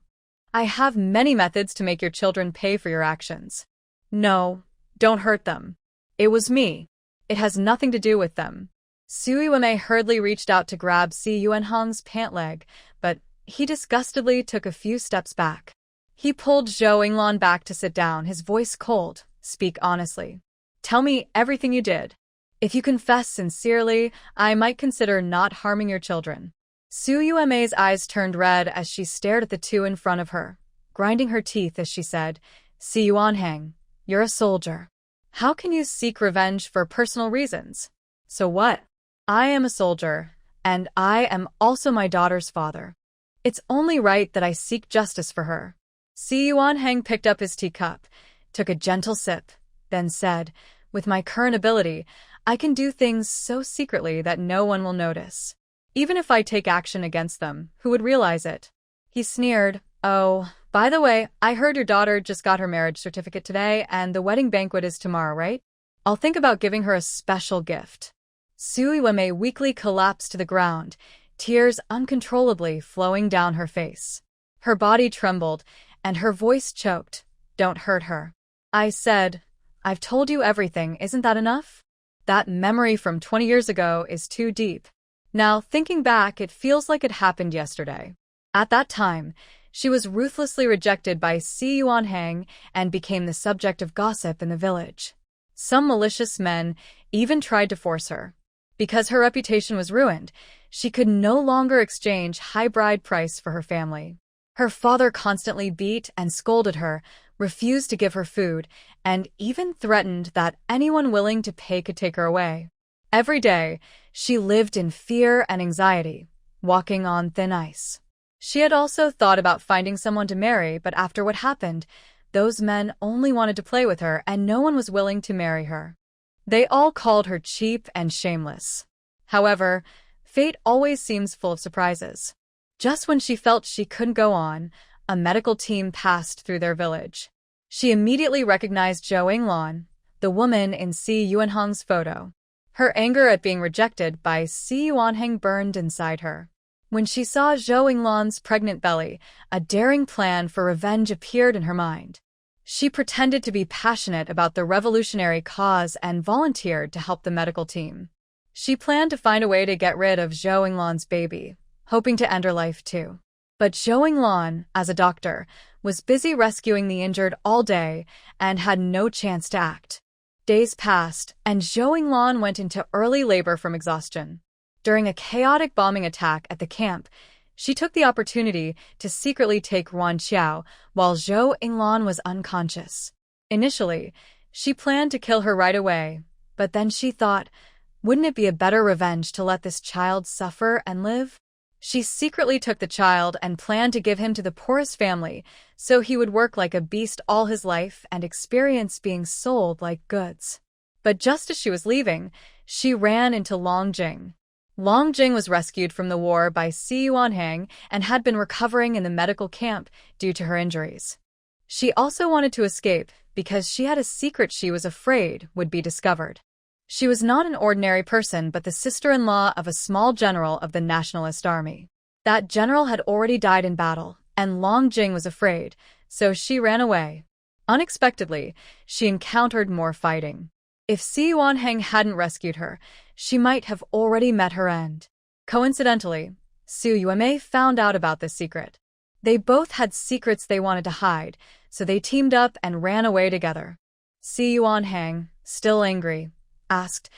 I have many methods to make your children pay for your actions. No, don't hurt them. It was me. It has nothing to do with them." Su Yuemei hurriedly reached out to grab Si Yuanhang's pant leg, but he disgustedly took a few steps back. He pulled Zhou Yinglan back to sit down, his voice cold. "Speak honestly. Tell me everything you did. If you confess sincerely, I might consider not harming your children." Su Yuemei's eyes turned red as she stared at the two in front of her, grinding her teeth as she said, "Si Yuanhang, you're a soldier. How can you seek revenge for personal reasons? So what? I am a soldier, and I am also my daughter's father. It's only right that I seek justice for her. Si Yuanheng picked up his teacup, took a gentle sip, then said, with my current ability, I can do things so secretly that no one will notice. Even if I take action against them, who would realize it? He sneered, oh, by the way, I heard your daughter just got her marriage certificate today and the wedding banquet is tomorrow, right? I'll think about giving her a special gift. Su Yueme weakly collapsed to the ground, tears uncontrollably flowing down her face. Her body trembled, and her voice choked. Don't hurt her. I said, I've told you everything, isn't that enough? That memory from 20 years ago is too deep. Now, thinking back, it feels like it happened yesterday. At that time, she was ruthlessly rejected by Si Yuanheng and became the subject of gossip in the village. Some malicious men even tried to force her. Because her reputation was ruined, she could no longer exchange high bride price for her family. Her father constantly beat and scolded her, refused to give her food, and even threatened that anyone willing to pay could take her away. Every day, she lived in fear and anxiety, walking on thin ice. She had also thought about finding someone to marry, but after what happened, those men only wanted to play with her and no one was willing to marry her. They all called her cheap and shameless. However, fate always seems full of surprises. Just when she felt she couldn't go on, a medical team passed through their village. She immediately recognized Zhou Yinglan, the woman in Si Yuanheng's photo. Her anger at being rejected by Si Yuanheng burned inside her. When she saw Zhou Yinglan's pregnant belly, a daring plan for revenge appeared in her mind. She pretended to be passionate about the revolutionary cause and volunteered to help the medical team. She planned to find a way to get rid of Zhou Yinglan's baby, hoping to end her life too. But Zhou Yinglan, as a doctor, was busy rescuing the injured all day and had no chance to act. Days passed, and Zhou Yinglan went into early labor from exhaustion. During a chaotic bombing attack at the camp, she took the opportunity to secretly take Ruan Qiao while Zhou Yinglan was unconscious. Initially, she planned to kill her right away, but then she thought, wouldn't it be a better revenge to let this child suffer and live? She secretly took the child and planned to give him to the poorest family so he would work like a beast all his life and experience being sold like goods. But just as she was leaving, she ran into Long Jing. Long Jing was rescued from the war by Si Yuanheng and had been recovering in the medical camp due to her injuries. She also wanted to escape because she had a secret she was afraid would be discovered. She was not an ordinary person but the sister-in-law of a small general of the Nationalist Army. That general had already died in battle, and Long Jing was afraid, so she ran away. Unexpectedly, she encountered more fighting. If Si Yuanheng hadn't rescued her, she might have already met her end. Coincidentally, Su Yueme found out about this secret. They both had secrets they wanted to hide, so they teamed up and ran away together. Si Yuanheng, still angry, asked,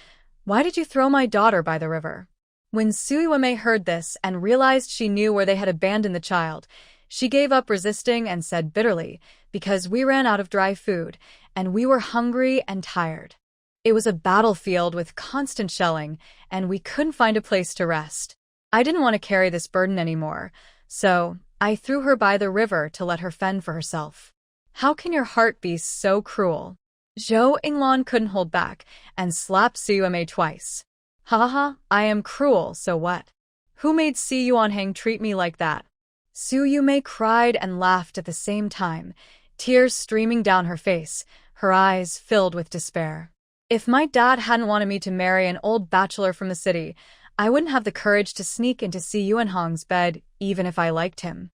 "Why did you throw my daughter by the river?" When Su Yueme heard this and realized she knew where they had abandoned the child, she gave up resisting and said bitterly, "Because we ran out of dry food, and we were hungry and tired. It was a battlefield with constant shelling, and we couldn't find a place to rest. I didn't want to carry this burden anymore, so I threw her by the river to let her fend for herself." How can your heart be so cruel? Zhou Yinglan couldn't hold back and slapped Su Yueme twice. Ha ha ha, I am cruel, so what? Who made Si Yuanheng treat me like that? Su Yueme cried and laughed at the same time, tears streaming down her face, her eyes filled with despair. If my dad hadn't wanted me to marry an old bachelor from the city, I wouldn't have the courage to sneak into Si Yuanheng's bed even if I liked him.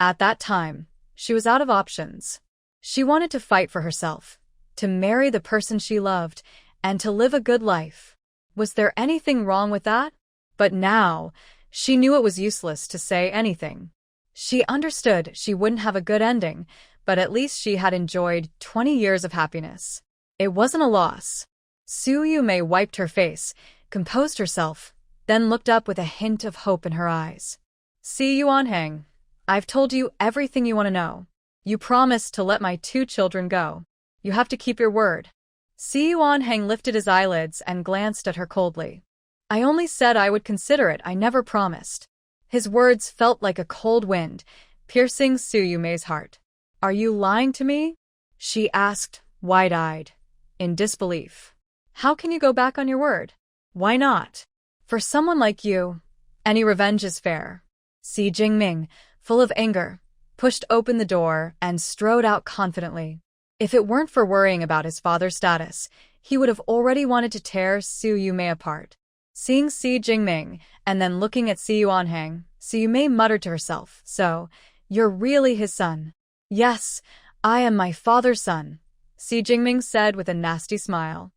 At that time, she was out of options. She wanted to fight for herself, to marry the person she loved, and to live a good life. Was there anything wrong with that? But now, she knew it was useless to say anything. She understood she wouldn't have a good ending, but at least she had enjoyed 20 years of happiness. It wasn't a loss. Su Yueme wiped her face, composed herself, then looked up with a hint of hope in her eyes. Si Yuanheng, I've told you everything you want to know. You promised to let my 2 children go. You have to keep your word. Si Yuanheng lifted his eyelids and glanced at her coldly. I only said I would consider it, I never promised. His words felt like a cold wind, piercing Su Yumei's heart. Are you lying to me? She asked, wide-eyed, in disbelief. How can you go back on your word? Why not? For someone like you, any revenge is fair. Si Jingming, full of anger, pushed open the door and strode out confidently. If it weren't for worrying about his father's status, he would have already wanted to tear Su Yumei apart. Seeing Si Jingming, and then looking at Si Yuanheng, Su Yumei muttered to herself, so, you're really his son? Yes, I am my father's son, Si Jingming said with a nasty smile.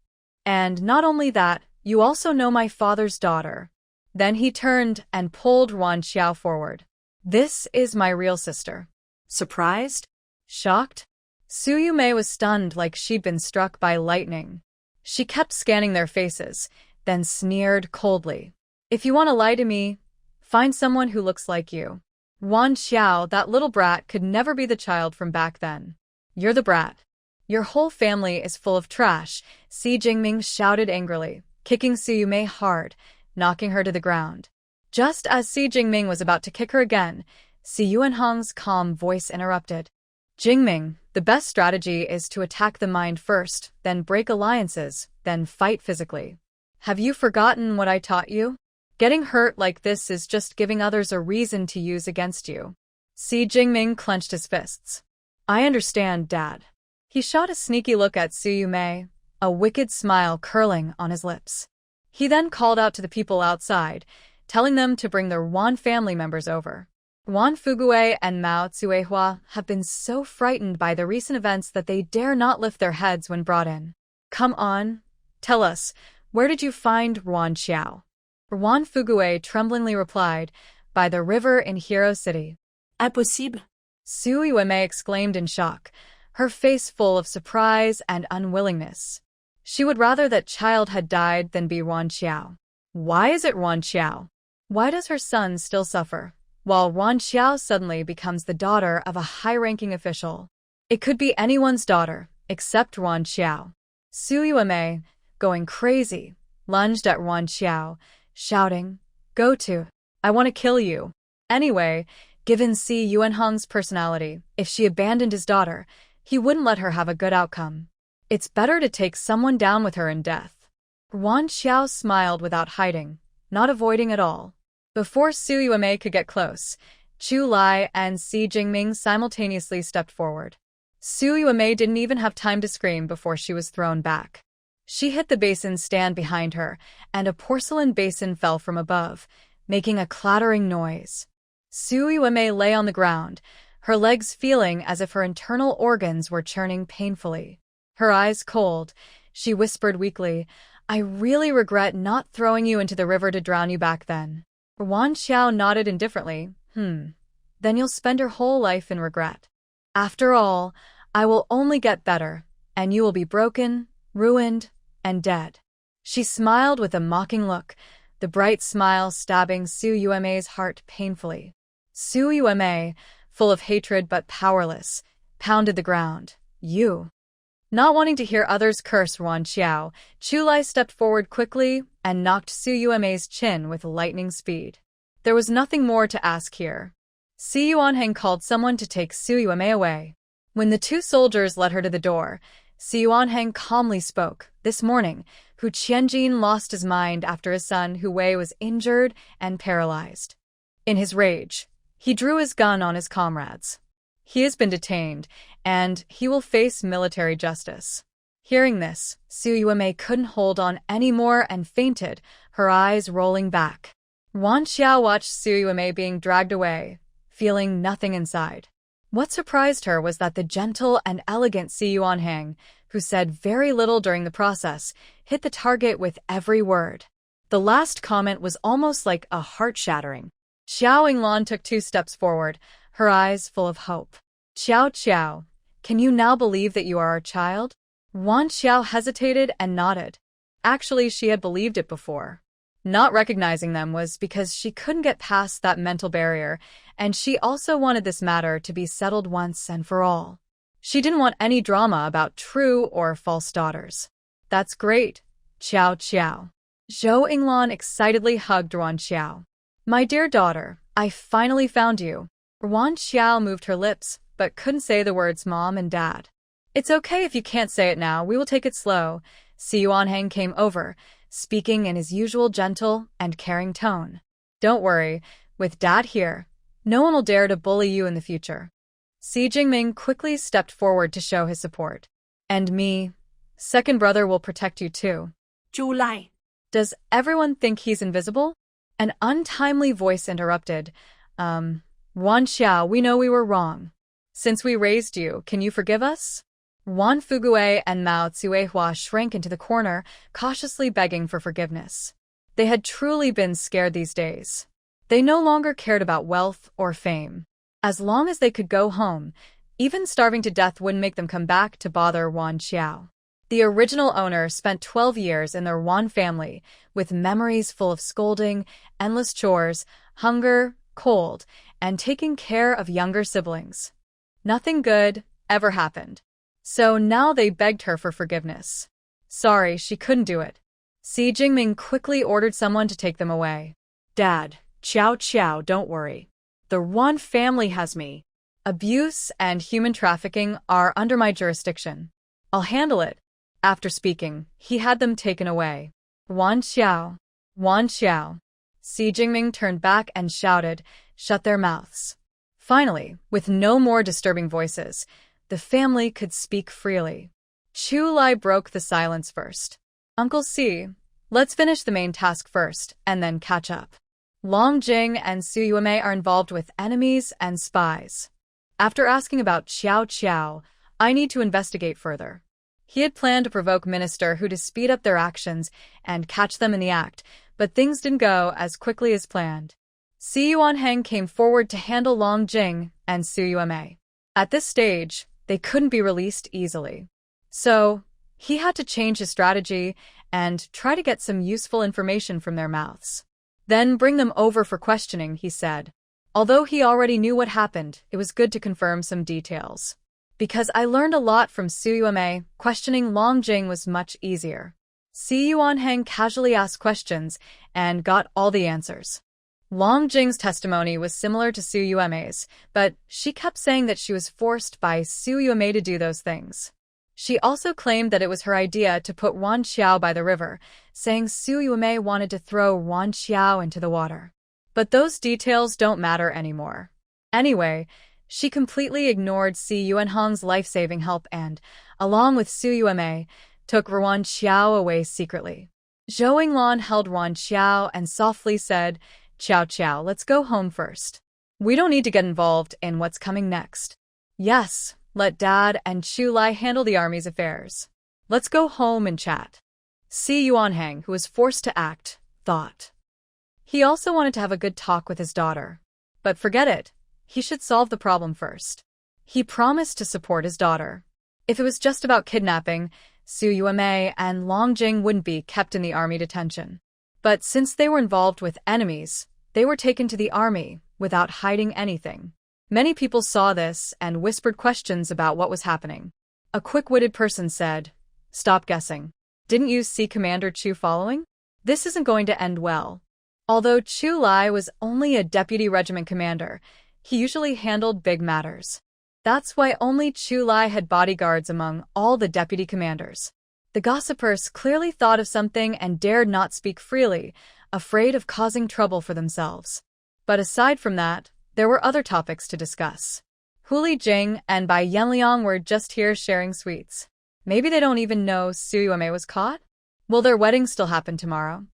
And not only that, you also know my father's daughter. Then he turned and pulled Ruan Xiao forward. This is my real sister. Surprised? Shocked? Su Yumei was stunned like she'd been struck by lightning. She kept scanning their faces, then sneered coldly. If you want to lie to me, find someone who looks like you. Ruan Xiao, that little brat, could never be the child from back then. You're the brat. Your whole family is full of trash, Si Jingming shouted angrily, kicking Su Yumei hard, knocking her to the ground. Just as Si Jingming was about to kick her again, Si Yuanheng's calm voice interrupted. Jingming, the best strategy is to attack the mind first, then break alliances, then fight physically. Have you forgotten what I taught you? Getting hurt like this is just giving others a reason to use against you. Si Jingming clenched his fists. I understand, Dad. He shot a sneaky look at Su Yumei, a wicked smile curling on his lips. He then called out to the people outside, telling them to bring their Wan family members over. Wan Fugue and Mao Tsuehua have been so frightened by the recent events that they dare not lift their heads when brought in. Come on, tell us, where did you find Ruan Xiao? Wan Fugue tremblingly replied, by the river in Hero City. Impossible. Su Yumei exclaimed in shock, her face full of surprise and unwillingness. She would rather that child had died than be Ruan Xiao. Why is it Ruan Xiao? Why does her son still suffer, while Ruan Xiao suddenly becomes the daughter of a high-ranking official? It could be anyone's daughter, except Ruan Xiao. Su Yumei, going crazy, lunged at Ruan Xiao, shouting, Go to! I want to kill you. Anyway, given Si Yuanheng's personality, if she abandoned his daughter, he wouldn't let her have a good outcome. It's better to take someone down with her in death. Ruan Xiao smiled without hiding, not avoiding at all. Before Su Yumei could get close, Chu Lai and Si Jingming simultaneously stepped forward. Su Yumei didn't even have time to scream before she was thrown back. She hit the basin stand behind her, and a porcelain basin fell from above, making a clattering noise. Su Yumei lay on the ground, her legs feeling as if her internal organs were churning painfully. Her eyes cold, she whispered weakly, I really regret not throwing you into the river to drown you back then. Ruan Xiao nodded indifferently. Then you'll spend your whole life in regret. After all, I will only get better, and you will be broken, ruined, and dead. She smiled with a mocking look, the bright smile stabbing Su Yumei's heart painfully. Su Yumei, full of hatred but powerless, pounded the ground. You. Not wanting to hear others curse Ruan Xiao, Chu Lai stepped forward quickly and knocked Su Yumei's chin with lightning speed. There was nothing more to ask here. Si Yuanheng called someone to take Su Yumei away. When the two soldiers led her to the door, Si Yuanheng calmly spoke. This morning, Hu Qianjin lost his mind after his son Hu Wei was injured and paralyzed. In his rage, he drew his gun on his comrades. He has been detained, and he will face military justice. Hearing this, Su Yumei couldn't hold on anymore and fainted, her eyes rolling back. Ruan Xiao watched Su Yumei being dragged away, feeling nothing inside. What surprised her was that the gentle and elegant Si Yuanheng, who said very little during the process, hit the target with every word. The last comment was almost like a heart-shattering. Xiao Yinglan took 2 steps forward, her eyes full of hope. Xiao, can you now believe that you are our child? Ruan Xiao hesitated and nodded. Actually, she had believed it before. Not recognizing them was because she couldn't get past that mental barrier, and she also wanted this matter to be settled once and for all. She didn't want any drama about true or false daughters. That's great. Ciao ciao. Zhou Yinglan excitedly hugged Ruan Xiao. My dear daughter, I finally found you. Ruan Xiao moved her lips, but couldn't say the words mom and dad. It's okay if you can't say it now, we will take it slow. Si Yuanheng came over, speaking in his usual gentle and caring tone. Don't worry, with dad here, no one will dare to bully you in the future. Si Jingming quickly stepped forward to show his support. And me, second brother will protect you too. Zhu Lai. Does everyone think he's invisible? An untimely voice interrupted. Ruan Xiao, we know we were wrong. Since we raised you, can you forgive us? Wan Fugue and Mao Tsuehua shrank into the corner, cautiously begging for forgiveness. They had truly been scared these days. They no longer cared about wealth or fame. As long as they could go home, even starving to death wouldn't make them come back to bother Ruan Xiao. The original owner spent 12 years in their Ruan family, with memories full of scolding, endless chores, hunger, cold, and taking care of younger siblings. Nothing good ever happened. So now they begged her for forgiveness. Sorry, she couldn't do it. Si Jingming quickly ordered someone to take them away. Dad, Ciao Ciao, don't worry. The Ruan family has me. Abuse and human trafficking are under my jurisdiction. I'll handle it. After speaking, he had them taken away. Ruan Xiao. Ruan Xiao. Si Jingming turned back and shouted, shut their mouths. Finally, with no more disturbing voices, the family could speak freely. Chu Lai broke the silence first. Uncle Si, let's finish the main task first, and then catch up. Long Jing and Su Yuemei are involved with enemies and spies. After asking about Xiao Qiao, I need to investigate further. He had planned to provoke Minister Hu to speed up their actions and catch them in the act, but things didn't go as quickly as planned. Si Yuanheng came forward to handle Long Jing and Su Yuemei. At this stage, they couldn't be released easily. So, he had to change his strategy and try to get some useful information from their mouths. Then bring them over for questioning, he said. Although he already knew what happened, it was good to confirm some details. Because I learned a lot from Su Yuemei, questioning Long Jing was much easier. Si Yuanheng casually asked questions and got all the answers. Long Jing's testimony was similar to Su Yuemei's, but she kept saying that she was forced by Su Yuemei to do those things. She also claimed that it was her idea to put Ruan Xiao by the river, saying Su Yuemei wanted to throw Ruan Xiao into the water. But those details don't matter anymore. Anyway, she completely ignored Si Yuanhong's life-saving help and, along with Su Yuemei, took Ruan Xiao away secretly. Zhou Yinglan held Ruan Xiao and softly said, Ciao Ciao, let's go home first. We don't need to get involved in what's coming next. Yes, let Dad and Chu Lai handle the army's affairs. Let's go home and chat. Si Yuanheng, who was forced to act, thought. He also wanted to have a good talk with his daughter. But forget it. He should solve the problem first. He promised to support his daughter. If it was just about kidnapping, Su Yuemei and Long Jing wouldn't be kept in the army detention. But since they were involved with enemies, they were taken to the army without hiding anything. Many people saw this and whispered questions about what was happening. A quick-witted person said, Stop guessing. Didn't you see Commander Chu following? This isn't going to end well. Although Chu Lai was only a deputy regiment commander, he usually handled big matters. That's why only Chu Lai had bodyguards among all the deputy commanders. The gossipers clearly thought of something and dared not speak freely, afraid of causing trouble for themselves. But aside from that, there were other topics to discuss. Huli Jing and Bai Yanliang were just here sharing sweets. Maybe they don't even know Su Yuemei was caught? Will their wedding still happen tomorrow?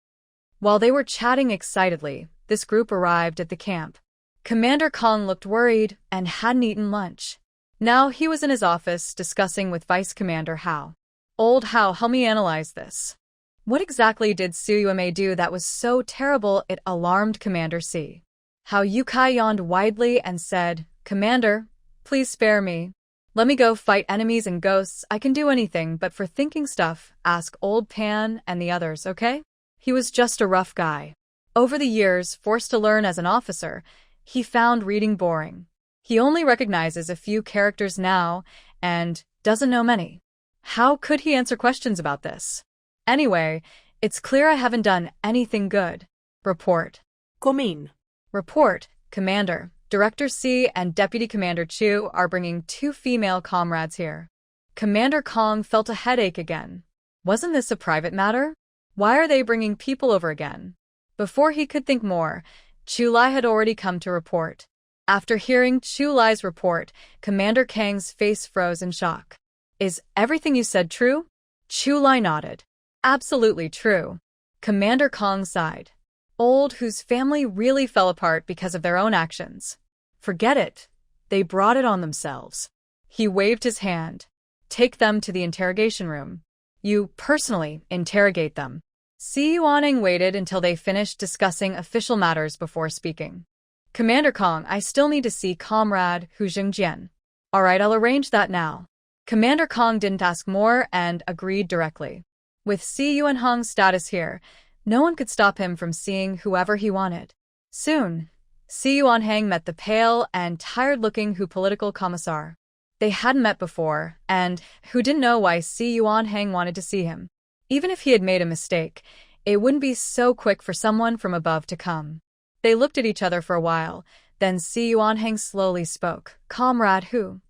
While they were chatting excitedly, this group arrived at the camp. Commander Kong looked worried and hadn't eaten lunch. Now he was in his office discussing with Vice Commander Hao. Old Hao, help me analyze this. What exactly did Su Yuemei do that was so terrible it alarmed Commander C? Hao Yukai yawned widely and said, Commander, please spare me. Let me go fight enemies and ghosts. I can do anything, but for thinking stuff, ask Old Pan and the others, okay? He was just a rough guy. Over the years, forced to learn as an officer, he found reading boring. He only recognizes a few characters now and doesn't know many. How could he answer questions about this? Anyway, it's clear I haven't done anything good. Report. Come in. Report, Commander. Director C and Deputy Commander Chu are bringing 2 female comrades here. Commander Kong felt a headache again. Wasn't this a private matter? Why are they bringing people over again? Before he could think more, Chu Lai had already come to report. After hearing Chu Lai's report, Commander Kang's face froze in shock. Is everything you said true? Chu Lai nodded. Absolutely true. Commander Kong sighed. Old whose family really fell apart because of their own actions. Forget it. They brought it on themselves. He waved his hand. Take them to the interrogation room. You personally interrogate them. Si Yuanning waited until they finished discussing official matters before speaking. Commander Kong, I still need to see Comrade Hu Jingjian. All right, I'll arrange that now. Commander Kong didn't ask more and agreed directly. With Si Yuanheng's status here, no one could stop him from seeing whoever he wanted. Soon, Si Yuanheng met the pale and tired-looking Hu political commissar. They hadn't met before, and Hu didn't know why Si Yuanheng wanted to see him. Even if he had made a mistake, it wouldn't be so quick for someone from above to come. They looked at each other for a while, then Si Yuanheng slowly spoke. Comrade Hu,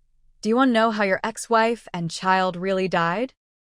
do you want to know how your ex-wife and child really died?